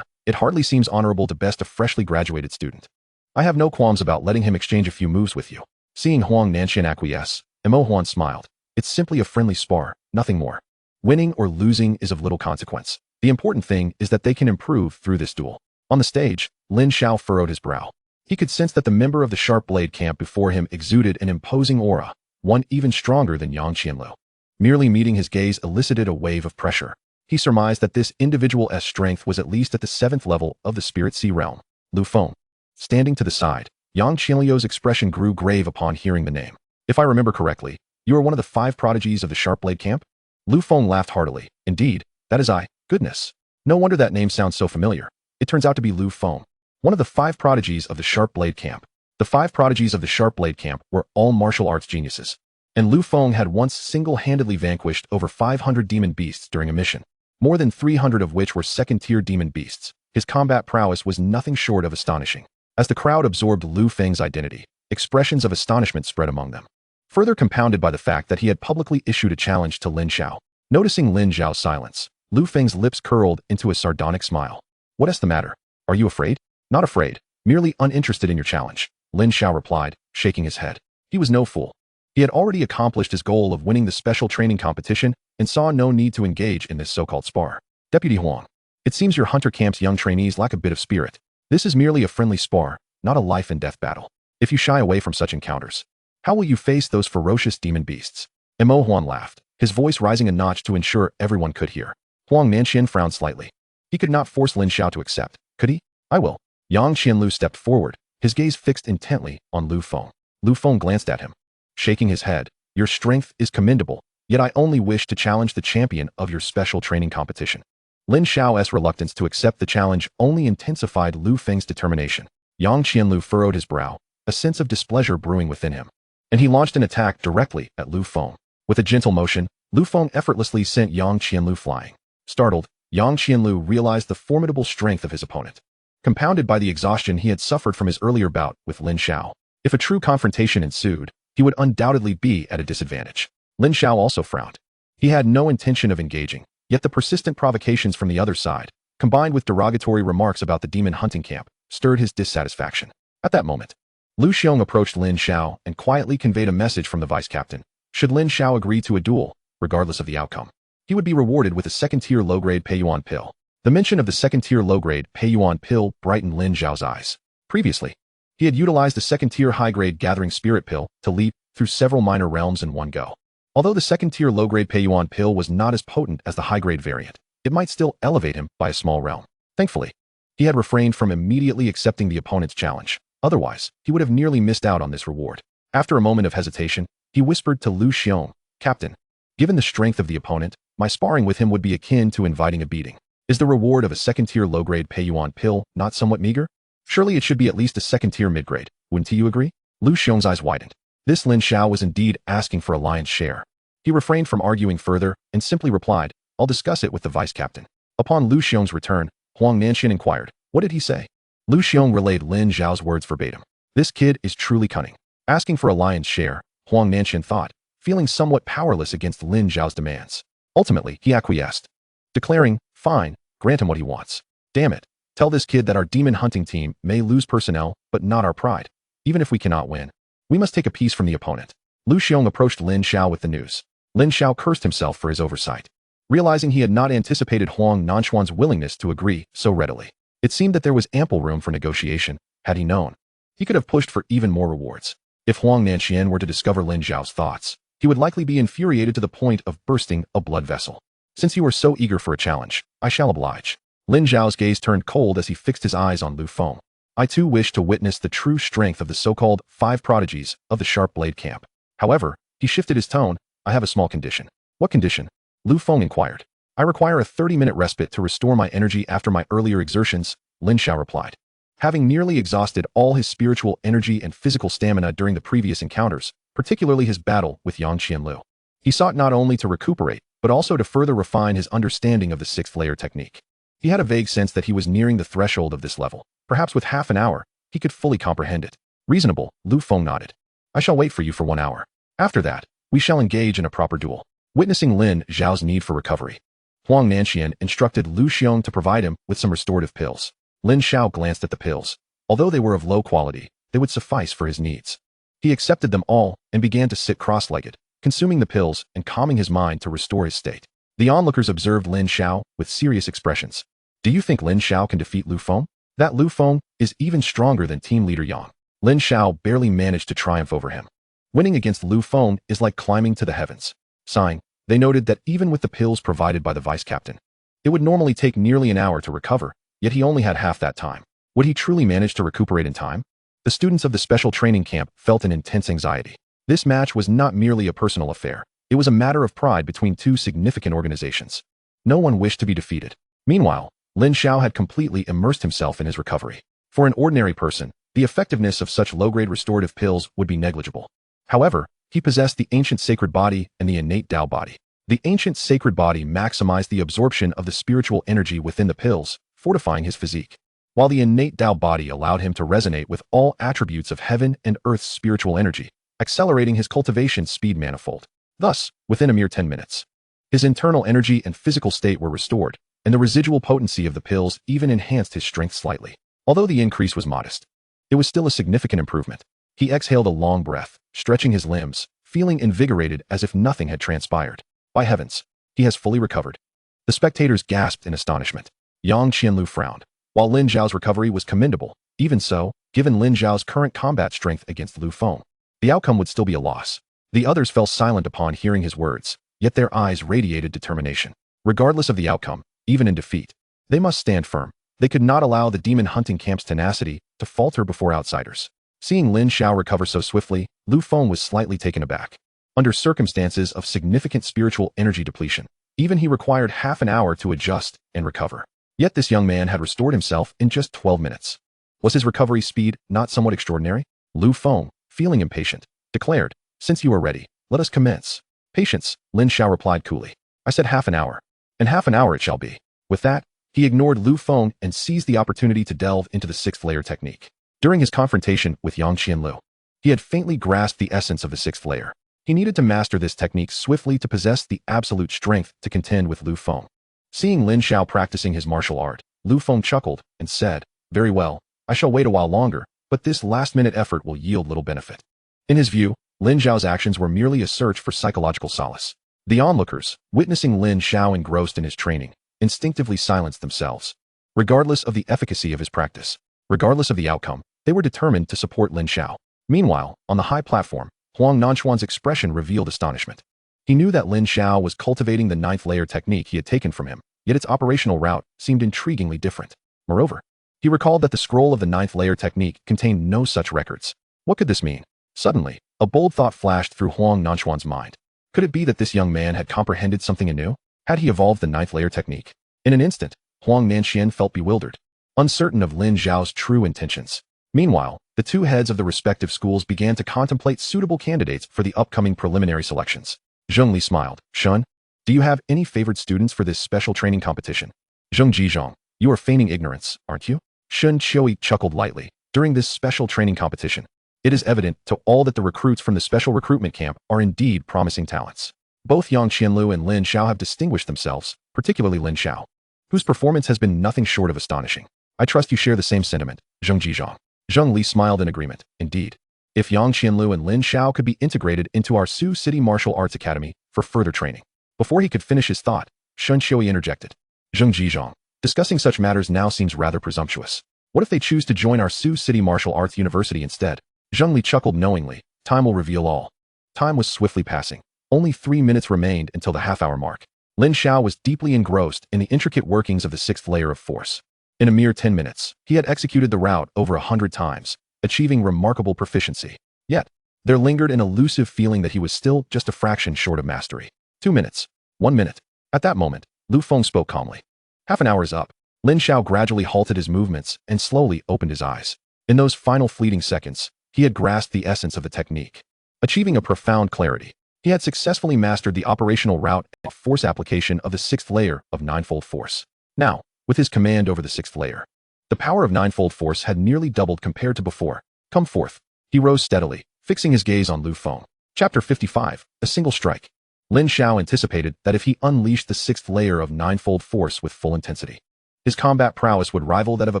It hardly seems honorable to best a freshly graduated student." I have no qualms about letting him exchange a few moves with you. Seeing Huang Nanxian acquiesce, Imo Huan smiled. It's simply a friendly spar, nothing more. Winning or losing is of little consequence. The important thing is that they can improve through this duel. On the stage, Lin Xiao furrowed his brow. He could sense that the member of the Sharp Blade camp before him exuded an imposing aura, one even stronger than Yang Qianlu. Merely meeting his gaze elicited a wave of pressure. He surmised that this individual's strength was at least at the 7th level of the Spirit Sea realm. Lu Feng. Standing to the side, Yang Qianlu's expression grew grave upon hearing the name. If I remember correctly, you are one of the 5 prodigies of the Sharp Blade camp? Lu Feng laughed heartily. Indeed, that is I. Goodness. No wonder that name sounds so familiar. It turns out to be Lu Feng, one of the 5 prodigies of the Sharp Blade camp. The 5 prodigies of the Sharp Blade camp were all martial arts geniuses, and Lu Feng had once single-handedly vanquished over 500 demon beasts during a mission, more than 300 of which were second-tier demon beasts. His combat prowess was nothing short of astonishing. As the crowd absorbed Lu Feng's identity, expressions of astonishment spread among them, further compounded by the fact that he had publicly issued a challenge to Lin Xiao. Noticing Lin Xiao's silence, Lu Feng's lips curled into a sardonic smile. What is the matter? Are you afraid? Not afraid, merely uninterested in your challenge, Lin Xiao replied, shaking his head. He was no fool. He had already accomplished his goal of winning the special training competition and saw no need to engage in this so-called spar. Deputy Huang, it seems your hunter camp's young trainees lack a bit of spirit. This is merely a friendly spar, not a life-and-death battle. If you shy away from such encounters, how will you face those ferocious demon beasts? Imo Huan laughed, his voice rising a notch to ensure everyone could hear. Huang Nanxian frowned slightly. He could not force Lin Xiao to accept, could he? I will. Yang Qianlu stepped forward, his gaze fixed intently on Lu Feng. Lu Feng glanced at him, shaking his head. Your strength is commendable, yet I only wish to challenge the champion of your special training competition. Lin Xiao's reluctance to accept the challenge only intensified Lu Feng's determination. Yang Qianlu furrowed his brow, a sense of displeasure brewing within him, and he launched an attack directly at Lu Feng. With a gentle motion, Lu Feng effortlessly sent Yang Qianlu flying. Startled, Yang Qianlu realized the formidable strength of his opponent, compounded by the exhaustion he had suffered from his earlier bout with Lin Xiao. If a true confrontation ensued, he would undoubtedly be at a disadvantage. Lin Xiao also frowned. He had no intention of engaging, yet the persistent provocations from the other side, combined with derogatory remarks about the demon hunting camp, stirred his dissatisfaction. At that moment, Lu Xiong approached Lin Xiao and quietly conveyed a message from the vice captain. Should Lin Xiao agree to a duel, regardless of the outcome, he would be rewarded with a second-tier low-grade Peiyuan pill. The mention of the second-tier low-grade Peiyuan pill brightened Lin Xiao's eyes. Previously, he had utilized the second-tier high-grade Gathering Spirit pill to leap through several minor realms in one go. Although the second-tier low-grade Peiyuan pill was not as potent as the high-grade variant, it might still elevate him by a small realm. Thankfully, he had refrained from immediately accepting the opponent's challenge. Otherwise, he would have nearly missed out on this reward. After a moment of hesitation, he whispered to Lu Xiong, Captain, given the strength of the opponent, my sparring with him would be akin to inviting a beating. Is the reward of a second-tier low-grade Peiyuan pill not somewhat meager? Surely it should be at least a second-tier mid-grade, wouldn't you agree? Lu Xiong's eyes widened. This Lin Xiao was indeed asking for a lion's share. He refrained from arguing further and simply replied, I'll discuss it with the vice captain. Upon Lu Xiong's return, Huang Nanxian inquired, what did he say? Lu Xiong relayed Lin Xiao's words verbatim. This kid is truly cunning. Asking for a lion's share, Huang Nanxian thought, feeling somewhat powerless against Lin Xiao's demands. Ultimately, he acquiesced, declaring, fine, grant him what he wants. Damn it, tell this kid that our demon hunting team may lose personnel, but not our pride. Even if we cannot win, we must take a piece from the opponent. Lu Xiong approached Lin Xiao with the news. Lin Xiao cursed himself for his oversight, realizing he had not anticipated Huang Nanchuan's willingness to agree so readily. It seemed that there was ample room for negotiation. Had he known, he could have pushed for even more rewards. If Huang Nanxian were to discover Lin Xiao's thoughts, he would likely be infuriated to the point of bursting a blood vessel. Since you are so eager for a challenge, I shall oblige. Lin Xiao's gaze turned cold as he fixed his eyes on Lu Feng. I too wish to witness the true strength of the so-called 5 prodigies of the Sharp Blade camp. However, he shifted his tone. I have a small condition. What condition? Lu Feng inquired. I require a 30-minute respite to restore my energy after my earlier exertions, Lin Xiao replied. Having nearly exhausted all his spiritual energy and physical stamina during the previous encounters, particularly his battle with Yang Qianlu, he sought not only to recuperate, but also to further refine his understanding of the 6th layer technique. He had a vague sense that he was nearing the threshold of this level. Perhaps with half an hour, he could fully comprehend it. Reasonable, Lu Feng nodded. I shall wait for you for 1 hour. After that, we shall engage in a proper duel. Witnessing Lin Xiao's need for recovery, Huang Nanxian instructed Lu Xiong to provide him with some restorative pills. Lin Xiao glanced at the pills, Although they were of low quality, they would suffice for his needs. He accepted them all and began to sit cross-legged, consuming the pills and calming his mind to restore his state. The onlookers observed Lin Xiao with serious expressions. Do you think Lin Xiao can defeat Lu Feng? That Lu Feng is even stronger than team leader Yang. Lin Xiao barely managed to triumph over him. Winning against Lu Feng is like climbing to the heavens. Sighing, they noted that even with the pills provided by the vice captain, it would normally take nearly an hour to recover, yet he only had half that time. Would he truly manage to recuperate in time? The students of the special training camp felt an intense anxiety. This match was not merely a personal affair. It was a matter of pride between two significant organizations. No one wished to be defeated. Meanwhile, Lin Xiao had completely immersed himself in his recovery. For an ordinary person, the effectiveness of such low-grade restorative pills would be negligible. However, he possessed the ancient sacred body and the innate Dao body. The ancient sacred body maximized the absorption of the spiritual energy within the pills, fortifying his physique, while the innate Dao body allowed him to resonate with all attributes of heaven and earth's spiritual energy, accelerating his cultivation speed manifold. Thus, within a mere 10 minutes, his internal energy and physical state were restored, and the residual potency of the pills even enhanced his strength slightly. Although the increase was modest, it was still a significant improvement. He exhaled a long breath, stretching his limbs, feeling invigorated as if nothing had transpired. By heavens, he has fully recovered. The spectators gasped in astonishment. Yang Qianlu frowned. While Lin Xiao's recovery was commendable, even so, given Lin Xiao's current combat strength against Lu Feng, the outcome would still be a loss. The others fell silent upon hearing his words, yet their eyes radiated determination. Regardless of the outcome, even in defeat, they must stand firm. They could not allow the demon hunting camp's tenacity to falter before outsiders. Seeing Lin Xiao recover so swiftly, Lu Feng was slightly taken aback. Under circumstances of significant spiritual energy depletion, even he required half an hour to adjust and recover. Yet this young man had restored himself in just 12 minutes. Was his recovery speed not somewhat extraordinary? Lu Feng, feeling impatient, declared, "Since you are ready, let us commence." "Patience," Lin Xiao replied coolly. "I said half an hour, and half an hour it shall be." With that, he ignored Lu Feng and seized the opportunity to delve into the sixth layer technique. During his confrontation with Yang Qianlu, he had faintly grasped the essence of the sixth layer. He needed to master this technique swiftly to possess the absolute strength to contend with Lu Feng. Seeing Lin Xiao practicing his martial art, Lu Feng chuckled and said, "Very well, I shall wait a while longer, but this last-minute effort will yield little benefit." In his view, Lin Xiao's actions were merely a search for psychological solace. The onlookers, witnessing Lin Xiao engrossed in his training, instinctively silenced themselves. Regardless of the efficacy of his practice, regardless of the outcome, they were determined to support Lin Xiao. Meanwhile, on the high platform, Huang Nanchuan's expression revealed astonishment. He knew that Lin Xiao was cultivating the ninth layer technique he had taken from him, yet its operational route seemed intriguingly different. Moreover, he recalled that the scroll of the ninth layer technique contained no such records. What could this mean? Suddenly, a bold thought flashed through Huang Nanchuan's mind. Could it be that this young man had comprehended something anew? Had he evolved the ninth layer technique? In an instant, Huang Nanxian felt bewildered, uncertain of Lin Xiao's true intentions. Meanwhile, the two heads of the respective schools began to contemplate suitable candidates for the upcoming preliminary selections. Zheng Li smiled. "Shun, do you have any favored students for this special training competition?" "Zheng Jizhong, you are feigning ignorance, aren't you?" Shun Qiui chuckled lightly. "During this special training competition, it is evident to all that the recruits from the special recruitment camp are indeed promising talents. Both Yang Qianlu and Lin Xiao have distinguished themselves, particularly Lin Xiao, whose performance has been nothing short of astonishing. I trust you share the same sentiment, Zheng Jizhong." Zheng Li smiled in agreement. "Indeed. If Yang Qianlu and Lin Xiao could be integrated into our Sioux City Martial Arts Academy for further training." Before he could finish his thought, Shun Qiui interjected. "Zheng Jizhong, discussing such matters now seems rather presumptuous. What if they choose to join our Sioux City Martial Arts University instead?" Zheng Li chuckled knowingly. Time will reveal all. Time was swiftly passing. Only 3 minutes remained until the half-hour mark. Lin Xiao was deeply engrossed in the intricate workings of the sixth layer of force. In a mere 10 minutes, he had executed the route over 100 times, achieving remarkable proficiency. Yet, there lingered an elusive feeling that he was still just a fraction short of mastery. 2 minutes. 1 minute. At that moment, Lu Feng spoke calmly. "Half an hour is up." Lin Xiao gradually halted his movements and slowly opened his eyes. In those final fleeting seconds, he had grasped the essence of the technique. Achieving a profound clarity, he had successfully mastered the operational route and force application of the sixth layer of ninefold force. Now, with his command over the sixth layer, the power of ninefold force had nearly doubled compared to before. "Come forth." He rose steadily, fixing his gaze on Lu Feng. Chapter 55, A Single Strike. Lin Xiao anticipated that if he unleashed the sixth layer of ninefold force with full intensity, His combat prowess would rival that of a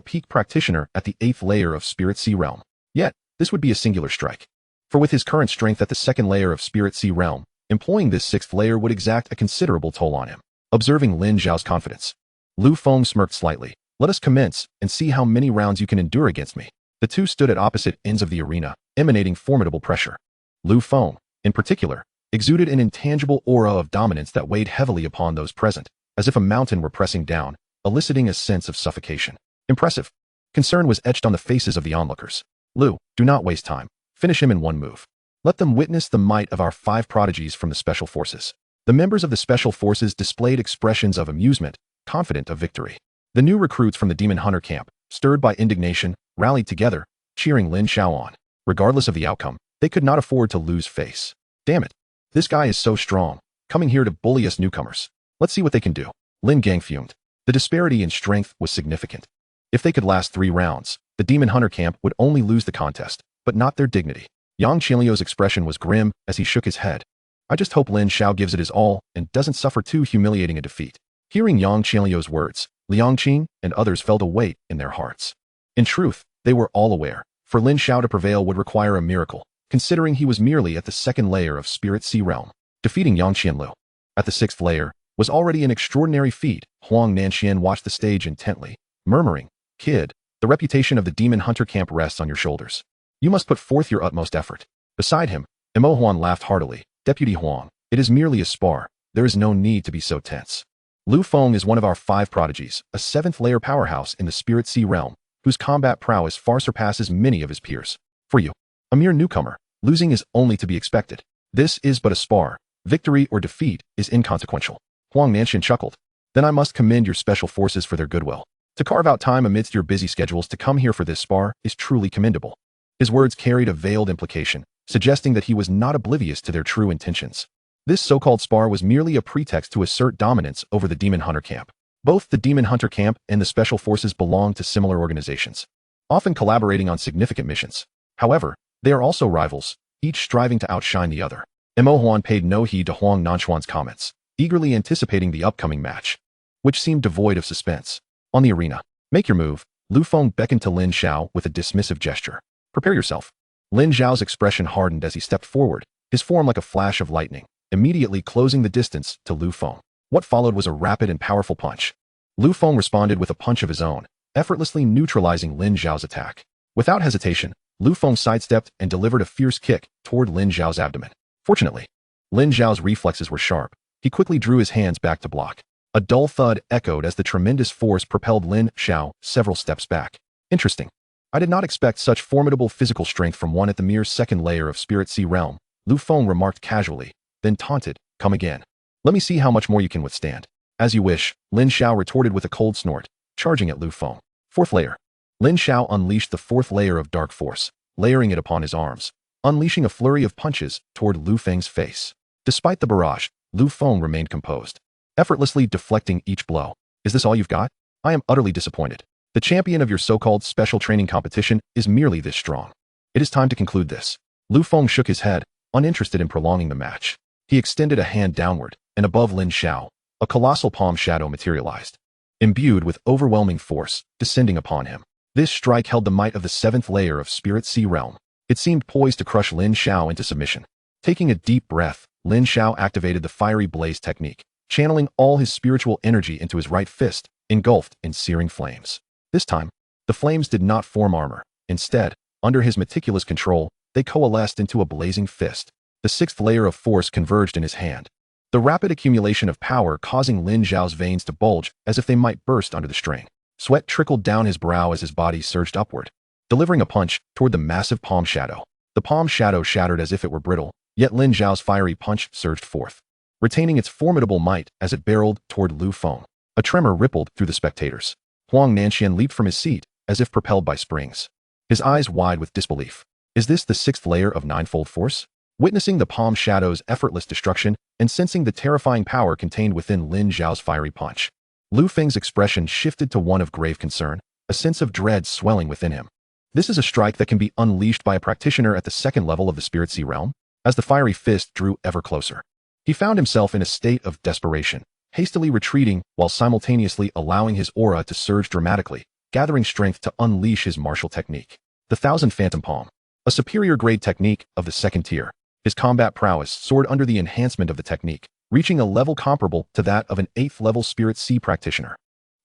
peak practitioner at the 8th layer of Spirit Sea Realm. Yet, this would be a singular strike. For with his current strength at the 2nd layer of Spirit Sea Realm, employing this 6th layer would exact a considerable toll on him. Observing Lin Xiao's confidence, Lu Feng smirked slightly. Let us commence and see how many rounds you can endure against me. The two stood at opposite ends of the arena, emanating formidable pressure. Lu Feng, in particular, exuded an intangible aura of dominance that weighed heavily upon those present, as if a mountain were pressing down, eliciting a sense of suffocation. Impressive. Concern was etched on the faces of the onlookers. Lu, do not waste time. Finish him in one move. Let them witness the might of our 5 prodigies from the Special Forces. The members of the Special Forces displayed expressions of amusement, confident of victory. The new recruits from the Demon Hunter camp, stirred by indignation, rallied together, cheering Lin Xiao on. Regardless of the outcome, they could not afford to lose face. Damn it. This guy is so strong, coming here to bully us newcomers. Let's see what they can do. Lin Gang fumed. The disparity in strength was significant. If they could last 3 rounds, the Demon Hunter camp would only lose the contest, but not their dignity. Yang Qinliu's expression was grim as he shook his head. I just hope Lin Xiao gives it his all and doesn't suffer too humiliating a defeat. Hearing Yang Qinliu's words, Liang Qing and others felt a weight in their hearts. In truth, they were all aware, for Lin Xiao to prevail would require a miracle, considering he was merely at the 2nd layer of Spirit Sea Realm. Defeating Yang Qianlu at the 6th layer was already an extraordinary feat. Huang Nanxian watched the stage intently, murmuring, Kid, the reputation of the Demon Hunter camp rests on your shoulders. You must put forth your utmost effort. Beside him, Imo Huan laughed heartily. Deputy Huang, it is merely a spar. There is no need to be so tense. Lu Feng is one of our 5 prodigies, a 7th layer powerhouse in the Spirit Sea Realm, whose combat prowess far surpasses many of his peers. For you, a mere newcomer, losing is only to be expected. This is but a spar. Victory or defeat is inconsequential. Huang Nanxian chuckled. Then I must commend your special forces for their goodwill. To carve out time amidst your busy schedules to come here for this spar is truly commendable. His words carried a veiled implication, suggesting that he was not oblivious to their true intentions. This so-called spar was merely a pretext to assert dominance over the Demon Hunter camp. Both the Demon Hunter camp and the Special Forces belong to similar organizations, often collaborating on significant missions. However, they are also rivals, each striving to outshine the other. Imo Huan paid no heed to Huang Nanxuan's comments, eagerly anticipating the upcoming match, which seemed devoid of suspense. On the arena, make your move. Lu Feng beckoned to Lin Xiao with a dismissive gesture. Prepare yourself. Lin Xiao's expression hardened as he stepped forward, his form like a flash of lightning, immediately closing the distance to Lu Feng. What followed was a rapid and powerful punch. Lu Feng responded with a punch of his own, effortlessly neutralizing Lin Xiao's attack. Without hesitation, Lu Feng sidestepped and delivered a fierce kick toward Lin Xiao's abdomen. Fortunately, Lin Xiao's reflexes were sharp. He quickly drew his hands back to block. A dull thud echoed as the tremendous force propelled Lin Xiao several steps back. Interesting. I did not expect such formidable physical strength from one at the mere 2nd layer of Spirit Sea Realm, Lu Feng remarked casually, then taunted, come again. Let me see how much more you can withstand. As you wish, Lin Xiao retorted with a cold snort, charging at Lu Feng. 4th layer. Lin Xiao unleashed the 4th layer of dark force, layering it upon his arms, unleashing a flurry of punches toward Lu Feng's face. Despite the barrage, Lu Feng remained composed, effortlessly deflecting each blow. Is this all you've got? I am utterly disappointed. The champion of your so-called special training competition is merely this strong. It is time to conclude this. Lu Feng shook his head, uninterested in prolonging the match. He extended a hand downward, and above Lin Xiao, a colossal palm shadow materialized, imbued with overwhelming force, descending upon him. This strike held the might of the 7th layer of Spirit Sea Realm. It seemed poised to crush Lin Xiao into submission. Taking a deep breath, Lin Xiao activated the fiery blaze technique, channeling all his spiritual energy into his right fist, engulfed in searing flames. This time, the flames did not form armor. Instead, under his meticulous control, they coalesced into a blazing fist. The 6th layer of force converged in his hand, the rapid accumulation of power causing Lin Xiao's veins to bulge as if they might burst under the strain. Sweat trickled down his brow as his body surged upward, delivering a punch toward the massive palm shadow. The palm shadow shattered as if it were brittle, yet Lin Xiao's fiery punch surged forth, retaining its formidable might as it barreled toward Lu Feng. A tremor rippled through the spectators. Huang Nanxian leaped from his seat, as if propelled by springs, his eyes wide with disbelief. Is this the 6th layer of ninefold force? Witnessing the palm shadow's effortless destruction and sensing the terrifying power contained within Lin Xiao's fiery punch, Lu Feng's expression shifted to one of grave concern, a sense of dread swelling within him. This is a strike that can be unleashed by a practitioner at the 2nd level of the Spirit Sea Realm. As the fiery fist drew ever closer, he found himself in a state of desperation, hastily retreating while simultaneously allowing his aura to surge dramatically, gathering strength to unleash his martial technique. The Thousand Phantom Palm, a superior grade technique of the second tier. His combat prowess soared under the enhancement of the technique, reaching a level comparable to that of an 8th level Spirit Sea practitioner.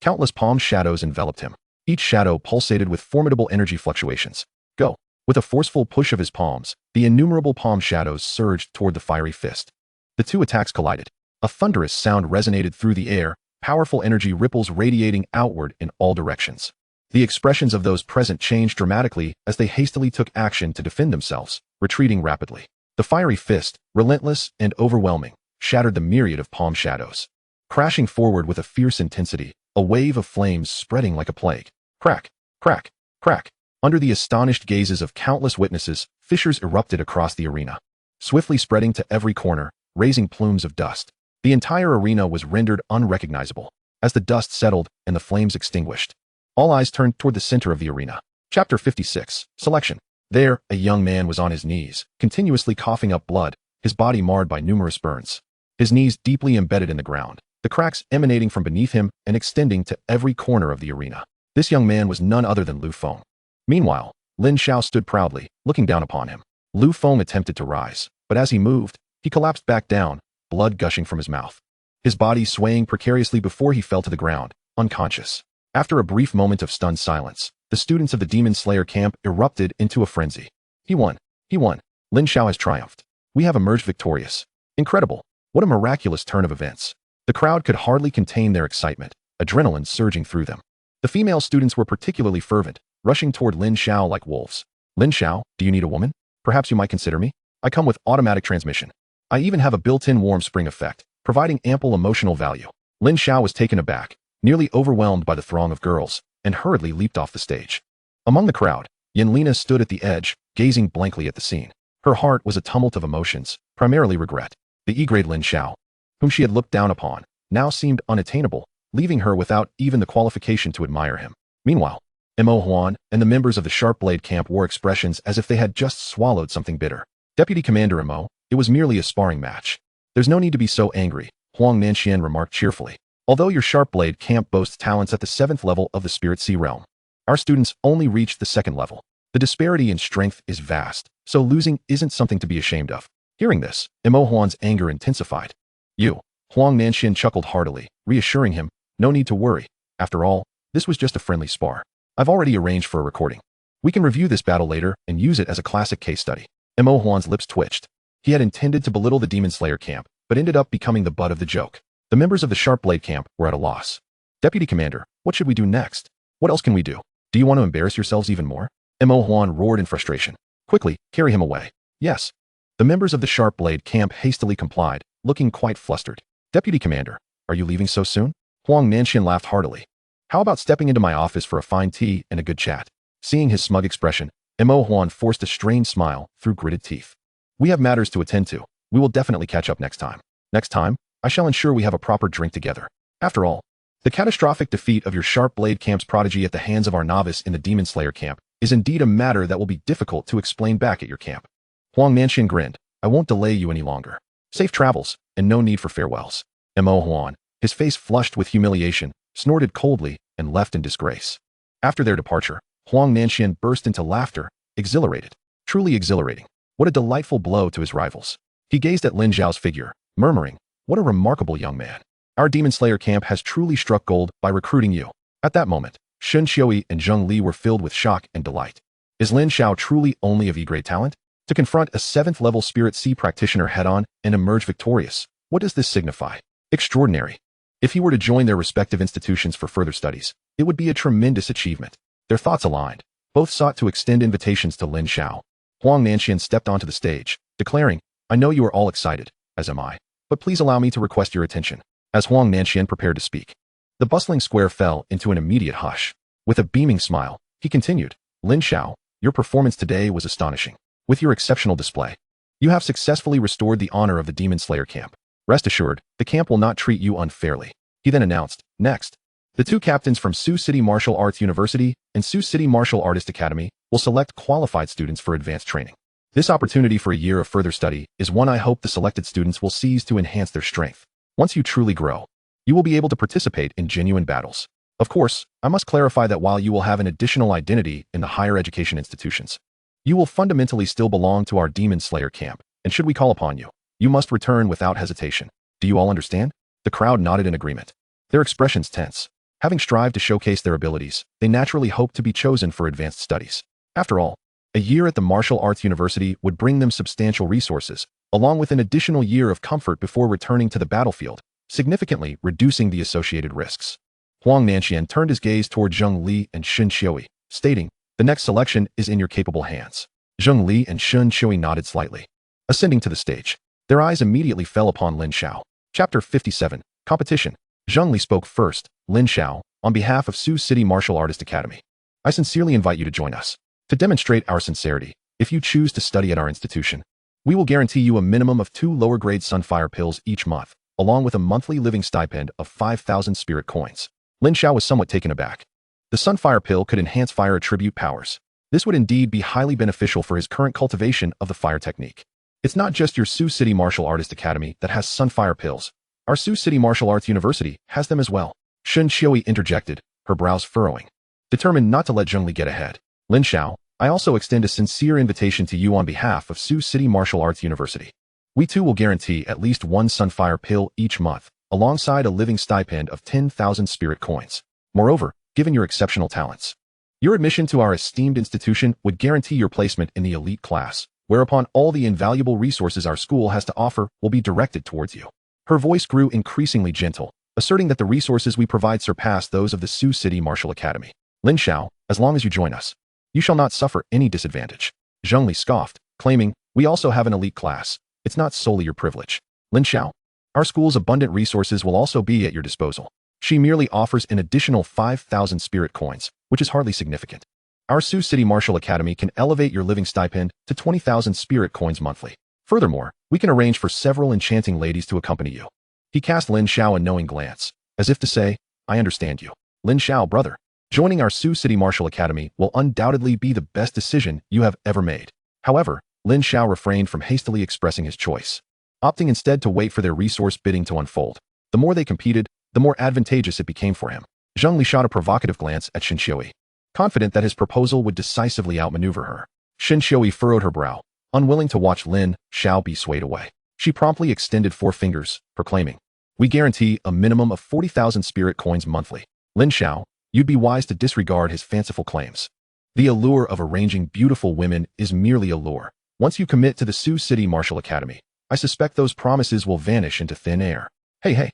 Countless palm shadows enveloped him. Each shadow pulsated with formidable energy fluctuations. Go! With a forceful push of his palms, the innumerable palm shadows surged toward the fiery fist. The two attacks collided. A thunderous sound resonated through the air, powerful energy ripples radiating outward in all directions. The expressions of those present changed dramatically as they hastily took action to defend themselves, retreating rapidly. The fiery fist, relentless and overwhelming, shattered the myriad of palm shadows. Crashing forward with a fierce intensity, a wave of flames spreading like a plague. Crack, crack, crack. Under the astonished gazes of countless witnesses, fissures erupted across the arena, swiftly spreading to every corner, raising plumes of dust. The entire arena was rendered unrecognizable. As the dust settled and the flames extinguished, all eyes turned toward the center of the arena. Chapter 56, Selection. There, a young man was on his knees, continuously coughing up blood, his body marred by numerous burns. His knees deeply embedded in the ground, the cracks emanating from beneath him and extending to every corner of the arena. This young man was none other than Lu Feng. Meanwhile, Lin Xiao stood proudly, looking down upon him. Lu Feng attempted to rise, but as he moved, he collapsed back down, blood gushing from his mouth. His body swaying precariously before he fell to the ground, unconscious. After a brief moment of stunned silence, the students of the Demon Slayer camp erupted into a frenzy. He won. He won. Lin Xiao has triumphed. We have emerged victorious. Incredible. What a miraculous turn of events. The crowd could hardly contain their excitement, adrenaline surging through them. The female students were particularly fervent, rushing toward Lin Xiao like wolves. Lin Xiao, do you need a woman? Perhaps you might consider me? I come with automatic transmission. I even have a built-in warm spring effect, providing ample emotional value. Lin Xiao was taken aback, nearly overwhelmed by the throng of girls, and hurriedly leaped off the stage. Among the crowd, Yanlina stood at the edge, gazing blankly at the scene. Her heart was a tumult of emotions, primarily regret. The E-grade Lin Xiao, whom she had looked down upon, now seemed unattainable, leaving her without even the qualification to admire him. Meanwhile, Mo Huan and the members of the Sharp Blade camp wore expressions as if they had just swallowed something bitter. Deputy Commander Mo, it was merely a sparring match. There's no need to be so angry, Huang Nanxian remarked cheerfully. Although your Sharp Blade camp boasts talents at the 7th level of the Spirit Sea realm, our students only reached the 2nd level. The disparity in strength is vast, so losing isn't something to be ashamed of. Hearing this, Mo Huan's anger intensified. You, Huang Nanxian chuckled heartily, reassuring him, no need to worry. After all, this was just a friendly spar. I've already arranged for a recording. We can review this battle later and use it as a classic case study. Mo Huan's lips twitched. He had intended to belittle the Demon Slayer camp, but ended up becoming the butt of the joke. The members of the Sharp Blade camp were at a loss. Deputy Commander, what should we do next? What else can we do? Do you want to embarrass yourselves even more? Mo Huan roared in frustration. Quickly, carry him away. Yes. The members of the Sharp Blade camp hastily complied, looking quite flustered. Deputy Commander, are you leaving so soon? Huang Nanxian laughed heartily. How about stepping into my office for a fine tea and a good chat? Seeing his smug expression, Mo Huan forced a strained smile through gritted teeth. We have matters to attend to. We will definitely catch up next time. Next time, I shall ensure we have a proper drink together. After all, the catastrophic defeat of your Sharp Blade camp's prodigy at the hands of our novice in the Demon Slayer camp is indeed a matter that will be difficult to explain back at your camp. Huang Nanxian grinned. I won't delay you any longer. Safe travels, and no need for farewells. Mo Huan, his face flushed with humiliation, snorted coldly, and left in disgrace. After their departure, Huang Nanxian burst into laughter, exhilarated. Truly exhilarating. What a delightful blow to his rivals. He gazed at Lin Xiao's figure, murmuring, what a remarkable young man. Our Demon Slayer camp has truly struck gold by recruiting you. At that moment, Shun Xiui and Zheng Li were filled with shock and delight. Is Lin Xiao truly only of E-grade talent? To confront a 7th level Spirit Sea practitioner head-on and emerge victorious, what does this signify? Extraordinary. If he were to join their respective institutions for further studies, it would be a tremendous achievement. Their thoughts aligned. Both sought to extend invitations to Lin Xiao. Huang Nanxian stepped onto the stage, declaring, I know you are all excited, as am I, but please allow me to request your attention. As Huang Nanxian prepared to speak, the bustling square fell into an immediate hush. With a beaming smile, he continued, Lin Xiao, your performance today was astonishing. With your exceptional display, you have successfully restored the honor of the Demon Slayer camp. Rest assured, the camp will not treat you unfairly. He then announced, next, the two captains from Sioux City Martial Arts University and Sioux City Martial Artist Academy will select qualified students for advanced training. This opportunity for a year of further study is one I hope the selected students will seize to enhance their strength. Once you truly grow, You will be able to participate in genuine battles. Of course, I must clarify that while you will have an additional identity in the higher education institutions, you will fundamentally still belong to our Demon Slayer camp, and should we call upon you, you must return without hesitation. Do you all understand? The crowd nodded in agreement. Their expressions tense. Having strived to showcase their abilities, they naturally hoped to be chosen for advanced studies. After all, a year at the martial arts university would bring them substantial resources, along with an additional year of comfort before returning to the battlefield, significantly reducing the associated risks. Huang Nanxian turned his gaze toward Zheng Li and Shun Xiui, stating, "The next selection is in your capable hands." Zheng Li and Shun Xiui nodded slightly. Ascending to the stage, their eyes immediately fell upon Lin Xiao. Chapter 57, Competition. Zheng Li spoke first. Lin Xiao, on behalf of Sioux City Martial Artist Academy, I sincerely invite you to join us. To demonstrate our sincerity, if you choose to study at our institution, we will guarantee you a minimum of 2 lower-grade Sunfire pills each month, along with a monthly living stipend of 5,000 spirit coins. Lin Xiao was somewhat taken aback. The Sunfire pill could enhance fire attribute powers. This would indeed be highly beneficial for his current cultivation of the fire technique. It's not just your Sioux City Martial Artist Academy that has Sunfire pills. Our Sioux City Martial Arts University has them as well. Shun Xiui interjected, her brows furrowing. Determined not to let Zheng Li get ahead. Lin Xiao, I also extend a sincere invitation to you on behalf of Sioux City Martial Arts University. We too will guarantee at least 1 Sunfire pill each month, alongside a living stipend of 10,000 spirit coins. Moreover, given your exceptional talents, your admission to our esteemed institution would guarantee your placement in the elite class, whereupon all the invaluable resources our school has to offer will be directed towards you. Her voice grew increasingly gentle, asserting that the resources we provide surpass those of the Sioux City Martial Academy. Lin Xiao, as long as you join us, you shall not suffer any disadvantage. Zheng Li scoffed, claiming, we also have an elite class. It's not solely your privilege. Lin Xiao, our school's abundant resources will also be at your disposal. She merely offers an additional 5,000 spirit coins, which is hardly significant. Our Sioux City Martial Academy can elevate your living stipend to 20,000 spirit coins monthly. Furthermore, we can arrange for several enchanting ladies to accompany you. He cast Lin Xiao a knowing glance, as if to say, I understand you. Lin Xiao, brother, joining our Sioux City Martial Academy will undoubtedly be the best decision you have ever made. However, Lin Xiao refrained from hastily expressing his choice, opting instead to wait for their resource bidding to unfold. The more they competed, the more advantageous it became for him. Zheng Li shot a provocative glance at Shin Xiui, confident that his proposal would decisively outmaneuver her. Shin Xiui furrowed her brow, unwilling to watch Lin Xiao be swayed away. She promptly extended 4 fingers, proclaiming, we guarantee a minimum of 40,000 spirit coins monthly. Lin Xiao, you'd be wise to disregard his fanciful claims. The allure of arranging beautiful women is merely a lure. Once you commit to the Sioux City Martial Academy, I suspect those promises will vanish into thin air. Hey,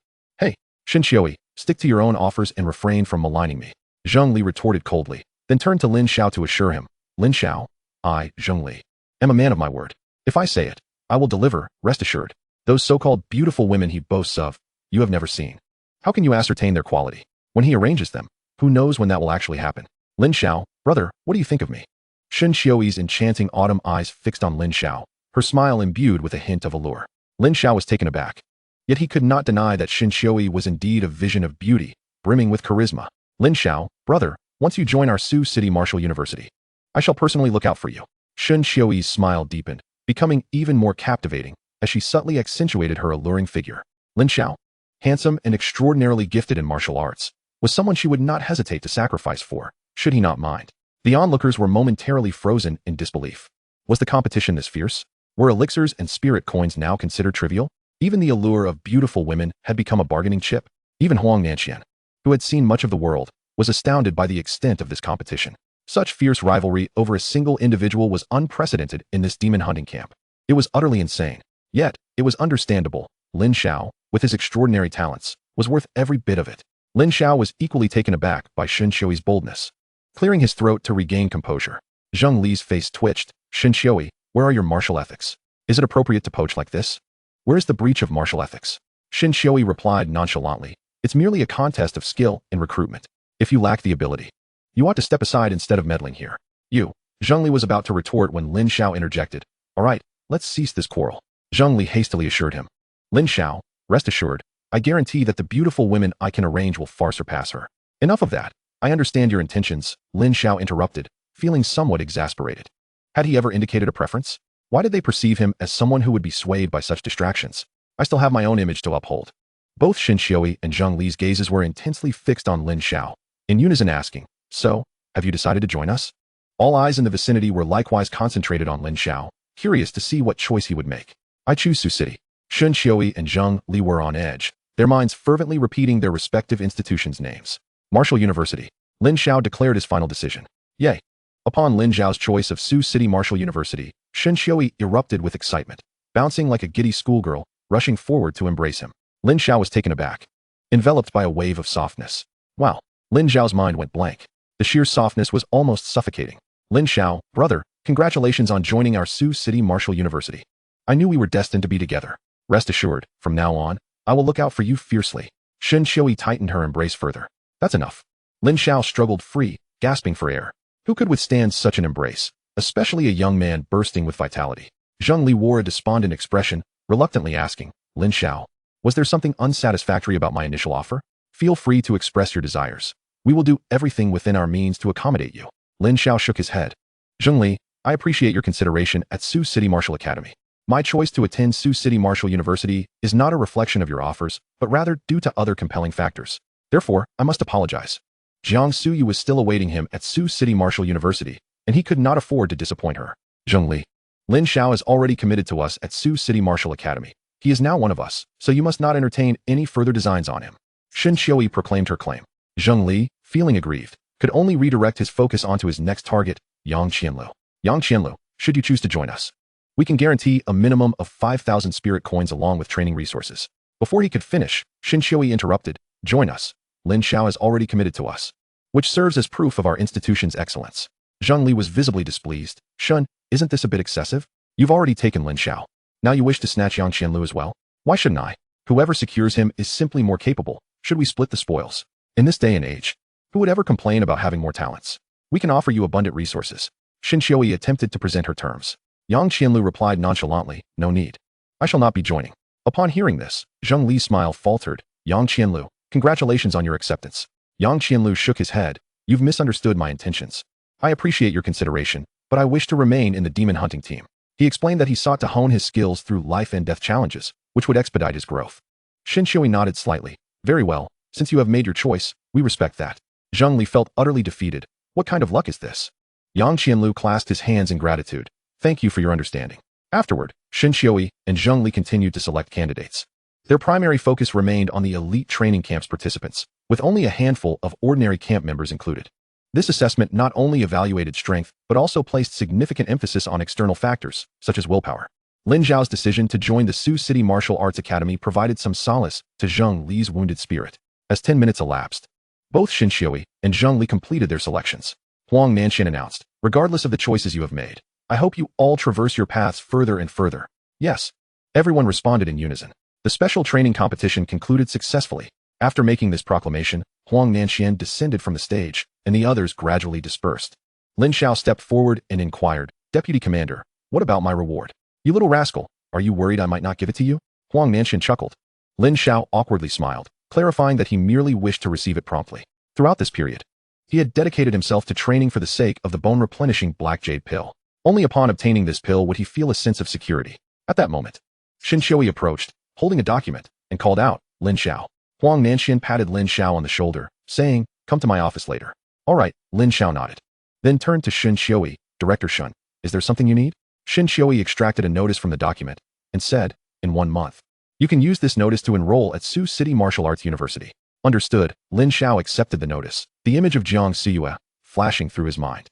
Shin Xiui, stick to your own offers and refrain from maligning me. Zheng Li retorted coldly, then turned to Lin Xiao to assure him, Lin Xiao, I, Zheng Li, am a man of my word. If I say it, I will deliver, rest assured. Those so-called beautiful women he boasts of, you have never seen. How can you ascertain their quality? When he arranges them, who knows when that will actually happen? Lin Xiao, brother, what do you think of me? Shin Xiui's enchanting autumn eyes fixed on Lin Xiao, her smile imbued with a hint of allure. Lin Xiao was taken aback. Yet he could not deny that Shin Xiui was indeed a vision of beauty, brimming with charisma. Lin Xiao, brother, once you join our Sioux City Martial University, I shall personally look out for you. Shin Xiui's smile deepened, becoming even more captivating as she subtly accentuated her alluring figure. Lin Xiao, handsome and extraordinarily gifted in martial arts, was someone she would not hesitate to sacrifice for, should he not mind. The onlookers were momentarily frozen in disbelief. Was the competition this fierce? Were elixirs and spirit coins now considered trivial? Even the allure of beautiful women had become a bargaining chip. Even Huang Nanxian, who had seen much of the world, was astounded by the extent of this competition. Such fierce rivalry over a single individual was unprecedented in this demon hunting camp. It was utterly insane. Yet, it was understandable. Lin Xiao, with his extraordinary talents, was worth every bit of it. Lin Xiao was equally taken aback by Shin Xiui's boldness. Clearing his throat to regain composure, Zheng Li's face twitched. Shin Xiui, where are your martial ethics? Is it appropriate to poach like this? Where is the breach of martial ethics? Shin Xiui replied nonchalantly, it's merely a contest of skill and recruitment. If you lack the ability, you ought to step aside instead of meddling here. Zheng Li was about to retort when Lin Xiao interjected. All right, let's cease this quarrel. Zheng Li hastily assured him. Lin Xiao, rest assured, I guarantee that the beautiful women I can arrange will far surpass her. Enough of that. I understand your intentions, Lin Xiao interrupted, feeling somewhat exasperated. Had he ever indicated a preference? Why did they perceive him as someone who would be swayed by such distractions? I still have my own image to uphold. Both Xin Xioi and Zheng Li's gazes were intensely fixed on Lin Xiao, in unison asking, "So, have you decided to join us?" All eyes in the vicinity were likewise concentrated on Lin Xiao, curious to see what choice he would make. "I choose Sioux City." Xin Xioi and Zheng Li were on edge, their minds fervently repeating their respective institutions' names. Martial University. Lin Xiao declared his final decision. Yay! Upon Lin Xiao's choice of Sioux City Martial University, Xin Xioi erupted with excitement, bouncing like a giddy schoolgirl, rushing forward to embrace him. Lin Xiao was taken aback, enveloped by a wave of softness. Wow! Lin Xiao's mind went blank. The sheer softness was almost suffocating. Lin Xiao, brother, congratulations on joining our Sioux City Martial University. I knew we were destined to be together. Rest assured, from now on, I will look out for you fiercely. Xin Xioi tightened her embrace further. That's enough. Lin Xiao struggled free, gasping for air. Who could withstand such an embrace, especially a young man bursting with vitality? Zheng Li wore a despondent expression, reluctantly asking, Lin Xiao, was there something unsatisfactory about my initial offer? Feel free to express your desires. We will do everything within our means to accommodate you. Lin Xiao shook his head. Zheng Li, I appreciate your consideration at Sioux City Martial Academy. My choice to attend Sioux City Martial University is not a reflection of your offers, but rather due to other compelling factors. Therefore, I must apologize. Jiang Suyu was still awaiting him at Sioux City Martial University, and he could not afford to disappoint her. Zheng Li. Lin Xiao is already committed to us at Sioux City Martial Academy. He is now one of us, so you must not entertain any further designs on him. Xin Xioi proclaimed her claim. Zheng Li, feeling aggrieved, could only redirect his focus onto his next target, Yang Qianlu. Yang Qianlu, should you choose to join us, we can guarantee a minimum of 5,000 spirit coins along with training resources. Before he could finish, Xin Xioi interrupted, join us. Lin Xiao is already committed to us, which serves as proof of our institution's excellence. Zheng Li was visibly displeased. Shun, isn't this a bit excessive? You've already taken Lin Xiao. Now you wish to snatch Yang Qianlu as well? Why shouldn't I? Whoever secures him is simply more capable. Should we split the spoils? In this day and age, who would ever complain about having more talents? We can offer you abundant resources. Xin Xioi attempted to present her terms. Yang Qianlu replied nonchalantly, no need. I shall not be joining. Upon hearing this, Zheng Li's smile faltered. Yang Qianlu, congratulations on your acceptance. Yang Qianlu shook his head. You've misunderstood my intentions. I appreciate your consideration, but I wish to remain in the demon hunting team. He explained that he sought to hone his skills through life and death challenges, which would expedite his growth. Xin Xioi nodded slightly. Very well, since you have made your choice, we respect that. Zheng Li felt utterly defeated. What kind of luck is this? Yang Qianlu clasped his hands in gratitude. Thank you for your understanding. Afterward, Xin Xioi and Zheng Li continued to select candidates. Their primary focus remained on the elite training camp's participants, with only a handful of ordinary camp members included. This assessment not only evaluated strength, but also placed significant emphasis on external factors, such as willpower. Lin Xiao's decision to join the Sioux City Martial Arts Academy provided some solace to Zheng Li's wounded spirit. As 10 minutes elapsed, both Xin Xioi and Zheng Li completed their selections. Huang Nanxian announced, regardless of the choices you have made, I hope you all traverse your paths further and further. Yes. Everyone responded in unison. The special training competition concluded successfully. After making this proclamation, Huang Nanxian descended from the stage, and the others gradually dispersed. Lin Xiao stepped forward and inquired, Deputy Commander, what about my reward? You little rascal, are you worried I might not give it to you? Huang Nanxian chuckled. Lin Xiao awkwardly smiled, clarifying that he merely wished to receive it promptly. Throughout this period, he had dedicated himself to training for the sake of the bone-replenishing Black Jade pill. Only upon obtaining this pill would he feel a sense of security. At that moment, Xin Xioi approached, holding a document, and called out, Lin Xiao. Huang Nanxian patted Lin Xiao on the shoulder, saying, come to my office later. All right, Lin Xiao nodded. Then turned to Xin Xioi, Director Shun. Is there something you need? Xin Xioi extracted a notice from the document, and said, in 1 month. You can use this notice to enroll at Sioux City Martial Arts University. Understood, Lin Xiao accepted the notice, the image of Jiang Suyu flashing through his mind.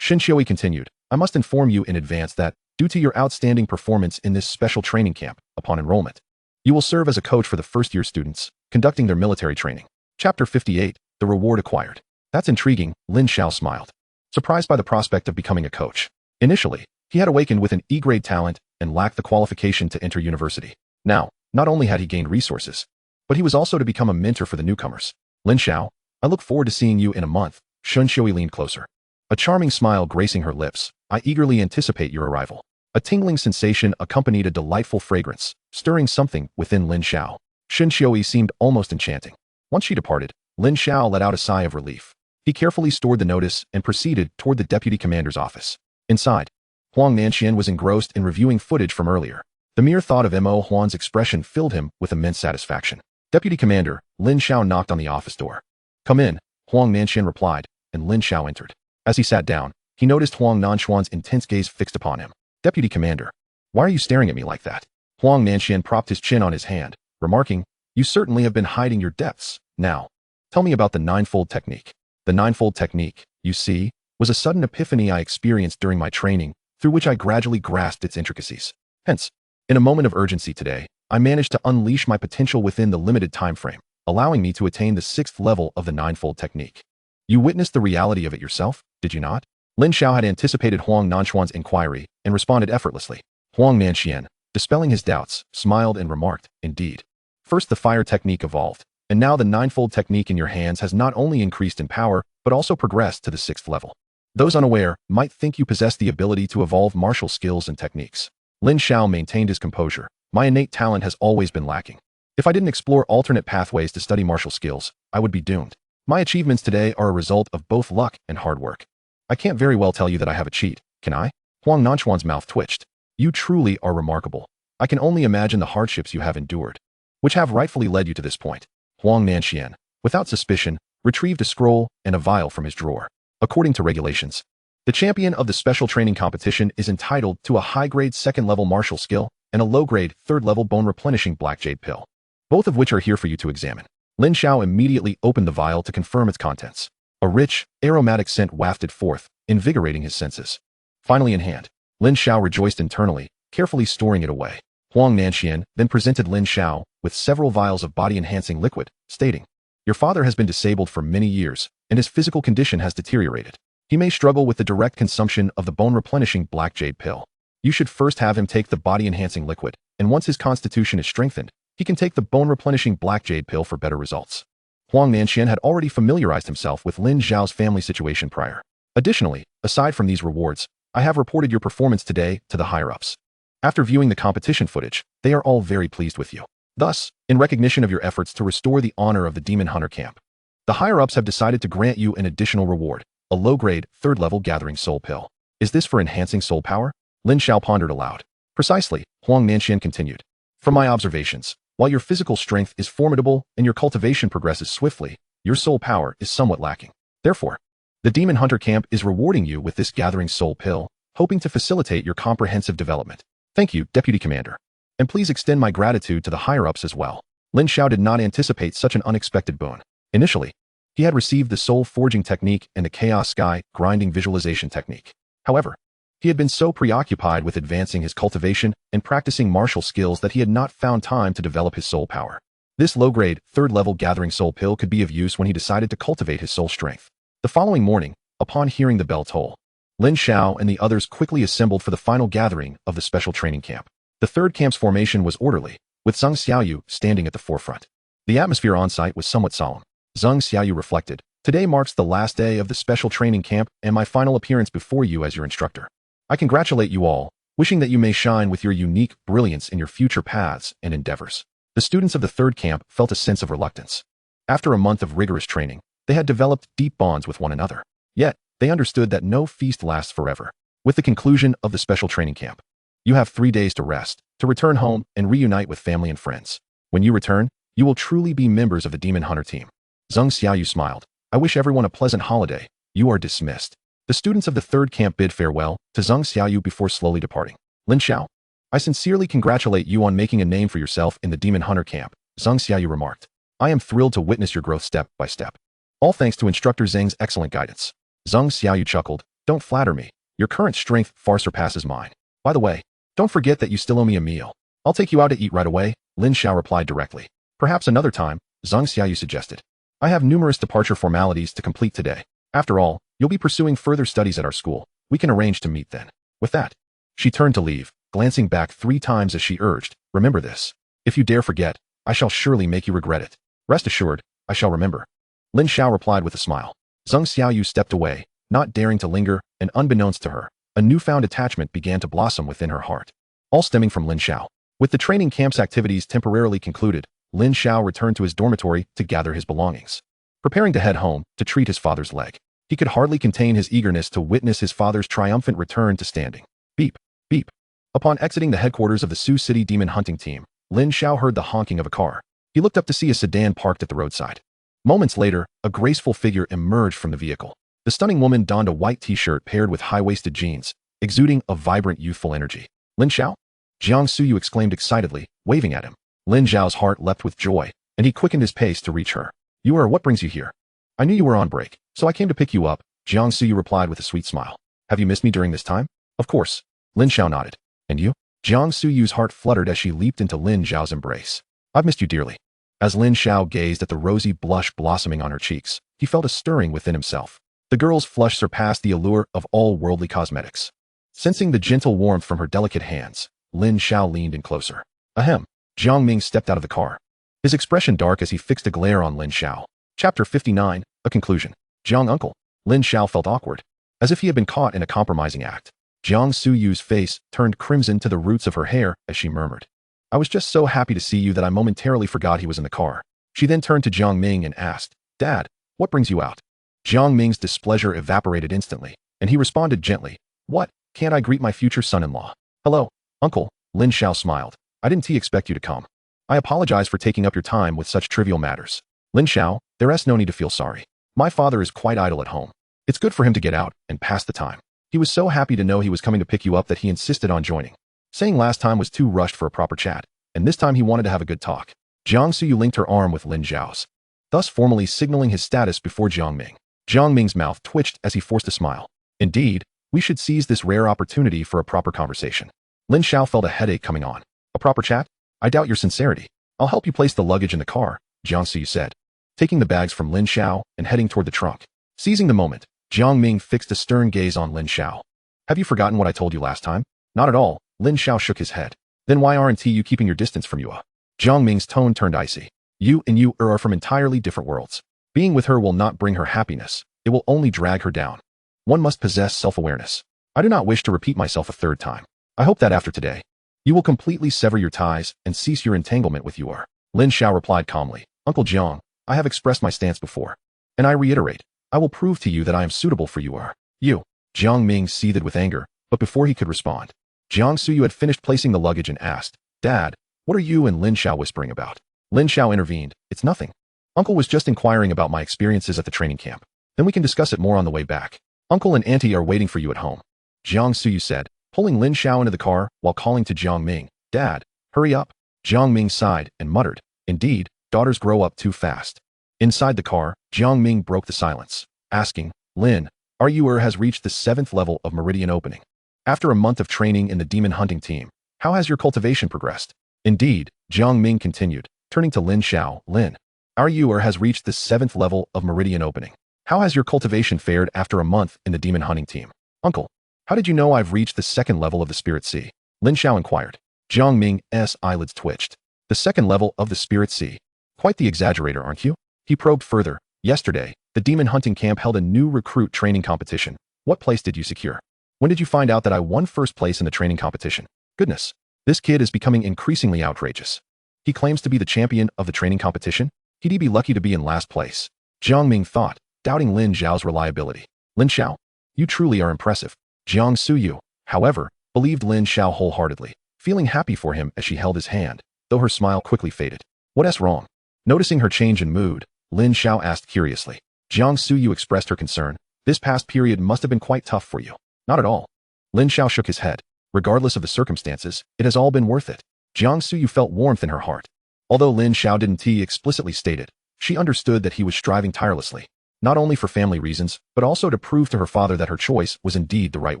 Xin Xioi continued, I must inform you in advance that, due to your outstanding performance in this special training camp, upon enrollment, you will serve as a coach for the first-year students, conducting their military training. Chapter 58, The Reward Acquired. That's intriguing, Lin Xiao smiled, surprised by the prospect of becoming a coach. Initially, he had awakened with an E-grade talent and lacked the qualification to enter university. Now, not only had he gained resources, but he was also to become a mentor for the newcomers. Lin Xiao, I look forward to seeing you in a month. Xin Xioi leaned closer, a charming smile gracing her lips. I eagerly anticipate your arrival. A tingling sensation accompanied a delightful fragrance, stirring something within Lin Xiao. Xin Xioi seemed almost enchanting. Once she departed, Lin Xiao let out a sigh of relief. He carefully stored the notice and proceeded toward the deputy commander's office. Inside, Huang Nanxian was engrossed in reviewing footage from earlier. The mere thought of Mo Huan's expression filled him with immense satisfaction. Deputy Commander, Lin Xiao knocked on the office door. Come in, Huang Nanxian replied, and Lin Xiao entered. As he sat down, he noticed Huang Nanxuan's intense gaze fixed upon him. Deputy Commander, why are you staring at me like that? Huang Nanxian propped his chin on his hand, remarking, you certainly have been hiding your depths. Now, tell me about the ninefold technique. The ninefold technique, you see, was a sudden epiphany I experienced during my training, through which I gradually grasped its intricacies. Hence, in a moment of urgency today, I managed to unleash my potential within the limited time frame, allowing me to attain the 6th level of the ninefold technique. You witnessed the reality of it yourself, did you not? Lin Xiao had anticipated Huang Nanxuan's inquiry and responded effortlessly. Huang Nanxian, dispelling his doubts, smiled and remarked, indeed. First the fire technique evolved, and now the ninefold technique in your hands has not only increased in power, but also progressed to the 6th level. Those unaware might think you possess the ability to evolve martial skills and techniques. Lin Xiao maintained his composure. My innate talent has always been lacking. If I didn't explore alternate pathways to study martial skills, I would be doomed. My achievements today are a result of both luck and hard work. I can't very well tell you that I have a cheat, can I? Huang Nanxuan's mouth twitched. You truly are remarkable. I can only imagine the hardships you have endured, which have rightfully led you to this point. Huang Nanxian, without suspicion, retrieved a scroll and a vial from his drawer. According to regulations, the champion of the special training competition is entitled to a high-grade 2nd-level martial skill and a low-grade 3rd-level bone-replenishing black jade pill, both of which are here for you to examine. Lin Xiao immediately opened the vial to confirm its contents. A rich, aromatic scent wafted forth, invigorating his senses. Finally in hand, Lin Xiao rejoiced internally, carefully storing it away. Huang Nanxian then presented Lin Xiao with several vials of body-enhancing liquid, stating, your father has been disabled for many years, and his physical condition has deteriorated. He may struggle with the direct consumption of the bone-replenishing black jade pill. You should first have him take the body-enhancing liquid, and once his constitution is strengthened, he can take the bone-replenishing black jade pill for better results. Huang Nanxian had already familiarized himself with Lin Xiao's family situation prior. Additionally, aside from these rewards, I have reported your performance today to the higher-ups. After viewing the competition footage, they are all very pleased with you. Thus, in recognition of your efforts to restore the honor of the Demon Hunter camp, the higher-ups have decided to grant you an additional reward, a low-grade, 3rd-level gathering soul pill. Is this for enhancing soul power? Lin Xiao pondered aloud. Precisely, Huang Nanxian continued. From my observations, while your physical strength is formidable and your cultivation progresses swiftly, your soul power is somewhat lacking. Therefore, the Demon Hunter camp is rewarding you with this gathering soul pill, hoping to facilitate your comprehensive development. Thank you, Deputy Commander. And please extend my gratitude to the higher-ups as well. Lin Xiao did not anticipate such an unexpected boon. Initially, he had received the soul forging technique and the chaos sky grinding visualization technique. However, he had been so preoccupied with advancing his cultivation and practicing martial skills that he had not found time to develop his soul power. This low-grade, 3rd-level gathering soul pill could be of use when he decided to cultivate his soul strength. The following morning, upon hearing the bell toll, Lin Xiao and the others quickly assembled for the final gathering of the special training camp. The 3rd camp's formation was orderly, with Sun Xiaoyu standing at the forefront. The atmosphere on-site was somewhat solemn. Sun Xiaoyu reflected, today marks the last day of the special training camp and my final appearance before you as your instructor. I congratulate you all, wishing that you may shine with your unique brilliance in your future paths and endeavors. The students of the 3rd camp felt a sense of reluctance. After a month of rigorous training, they had developed deep bonds with one another. Yet, they understood that no feast lasts forever. With the conclusion of the special training camp, you have 3 days to rest, to return home and reunite with family and friends. When you return, you will truly be members of the Demon Hunter team. Sun Xiaoyu smiled. I wish everyone a pleasant holiday. You are dismissed. The students of the 3rd camp bid farewell to Sun Xiaoyu before slowly departing. Lin Xiao, I sincerely congratulate you on making a name for yourself in the Demon Hunter camp, Sun Xiaoyu remarked. I am thrilled to witness your growth step by step. All thanks to Instructor Zheng's excellent guidance. Sun Xiaoyu chuckled. Don't flatter me. Your current strength far surpasses mine. By the way, don't forget that you still owe me a meal. I'll take you out to eat right away, Lin Xiao replied directly. Perhaps another time, Sun Xiaoyu suggested. I have numerous departure formalities to complete today. After all, you'll be pursuing further studies at our school. We can arrange to meet then. With that, she turned to leave, glancing back 3 times as she urged, remember this. If you dare forget, I shall surely make you regret it. Rest assured, I shall remember. Lin Xiao replied with a smile. Sun Xiaoyu stepped away, not daring to linger, and unbeknownst to her, a newfound attachment began to blossom within her heart. All stemming from Lin Xiao. With the training camp's activities temporarily concluded, Lin Xiao returned to his dormitory to gather his belongings. Preparing to head home to treat his father's leg. He could hardly contain his eagerness to witness his father's triumphant return to standing. Beep, beep. Upon exiting the headquarters of the Sioux City Demon Hunting Team, Lin Xiao heard the honking of a car. He looked up to see a sedan parked at the roadside. Moments later, a graceful figure emerged from the vehicle. The stunning woman donned a white t-shirt paired with high-waisted jeans, exuding a vibrant youthful energy. Lin Xiao? Jiang Suyu exclaimed excitedly, waving at him. Lin Xiao's heart leapt with joy, and he quickened his pace to reach her. What brings you here? I knew you were on break, so I came to pick you up, Jiang Suyu replied with a sweet smile. Have you missed me during this time? Of course. Lin Xiao nodded. And you? Jiang Suyu's heart fluttered as she leaped into Lin Xiao's embrace. I've missed you dearly. As Lin Xiao gazed at the rosy blush blossoming on her cheeks, he felt a stirring within himself. The girl's flush surpassed the allure of all worldly cosmetics. Sensing the gentle warmth from her delicate hands, Lin Xiao leaned in closer. Ahem. Jiang Ming stepped out of the car. His expression dark as he fixed a glare on Lin Xiao. Chapter 59, A Conclusion. Jiang uncle. Lin Xiao felt awkward, as if he had been caught in a compromising act. Jiang Suyu's face turned crimson to the roots of her hair as she murmured. I was just so happy to see you that I momentarily forgot he was in the car. She then turned to Jiang Ming and asked, Dad, what brings you out? Jiang Ming's displeasure evaporated instantly, and he responded gently, What, can't I greet my future son-in-law? Hello, uncle, Lin Xiao smiled. I didn't expect you to come. I apologize for taking up your time with such trivial matters. Lin Xiao, there's no need to feel sorry. My father is quite idle at home. It's good for him to get out and pass the time. He was so happy to know he was coming to pick you up that he insisted on joining. Saying last time was too rushed for a proper chat, and this time he wanted to have a good talk. Jiang Suyu linked her arm with Lin Xiao's, thus formally signaling his status before Jiang Ming. Jiang Ming's mouth twitched as he forced a smile. Indeed, we should seize this rare opportunity for a proper conversation. Lin Xiao felt a headache coming on. A proper chat? I doubt your sincerity. I'll help you place the luggage in the car, Jiang Suyu said, taking the bags from Lin Xiao and heading toward the trunk. Seizing the moment, Jiang Ming fixed a stern gaze on Lin Xiao. Have you forgotten what I told you last time? Not at all, Lin Xiao shook his head. Then why aren't you keeping your distance from Yua? Jiang Ming's tone turned icy. You and you are from entirely different worlds. Being with her will not bring her happiness. It will only drag her down. One must possess self-awareness. I do not wish to repeat myself a third time. I hope that after today, you will completely sever your ties and cease your entanglement with Yua. Lin Xiao replied calmly. Uncle Jiang, I have expressed my stance before. And I reiterate, I will prove to you that I am suitable for Yua. You. Jiang Ming seethed with anger, but before he could respond, Jiang Suyu had finished placing the luggage and asked, Dad, what are you and Lin Xiao whispering about? Lin Xiao intervened. It's nothing. Uncle was just inquiring about my experiences at the training camp. Then we can discuss it more on the way back. Uncle and Auntie are waiting for you at home. Jiang Suyu said, pulling Lin Xiao into the car while calling to Jiang Ming. Dad, hurry up. Jiang Ming sighed and muttered, Indeed, daughters grow up too fast. Inside the car, Jiang Ming broke the silence, asking, Lin, our Yua has reached the 7th level of Meridian Opening. After a month of training in the demon hunting team, how has your cultivation progressed? Indeed, Jiang Ming continued, turning to Lin Xiao. Lin, our Yua has reached the 7th level of Meridian Opening. How has your cultivation fared after a month in the demon hunting team? Uncle, how did you know I've reached the 2nd level of the Spirit Sea? Lin Xiao inquired. Jiang Ming's eyelids twitched. The 2nd level of the Spirit Sea. Quite the exaggerator, aren't you? He probed further. Yesterday, the demon hunting camp held a new recruit training competition. What place did you secure? When did you find out that I won first place in the training competition? Goodness, this kid is becoming increasingly outrageous. He claims to be the champion of the training competition? He'd be lucky to be in last place. Jiang Ming thought, doubting Lin Xiao's reliability. Lin Xiao, you truly are impressive. Jiang Suyu, however, believed Lin Xiao wholeheartedly, feeling happy for him as she held his hand, though her smile quickly faded. What's wrong? Noticing her change in mood, Lin Xiao asked curiously. Jiang Suyu expressed her concern. This past period must have been quite tough for you. Not at all. Lin Xiao shook his head. Regardless of the circumstances, it has all been worth it. Jiang Suyu felt warmth in her heart. Although Lin Xiao didn't explicitly state it, she understood that he was striving tirelessly, not only for family reasons, but also to prove to her father that her choice was indeed the right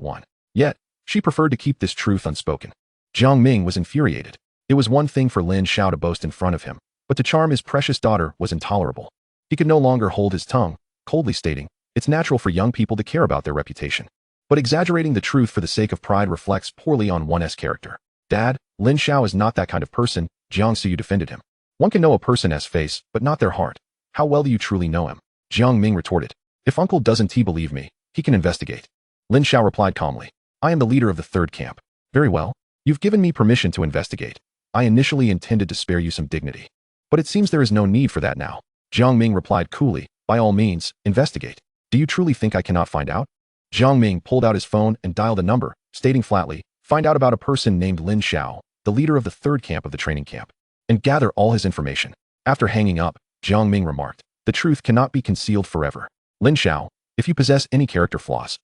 one. Yet, she preferred to keep this truth unspoken. Jiang Ming was infuriated. It was one thing for Lin Xiao to boast in front of him, but to charm his precious daughter was intolerable. He could no longer hold his tongue, coldly stating, it's natural for young people to care about their reputation. But exaggerating the truth for the sake of pride reflects poorly on one's character. Dad, Lin Xiao is not that kind of person, Jiang Suyu defended him. One can know a person's face, but not their heart. How well do you truly know him? Jiang Ming retorted. If uncle doesn't believe me, he can investigate. Lin Xiao replied calmly. I am the leader of the 3rd camp. Very well. You've given me permission to investigate. I initially intended to spare you some dignity. But it seems there is no need for that now. Jiang Ming replied coolly, by all means, investigate. Do you truly think I cannot find out? Jiang Ming pulled out his phone and dialed a number, stating flatly, find out about a person named Lin Xiao, the leader of the 3rd camp of the training camp, and gather all his information. After hanging up, Jiang Ming remarked, "The truth cannot be concealed forever. Lin Xiao, if you possess any character flaws,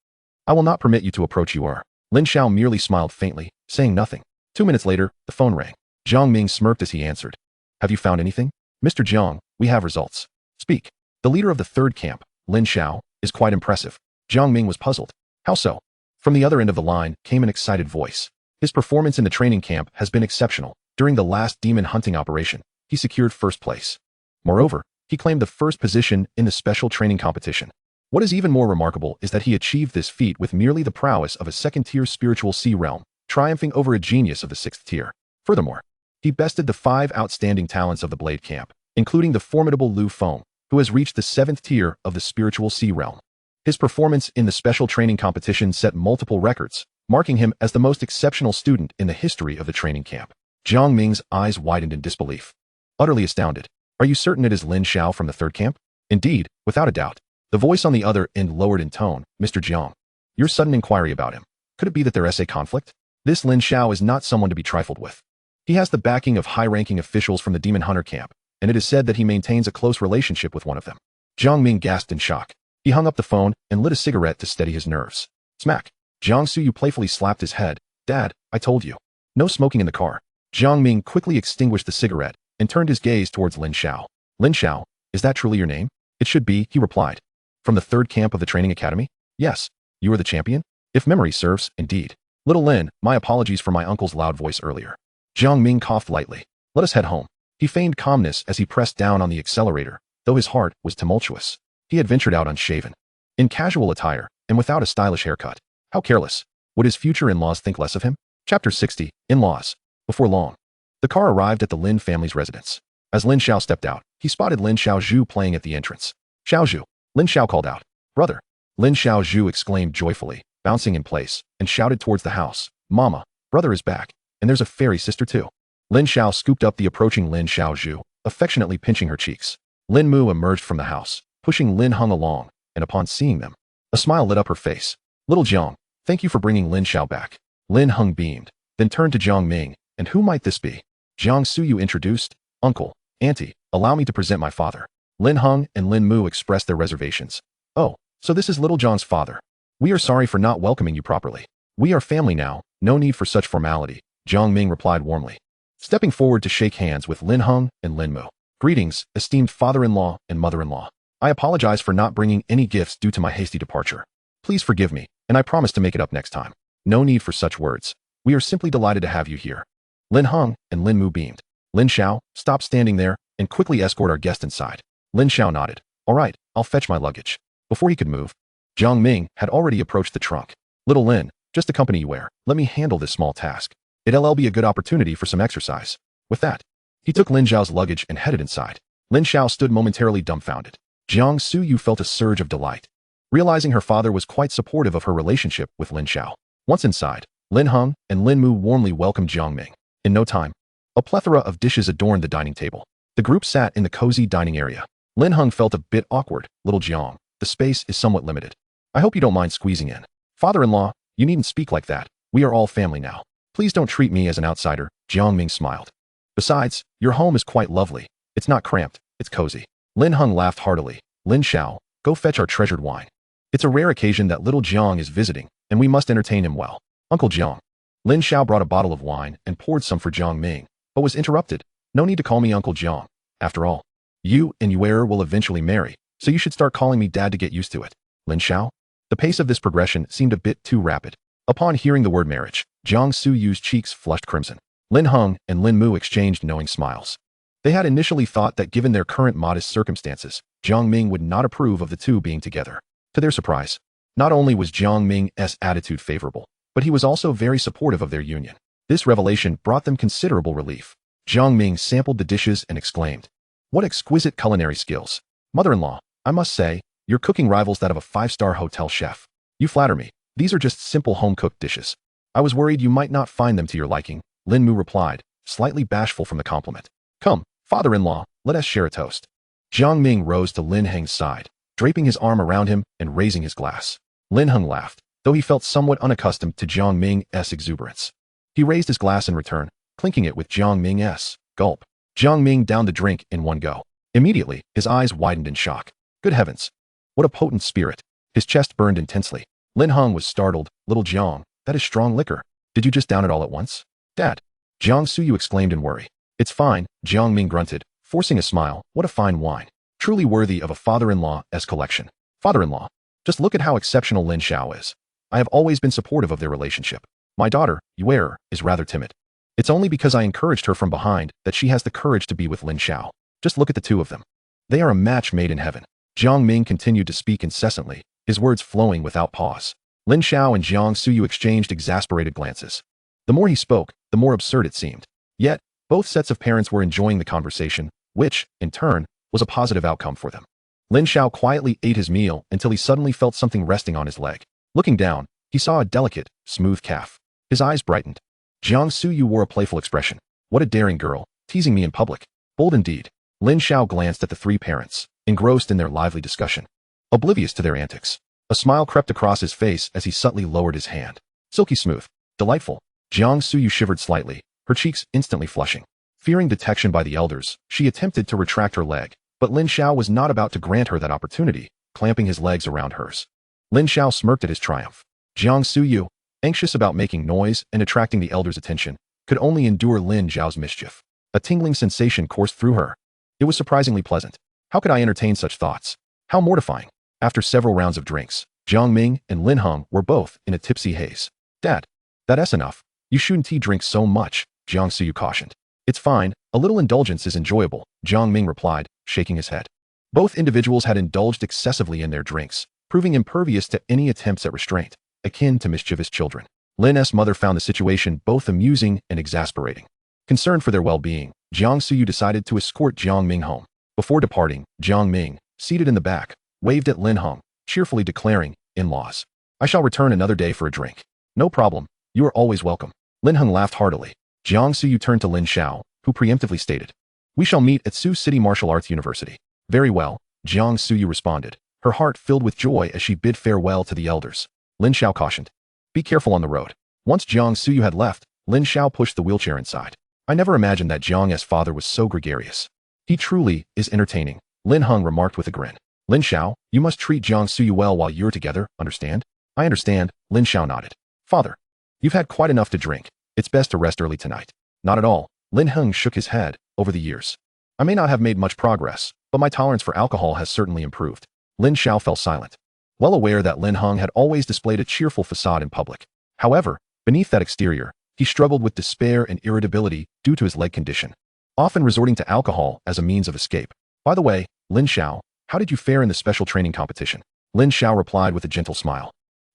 I will not permit you to approach you." Lin Xiao merely smiled faintly, saying nothing. 2 minutes later, the phone rang. Jiang Ming smirked as he answered. "Have you found anything?" "Mr. Jiang, we have results." "Speak." "The leader of the third camp, Lin Xiao, is quite impressive." Jiang Ming was puzzled. "How so?" From the other end of the line came an excited voice. "His performance in the training camp has been exceptional. During the last demon hunting operation, he secured first place. Moreover, he claimed the first position in the special training competition. What is even more remarkable is that he achieved this feat with merely the prowess of a second-tier spiritual sea realm, triumphing over a genius of the 6th tier. Furthermore, he bested the 5 outstanding talents of the Blade Camp, including the formidable Lu Feng, who has reached the 7th tier of the spiritual sea realm. His performance in the special training competition set multiple records, marking him as the most exceptional student in the history of the training camp." Jiang Ming's eyes widened in disbelief. Utterly astounded. "Are you certain it is Lin Xiao from the third camp?" "Indeed, without a doubt." The voice on the other end lowered in tone. "Mr. Jiang, your sudden inquiry about him. Could it be that there is a conflict? This Lin Xiao is not someone to be trifled with. He has the backing of high-ranking officials from the Demon Hunter camp, and it is said that he maintains a close relationship with one of them." Jiang Ming gasped in shock. He hung up the phone and lit a cigarette to steady his nerves. Smack. Jiang Suyu playfully slapped his head. "Dad, I told you. No smoking in the car." Jiang Ming quickly extinguished the cigarette and turned his gaze towards Lin Xiao. "Lin Xiao, is that truly your name?" "It should be," he replied. "From the third camp of the training academy?" "Yes. You are the champion?" "If memory serves, indeed." "Little Lin, my apologies for my uncle's loud voice earlier." Jiang Ming coughed lightly. "Let us head home." He feigned calmness as he pressed down on the accelerator, though his heart was tumultuous. He had ventured out unshaven, in casual attire, and without a stylish haircut. How careless. Would his future in-laws think less of him? Chapter 60, In-Laws. Before long, the car arrived at the Lin family's residence. As Lin Xiao stepped out, he spotted Lin Xiao Zhu playing at the entrance. "Xiao Zhu," Lin Xiao called out. "Brother." Lin Xiao Zhu exclaimed joyfully, bouncing in place, and shouted towards the house. "Mama, brother is back, and there's a fairy sister too." Lin Xiao scooped up the approaching Lin Xiao Zhu, affectionately pinching her cheeks. Lin Mu emerged from the house, pushing Lin Heng along, and upon seeing them, a smile lit up her face. "Little Jiang, thank you for bringing Lin Xiao back." Lin Heng beamed, then turned to Jiang Ming. "And who might this be?" Jiang Suyu introduced. "Uncle, Auntie, allow me to present my father." Lin Heng and Lin Mu expressed their reservations. "Oh, so this is Little Jiang's father. We are sorry for not welcoming you properly. We are family now, no need for such formality," Jiang Ming replied warmly, stepping forward to shake hands with Lin Heng and Lin Mu. "Greetings, esteemed father-in-law and mother-in-law. I apologize for not bringing any gifts due to my hasty departure. Please forgive me, and I promise to make it up next time." "No need for such words. We are simply delighted to have you here." Lin Heng and Lin Mu beamed. "Lin Xiao, stop standing there and quickly escort our guest inside." Lin Xiao nodded. "All right, I'll fetch my luggage." Before he could move, Jiang Ming had already approached the trunk. "Little Lin, just accompany you where. Let me handle this small task. It'll be a good opportunity for some exercise." With that, he took Lin Xiao's luggage and headed inside. Lin Xiao stood momentarily dumbfounded. Jiang Suyu felt a surge of delight, realizing her father was quite supportive of her relationship with Lin Xiao. Once inside, Lin Heng and Lin Mu warmly welcomed Jiang Ming. In no time, a plethora of dishes adorned the dining table. The group sat in the cozy dining area. Lin Heng felt a bit awkward. "Little Jiang, the space is somewhat limited. I hope you don't mind squeezing in." "Father-in-law, you needn't speak like that. We are all family now. Please don't treat me as an outsider," Jiang Ming smiled. "Besides, your home is quite lovely. It's not cramped, it's cozy." Lin Heng laughed heartily. "Lin Xiao, go fetch our treasured wine. It's a rare occasion that little Jiang is visiting, and we must entertain him well." "Uncle Jiang." Lin Xiao brought a bottle of wine and poured some for Jiang Ming, but was interrupted. "No need to call me Uncle Jiang. After all, you and Yuer will eventually marry, so you should start calling me Dad to get used to it." "Lin Xiao?" The pace of this progression seemed a bit too rapid. Upon hearing the word marriage, Jiang Suyu's cheeks flushed crimson. Lin Heng and Lin Mu exchanged knowing smiles. They had initially thought that given their current modest circumstances, Jiang Ming would not approve of the two being together. To their surprise, not only was Jiang Ming's attitude favorable, but he was also very supportive of their union. This revelation brought them considerable relief. Jiang Ming sampled the dishes and exclaimed, "What exquisite culinary skills. Mother-in-law, I must say, your cooking rivals that of a 5-star hotel chef. You flatter me. These are just simple home-cooked dishes. I was worried you might not find them to your liking," Lin Mu replied, slightly bashful from the compliment. "Come, father-in-law, let us share a toast." Jiang Ming rose to Lin Heng's side, draping his arm around him and raising his glass. Lin Heng laughed, though he felt somewhat unaccustomed to Jiang Ming's exuberance. He raised his glass in return, clinking it with Jiang Ming's gulp. Jiang Ming downed the drink in one go. Immediately, his eyes widened in shock. Good heavens! What a potent spirit! His chest burned intensely. Lin Heng was startled. Little Jiang, that is strong liquor. Did you just down it all at once? Dad! Jiang Suyu exclaimed in worry. It's fine, Jiang Ming grunted, forcing a smile. What a fine wine. Truly worthy of a father-in-law's collection. Father-in-law. Just look at how exceptional Lin Xiao is. I have always been supportive of their relationship. My daughter, Yue, is rather timid. It's only because I encouraged her from behind that she has the courage to be with Lin Xiao. Just look at the two of them. They are a match made in heaven. Jiang Ming continued to speak incessantly, his words flowing without pause. Lin Xiao and Jiang Suyu exchanged exasperated glances. The more he spoke, the more absurd it seemed. Yet, both sets of parents were enjoying the conversation, which, in turn, was a positive outcome for them. Lin Xiao quietly ate his meal until he suddenly felt something resting on his leg. Looking down, he saw a delicate, smooth calf. His eyes brightened. Jiang Suyu wore a playful expression. What a daring girl, teasing me in public. Bold indeed. Lin Xiao glanced at the three parents, engrossed in their lively discussion. Oblivious to their antics. A smile crept across his face as he subtly lowered his hand. Silky smooth. Delightful. Jiang Suyu shivered slightly, her cheeks instantly flushing. Fearing detection by the elders, she attempted to retract her leg, but Lin Xiao was not about to grant her that opportunity, clamping his legs around hers. Lin Xiao smirked at his triumph. Jiang Suyu, anxious about making noise and attracting the elders' attention, could only endure Lin Xiao's mischief. A tingling sensation coursed through her. It was surprisingly pleasant. How could I entertain such thoughts? How mortifying. After several rounds of drinks, Jiang Ming and Lin Heng were both in a tipsy haze. Dad, that's enough. You shouldn't drink so much, Jiang Suyu cautioned. It's fine, a little indulgence is enjoyable, Jiang Ming replied, shaking his head. Both individuals had indulged excessively in their drinks, proving impervious to any attempts at restraint, akin to mischievous children. Lin's mother found the situation both amusing and exasperating. Concerned for their well-being, Jiang Suyu decided to escort Jiang Ming home. Before departing, Jiang Ming, seated in the back, waved at Lin Heng, cheerfully declaring, "In-laws, I shall return another day for a drink. No problem, you are always welcome." Lin Heng laughed heartily. Jiang Suyu turned to Lin Xiao, who preemptively stated, "We shall meet at Sioux City Martial Arts University." "Very well," Jiang Suyu responded, her heart filled with joy as she bid farewell to the elders. Lin Xiao cautioned, "Be careful on the road." Once Jiang Suyu had left, Lin Xiao pushed the wheelchair inside. I never imagined that Jiang's father was so gregarious. He truly is entertaining, Lin Heng remarked with a grin. Lin Xiao, you must treat Jiang Suyu well while you're together, understand? I understand, Lin Xiao nodded. Father, you've had quite enough to drink. It's best to rest early tonight. Not at all, Lin Heng shook his head. Over the years, I may not have made much progress, but my tolerance for alcohol has certainly improved. Lin Xiao fell silent, well aware that Lin Heng had always displayed a cheerful facade in public. However, beneath that exterior, he struggled with despair and irritability due to his leg condition, often resorting to alcohol as a means of escape. By the way, Lin Xiao, how did you fare in the special training competition? Lin Xiao replied with a gentle smile.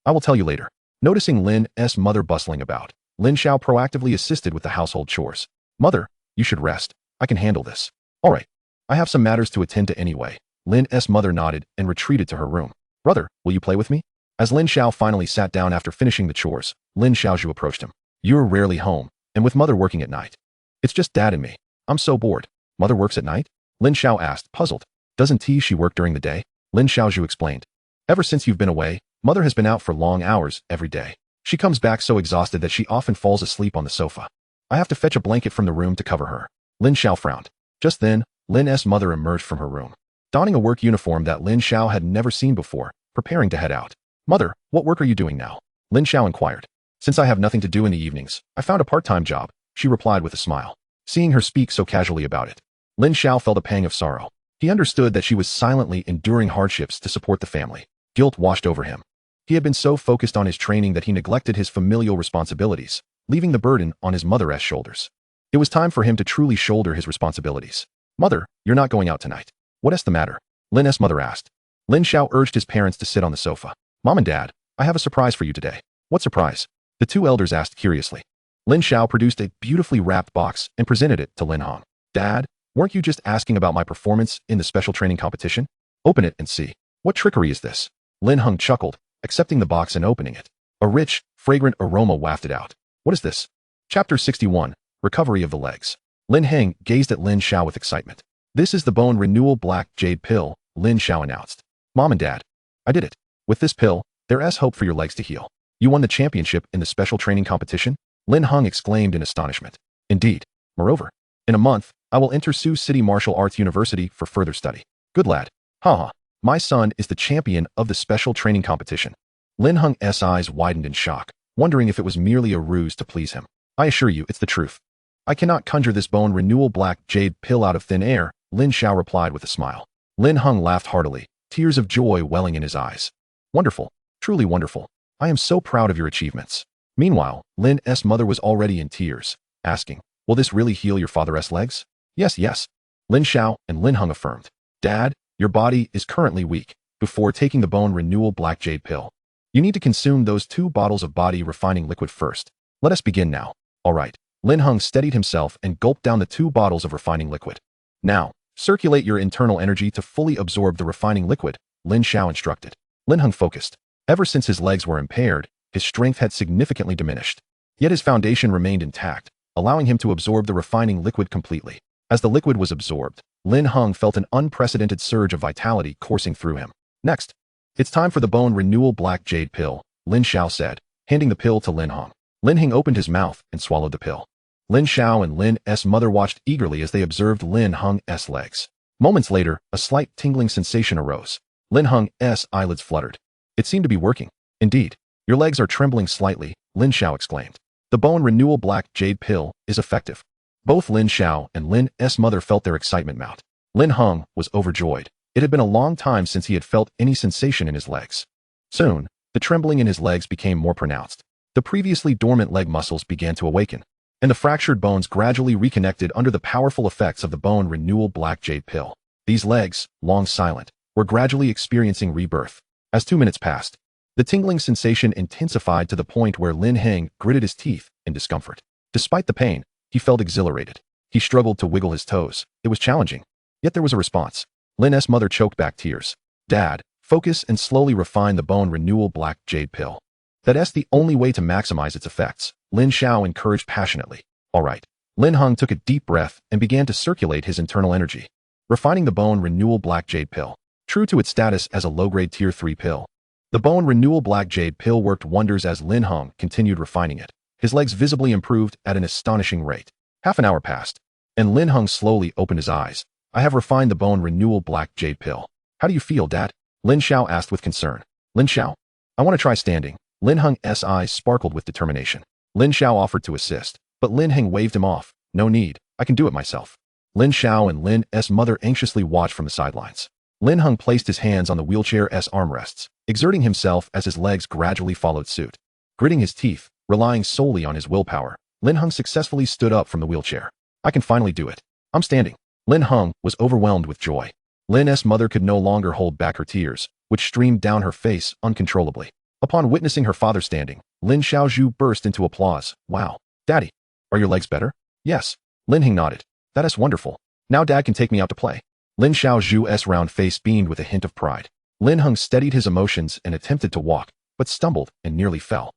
I will tell you later. Noticing Lin's mother bustling about, Lin Xiao proactively assisted with the household chores. Mother, you should rest. I can handle this. All right. I have some matters to attend to anyway. Lin's mother nodded and retreated to her room. Brother, will you play with me? As Lin Xiao finally sat down after finishing the chores, Lin Xiaozhu approached him. You're rarely home, and with mother working at night. It's just dad and me. I'm so bored. Mother works at night? Lin Xiao asked, puzzled. Doesn't she work during the day? Lin Xiaozhu explained. Ever since you've been away, mother has been out for long hours every day. She comes back so exhausted that she often falls asleep on the sofa. I have to fetch a blanket from the room to cover her. Lin Xiao frowned. Just then, Lin's mother emerged from her room, donning a work uniform that Lin Xiao had never seen before, preparing to head out. Mother, what work are you doing now? Lin Xiao inquired. Since I have nothing to do in the evenings, I found a part-time job, she replied with a smile. Seeing her speak so casually about it, Lin Xiao felt a pang of sorrow. He understood that she was silently enduring hardships to support the family. Guilt washed over him. He had been so focused on his training that he neglected his familial responsibilities, leaving the burden on his mother's shoulders. It was time for him to truly shoulder his responsibilities. Mother, you're not going out tonight. What's the matter? Lin's mother asked. Lin Xiao urged his parents to sit on the sofa. Mom and Dad, I have a surprise for you today. What surprise? The two elders asked curiously. Lin Xiao produced a beautifully wrapped box and presented it to Lin Heng. Dad, weren't you just asking about my performance in the special training competition? Open it and see. What trickery is this? Lin Heng chuckled, accepting the box and opening it. A rich, fragrant aroma wafted out. What is this? Chapter 61, Recovery of the Legs. Lin Heng gazed at Lin Xiao with excitement. This is the Bone Renewal Black Jade Pill, Lin Xiao announced. Mom and Dad, I did it. With this pill, there's hope for your legs to heal. You won the championship in the special training competition? Lin Heng exclaimed in astonishment. Indeed. Moreover, in a month, I will enter Sioux City Martial Arts University for further study. Good lad. Haha. My son is the champion of the special training competition. Lin Heng's eyes widened in shock, wondering if it was merely a ruse to please him. I assure you, it's the truth. I cannot conjure this bone renewal black jade pill out of thin air, Lin Xiao replied with a smile. Lin Heng laughed heartily, tears of joy welling in his eyes. Wonderful. Truly wonderful. I am so proud of your achievements. Meanwhile, Lin's mother was already in tears, asking, will this really heal your father's legs? Yes, yes. Lin Xiao and Lin Heng affirmed. Dad, your body is currently weak. Before taking the bone renewal black jade pill, you need to consume those 2 bottles of body refining liquid first. Let us begin now. All right. Lin Heng steadied himself and gulped down the 2 bottles of refining liquid. Now, circulate your internal energy to fully absorb the refining liquid, Lin Xiao instructed. Lin Heng focused. Ever since his legs were impaired, his strength had significantly diminished. Yet his foundation remained intact, allowing him to absorb the refining liquid completely. As the liquid was absorbed, Lin Heng felt an unprecedented surge of vitality coursing through him. Next, it's time for the bone renewal black jade pill, Lin Xiao said, handing the pill to Lin Heng. Lin Heng opened his mouth and swallowed the pill. Lin Xiao and Lin's mother watched eagerly as they observed Lin Heng's legs. Moments later, a slight tingling sensation arose. Lin Heng's eyelids fluttered. It seemed to be working. Indeed, your legs are trembling slightly, Lin Xiao exclaimed. The bone renewal black jade pill is effective. Both Lin Xiao and Lin's mother felt their excitement mount. Lin Heng was overjoyed. It had been a long time since he had felt any sensation in his legs. Soon, the trembling in his legs became more pronounced. The previously dormant leg muscles began to awaken, and the fractured bones gradually reconnected under the powerful effects of the bone renewal black jade pill. These legs, long silent, were gradually experiencing rebirth. As 2 minutes passed, the tingling sensation intensified to the point where Lin Heng gritted his teeth in discomfort. Despite the pain, he felt exhilarated. He struggled to wiggle his toes. It was challenging. Yet there was a response. Lin's mother choked back tears. Dad, focus and slowly refine the bone renewal black jade pill. That's the only way to maximize its effects, Lin Xiao encouraged passionately. All right. Lin Heng took a deep breath and began to circulate his internal energy, refining the bone renewal black jade pill. True to its status as a low-grade tier 3 pill, the bone renewal black jade pill worked wonders as Lin Heng continued refining it. His legs visibly improved at an astonishing rate. Half an hour passed, and Lin Heng slowly opened his eyes. I have refined the bone renewal black jade pill. How do you feel, Dad? Lin Xiao asked with concern. Lin Xiao, I want to try standing. Lin Heng's eyes sparkled with determination. Lin Xiao offered to assist, but Lin Heng waved him off. No need, I can do it myself. Lin Xiao and Lin's mother anxiously watched from the sidelines. Lin Heng placed his hands on the wheelchair's armrests, exerting himself as his legs gradually followed suit. Gritting his teeth, relying solely on his willpower, Lin Heng successfully stood up from the wheelchair. I can finally do it. I'm standing. Lin Heng was overwhelmed with joy. Lin's mother could no longer hold back her tears, which streamed down her face uncontrollably. Upon witnessing her father standing, Lin Xiaozhu burst into applause. Wow. Daddy, are your legs better? Yes. Lin Heng nodded. That is wonderful. Now Dad can take me out to play. Lin Xiaozhu's round face beamed with a hint of pride. Lin Heng steadied his emotions and attempted to walk, but stumbled and nearly fell.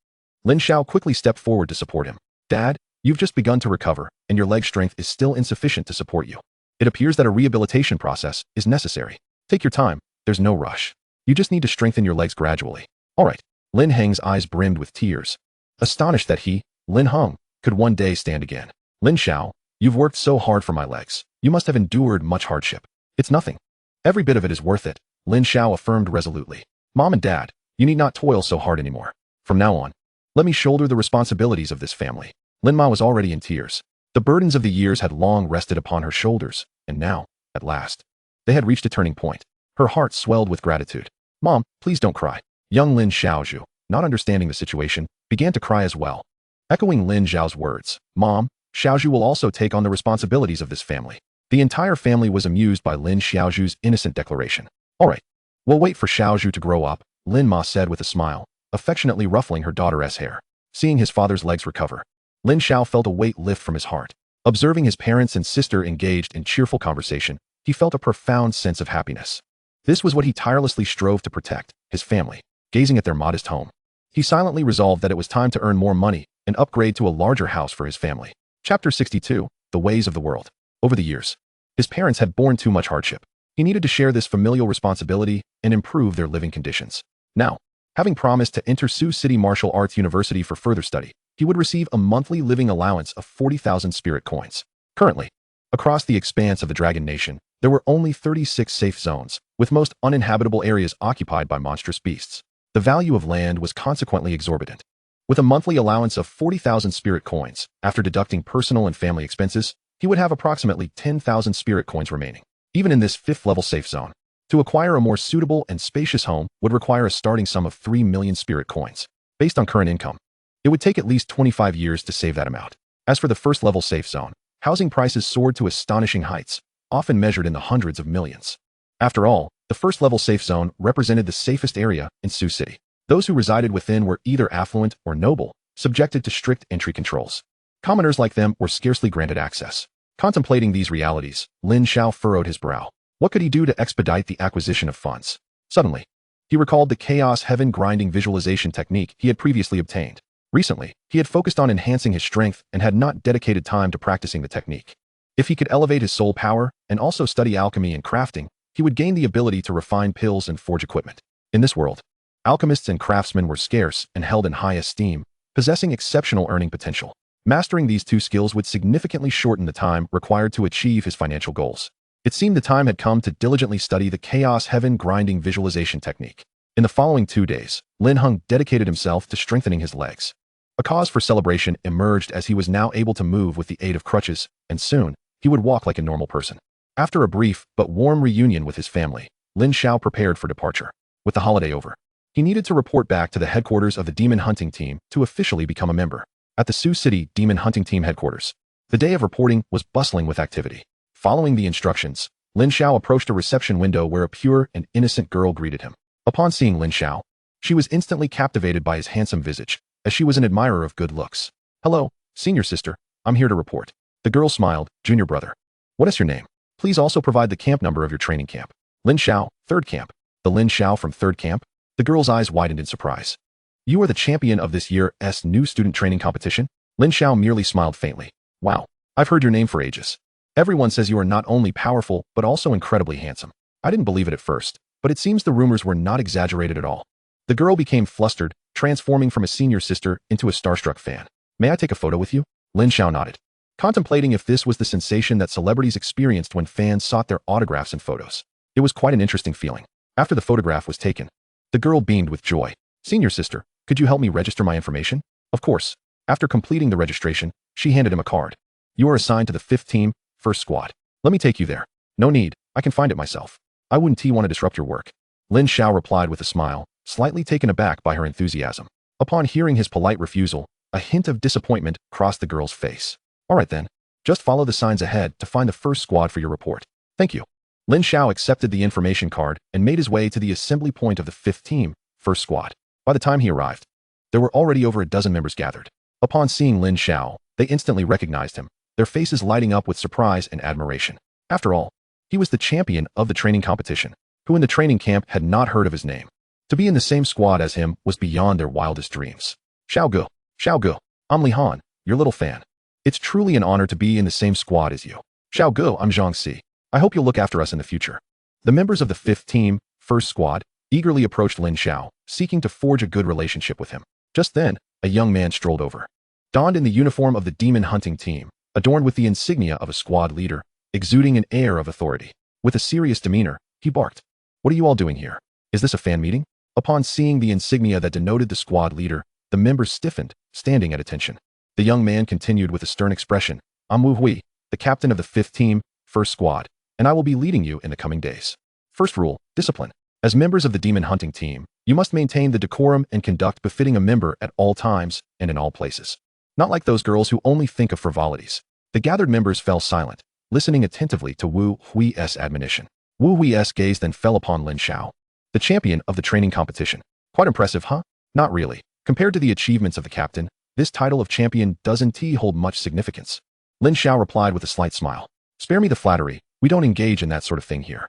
Lin Xiao quickly stepped forward to support him. Dad, you've just begun to recover, and your leg strength is still insufficient to support you. It appears that a rehabilitation process is necessary. Take your time. There's no rush. You just need to strengthen your legs gradually. All right. Lin Heng's eyes brimmed with tears, astonished that he, Lin Heng, could one day stand again. Lin Xiao, you've worked so hard for my legs. You must have endured much hardship. It's nothing. Every bit of it is worth it, Lin Xiao affirmed resolutely. Mom and Dad, you need not toil so hard anymore. From now on, let me shoulder the responsibilities of this family. Lin Ma was already in tears. The burdens of the years had long rested upon her shoulders, and now, at last, they had reached a turning point. Her heart swelled with gratitude. Mom, please don't cry. Young Lin Xiaozhu, not understanding the situation, began to cry as well. Echoing Lin Xiao's words, Mom, Xiaozhu will also take on the responsibilities of this family. The entire family was amused by Lin Xiaozhu's innocent declaration. All right, we'll wait for Xiaozhu to grow up, Lin Ma said with a smile, affectionately ruffling her daughter's hair. Seeing his father's legs recover, Lin Xiao felt a weight lift from his heart. Observing his parents and sister engaged in cheerful conversation, he felt a profound sense of happiness. This was what he tirelessly strove to protect, his family. Gazing at their modest home, he silently resolved that it was time to earn more money and upgrade to a larger house for his family. Chapter 62, The Ways of the World. Over the years, his parents had borne too much hardship. He needed to share this familial responsibility and improve their living conditions. Now, having promised to enter Sioux City Martial Arts University for further study, he would receive a monthly living allowance of 40,000 spirit coins. Currently, Across the expanse of the Dragon Nation, there were only 36 safe zones, with most uninhabitable areas occupied by monstrous beasts. The value of land was consequently exorbitant. With a monthly allowance of 40,000 spirit coins, after deducting personal and family expenses, he would have approximately 10,000 spirit coins remaining. Even in this 5th-level safe zone, to acquire a more suitable and spacious home would require a starting sum of 3 million spirit coins. Based on current income, it would take at least 25 years to save that amount. As for the first-level safe zone, housing prices soared to astonishing heights, often measured in the hundreds of millions. After all, the first-level safe zone represented the safest area in Sioux City. Those who resided within were either affluent or noble, subjected to strict entry controls. Commoners like them were scarcely granted access. Contemplating these realities, Lin Xiao furrowed his brow. What could he do to expedite the acquisition of funds? Suddenly, he recalled the chaos heaven-grinding visualization technique he had previously obtained. Recently, he had focused on enhancing his strength and had not dedicated time to practicing the technique. If he could elevate his soul power and also study alchemy and crafting, he would gain the ability to refine pills and forge equipment. In this world, alchemists and craftsmen were scarce and held in high esteem, possessing exceptional earning potential. Mastering these two skills would significantly shorten the time required to achieve his financial goals. It seemed the time had come to diligently study the chaos heaven-grinding visualization technique. In the following 2 days, Lin Heng dedicated himself to strengthening his legs. A cause for celebration emerged as he was now able to move with the aid of crutches, and soon, he would walk like a normal person. After a brief but warm reunion with his family, Lin Xiao prepared for departure. With the holiday over, he needed to report back to the headquarters of the Demon Hunting Team to officially become a member. At the Sioux City Demon Hunting Team headquarters, the day of reporting was bustling with activity. Following the instructions, Lin Xiao approached a reception window where a pure and innocent girl greeted him. Upon seeing Lin Xiao, she was instantly captivated by his handsome visage, as she was an admirer of good looks. "Hello, senior sister, I'm here to report." The girl smiled. "Junior brother. What is your name? Please also provide the camp number of your training camp." "Lin Xiao, 3rd camp." "The Lin Xiao from 3rd camp?" The girl's eyes widened in surprise. "You are the champion of this year's new student training competition?" Lin Xiao merely smiled faintly. "Wow, I've heard your name for ages. Everyone says you are not only powerful, but also incredibly handsome. I didn't believe it at first, but it seems the rumors were not exaggerated at all." The girl became flustered, transforming from a senior sister into a starstruck fan. "May I take a photo with you?" Lin Xiao nodded, contemplating if this was the sensation that celebrities experienced when fans sought their autographs and photos. It was quite an interesting feeling. After the photograph was taken, the girl beamed with joy. "Senior sister, could you help me register my information?" "Of course." After completing the registration, she handed him a card. "You are assigned to the 5th team, 1st squad. Let me take you there." "No need, I can find it myself. I wouldn't want to disrupt your work." Lin Xiao replied with a smile, slightly taken aback by her enthusiasm. Upon hearing his polite refusal, a hint of disappointment crossed the girl's face. "All right then, just follow the signs ahead to find the 1st squad for your report." "Thank you." Lin Xiao accepted the information card and made his way to the assembly point of the 5th team, 1st squad. By the time he arrived, there were already over a dozen members gathered. Upon seeing Lin Xiao, they instantly recognized him, their faces lighting up with surprise and admiration. After all, he was the champion of the training competition, who in the training camp had not heard of his name. To be in the same squad as him was beyond their wildest dreams. Xiao Gu, I'm Li Han, your little fan. It's truly an honor to be in the same squad as you." "Xiao Gu, I'm Zhang Si. I hope you'll look after us in the future." The members of the 5th team, 1st squad, eagerly approached Lin Xiao, seeking to forge a good relationship with him. Just then, a young man strolled over. Donned in the uniform of the Demon Hunting Team, adorned with the insignia of a squad leader, exuding an air of authority. With a serious demeanor, he barked. "What are you all doing here? Is this a fan meeting?" Upon seeing the insignia that denoted the squad leader, the members stiffened, standing at attention. The young man continued with a stern expression. "I'm Wu Hui, the captain of the 5th team, 1st squad, and I will be leading you in the coming days. First rule, discipline. As members of the Demon Hunting Team, you must maintain the decorum and conduct befitting a member at all times and in all places. Not like those girls who only think of frivolities." The gathered members fell silent, listening attentively to Wu Hui's admonition. Wu Hui's gaze then fell upon Lin Xiao, the champion of the training competition. "Quite impressive, huh?" "Not really. Compared to the achievements of the captain, this title of champion doesn't hold much significance." Lin Xiao replied with a slight smile. "Spare me the flattery, we don't engage in that sort of thing here.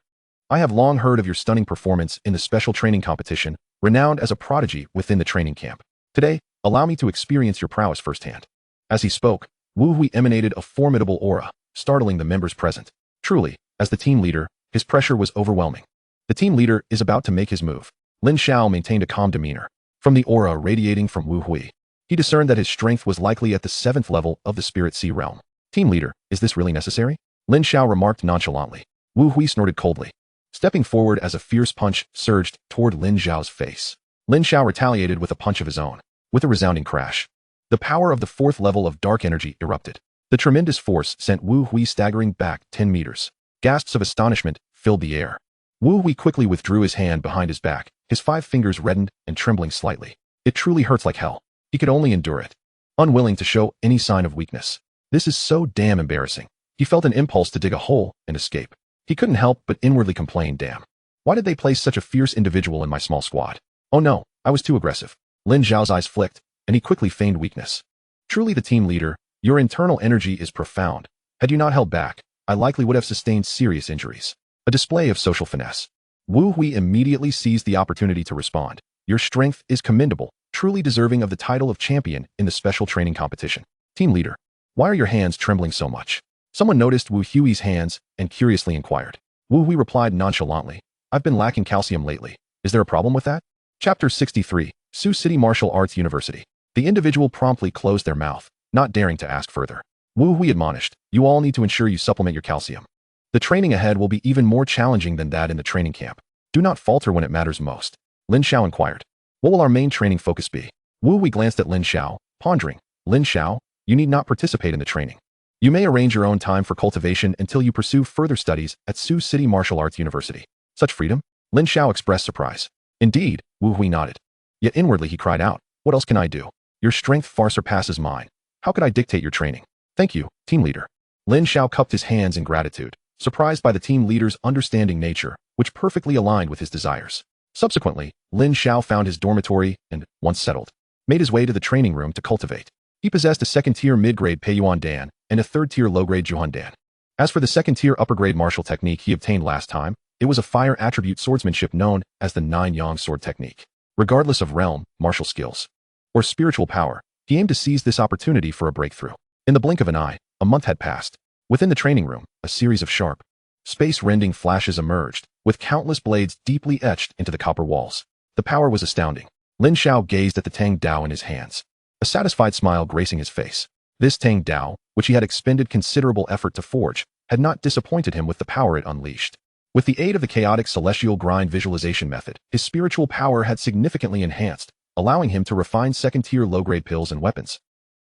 I have long heard of your stunning performance in the special training competition, renowned as a prodigy within the training camp. Today, allow me to experience your prowess firsthand." As he spoke, Wu Hui emanated a formidable aura, startling the members present. Truly, as the team leader, his pressure was overwhelming. The team leader is about to make his move. Lin Xiao maintained a calm demeanor. From the aura radiating from Wu Hui, he discerned that his strength was likely at the 7th level of the Spirit Sea realm. "Team leader, is this really necessary?" Lin Xiao remarked nonchalantly. Wu Hui snorted coldly, stepping forward as a fierce punch surged toward Lin Xiao's face. Lin Xiao retaliated with a punch of his own. With a resounding crash, the power of the fourth level of dark energy erupted. The tremendous force sent Wu Hui staggering back 10 meters. Gasps of astonishment filled the air. Wu Hui quickly withdrew his hand behind his back, his 5 fingers reddened and trembling slightly. It truly hurts like hell. He could only endure it, unwilling to show any sign of weakness. This is so damn embarrassing. He felt an impulse to dig a hole and escape. He couldn't help but inwardly complain, damn. Why did they place such a fierce individual in my small squad? Oh no, I was too aggressive. Lin Xiao's eyes flicked, and he quickly feigned weakness. Truly the team leader, your internal energy is profound. Had you not held back, I likely would have sustained serious injuries. A display of social finesse. Wu Hui immediately seized the opportunity to respond. Your strength is commendable, truly deserving of the title of champion in the special training competition. Team leader, why are your hands trembling so much? Someone noticed Wu Hui's hands and curiously inquired. Wu Hui replied nonchalantly, I've been lacking calcium lately. Is there a problem with that? Chapter 63, Sioux City Martial Arts University. The individual promptly closed their mouth, not daring to ask further. Wu Hui admonished, you all need to ensure you supplement your calcium. The training ahead will be even more challenging than that in the training camp. Do not falter when it matters most. Lin Xiao inquired. What will our main training focus be? Wu Hui glanced at Lin Xiao, pondering. Lin Xiao, you need not participate in the training. You may arrange your own time for cultivation until you pursue further studies at Sioux City Martial Arts University. Such freedom? Lin Xiao expressed surprise. Indeed, Wu Hui nodded. Yet inwardly he cried out, what else can I do? Your strength far surpasses mine. How could I dictate your training? Thank you, team leader. Lin Xiao cupped his hands in gratitude, surprised by the team leader's understanding nature, which perfectly aligned with his desires. Subsequently, Lin Xiao found his dormitory and, once settled, made his way to the training room to cultivate. He possessed a second-tier mid-grade Peiyuan Dan and a third-tier low-grade Zhuhan Dan. As for the second-tier upper-grade martial technique he obtained last time, it was a fire attribute swordsmanship known as the 9-yang sword technique. Regardless of realm, martial skills, or spiritual power, he aimed to seize this opportunity for a breakthrough. In the blink of an eye, a month had passed. Within the training room, a series of sharp, space-rending flashes emerged, with countless blades deeply etched into the copper walls. The power was astounding. Lin Xiao gazed at the Tang Dao in his hands, a satisfied smile gracing his face. This Tang Dao, which he had expended considerable effort to forge, had not disappointed him with the power it unleashed. With the aid of the chaotic celestial grind visualization method, his spiritual power had significantly enhanced, allowing him to refine second-tier low-grade pills and weapons,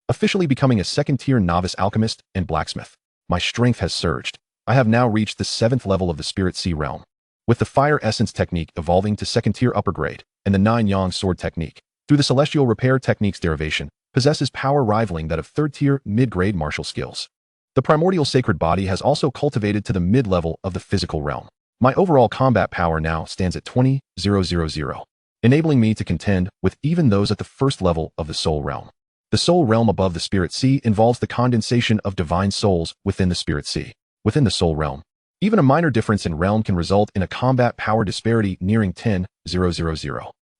officially becoming a second-tier novice alchemist and blacksmith. My strength has surged. I have now reached the 7th level of the Spirit Sea realm. With the Fire Essence technique evolving to second-tier upper grade, and the 9-yang sword technique, through the Celestial Repair technique's derivation, possesses power rivaling that of third-tier mid-grade martial skills. The primordial sacred body has also cultivated to the mid-level of the physical realm. My overall combat power now stands at 20,000, enabling me to contend with even those at the first level of the soul realm. The soul realm above the Spirit Sea involves the condensation of divine souls within the Spirit Sea. Within the soul realm, even a minor difference in realm can result in a combat power disparity nearing 10,000.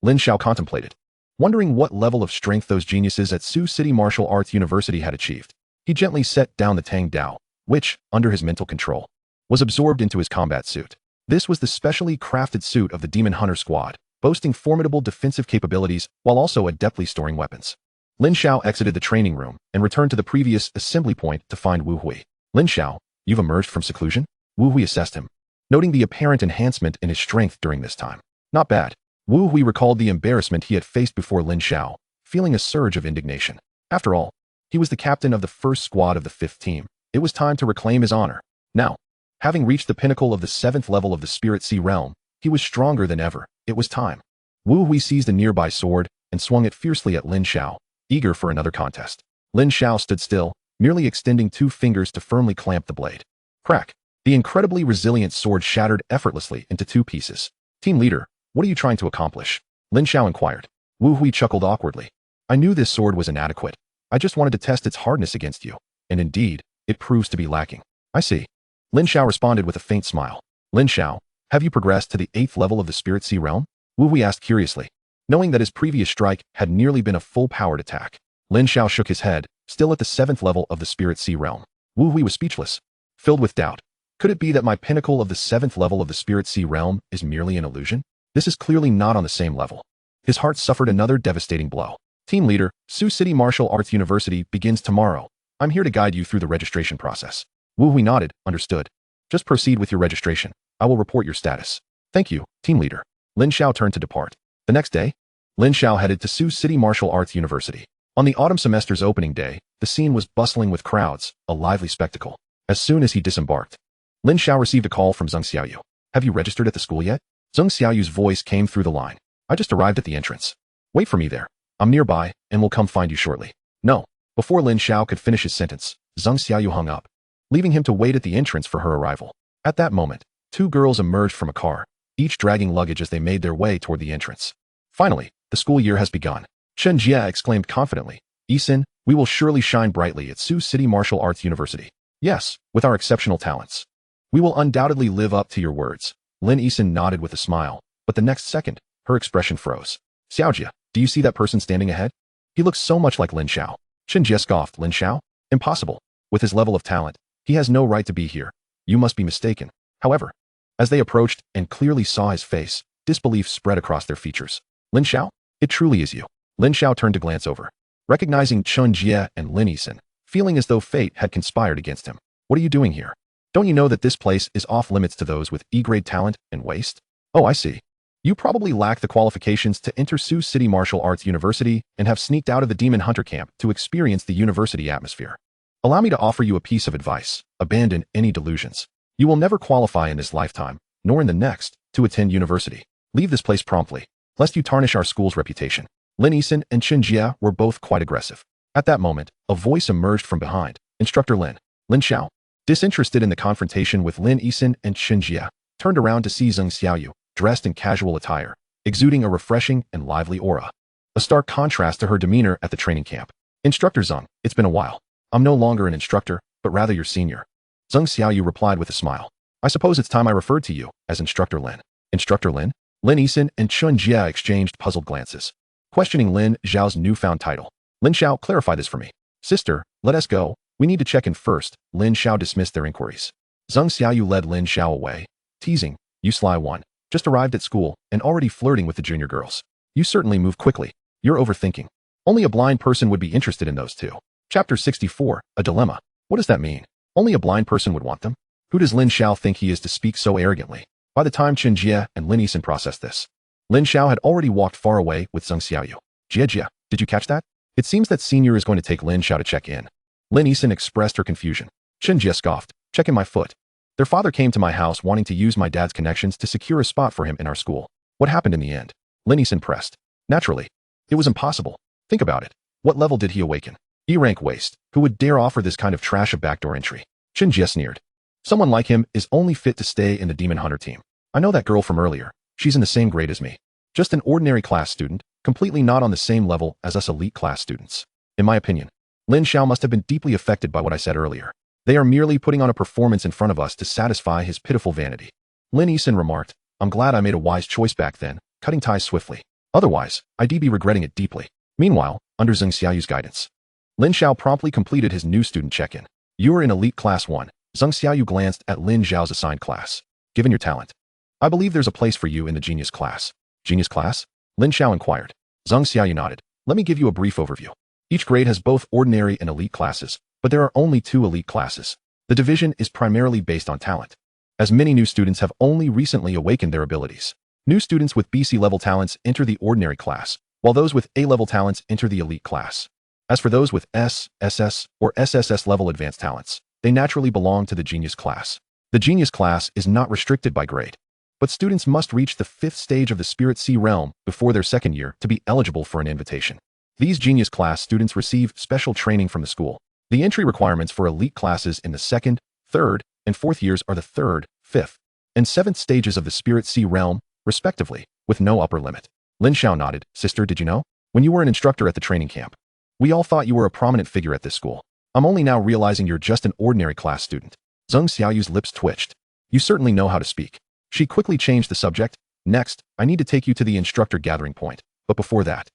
Lin Xiao contemplated, wondering what level of strength those geniuses at Sioux City Martial Arts University had achieved. He gently set down the Tang Dao, which, under his mental control, was absorbed into his combat suit. This was the specially crafted suit of the Demon Hunter Squad, boasting formidable defensive capabilities while also adeptly storing weapons. Lin Xiao exited the training room and returned to the previous assembly point to find Wu Hui. Lin Xiao, you've emerged from seclusion? Wu Hui assessed him, noting the apparent enhancement in his strength during this time. Not bad. Wu Hui recalled the embarrassment he had faced before Lin Xiao, feeling a surge of indignation. After all, he was the captain of the first squad of the 5th team. It was time to reclaim his honor. Now, having reached the pinnacle of the 7th level of the Spirit Sea realm, he was stronger than ever. It was time. Wu Hui seized a nearby sword and swung it fiercely at Lin Xiao, eager for another contest. Lin Xiao stood still, merely extending 2 fingers to firmly clamp the blade. Crack! The incredibly resilient sword shattered effortlessly into 2 pieces. Team leader, what are you trying to accomplish? Lin Xiao inquired. Wu Hui chuckled awkwardly. I knew this sword was inadequate. I just wanted to test its hardness against you. And indeed, it proves to be lacking. I see. Lin Xiao responded with a faint smile. Lin Xiao, have you progressed to the 8th level of the Spirit Sea realm? Wu Hui asked curiously, knowing that his previous strike had nearly been a full-powered attack. Lin Xiao shook his head, still at the 7th level of the Spirit Sea realm. Wu Hui was speechless, filled with doubt. Could it be that my pinnacle of the 7th level of the Spirit Sea realm is merely an illusion? This is clearly not on the same level. His heart suffered another devastating blow. Team leader, Sioux City Martial Arts University begins tomorrow. I'm here to guide you through the registration process. Wu Hui nodded, understood. Just proceed with your registration. I will report your status. Thank you, team leader. Lin Xiao turned to depart. The next day, Lin Xiao headed to Sioux City Martial Arts University. On the autumn semester's opening day, the scene was bustling with crowds, a lively spectacle. As soon as he disembarked, Lin Xiao received a call from Zheng Xiaoyu. Have you registered at the school yet? Zheng Xiaoyu's voice came through the line. I just arrived at the entrance. Wait for me there. I'm nearby, and will come find you shortly. No. Before Lin Xiao could finish his sentence, Zheng Xiaoyu hung up, leaving him to wait at the entrance for her arrival. At that moment, two girls emerged from a car, each dragging luggage as they made their way toward the entrance. Finally, the school year has begun. Chen Jia exclaimed confidently. Isin, we will surely shine brightly at Sioux City Martial Arts University. Yes, with our exceptional talents. We will undoubtedly live up to your words. Lin Isin nodded with a smile, but the next second, her expression froze. Xiaojia, do you see that person standing ahead? He looks so much like Lin Xiao. Chen Jia scoffed. Lin Xiao? Impossible. With his level of talent, he has no right to be here. You must be mistaken. However, as they approached and clearly saw his face, disbelief spread across their features. Lin Xiao? It truly is you. Lin Xiao turned to glance over, recognizing Chen Jia and Lin Isin, feeling as though fate had conspired against him. What are you doing here? Don't you know that this place is off limits to those with E-grade talent and waste? Oh, I see. You probably lack the qualifications to enter Sioux City Martial Arts University and have sneaked out of the Demon Hunter camp to experience the university atmosphere. Allow me to offer you a piece of advice. Abandon any delusions. You will never qualify in this lifetime, nor in the next, to attend university. Leave this place promptly, lest you tarnish our school's reputation. Lin Isin and Chen Jia were both quite aggressive. At that moment, a voice emerged from behind. Instructor Lin. Lin Xiao, disinterested in the confrontation with Lin Isin and Chen Jia, turned around to see Zheng Xiaoyu, dressed in casual attire, exuding a refreshing and lively aura. A stark contrast to her demeanor at the training camp. Instructor Zheng, it's been a while. I'm no longer an instructor, but rather your senior. Zheng Xiaoyu replied with a smile. I suppose it's time I referred to you as Instructor Lin. Instructor Lin? Lin Isin and Chen Jia exchanged puzzled glances, questioning Lin Xiao's newfound title. Lin Xiao, clarify this for me. Sister, let us go. We need to check in first. Lin Xiao dismissed their inquiries. Zheng Xiaoyu led Lin Xiao away, teasing, you sly one. Just arrived at school and already flirting with the junior girls. You certainly move quickly. You're overthinking. Only a blind person would be interested in those two. Chapter 64, A Dilemma. What does that mean? Only a blind person would want them? Who does Lin Xiao think he is to speak so arrogantly? By the time Chen Jia and Lin Isin processed this, Lin Xiao had already walked far away with Zheng Xiaoyu. Jia, did you catch that? It seems that senior is going to take Lin Xiao to check in. Lin Isin expressed her confusion. Chen Jia scoffed, checking my foot. Their father came to my house wanting to use my dad's connections to secure a spot for him in our school. What happened in the end? Lin Isin pressed. Naturally. It was impossible. Think about it. What level did he awaken? E-rank waste. Who would dare offer this kind of trash of backdoor entry? Chen Jia sneered. Someone like him is only fit to stay in the Demon Hunter team. I know that girl from earlier. She's in the same grade as me. Just an ordinary class student, completely not on the same level as us elite class students. In my opinion, Lin Xiao must have been deeply affected by what I said earlier. They are merely putting on a performance in front of us to satisfy his pitiful vanity. Lin Isin remarked, I'm glad I made a wise choice back then, cutting ties swiftly. Otherwise, I'd be regretting it deeply. Meanwhile, under Zheng Xiaoyu's guidance, Lin Xiao promptly completed his new student check-in. You are in Elite Class 1. Zheng Xiaoyu glanced at Lin Xiao's assigned class. Given your talent, I believe there's a place for you in the Genius class. Genius class? Lin Xiao inquired. Zheng Xiaoyu nodded. Let me give you a brief overview. Each grade has both ordinary and elite classes, but there are only 2 elite classes. The division is primarily based on talent, as many new students have only recently awakened their abilities. New students with BC-level talents enter the ordinary class, while those with A-level talents enter the elite class. As for those with S, SS, or SSS-level advanced talents, they naturally belong to the Genius class. The Genius class is not restricted by grade, but students must reach the 5th stage of the Spirit Sea realm before their second year to be eligible for an invitation. These Genius class students receive special training from the school. The entry requirements for elite classes in the 2nd, 3rd, and 4th years are the 3rd, 5th, and 7th stages of the Spirit Sea realm, respectively, with no upper limit. Lin Xiao nodded. Sister, did you know? When you were an instructor at the training camp, we all thought you were a prominent figure at this school. I'm only now realizing you're just an ordinary class student. Zheng Xiaoyu's lips twitched. You certainly know how to speak. She quickly changed the subject. Next, I need to take you to the instructor gathering point. But before that,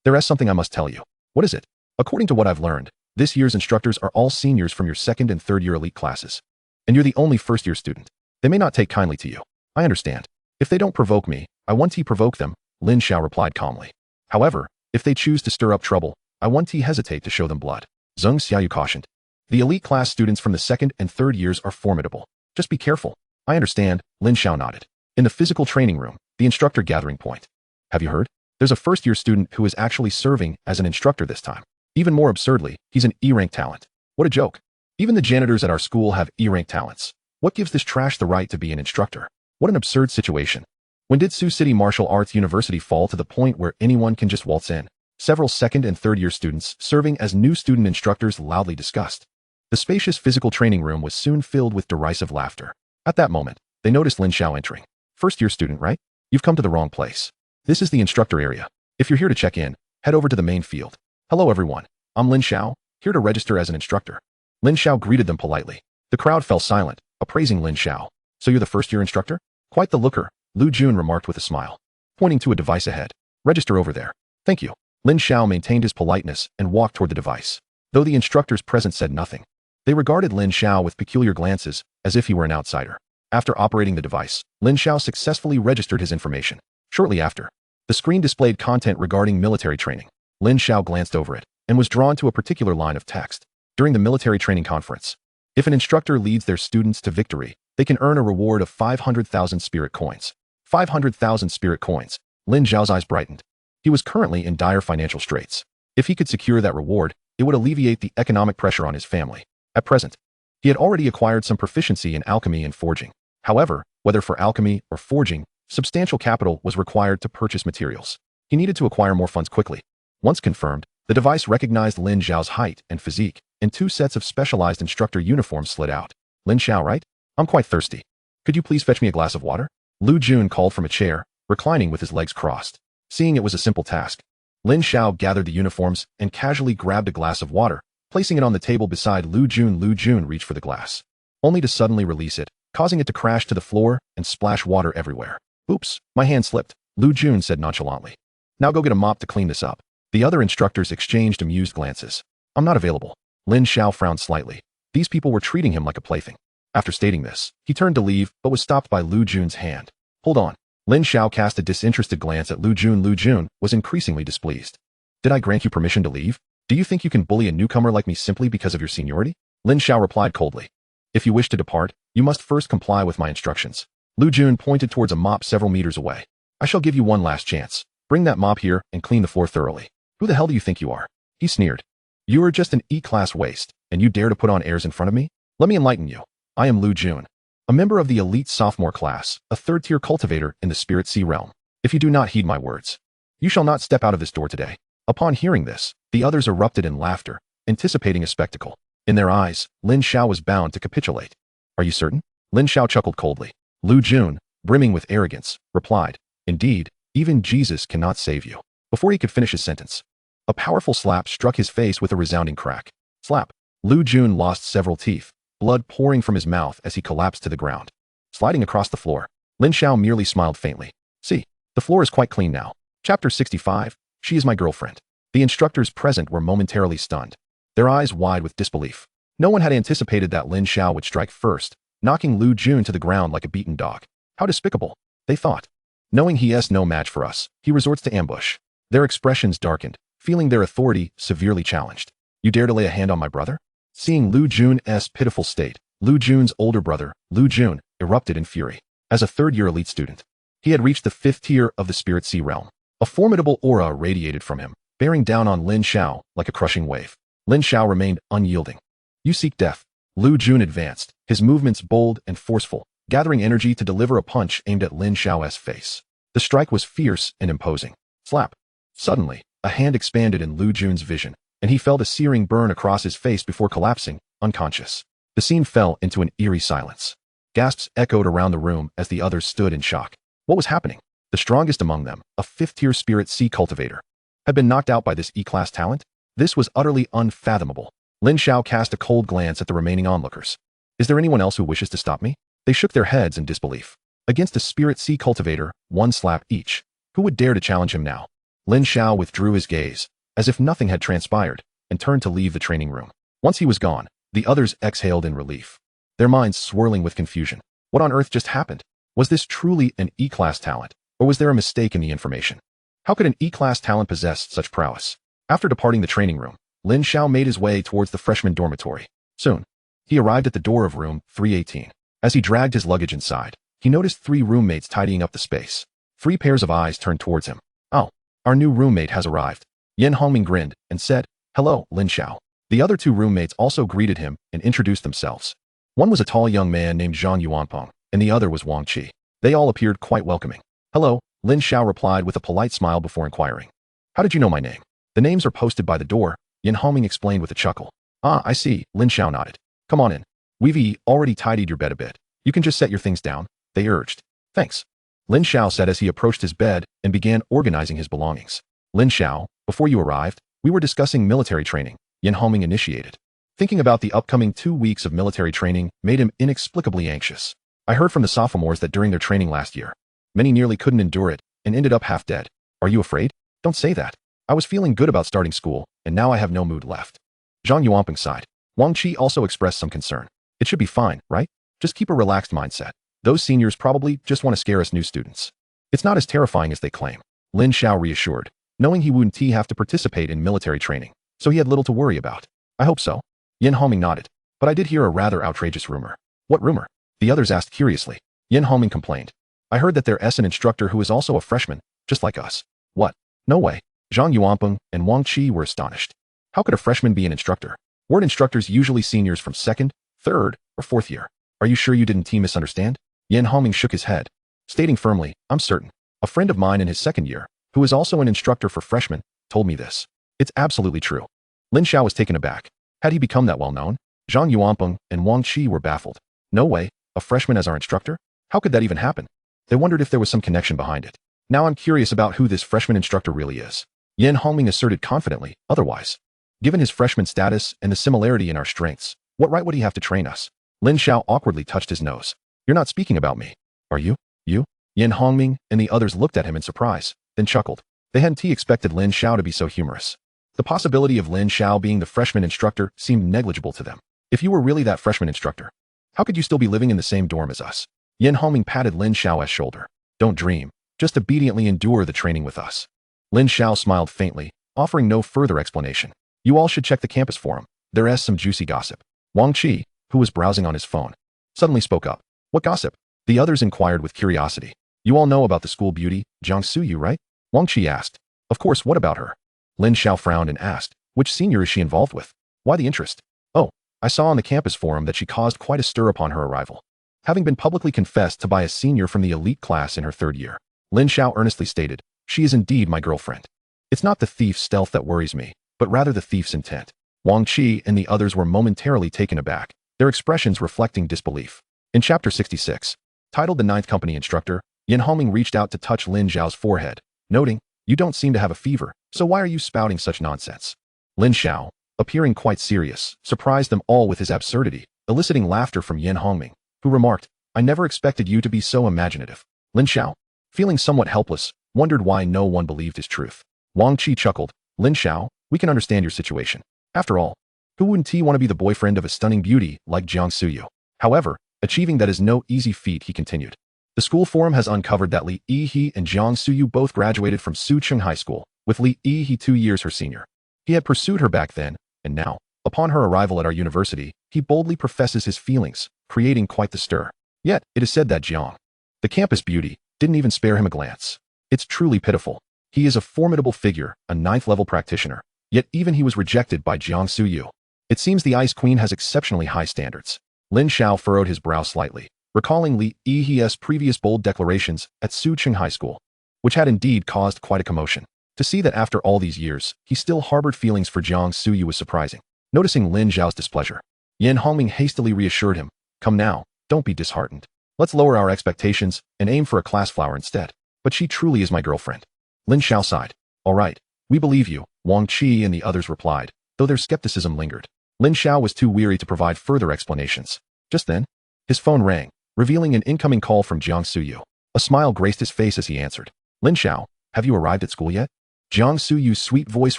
there is something I must tell you. What is it? According to what I've learned, this year's instructors are all seniors from your 2nd and 3rd year elite classes. And you're the only 1st year student. They may not take kindly to you. I understand. If they don't provoke me, I want to provoke them, Lin Xiao replied calmly. However, if they choose to stir up trouble, I want to hesitate to show them blood. Zheng Xiaoyu cautioned. The elite class students from the second and third years are formidable. Just be careful. I understand, Lin Xiao nodded. In the physical training room, the instructor gathering point. Have you heard? There's a first-year student who is actually serving as an instructor this time. Even more absurdly, he's an E-rank talent. What a joke. Even the janitors at our school have E-rank talents. What gives this trash the right to be an instructor? What an absurd situation. When did Sioux City Martial Arts University fall to the point where anyone can just waltz in? Several second and third year students serving as new student instructors loudly discussed. The spacious physical training room was soon filled with derisive laughter. At that moment, they noticed Lin Xiao entering. First year student, right? You've come to the wrong place. This is the instructor area. If you're here to check in, head over to the main field. Hello everyone. I'm Lin Xiao, here to register as an instructor. Lin Xiao greeted them politely. The crowd fell silent, appraising Lin Xiao. So you're the first year instructor? Quite the looker, Lu Jun remarked with a smile, pointing to a device ahead. Register over there. Thank you. Lin Xiao maintained his politeness and walked toward the device. Though the instructors present said nothing, they regarded Lin Xiao with peculiar glances, as if he were an outsider. After operating the device, Lin Xiao successfully registered his information. Shortly after, the screen displayed content regarding military training. Lin Xiao glanced over it and was drawn to a particular line of text. During the military training conference, if an instructor leads their students to victory, they can earn a reward of 500,000 spirit coins. 500,000 spirit coins. Lin Xiao's eyes brightened. He was currently in dire financial straits. If he could secure that reward, it would alleviate the economic pressure on his family. At present, he had already acquired some proficiency in alchemy and forging. However, whether for alchemy or forging, substantial capital was required to purchase materials. He needed to acquire more funds quickly. Once confirmed, the device recognized Lin Xiao's height and physique, and 2 sets of specialized instructor uniforms slid out. Lin Xiao, right? I'm quite thirsty. Could you please fetch me a glass of water? Lu Jun called from a chair, reclining with his legs crossed. Seeing it was a simple task, Lin Xiao gathered the uniforms and casually grabbed a glass of water, placing it on the table beside Lu Jun. Lu Jun reached for the glass, only to suddenly release it, causing it to crash to the floor and splash water everywhere. Oops, my hand slipped, Lu Jun said nonchalantly. Now go get a mop to clean this up. The other instructors exchanged amused glances. I'm not available. Lin Xiao frowned slightly. These people were treating him like a plaything. After stating this, he turned to leave, but was stopped by Lu Jun's hand. Hold on. Lin Xiao cast a disinterested glance at Lu Jun. Lu Jun was increasingly displeased. Did I grant you permission to leave? Do you think you can bully a newcomer like me simply because of your seniority? Lin Xiao replied coldly. If you wish to depart, you must first comply with my instructions. Lu Jun pointed towards a mop several meters away. I shall give you one last chance. Bring that mop here and clean the floor thoroughly. Who the hell do you think you are? He sneered. You are just an E-class waste, and you dare to put on airs in front of me? Let me enlighten you. I am Lu Jun, a member of the elite sophomore class, a third-tier cultivator in the Spirit Sea realm. If you do not heed my words, you shall not step out of this door today. Upon hearing this, the others erupted in laughter, anticipating a spectacle. In their eyes, Lin Xiao was bound to capitulate. Are you certain? Lin Xiao chuckled coldly. Lu Jun, brimming with arrogance, replied, Indeed, even Jesus cannot save you. Before he could finish his sentence, a powerful slap struck his face with a resounding crack. Slap. Lu Jun lost several teeth, blood pouring from his mouth as he collapsed to the ground. Sliding across the floor, Lin Xiao merely smiled faintly. See, the floor is quite clean now. Chapter 65, She is my girlfriend. The instructors present were momentarily stunned, their eyes wide with disbelief. No one had anticipated that Lin Xiao would strike first, knocking Lu Jun to the ground like a beaten dog. How despicable, they thought. Knowing he is no match for us, he resorts to ambush. Their expressions darkened, feeling their authority severely challenged. You dare to lay a hand on my brother? Seeing Lu Jun's pitiful state, Lu Jun's older brother, Lu Jun, erupted in fury. As a third-year elite student, he had reached the 5th tier of the Spirit Sea realm. A formidable aura radiated from him, bearing down on Lin Xiao like a crushing wave. Lin Xiao remained unyielding. You seek death. Lu Jun advanced, his movements bold and forceful, gathering energy to deliver a punch aimed at Lin Xiao's face. The strike was fierce and imposing. Slap. Suddenly, a hand expanded in Lu Jun's vision, and he felt a searing burn across his face before collapsing, unconscious. The scene fell into an eerie silence. Gasps echoed around the room as the others stood in shock. What was happening? The strongest among them, a 5th-tier Spirit Sea cultivator, had been knocked out by this E-class talent? This was utterly unfathomable. Lin Xiao cast a cold glance at the remaining onlookers. Is there anyone else who wishes to stop me? They shook their heads in disbelief. Against a Spirit Sea cultivator, one slap each. Who would dare to challenge him now? Lin Xiao withdrew his gaze, as if nothing had transpired, and turned to leave the training room. Once he was gone, the others exhaled in relief, their minds swirling with confusion. What on earth just happened? Was this truly an E-class talent, or was there a mistake in the information? How could an E-class talent possess such prowess? After departing the training room, Lin Xiao made his way towards the freshman dormitory. Soon, he arrived at the door of room 318. As he dragged his luggage inside, he noticed 3 roommates tidying up the space. 3 pairs of eyes turned towards him. "Oh, our new roommate has arrived." Yin Hongming grinned and said, "Hello, Lin Xiao." The other 2 roommates also greeted him and introduced themselves. One was a tall young man named Zhang Yuanpeng, and the other was Wang Qi. They all appeared quite welcoming. "Hello," Lin Xiao replied with a polite smile before inquiring. "How did you know my name?" "The names are posted by the door," Yin Hongming explained with a chuckle. "Ah, I see," Lin Xiao nodded. "Come on in. We've already tidied your bed a bit. You can just set your things down," they urged. "Thanks," Lin Xiao said as he approached his bed and began organizing his belongings. "Lin Xiao, before you arrived, we were discussing military training," Yin Hongming initiated. Thinking about the upcoming 2 weeks of military training made him inexplicably anxious. "I heard from the sophomores that during their training last year, many nearly couldn't endure it and ended up half dead. Are you afraid?" "Don't say that. I was feeling good about starting school, and now I have no mood left." Zhang Yuanpeng sighed. Wang Qi also expressed some concern. "It should be fine, right? Just keep a relaxed mindset. Those seniors probably just want to scare us new students. It's not as terrifying as they claim," Lin Xiao reassured, knowing he wouldn't have to participate in military training, so he had little to worry about. "I hope so." Yin Hongming nodded. "But I did hear a rather outrageous rumor." "What rumor?" the others asked curiously. Yin Hongming complained. "I heard that there is an instructor who is also a freshman, just like us." "What? No way." Zhang Yuanpeng and Wang Qi were astonished. How could a freshman be an instructor? Weren't instructors usually seniors from 2nd, 3rd, or 4th year? "Are you sure you didn't misunderstand?" Yin Hongming shook his head, stating firmly, "I'm certain. A friend of mine in his 2nd year, who is also an instructor for freshmen, told me this. It's absolutely true." Lin Xiao was taken aback. Had he become that well known? Zhang Yuanpeng and Wang Qi were baffled. "No way, a freshman as our instructor? How could that even happen?" They wondered if there was some connection behind it. "Now I'm curious about who this freshman instructor really is." Yin Hongming asserted confidently, "Otherwise, given his freshman status and the similarity in our strengths, what right would he have to train us?" Lin Xiao awkwardly touched his nose. "You're not speaking about me, are you?" "You?" Yin Hongming and the others looked at him in surprise, then chuckled. They hadn't expected Lin Xiao to be so humorous. The possibility of Lin Xiao being the freshman instructor seemed negligible to them. "If you were really that freshman instructor, how could you still be living in the same dorm as us?" Yin Hongming patted Lin Xiao's shoulder. "Don't dream. Just obediently endure the training with us." Lin Xiao smiled faintly, offering no further explanation. "You all should check the campus forum. There is some juicy gossip." Wang Qi, who was browsing on his phone, suddenly spoke up. "What gossip?" The others inquired with curiosity. "You all know about the school beauty, Jiang Suyu, right?" Wang Qi asked. "Of course, what about her?" Lin Xiao frowned and asked, "Which senior is she involved with? Why the interest?" "Oh, I saw on the campus forum that she caused quite a stir upon her arrival, having been publicly confessed to by a senior from the elite class in her 3rd year." Lin Xiao earnestly stated, "She is indeed my girlfriend. It's not the thief's stealth that worries me, but rather the thief's intent." Wang Qi and the others were momentarily taken aback, their expressions reflecting disbelief. In Chapter 66, titled The Ninth Company Instructor, Yin Hongming reached out to touch Lin Xiao's forehead, noting, "You don't seem to have a fever, so why are you spouting such nonsense?" Lin Xiao, appearing quite serious, surprised them all with his absurdity, eliciting laughter from Yin Hongming, who remarked, "I never expected you to be so imaginative." Lin Xiao, feeling somewhat helpless, wondered why no one believed his truth. Wang Qi chuckled, "Lin Xiao, we can understand your situation. After all, who wouldn't want to be the boyfriend of a stunning beauty like Jiang Suyu? However, achieving that is no easy feat," he continued. "The school forum has uncovered that Li Yihe and Jiang Suyu both graduated from Sucheng High School, with Li Yihe 2 years her senior. He had pursued her back then, and now, upon her arrival at our university, he boldly professes his feelings, creating quite the stir. Yet, it is said that Jiang, the campus beauty, didn't even spare him a glance. It's truly pitiful. He is a formidable figure, a 9th-level practitioner, yet even he was rejected by Jiang Suyu. It seems the Ice Queen has exceptionally high standards." Lin Xiao furrowed his brow slightly, recalling Li Yihe's previous bold declarations at Sucheng High School, which had indeed caused quite a commotion. To see that after all these years, he still harbored feelings for Jiang Suyu was surprising. Noticing Lin Xiao's displeasure, Yin Hongming hastily reassured him, "Come now, don't be disheartened. Let's lower our expectations and aim for a class flower instead. But she truly is my girlfriend." Lin Xiao sighed. "All right, we believe you," Wang Qi and the others replied, though their skepticism lingered. Lin Xiao was too weary to provide further explanations. Just then, his phone rang, revealing an incoming call from Jiang Suyu. A smile graced his face as he answered. "Lin Xiao, have you arrived at school yet?" Jiang Suyu's sweet voice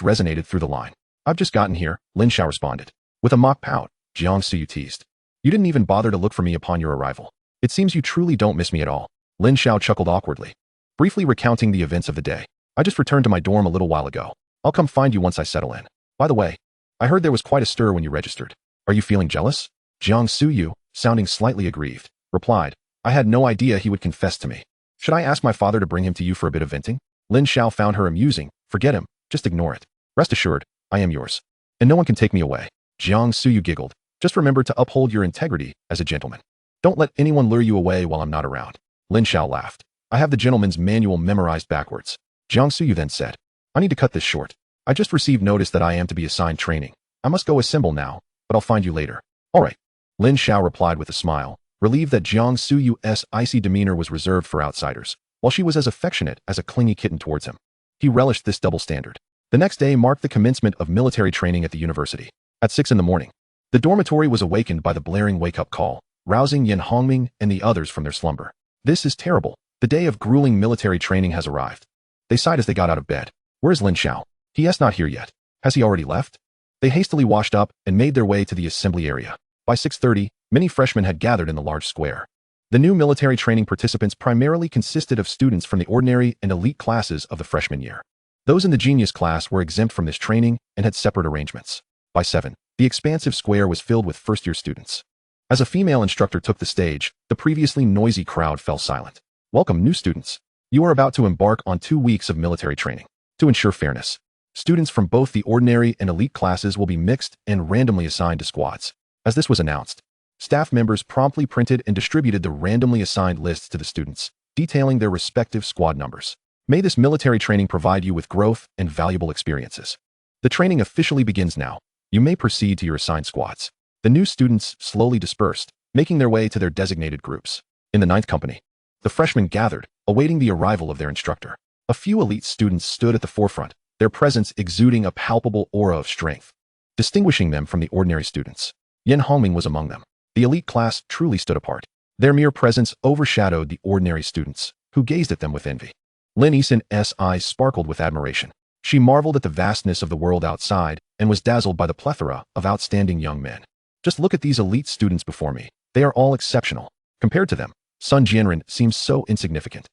resonated through the line. "I've just gotten here," Lin Xiao responded. With a mock pout, Jiang Suyu teased, "You didn't even bother to look for me upon your arrival. It seems you truly don't miss me at all." Lin Xiao chuckled awkwardly, briefly recounting the events of the day. "I just returned to my dorm a little while ago. I'll come find you once I settle in. By the way, I heard there was quite a stir when you registered." Are you feeling jealous? Jiang Suyu, sounding slightly aggrieved, replied, I had no idea he would confess to me. Should I ask my father to bring him to you for a bit of venting? Lin Xiao found her amusing. Forget him, just ignore it. Rest assured, I am yours. And no one can take me away. Jiang Suyu giggled. Just remember to uphold your integrity as a gentleman. Don't let anyone lure you away while I'm not around. Lin Xiao laughed. I have the gentleman's manual memorized backwards. Jiang Suyu then said, I need to cut this short. I just received notice that I am to be assigned training. I must go assemble now, but I'll find you later. All right. Lin Xiao replied with a smile, relieved that Jiang Suyu's icy demeanor was reserved for outsiders, while she was as affectionate as a clingy kitten towards him. He relished this double standard. The next day marked the commencement of military training at the university. At 6 in the morning, the dormitory was awakened by the blaring wake-up call, rousing Yin Hongming and the others from their slumber. This is terrible. The day of grueling military training has arrived. They sighed as they got out of bed. Where is Lin Xiao? He is not here yet. Has he already left? They hastily washed up and made their way to the assembly area. By 6:30, many freshmen had gathered in the large square. The new military training participants primarily consisted of students from the ordinary and elite classes of the freshman year. Those in the genius class were exempt from this training and had separate arrangements. By 7, the expansive square was filled with first-year students. As a female instructor took the stage, the previously noisy crowd fell silent. Welcome, new students. You are about to embark on 2 weeks of military training. To ensure fairness, students from both the ordinary and elite classes will be mixed and randomly assigned to squads. As this was announced, staff members promptly printed and distributed the randomly assigned lists to the students, detailing their respective squad numbers. May this military training provide you with growth and valuable experiences. The training officially begins now. You may proceed to your assigned squads. The new students slowly dispersed, making their way to their designated groups. In the 9th company, the freshmen gathered, awaiting the arrival of their instructor. A few elite students stood at the forefront, their presence exuding a palpable aura of strength, distinguishing them from the ordinary students. Yin Hongming was among them. The elite class truly stood apart. Their mere presence overshadowed the ordinary students, who gazed at them with envy. Lin Xiao's eyes sparkled with admiration. She marveled at the vastness of the world outside and was dazzled by the plethora of outstanding young men. Just look at these elite students before me. They are all exceptional. Compared to them, Sun Jianren seems so insignificant.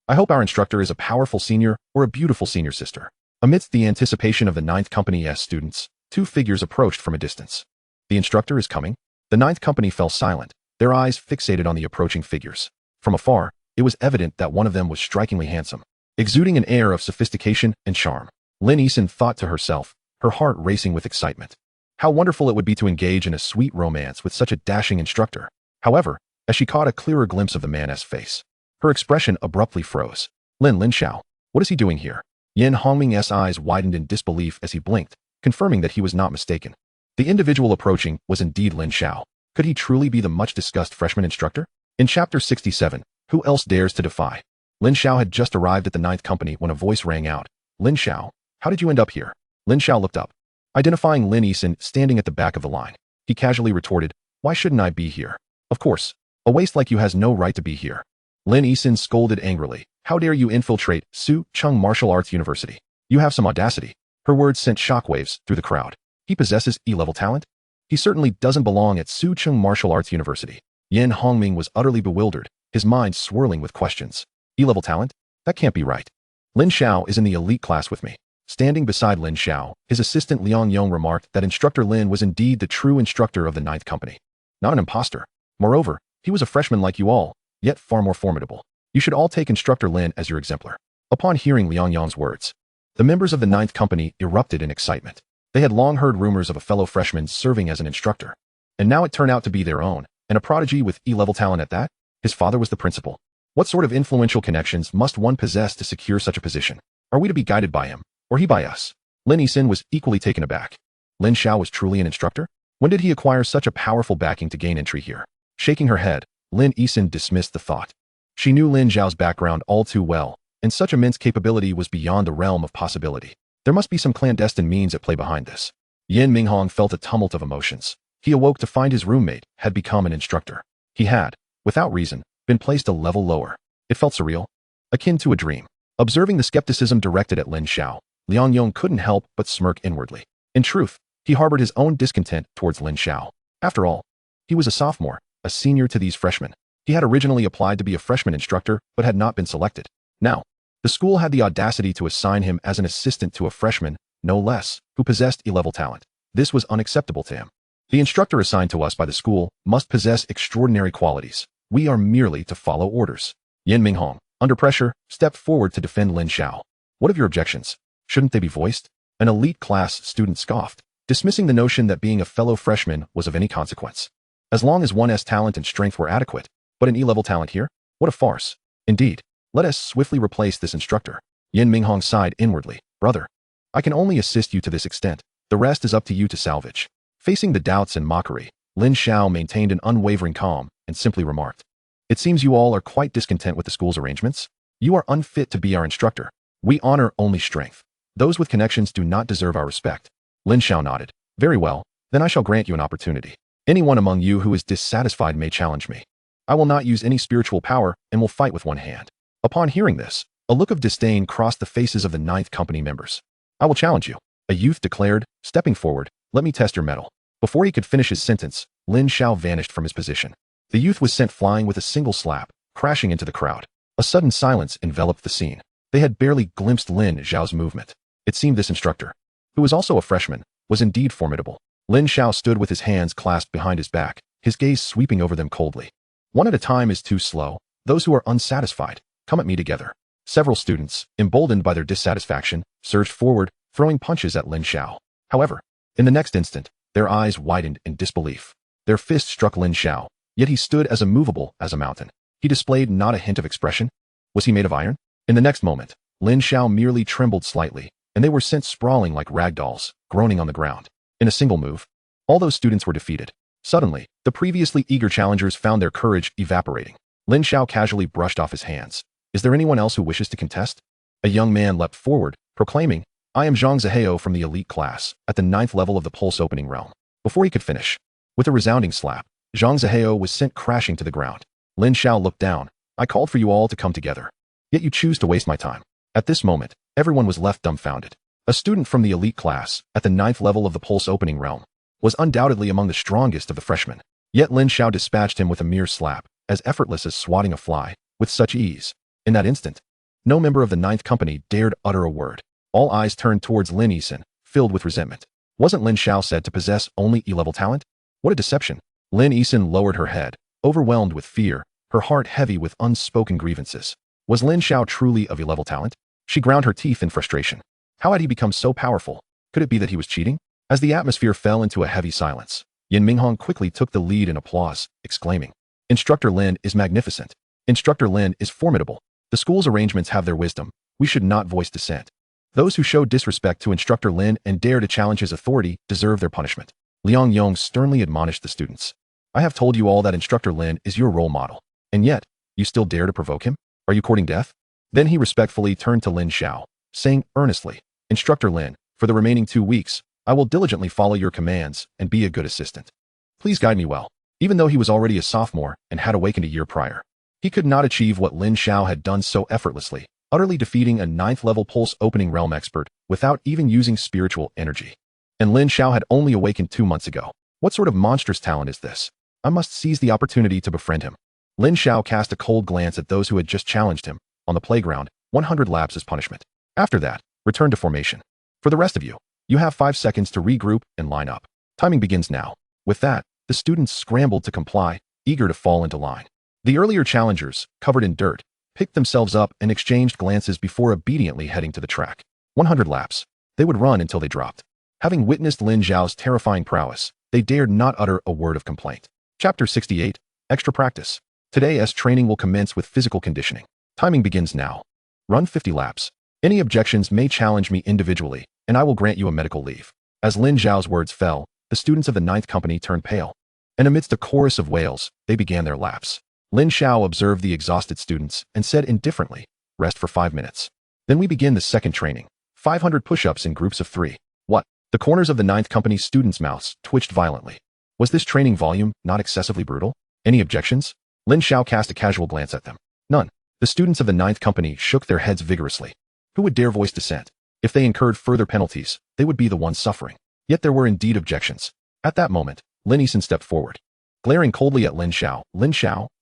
I hope our instructor is a powerful senior or a beautiful senior sister. Amidst the anticipation of the 9th company's students, 2 figures approached from a distance. The instructor is coming? The 9th company fell silent, their eyes fixated on the approaching figures. From afar, it was evident that one of them was strikingly handsome, exuding an air of sophistication and charm. Lin Xiao thought to herself, her heart racing with excitement. How wonderful it would be to engage in a sweet romance with such a dashing instructor. However, as she caught a clearer glimpse of the man's face, her expression abruptly froze. Lin Xiao, what is he doing here? Yin Hongming's eyes widened in disbelief as he blinked, confirming that he was not mistaken. The individual approaching was indeed Lin Xiao. Could he truly be the much-discussed freshman instructor? In Chapter 67, Who Else Dares to Defy? Lin Xiao had just arrived at the 9th company when a voice rang out. Lin Xiao, how did you end up here? Lin Xiao looked up, identifying Lin Xiao standing at the back of the line. He casually retorted, why shouldn't I be here? Of course, a waste like you has no right to be here. Lin Xiao scolded angrily. How dare you infiltrate Su Chung Martial Arts University? You have some audacity. Her words sent shockwaves through the crowd. He possesses E-level talent? He certainly doesn't belong at Su Chung Martial Arts University. Yin Hongming was utterly bewildered, his mind swirling with questions. E-level talent? That can't be right. Lin Xiao is in the elite class with me. Standing beside Lin Xiao, his assistant Liang Yong remarked that Instructor Lin was indeed the true instructor of the 9th company. Not an imposter. Moreover, he was a freshman like you all, yet far more formidable. You should all take Instructor Lin as your exemplar. Upon hearing Liang Yong's words, the members of the 9th company erupted in excitement. They had long heard rumors of a fellow freshman serving as an instructor, and now it turned out to be their own, and a prodigy with E-level talent at that. His father was the principal. What sort of influential connections must one possess to secure such a position? Are we to be guided by him, or he by us? Lin Xiao was equally taken aback. Lin Xiao was truly an instructor? When did he acquire such a powerful backing to gain entry here? Shaking her head, Lin Xiao dismissed the thought. She knew Lin Xiao's background all too well, and such immense capability was beyond the realm of possibility. There must be some clandestine means at play behind this. Yin Minghong felt a tumult of emotions. He awoke to find his roommate had become an instructor. He had, without reason, been placed a level lower. It felt surreal, akin to a dream. Observing the skepticism directed at Lin Xiao, Liang Yong couldn't help but smirk inwardly. In truth, he harbored his own discontent towards Lin Xiao. After all, he was a sophomore, a senior to these freshmen. He had originally applied to be a freshman instructor but had not been selected. Now, the school had the audacity to assign him as an assistant to a freshman, no less, who possessed E-level talent. This was unacceptable to him. The instructor assigned to us by the school must possess extraordinary qualities. We are merely to follow orders. Yin Minghong, under pressure, stepped forward to defend Lin Xiao. What of your objections? Shouldn't they be voiced? An elite class student scoffed, dismissing the notion that being a fellow freshman was of any consequence. As long as one's talent and strength were adequate, but an E-level talent here? What a farce. Indeed, let us swiftly replace this instructor. Yin Minghong sighed inwardly. Brother, I can only assist you to this extent. The rest is up to you to salvage. Facing the doubts and mockery, Lin Xiao maintained an unwavering calm and simply remarked, "It seems you all are quite discontent with the school's arrangements. You are unfit to be our instructor. We honor only strength. Those with connections do not deserve our respect." Lin Xiao nodded. "Very well, then I shall grant you an opportunity. Anyone among you who is dissatisfied may challenge me. I will not use any spiritual power and will fight with one hand." Upon hearing this, a look of disdain crossed the faces of the 9th Company members. "I will challenge you," a youth declared, stepping forward. "Let me test your mettle." Before he could finish his sentence, Lin Xiao vanished from his position. The youth was sent flying with a single slap, crashing into the crowd. A sudden silence enveloped the scene. They had barely glimpsed Lin Xiao's movement. It seemed this instructor, who was also a freshman, was indeed formidable. Lin Xiao stood with his hands clasped behind his back, his gaze sweeping over them coldly. "One at a time is too slow. Those who are unsatisfied, come at me together." Several students, emboldened by their dissatisfaction, surged forward, throwing punches at Lin Xiao. However, in the next instant, their eyes widened in disbelief. Their fists struck Lin Xiao, yet he stood as immovable as a mountain. He displayed not a hint of expression. Was he made of iron? In the next moment, Lin Xiao merely trembled slightly, and they were sent sprawling like rag dolls, groaning on the ground. In a single move, all those students were defeated. Suddenly, the previously eager challengers found their courage evaporating. Lin Xiao casually brushed off his hands. "Is there anyone else who wishes to contest?" A young man leapt forward, proclaiming, "I am Zhang Ziheo from the elite class, at the 9th level of the pulse opening realm." Before he could finish, with a resounding slap, Zhang Ziheo was sent crashing to the ground. Lin Xiao looked down. "I called for you all to come together. Yet you choose to waste my time." At this moment, everyone was left dumbfounded. A student from the elite class, at the 9th level of the pulse opening realm, was undoubtedly among the strongest of the freshmen. Yet Lin Xiao dispatched him with a mere slap, as effortless as swatting a fly, with such ease. In that instant, no member of the 9th Company dared utter a word. All eyes turned towards Lin Yisan, filled with resentment. Wasn't Lin Xiao said to possess only E-level talent? What a deception. Lin Yisan lowered her head, overwhelmed with fear, her heart heavy with unspoken grievances. Was Lin Xiao truly of E-level talent? She ground her teeth in frustration. How had he become so powerful? Could it be that he was cheating? As the atmosphere fell into a heavy silence, Yin Minghong quickly took the lead in applause, exclaiming, "Instructor Lin is magnificent. Instructor Lin is formidable. The school's arrangements have their wisdom. We should not voice dissent. Those who show disrespect to Instructor Lin and dare to challenge his authority deserve their punishment." Liang Yong sternly admonished the students. "I have told you all that Instructor Lin is your role model, and yet, you still dare to provoke him? Are you courting death?" Then he respectfully turned to Lin Xiao, saying earnestly, "Instructor Lin, for the remaining 2 weeks, I will diligently follow your commands and be a good assistant. Please guide me well." Even though he was already a sophomore and had awakened a year prior, he could not achieve what Lin Xiao had done so effortlessly, utterly defeating a 9th level pulse opening realm expert without even using spiritual energy. And Lin Xiao had only awakened 2 months ago. What sort of monstrous talent is this? I must seize the opportunity to befriend him. Lin Xiao cast a cold glance at those who had just challenged him. On the playground, 100 laps as punishment. After that, return to formation. For the rest of you, you have 5 seconds to regroup and line up. Timing begins now. With that, the students scrambled to comply, eager to fall into line. The earlier challengers, covered in dirt, picked themselves up and exchanged glances before obediently heading to the track. 100 laps. They would run until they dropped. Having witnessed Lin Xiao's terrifying prowess, they dared not utter a word of complaint. Chapter 68, Extra Practice. Today's training will commence with physical conditioning. Timing begins now. Run 50 laps. Any objections may challenge me individually, and I will grant you a medical leave. As Lin Xiao's words fell, the students of the 9th Company turned pale, and amidst a chorus of wails, they began their laps. Lin Xiao observed the exhausted students and said indifferently, "Rest for 5 minutes. Then we begin the second training. 500 push-ups in groups of 3. What? The corners of the 9th Company students' mouths twitched violently. Was this training volume not excessively brutal? Any objections? Lin Xiao cast a casual glance at them. None. The students of the 9th Company shook their heads vigorously. Who would dare voice dissent? If they incurred further penalties, they would be the ones suffering. Yet there were indeed objections. At that moment, Lin Yisan stepped forward. Glaring coldly at Lin Xiao,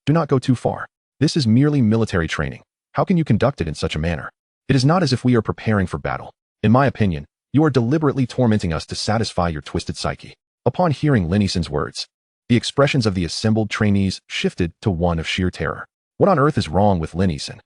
do not go too far. This is merely military training. How can you conduct it in such a manner? It is not as if we are preparing for battle. In my opinion, you are deliberately tormenting us to satisfy your twisted psyche. Upon hearing Lin Xiao's words, the expressions of the assembled trainees shifted to one of sheer terror. What on earth is wrong with Lin Xiao?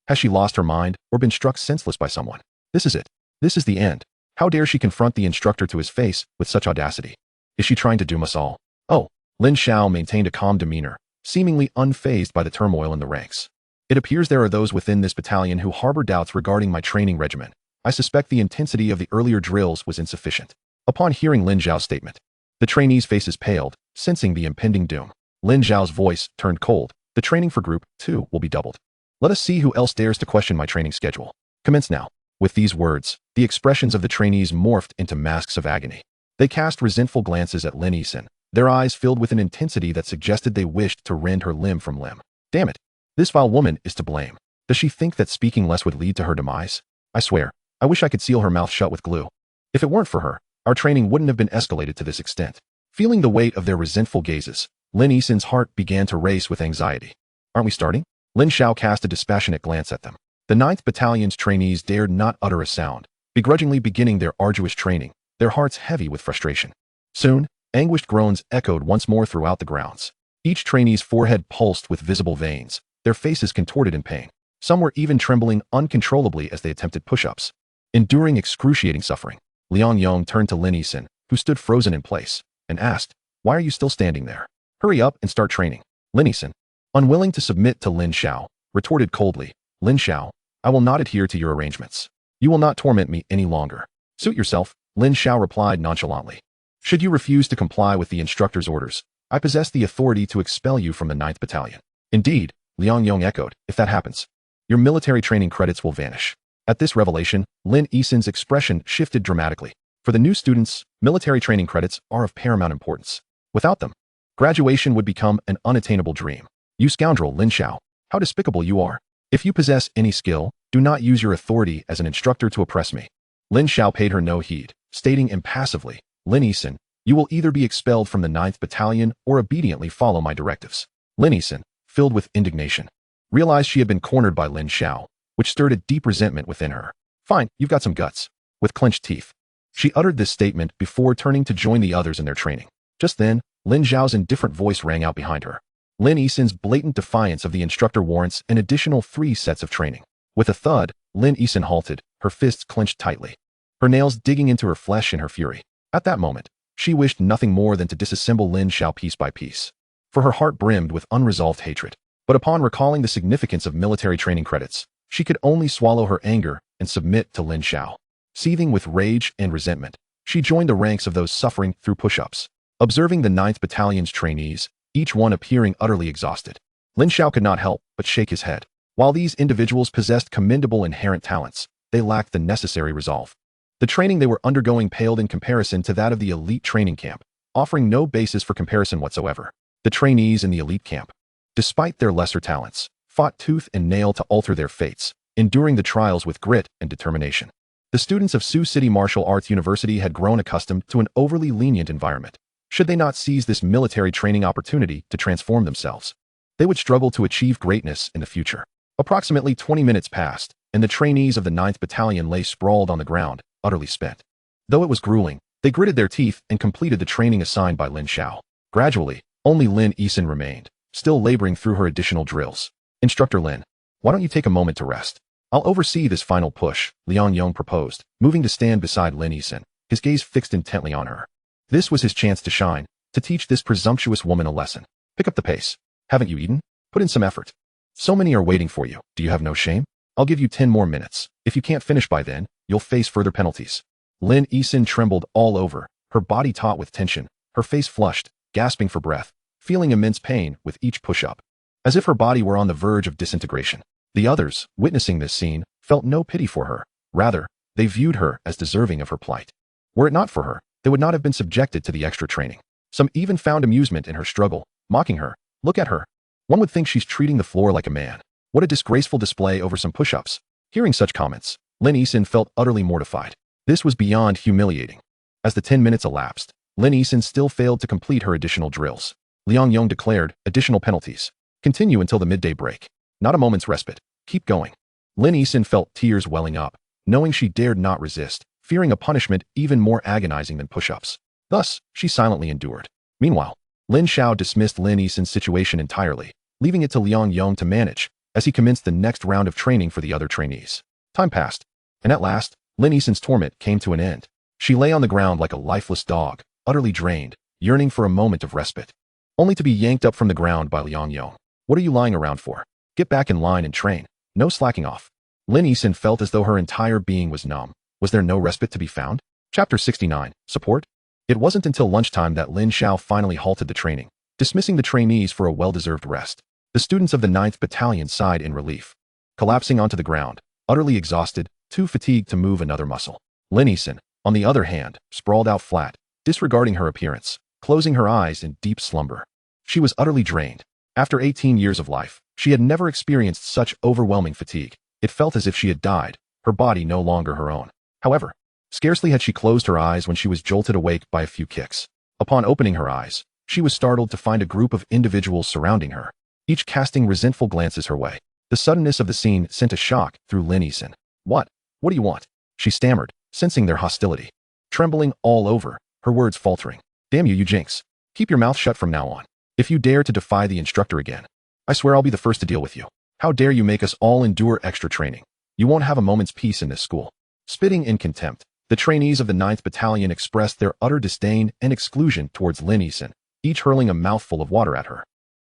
Has she lost her mind or been struck senseless by someone? This is it. This is the end. How dare she confront the instructor to his face with such audacity? Is she trying to doom us all? Oh, Lin Xiao maintained a calm demeanor, seemingly unfazed by the turmoil in the ranks. It appears there are those within this battalion who harbor doubts regarding my training regimen. I suspect the intensity of the earlier drills was insufficient. Upon hearing Lin Xiao's statement, the trainees' faces paled, sensing the impending doom. Lin Xiao's voice turned cold. The training for Group 2 will be doubled. Let us see who else dares to question my training schedule. Commence now. With these words, the expressions of the trainees morphed into masks of agony. They cast resentful glances at Lin Xiao, their eyes filled with an intensity that suggested they wished to rend her limb from limb. Damn it! This vile woman is to blame. Does she think that speaking less would lead to her demise? I swear, I wish I could seal her mouth shut with glue. If it weren't for her, our training wouldn't have been escalated to this extent. Feeling the weight of their resentful gazes, Lin Xiao's heart began to race with anxiety. Aren't we starting? Lin Xiao cast a dispassionate glance at them. The 9th Battalion's trainees dared not utter a sound, begrudgingly beginning their arduous training, their hearts heavy with frustration. Soon, anguished groans echoed once more throughout the grounds. Each trainee's forehead pulsed with visible veins, their faces contorted in pain. Some were even trembling uncontrollably as they attempted push-ups. Enduring excruciating suffering, Liang Yong turned to Lin Xiao, who stood frozen in place, and asked, "Why are you still standing there? Hurry up and start training." Lin Xiao, unwilling to submit to Lin Xiao, retorted coldly, "Lin Xiao, I will not adhere to your arrangements. You will not torment me any longer. Suit yourself," Lin Xiao replied nonchalantly. "Should you refuse to comply with the instructor's orders, I possess the authority to expel you from the 9th Battalion." "Indeed," Liang Yong echoed, "if that happens, your military training credits will vanish." At this revelation, Lin Xiao's expression shifted dramatically. For the new students, military training credits are of paramount importance. Without them, graduation would become an unattainable dream. "You scoundrel, Lin Xiao, how despicable you are. If you possess any skill, do not use your authority as an instructor to oppress me." Lin Xiao paid her no heed, stating impassively, "Lin Xiao, you will either be expelled from the 9th Battalion or obediently follow my directives." Lin Xiao, filled with indignation, realized she had been cornered by Lin Xiao, which stirred a deep resentment within her. "Fine, you've got some guts." With clenched teeth, she uttered this statement before turning to join the others in their training. Just then, Lin Xiao's indifferent voice rang out behind her. Lin Xiao's blatant defiance of the instructor warrants an additional 3 sets of training. With a thud, Lin Xiao halted, her fists clenched tightly, her nails digging into her flesh in her fury. At that moment, she wished nothing more than to disassemble Lin Xiao piece by piece, for her heart brimmed with unresolved hatred. But upon recalling the significance of military training credits, she could only swallow her anger and submit to Lin Xiao. Seething with rage and resentment, she joined the ranks of those suffering through push-ups. Observing the 9th Battalion's trainees, each one appearing utterly exhausted, Lin Xiao could not help but shake his head. While these individuals possessed commendable inherent talents, they lacked the necessary resolve. The training they were undergoing paled in comparison to that of the elite training camp, offering no basis for comparison whatsoever. The trainees in the elite camp, despite their lesser talents, fought tooth and nail to alter their fates, enduring the trials with grit and determination. The students of Sioux City Martial Arts University had grown accustomed to an overly lenient environment. Should they not seize this military training opportunity to transform themselves, they would struggle to achieve greatness in the future. Approximately 20 minutes passed, and the trainees of the 9th Battalion lay sprawled on the ground, utterly spent. Though it was grueling, they gritted their teeth and completed the training assigned by Lin Xiao. Gradually, only Lin Xiao remained, still laboring through her additional drills. "Instructor Lin, why don't you take a moment to rest? I'll oversee this final push," Liang Yong proposed, moving to stand beside Lin Xiao, his gaze fixed intently on her. This was his chance to shine, to teach this presumptuous woman a lesson. "Pick up the pace. Haven't you eaten? Put in some effort. So many are waiting for you. Do you have no shame? I'll give you 10 more minutes. If you can't finish by then, you'll face further penalties." Lin Xiao trembled all over, her body taut with tension, her face flushed, gasping for breath, feeling immense pain with each push-up, as if her body were on the verge of disintegration. The others, witnessing this scene, felt no pity for her. Rather, they viewed her as deserving of her plight. Were it not for her, they would not have been subjected to the extra training. Some even found amusement in her struggle, mocking her. "Look at her. One would think she's treating the floor like a man. What a disgraceful display over some push-ups." Hearing such comments, Lin Xiao felt utterly mortified. This was beyond humiliating. As the 10 minutes elapsed, Lin Xiao still failed to complete her additional drills. Liang Yong declared, "Additional penalties. Continue until the midday break. Not a moment's respite. Keep going." Lin Xiao felt tears welling up, knowing she dared not resist, fearing a punishment even more agonizing than push-ups. Thus, she silently endured. Meanwhile, Lin Xiao dismissed Lin Yisan's situation entirely, leaving it to Liang Yong to manage, as he commenced the next round of training for the other trainees. Time passed, and at last, Lin Yisan's torment came to an end. She lay on the ground like a lifeless dog, utterly drained, yearning for a moment of respite, only to be yanked up from the ground by Liang Yong. What are you lying around for? Get back in line and train. No slacking off. Lin Yisan felt as though her entire being was numb. Was there no respite to be found? Chapter 69. Support? It wasn't until lunchtime that Lin Xiao finally halted the training, dismissing the trainees for a well-deserved rest. The students of the 9th Battalion sighed in relief, collapsing onto the ground, utterly exhausted, too fatigued to move another muscle. Lin Yisan, on the other hand, sprawled out flat, disregarding her appearance, closing her eyes in deep slumber. She was utterly drained. After 18 years of life, she had never experienced such overwhelming fatigue. It felt as if she had died, her body no longer her own. However, scarcely had she closed her eyes when she was jolted awake by a few kicks. Upon opening her eyes, she was startled to find a group of individuals surrounding her, each casting resentful glances her way. The suddenness of the scene sent a shock through Lin Yisan. What do you want? She stammered, sensing their hostility. Trembling all over, her words faltering. Damn you jinx. Keep your mouth shut from now on. If you dare to defy the instructor again, I swear I'll be the first to deal with you. How dare you make us all endure extra training? You won't have a moment's peace in this school. Spitting in contempt, the trainees of the 9th Battalion expressed their utter disdain and exclusion towards Lin Yisan, each hurling a mouthful of water at her,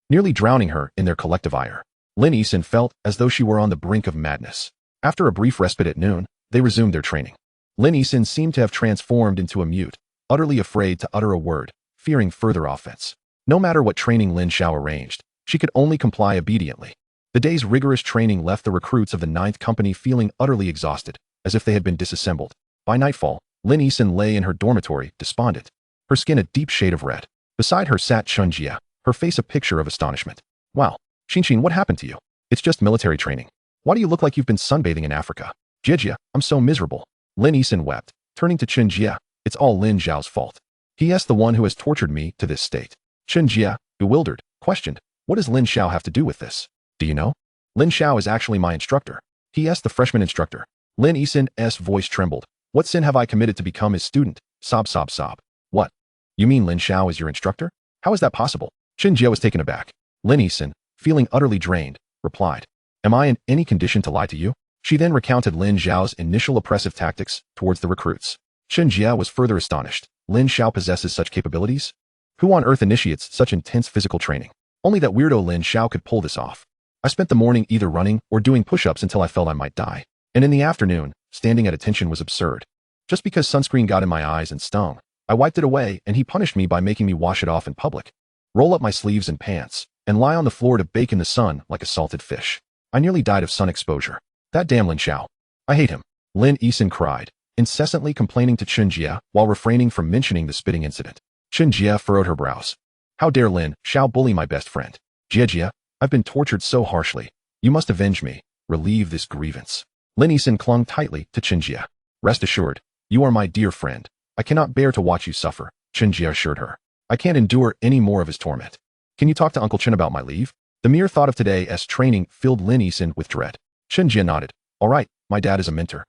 nearly drowning her in their collective ire. Lin Yisan felt as though she were on the brink of madness. After a brief respite at noon, they resumed their training. Lin Yisan seemed to have transformed into a mute, utterly afraid to utter a word, fearing further offense. No matter what training Lin Xiao arranged, she could only comply obediently. The day's rigorous training left the recruits of the 9th Company feeling utterly exhausted, as if they had been disassembled. By nightfall, Lin Yisan lay in her dormitory, despondent, her skin a deep shade of red. Beside her sat Chun Jia, her face a picture of astonishment. Wow, Xin, what happened to you? It's just military training. Why do you look like you've been sunbathing in Africa? Jia, I'm so miserable. Lin Yisan wept, turning to Chun Jia. It's all Lin Xiao's fault. He is the one who has tortured me to this state. Chun Jia, bewildered, questioned, what does Lin Xiao have to do with this? Do you know? Lin Xiao is actually my instructor. He is the freshman instructor. Lin Yisan's voice trembled. What sin have I committed to become his student? Sob, sob, sob. What? You mean Lin Xiao is your instructor? How is that possible? Chun Jia was taken aback. Lin Yisan, feeling utterly drained, replied, am I in any condition to lie to you? She then recounted Lin Xiao's initial oppressive tactics towards the recruits. Chun Jia was further astonished. Lin Xiao possesses such capabilities? Who on earth initiates such intense physical training? Only that weirdo Lin Xiao could pull this off. I spent the morning either running or doing push-ups until I felt I might die. And in the afternoon, standing at attention was absurd. Just because sunscreen got in my eyes and stung, I wiped it away and he punished me by making me wash it off in public, roll up my sleeves and pants, and lie on the floor to bake in the sun like a salted fish. I nearly died of sun exposure. That damn Lin Xiao. I hate him. Lin Yisan cried, incessantly complaining to Chun Jia while refraining from mentioning the spitting incident. Chun Jia furrowed her brows. How dare Lin Xiao bully my best friend? Jia, I've been tortured so harshly. You must avenge me. Relieve this grievance. Lin Yisan clung tightly to Chun Jia. Rest assured, you are my dear friend. I cannot bear to watch you suffer, Chun Jia assured her. I can't endure any more of his torment. Can you talk to Uncle Chen about my leave? The mere thought of today's training filled Lin Yisan with dread. Chun Jia nodded. All right, my dad is a mentor.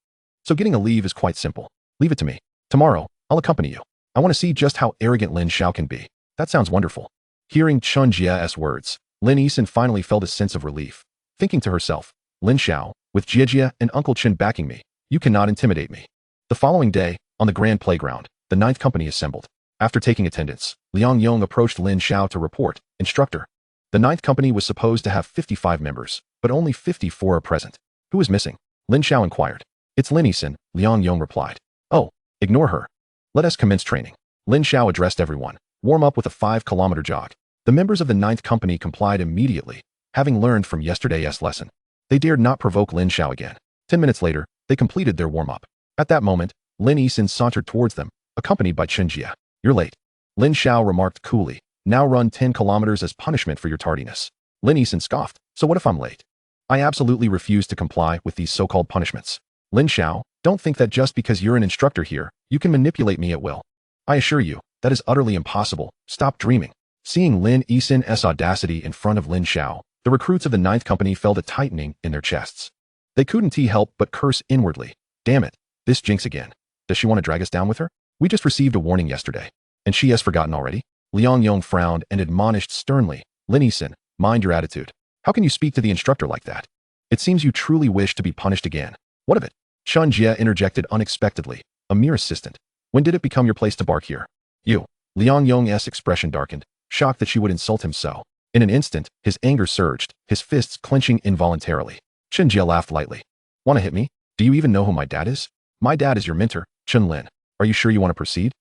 So getting a leave is quite simple. Leave it to me. Tomorrow, I'll accompany you. I want to see just how arrogant Lin Xiao can be. That sounds wonderful. Hearing Chun Jia's words, Lin Yisan finally felt a sense of relief, thinking to herself, Lin Xiao, with Jia and Uncle Chen backing me, you cannot intimidate me. The following day, on the grand playground, the 9th Company assembled. After taking attendance, Liang Yong approached Lin Xiao to report, instructor. The 9th Company was supposed to have 55 members, but only 54 are present. Who is missing? Lin Xiao inquired. It's Lin Yisan, Liang Yong replied. Oh, ignore her. Let us commence training. Lin Xiao addressed everyone. Warm up with a 5-kilometer jog. The members of the 9th Company complied immediately, having learned from yesterday's lesson. They dared not provoke Lin Xiao again. 10 minutes later, they completed their warm-up. At that moment, Lin Yisan sauntered towards them, accompanied by Chun Jia. You're late. Lin Xiao remarked coolly. Now run 10 kilometers as punishment for your tardiness. Lin Yisan scoffed. So what if I'm late? I absolutely refuse to comply with these so-called punishments. Lin Xiao, don't think that just because you're an instructor here, you can manipulate me at will. I assure you, that is utterly impossible. Stop dreaming. Seeing Lin Yisan's audacity in front of Lin Xiao, the recruits of the 9th Company felt a tightening in their chests. They couldn't help but curse inwardly. Damn it, this jinx again. Does she want to drag us down with her? We just received a warning yesterday. And she has forgotten already? Liang Yong frowned and admonished sternly, Lin Yisin, mind your attitude. How can you speak to the instructor like that? It seems you truly wish to be punished again. What of it? Chun Jie interjected unexpectedly, a mere assistant. When did it become your place to bark here? You. Liang Yong's expression darkened, shocked that she would insult him so. In an instant, his anger surged, his fists clenching involuntarily. Chun Jie laughed lightly. Wanna hit me? Do you even know who my dad is? My dad is your mentor, Chun Lin. Are you sure you want to proceed?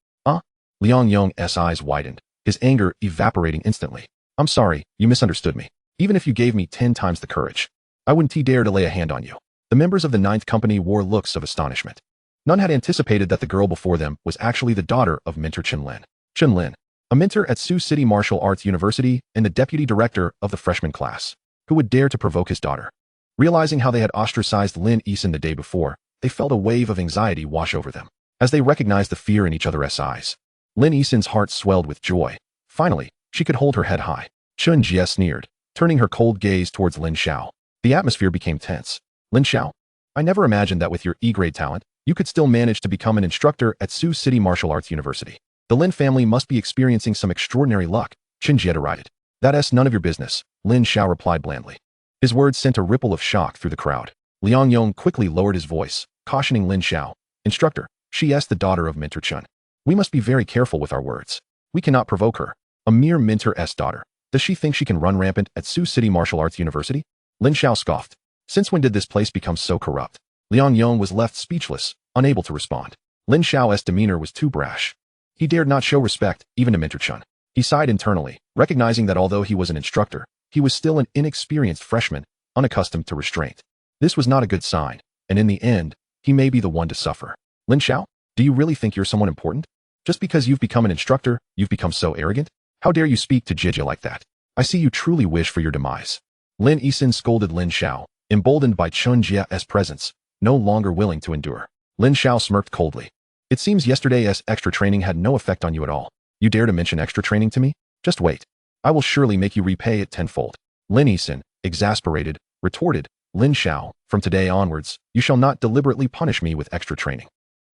Liang Yong's eyes widened, his anger evaporating instantly. I'm sorry, you misunderstood me. Even if you gave me 10 times the courage, I wouldn't dare to lay a hand on you. The members of the Ninth Company wore looks of astonishment. None had anticipated that the girl before them was actually the daughter of mentor Chun Lin. Chun Lin, a mentor at Sioux City Martial Arts University and the deputy director of the freshman class. Who would dare to provoke his daughter? Realizing how they had ostracized Lin Yisin the day before, they felt a wave of anxiety wash over them. As they recognized the fear in each other's eyes, Lin Yisin's heart swelled with joy. Finally, she could hold her head high. Chun Jie sneered, turning her cold gaze towards Lin Xiao. The atmosphere became tense. Lin Xiao, I never imagined that with your E-grade talent, you could still manage to become an instructor at Sioux City Martial Arts University. The Lin family must be experiencing some extraordinary luck, Chun Jie derided. That's none of your business, Lin Xiao replied blandly. His words sent a ripple of shock through the crowd. Liang Yong quickly lowered his voice, cautioning Lin Xiao. Instructor, she is the daughter of mentor Chun. We must be very careful with our words. We cannot provoke her. A mere mentor's daughter. Does she think she can run rampant at Sioux City Martial Arts University? Lin Xiao scoffed. Since when did this place become so corrupt? Liang Yong was left speechless, unable to respond. Lin Xiao's demeanor was too brash. He dared not show respect, even to mentor Chun. He sighed internally, recognizing that although he was an instructor, he was still an inexperienced freshman, unaccustomed to restraint. This was not a good sign, and in the end, he may be the one to suffer. Lin Xiao, do you really think you're someone important? Just because you've become an instructor, you've become so arrogant? How dare you speak to Jie like that? I see you truly wish for your demise. Lin Yisin scolded Lin Xiao, emboldened by Chun Jie's presence, no longer willing to endure. Lin Xiao smirked coldly. It seems yesterday's extra training had no effect on you at all. You dare to mention extra training to me? Just wait. I will surely make you repay it tenfold. Lin Yisin, exasperated, retorted, Lin Xiao, from today onwards, you shall not deliberately punish me with extra training.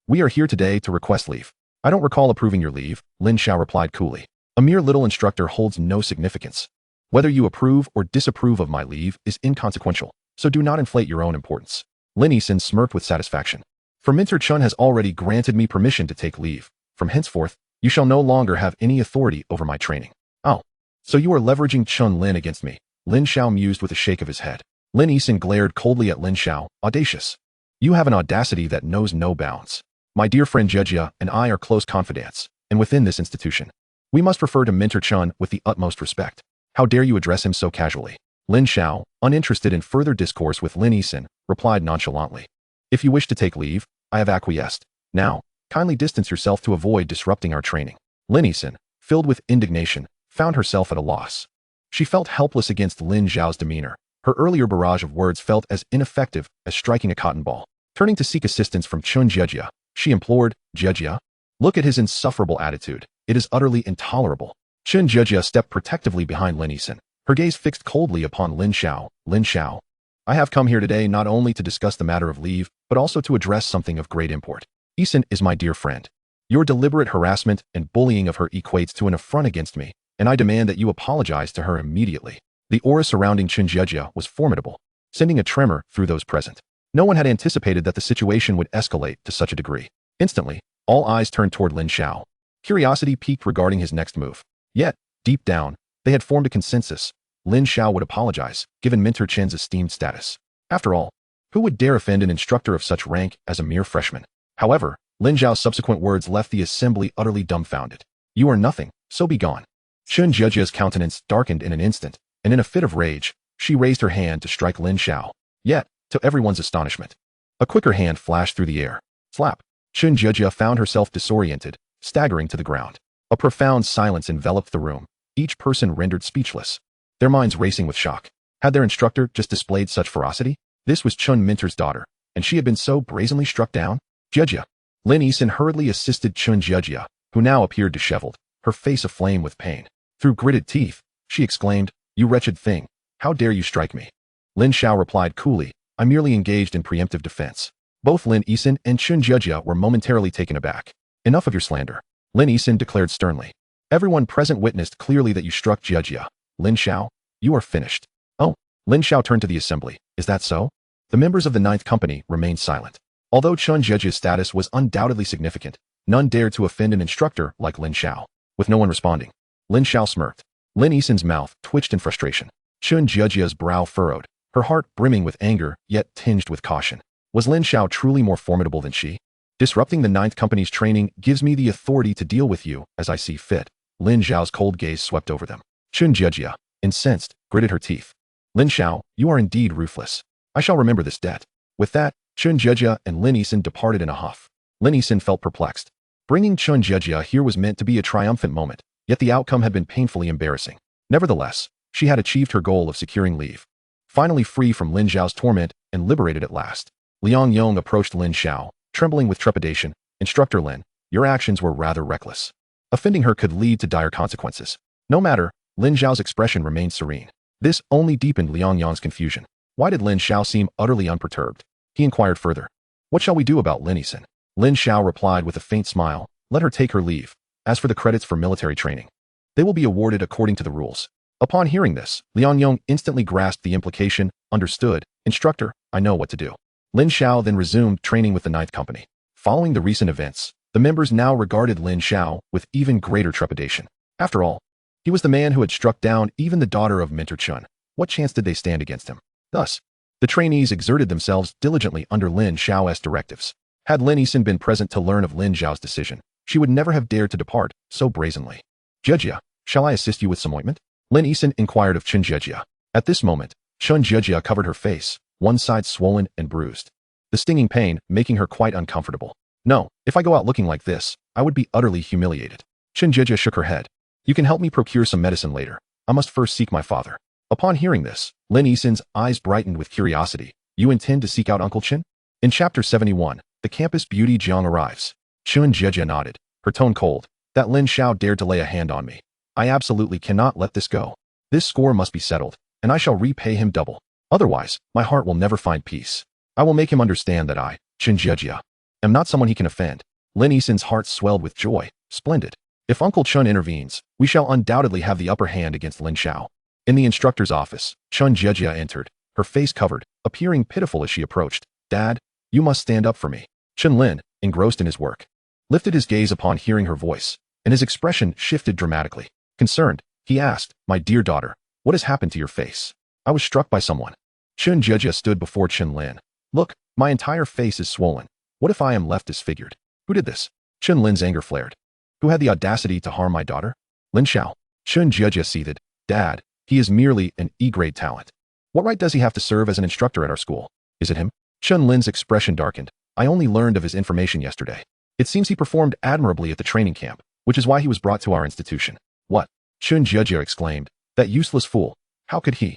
We are here today to request leave. I don't recall approving your leave, Lin Xiao replied coolly. A mere little instructor holds no significance. Whether you approve or disapprove of my leave is inconsequential, so do not inflate your own importance. Lin Yisin smirked with satisfaction. For mentor Chun has already granted me permission to take leave. From henceforth, you shall no longer have any authority over my training. Oh, so you are leveraging Chun Lin against me, Lin Xiao mused with a shake of his head. Lin Yisin glared coldly at Lin Xiao, audacious. You have an audacity that knows no bounds. My dear friend Jie and I are close confidants, and within this institution, we must refer to mentor Chun with the utmost respect. How dare you address him so casually? Lin Xiao, uninterested in further discourse with Lin Yisin, replied nonchalantly. If you wish to take leave, I have acquiesced. Now, kindly distance yourself to avoid disrupting our training. Lin Yisin, filled with indignation, found herself at a loss. She felt helpless against Lin Xiao's demeanor. Her earlier barrage of words felt as ineffective as striking a cotton ball. Turning to seek assistance from Chun Jie, she implored, Jie, look at his insufferable attitude. It is utterly intolerable. Chun Jie stepped protectively behind Lin Yisin, her gaze fixed coldly upon Lin Xiao. Lin Xiao, I have come here today not only to discuss the matter of leave, but also to address something of great import. Yisin is my dear friend. Your deliberate harassment and bullying of her equates to an affront against me, and I demand that you apologize to her immediately. The aura surrounding Chun Jie was formidable, sending a tremor through those present. No one had anticipated that the situation would escalate to such a degree. Instantly, all eyes turned toward Lin Xiao. Curiosity piqued regarding his next move. Yet, deep down, they had formed a consensus. Lin Xiao would apologize, given mentor Chen's esteemed status. After all, who would dare offend an instructor of such rank as a mere freshman? However, Lin Xiao's subsequent words left the assembly utterly dumbfounded. You are nothing, so be gone. Chun Jie's countenance darkened in an instant, and in a fit of rage, she raised her hand to strike Lin Xiao. Yet, to everyone's astonishment, a quicker hand flashed through the air. Slap! Chun Jie found herself disoriented, staggering to the ground. A profound silence enveloped the room, each person rendered speechless, their minds racing with shock. Had their instructor just displayed such ferocity? This was Chun Minter's daughter, and she had been so brazenly struck down? Jie. Lin Yisin hurriedly assisted Chun Jie, who now appeared disheveled, her face aflame with pain. Through gritted teeth, she exclaimed, You wretched thing, how dare you strike me? Lin Xiao replied coolly, I merely engaged in preemptive defense. Both Lin Yisin and Chun Jie were momentarily taken aback. Enough of your slander. Lin Yisin declared sternly. Everyone present witnessed clearly that you struck Jia. Lin Xiao, you are finished. Oh, Lin Xiao turned to the assembly. Is that so? The members of the Ninth Company remained silent. Although Chun Jiajia's status was undoubtedly significant, none dared to offend an instructor like Lin Xiao. With no one responding, Lin Xiao smirked. Lin Yisin's mouth twitched in frustration. Chun Jiajia's brow furrowed, her heart brimming with anger, yet tinged with caution. Was Lin Xiao truly more formidable than she? Disrupting the Ninth Company's training gives me the authority to deal with you as I see fit. Lin Xiao's cold gaze swept over them. Chun Jiajia, incensed, gritted her teeth. Lin Xiao, you are indeed ruthless. I shall remember this debt. With that, Chun Jiajia and Lin Yisin departed in a huff. Lin Yisin felt perplexed. Bringing Chun Jiajia here was meant to be a triumphant moment, yet the outcome had been painfully embarrassing. Nevertheless, she had achieved her goal of securing leave. Finally free from Lin Xiao's torment and liberated at last, Liang Yong approached Lin Xiao, trembling with trepidation. Instructor Lin, your actions were rather reckless. Offending her could lead to dire consequences. No matter, Lin Xiao's expression remained serene. This only deepened Liang Yong's confusion. Why did Lin Xiao seem utterly unperturbed? He inquired further. What shall we do about Lin Yisin? Lin Xiao replied with a faint smile. Let her take her leave. As for the credits for military training, they will be awarded according to the rules. Upon hearing this, Liang Yong instantly grasped the implication. Understood. Instructor, I know what to do. Lin Xiao then resumed training with the Ninth Company. Following the recent events, the members now regarded Lin Xiao with even greater trepidation. After all, he was the man who had struck down even the daughter of Mentor Chun. What chance did they stand against him? Thus, the trainees exerted themselves diligently under Lin Xiao's directives. Had Lin Yisin been present to learn of Lin Xiao's decision, she would never have dared to depart so brazenly. Jiajia, shall I assist you with some ointment? Lin Yisin inquired of Chun Jiajia. At this moment, Chun Jiajia covered her face, one side swollen and bruised, the stinging pain making her quite uncomfortable. No, if I go out looking like this, I would be utterly humiliated. Chun Jiajia shook her head. You can help me procure some medicine later. I must first seek my father. Upon hearing this, Lin Yisin's eyes brightened with curiosity. You intend to seek out Uncle Chin? In Chapter 71, the campus beauty Jiang arrives. Chun Jiajia nodded, her tone cold. That Lin Xiao dared to lay a hand on me. I absolutely cannot let this go. This score must be settled, and I shall repay him double. Otherwise, my heart will never find peace. I will make him understand that I, Chun Jiajia, am not someone he can offend. Lin Yisin's heart swelled with joy. Splendid. If Uncle Chun intervenes, we shall undoubtedly have the upper hand against Lin Xiao. In the instructor's office, Chun Jiajia entered, her face covered, appearing pitiful as she approached. Dad, you must stand up for me. Chun Lin, engrossed in his work, lifted his gaze upon hearing her voice, and his expression shifted dramatically. Concerned, he asked, My dear daughter, what has happened to your face? I was struck by someone. Chun Jiajia stood before Chun Lin. Look, my entire face is swollen. What if I am left disfigured? Who did this? Chun Lin's anger flared. Who had the audacity to harm my daughter? Lin Xiao. Chun Jiajia seethed. Dad, he is merely an E-grade talent. What right does he have to serve as an instructor at our school? Is it him? Chun Lin's expression darkened. I only learned of his information yesterday. It seems he performed admirably at the training camp, which is why he was brought to our institution. What? Chun Jiajia exclaimed. That useless fool. How could he?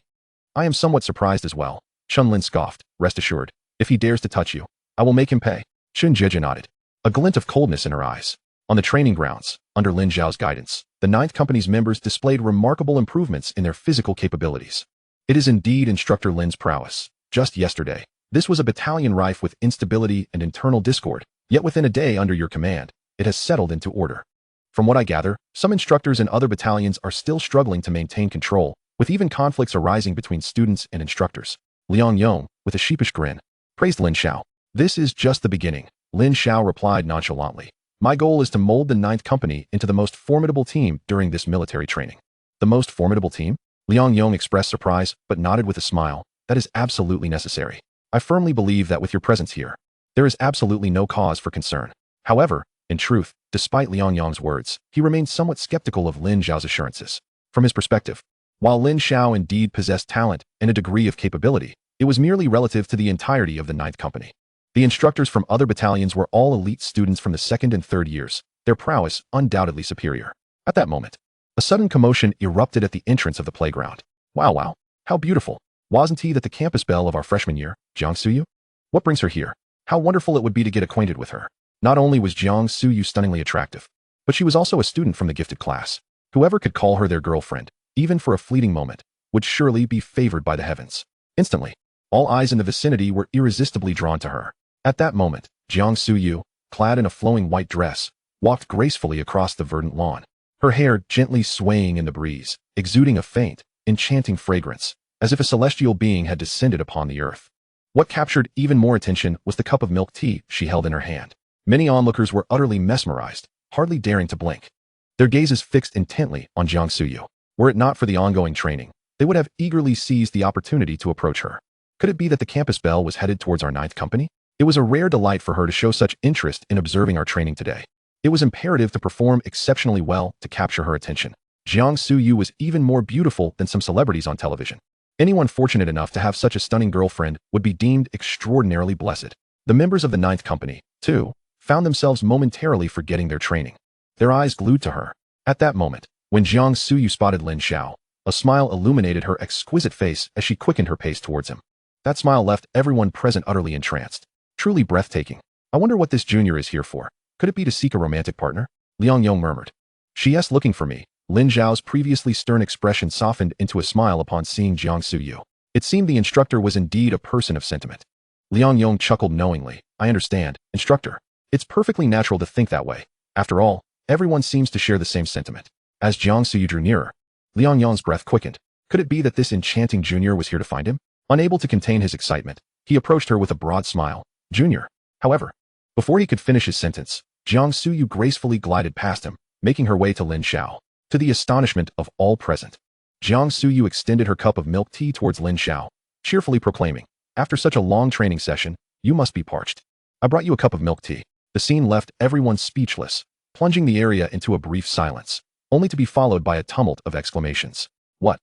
I am somewhat surprised as well. Chun Lin scoffed. Rest assured, if he dares to touch you, I will make him pay. Chun Jiajia nodded, a glint of coldness in her eyes. On the training grounds, under Lin Xiao's guidance, the Ninth Company's members displayed remarkable improvements in their physical capabilities. It is indeed Instructor Lin's prowess. Just yesterday, this was a battalion rife with instability and internal discord, yet within a day under your command, it has settled into order. From what I gather, some instructors in other battalions are still struggling to maintain control, with even conflicts arising between students and instructors. Liang Yong, with a sheepish grin, praised Lin Xiao. This is just the beginning. Lin Xiao replied nonchalantly. My goal is to mold the Ninth Company into the most formidable team during this military training. The most formidable team? Liang Yong expressed surprise, but nodded with a smile. That is absolutely necessary. I firmly believe that with your presence here, there is absolutely no cause for concern. However, in truth, despite Liang Yong's words, he remained somewhat skeptical of Lin Xiao's assurances. From his perspective, while Lin Xiao indeed possessed talent and a degree of capability, it was merely relative to the entirety of the Ninth Company. The instructors from other battalions were all elite students from the second and third years, their prowess undoubtedly superior. At that moment, a sudden commotion erupted at the entrance of the playground. Wow, how beautiful. Wasn't he that the campus belle of our freshman year, Jiang Suyu? What brings her here? How wonderful it would be to get acquainted with her. Not only was Jiang Suyu stunningly attractive, but she was also a student from the gifted class. Whoever could call her their girlfriend, even for a fleeting moment, would surely be favored by the heavens. Instantly, all eyes in the vicinity were irresistibly drawn to her. At that moment, Jiang Suyu, clad in a flowing white dress, walked gracefully across the verdant lawn, her hair gently swaying in the breeze, exuding a faint, enchanting fragrance, as if a celestial being had descended upon the earth. What captured even more attention was the cup of milk tea she held in her hand. Many onlookers were utterly mesmerized, hardly daring to blink, their gazes fixed intently on Jiang Suyu. Were it not for the ongoing training, they would have eagerly seized the opportunity to approach her. Could it be that the campus Belle was headed towards our ninth company? It was a rare delight for her to show such interest in observing our training today. It was imperative to perform exceptionally well to capture her attention. Jiang Suyu was even more beautiful than some celebrities on television. Anyone fortunate enough to have such a stunning girlfriend would be deemed extraordinarily blessed. The members of the ninth company, too, found themselves momentarily forgetting their training, their eyes glued to her. At that moment, when Jiang Suyu spotted Lin Xiao, a smile illuminated her exquisite face as she quickened her pace towards him. That smile left everyone present utterly entranced. Truly breathtaking. I wonder what this junior is here for. Could it be to seek a romantic partner? Liang Yong murmured. She's looking for me. Lin Xiao's previously stern expression softened into a smile upon seeing Jiang Suyu. It seemed the instructor was indeed a person of sentiment. Liang Yong chuckled knowingly. I understand, instructor. It's perfectly natural to think that way. After all, everyone seems to share the same sentiment. As Jiang Suyu drew nearer, Liang Yong's breath quickened. Could it be that this enchanting junior was here to find him? Unable to contain his excitement, he approached her with a broad smile. Junior. However, before he could finish his sentence, Jiang Suyu gracefully glided past him, making her way to Lin Xiao. To the astonishment of all present, Jiang Suyu extended her cup of milk tea towards Lin Xiao, cheerfully proclaiming, after such a long training session, you must be parched. I brought you a cup of milk tea. The scene left everyone speechless, plunging the area into a brief silence, only to be followed by a tumult of exclamations. What?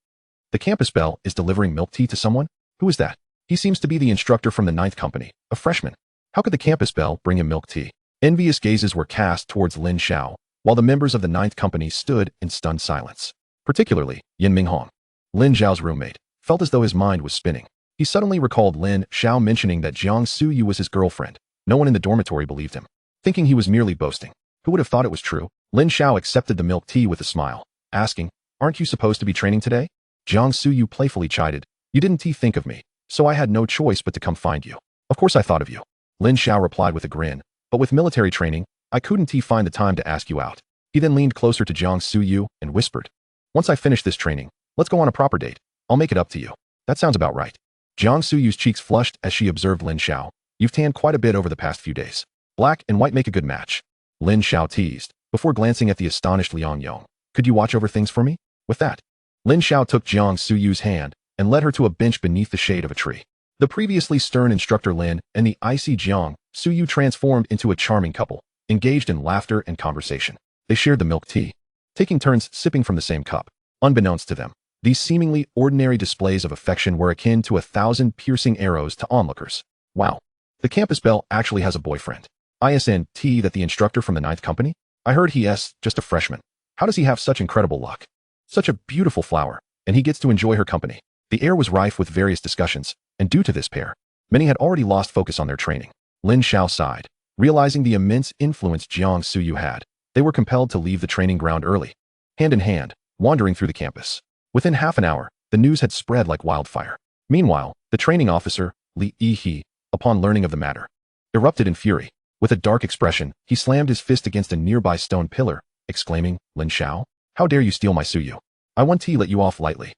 The campus Belle is delivering milk tea to someone? Who is that? He seems to be the instructor from the ninth company, a freshman. How could the campus Belle bring him milk tea? Envious gazes were cast towards Lin Xiao, while the members of the ninth company stood in stunned silence. Particularly, Yin Minghong, Lin Xiao's roommate, felt as though his mind was spinning. He suddenly recalled Lin Xiao mentioning that Jiang Suyu was his girlfriend. No one in the dormitory believed him, thinking he was merely boasting. Who would have thought it was true? Lin Xiao accepted the milk tea with a smile, asking, aren't you supposed to be training today? Jiang Suyu playfully chided, you didn't think of me, so I had no choice but to come find you. Of course I thought of you. Lin Xiao replied with a grin, but with military training, I couldn't find the time to ask you out. He then leaned closer to Jiang Suyu and whispered, once I finish this training, let's go on a proper date. I'll make it up to you. That sounds about right. Jiang Suyu's cheeks flushed as she observed Lin Xiao. You've tanned quite a bit over the past few days. Black and white make a good match. Lin Xiao teased, before glancing at the astonished Liang Yong. Could you watch over things for me? With that, Lin Xiao took Jiang Suyu's hand and led her to a bench beneath the shade of a tree. The previously stern instructor Lin and the icy Jiang Suyu transformed into a charming couple, engaged in laughter and conversation. They shared the milk tea, taking turns sipping from the same cup. Unbeknownst to them, these seemingly ordinary displays of affection were akin to 1,000 piercing arrows to onlookers. Wow. The campus Belle actually has a boyfriend. ISNT that the instructor from the ninth company? I heard he's just a freshman. How does he have such incredible luck? Such a beautiful flower, and he gets to enjoy her company. The air was rife with various discussions, and due to this pair, many had already lost focus on their training. Lin Xiao sighed, realizing the immense influence Jiang Suyu had. They were compelled to leave the training ground early, hand in hand, wandering through the campus. Within half an hour, the news had spread like wildfire. Meanwhile, the training officer, Li Yihe, upon learning of the matter, erupted in fury. With a dark expression, he slammed his fist against a nearby stone pillar, exclaiming, Lin Xiao, how dare you steal my Suyu? I won't let you off lightly.